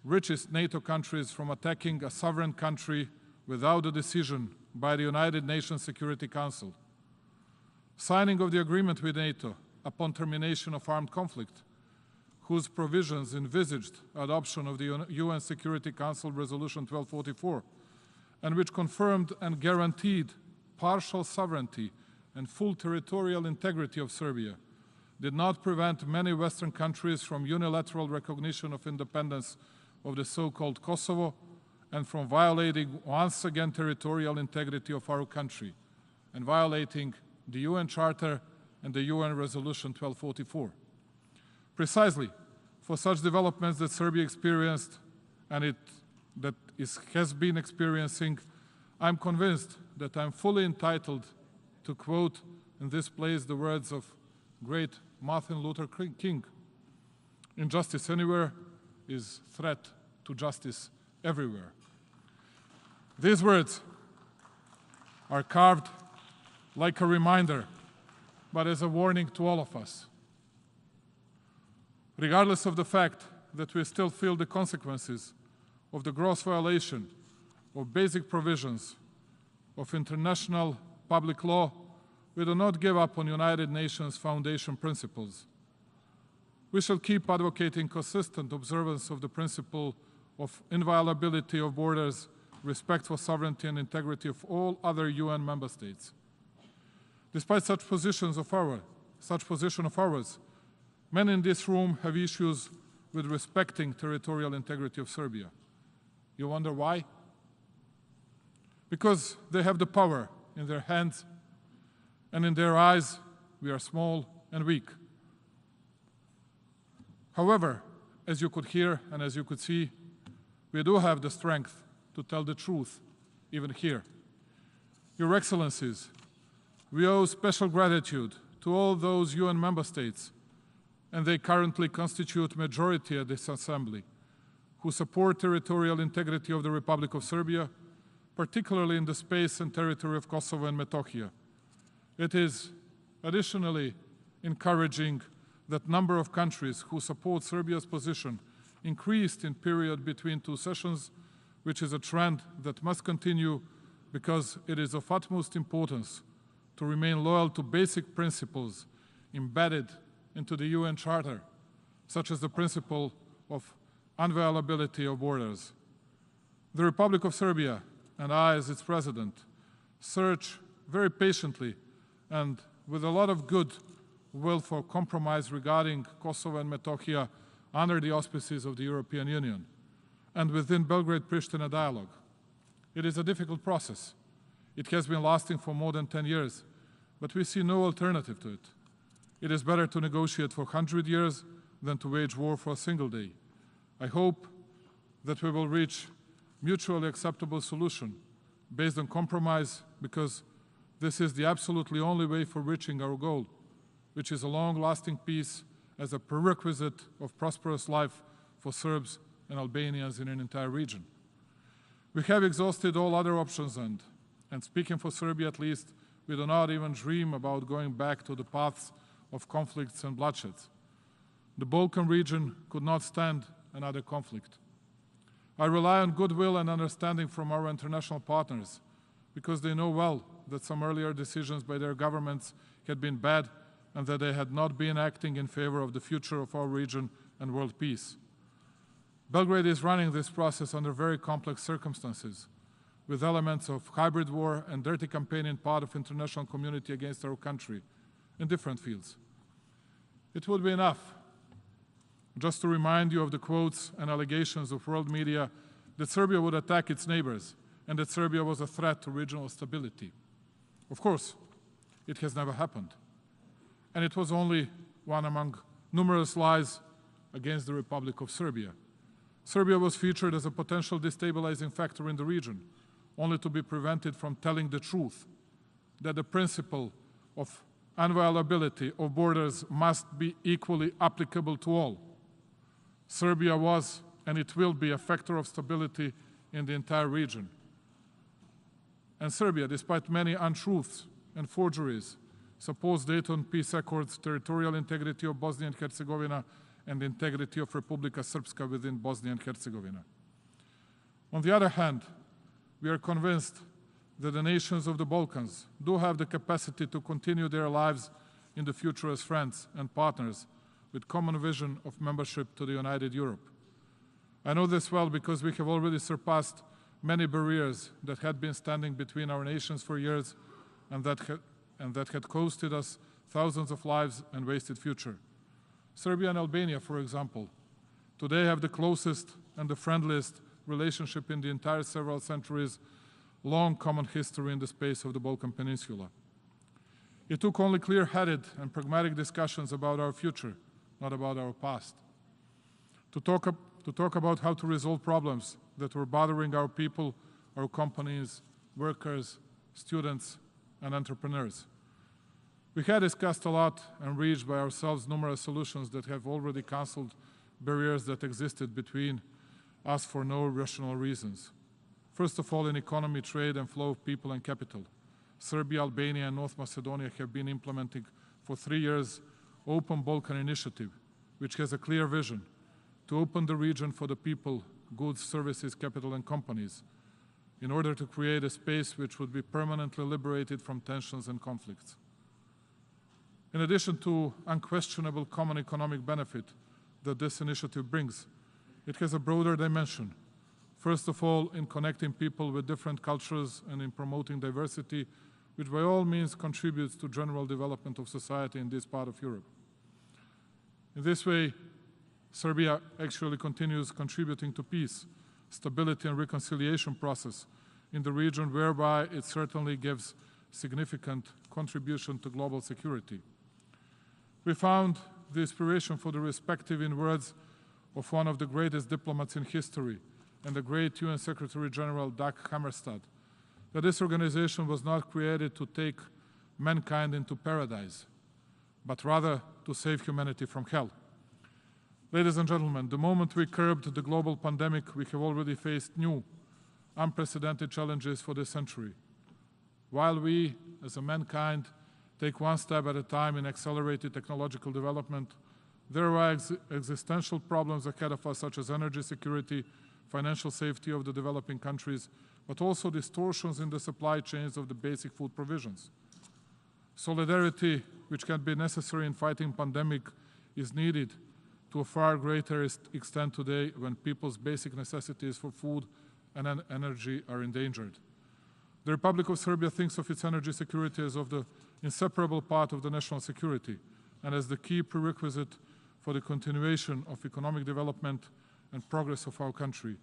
[SPEAKER 18] richest NATO countries from attacking a sovereign country without a decision by the United Nations Security Council. Signing of the agreement with NATO upon termination of armed conflict, whose provisions envisaged adoption of the UN Security Council Resolution 1244, and which confirmed and guaranteed partial sovereignty and full territorial integrity of Serbia, did not prevent many Western countries from unilateral recognition of independence of the so-called Kosovo and from violating once again territorial integrity of our country and violating the UN Charter and the UN Resolution 1244. Precisely for such developments that Serbia experienced and has been experiencing, I'm convinced that I'm fully entitled to quote in this place the words of great Martin Luther King: "Injustice anywhere is threat to justice everywhere." These words are carved like a reminder, but as a warning to all of us. Regardless of the fact that we still feel the consequences of the gross violation of basic provisions of international public law, we do not give up on United Nations Foundation principles. We shall keep advocating consistent observance of the principle of inviolability of borders, respect for sovereignty and integrity of all other UN member states. Despite such position of ours, many in this room have issues with respecting territorial integrity of Serbia. You wonder why? Because they have the power in their hands, and in their eyes, we are small and weak. However, as you could hear and as you could see, we do have the strength to tell the truth, even here. Your Excellencies, we owe special gratitude to all those UN member states, and they currently constitute majority at this Assembly, who support territorial integrity of the Republic of Serbia particularly in the space and territory of Kosovo and Metohija. It is additionally encouraging that number of countries who support Serbia's position increased in period between two sessions, which is a trend that must continue because it is of utmost importance to remain loyal to basic principles embedded into the UN Charter, such as the principle of inviolability of borders. The Republic of Serbia and I, as its president, search very patiently and with a lot of good will for compromise regarding Kosovo and Metohija under the auspices of the European Union and within Belgrade-Pristina dialogue. It is a difficult process. It has been lasting for more than 10 years, but we see no alternative to it. It is better to negotiate for 100 years than to wage war for a single day. I hope that we will reach mutually acceptable solution based on compromise, because this is the absolutely only way for reaching our goal, which is a long-lasting peace as a prerequisite of prosperous life for Serbs and Albanians in an entire region. We have exhausted all other options, and speaking for Serbia at least, we do not even dream about going back to the paths of conflicts and bloodshed. The Balkan region could not stand another conflict. I rely on goodwill and understanding from our international partners, because they know well that some earlier decisions by their governments had been bad and that they had not been acting in favor of the future of our region and world peace. Belgrade is running this process under very complex circumstances, with elements of hybrid war and dirty campaigning part of international community against our country in different fields. It would be enough just to remind you of the quotes and allegations of world media that Serbia would attack its neighbors and that Serbia was a threat to regional stability. Of course, it has never happened. And it was only one among numerous lies against the Republic of Serbia. Serbia was featured as a potential destabilizing factor in the region, only to be prevented from telling the truth, that the principle of inviolability of borders must be equally applicable to all. Serbia was, and it will be, a factor of stability in the entire region. And Serbia, despite many untruths and forgeries, supports Dayton Peace Accords, territorial integrity of Bosnia and Herzegovina, and the integrity of Republika Srpska within Bosnia and Herzegovina. On the other hand, we are convinced that the nations of the Balkans do have the capacity to continue their lives in the future as friends and partners with common vision of membership to the United Europe. I know this well because we have already surpassed many barriers that had been standing between our nations for years and that had costed us thousands of lives and wasted future. Serbia and Albania, for example, today have the closest and the friendliest relationship in the entire several centuries long common history in the space of the Balkan Peninsula. It took only clear-headed and pragmatic discussions about our future, not about our past, to talk about how to resolve problems that were bothering our people, our companies, workers, students, and entrepreneurs. We had discussed a lot and reached by ourselves numerous solutions that have already cancelled barriers that existed between us for no rational reasons. First of all, in economy, trade, and flow of people and capital. Serbia, Albania, and North Macedonia have been implementing for 3 years Open Balkan Initiative, which has a clear vision to open the region for the people, goods, services, capital, and companies in order to create a space which would be permanently liberated from tensions and conflicts. In addition to unquestionable common economic benefit that this initiative brings, it has a broader dimension. First of all, in connecting people with different cultures and in promoting diversity, which by all means contributes to general development of society in this part of Europe. In this way, Serbia actually continues contributing to peace, stability, and reconciliation process in the region, whereby it certainly gives significant contribution to global security. We found the inspiration for the respective in words of one of the greatest diplomats in history and the great UN Secretary General Dag Hammarskjöld, that this organization was not created to take mankind into paradise, but rather to save humanity from hell. Ladies and gentlemen, the moment we curbed the global pandemic, we have already faced new, unprecedented challenges for this century. While we, as a mankind, take one step at a time in accelerated technological development, there are existential problems ahead of us, such as energy security, financial safety of the developing countries, but also distortions in the supply chains of the basic food provisions. Solidarity, which can be necessary in fighting pandemic, is needed to a far greater extent today when people's basic necessities for food and energy are endangered. The Republic of Serbia thinks of its energy security as of the inseparable part of the national security and as the key prerequisite for the continuation of economic development and progress of our country.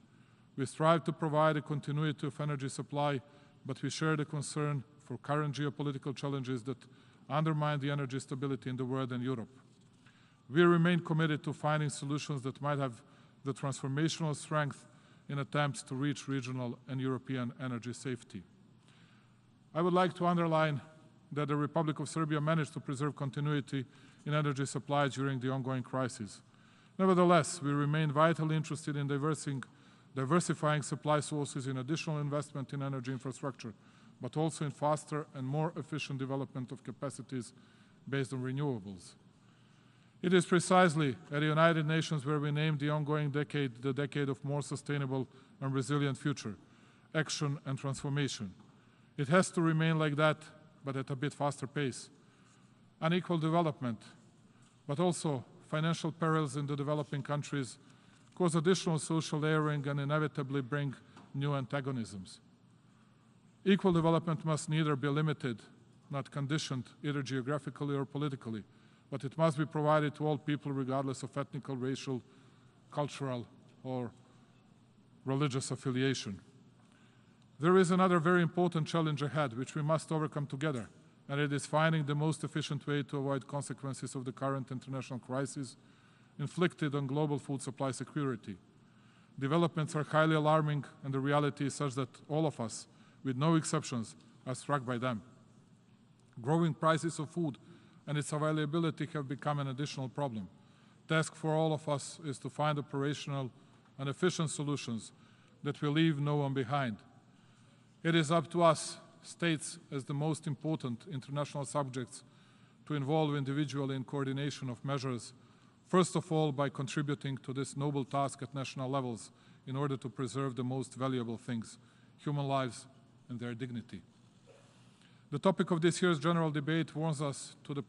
[SPEAKER 18] We strive to provide a continuity of energy supply, but we share the concern for current geopolitical challenges that undermine the energy stability in the world and Europe. We remain committed to finding solutions that might have the transformational strength in attempts to reach regional and European energy safety. I would like to underline that the Republic of Serbia managed to preserve continuity in energy supply during the ongoing crisis. Nevertheless, we remain vitally interested in diversifying supply sources in additional investment in energy infrastructure, but also in faster and more efficient development of capacities based on renewables. It is precisely at the United Nations where we named the ongoing decade the decade of more sustainable and resilient future, action and transformation. It has to remain like that, but at a bit faster pace. Unequal development, but also financial perils in the developing countries cause additional social layering and inevitably bring new antagonisms. Equal development must neither be limited, not conditioned either geographically or politically, but it must be provided to all people regardless of ethnic, racial, cultural, or religious affiliation. There is another very important challenge ahead, which we must overcome together, and it is finding the most efficient way to avoid consequences of the current international crisis inflicted on global food supply security. Developments are highly alarming, and the reality is such that all of us, with no exceptions, are struck by them. Growing prices of food and its availability have become an additional problem. The task for all of us is to find operational and efficient solutions that will leave no one behind. It is up to us, states, as the most important international subjects, to involve individually in coordination of measures, first of all by contributing to this noble task at national levels in order to preserve the most valuable things, human lives and their dignity. The topic of this year's general debate warns us to the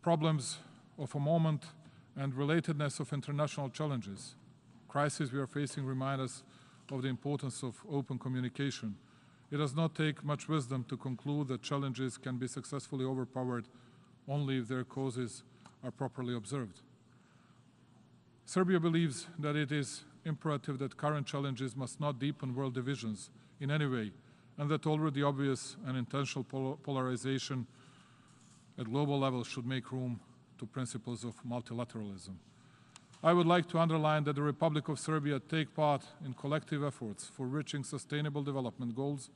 [SPEAKER 18] problems of a moment and relatedness of international challenges. Crises we are facing remind us of the importance of open communication. It does not take much wisdom to conclude that challenges can be successfully overpowered only if their causes are properly observed. Serbia believes that it is imperative that current challenges must not deepen world divisions in any way, and that already obvious and intentional polarization at global level should make room to principles of multilateralism. I would like to underline that the Republic of Serbia take part in collective efforts for reaching sustainable development goals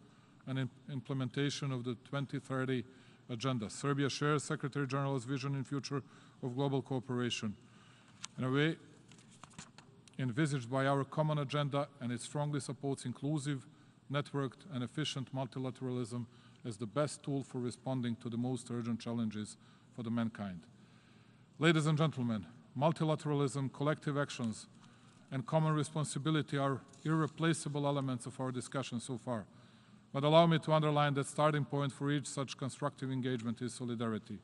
[SPEAKER 18] and implementation of the 2030 agenda. Serbia shares Secretary General's vision in future of global cooperation in a way envisaged by our common agenda, and it strongly supports inclusive, networked and efficient multilateralism as the best tool for responding to the most urgent challenges for the mankind. Ladies and gentlemen, multilateralism, collective actions, and common responsibility are irreplaceable elements of our discussion so far. But allow me to underline that starting point for each such constructive engagement is solidarity.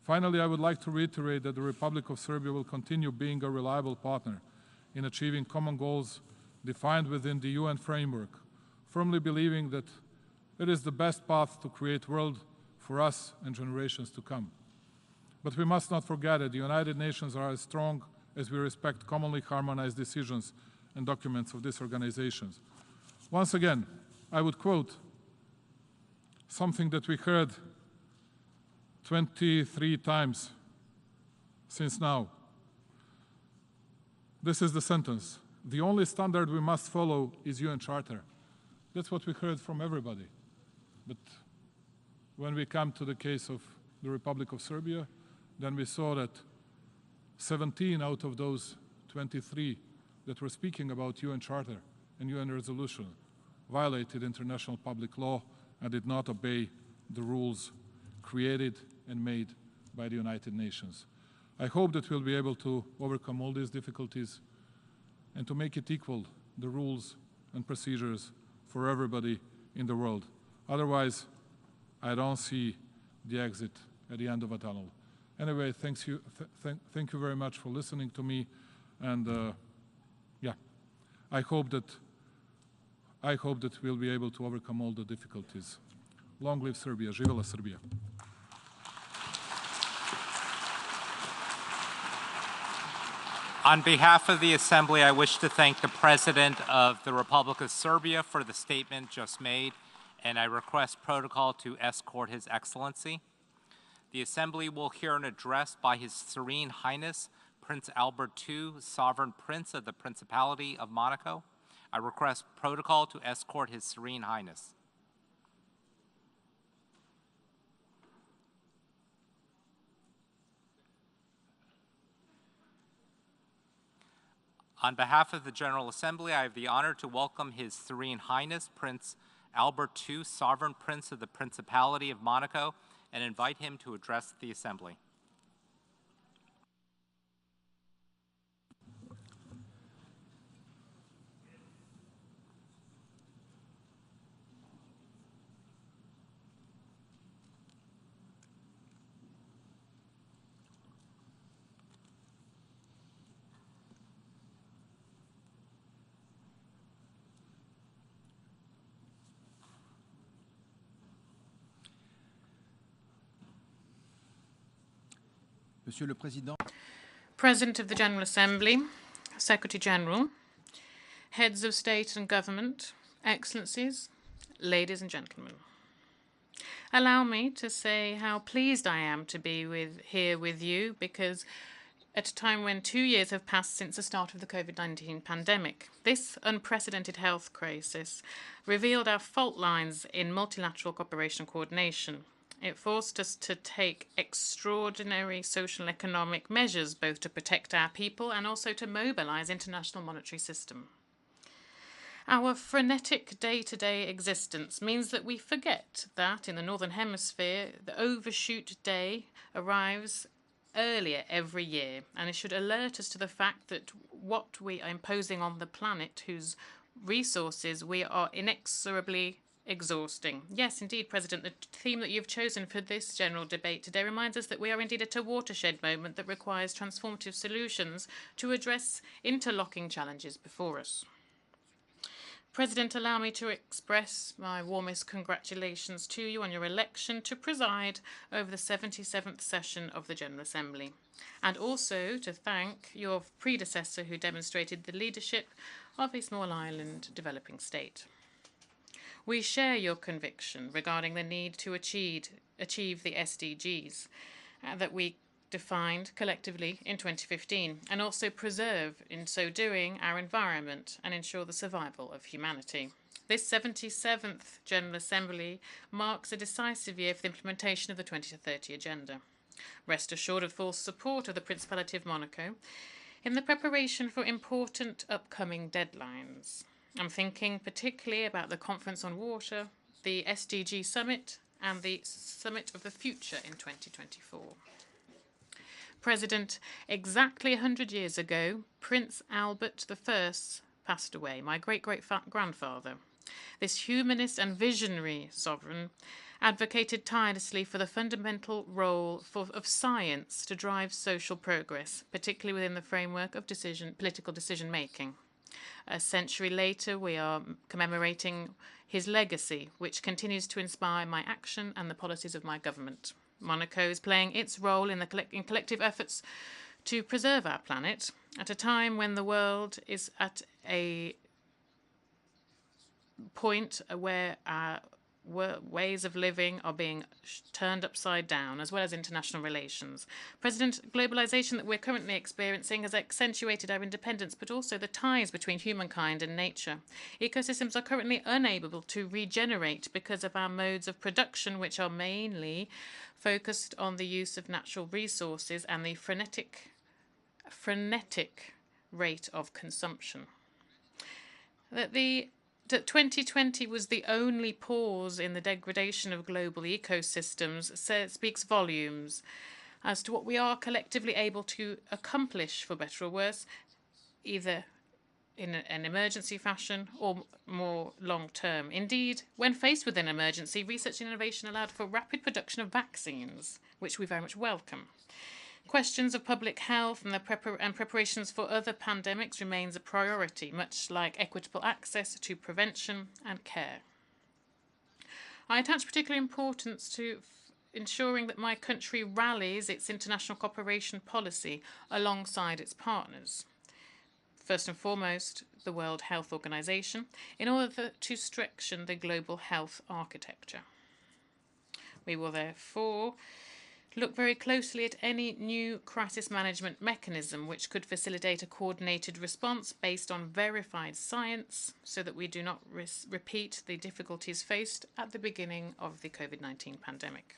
[SPEAKER 18] Finally, I would like to reiterate that the Republic of Serbia will continue being a reliable partner in achieving common goals defined within the UN framework, firmly believing that it is the best path to create a world for us and generations to come. But we must not forget that the United Nations are as strong as we respect commonly harmonized decisions and documents of these organizations. Once again, I would quote something that we heard 23 times since now. This is the sentence: the only standard we must follow is UN Charter. That's what we heard from everybody. But when we come to the case of the Republic of Serbia, then we saw that 17 out of those 23 that were speaking about UN Charter and UN resolution violated international public law and did not obey the rules created and made by the United Nations. I hope that we'll be able to overcome all these difficulties and to make it equal, the rules and procedures for everybody in the world. Otherwise, I don't see the exit at the end of a tunnel. Anyway, thank you very much for listening to me, and yeah, I hope that we'll be able to overcome all the difficulties. Long live Serbia! Živela Srbija!
[SPEAKER 14] On behalf of the Assembly, I wish to thank the President of the Republic of Serbia for the statement just made, and I request protocol to escort His Excellency. The Assembly will hear an address by His Serene Highness, Prince Albert II, Sovereign Prince of the Principality of Monaco. I request protocol to escort His Serene Highness. On behalf of the General Assembly, I have the honor to welcome His Serene Highness, Prince Albert II, Sovereign Prince of the Principality of Monaco, and invite him to address the Assembly.
[SPEAKER 19] Monsieur le Président.
[SPEAKER 23] President of the General Assembly, Secretary General, Heads of State and Government, Excellencies, ladies and gentlemen. Allow me to say how pleased I am to be here with you, because at a time when 2 years have passed since the start of the COVID-19 pandemic, this unprecedented health crisis revealed our fault lines in multilateral cooperation and coordination. It forced us to take extraordinary social and economic measures, both to protect our people and also to mobilize international monetary system. Our frenetic day-to-day existence means that we forget that in the Northern Hemisphere, the overshoot day arrives earlier every year, and it should alert us to the fact that what we are imposing on the planet, whose resources we are inexorably exhausting. Yes, indeed, President, the theme that you've chosen for this general debate today reminds us that we are indeed at a watershed moment that requires transformative solutions to address interlocking challenges before us. President, allow me to express my warmest congratulations to you on your election to preside over the 77th session of the General Assembly, and also to thank your predecessor who demonstrated the leadership of a small island developing state. We share your conviction regarding the need to achieve the SDGs that we defined collectively in 2015, and also preserve, in so doing, our environment and ensure the survival of humanity. This 77th General Assembly marks a decisive year for the implementation of the 2030 Agenda. Rest assured of full support of the Principality of Monaco in the preparation for important upcoming deadlines. I'm thinking particularly about the Conference on Water, the SDG Summit, and the Summit of the Future in 2024. President, exactly 100 years ago, Prince Albert I passed away, my great-great-grandfather. This humanist and visionary sovereign advocated tirelessly for the fundamental role of science to drive social progress, particularly within the framework of political decision-making. A century later, we are commemorating his legacy, which continues to inspire my action and the policies of my government. Monaco is playing its role in collective efforts to preserve our planet at a time when the world is at a point where our ways of living are being turned upside down, as well as international relations. President, globalization that we're currently experiencing has accentuated our independence, but also the ties between humankind and nature. Ecosystems are currently unable to regenerate because of our modes of production, which are mainly focused on the use of natural resources and the frenetic rate of consumption. That 2020 was the only pause in the degradation of global ecosystems speaks volumes as to what we are collectively able to accomplish, for better or worse, either in an emergency fashion or more long-term. Indeed, when faced with an emergency, research and innovation allowed for rapid production of vaccines, which we very much welcome. Questions of public health and preparations for other pandemics remains a priority, much like equitable access to prevention and care. I attach particular importance to ensuring that my country rallies its international cooperation policy alongside its partners. First and foremost, the World Health Organization, in order to strengthen the global health architecture. We will therefore look very closely at any new crisis management mechanism which could facilitate a coordinated response based on verified science so that we do not repeat the difficulties faced at the beginning of the COVID-19 pandemic.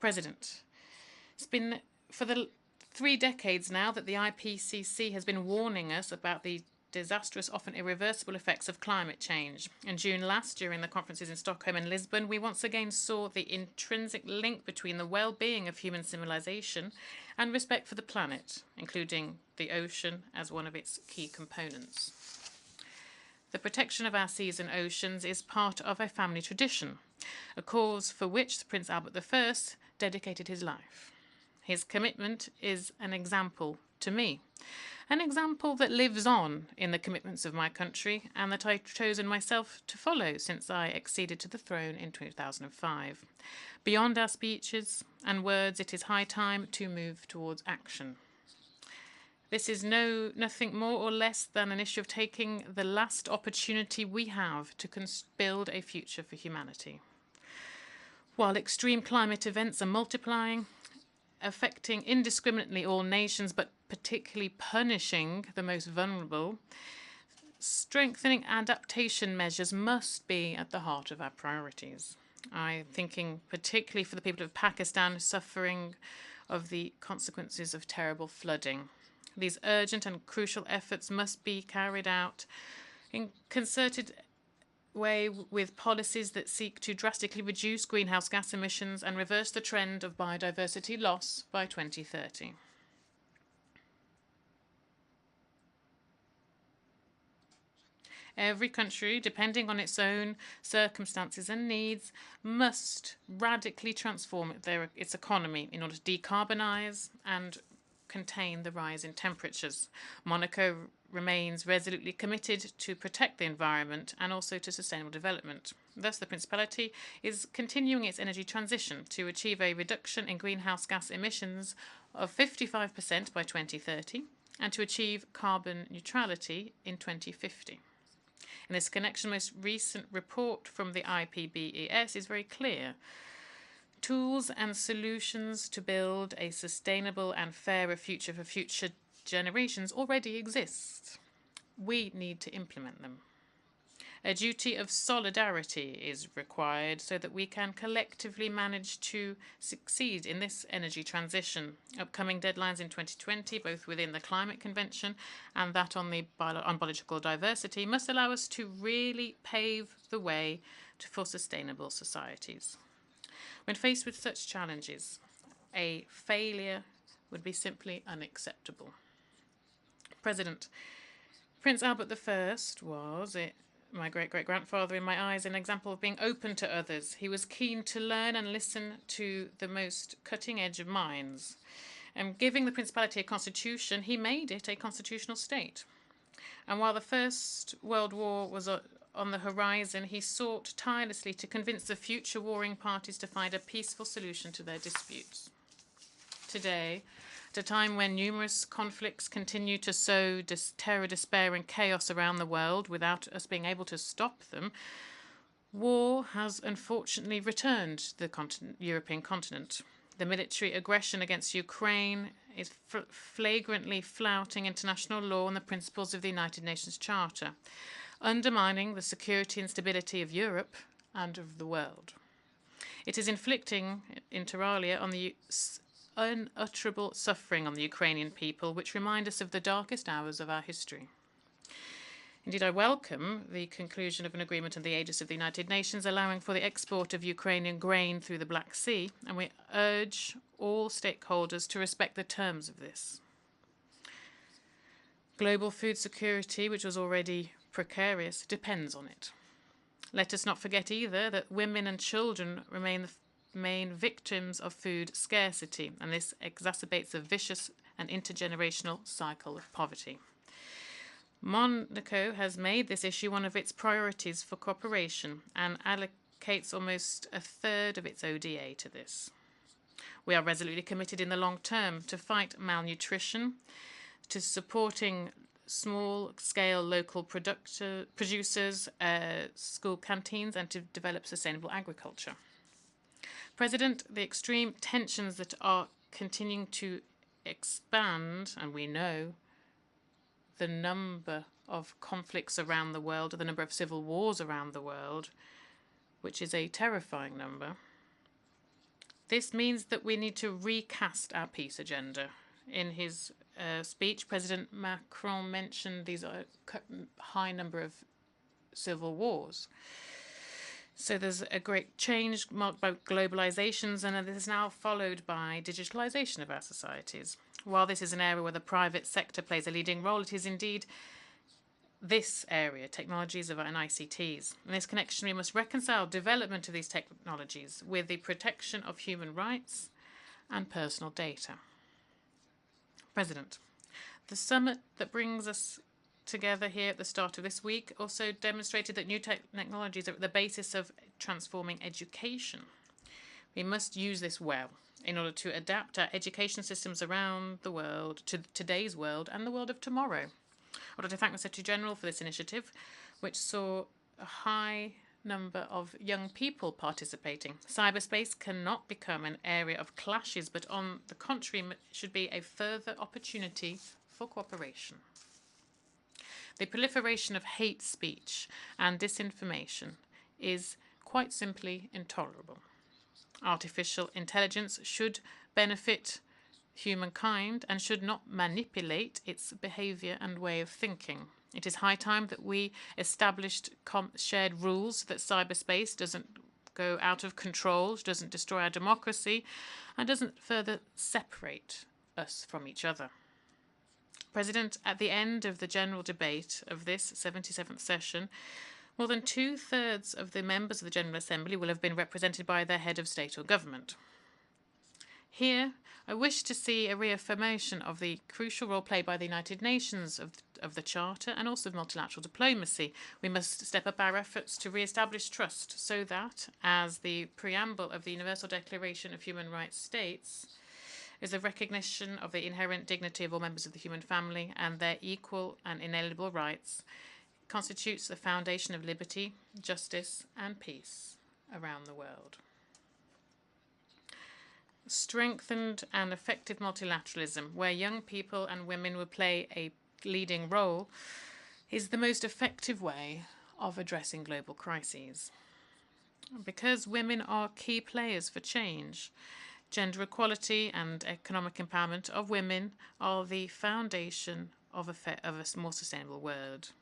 [SPEAKER 23] President, it's been for the 3 decades now that the IPCC has been warning us about the disastrous, often irreversible effects of climate change. In June last, during the conferences in Stockholm and Lisbon, we once again saw the intrinsic link between the well-being of human civilization and respect for the planet, including the ocean as one of its key components. The protection of our seas and oceans is part of a family tradition, a cause for which Prince Albert I dedicated his life. His commitment is an example to me, an example that lives on in the commitments of my country and that I've chosen myself to follow since I acceded to the throne in 2005. Beyond our speeches and words, it is high time to move towards action. This is nothing more or less than an issue of taking the last opportunity we have to build a future for humanity. While extreme climate events are multiplying, affecting indiscriminately all nations, but particularly punishing the most vulnerable, strengthening adaptation measures must be at the heart of our priorities. I'm thinking particularly for the people of Pakistan suffering of the consequences of terrible flooding. These urgent and crucial efforts must be carried out in concerted way with policies that seek to drastically reduce greenhouse gas emissions and reverse the trend of biodiversity loss by 2030. Every country, depending on its own circumstances and needs, must radically transform its economy in order to decarbonize and contain the rise in temperatures. Monaco remains resolutely committed to protect the environment and also to sustainable development. Thus, the Principality is continuing its energy transition to achieve a reduction in greenhouse gas emissions of 55% by 2030 and to achieve carbon neutrality in 2050. In this connection, the most recent report from the IPBES is very clear. Tools and solutions to build a sustainable and fairer future for future generations already exist. We need to implement them. A duty of solidarity is required so that we can collectively manage to succeed in this energy transition. Upcoming deadlines in 2020, both within the Climate Convention and that on biological diversity, must allow us to really pave the way for sustainable societies. When faced with such challenges, a failure would be simply unacceptable. President, Prince Albert I was, my great-great-grandfather in my eyes, an example of being open to others. He was keen to learn and listen to the most cutting-edge of minds. And giving the Principality a constitution, he made it a constitutional state. And while the First World War was on the horizon, he sought tirelessly to convince the future warring parties to find a peaceful solution to their disputes. Today, at a time when numerous conflicts continue to sow terror, despair, and chaos around the world without us being able to stop them, war has unfortunately returned to the European continent. The military aggression against Ukraine is flagrantly flouting international law and the principles of the United Nations Charter, undermining the security and stability of Europe and of the world. It is inflicting, inter alia, unutterable suffering on the Ukrainian people, which remind us of the darkest hours of our history. Indeed, I welcome the conclusion of an agreement on the aegis of the United Nations allowing for the export of Ukrainian grain through the Black Sea, and we urge all stakeholders to respect the terms of this. Global food security, which was already precarious, depends on it. Let us not forget either that women and children remain the main victims of food scarcity, and this exacerbates a vicious and intergenerational cycle of poverty. Monaco has made this issue one of its priorities for cooperation and allocates almost a third of its ODA to this. We are resolutely committed in the long term to fight malnutrition, to supporting small-scale local producers, school canteens, and to develop sustainable agriculture. President, the extreme tensions that are continuing to expand, and we know the number of conflicts around the world, the number of civil wars around the world, which is a terrifying number. This means that we need to recast our peace agenda. In his speech, President Macron mentioned these high number of civil wars. So there's a great change marked by globalizations, and this is now followed by digitalization of our societies. While this is an area where the private sector plays a leading role, it is indeed this area, technologies and ICTs. In this connection, we must reconcile development of these technologies with the protection of human rights and personal data. President, the summit that brings us together here at the start of this week also demonstrated that new technologies are at the basis of transforming education. We must use this well in order to adapt our education systems around the world to today's world and the world of tomorrow. I would like to thank the Secretary General for this initiative, which saw a high number of young people participating. Cyberspace cannot become an area of clashes, but on the contrary, should be a further opportunity for cooperation. The proliferation of hate speech and disinformation is quite simply intolerable. Artificial intelligence should benefit humankind and should not manipulate its behavior and way of thinking. It is high time that we established shared rules so that cyberspace doesn't go out of control, doesn't destroy our democracy, and doesn't further separate us from each other. President, at the end of the general debate of this 77th session, more than 2/3 of the members of the General Assembly will have been represented by their head of state or government. Here, I wish to see a reaffirmation of the crucial role played by the United Nations of the Charter and also of multilateral diplomacy. We must step up our efforts to re-establish trust so that, as the preamble of the Universal Declaration of Human Rights states, is a recognition of the inherent dignity of all members of the human family and their equal and inalienable rights constitutes the foundation of liberty, justice, and peace around the world. Strengthened and effective multilateralism, where young people and women will play a leading role, is the most effective way of addressing global crises. Because women are key players for change, gender equality and economic empowerment of women are the foundation of a more sustainable world.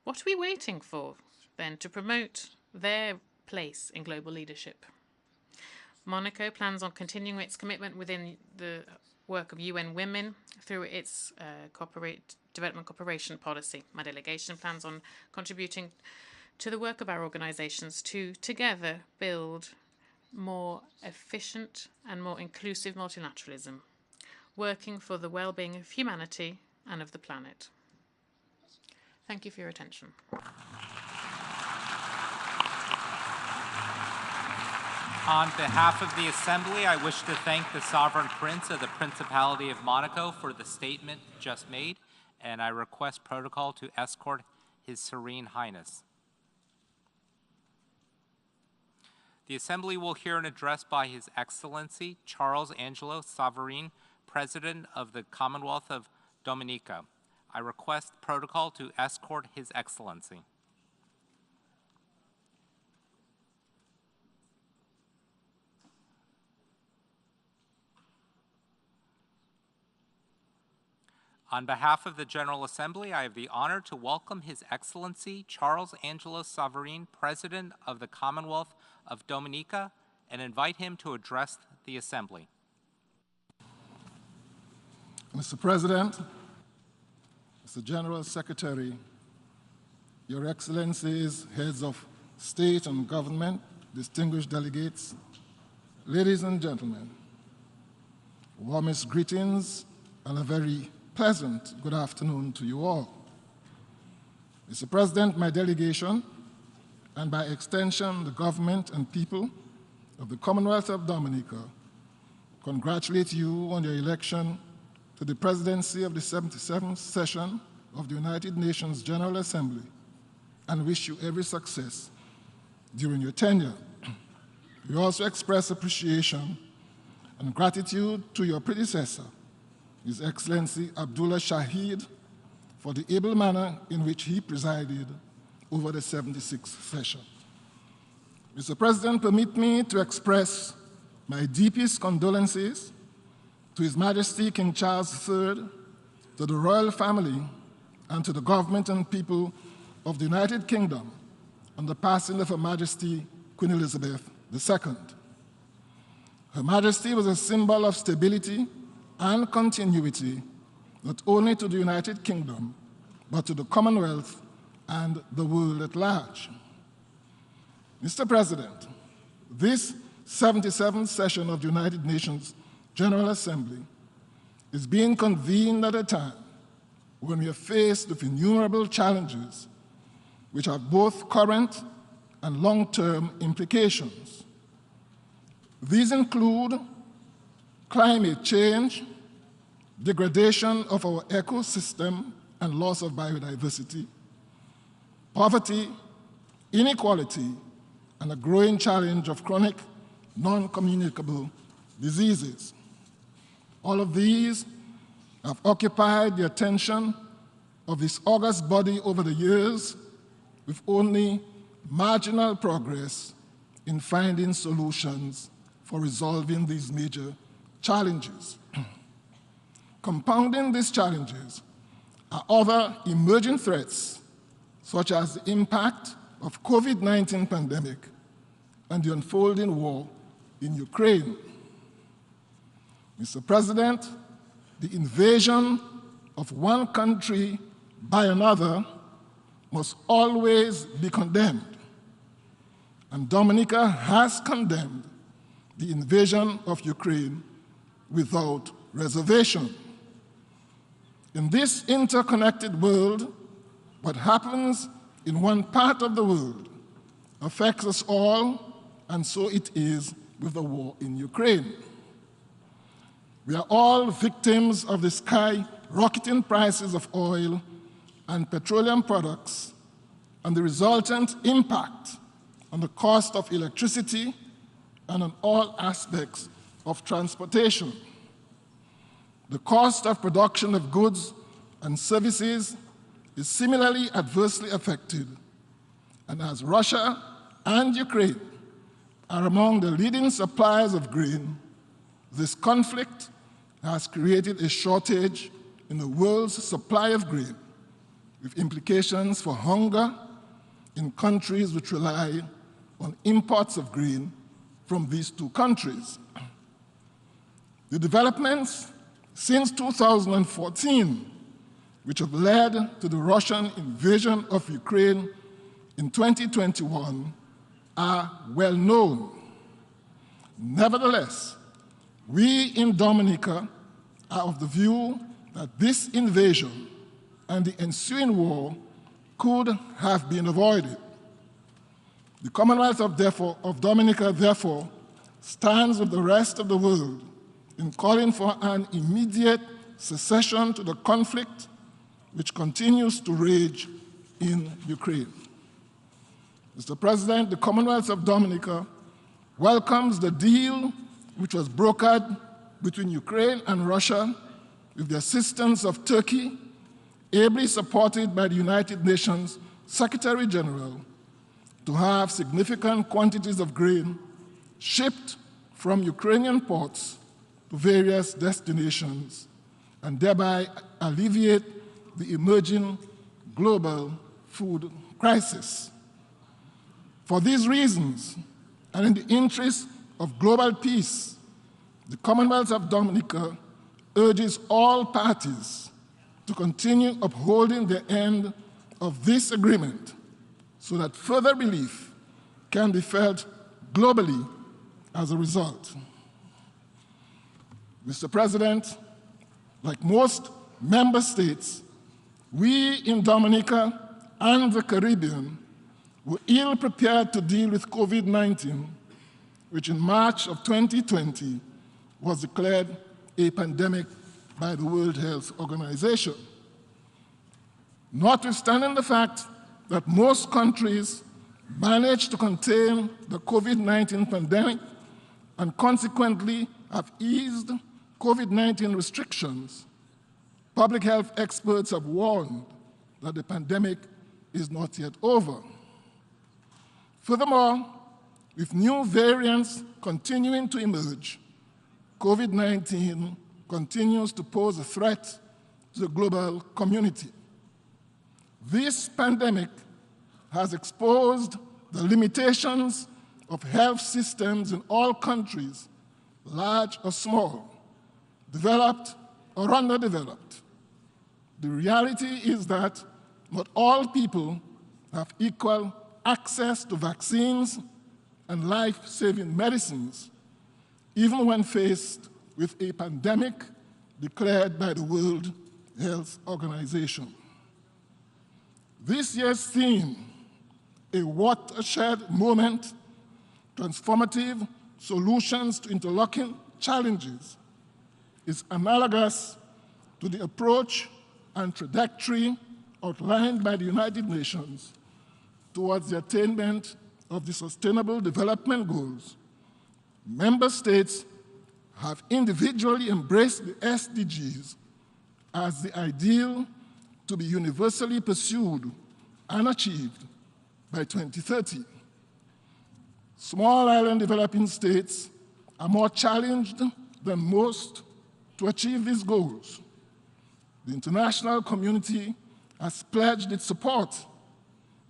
[SPEAKER 23] What are we waiting for, then, to promote their place in global leadership? Monaco plans on continuing its commitment within the work of UN Women through its development cooperation policy. My delegation plans on contributing to the work of our organizations to together build more efficient and more inclusive multilateralism, working for the well-being of humanity and of the planet. Thank you for your attention.
[SPEAKER 14] On behalf of the Assembly, I wish to thank the Sovereign Prince of the Principality of Monaco for the statement just made, and I request protocol to escort His Serene Highness. The Assembly will hear an address by His Excellency Charles Angelo Savarin, President of the Commonwealth of Dominica. I request protocol to escort His Excellency. On behalf of the General Assembly, I have the honor to welcome His Excellency Charles Angelo Savarine, President of the Commonwealth of Dominica, and invite him to address the Assembly.
[SPEAKER 2] Mr. President, Mr. General Secretary, Your Excellencies, Heads of State and Government, distinguished delegates, ladies and gentlemen, warmest greetings and a very pleasant good afternoon to you all. Mr. President, my delegation, and by extension the government and people of the Commonwealth of Dominica, congratulate you on your election to the presidency of the 77th session of the United Nations General Assembly and wish you every success during your tenure. We also express appreciation and gratitude to your predecessor, His Excellency Abdullah Shahid, for the able manner in which he presided over the 76th session. Mr. President, permit me to express my deepest condolences to His Majesty King Charles III, to the royal family, and to the government and people of the United Kingdom on the passing of Her Majesty Queen Elizabeth II. Her Majesty was a symbol of stability and continuity, not only to the United Kingdom, but to the Commonwealth and the world at large. Mr. President, this 77th session of the United Nations General Assembly is being convened at a time when we are faced with innumerable challenges which have both current and long-term implications. These include climate change, degradation of our ecosystem and loss of biodiversity, poverty, inequality, and a growing challenge of chronic, non-communicable diseases. All of these have occupied the attention of this august body over the years, with only marginal progress in finding solutions for resolving these major challenges. Compounding these challenges are other emerging threats, such as the impact of COVID-19 pandemic and the unfolding war in Ukraine. Mr. President, the invasion of one country by another must always be condemned, and Dominica has condemned the invasion of Ukraine without reservation. In this interconnected world, what happens in one part of the world affects us all, and so it is with the war in Ukraine. We are all victims of the skyrocketing prices of oil and petroleum products and the resultant impact on the cost of electricity and on all aspects of transportation. The cost of production of goods and services is similarly adversely affected, and as Russia and Ukraine are among the leading suppliers of grain, this conflict has created a shortage in the world's supply of grain, with implications for hunger in countries which rely on imports of grain from these two countries. The developments since 2014, which have led to the Russian invasion of Ukraine in 2021, are well known. Nevertheless, we in Dominica are of the view that this invasion and the ensuing war could have been avoided. The Commonwealth of Dominica, therefore, stands with the rest of the world in calling for an immediate cessation to the conflict which continues to rage in Ukraine. Mr. President, the Commonwealth of Dominica welcomes the deal which was brokered between Ukraine and Russia with the assistance of Turkey, ably supported by the United Nations Secretary General, to have significant quantities of grain shipped from Ukrainian ports to various destinations and thereby alleviate the emerging global food crisis. For these reasons, and in the interest of global peace, the Commonwealth of Dominica urges all parties to continue upholding the end of this agreement so that further relief can be felt globally as a result. Mr. President, like most member states, we in Dominica and the Caribbean were ill prepared to deal with COVID-19, which in March of 2020 was declared a pandemic by the World Health Organization. Notwithstanding the fact that most countries managed to contain the COVID-19 pandemic and consequently have eased COVID-19 restrictions, public health experts have warned that the pandemic is not yet over. Furthermore, with new variants continuing to emerge, COVID-19 continues to pose a threat to the global community. This pandemic has exposed the limitations of health systems in all countries, large or small, developed or underdeveloped. The reality is that not all people have equal access to vaccines and life-saving medicines, even when faced with a pandemic declared by the World Health Organization. This year's theme, a watershed moment, transformative solutions to interlocking challenges, is analogous to the approach and trajectory outlined by the United Nations towards the attainment of the Sustainable Development Goals. Member states have individually embraced the SDGs as the ideal to be universally pursued and achieved by 2030. Small island developing states are more challenged than most to achieve these goals. The international community has pledged its support.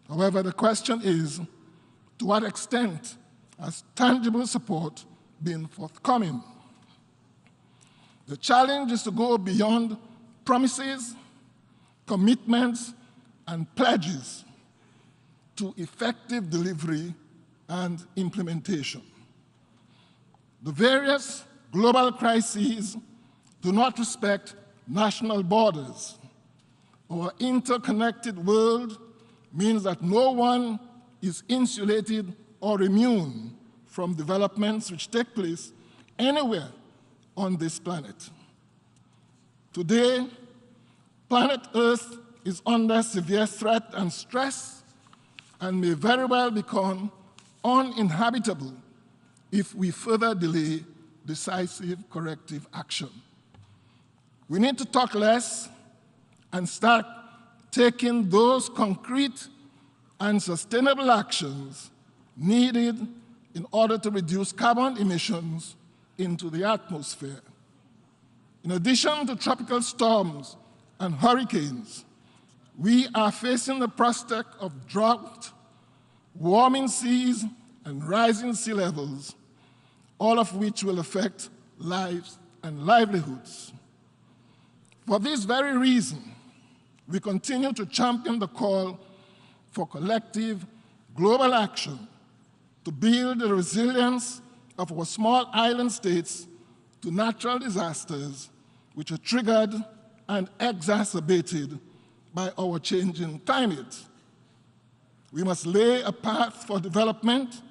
[SPEAKER 2] However, the question is, to what extent has tangible support been forthcoming? The challenge is to go beyond promises, commitments, and pledges to effective delivery and implementation. The various global crises do not respect national borders. Our interconnected world means that no one is insulated or immune from developments which take place anywhere on this planet. Today, planet Earth is under severe threat and stress and may very well become uninhabitable if we further delay decisive corrective action. We need to talk less and start taking those concrete and sustainable actions needed in order to reduce carbon emissions into the atmosphere. In addition to tropical storms and hurricanes, we are facing the prospect of drought, warming seas, and rising sea levels, all of which will affect lives and livelihoods. For this very reason, we continue to champion the call for collective global action to build the resilience of our small island states to natural disasters which are triggered and exacerbated by our changing climate. We must lay a path for development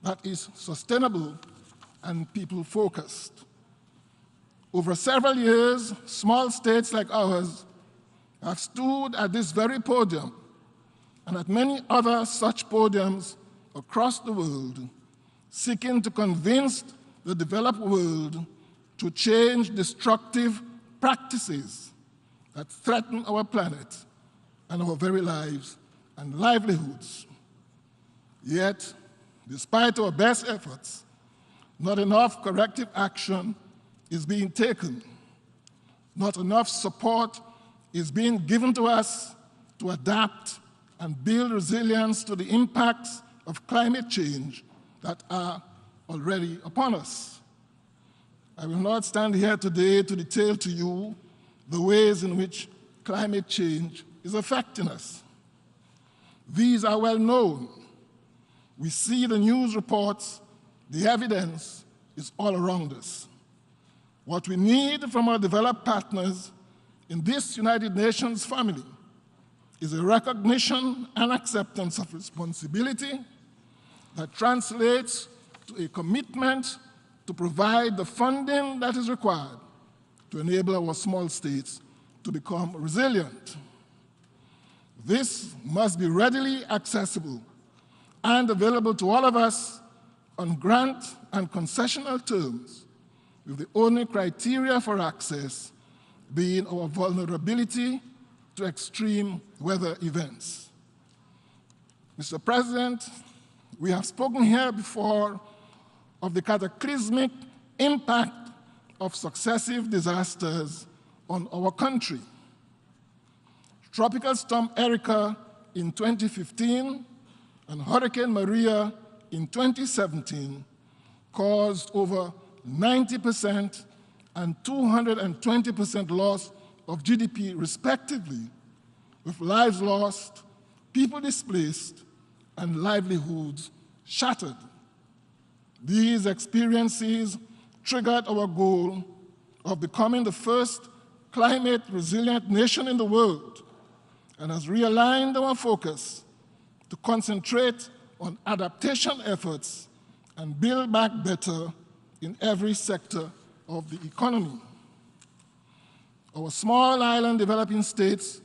[SPEAKER 2] that is sustainable and people-focused. Over several years, small states like ours have stood at this very podium and at many other such podiums across the world, seeking to convince the developed world to change destructive practices that threaten our planet and our very lives and livelihoods. Yet, despite our best efforts, not enough corrective action is being taken. not enough support is being given to us to adapt and build resilience to the impacts of climate change that are already upon us. I will not stand here today to detail to you the ways in which climate change is affecting us. These are well known. We see the news reports, the evidence is all around us. What we need from our developed partners in this United Nations family is a recognition and acceptance of responsibility that translates to a commitment to provide the funding that is required to enable our small states to become resilient. This must be readily accessible and available to all of us on grant and concessional terms, with the only criteria for access being our vulnerability to extreme weather events. Mr. President, we have spoken here before of the cataclysmic impact of successive disasters on our country. Tropical Storm Erica in 2015 and Hurricane Maria in 2017 caused over 90% and 220% loss of GDP respectively, with lives lost, people displaced, and livelihoods shattered. These experiences triggered our goal of becoming the first climate resilient nation in the world and has realigned our focus to concentrate on adaptation efforts and build back better in every sector of the economy. Our small island developing states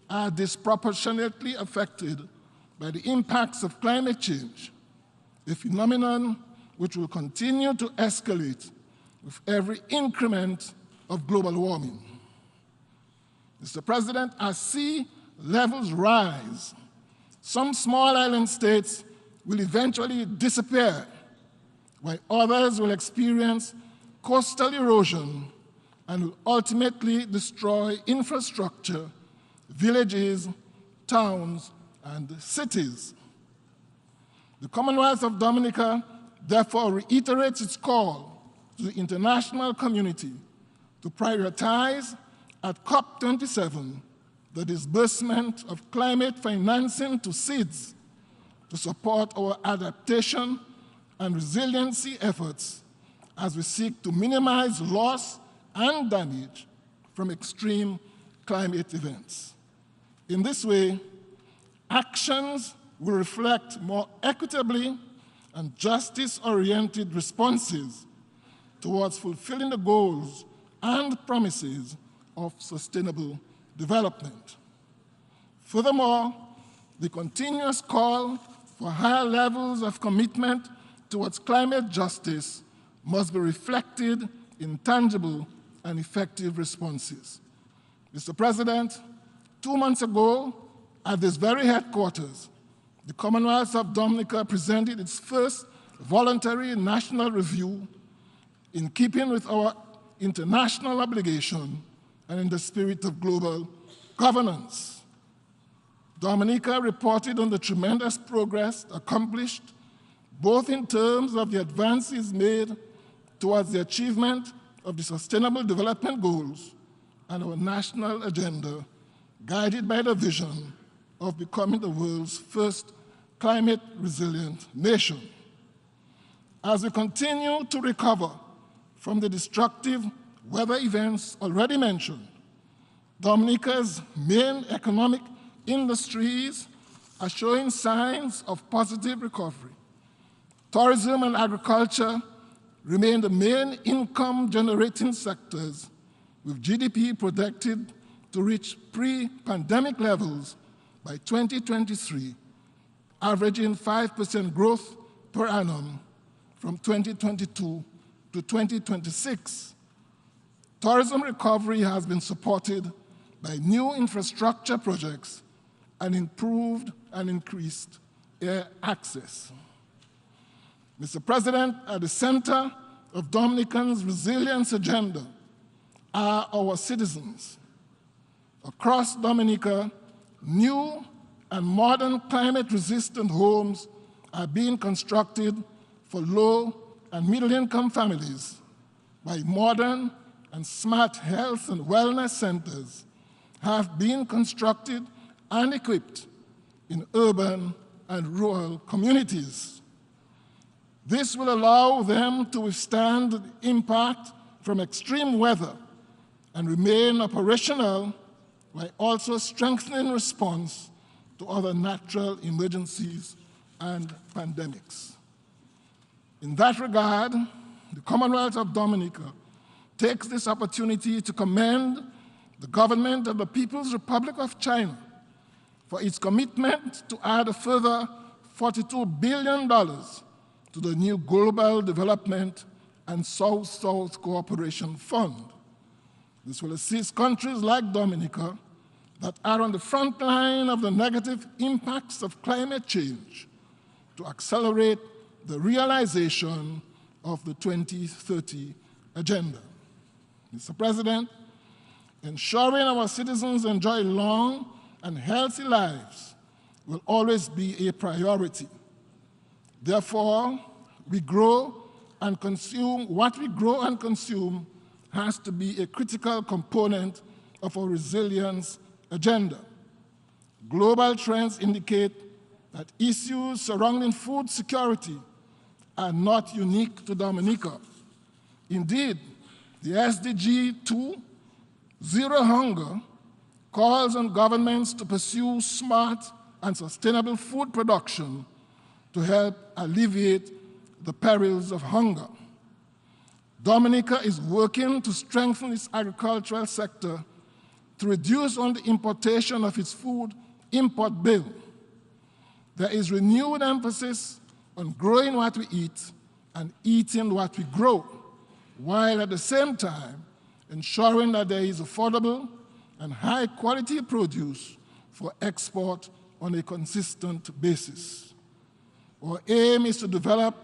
[SPEAKER 2] are disproportionately affected by the impacts of climate change, a phenomenon which will continue to escalate with every increment of global warming. Mr. President, as sea levels rise, some small island states will eventually disappear, while others will experience coastal erosion and will ultimately destroy infrastructure, villages, towns, and cities. The Commonwealth of Dominica therefore reiterates its call to the international community to prioritize at COP27 the disbursement of climate financing to seeds to support our adaptation and resiliency efforts as we seek to minimize loss and damage from extreme climate events. In this way, actions will reflect more equitably and justice-oriented responses towards fulfilling the goals and promises of sustainable development. Furthermore, the continuous call for higher levels of commitment towards climate justice must be reflected in tangible and effective responses. Mr. President, 2 months ago, at this very headquarters, the Commonwealth of Dominica presented its first voluntary national review in keeping with our international obligation and in the spirit of global governance. Dominica reported on the tremendous progress accomplished, both in terms of the advances made towards the achievement of the Sustainable Development Goals and our national agenda, guided by the vision of becoming the world's first climate-resilient nation. As we continue to recover from the destructive weather events already mentioned, Dominica's main economic industries are showing signs of positive recovery. Tourism and agriculture remain the main income-generating sectors, with GDP projected to reach pre-pandemic levels by 2023, averaging 5% growth per annum from 2022 to 2026. Tourism recovery has been supported by new infrastructure projects and improved and increased air access. Mr. President, at the center of Dominican's resilience agenda are our citizens. Across Dominica, new and modern climate-resistant homes are being constructed for low and middle-income families by modern and smart health and wellness centers have been constructed and equipped in urban and rural communities. This will allow them to withstand the impact from extreme weather and remain operational while also strengthening response to other natural emergencies and pandemics. In that regard, the Commonwealth of Dominica takes this opportunity to commend the government of the People's Republic of China for its commitment to add a further $42 billion to the new Global Development and South-South Cooperation Fund. This will assist countries like Dominica that are on the front line of the negative impacts of climate change to accelerate the realization of the 2030 agenda. Mr. President, ensuring our citizens enjoy long and healthy lives will always be a priority. Therefore, what we grow and consume has to be a critical component of our resilience agenda. Global trends indicate that issues surrounding food security are not unique to Dominica. Indeed, the SDG 2, Zero Hunger, calls on governments to pursue smart and sustainable food production to help alleviate the perils of hunger. Dominica is working to strengthen its agricultural sector to reduce on the importation of its food import bill. There is renewed emphasis on growing what we eat and eating what we grow, while at the same time ensuring that there is affordable and high-quality produce for export on a consistent basis. Our aim is to develop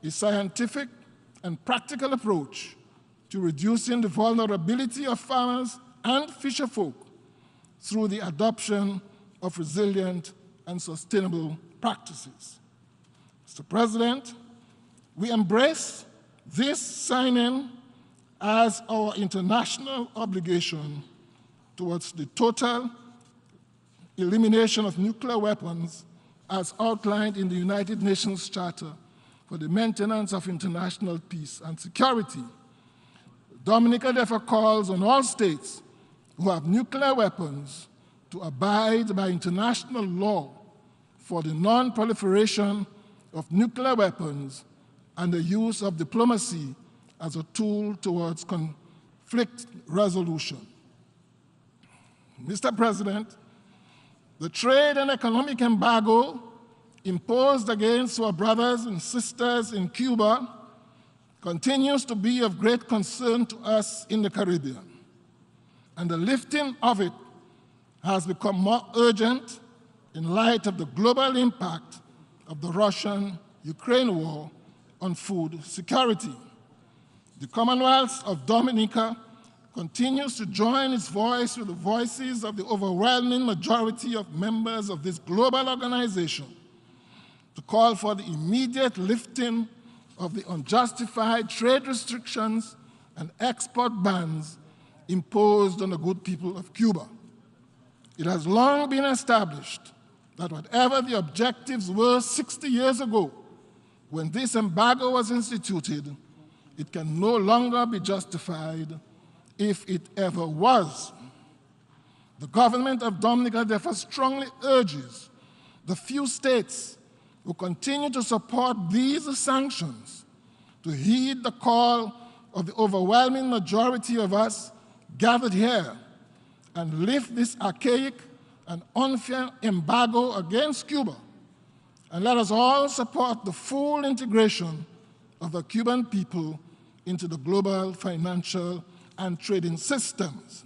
[SPEAKER 2] a scientific and practical approach to reducing the vulnerability of farmers and fisherfolk through the adoption of resilient and sustainable practices. Mr. President, we embrace this signing as our international obligation towards the total elimination of nuclear weapons as outlined in the United Nations Charter for the Maintenance of International Peace and Security. Dominica therefore calls on all states who have nuclear weapons to abide by international law for the non-proliferation of nuclear weapons and the use of diplomacy as a tool towards conflict resolution. Mr. President, the trade and economic embargo imposed against our brothers and sisters in Cuba continues to be of great concern to us in the Caribbean, and the lifting of it has become more urgent in light of the global impact of the Russian-Ukraine war on food security. The Commonwealth of Dominica continues to join its voice with the voices of the overwhelming majority of members of this global organization to call for the immediate lifting of the unjustified trade restrictions and export bans imposed on the good people of Cuba. It has long been established that whatever the objectives were 60 years ago when this embargo was instituted, it can no longer be justified if it ever was. The government of Dominica therefore strongly urges the few states who continue to support these sanctions to heed the call of the overwhelming majority of us gathered here and lift this archaic and unfair embargo against Cuba, and let us all support the full integration of the Cuban people into the global financial and trading systems.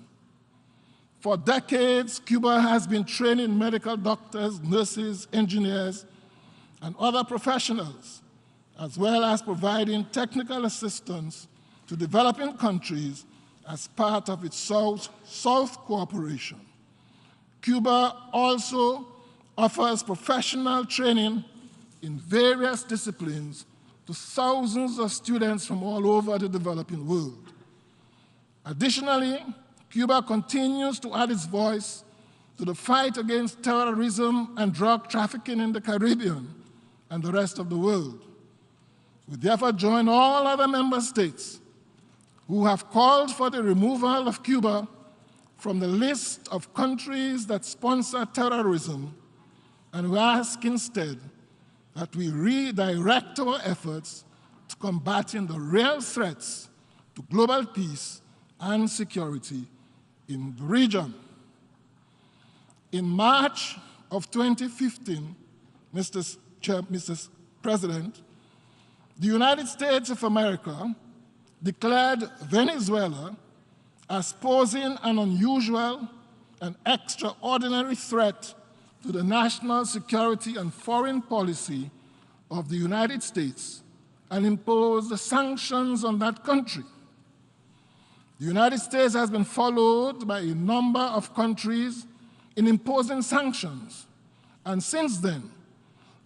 [SPEAKER 2] For decades, Cuba has been training medical doctors, nurses, engineers, and other professionals, as well as providing technical assistance to developing countries as part of its South-South cooperation. Cuba also offers professional training in various disciplines to thousands of students from all over the developing world. Additionally, Cuba continues to add its voice to the fight against terrorism and drug trafficking in the Caribbean and the rest of the world. We therefore join all other member states who have called for the removal of Cuba from the list of countries that sponsor terrorism, and we ask instead that we redirect our efforts to combating the real threats to global peace and security in the region. In March of 2015, Mr. President, the United States of America declared Venezuela as posing an unusual and extraordinary threat to the national security and foreign policy of the United States and imposed sanctions on that country. The United States has been followed by a number of countries in imposing sanctions, and since then,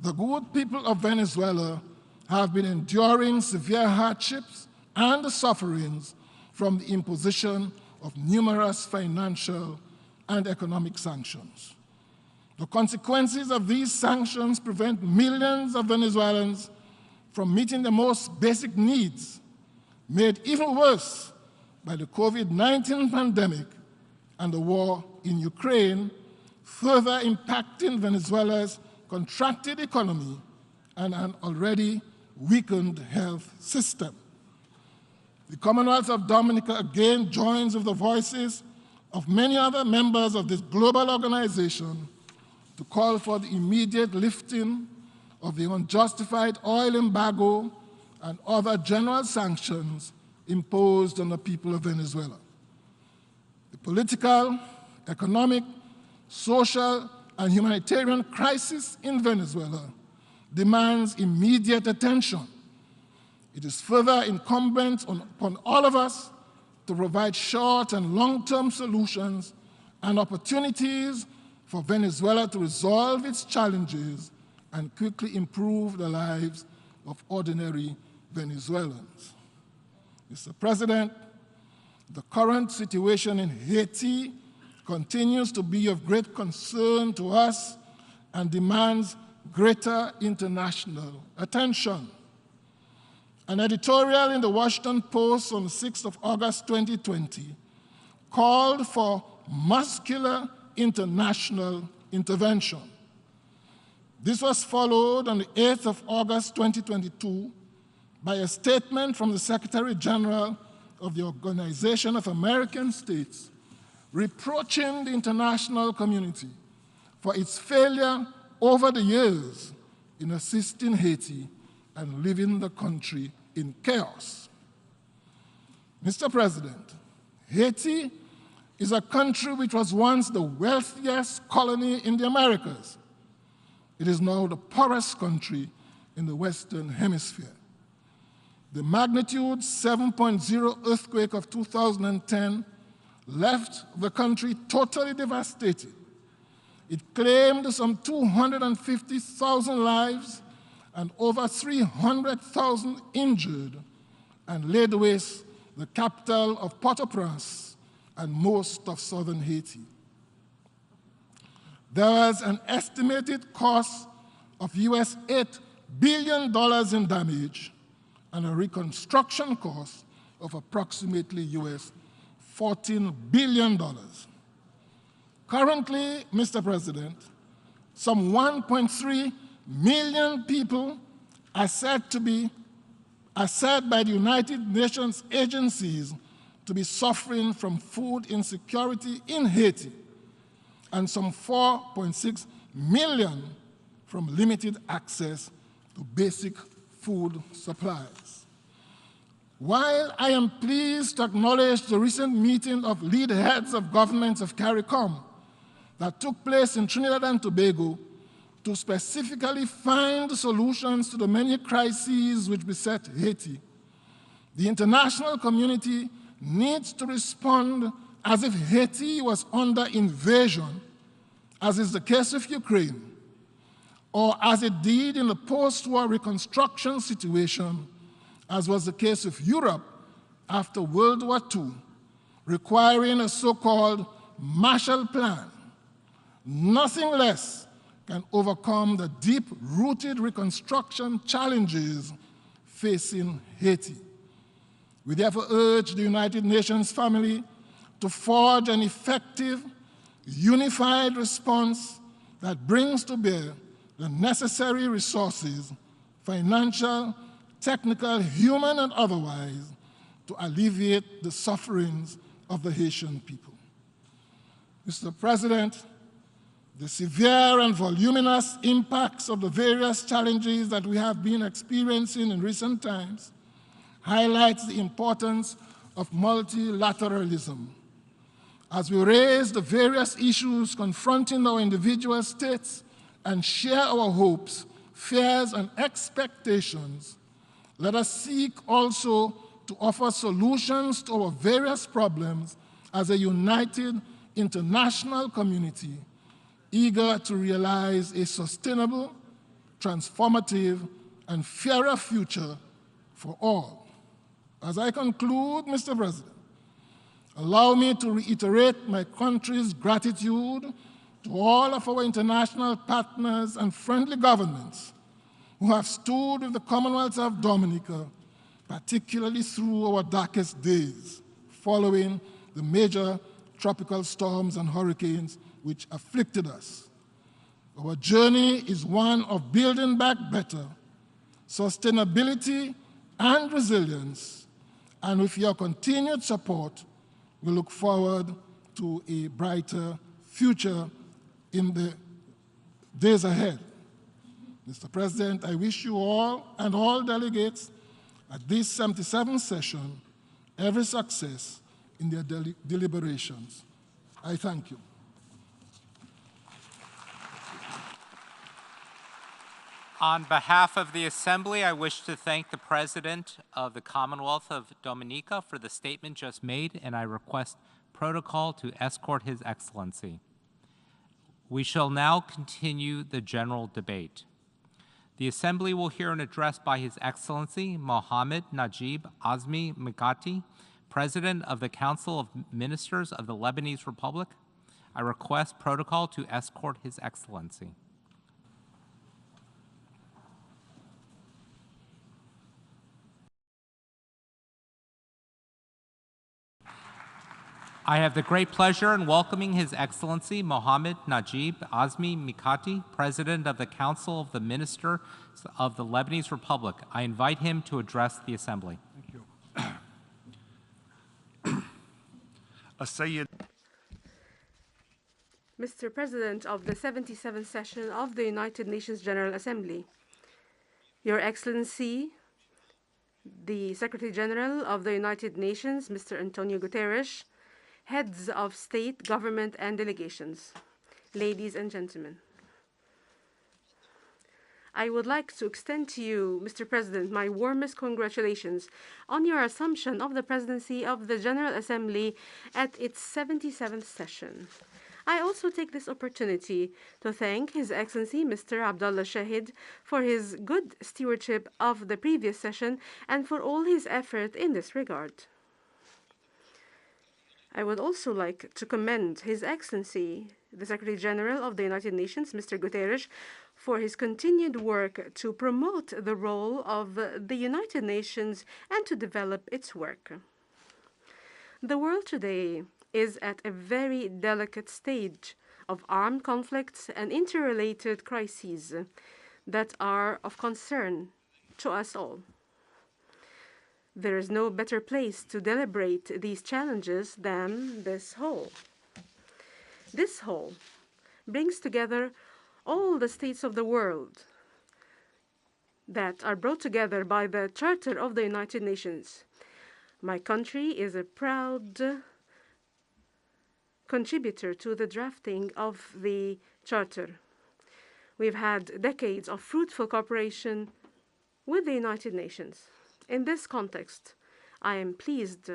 [SPEAKER 2] the good people of Venezuela have been enduring severe hardships and sufferings from the imposition of numerous financial and economic sanctions. The consequences of these sanctions prevent millions of Venezuelans from meeting the most basic needs, made even worse by the COVID-19 pandemic and the war in Ukraine, further impacting Venezuela's contracted economy and an already weakened health system. The Commonwealth of Dominica again joins with the voices of many other members of this global organization to call for the immediate lifting of the unjustified oil embargo and other general sanctions imposed on the people of Venezuela. The political, economic, social, and humanitarian crisis in Venezuela demands immediate attention. It is further incumbent upon all of us to provide short and long-term solutions and opportunities for Venezuela to resolve its challenges and quickly improve the lives of ordinary Venezuelans. Mr. President, the current situation in Haiti continues to be of great concern to us and demands greater international attention. An editorial in the Washington Post on the 6th of August 2020 called for muscular international intervention. This was followed on the 8th of August 2022 by a statement from the Secretary General of the Organization of American States reproaching the international community for its failure over the years in assisting Haiti and leaving the country in chaos. Mr. President, Haiti is a country which was once the wealthiest colony in the Americas. It is now the poorest country in the Western Hemisphere. The magnitude 7.0 earthquake of 2010 left the country totally devastated. It claimed some 250,000 lives and over 300,000 injured, and laid waste the capital of Port-au-Prince and most of southern Haiti. There was an estimated cost of US $8 billion in damage and a reconstruction cost of approximately US $14 billion. Currently, Mr. President, some 1.3 million people are said by the United Nations agencies to be suffering from food insecurity in Haiti, and some 4.6 million from limited access to basic food supplies. While I am pleased to acknowledge the recent meeting of lead heads of governments of CARICOM that took place in Trinidad and Tobago to specifically find solutions to the many crises which beset Haiti, the international community needs to respond as if Haiti was under invasion, as is the case with Ukraine, or as it did in the post-war reconstruction situation, as was the case with Europe after World War II, requiring a so-called Marshall Plan. Nothing less can overcome the deep-rooted reconstruction challenges facing Haiti. We therefore urge the United Nations family to forge an effective, unified response that brings to bear the necessary resources, financial, technical, human, and otherwise, to alleviate the sufferings of the Haitian people. Mr. President, the severe and voluminous impacts of the various challenges that we have been experiencing in recent times highlights the importance of multilateralism. As we raise the various issues confronting our individual states and share our hopes, fears, and expectations, let us seek also to offer solutions to our various problems as a united international community, eager to realize a sustainable, transformative, and fairer future for all. As I conclude, Mr. President, allow me to reiterate my country's gratitude to all of our international partners and friendly governments who have stood with the Commonwealth of Dominica, particularly through our darkest days, following the major tropical storms and hurricanes which afflicted us. Our journey is one of building back better, sustainability, and resilience, and with your continued support, we look forward to a brighter future in the days ahead. Mr. President, I wish you all and all delegates at this 77th session every success in their deliberations. I thank you.
[SPEAKER 14] On behalf of the Assembly, I wish to thank the President of the Commonwealth of Dominica for the statement just made, and I request protocol to escort His Excellency. We shall now continue the general debate. The Assembly will hear an address by His Excellency Mohammed Najib Azmi Mikati, President of the Council of Ministers of the Lebanese Republic. I request protocol to escort His Excellency. I have the great pleasure in welcoming His Excellency Mohammed Najib Azmi Mikati, President of the Council of the Ministers of the Lebanese Republic. I invite him to address the Assembly.
[SPEAKER 5] Thank you. Mr. President of the 77th session of the United Nations General Assembly, Your Excellency, the Secretary General of the United Nations, Mr. Antonio Guterres, Heads of State, Government, and Delegations, ladies and gentlemen. I would like to extend to you, Mr. President, my warmest congratulations on your assumption of the presidency of the General Assembly at its 77th session. I also take this opportunity to thank His Excellency Mr. Abdullah Shahid for his good stewardship of the previous session and for all his effort in this regard. I would also like to commend His Excellency, the Secretary General of the United Nations, Mr. Guterres, for his continued work to promote the role of the United Nations and to develop its work. The world today is at a very delicate stage of armed conflicts and interrelated crises that are of concern to us all. There is no better place to deliberate these challenges than this hall. This hall brings together all the states of the world that are brought together by the Charter of the United Nations. My country is a proud contributor to the drafting of the Charter. We've had decades of fruitful cooperation with the United Nations. In this context, I am pleased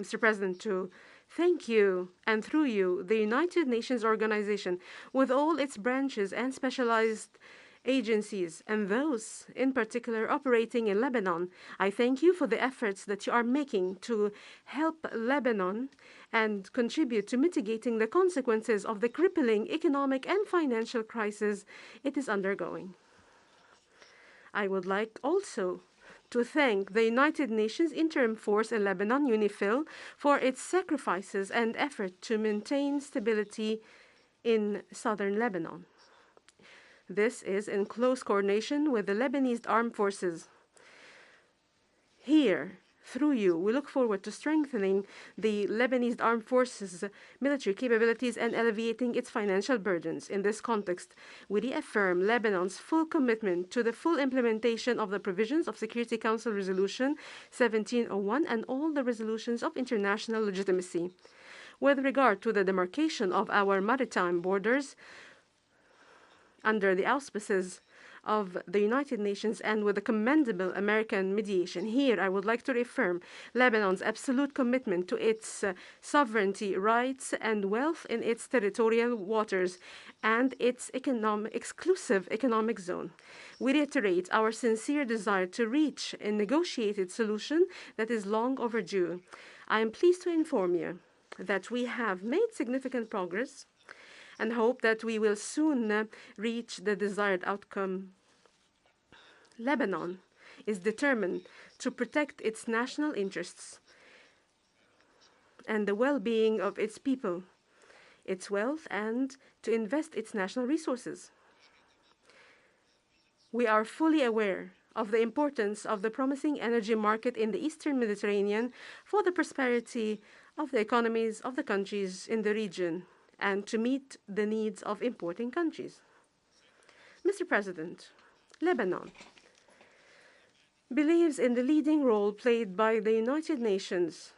[SPEAKER 5] Mr. President, to thank you, and through you, the United Nations Organization, with all its branches and specialized agencies, and those in particular operating in Lebanon. I thank you for the efforts that you are making to help Lebanon and contribute to mitigating the consequences of the crippling economic and financial crisis it is undergoing. I would like also to thank the United Nations Interim Force in Lebanon, UNIFIL, for its sacrifices and effort to maintain stability in southern Lebanon. This is in close coordination with the Lebanese armed forces. Here, through you, we look forward to strengthening the Lebanese armed forces' military capabilities and alleviating its financial burdens. In this context, we reaffirm Lebanon's full commitment to the full implementation of the provisions of Security Council Resolution 1701 and all the resolutions of international legitimacy. With regard to the demarcation of our maritime borders, under the auspices of the United Nations and with a commendable American mediation. Here, I would like to reaffirm Lebanon's absolute commitment to its sovereignty, rights, and wealth in its territorial waters and its exclusive economic zone. We reiterate our sincere desire to reach a negotiated solution that is long overdue. I am pleased to inform you that we have made significant progress and hope that we will soon reach the desired outcome. Lebanon is determined to protect its national interests and the well-being of its people, its wealth, and to invest its national resources. We are fully aware of the importance of the promising energy market in the Eastern Mediterranean for the prosperity of the economies of the countries in the region and to meet the needs of importing countries. Mr. President, Lebanon believes in the leading role played by the United Nations.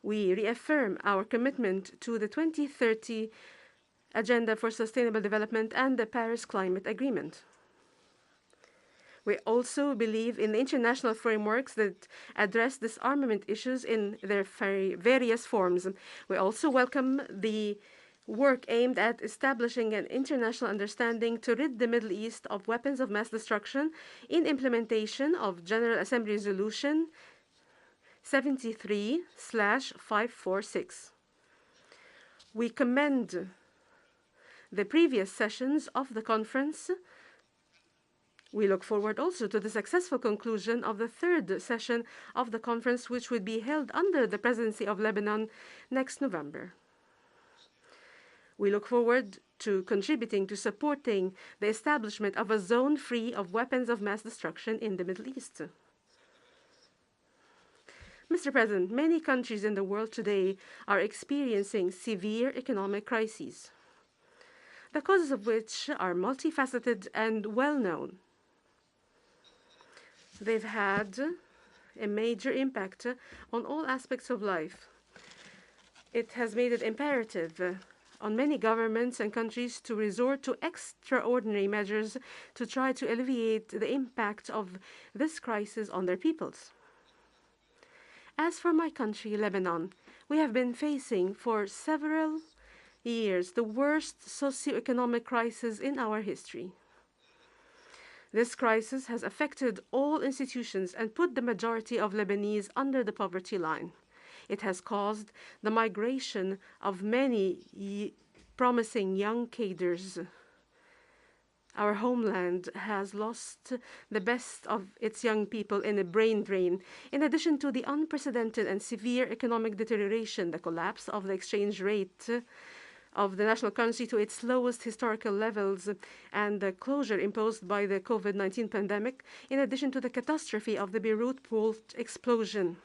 [SPEAKER 5] We reaffirm our commitment to the 2030 Agenda for Sustainable Development and the Paris Climate Agreement. We also believe in the international frameworks that address disarmament issues in their various forms. We also welcome the work aimed at establishing an international understanding to rid the Middle East of weapons of mass destruction in implementation of General Assembly Resolution 73/546. We commend the previous sessions of the conference. We look forward also to the successful conclusion of the third session of the conference, which would be held under the presidency of Lebanon next November. We look forward to contributing to supporting the establishment of a zone free of weapons of mass destruction in the Middle East. Mr. President, many countries in the world today are experiencing severe economic crises, the causes of which are multifaceted and well known. They've had a major impact on all aspects of life. It has made it imperative on many governments and countries to resort to extraordinary measures to try to alleviate the impact of this crisis on their peoples. As for my country, Lebanon, we have been facing for several years the worst socioeconomic crisis in our history. This crisis has affected all institutions and put the majority of Lebanese under the poverty line. It has caused the migration of many promising young cadres. Our homeland has lost the best of its young people in a brain drain. In addition to the unprecedented and severe economic deterioration, the collapse of the exchange rate of the national currency to its lowest historical levels, and the closure imposed by the COVID-19 pandemic, in addition to the catastrophe of the Beirut port explosion.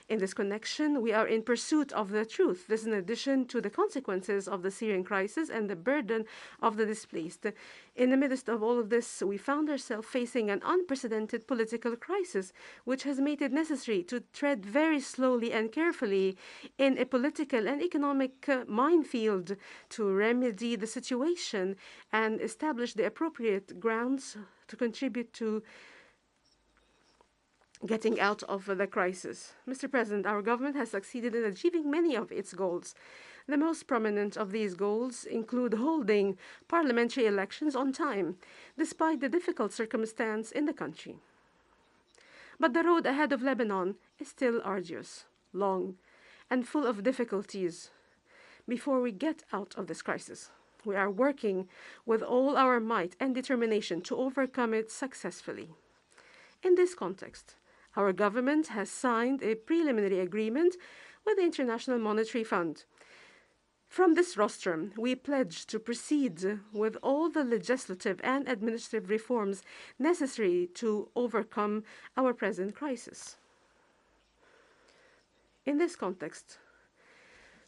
[SPEAKER 5] In this connection, we are in pursuit of the truth. This in addition to the consequences of the Syrian crisis and the burden of the displaced. In the midst of all of this, we found ourselves facing an unprecedented political crisis, which has made it necessary to tread very slowly and carefully in a political and economic minefield to remedy the situation and establish the appropriate grounds to contribute to getting out of the crisis. Mr. President, our government has succeeded in achieving many of its goals. The most prominent of these goals include holding parliamentary elections on time, despite the difficult circumstance in the country. But the road ahead of Lebanon is still arduous, long, and full of difficulties before we get out of this crisis. We are working with all our might and determination to overcome it successfully. In this context, our government has signed a preliminary agreement with the International Monetary Fund. From this rostrum, we pledge to proceed with all the legislative and administrative reforms necessary to overcome our present crisis. In this context,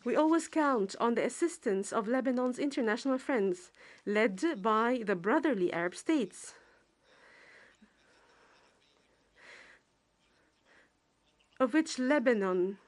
[SPEAKER 5] we always count on the assistance of Lebanon's international friends, led by the brotherly Arab states, of which Lebanon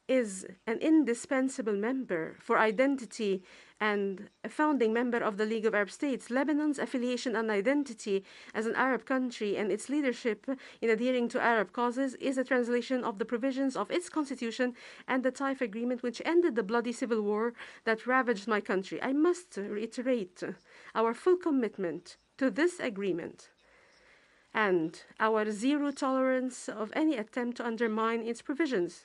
[SPEAKER 5] is an indispensable member for identity and a founding member of the League of Arab States. Lebanon's affiliation and identity as an Arab country and its leadership in adhering to Arab causes is a translation of the provisions of its constitution and the Taif Agreement, which ended the bloody civil war that ravaged my country. I must reiterate our full commitment to this agreement and our zero tolerance of any attempt to undermine its provisions.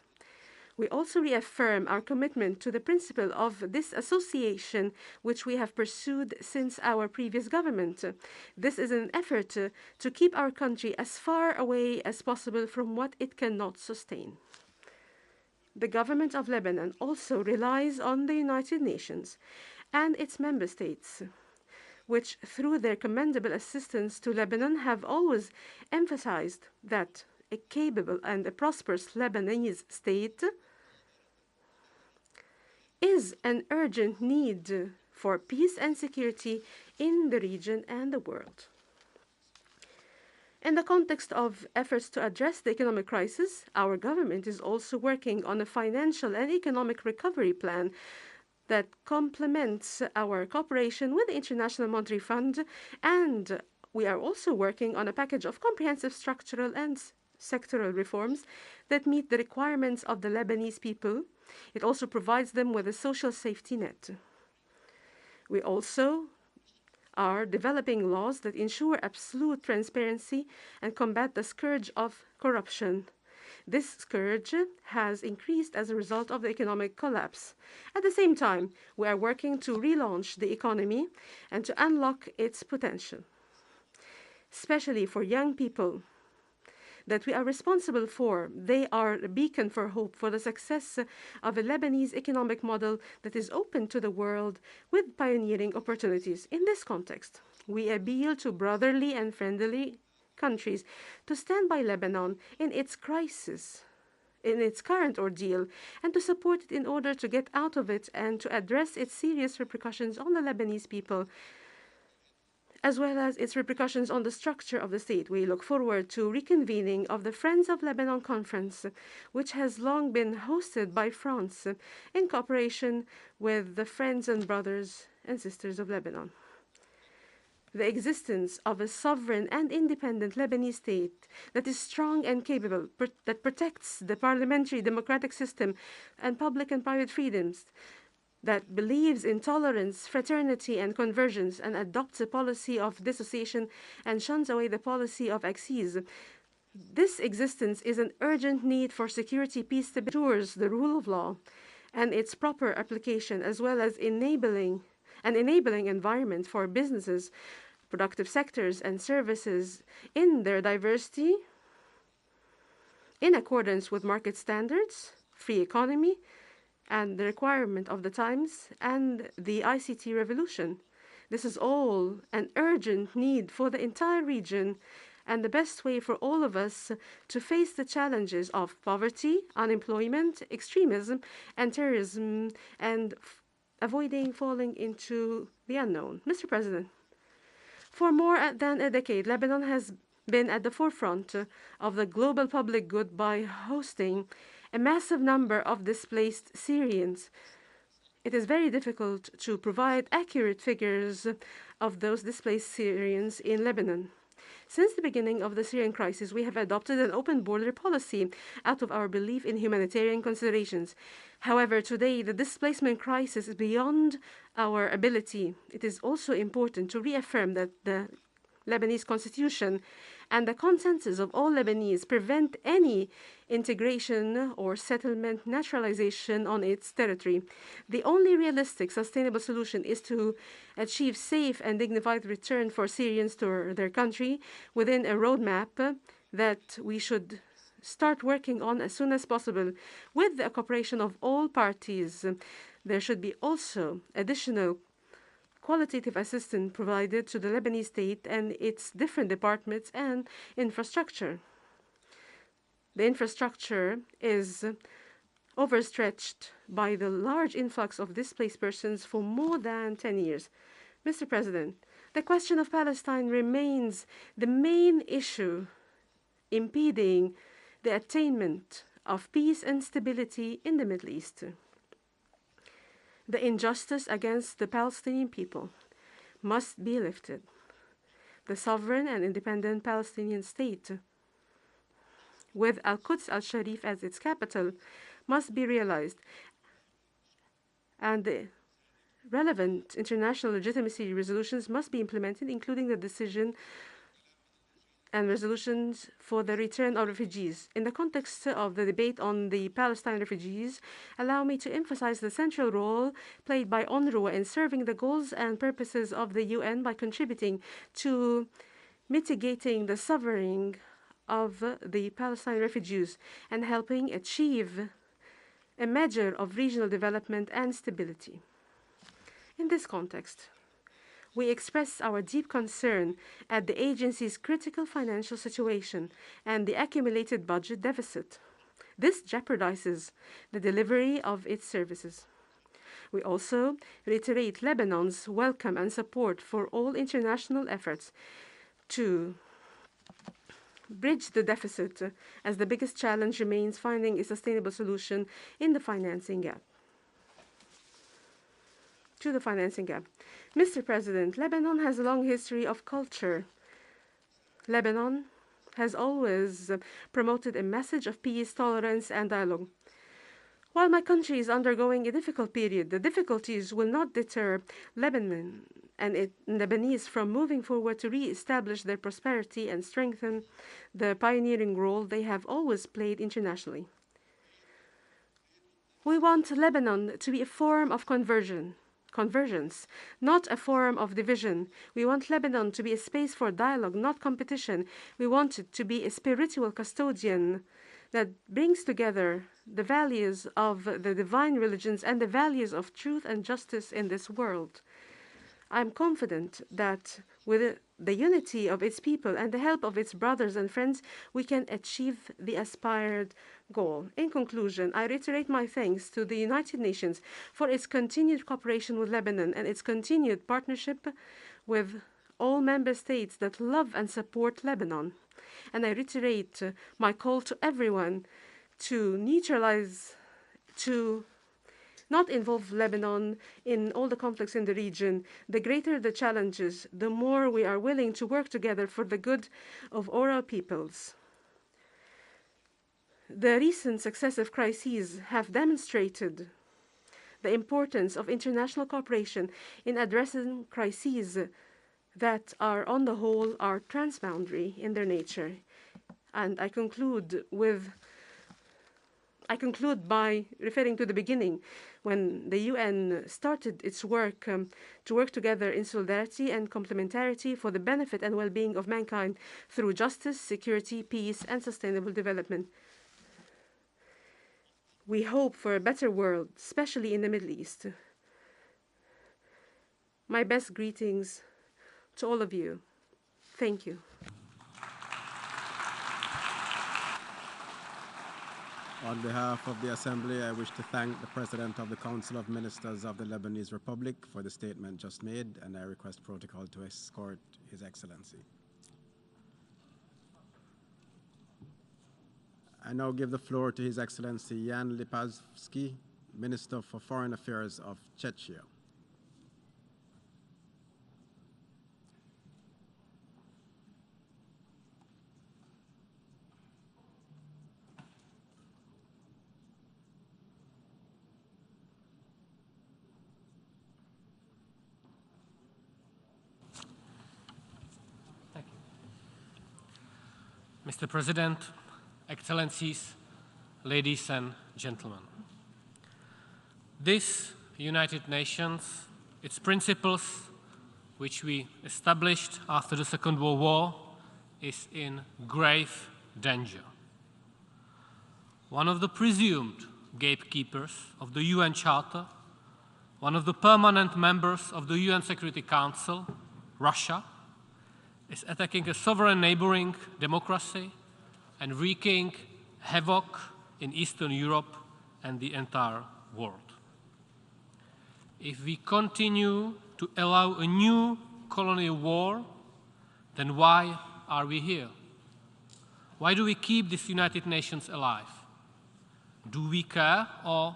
[SPEAKER 5] We also reaffirm our commitment to the principle of disassociation, which we have pursued since our previous government. This is an effort to keep our country as far away as possible from what it cannot sustain. The government of Lebanon also relies on the United Nations and its member states, which, through their commendable assistance to Lebanon, have always emphasized that a capable and a prosperous Lebanese state is an urgent need for peace and security in the region and the world. In the context of efforts to address the economic crisis, our government is also working on a financial and economic recovery plan that complements our cooperation with the International Monetary Fund, and we are also working on a package of comprehensive structural and sectoral reforms that meet the requirements of the Lebanese people. It also provides them with a social safety net. We also are developing laws that ensure absolute transparency and combat the scourge of corruption. This scourge has increased as a result of the economic collapse. At the same time, we are working to relaunch the economy and to unlock its potential, especially for young people that we are responsible for. They are a beacon for hope for the success of a Lebanese economic model that is open to the world with pioneering opportunities. In this context, we appeal to brotherly and friendly countries to stand by Lebanon in its crisis, in its current ordeal, and to support it in order to get out of it and to address its serious repercussions on the Lebanese people, as well as its repercussions on the structure of the state. We look forward to reconvening of the Friends of Lebanon Conference, which has long been hosted by France in cooperation with the friends and brothers and sisters of Lebanon. The existence of a sovereign and independent Lebanese state that is strong and capable, that protects the parliamentary democratic system and public and private freedoms, that believes in tolerance, fraternity, and convergence, and adopts a policy of dissociation and shuns away the policy of axis. This existence is an urgent need for security, peace, stability, ensures the rule of law and its proper application, as well as enabling environment for businesses, productive sectors, and services in their diversity, in accordance with market standards, free economy, and the requirement of the times and the ICT revolution. This is all an urgent need for the entire region and the best way for all of us to face the challenges of poverty, unemployment, extremism, and terrorism, and avoiding falling into the unknown. Mr. President, for more than a decade, Lebanon has been at the forefront of the global public good by hosting a massive number of displaced Syrians. It is very difficult to provide accurate figures of those displaced Syrians in Lebanon. Since the beginning of the Syrian crisis, we have adopted an open border policy out of our belief in humanitarian considerations. However, today, the displacement crisis is beyond our ability. It is also important to reaffirm that the Lebanese constitution and the consensus of all Lebanese prevent any integration or settlement naturalization on its territory. The only realistic, sustainable solution is to achieve safe and dignified return for Syrians to their country within a roadmap that we should start working on as soon as possible with the cooperation of all parties. There should be also additional qualitative assistance provided to the Lebanese state and its different departments and infrastructure. The infrastructure is overstretched by the large influx of displaced persons for more than 10 years. Mr. President, the question of Palestine remains the main issue impeding the attainment of peace and stability in the Middle East. The injustice against the Palestinian people must be lifted. The sovereign and independent Palestinian state, with Al-Quds al-Sharif as its capital, must be realized, and the relevant international legitimacy resolutions must be implemented, including the decision and resolutions for the return of refugees. In the context of the debate on the Palestine refugees, allow me to emphasize the central role played by UNRWA in serving the goals and purposes of the UN by contributing to mitigating the suffering of the Palestine refugees and helping achieve a measure of regional development and stability. In this context, we express our deep concern at the agency's critical financial situation and the accumulated budget deficit. This jeopardizes the delivery of its services. We also reiterate Lebanon's welcome and support for all international efforts to bridge the deficit, as the biggest challenge remains finding a sustainable solution in the financing gap. Mr. President, Lebanon has a long history of culture. Lebanon has always promoted a message of peace, tolerance, and dialogue. While my country is undergoing a difficult period, the difficulties will not deter Lebanon and Lebanese from moving forward to re-establish their prosperity and strengthen the pioneering role they have always played internationally. We want Lebanon to be a forum of convergence, not a forum of division. We want Lebanon to be a space for dialogue, not competition. We want it to be a spiritual custodian that brings together the values of the divine religions and the values of truth and justice in this world. I'm confident that with the unity of its people and the help of its brothers and friends, we can achieve the aspired goal. In conclusion, I reiterate my thanks to the United Nations for its continued cooperation with Lebanon and its continued partnership with all member states that love and support Lebanon. And I reiterate my call to everyone to not involve Lebanon in all the conflicts in the region. The greater the challenges, the more we are willing to work together for the good of all our peoples. The recent successive crises have demonstrated the importance of international cooperation in addressing crises that are, on the whole, are transboundary in their nature. And I conclude by referring to the beginning, when the UN started its work to work together in solidarity and complementarity for the benefit and well-being of mankind through justice, security, peace, and sustainable development. We hope for a better world, especially in the Middle East. My best greetings to all of you. Thank you.
[SPEAKER 16] On behalf of the Assembly, I wish to thank the President of the Council of Ministers of the Lebanese Republic for the statement just made, and I request protocol to escort His Excellency. I now give the floor to His Excellency Jan Lipavsky, Minister for Foreign Affairs of Czechia.
[SPEAKER 1] Mr. President, Excellencies, ladies and gentlemen. This United Nations, its principles, which we established after the Second World War, is in grave danger. One of the presumed gatekeepers of the UN Charter, one of the permanent members of the UN Security Council, Russia, is attacking a sovereign neighboring democracy and wreaking havoc in Eastern Europe and the entire world. If we continue to allow a new colonial war, then why are we here? Why do we keep this United Nations alive? Do we care or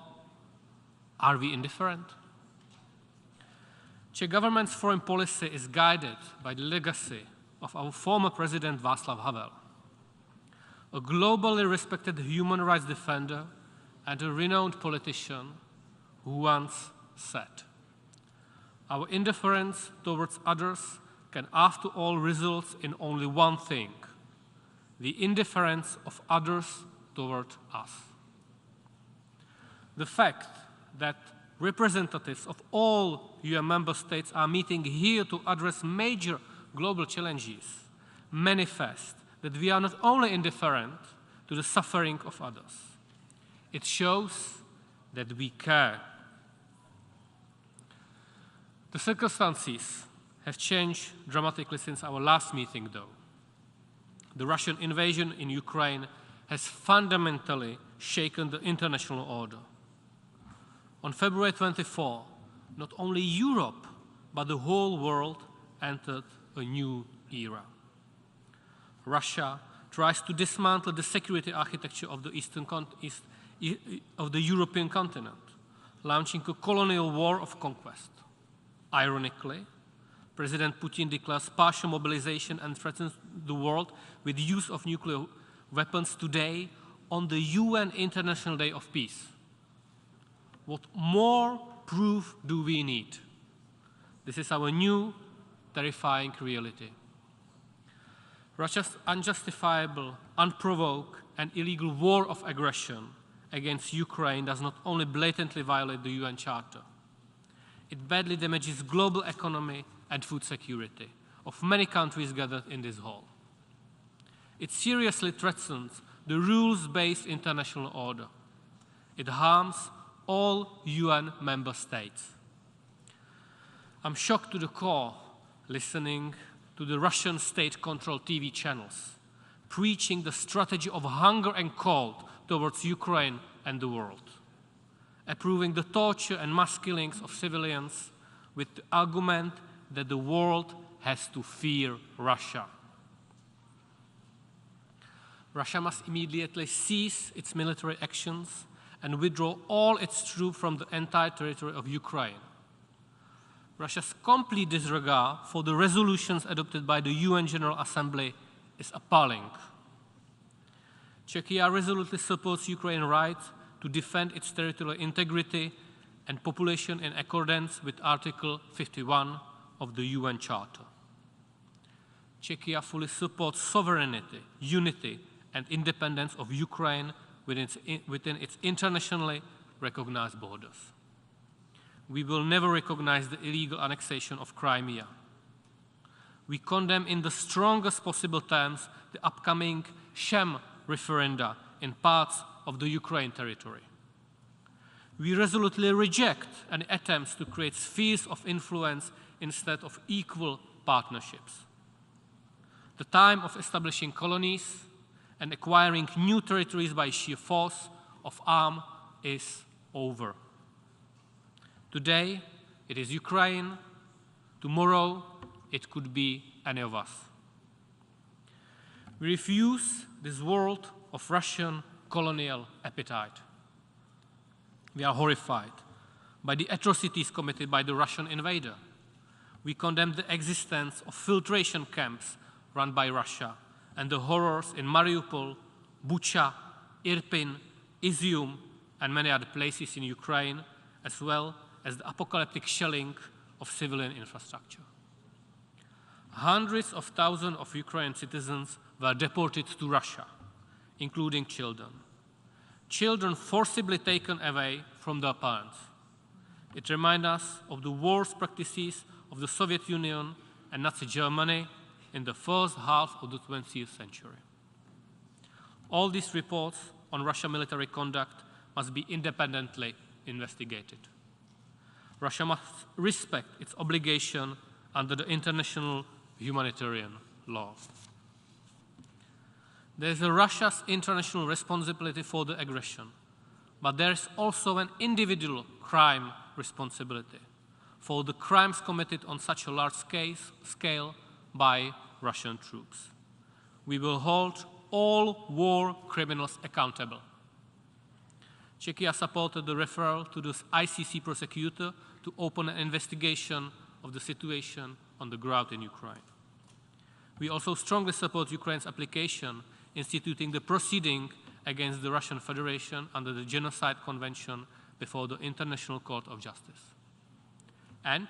[SPEAKER 1] are we indifferent? Czech government's foreign policy is guided by the legacy of our former president Václav Havel, a globally respected human rights defender and a renowned politician who once said, "Our indifference towards others can after all result in only one thing, the indifference of others toward us." The fact that representatives of all UN member states are meeting here to address major global challenges manifest that we are not only indifferent to the suffering of others, it shows that we care. The circumstances have changed dramatically since our last meeting, though. The Russian invasion in Ukraine has fundamentally shaken the international order. On February 24, not only Europe, but the whole world entered a new era. Russia tries to dismantle the security architecture of the European continent, launching a colonial war of conquest. Ironically, President Putin declares partial mobilization and threatens the world with use of nuclear weapons today on the UN International Day of Peace. What more proof do we need? This is our new, terrifying reality. Russia's unjustifiable, unprovoked, and illegal war of aggression against Ukraine does not only blatantly violate the UN Charter, it badly damages global economy and food security of many countries gathered in this hall. It seriously threatens the rules-based international order. It harms all UN member states. I'm shocked to the core listening to the Russian state-controlled TV channels preaching the strategy of hunger and cold towards Ukraine and the world, approving the torture and mass killings of civilians with the argument that the world has to fear Russia. Russia must immediately cease its military actions and withdraw all its troops from the entire territory of Ukraine. Russia's complete disregard for the resolutions adopted by the UN General Assembly is appalling. Czechia resolutely supports Ukraine's right to defend its territorial integrity and population in accordance with Article 51 of the UN Charter. Czechia fully supports sovereignty, unity, and independence of Ukraine within its internationally recognized borders. We will never recognize the illegal annexation of Crimea. We condemn in the strongest possible terms the upcoming sham referenda in parts of the Ukraine territory. We resolutely reject any attempts to create spheres of influence instead of equal partnerships. The time of establishing colonies and acquiring new territories by sheer force of arm is over. Today, it is Ukraine. Tomorrow, it could be any of us. We refuse this world of Russian colonial appetite. We are horrified by the atrocities committed by the Russian invader. We condemn the existence of filtration camps run by Russia and the horrors in Mariupol, Bucha, Irpin, Izium, and many other places in Ukraine, as well as the apocalyptic shelling of civilian infrastructure. Hundreds of thousands of Ukrainian citizens were deported to Russia, including children. Children forcibly taken away from their parents. It reminds us of the worst practices of the Soviet Union and Nazi Germany in the first half of the 20th century. All these reports on Russian military conduct must be independently investigated. Russia must respect its obligation under the international humanitarian law. There is Russia's international responsibility for the aggression, but there is also an individual crime responsibility for the crimes committed on such a large scale by Russian troops. We will hold all war criminals accountable. Czechia supported the referral to the ICC prosecutor to open an investigation of the situation on the ground in Ukraine. We also strongly support Ukraine's application instituting the proceeding against the Russian Federation under the Genocide Convention before the International Court of Justice. And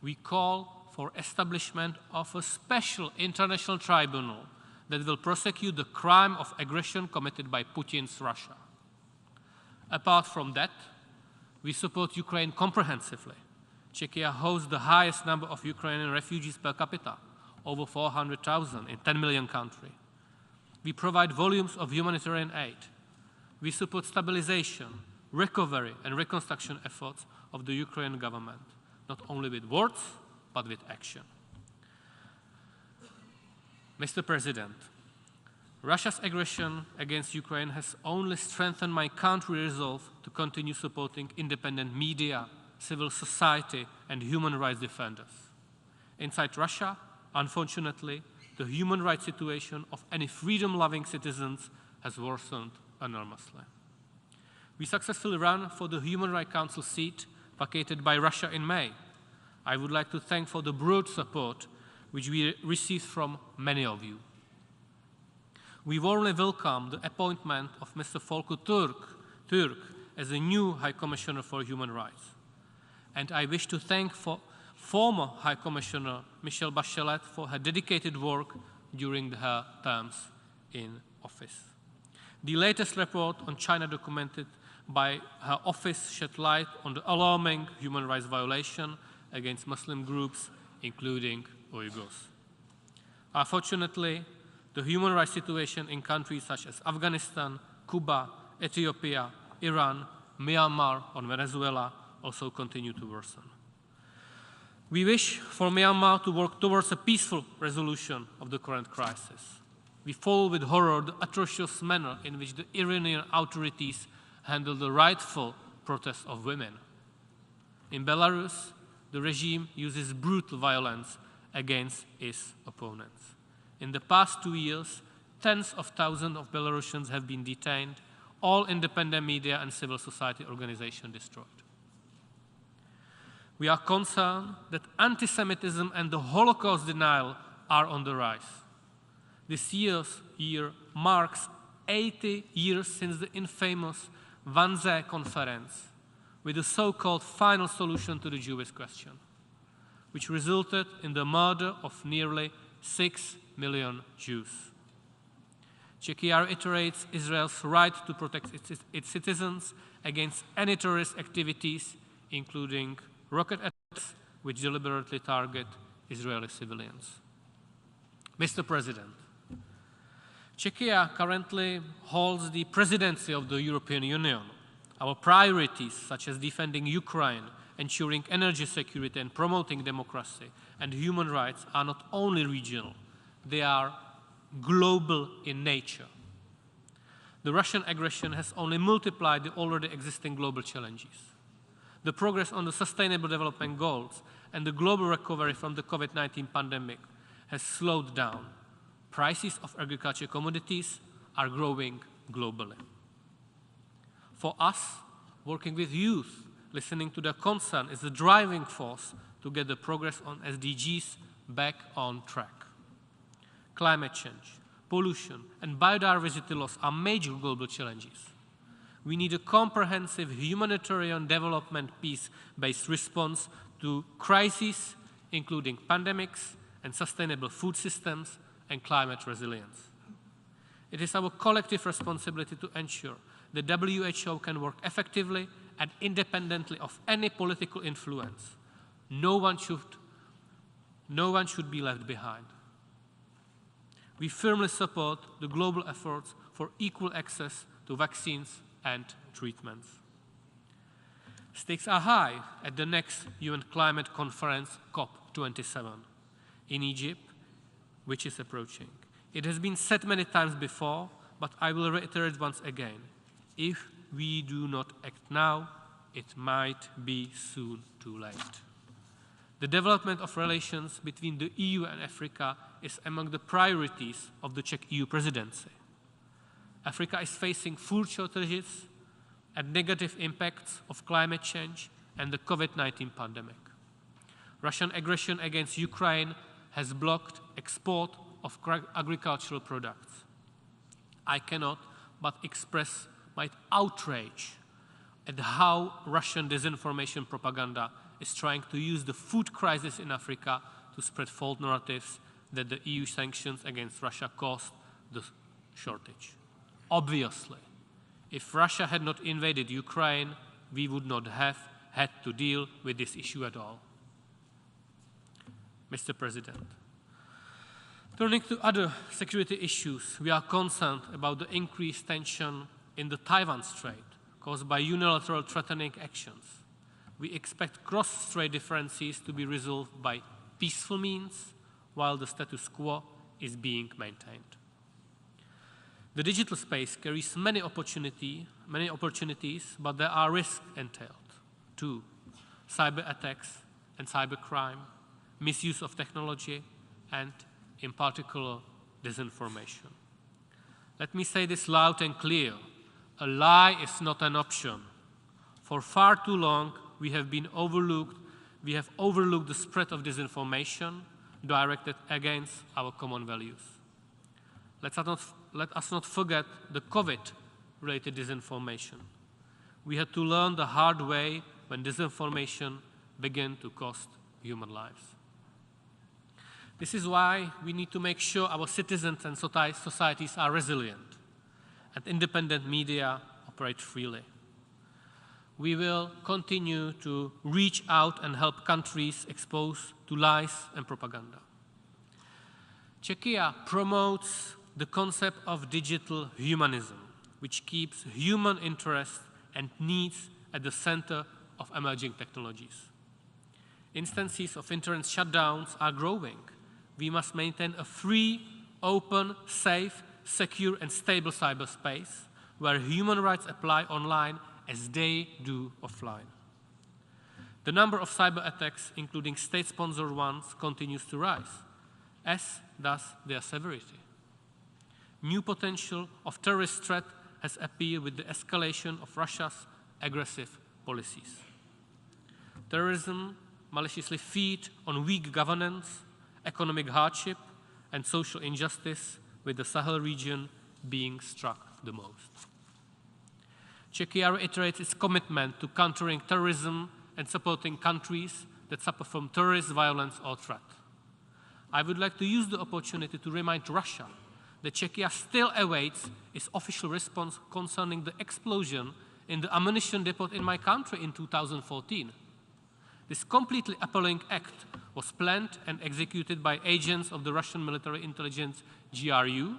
[SPEAKER 1] we call for establishment of a special international tribunal that will prosecute the crime of aggression committed by Putin's Russia. Apart from that, we support Ukraine comprehensively. Czechia hosts the highest number of Ukrainian refugees per capita, over 400,000 in a 10 million country. We provide volumes of humanitarian aid. We support stabilization, recovery, and reconstruction efforts of the Ukrainian government, not only with words, but with action. Mr. President, Russia's aggression against Ukraine has only strengthened my country's resolve to continue supporting independent media, civil society, and human rights defenders. Inside Russia, unfortunately, the human rights situation of any freedom-loving citizens has worsened enormously. We successfully ran for the Human Rights Council seat vacated by Russia in May. I would like to thank for the broad support which we received from many of you. We warmly welcome the appointment of Mr. Volker Türk as the new High Commissioner for Human Rights. And I wish to thank former High Commissioner Michelle Bachelet for her dedicated work during her terms in office. The latest report on China documented by her office shed light on the alarming human rights violation against Muslim groups, including Uyghurs. Unfortunately, the human rights situation in countries such as Afghanistan, Cuba, Ethiopia, Iran, Myanmar, and Venezuela also continue to worsen. We wish for Myanmar to work towards a peaceful resolution of the current crisis. We follow with horror the atrocious manner in which the Iranian authorities handle the rightful protests of women. In Belarus, the regime uses brutal violence against its opponents. In the past 2 years, tens of thousands of Belarusians have been detained, all independent media and civil society organizations destroyed. We are concerned that anti-Semitism and the Holocaust denial are on the rise. This year marks 80 years since the infamous Wannsee Conference, with the so-called final solution to the Jewish question, which resulted in the murder of nearly 6 million Jews. Czechia reiterates Israel's right to protect its citizens against any terrorist activities, including rocket attacks which deliberately target Israeli civilians. Mr. President, Czechia currently holds the presidency of the European Union. Our priorities, such as defending Ukraine, ensuring energy security, and promoting democracy and human rights, are not only regional, they are global in nature. The Russian aggression has only multiplied the already existing global challenges. The progress on the Sustainable Development Goals and the global recovery from the COVID-19 pandemic has slowed down. Prices of agricultural commodities are growing globally. For us, working with youth, listening to their concern is the driving force to get the progress on SDGs back on track. Climate change, pollution, and biodiversity loss are major global challenges. We need a comprehensive humanitarian development peace-based response to crises, including pandemics and sustainable food systems and climate resilience. It is our collective responsibility to ensure the WHO can work effectively and independently of any political influence. No one should be left behind. We firmly support the global efforts for equal access to vaccines and treatments. Stakes are high at the next UN climate conference, COP27, in Egypt, which is approaching. It has been said many times before, but I will reiterate once again. If we do not act now, it might be soon too late. The development of relations between the EU and Africa is among the priorities of the Czech EU presidency. Africa is facing food shortages and negative impacts of climate change and the COVID-19 pandemic. Russian aggression against Ukraine has blocked export of agricultural products. I cannot but express my outrage at how Russian disinformation propaganda is trying to use the food crisis in Africa to spread false narratives that the EU sanctions against Russia caused the shortage. Obviously, if Russia had not invaded Ukraine, we would not have had to deal with this issue at all. Mr. President, turning to other security issues, we are concerned about the increased tension in the Taiwan Strait caused by unilateral threatening actions. We expect cross-strait differences to be resolved by peaceful means, while the status quo is being maintained. The digital space carries many opportunities, but there are risks entailed too. Cyber attacks and cybercrime, misuse of technology, and in particular, disinformation. Let me say this loud and clear. A lie is not an option. For far too long, we have overlooked the spread of disinformation directed against our common values. Let us not forget the COVID-related disinformation. We had to learn the hard way when disinformation began to cost human lives. This is why we need to make sure our citizens and societies are resilient and independent media operate freely. We will continue to reach out and help countries exposed to lies and propaganda. Czechia promotes the concept of digital humanism, which keeps human interests and needs at the center of emerging technologies. Instances of internet shutdowns are growing. We must maintain a free, open, safe, secure, and stable cyberspace where human rights apply online as they do offline. The number of cyber attacks, including state-sponsored ones, continues to rise, as does their severity. New potential of terrorist threat has appeared with the escalation of Russia's aggressive policies. Terrorism maliciously feeds on weak governance, economic hardship, and social injustice, with the Sahel region being struck the most. Czechia reiterates its commitment to countering terrorism and supporting countries that suffer from terrorist violence or threat. I would like to use the opportunity to remind Russia that Czechia still awaits its official response concerning the explosion in the ammunition depot in my country in 2014. This completely appalling act was planned and executed by agents of the Russian military intelligence GRU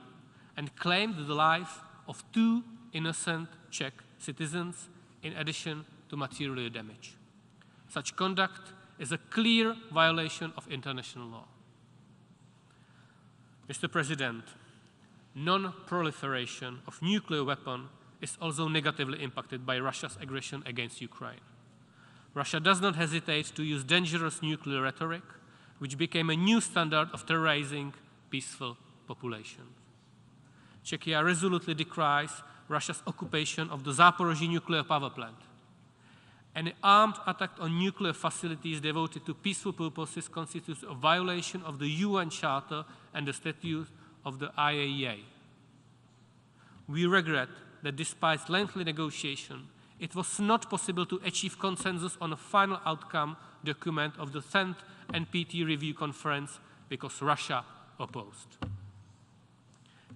[SPEAKER 1] and claimed the life of 2 innocent Czech citizens in addition to material damage. Such conduct is a clear violation of international law. Mr. President, non-proliferation of nuclear weapons is also negatively impacted by Russia's aggression against Ukraine. Russia does not hesitate to use dangerous nuclear rhetoric, which became a new standard of terrorizing peaceful populations. Czechia resolutely decries Russia's occupation of the Zaporozhye nuclear power plant. Any armed attack on nuclear facilities devoted to peaceful purposes constitutes a violation of the UN Charter and the statutes of the IAEA. We regret that despite lengthy negotiation, it was not possible to achieve consensus on a final outcome document of the 10th NPT review conference because Russia opposed.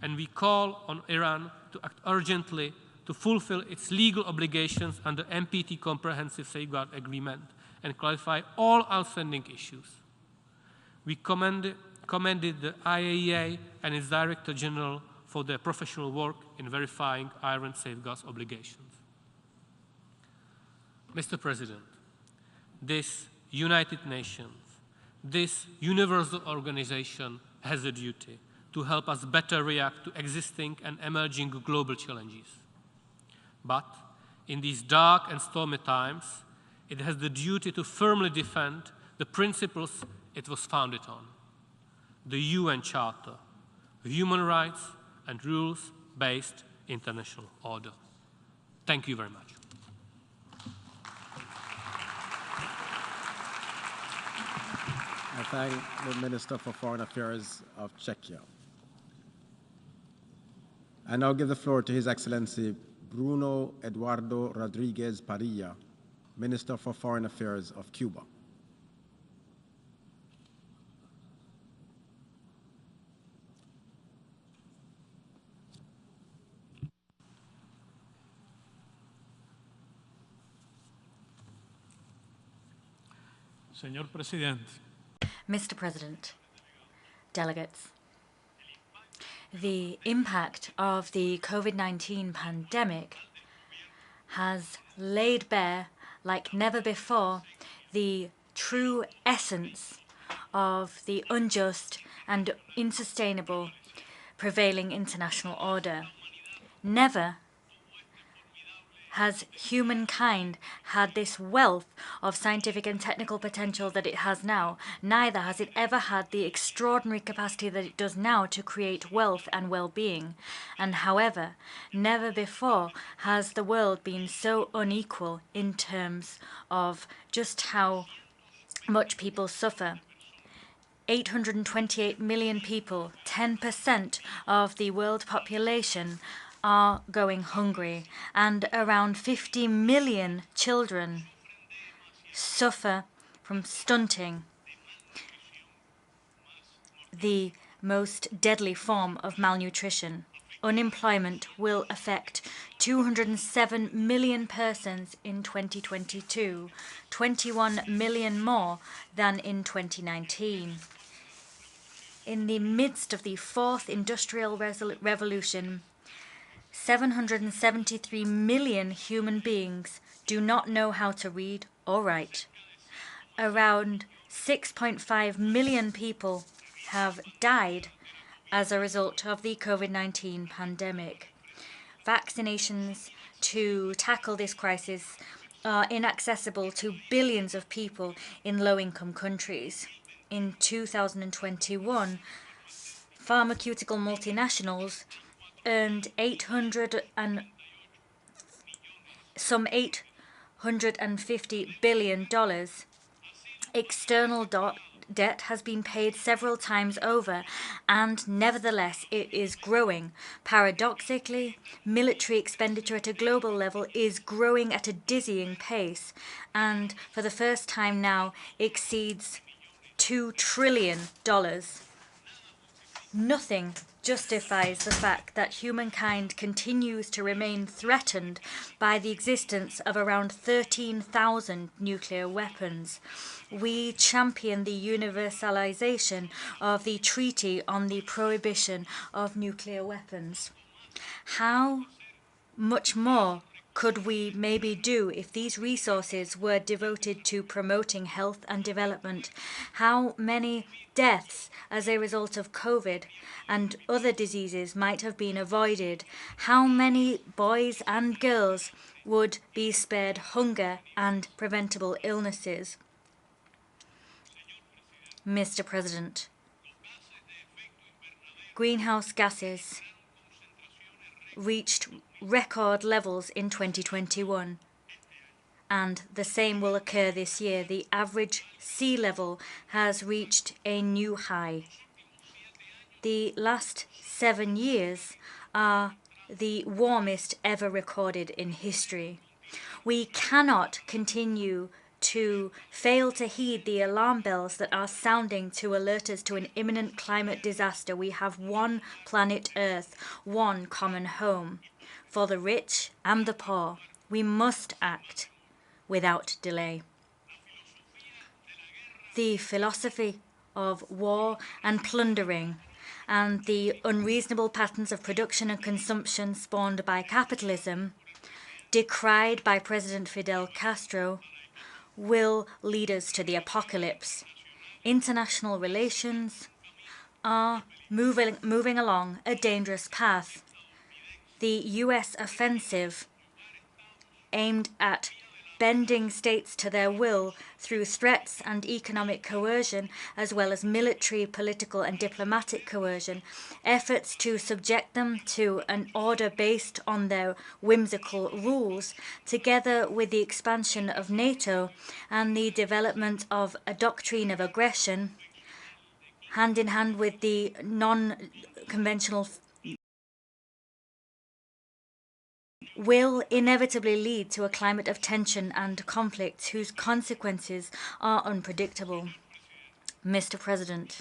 [SPEAKER 1] and we call on Iran to act urgently to fulfill its legal obligations under NPT Comprehensive Safeguard Agreement and clarify all outstanding issues. We commended the IAEA and its Director General for their professional work in verifying Iran's safeguards obligations. Mr. President, this United Nations, this universal organization has a duty to help us better react to existing and emerging global challenges. But in these dark and stormy times, it has the duty to firmly defend the principles it was founded on: the UN Charter, human rights, and rules-based international order. Thank you very much.
[SPEAKER 16] I thank the Minister for Foreign Affairs of Czechia. I now give the floor to His Excellency Bruno Eduardo Rodriguez Parilla, Minister for Foreign Affairs of Cuba.
[SPEAKER 3] Señor Presidente.
[SPEAKER 17] Mr. President, delegates, the impact of the COVID-19 pandemic has laid bare, like never before, the true essence of the unjust and unsustainable prevailing international order. Never has humankind had this wealth of scientific and technical potential that it has now. Neither has it ever had the extraordinary capacity that it does now to create wealth and well-being. And however, never before has the world been so unequal in terms of just how much people suffer. 828 million people, 10% of the world population, are going hungry, and around 50 million children suffer from stunting, the most deadly form of malnutrition. Unemployment will affect 207 million persons in 2022, 21 million more than in 2019. In the midst of the fourth industrial revolution, 773 million human beings do not know how to read or write. Around 6.5 million people have died as a result of the COVID-19 pandemic. Vaccinations to tackle this crisis are inaccessible to billions of people in low-income countries. In 2021, pharmaceutical multinationals earned $850 billion. External debt has been paid several times over, and nevertheless it is growing. Paradoxically, military expenditure at a global level is growing at a dizzying pace, and for the first time now exceeds $2 trillion. Nothing justifies the fact that humankind continues to remain threatened by the existence of around 13,000 nuclear weapons. We champion the universalization of the Treaty on the Prohibition of Nuclear Weapons. How much more could we maybe do if these resources were devoted to promoting health and development? How many deaths as a result of COVID and other diseases might have been avoided? How many boys and girls would be spared hunger and preventable illnesses? Mr. President, greenhouse gases reached record levels in 2021, and the same will occur this year. The average sea level has reached a new high. The last 7 years are the warmest ever recorded in history. We cannot continue to fail to heed the alarm bells that are sounding to alert us to an imminent climate disaster. We have one planet Earth, one common home. For the rich and the poor, we must act without delay. The philosophy of war and plundering and the unreasonable patterns of production and consumption spawned by capitalism, decried by President Fidel Castro, will lead us to the apocalypse. International relations are moving along a dangerous path. The US offensive, aimed at bending states to their will through threats and economic coercion, as well as military, political and diplomatic coercion, efforts to subject them to an order based on their whimsical rules, together with the expansion of NATO and the development of a doctrine of aggression, hand in hand with the non-conventional will inevitably lead to a climate of tension and conflict whose consequences are unpredictable. Mr. President,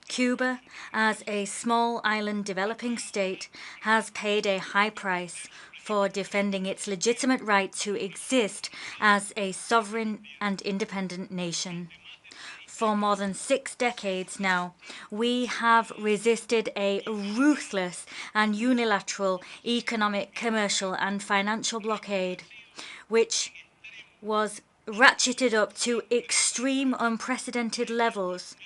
[SPEAKER 17] Cuba, as a small island developing state, has paid a high price for defending its legitimate right to exist as a sovereign and independent nation. For more than 6 decades now, we have resisted a ruthless and unilateral economic, commercial and financial blockade, which was ratcheted up to extreme unprecedented levels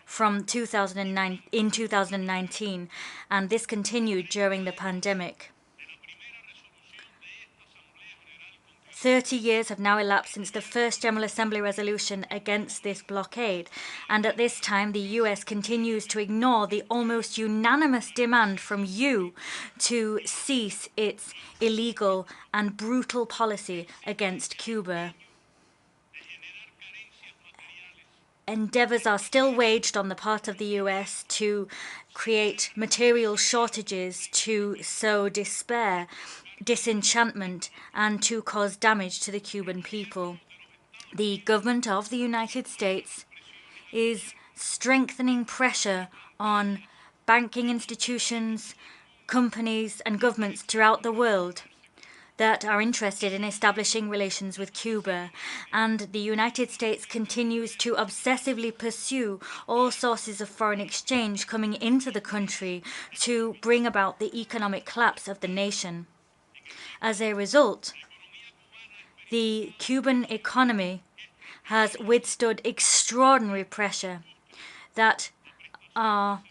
[SPEAKER 17] from 2019, and this continued during the pandemic. 30 years have now elapsed since the first General Assembly resolution against this blockade, and at this time the US continues to ignore the almost unanimous demand from you to cease its illegal and brutal policy against Cuba. Endeavors are still waged on the part of the US to create material shortages, to sow despair, disenchantment, and to cause damage to the Cuban people. The government of the United States is strengthening pressure on banking institutions, companies, and governments throughout the world that are interested in establishing relations with Cuba, and the United States continues to obsessively pursue all sources of foreign exchange coming into the country to bring about the economic collapse of the nation. As a result, the Cuban economy has withstood extraordinary pressure that are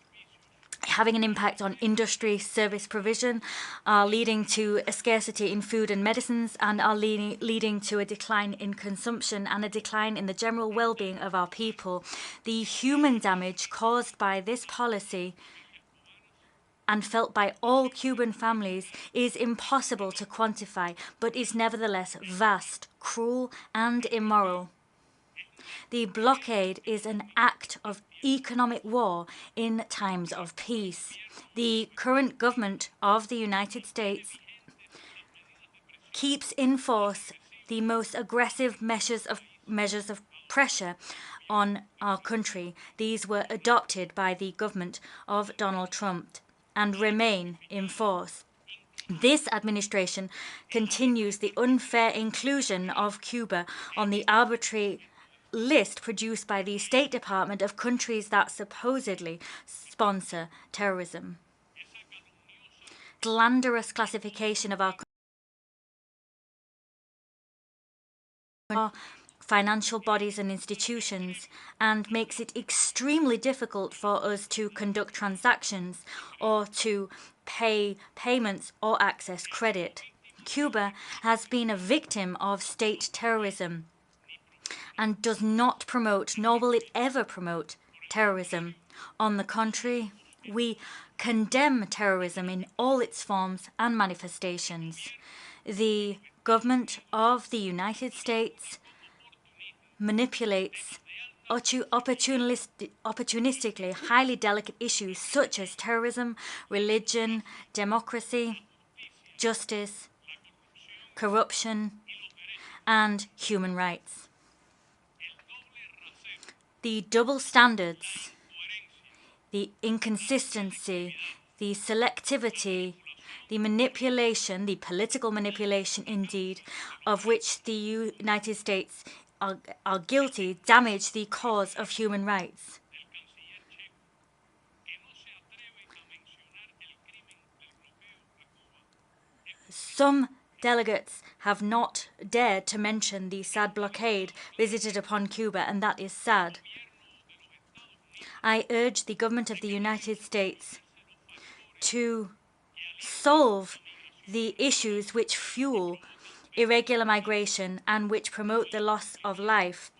[SPEAKER 17] having an impact on industry, service provision, are leading to a scarcity in food and medicines, and are leading to a decline in consumption and a decline in the general well-being of our people. The human damage caused by this policy and felt by all Cuban families is impossible to quantify, but is nevertheless vast, cruel, and immoral. The blockade is an act of economic war in times of peace. The current government of the United States keeps in force the most aggressive measures of pressure on our country. These were adopted by the government of Donald Trump and remain in force. This administration continues the unfair inclusion of Cuba on the arbitrary list produced by the State Department of countries that supposedly sponsor terrorism. Slanderous classification of our financial bodies and institutions, and makes it extremely difficult for us to conduct transactions or to pay payments or access credit. Cuba has been a victim of state terrorism and does not promote, nor will it ever promote, terrorism. On the contrary, we condemn terrorism in all its forms and manifestations. The government of the United States manipulates opportunistically highly delicate issues such as terrorism, religion, democracy, justice, corruption, and human rights. The double standards, the inconsistency, the selectivity, the manipulation, the political manipulation indeed, of which the United States are guilty, damage the cause of human rights. Some delegates have not dared to mention the sad blockade visited upon Cuba, and that is sad. I urge the government of the United States to solve the issues which fuel irregular migration and which promote the loss of life.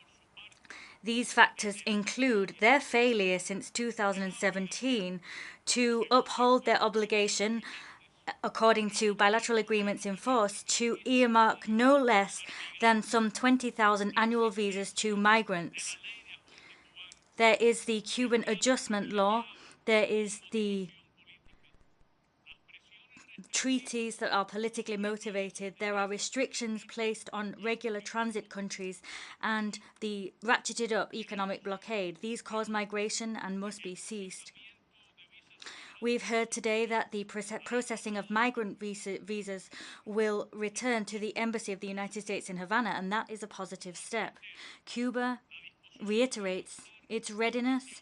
[SPEAKER 17] These factors include their failure since 2017 to uphold their obligation, according to bilateral agreements in force, to earmark no less than some 20,000 annual visas to migrants. There is the Cuban Adjustment Law. There is the treaties that are politically motivated. There are restrictions placed on regular transit countries and the ratcheted up economic blockade. These cause migration and must be ceased. We've heard today that the processing of migrant visas will return to the Embassy of the United States in Havana, and that is a positive step. Cuba reiterates its readiness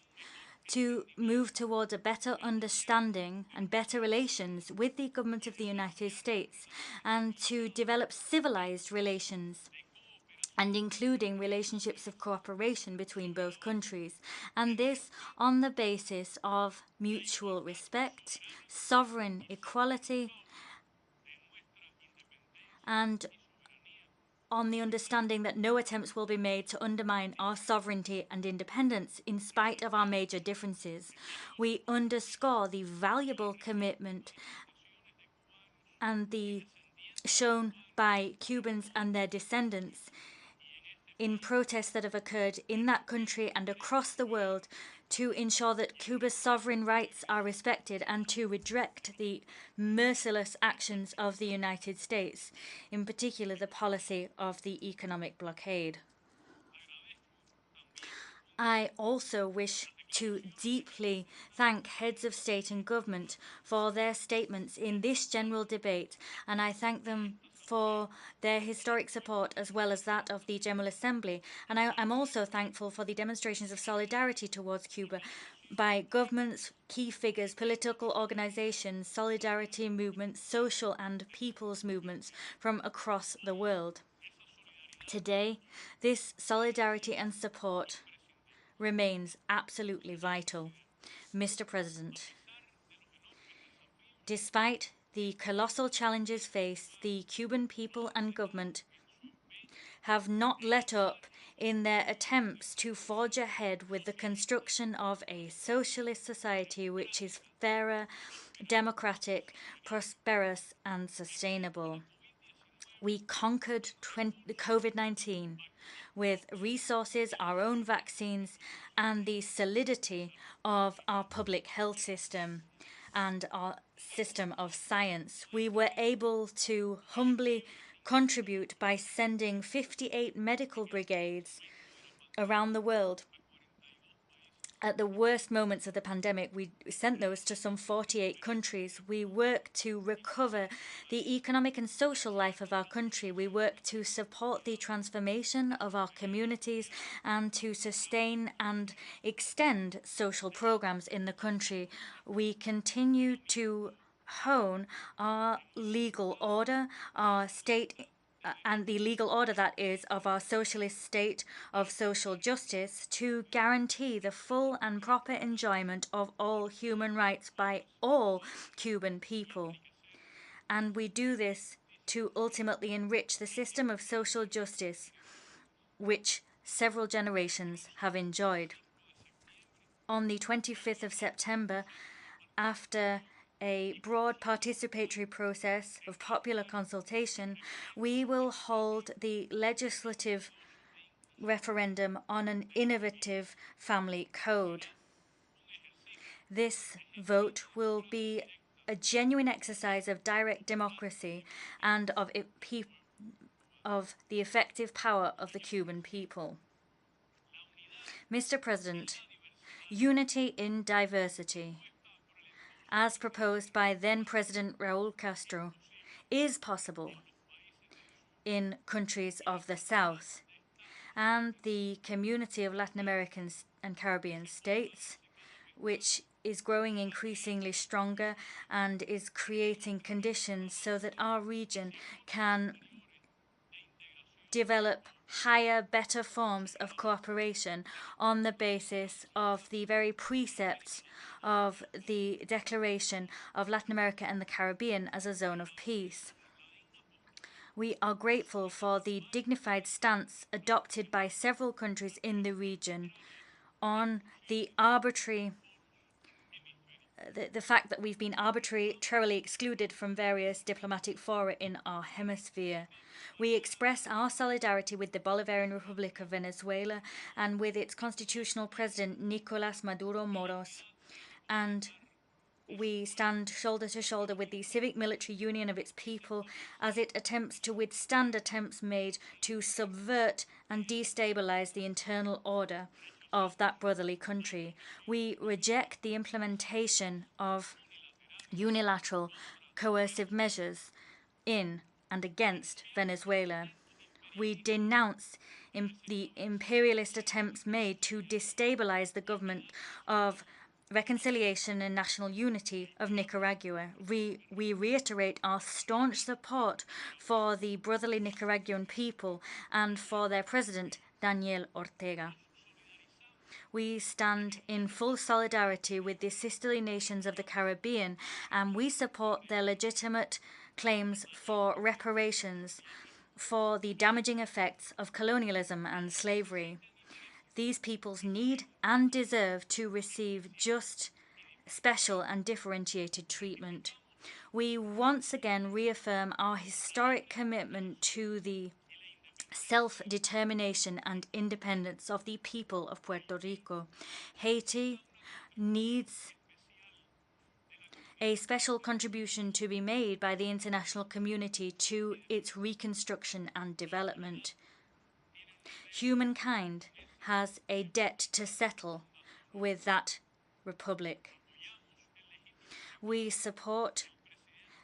[SPEAKER 17] to move towards a better understanding and better relations with the government of the United States and to develop civilized relations, and including relationships of cooperation between both countries, and this on the basis of mutual respect, sovereign equality, and on the understanding that no attempts will be made to undermine our sovereignty and independence in spite of our major differences. We underscore the valuable commitment and the shown by Cubans and their descendants in protests that have occurred in that country and across the world to ensure that Cuba's sovereign rights are respected and to reject the merciless actions of the United States, in particular the policy of the economic blockade. I also wish to deeply thank heads of state and government for their statements in this general debate, and I thank them for their historic support as well as that of the General Assembly. And I'm also thankful for the demonstrations of solidarity towards Cuba by governments, key figures, political organizations, solidarity movements, social and people's movements from across the world. Today, this solidarity and support remains absolutely vital. Mr. President, despite the colossal challenges faced, the Cuban people and government have not let up in their attempts to forge ahead with the construction of a socialist society which is fairer, democratic, prosperous, and sustainable. We conquered COVID-19 with resources, our own vaccines, and the solidity of our public health system and our system of science. We were able to humbly contribute by sending 58 medical brigades around the world. At the worst moments of the pandemic, we sent those to some 48 countries. We worked to recover the economic and social life of our country. We worked to support the transformation of our communities and to sustain and extend social programs in the country. We continue to hone our legal order, our state and the legal order, that is, of our socialist state of social justice to guarantee the full and proper enjoyment of all human rights by all Cuban people. And we do this to ultimately enrich the system of social justice which several generations have enjoyed. On the 25th of September, after a broad participatory process of popular consultation, we will hold the legislative referendum on an innovative family code. This vote will be a genuine exercise of direct democracy and of of the effective power of the Cuban people. Mr. President, unity in diversity, as proposed by then-President Raúl Castro, is possible in countries of the South, and the community of Latin American and Caribbean states, which is growing increasingly stronger and is creating conditions so that our region can develop higher, better forms of cooperation on the basis of the very precepts of the Declaration of Latin America and the Caribbean as a zone of peace. We are grateful for the dignified stance adopted by several countries in the region on the fact that we've been arbitrarily excluded from various diplomatic fora in our hemisphere. We express our solidarity with the Bolivarian Republic of Venezuela and with its constitutional president, Nicolás Maduro Moros, and we stand shoulder to shoulder with the civic military union of its people as it attempts to withstand attempts made to subvert and destabilize the internal order of that brotherly country. We reject the implementation of unilateral coercive measures in and against Venezuela. We denounce the imperialist attempts made to destabilize the government of reconciliation and national unity of Nicaragua. We reiterate our staunch support for the brotherly Nicaraguan people and for their president, Daniel Ortega. We stand in full solidarity with the sisterly nations of the Caribbean, and we support their legitimate claims for reparations for the damaging effects of colonialism and slavery. These peoples need and deserve to receive just, special and differentiated treatment. We once again reaffirm our historic commitment to the self-determination and independence of the people of Puerto Rico. Haiti needs a special contribution to be made by the international community to its reconstruction and development. Humankind has a debt to settle with that republic. We support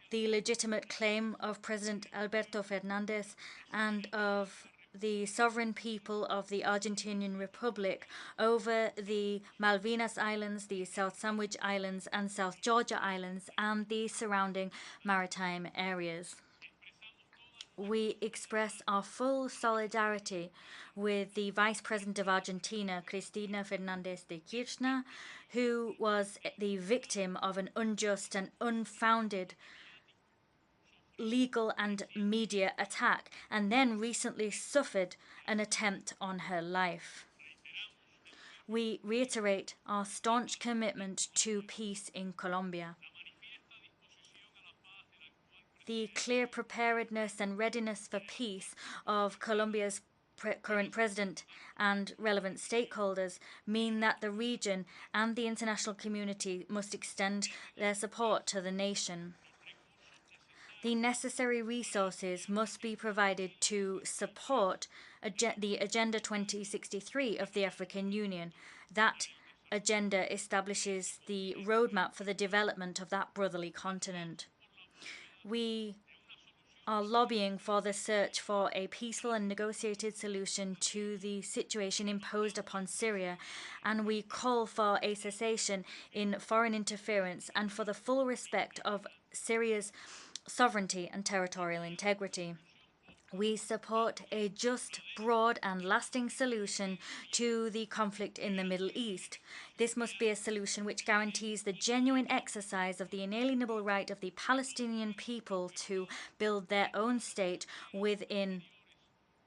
[SPEAKER 17] the legitimate claim of President Alberto Fernandez and of the sovereign people of the Argentinian Republic over the Malvinas Islands, the South Sandwich Islands and South Georgia Islands and the surrounding maritime areas. We express our full solidarity with the Vice President of Argentina, Cristina Fernández de Kirchner, who was the victim of an unjust and unfounded legal and media attack, and then recently suffered an attempt on her life. We reiterate our staunch commitment to peace in Colombia. The clear preparedness and readiness for peace of Colombia's current president and relevant stakeholders mean that the region and the international community must extend their support to the nation. The necessary resources must be provided to support the Agenda 2063 of the African Union. That agenda establishes the roadmap for the development of that brotherly continent. We are lobbying for the search for a peaceful and negotiated solution to the situation imposed upon Syria, and we call for a cessation in foreign interference and for the full respect of Syria's sovereignty and territorial integrity. We support a just, broad and lasting solution to the conflict in the Middle East. This must be a solution which guarantees the genuine exercise of the inalienable right of the Palestinian people to build their own state within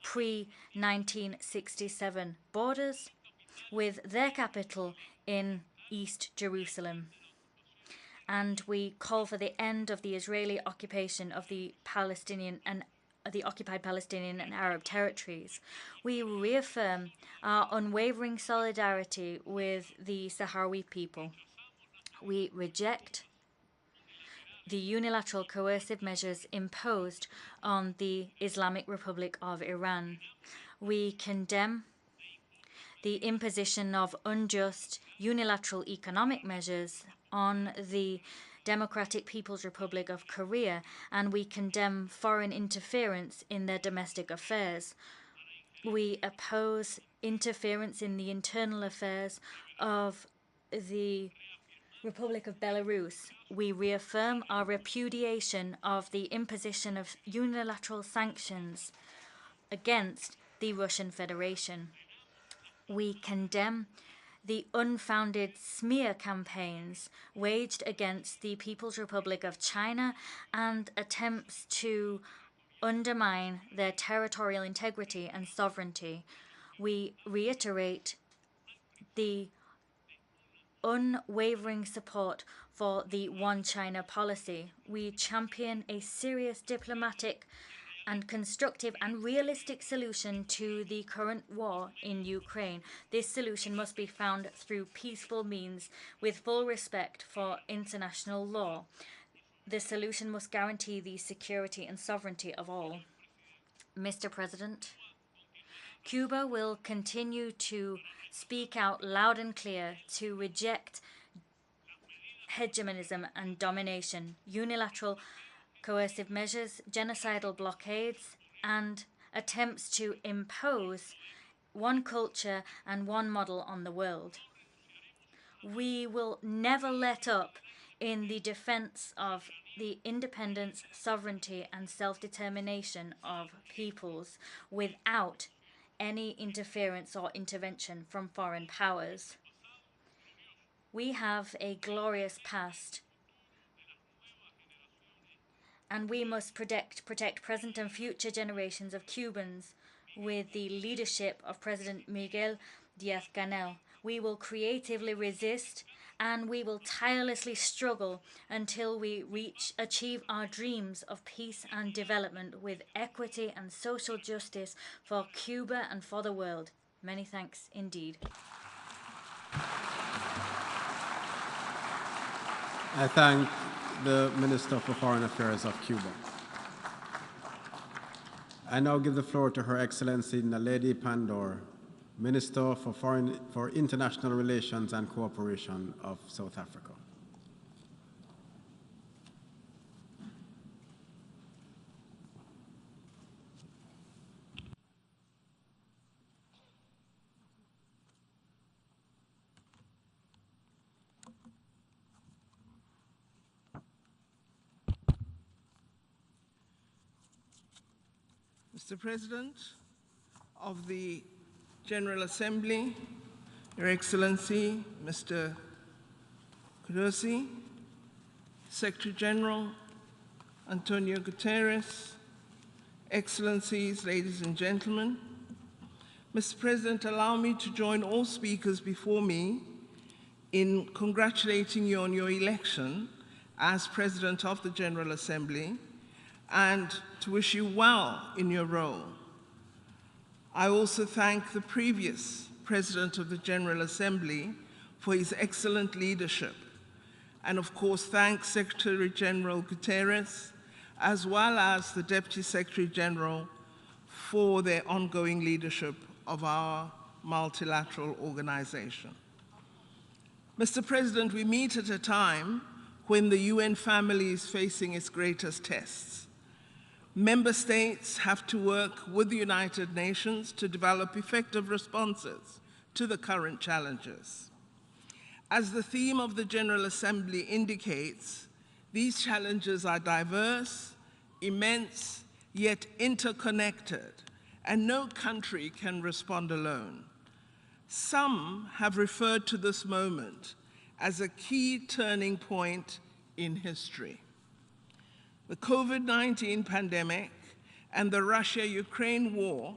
[SPEAKER 17] pre-1967 borders, with their capital in East Jerusalem. And we call for the end of the Israeli occupation of the occupied Palestinian and Arab territories. We reaffirm our unwavering solidarity with the Sahrawi people. We reject the unilateral coercive measures imposed on the Islamic Republic of Iran. We condemn the imposition of unjust unilateral economic measures on the Democratic People's Republic of Korea, and we condemn foreign interference in their domestic affairs. We oppose interference in the internal affairs of the Republic of Belarus. We reaffirm our repudiation of the imposition of unilateral sanctions against the Russian Federation. We condemn the unfounded smear campaigns waged against the People's Republic of China and attempts to undermine their territorial integrity and sovereignty. We reiterate the unwavering support for the One China policy. We champion a serious diplomatic and constructive and realistic solution to the current war in Ukraine. This solution must be found through peaceful means with full respect for international law. The solution must guarantee the security and sovereignty of all. Mr. President, Cuba will continue to speak out loud and clear to reject hegemonism and domination, unilateral coercive measures, genocidal blockades, and attempts to impose one culture and one model on the world. We will never let up in the defense of the independence, sovereignty, and self-determination of peoples without any interference or intervention from foreign powers. We have a glorious past, and we must protect present and future generations of Cubans with the leadership of President Miguel Díaz-Canel. We will creatively resist, and we will tirelessly struggle until we achieve our dreams of peace and development with equity and social justice for Cuba and for the world. Many thanks indeed.
[SPEAKER 16] I thank the Minister for Foreign Affairs of Cuba. I now give the floor to Her Excellency Naledi Pandor, Minister for International Relations and Cooperation of South Africa.
[SPEAKER 4] Mr. President of the General Assembly, Your Excellency, Mr. Khurelsukh, Secretary General Antonio Guterres, Excellencies, ladies and gentlemen. Mr. President, allow me to join all speakers before me in congratulating you on your election as President of the General Assembly and to wish you well in your role. I also thank the previous President of the General Assembly for his excellent leadership, and of course thank Secretary General Guterres as well as the Deputy Secretary General for their ongoing leadership of our multilateral organization. Mr. President, we meet at a time when the UN family is facing its greatest tests. Member states have to work with the United Nations to develop effective responses to the current challenges. As the theme of the General Assembly indicates, these challenges are diverse, immense, yet interconnected, and no country can respond alone. Some have referred to this moment as a key turning point in history. The COVID-19 pandemic and the Russia-Ukraine war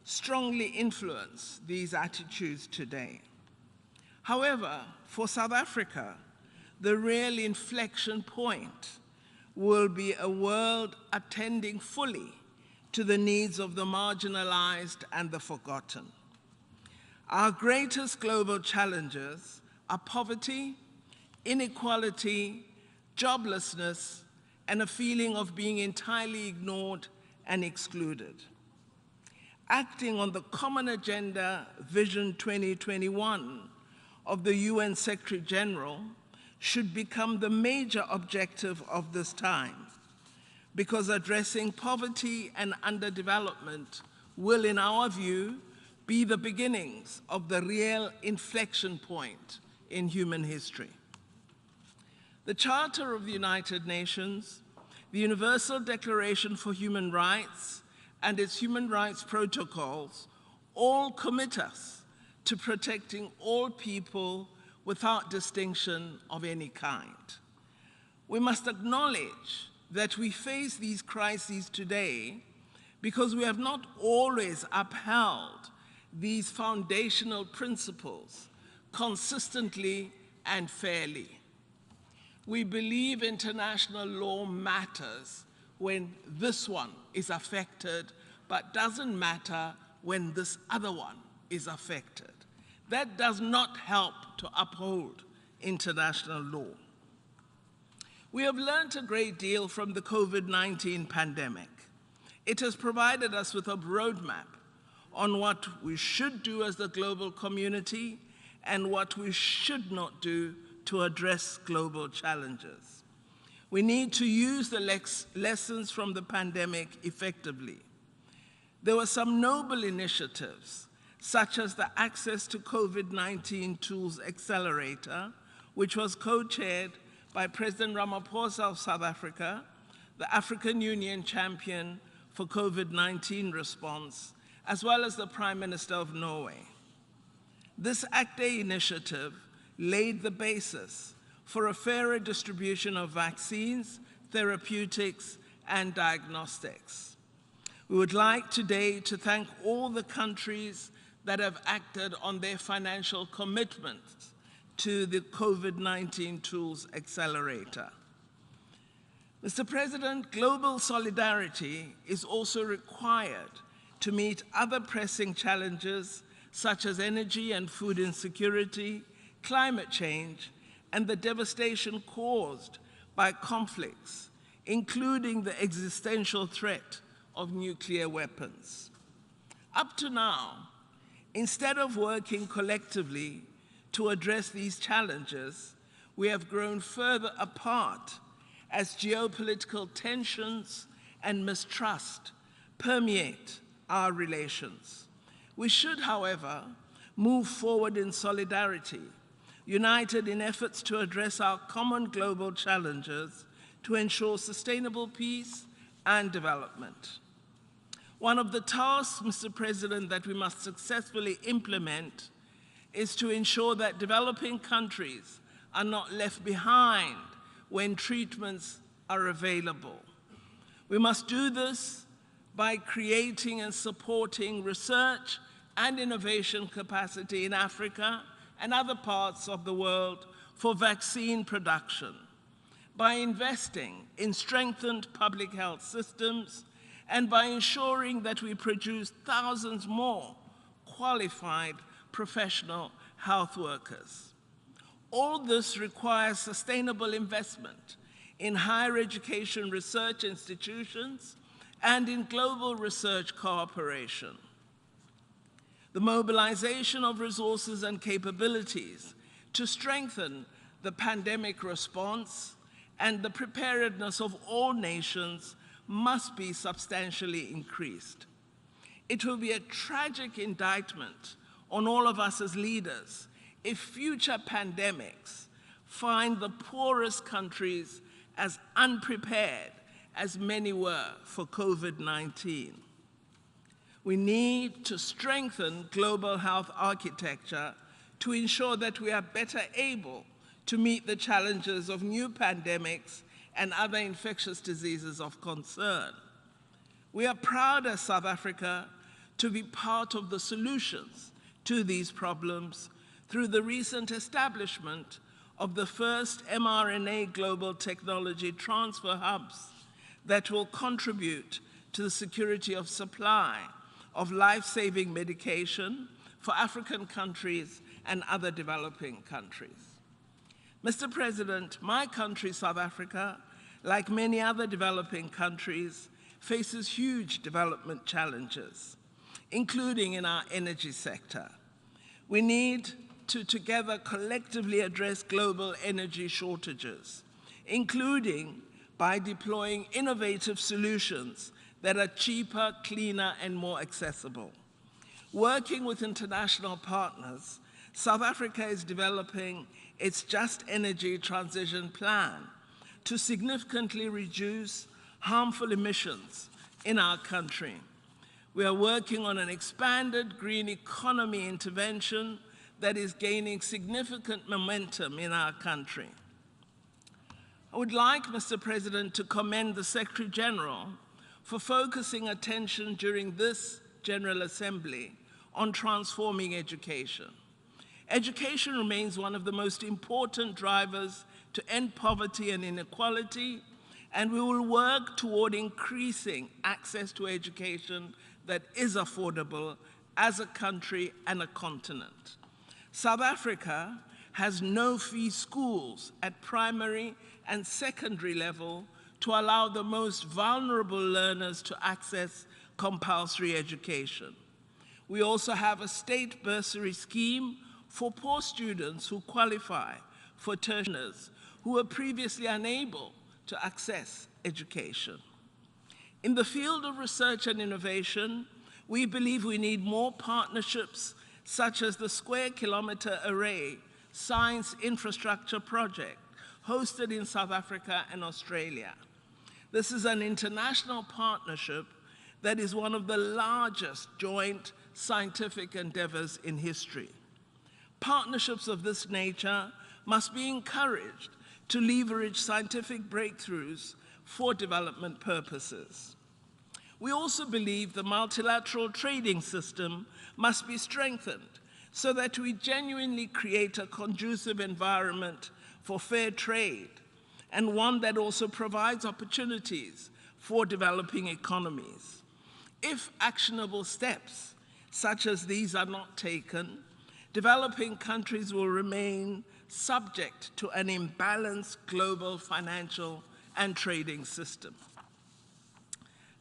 [SPEAKER 4] strongly influence these attitudes today. However, for South Africa, the real inflection point will be a world attending fully to the needs of the marginalized and the forgotten. Our greatest global challenges are poverty, inequality, joblessness, and a feeling of being entirely ignored and excluded. Acting on the Common Agenda Vision 2021 of the UN Secretary General should become the major objective of this time, because addressing poverty and underdevelopment will, in our view, be the beginnings of the real inflection point in human history. The Charter of the United Nations, the Universal Declaration for Human Rights, and its human rights protocols all commit us to protecting all people without distinction of any kind. We must acknowledge that we face these crises today because we have not always upheld these foundational principles consistently and fairly. We believe international law matters when this one is affected, but doesn't matter when this other one is affected. That does not help to uphold international law. We have learned a great deal from the COVID-19 pandemic. It has provided us with a roadmap on what we should do as the global community and what we should not do to address global challenges. We need to use the lessons from the pandemic effectively. There were some noble initiatives, such as the Access to COVID-19 Tools Accelerator, which was co-chaired by President Ramaphosa of South Africa, the African Union champion for COVID-19 response, as well as the Prime Minister of Norway. This ACT-A initiative laid the basis for a fairer distribution of vaccines, therapeutics, and diagnostics. We would like today to thank all the countries that have acted on their financial commitments to the COVID-19 Tools Accelerator. Mr. President, global solidarity is also required to meet other pressing challenges such as energy and food insecurity, climate change, and the devastation caused by conflicts, including the existential threat of nuclear weapons. Up to now, instead of working collectively to address these challenges, we have grown further apart as geopolitical tensions and mistrust permeate our relations. We should, however, move forward in solidarity, united in efforts to address our common global challenges to ensure sustainable peace and development. One of the tasks, Mr. President, that we must successfully implement is to ensure that developing countries are not left behind when treatments are available. We must do this by creating and supporting research and innovation capacity in Africa and other parts of the world for vaccine production, by investing in strengthened public health systems, and by ensuring that we produce thousands more qualified professional health workers. All this requires sustainable investment in higher education research institutions and in global research cooperation. The mobilization of resources and capabilities to strengthen the pandemic response and the preparedness of all nations must be substantially increased. It will be a tragic indictment on all of us as leaders if future pandemics find the poorest countries as unprepared as many were for COVID-19. We need to strengthen global health architecture to ensure that we are better able to meet the challenges of new pandemics and other infectious diseases of concern. We are proud as South Africa to be part of the solutions to these problems through the recent establishment of the first mRNA global technology transfer hubs that will contribute to the security of supply of life-saving medication for African countries and other developing countries. Mr. President, my country, South Africa, like many other developing countries, faces huge development challenges, including in our energy sector. We need to together collectively address global energy shortages, including by deploying innovative solutions that are cheaper, cleaner, and more accessible. Working with international partners, South Africa is developing its Just Energy Transition Plan to significantly reduce harmful emissions in our country. We are working on an expanded green economy intervention that is gaining significant momentum in our country. I would like, Mr. President, to commend the Secretary General for focusing attention during this General Assembly on transforming education. Education remains one of the most important drivers to end poverty and inequality, and we will work toward increasing access to education that is affordable as a country and a continent. South Africa has no-fee schools at primary and secondary level to allow the most vulnerable learners to access compulsory education. We also have a state bursary scheme for poor students who qualify for tertiaries who were previously unable to access education. In the field of research and innovation, we believe we need more partnerships such as the Square Kilometre Array Science Infrastructure Project hosted in South Africa and Australia. This is an international partnership that is one of the largest joint scientific endeavors in history. Partnerships of this nature must be encouraged to leverage scientific breakthroughs for development purposes. We also believe the multilateral trading system must be strengthened so that we genuinely create a conducive environment for fair trade and one that also provides opportunities for developing economies. If actionable steps such as these are not taken, developing countries will remain subject to an imbalanced global financial and trading system.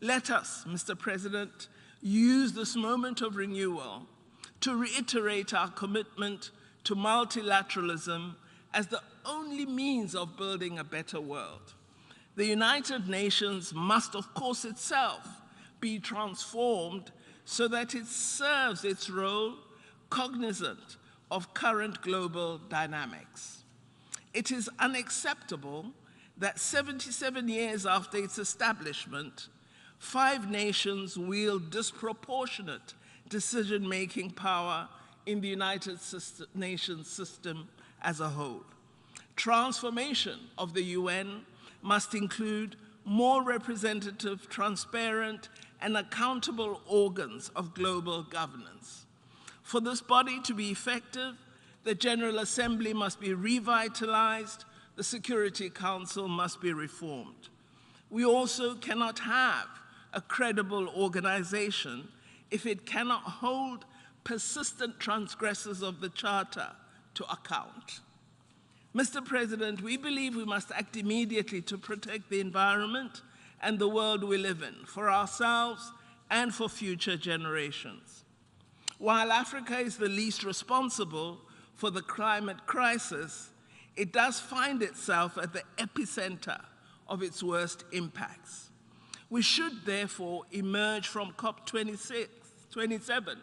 [SPEAKER 4] Let us, Mr. President, use this moment of renewal to reiterate our commitment to multilateralism as the only means of building a better world. The United Nations must, of course, itself be transformed so that it serves its role cognizant of current global dynamics. It is unacceptable that 77 years after its establishment, 5 nations wield disproportionate decision-making power in the United Nations system as a whole. Transformation of the UN must include more representative, transparent, and accountable organs of global governance. For this body to be effective, the General Assembly must be revitalized, the Security Council must be reformed. We also cannot have a credible organization if it cannot hold persistent transgressors of the Charter to account. Mr. President, we believe we must act immediately to protect the environment and the world we live in, for ourselves and for future generations. While Africa is the least responsible for the climate crisis, it does find itself at the epicenter of its worst impacts. We should therefore emerge from COP27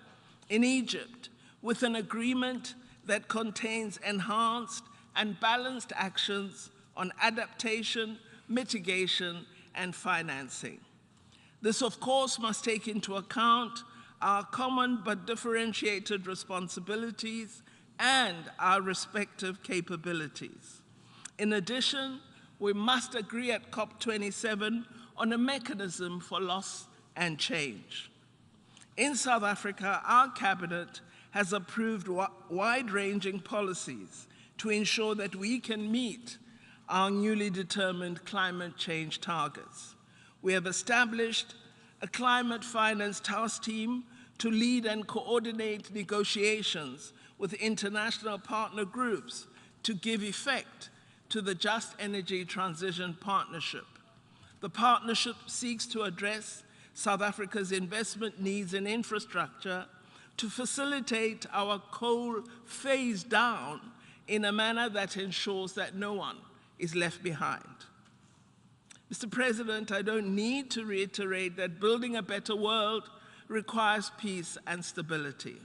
[SPEAKER 4] in Egypt with an agreement that contains enhanced and balanced actions on adaptation, mitigation, and financing. This, of course, must take into account our common but differentiated responsibilities and our respective capabilities. In addition, we must agree at COP27 on a mechanism for loss and change. In South Africa, our cabinet has approved wide-ranging policies to ensure that we can meet our newly determined climate change targets. We have established a climate finance task team to lead and coordinate negotiations with international partner groups to give effect to the Just Energy Transition Partnership. The partnership seeks to address South Africa's investment needs in infrastructure to facilitate our coal phase down in a manner that ensures that no one is left behind. Mr. President, I don't need to reiterate that building a better world requires peace and stability.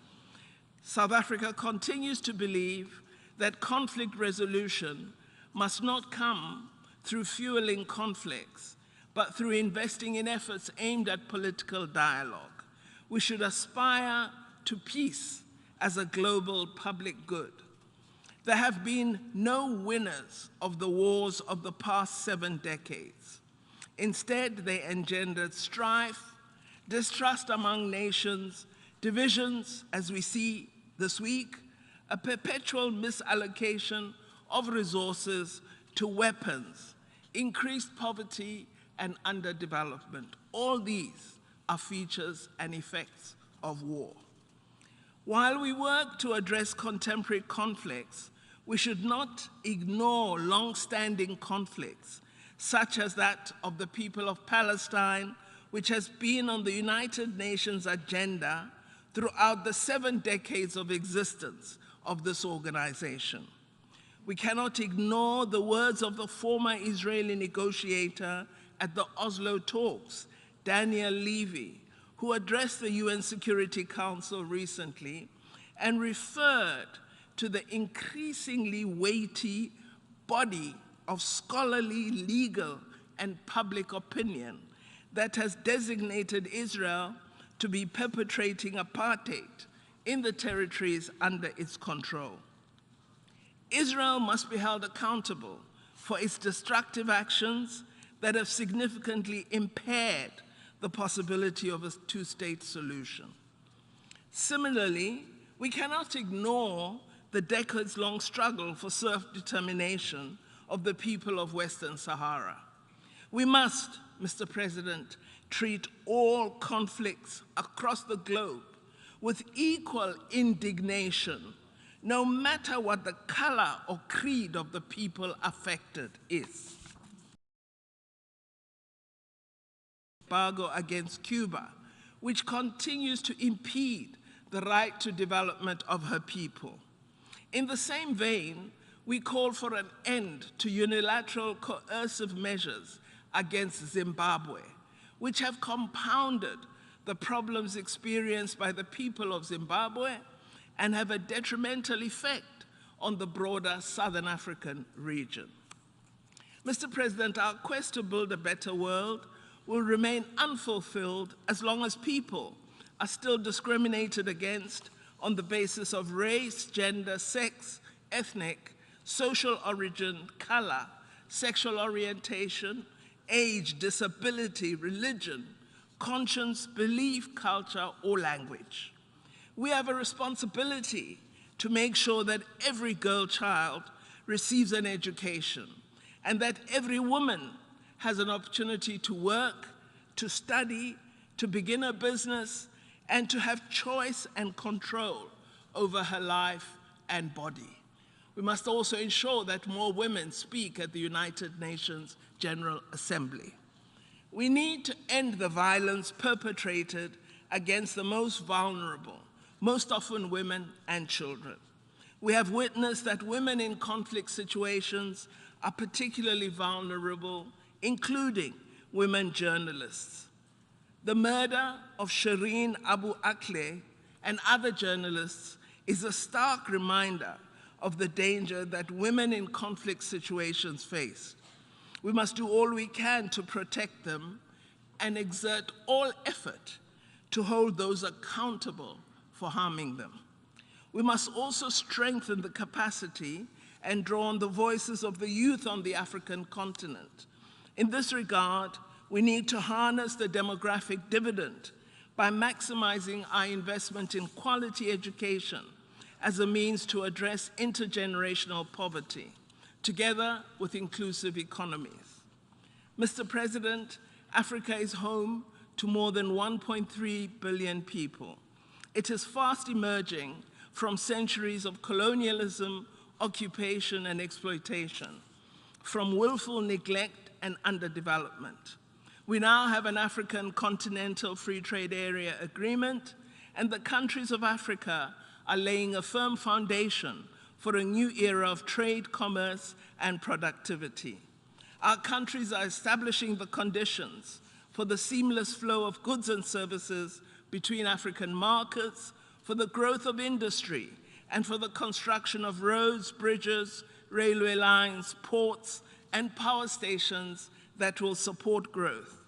[SPEAKER 4] South Africa continues to believe that conflict resolution must not come through fueling conflicts, but through investing in efforts aimed at political dialogue. We should aspire to peace as a global public good. There have been no winners of the wars of the past 7 decades. Instead, they engendered strife, distrust among nations, divisions, as we see this week, a perpetual misallocation of resources to weapons, increased poverty, and underdevelopment. All these are features and effects of war. While we work to address contemporary conflicts, we should not ignore long-standing conflicts, such as that of the people of Palestine, which has been on the United Nations agenda throughout the 7 decades of existence of this organization. We cannot ignore the words of the former Israeli negotiator at the Oslo talks, Daniel Levy, who addressed the UN Security Council recently and referred to the increasingly weighty body of scholarly, legal, and public opinion that has designated Israel to be perpetrating apartheid in the territories under its control. Israel must be held accountable for its destructive actions that have significantly impaired the possibility of a two-state solution. Similarly, we cannot ignore the decades-long struggle for self-determination of the people of Western Sahara. We must, Mr. President, treat all conflicts across the globe with equal indignation, no matter what the color or creed of the people affected is. Embargo against Cuba, which continues to impede the right to development of her people. In the same vein, we call for an end to unilateral coercive measures against Zimbabwe, which have compounded the problems experienced by the people of Zimbabwe and have a detrimental effect on the broader Southern African region. Mr. President, our quest to build a better world will remain unfulfilled as long as people are still discriminated against on the basis of race, gender, sex, ethnic, social origin, color, sexual orientation, age, disability, religion, conscience, belief, culture, or language. We have a responsibility to make sure that every girl child receives an education and that every woman has an opportunity to work, to study, to begin a business, and to have choice and control over her life and body. We must also ensure that more women speak at the United Nations General Assembly. We need to end the violence perpetrated against the most vulnerable, most often women and children. We have witnessed that women in conflict situations are particularly vulnerable, including women journalists. The murder of Shireen Abu Akleh and other journalists is a stark reminder of the danger that women in conflict situations face. We must do all we can to protect them and exert all effort to hold those accountable for harming them. We must also strengthen the capacity and draw on the voices of the youth on the African continent. In this regard, we need to harness the demographic dividend by maximizing our investment in quality education as a means to address intergenerational poverty, together with inclusive economies. Mr. President, Africa is home to more than 1.3 billion people. It is fast emerging from centuries of colonialism, occupation, and exploitation. from willful neglect and underdevelopment. We now have an African Continental Free Trade Area agreement, and the countries of Africa are laying a firm foundation for a new era of trade, commerce, and productivity. Our countries are establishing the conditions for the seamless flow of goods and services between African markets, for the growth of industry, and for the construction of roads, bridges, railway lines, ports, and power stations that will support growth.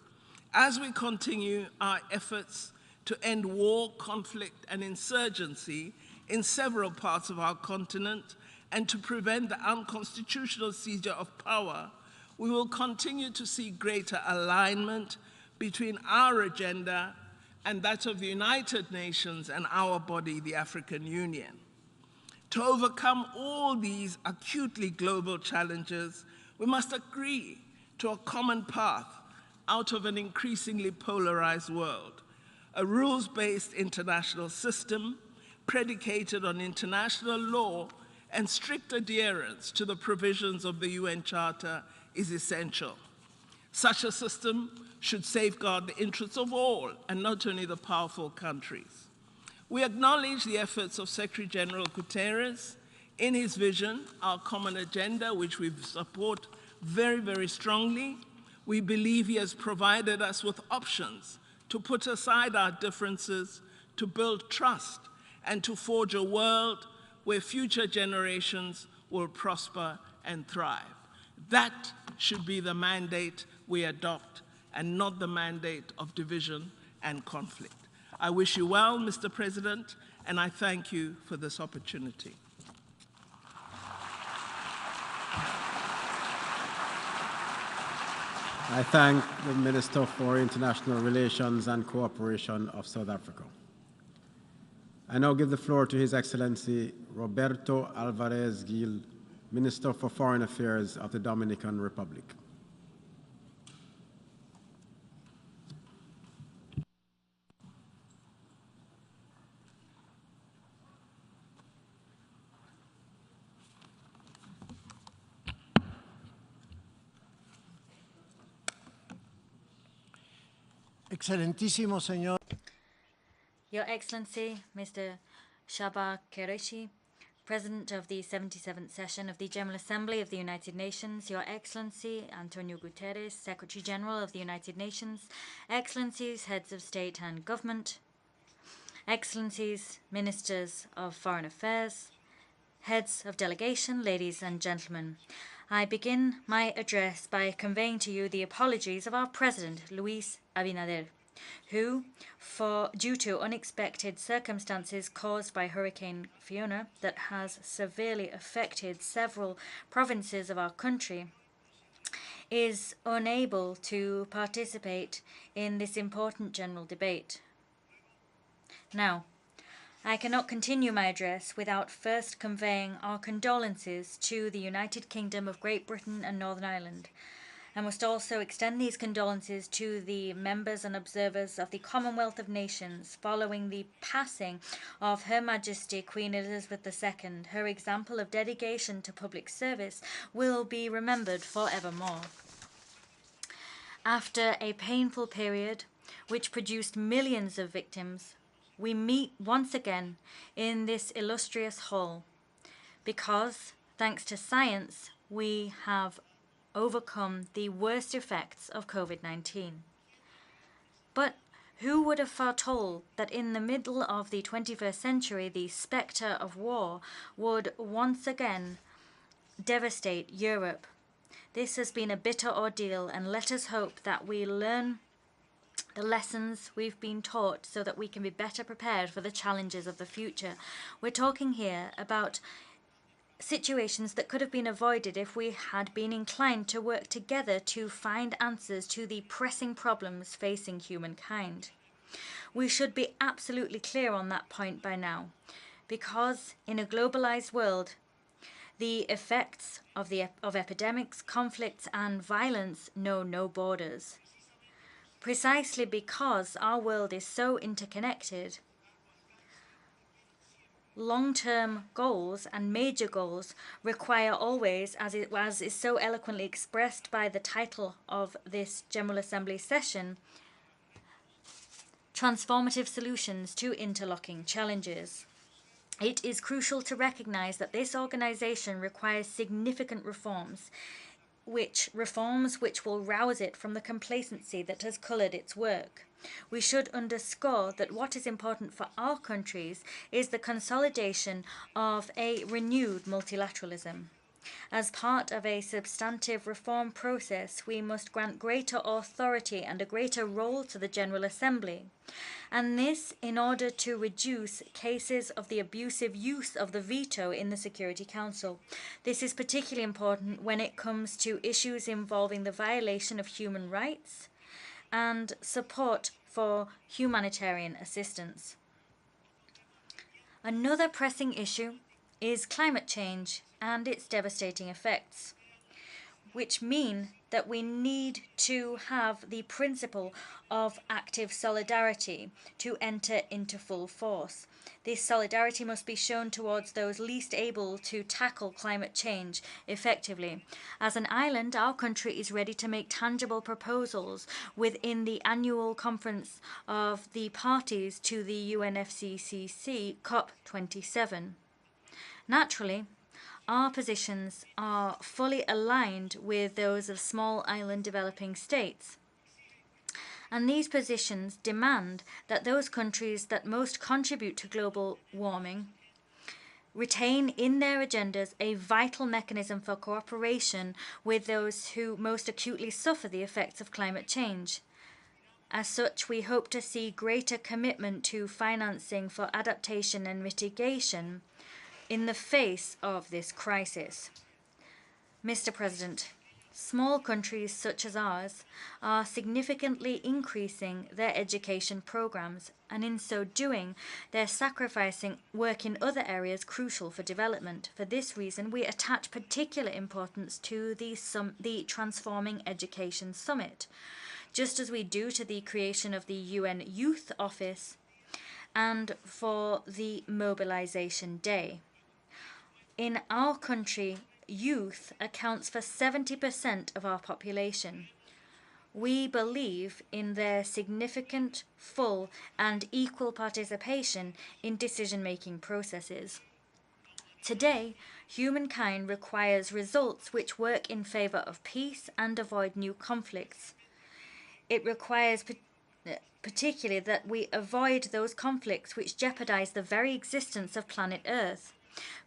[SPEAKER 4] As we continue our efforts to end war, conflict, and insurgency in several parts of our continent, and to prevent the unconstitutional seizure of power, we will continue to see greater alignment between our agenda and that of the United Nations and our body, the African Union. To overcome all these acutely global challenges, we must agree to a common path out of an increasingly polarized world, a rules-based international system predicated on international law and strict adherence to the provisions of the UN Charter is essential. Such a system should safeguard the interests of all and not only the powerful countries. We acknowledge the efforts of Secretary General Guterres in his vision, our common agenda, which we support very, very strongly. We believe he has provided us with options to put aside our differences, to build trust, and to forge a world where future generations will prosper and thrive. That should be the mandate we adopt, and not the mandate of division and conflict. I wish you well, Mr. President, and I thank you for this opportunity.
[SPEAKER 16] I thank the Minister for International Relations and Cooperation of South Africa. I now give the floor to His Excellency Roberto Alvarez Gil, Minister for Foreign Affairs of the Dominican Republic.
[SPEAKER 6] Excelentísimo señor.
[SPEAKER 17] Your Excellency, Mr. Shaba Qureshi, President of the 77th Session of the General Assembly of the United Nations, Your Excellency Antonio Guterres, Secretary General of the United Nations, Excellencies, Heads of State and Government, Excellencies, Ministers of Foreign Affairs, Heads of Delegation, ladies and gentlemen. I begin my address by conveying to you the apologies of our President, Luis Abinader, who, due to unexpected circumstances caused by Hurricane Fiona that has severely affected several provinces of our country, is unable to participate in this important general debate. Now, I cannot continue my address without first conveying our condolences to the United Kingdom of Great Britain and Northern Ireland. I must also extend these condolences to the members and observers of the Commonwealth of Nations following the passing of Her Majesty Queen Elizabeth II. Her example of dedication to public service will be remembered forevermore. After a painful period which produced millions of victims, we meet once again in this illustrious hall because, thanks to science, we have overcome the worst effects of COVID-19. But who would have foretold that in the middle of the 21st century, the spectre of war would once again devastate Europe? This has been a bitter ordeal, and let us hope that we learn the lessons we've been taught so that we can be better prepared for the challenges of the future. We're talking here about situations that could have been avoided if we had been inclined to work together to find answers to the pressing problems facing humankind. We should be absolutely clear on that point by now, because in a globalized world, the effects of epidemics, conflicts, and violence know no borders. Precisely because our world is so interconnected, long-term goals and major goals require always, as is so eloquently expressed by the title of this General Assembly session, transformative solutions to interlocking challenges. It is crucial to recognize that this organization requires significant reforms which will rouse it from the complacency that has colored its work. We should underscore that what is important for our countries is the consolidation of a renewed multilateralism. As part of a substantive reform process, we must grant greater authority and a greater role to the General Assembly, and this in order to reduce cases of the abusive use of the veto in the Security Council. This is particularly important when it comes to issues involving the violation of human rights and support for humanitarian assistance. Another pressing issue is climate change and its devastating effects, which mean that we need to have the principle of active solidarity to enter into full force. This solidarity must be shown towards those least able to tackle climate change effectively. As an island, our country is ready to make tangible proposals within the annual conference of the parties to the UNFCCC COP27. Naturally, our positions are fully aligned with those of small island developing states. And these positions demand that those countries that most contribute to global warming retain in their agendas a vital mechanism for cooperation with those who most acutely suffer the effects of climate change. As such, we hope to see greater commitment to financing for adaptation and mitigation in the face of this crisis. Mr. President, small countries such as ours are significantly increasing their education programs, and in so doing, they're sacrificing work in other areas crucial for development. For this reason, we attach particular importance to the Transforming Education Summit, just as we do to the creation of the UN Youth Office and for the Mobilization Day. In our country, youth accounts for 70% of our population. We believe in their significant, full, and equal participation in decision-making processes. Today, humankind requires results which work in favor of peace and avoid new conflicts. It requires particularly that we avoid those conflicts which jeopardize the very existence of planet Earth.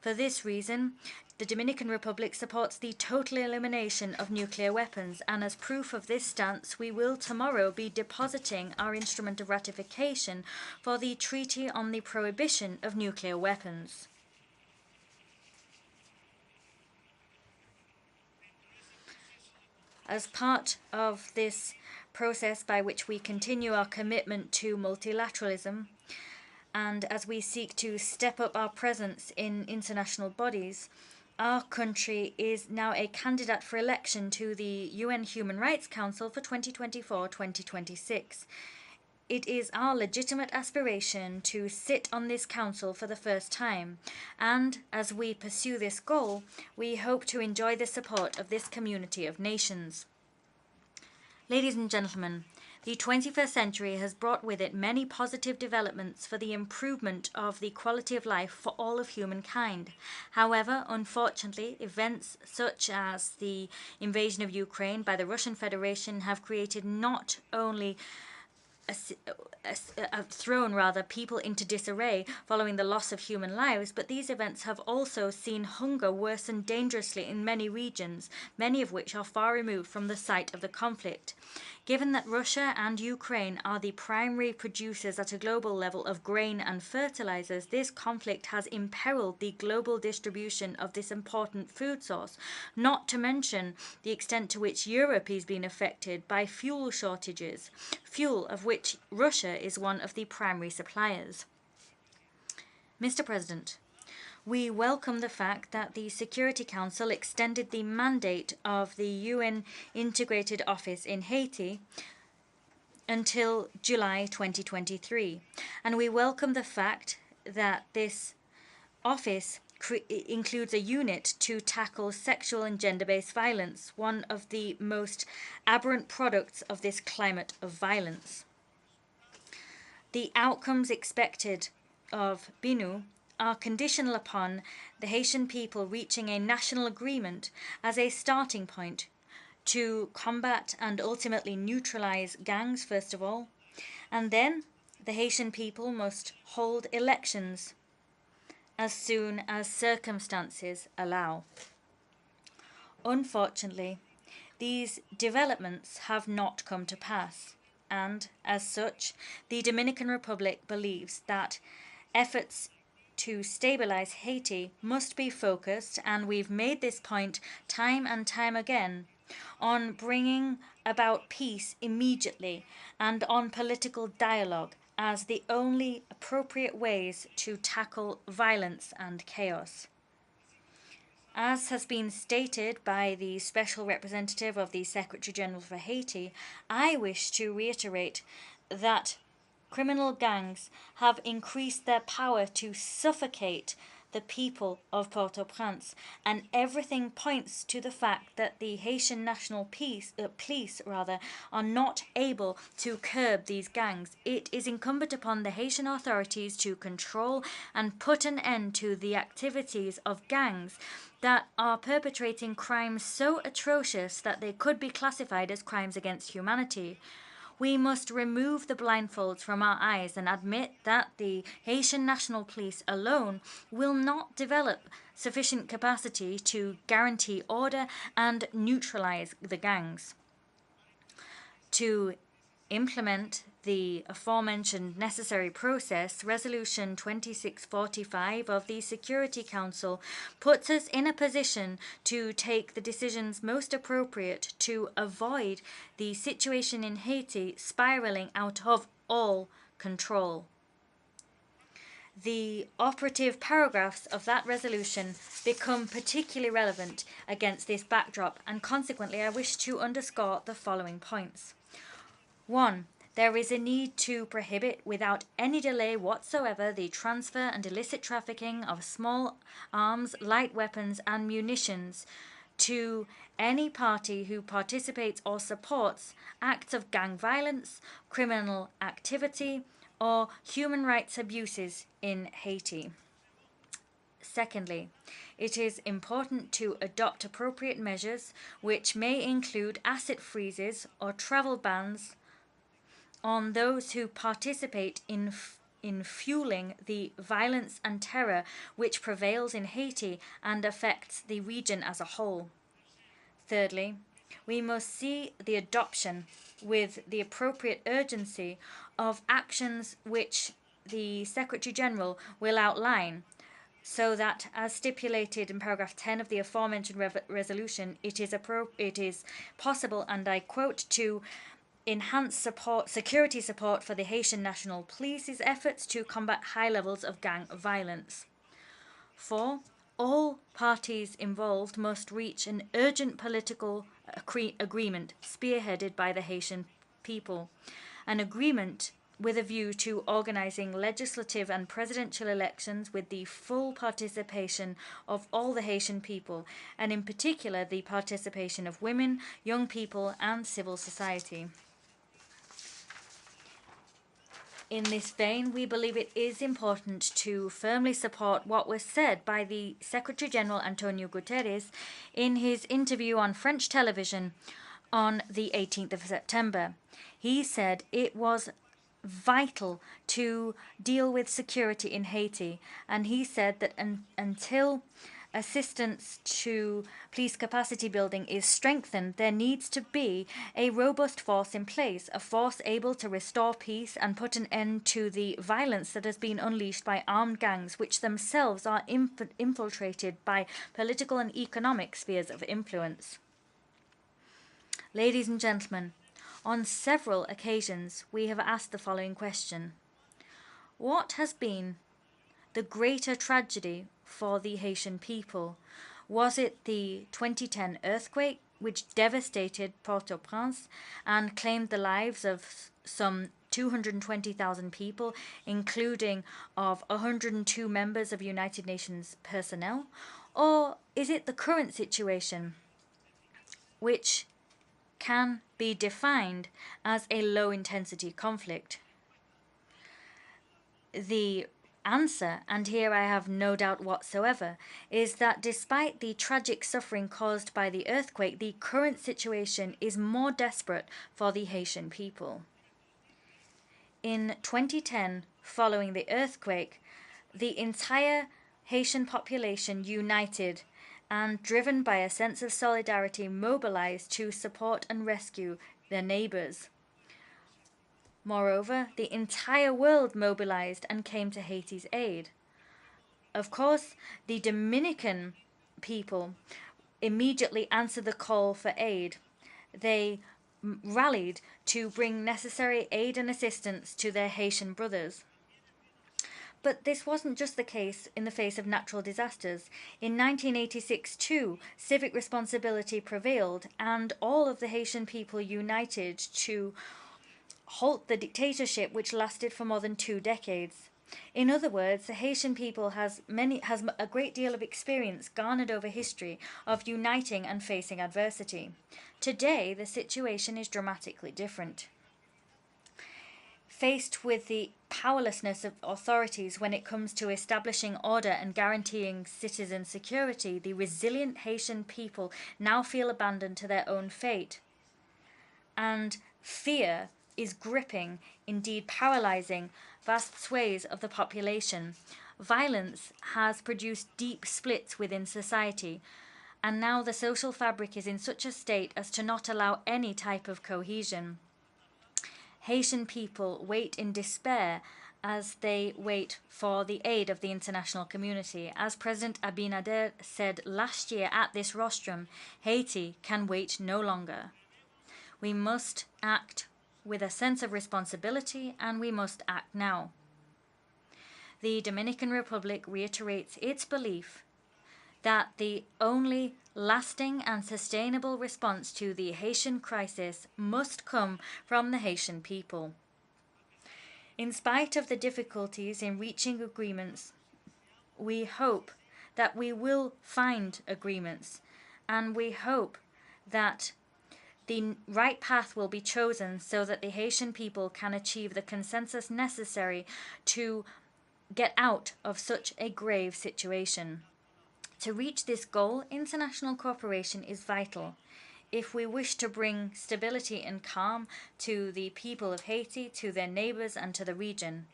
[SPEAKER 17] For this reason, the Dominican Republic supports the total elimination of nuclear weapons, and as proof of this stance, we will tomorrow be depositing our instrument of ratification for the Treaty on the Prohibition of Nuclear Weapons. As part of this process by which we continue our commitment to multilateralism, and as we seek to step up our presence in international bodies, our country is now a candidate for election to the UN Human Rights Council for 2024-2026. It is our legitimate aspiration to sit on this council for the first time, and as we pursue this goal, we hope to enjoy the support of this community of nations. Ladies and gentlemen, the 21st century has brought with it many positive developments for the improvement of the quality of life for all of humankind. However, unfortunately, events such as the invasion of Ukraine by the Russian Federation have created not only thrown people into disarray following the loss of human lives, but these events have also seen hunger worsen dangerously in many regions, many of which are far removed from the site of the conflict. Given that Russia and Ukraine are the primary producers at a global level of grain and fertilizers, this conflict has imperiled the global distribution of this important food source, not to mention the extent to which Europe is being affected by fuel shortages, fuel of which Russia is one of the primary suppliers. Mr. President, we welcome the fact that the Security Council extended the mandate of the UN Integrated Office in Haiti until July 2023. And we welcome the fact that this office includes a unit to tackle sexual and gender-based violence, one of the most aberrant products of this climate of violence. The outcomes expected of BINU are conditional upon the Haitian people reaching a national agreement as a starting point to combat and ultimately neutralize gangs, first of all, and then the Haitian people must hold elections as soon as circumstances allow. Unfortunately, these developments have not come to pass, and as such, the Dominican Republic believes that efforts to stabilize Haiti must be focused, and we've made this point time and time again, on bringing about peace immediately and on political dialogue as the only appropriate ways to tackle violence and chaos. As has been stated by the Special Representative of the Secretary General for Haiti, I wish to reiterate that criminal gangs have increased their power to suffocate the people of Port-au-Prince, and everything points to the fact that the Haitian National Police are not able to curb these gangs. It is incumbent upon the Haitian authorities to control and put an end to the activities of gangs that are perpetrating crimes so atrocious that they could be classified as crimes against humanity. We must remove the blindfolds from our eyes and admit that the Haitian National Police alone will not develop sufficient capacity to guarantee order and neutralize the gangs. To implement the aforementioned necessary process, Resolution 2645 of the Security Council puts us in a position to take the decisions most appropriate to avoid the situation in Haiti spiraling out of all control. The operative paragraphs of that resolution become particularly relevant against this backdrop, and consequently I wish to underscore the following points. 1. There is a need to prohibit without any delay whatsoever the transfer and illicit trafficking of small arms, light weapons and munitions to any party who participates or supports acts of gang violence, criminal activity, or human rights abuses in Haiti. Secondly, it is important to adopt appropriate measures which may include asset freezes or travel bans on those who participate in fueling the violence and terror which prevails in Haiti and affects the region as a whole. Thirdly, we must see the adoption with the appropriate urgency of actions which the Secretary General will outline, so that, as stipulated in paragraph 10 of the aforementioned resolution, it is possible, and I quote, to enhance security support for the Haitian National Police's efforts to combat high levels of gang violence. 4. All parties involved must reach an urgent political agreement spearheaded by the Haitian people, an agreement with a view to organizing legislative and presidential elections with the full participation of all the Haitian people, and in particular the participation of women, young people, and civil society. In this vein, we believe it is important to firmly support what was said by the Secretary General Antonio Guterres in his interview on French television on the 18th of September. He said it was vital to deal with security in Haiti, and he said that until assistance to police capacity building is strengthened, there needs to be a robust force in place, a force able to restore peace and put an end to the violence that has been unleashed by armed gangs, which themselves are infiltrated by political and economic spheres of influence. Ladies and gentlemen, on several occasions we have asked the following question: what has been the greater tragedy for the Haitian people? Was it the 2010 earthquake, which devastated Port-au-Prince and claimed the lives of some 220,000 people, including of 102 members of United Nations personnel? Or is it the current situation, which can be defined as a low-intensity conflict? The answer, and here I have no doubt whatsoever, is that despite the tragic suffering caused by the earthquake, the current situation is more desperate for the Haitian people. In 2010, following the earthquake, the entire Haitian population united and, driven by a sense of solidarity, mobilized to support and rescue their neighbors. Moreover, the entire world mobilized and came to Haiti's aid. Of course, the Dominican people immediately answered the call for aid. They rallied to bring necessary aid and assistance to their Haitian brothers. But this wasn't just the case in the face of natural disasters. In 1986 too, civic responsibility prevailed and all of the Haitian people united to halt the dictatorship which lasted for more than 2 decades. In other words, the Haitian people has a great deal of experience garnered over history of uniting and facing adversity. Today, the situation is dramatically different. Faced with the powerlessness of authorities when it comes to establishing order and guaranteeing citizen security, the resilient Haitian people now feel abandoned to their own fate. And fear is gripping, indeed paralyzing, vast swathes of the population. Violence has produced deep splits within society, and now the social fabric is in such a state as to not allow any type of cohesion. Haitian people wait in despair as they wait for the aid of the international community. As President Abinader said last year at this rostrum, Haiti can wait no longer. We must act with a sense of responsibility, and we must act now. The Dominican Republic reiterates its belief that the only lasting and sustainable response to the Haitian crisis must come from the Haitian people. In spite of the difficulties in reaching agreements, we hope that we will find agreements, and we hope that the right path will be chosen so that the Haitian people can achieve the consensus necessary to get out of such a grave situation. To reach this goal, international cooperation is vital. If we wish to bring stability and calm to the people of Haiti, to their neighbors, and to the region,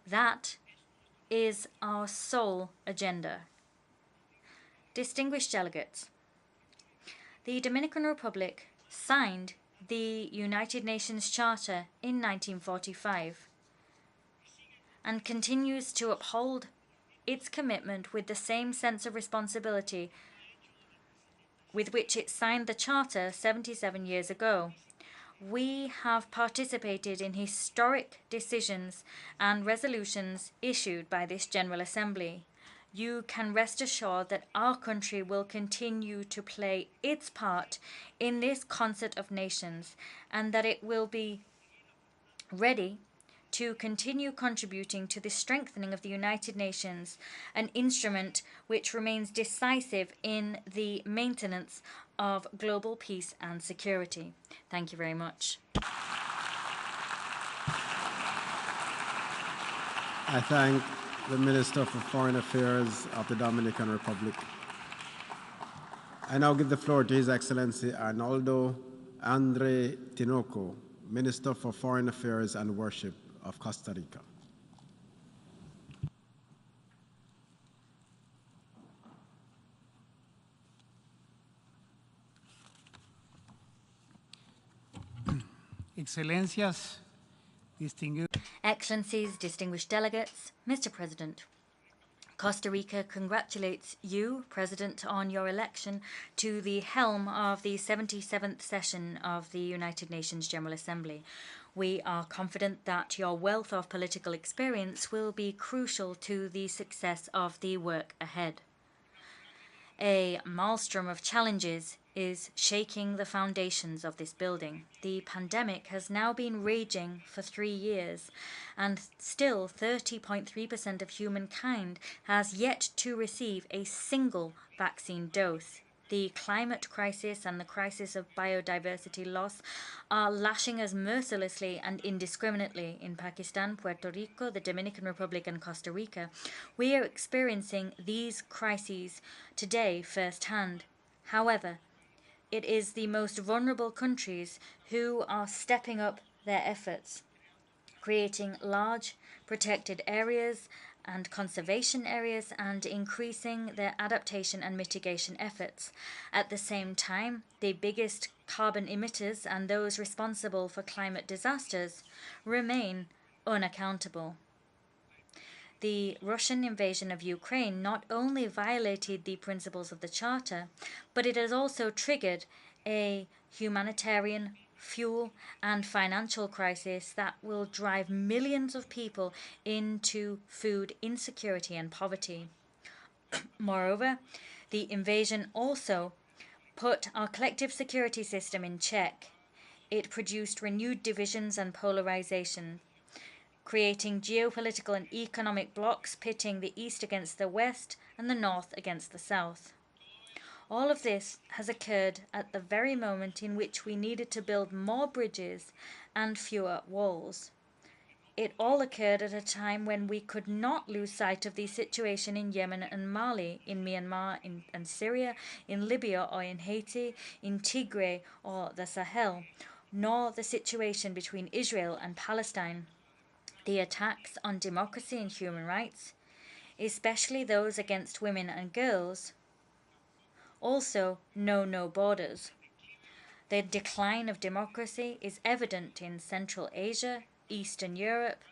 [SPEAKER 17] that is our sole agenda. Distinguished delegates, the Dominican Republic signed the United Nations Charter in 1945 and continues to uphold its commitment with the same sense of responsibility with which it signed the Charter 77 years ago. We have participated in historic decisions and resolutions issued by this General Assembly. You can rest assured that our country will continue to play its part in this concert of nations, and that it will be ready to continue contributing to the strengthening of the United Nations, an instrument which remains decisive in the maintenance of global peace and security. Thank you very much.
[SPEAKER 16] I thank the Minister for Foreign Affairs of the Dominican Republic. I now give the floor to His Excellency Arnoldo Andre Tinoco, Minister for Foreign Affairs and Worship of Costa Rica.
[SPEAKER 7] Excellencias,
[SPEAKER 17] Excellencies, distinguished delegates, Mr. President, Costa Rica congratulates you, President, on your election to the helm of the 77th session of the United Nations General Assembly. We are confident that your wealth of political experience will be crucial to the success of the work ahead. A maelstrom of challenges is shaking the foundations of this building. The pandemic has now been raging for 3 years, and still 30.3% of humankind has yet to receive a single vaccine dose. The climate crisis and the crisis of biodiversity loss are lashing us mercilessly and indiscriminately in Pakistan, Puerto Rico, the Dominican Republic, and Costa Rica. We are experiencing these crises today firsthand. However, it is the most vulnerable countries who are stepping up their efforts, creating large protected areas and conservation areas and increasing their adaptation and mitigation efforts. At the same time, the biggest carbon emitters and those responsible for climate disasters remain unaccountable. The Russian invasion of Ukraine not only violated the principles of the Charter, but it has also triggered a humanitarian, fuel, and financial crisis that will drive millions of people into food insecurity and poverty. Moreover, the invasion also put our collective security system in check. It produced renewed divisions and polarization, creating geopolitical and economic blocs pitting the East against the West and the North against the South. All of this has occurred at the very moment in which we needed to build more bridges and fewer walls. It all occurred at a time when we could not lose sight of the situation in Yemen and Mali, in Myanmar and Syria, in Libya or in Haiti, in Tigray or the Sahel, nor the situation between Israel and Palestine. The attacks on democracy and human rights, especially those against women and girls, also know no borders. The decline of democracy is evident in Central Asia, Eastern Europe,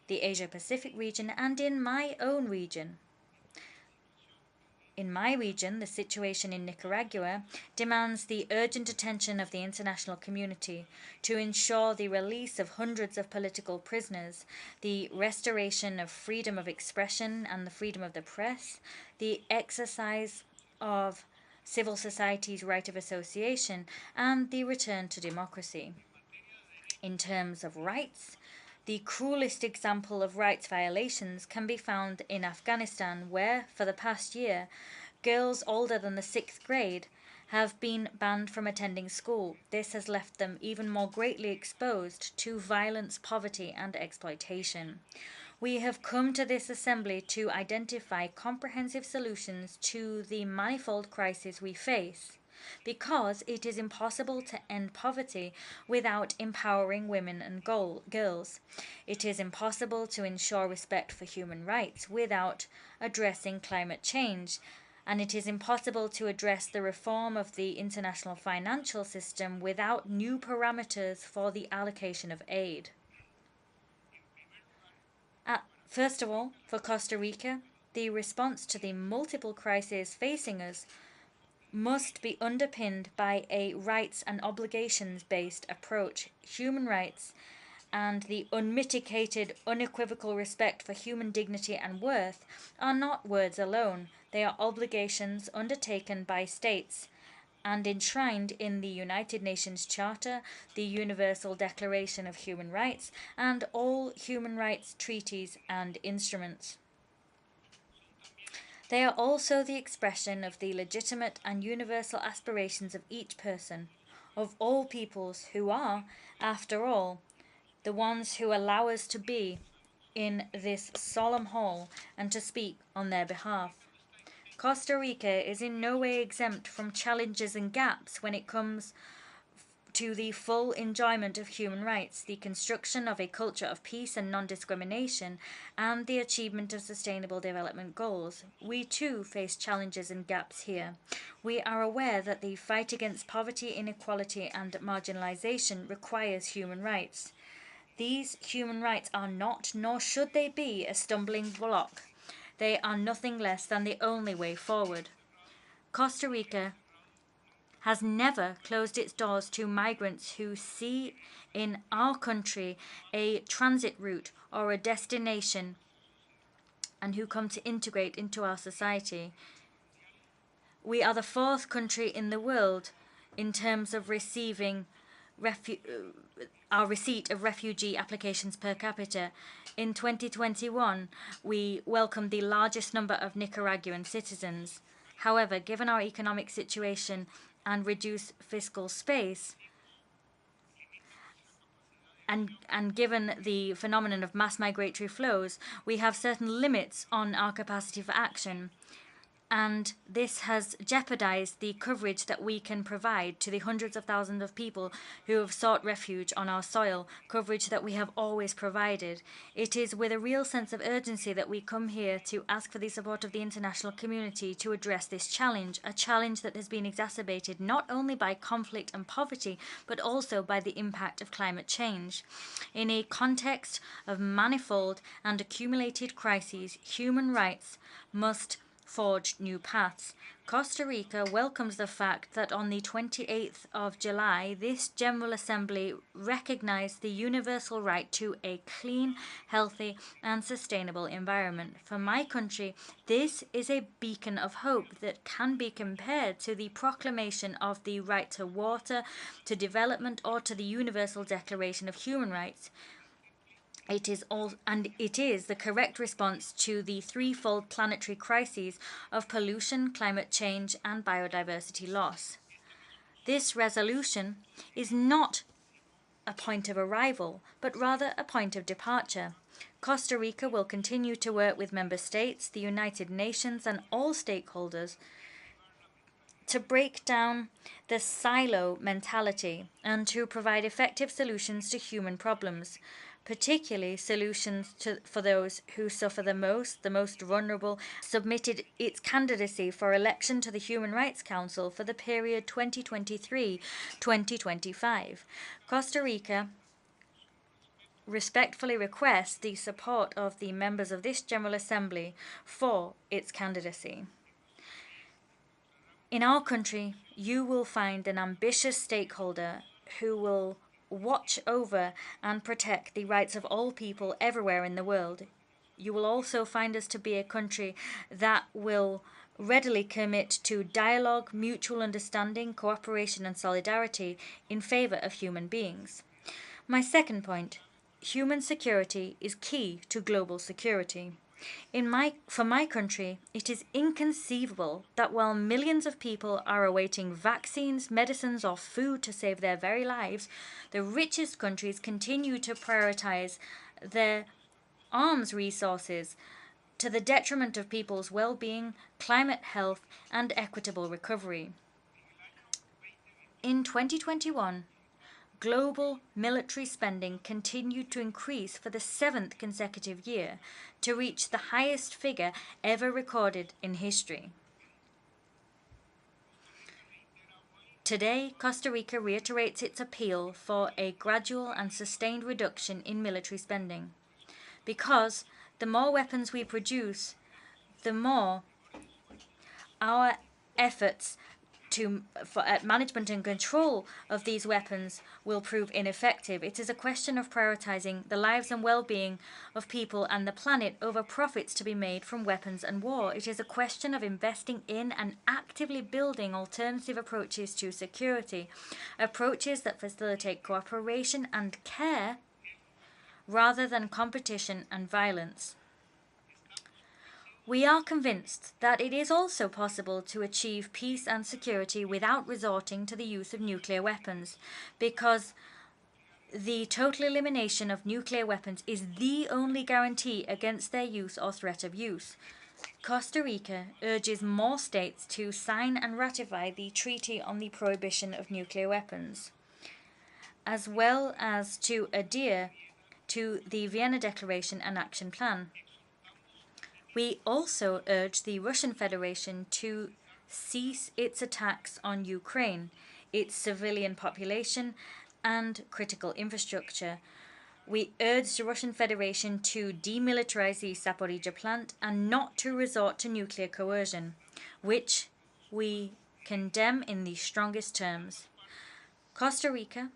[SPEAKER 17] the Asia-Pacific region, and in my own region. In my region, the situation in Nicaragua demands the urgent attention of the international community to ensure the release of hundreds of political prisoners, the restoration of freedom of expression and the freedom of the press, the exercise of civil society's right of association, and the return to democracy. In terms of rights, the cruelest example of rights violations can be found in Afghanistan, where, for the past year, girls older than the 6th grade have been banned from attending school. This has left them even more greatly exposed to violence, poverty, and exploitation. We have come to this assembly to identify comprehensive solutions to the manifold crises we face, because it is impossible to end poverty without empowering women and girls. It is impossible to ensure respect for human rights without addressing climate change, and it is impossible to address the reform of the international financial system without new parameters for the allocation of aid. First of all, for Costa Rica, the response to the multiple crises facing us must be underpinned by a rights and obligations-based approach. Human rights and the unmitigated, unequivocal respect for human dignity and worth are not words alone. They are obligations undertaken by states and enshrined in the United Nations Charter, the Universal Declaration of Human Rights, and all human rights treaties and instruments. They are also the expression of the legitimate and universal aspirations of each person, of all peoples who are, after all, the ones who allow us to be in this solemn hall and to speak on their behalf. Costa Rica is in no way exempt from challenges and gaps when it comes to the full enjoyment of human rights, the construction of a culture of peace and non-discrimination, and the achievement of sustainable development goals. We too face challenges and gaps here. We are aware that the fight against poverty, inequality, and marginalization requires human rights. These human rights are not, nor should they be, a stumbling block. They are nothing less than the only way forward. Costa Rica has never closed its doors to migrants who see in our country a transit route or a destination and who come to integrate into our society. we are the 4th country in the world in terms of receiving our receipt of refugee applications per capita. In 2021, we welcomed the largest number of Nicaraguan citizens. However, given our economic situation and reduced fiscal space, and given the phenomenon of mass migratory flows, we have certain limits on our capacity for action. And this has jeopardized the coverage that we can provide to the hundreds of thousands of people who have sought refuge on our soil, coverage that we have always provided. It is with a real sense of urgency that we come here to ask for the support of the international community to address this challenge, a challenge that has been exacerbated not only by conflict and poverty, but also by the impact of climate change. In a context of manifold and accumulated crises, human rights must forge new paths. Costa Rica welcomes the fact that on the 28th of July, this General Assembly recognized the universal right to a clean, healthy, and sustainable environment. For my country, this is a beacon of hope that can be compared to the proclamation of the right to water, to development, or to the Universal Declaration of Human Rights. It is the correct response to the threefold planetary crises of pollution, climate change, and biodiversity loss. This resolution is not a point of arrival, but rather a point of departure. Costa Rica will continue to work with member states, the United Nations, and all stakeholders to break down the silo mentality and to provide effective solutions to human problems, particularly solutions for those who suffer the most vulnerable. Submitted its candidacy for election to the Human Rights Council for the period 2023-2025. Costa Rica respectfully requests the support of the members of this General Assembly for its candidacy. In our country, you will find an ambitious stakeholder who will watch over and protect the rights of all people everywhere in the world. You will also find us to be a country that will readily commit to dialogue, mutual understanding, cooperation, and solidarity in favor of human beings. My second point, human security is key to global security. For my country, it is inconceivable that while millions of people are awaiting vaccines, medicines, or food to save their very lives, the richest countries continue to prioritize their arms resources to the detriment of people's well-being, climate health, and equitable recovery. In 2021, global military spending continued to increase for the 7th consecutive year to reach the highest figure ever recorded in history. Today, Costa Rica reiterates its appeal for a gradual and sustained reduction in military spending, because the more weapons we produce, the more our efforts at management and control of these weapons will prove ineffective. It is a question of prioritizing the lives and well-being of people and the planet over profits to be made from weapons and war. It is a question of investing in and actively building alternative approaches to security, approaches that facilitate cooperation and care rather than competition and violence. We are convinced that it is also possible to achieve peace and security without resorting to the use of nuclear weapons, because the total elimination of nuclear weapons is the only guarantee against their use or threat of use. Costa Rica urges more states to sign and ratify the Treaty on the Prohibition of Nuclear Weapons, as well as to adhere to the Vienna Declaration and Action Plan. We also urge the Russian Federation to cease its attacks on Ukraine, its civilian population, and critical infrastructure. We urge the Russian Federation to demilitarize the Zaporizhzhia plant and not to resort to nuclear coercion, which we condemn in the strongest terms. Costa Rica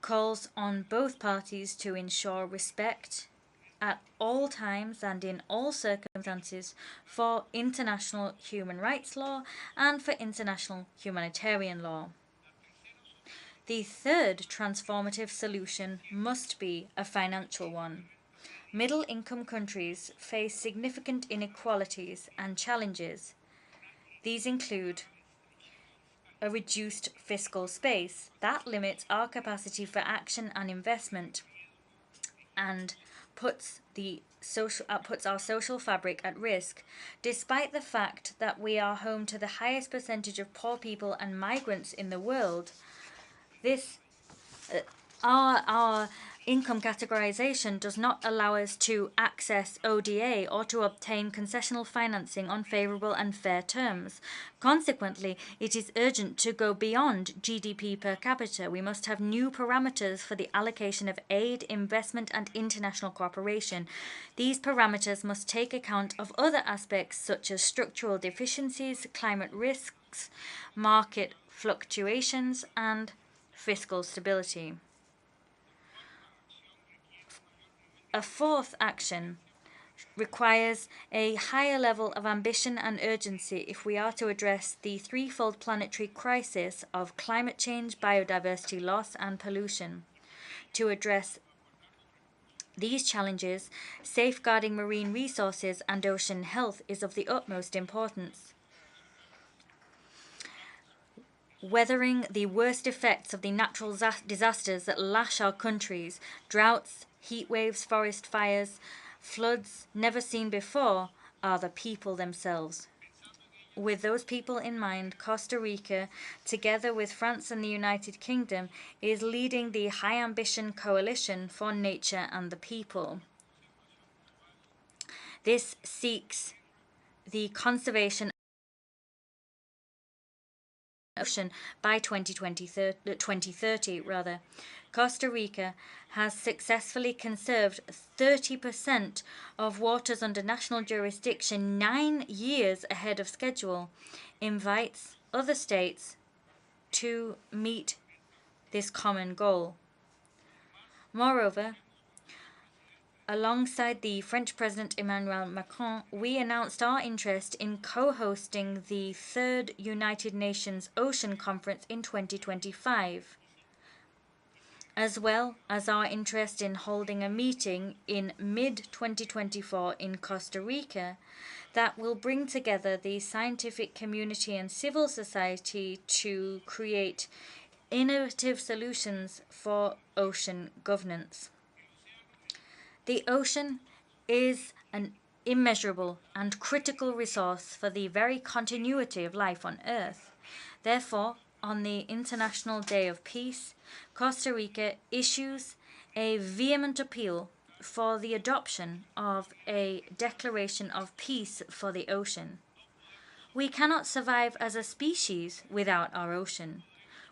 [SPEAKER 17] calls on both parties to ensure respect at all times and in all circumstances for international human rights law and for international humanitarian law. The third transformative solution must be a financial one. Middle-income countries face significant inequalities and challenges. These include a reduced fiscal space that limits our capacity for action and investment and puts our social fabric at risk, despite the fact that we are home to the highest percentage of poor people and migrants in the world. Our income categorization does not allow us to access ODA or to obtain concessional financing on favorable and fair terms. Consequently, it is urgent to go beyond GDP per capita. We must have new parameters for the allocation of aid, investment, and international cooperation. These parameters must take account of other aspects such as structural deficiencies, climate risks, market fluctuations, and fiscal stability. A fourth action requires a higher level of ambition and urgency if we are to address the threefold planetary crisis of climate change, biodiversity loss, and pollution. To address these challenges, safeguarding marine resources and ocean health is of the utmost importance. Weathering the worst effects of the natural disasters that lash our countries, droughts, heat waves, forest fires, floods never seen before, are the people themselves. With those people in mind, Costa Rica, together with France and the United Kingdom, is leading the High Ambition Coalition for Nature and the People. This seeks the conservation by 2030. Costa Rica has successfully conserved 30% of waters under national jurisdiction 9 years ahead of schedule, invites other states to meet this common goal. Moreover, alongside the French President Emmanuel Macron, we announced our interest in co-hosting the third United Nations Ocean Conference in 2025, as well as our interest in holding a meeting in mid-2024 in Costa Rica that will bring together the scientific community and civil society to create innovative solutions for ocean governance. The ocean is an immeasurable and critical resource for the very continuity of life on Earth. Therefore, on the International Day of Peace, Costa Rica issues a vehement appeal for the adoption of a declaration of peace for the ocean. We cannot survive as a species without our ocean.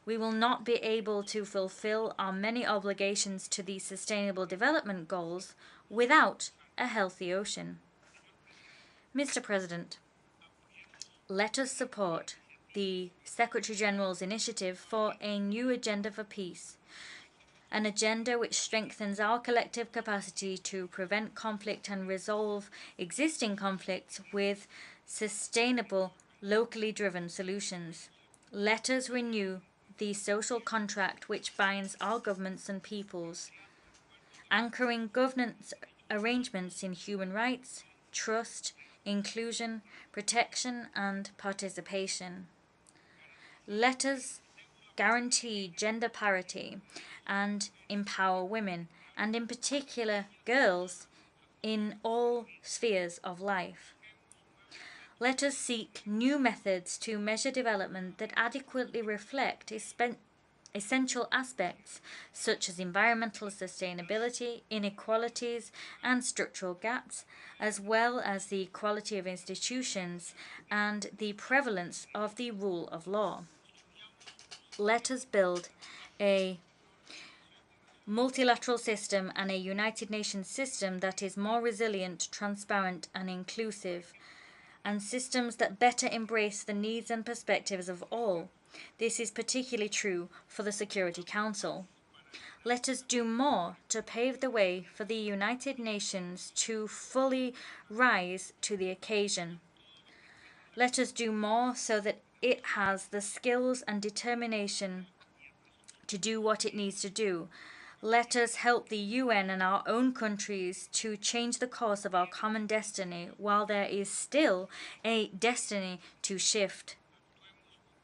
[SPEAKER 17] We will not be able to fulfill our many obligations to the Sustainable Development Goals without a healthy ocean. Mr. President, let us support the Secretary-General's initiative for a new agenda for peace, an agenda which strengthens our collective capacity to prevent conflict and resolve existing conflicts with sustainable, locally driven solutions. Let us renew the social contract which binds our governments and peoples, anchoring governance arrangements in human rights, trust, inclusion, protection, and participation. Let us guarantee gender parity and empower women, and in particular girls, in all spheres of life. Let us seek new methods to measure development that adequately reflect essential aspects such as environmental sustainability, inequalities, and structural gaps, as well as the quality of institutions and the prevalence of the rule of law. Let us build a multilateral system and a United Nations system that is more resilient, transparent, and inclusive, and systems that better embrace the needs and perspectives of all. This is particularly true for the Security Council. Let us do more to pave the way for the United Nations to fully rise to the occasion. Let us do more so that it has the skills and determination to do what it needs to do. Let us help the UN and our own countries to change the course of our common destiny while there is still a destiny to shift.